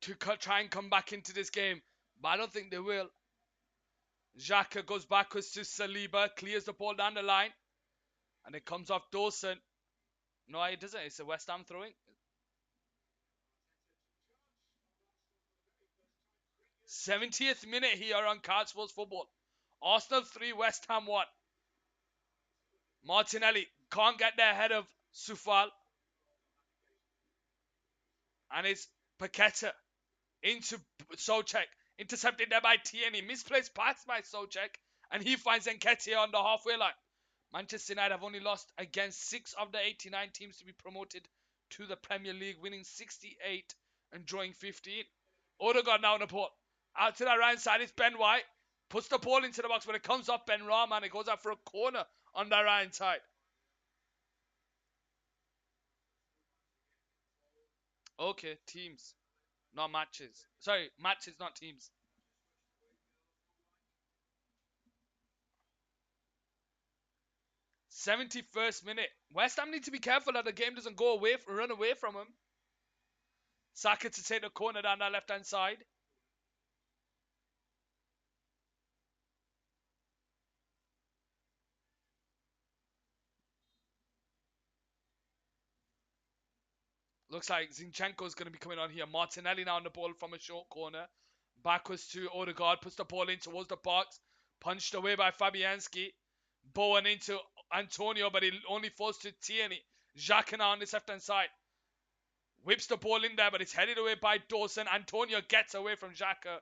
to try and come back into this game, but I don't think they will. Xhaka goes backwards to Saliba, clears the ball down the line, and it comes off Dawson. No, it doesn't. It's a West Ham throwing. 70th minute here on Card Sports Football. Arsenal 3, West Ham 1. Martinelli can't get there ahead of Sufal. And it's Paqueta into Soucek. Intercepted there by Tierney. Misplaced pass by Soucek. And he finds Nketiah on the halfway line. Manchester United have only lost against 6 of the 89 teams to be promoted to the Premier League, winning 68 and drawing 15. Odegaard now on the ball. Out to the right side is Ben White. Puts the ball into the box, but it comes off Ben Rama and it goes out for a corner on the right side. Okay, teams, not matches. Sorry, matches, not teams. 71st minute. West Ham need to be careful that the game doesn't go away, run away from them. Saka to take the corner down that left-hand side. Looks like Zinchenko is going to be coming on here. Martinelli now on the ball from a short corner. Backwards to Odegaard. Puts the ball in towards the box. Punched away by Fabianski. Bowen into Antonio, but it only falls to Tierney. Xhaka now on this left-hand side. Whips the ball in there, but it's headed away by Dawson. Antonio gets away from Xhaka,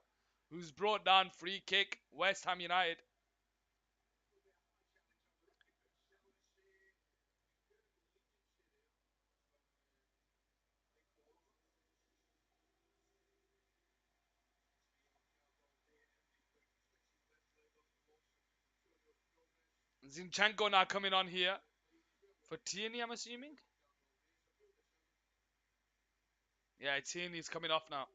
who's brought down. Free kick, West Ham United. Zinchenko now coming on here for Tierney, I'm assuming. Yeah, Tierney's coming off now.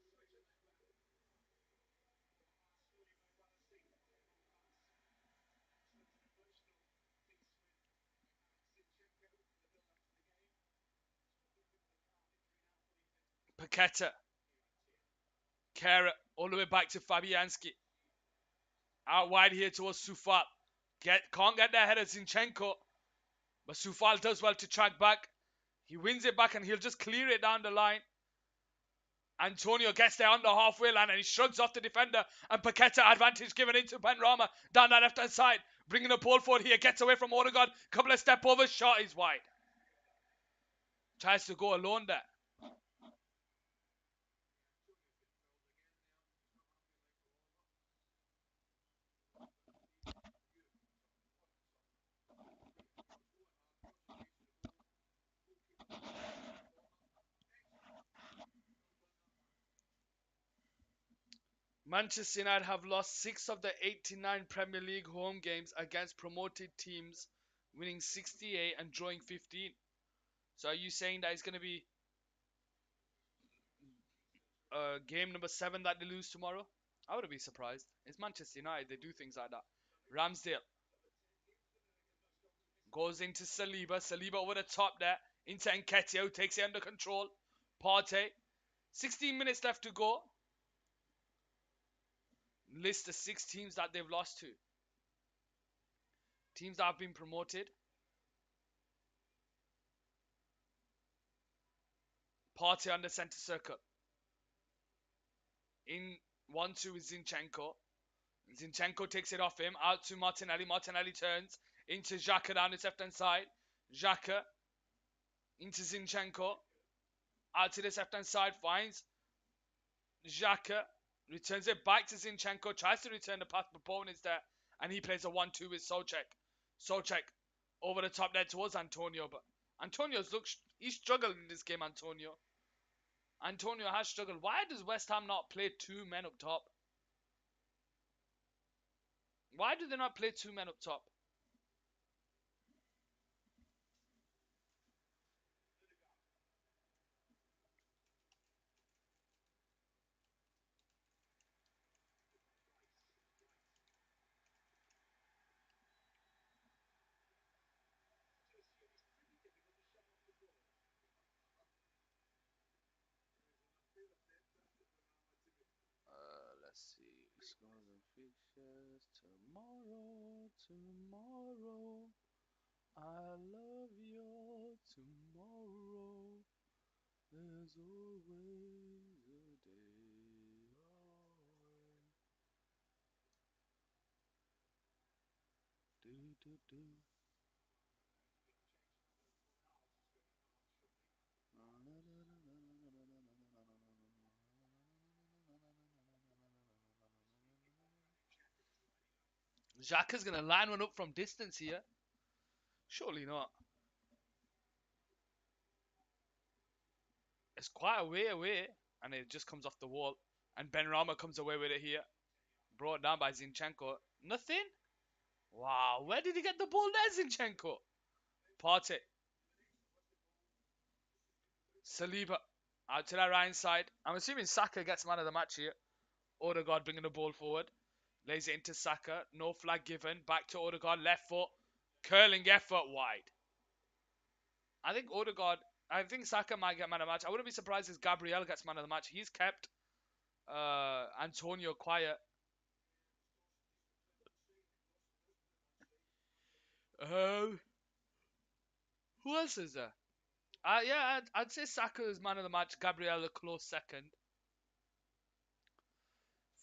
Paqueta. Kara all the way back to Fabianski. Out wide here towards Sufal. Can't get that header, Zinchenko. But Sufal does well to track back. He wins it back and he'll just clear it down the line. Antonio gets there on the halfway line and he shrugs off the defender. And Paqueta advantage given into Benrahma down that left hand side. Bringing the ball forward here. Gets away from Odegaard. Couple of step overs. Shot is wide. Tries to go alone there. Manchester United have lost 6 of the 89 Premier League home games against promoted teams, winning 68 and drawing 15. So are you saying that it's going to be game number 7 that they lose tomorrow? I wouldn't be surprised. It's Manchester United. They do things like that. Ramsdale goes into Saliba. Saliba over the top there. Into Nketiah, who takes it under control. Partey. 16 minutes left to go. List the 6 teams that they've lost to. Teams that have been promoted. Partey on the centre circle. In 1-2 with Zinchenko. Zinchenko takes it off him. Out to Martinelli. Martinelli turns into Xhaka down his left hand side. Xhaka into Zinchenko. Out to this left hand side. Finds Xhaka. Returns it back to Zinchenko. Tries to return the pass, but Bowen is there. And he plays a 1-2 with Soucek. Soucek over the top there towards Antonio. But he's struggled in this game, Antonio. Antonio has struggled. Why does West Ham not play 2 men up top? Why do they not play 2 men up top? Let's see. Scores and fixtures tomorrow. I love your tomorrow. There's always a day away. Do do do. Xhaka's gonna line one up from distance here. Surely not. It's quite a way away, and it just comes off the wall. And Benrahma comes away with it here. Brought down by Zinchenko. Nothing? Wow, where did he get the ball there, Zinchenko? Partey. Saliba. Out to that right side. I'm assuming Saka gets man of the match here. Odegaard bringing the ball forward. Lays it into Saka. No flag given. Back to Odegaard. Left foot. Curling effort wide. I think Saka might get man of the match. I wouldn't be surprised if Gabriel gets man of the match. He's kept Antonio quiet. Uh, who else is there? Yeah, I'd say Saka is man of the match. Gabriel a close second.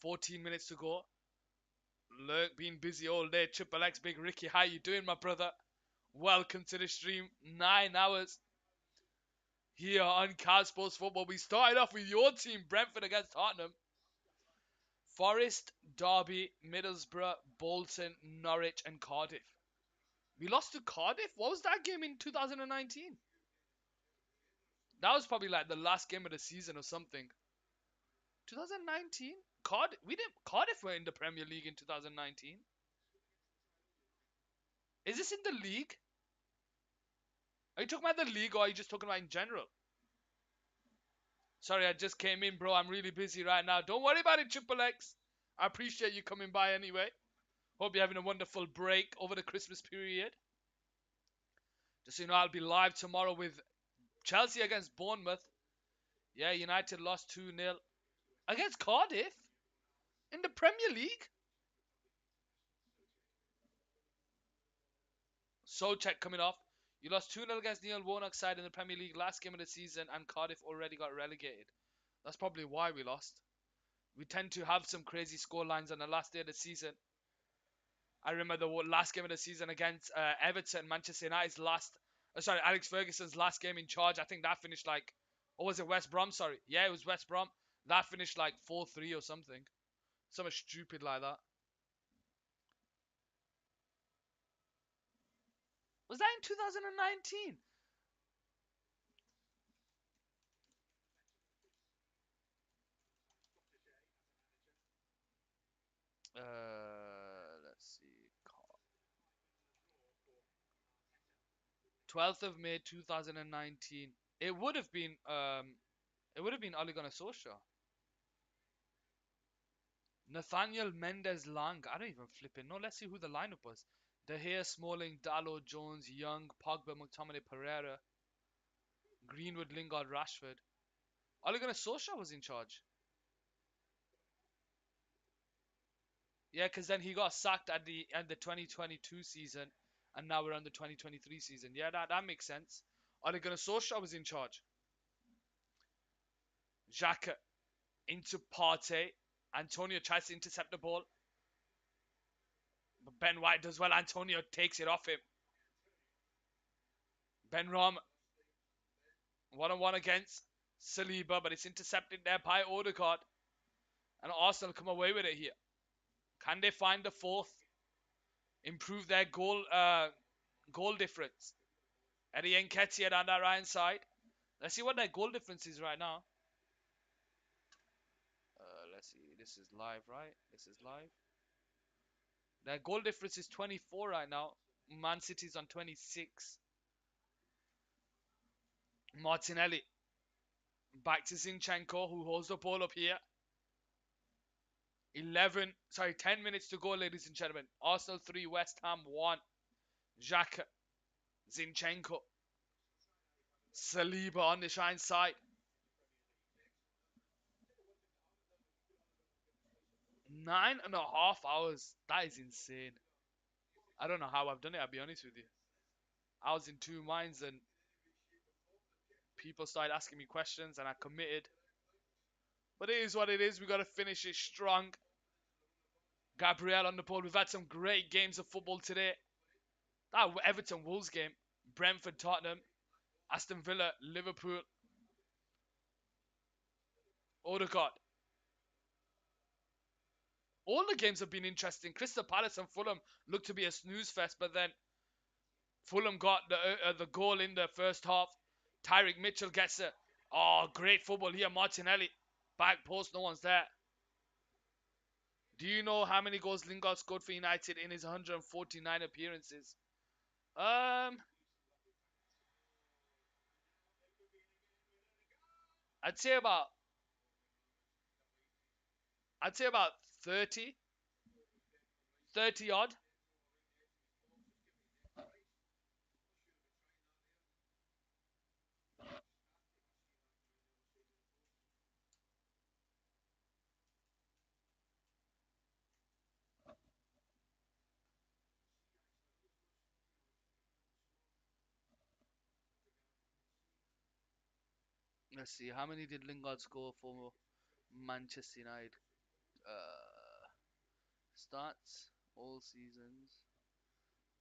14 minutes to go. Lurk being busy all day. Triple X Big Ricky, how you doing, my brother? Welcome to the stream. 9 hours here on Cal Sports Football. We started off with your team, Brentford against Tottenham. Forest, Derby, Middlesbrough, Bolton, Norwich, and Cardiff. We lost to Cardiff? What was that game in 2019? That was probably like the last game of the season or something. 2019? Cardiff were in the Premier League in 2019. Is this in the league? Are you talking about the league or are you just talking about in general? Sorry, I just came in, bro. I'm really busy right now. Don't worry about it, Triple X. I appreciate you coming by anyway. Hope you're having a wonderful break over the Christmas period. Just so you know, I'll be live tomorrow with Chelsea against Bournemouth. Yeah, United lost 2-0. against Cardiff in the Premier League. Souček coming off. You lost 2-0 against Neil Warnock's side in the Premier League last game of the season, and Cardiff already got relegated. That's probably why we lost. We tend to have some crazy score lines on the last day of the season. I remember the last game of the season against Everton, Manchester United's last. Sorry, Alex Ferguson's last game in charge. I think that finished like, or was it West Brom? Sorry, yeah, it was West Brom. That finished like 4-3 or something, something stupid like that. Was that in 2019? Let's see. 12th of May 2019. It would have been Ole Gunnar Solskjaer. Nathaniel Mendes Lang. I don't even flip it. No, let's see who the lineup was. De Gea, Smalling, Dalot, Jones, Young, Pogba, McTominay, Pereira, Greenwood, Lingard, Rashford. Ole Gunnar Solskjaer was in charge. Yeah, because then he got sacked at the end of the 2022 season, and now we're on the 2023 season. Yeah, that makes sense. Ole Gunnar Solskjaer was in charge. Xhaka into Partey. Antonio tries to intercept the ball. But Ben White does well. Antonio takes it off him. Ben Rom, one-on-one against Saliba, but it's intercepted there by Odegaard. And Arsenal come away with it here. Can they find the fourth? Improve their goal difference. Eddie Nketiah on that right side. Let's see what their goal difference is right now. Let's see. This is live, right? This is live. Their goal difference is 24 right now. Man City's on 26. Martinelli. Back to Zinchenko, who holds the ball up here. 10 minutes to go, ladies and gentlemen. Arsenal 3, West Ham 1. Xhaka. Zinchenko. Saliba on the shine side. 9.5 hours. That is insane. I don't know how I've done it, I'll be honest with you. I was in two minds and people started asking me questions and I committed. But it is what it is. We got to finish it strong. Gabriel on the ball. We've had some great games of football today. That Everton Wolves game. Brentford Tottenham. Aston Villa Liverpool. Odegaard. All the games have been interesting. Crystal Palace and Fulham look to be a snooze fest, but then Fulham got the goal in the first half. Tyrick Mitchell gets it. Oh, great football here. Martinelli. Back post, no one's there. Do you know how many goals Lingard scored for United in his 149 appearances? Um, I'd say about I'd say about 30, 30 odd. Let's see, how many did Lingard score for Manchester United? Uh, Starts all seasons.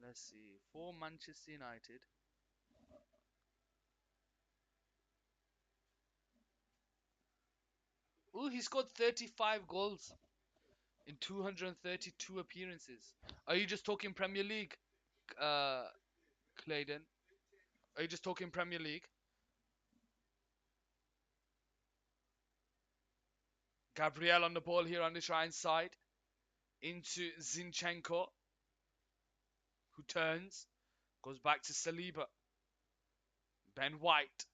Let's see, for Manchester United. Oh, he scored 35 goals in 232 appearances. Are you just talking Premier League, uh, Clayton? Are you just talking Premier League? Gabriel on the ball here on the right side. Into Zinchenko, who turns, goes back to Saliba. Ben White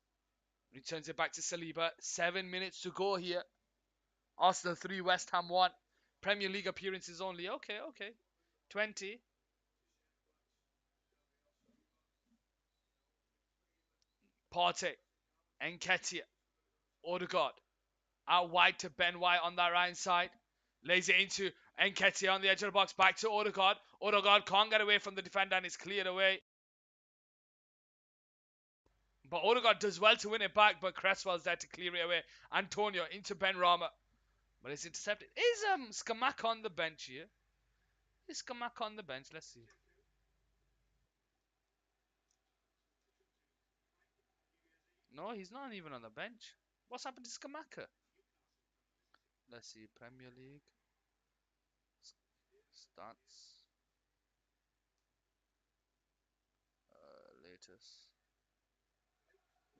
returns it back to Saliba. 7 minutes to go here. Arsenal 3, West Ham 1. Premier League appearances only. Okay, okay. 20. Partey. Nketiah. Odegaard. Out wide to Ben White on that right side. Lays it into Nketiah on the edge of the box. Back to Odegaard. Odegaard can't get away from the defender and it's cleared away. But Odegaard does well to win it back, but Cresswell's there to clear it away. Antonio into Ben Rama. But it's intercepted. Is Skamak on the bench here? Is Skamak on the bench? Let's see. No, he's not even on the bench. What's happened to Skamaka? Let's see. Premier League. Stats. Latest.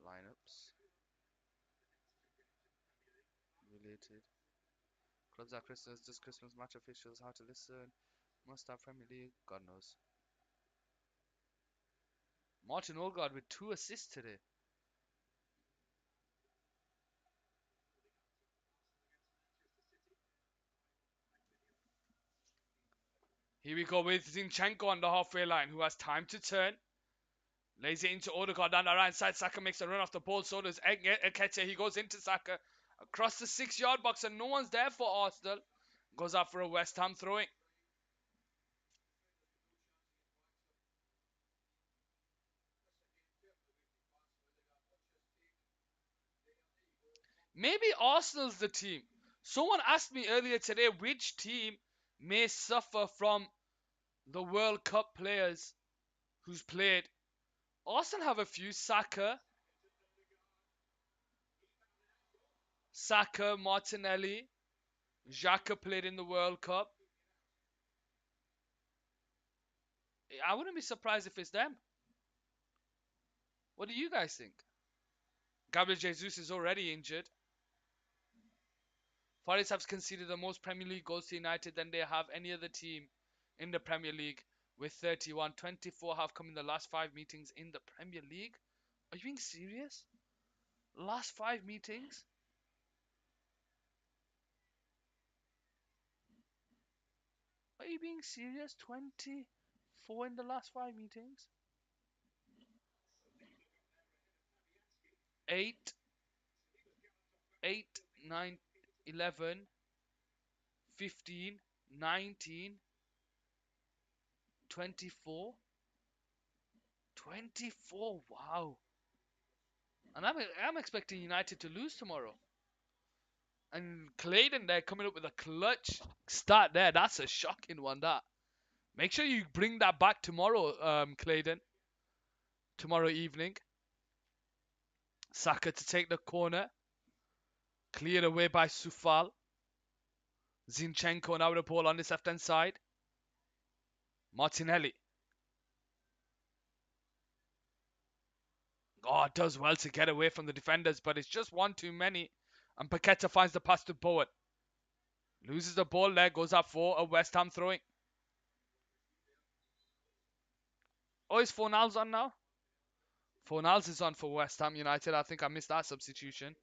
Lineups. Related. Clubs at Christmas. Just Christmas match officials. How to listen. Must have Premier League. God knows. Martin Odegaard with 2 assists today. Here we go with Zinchenko on the halfway line, who has time to turn. Lays it into Odegaard down the right side. Saka makes a run off the ball. So does Nketiah. He goes into Saka. Across the 6-yard box and no one's there for Arsenal. Goes out for a West Ham throwing. Maybe Arsenal's the team. Someone asked me earlier today which team may suffer from the World Cup players who's played. Arsenal have a few. Saka, Martinelli, Xhaka played in the World Cup. I wouldn't be surprised if it's them. What do you guys think? Gabriel Jesus is already injured. Forest have conceded the most Premier League goals to United than they have any other team in the Premier League with 31. 24 have come in the last 5 meetings in the Premier League. Are you being serious? Last 5 meetings? Are you being serious? 24 in the last 5 meetings? 8, 8, 9, 11, 15, 19, 24. 24, wow. And I'm expecting United to lose tomorrow. And Clayton there coming up with a clutch start there. That's a shocking one, that. Make sure you bring that back tomorrow, Clayton. Tomorrow evening. Saka to take the corner. Cleared away by Sufal. Zinchenko now with the ball on this left-hand side. Martinelli. Oh, does well to get away from the defenders, but it's just one too many. And Paqueta finds the pass to Bowen. Loses the ball there, goes up for a West Ham throwing. Oh, is Fornals on now? Fornals is on for West Ham United. I think I missed that substitution.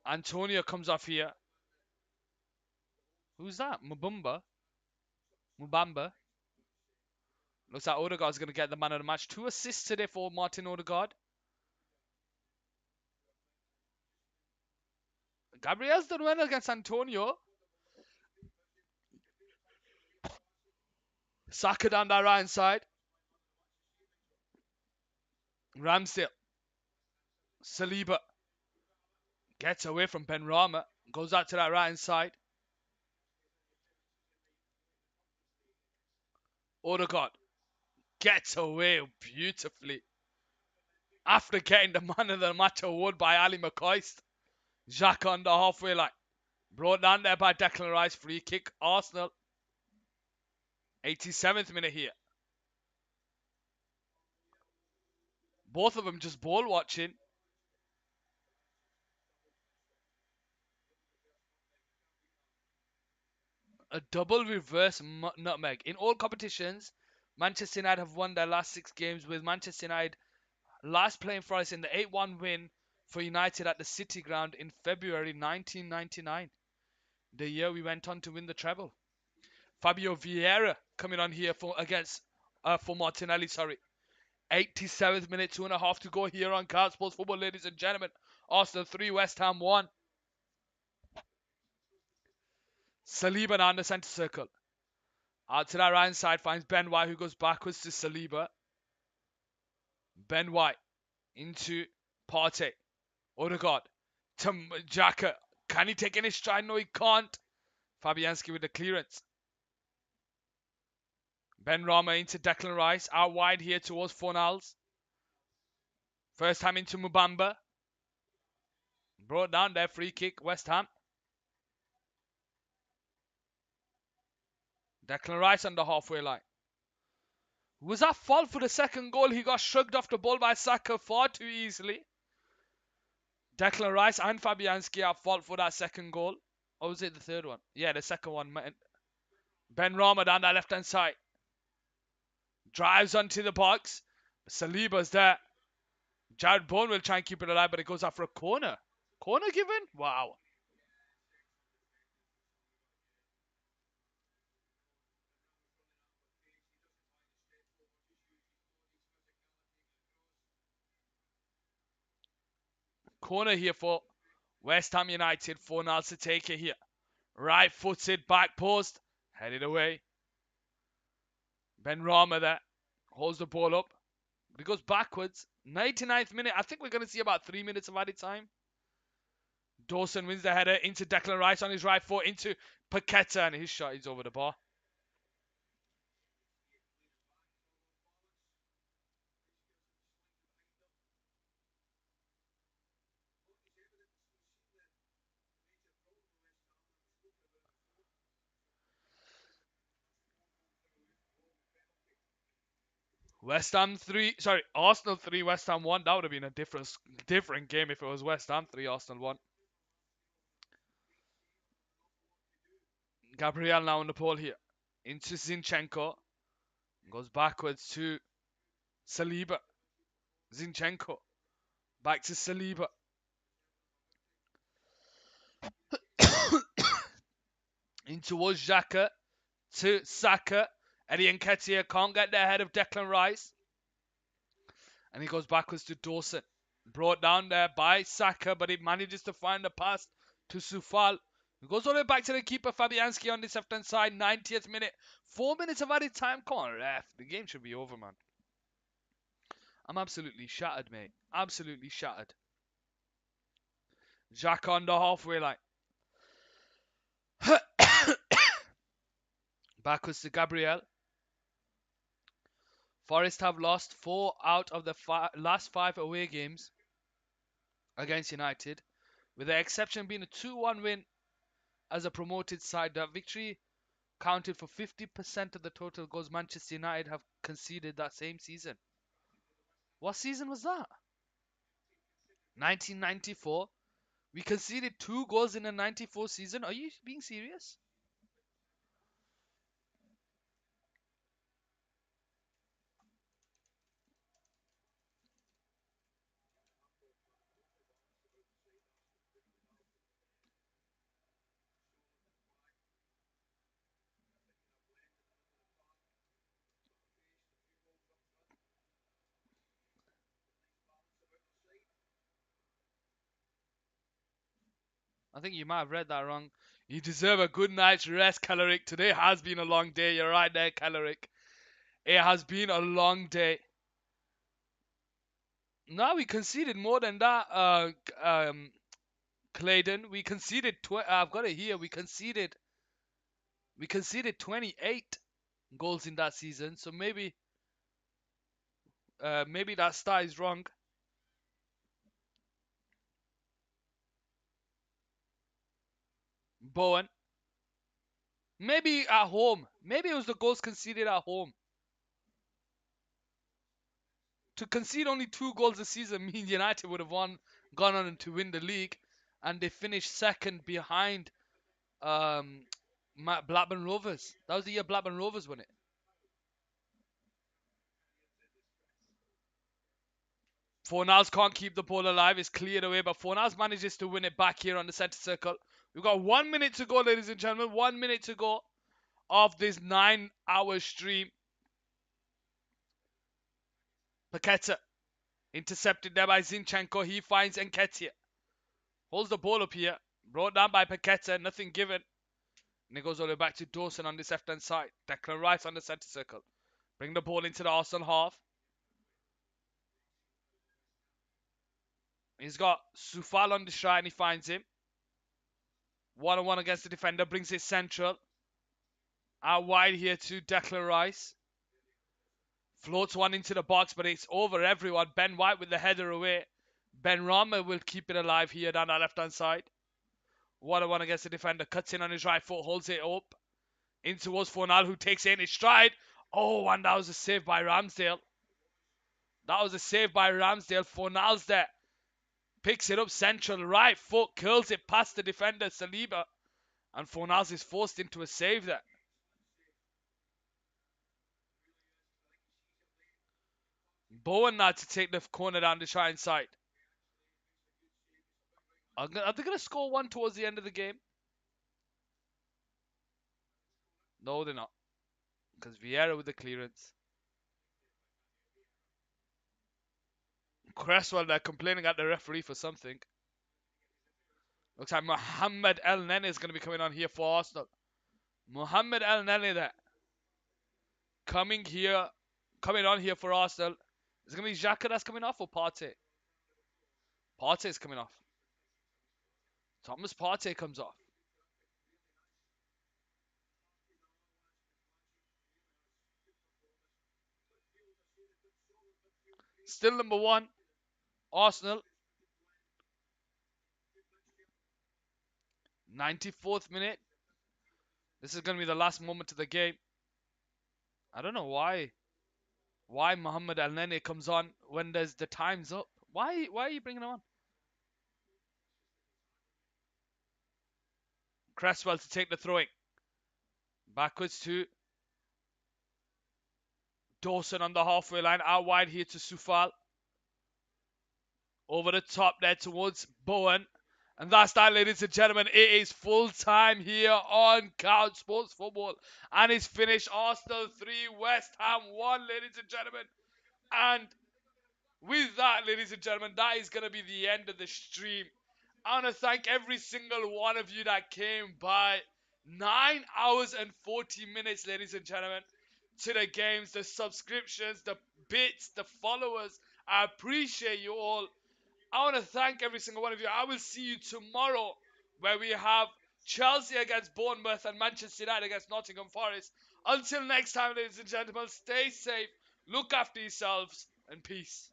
Antonio comes off here. Who's that? Mubamba? Looks like Odegaard's going to get the man of the match. 2 assists today for Martin Odegaard. Gabriel's done well against Antonio. Saka down that right side. Ramsdale. Saliba. Gets away from Ben Rama. Goes out to that right side. Odegaard. Gets away beautifully. After getting the man of the match award by Ali McCoist. Xhaka on the halfway line. Brought down there by Declan Rice. Free kick. Arsenal. 87th minute here. Both of them just ball watching. A double reverse nutmeg. In all competitions, Manchester United have won their last 6 games, with Manchester United last playing for us in the 8-1 win for United at the City Ground in February 1999. The year we went on to win the treble. Fabio Vieira coming on here for Martinelli, sorry. 87th minute, 2.5 to go here on Card Sports Football, ladies and gentlemen. Arsenal 3, West Ham 1. Saliba now in the centre circle. Out to that right hand side finds Ben White, who goes backwards to Saliba. Ben White into Partey. Odegaard to Xhaka. Can he take any stride? No, he can't. Fabianski with the clearance. Ben Rama into Declan Rice. Out wide here towards Fornals. First time into Mubamba. Brought down there. Free kick. West Ham. Declan Rice on the halfway line. Was that fault for the second goal? He got shrugged off the ball by Saka far too easily. Declan Rice and Fabianski are fault for that second goal. Or was it the third one? Yeah, the second one. Ben Rama down that left hand side. Drives onto the box. Saliba's there. Jared Bourne will try and keep it alive, but it goes out for a corner. Corner given? Wow. Corner here for West Ham United. 4-0 to take it here. Right footed back post. Headed away. Ben Rama there. Holds the ball up. But he goes backwards. 99th minute. I think we're going to see about 3 minutes of added time. Dawson wins the header into Declan Rice on his right foot. Into Paqueta. And his shot is over the bar. Arsenal 3, West Ham 1. That would have been a different game if it was West Ham 3, Arsenal 1. Gabriel now on the ball here. Into Zinchenko. Goes backwards to Saliba. Zinchenko. Back to Saliba. In towards Xhaka. To Saka. Eddie Nketiah can't get there ahead of Declan Rice. And he goes backwards to Dawson. Brought down there by Saka, but he manages to find the pass to Sufal. He goes all the way back to the keeper, Fabianski, on this left-hand side. 90th minute. 4 minutes of added time. Come on, ref. The game should be over, man. I'm absolutely shattered, mate. Absolutely shattered. Jack on the halfway line. Backwards to Gabriel. Forest have lost 4 out of the last 5 away games against United, with the exception being a 2-1 win as a promoted side. That victory counted for 50% of the total goals Manchester United have conceded that same season. What season was that? 1994. We conceded 2 goals in the 94 season. Are you being serious? I think you might have read that wrong. You deserve a good night's rest, Caloric. Today has been a long day. You're right there, Caloric. It has been a long day. No, we conceded more than that, Clayton. We conceded. I've got it here. We conceded 28 goals in that season. So maybe that stat is wrong. Bowen. Maybe at home. Maybe it was the goals conceded at home. To concede only 2 goals a season means United would have gone on to win the league, and they finished second behind Blackburn Rovers. That was the year Blackburn Rovers won it. Fornals can't keep the ball alive. It's cleared away, but Fornals manages to win it back here on the centre circle. We've got 1 minute to go, ladies and gentlemen. 1 minute to go of this 9-hour stream. Paqueta intercepted there by Zinchenko. He finds Nketiah. Holds the ball up here. Brought down by Paqueta. Nothing given. And it goes all the way back to Dawson on this left hand side. Declan Rice on the centre circle. Bring the ball into the Arsenal half. He's got Sufal on the stride and he finds him. 1-on-1 against the defender. Brings it central. Out wide here to Declan Rice. Floats one into the box, but it's over everyone. Ben White with the header away. Ben Rama will keep it alive here down that left hand side. 1-on-1 against the defender. Cuts in on his right foot. Holds it up. In towards Fornal, who takes it in his stride. Oh, and that was a save by Ramsdale. That was a save by Ramsdale. Fornal's there. Picks it up central. Right foot. Curls it past the defender, Saliba. And Fornals is forced into a save there. Bowen now to take the corner down the shine side. Are they going to score one towards the end of the game? No, they're not. Because Vieira with the clearance. Cresswell, they're complaining at the referee for something. Looks like Mohamed El Nene is going to be coming on here for Arsenal. Mohamed El Nene there. Coming on here for Arsenal. Is it going to be Xhaka that's coming off or Partey? Partey's coming off. Thomas Partey comes off. Still number one. Arsenal. 94th minute. This is going to be the last moment of the game. I don't know why Mohamed El Nene comes on when there's the time's up. Why are you bringing him on? Cresswell to take the throwing. Backwards to Dawson on the halfway line. Out wide here to Sufal. Over the top there towards Bowen. And that's that, ladies and gentlemen. It is full time here on Couch Sports Football. And it's finished. Arsenal 3, West Ham 1, ladies and gentlemen. And with that, ladies and gentlemen, that is going to be the end of the stream. I want to thank every single one of you that came by. 9 hours and 40 minutes, ladies and gentlemen, to the games, the subscriptions, the bits, the followers. I appreciate you all. I want to thank every single one of you. I will see you tomorrow where we have Chelsea against Bournemouth and Manchester United against Nottingham Forest. Until next time, ladies and gentlemen, stay safe, look after yourselves, and peace.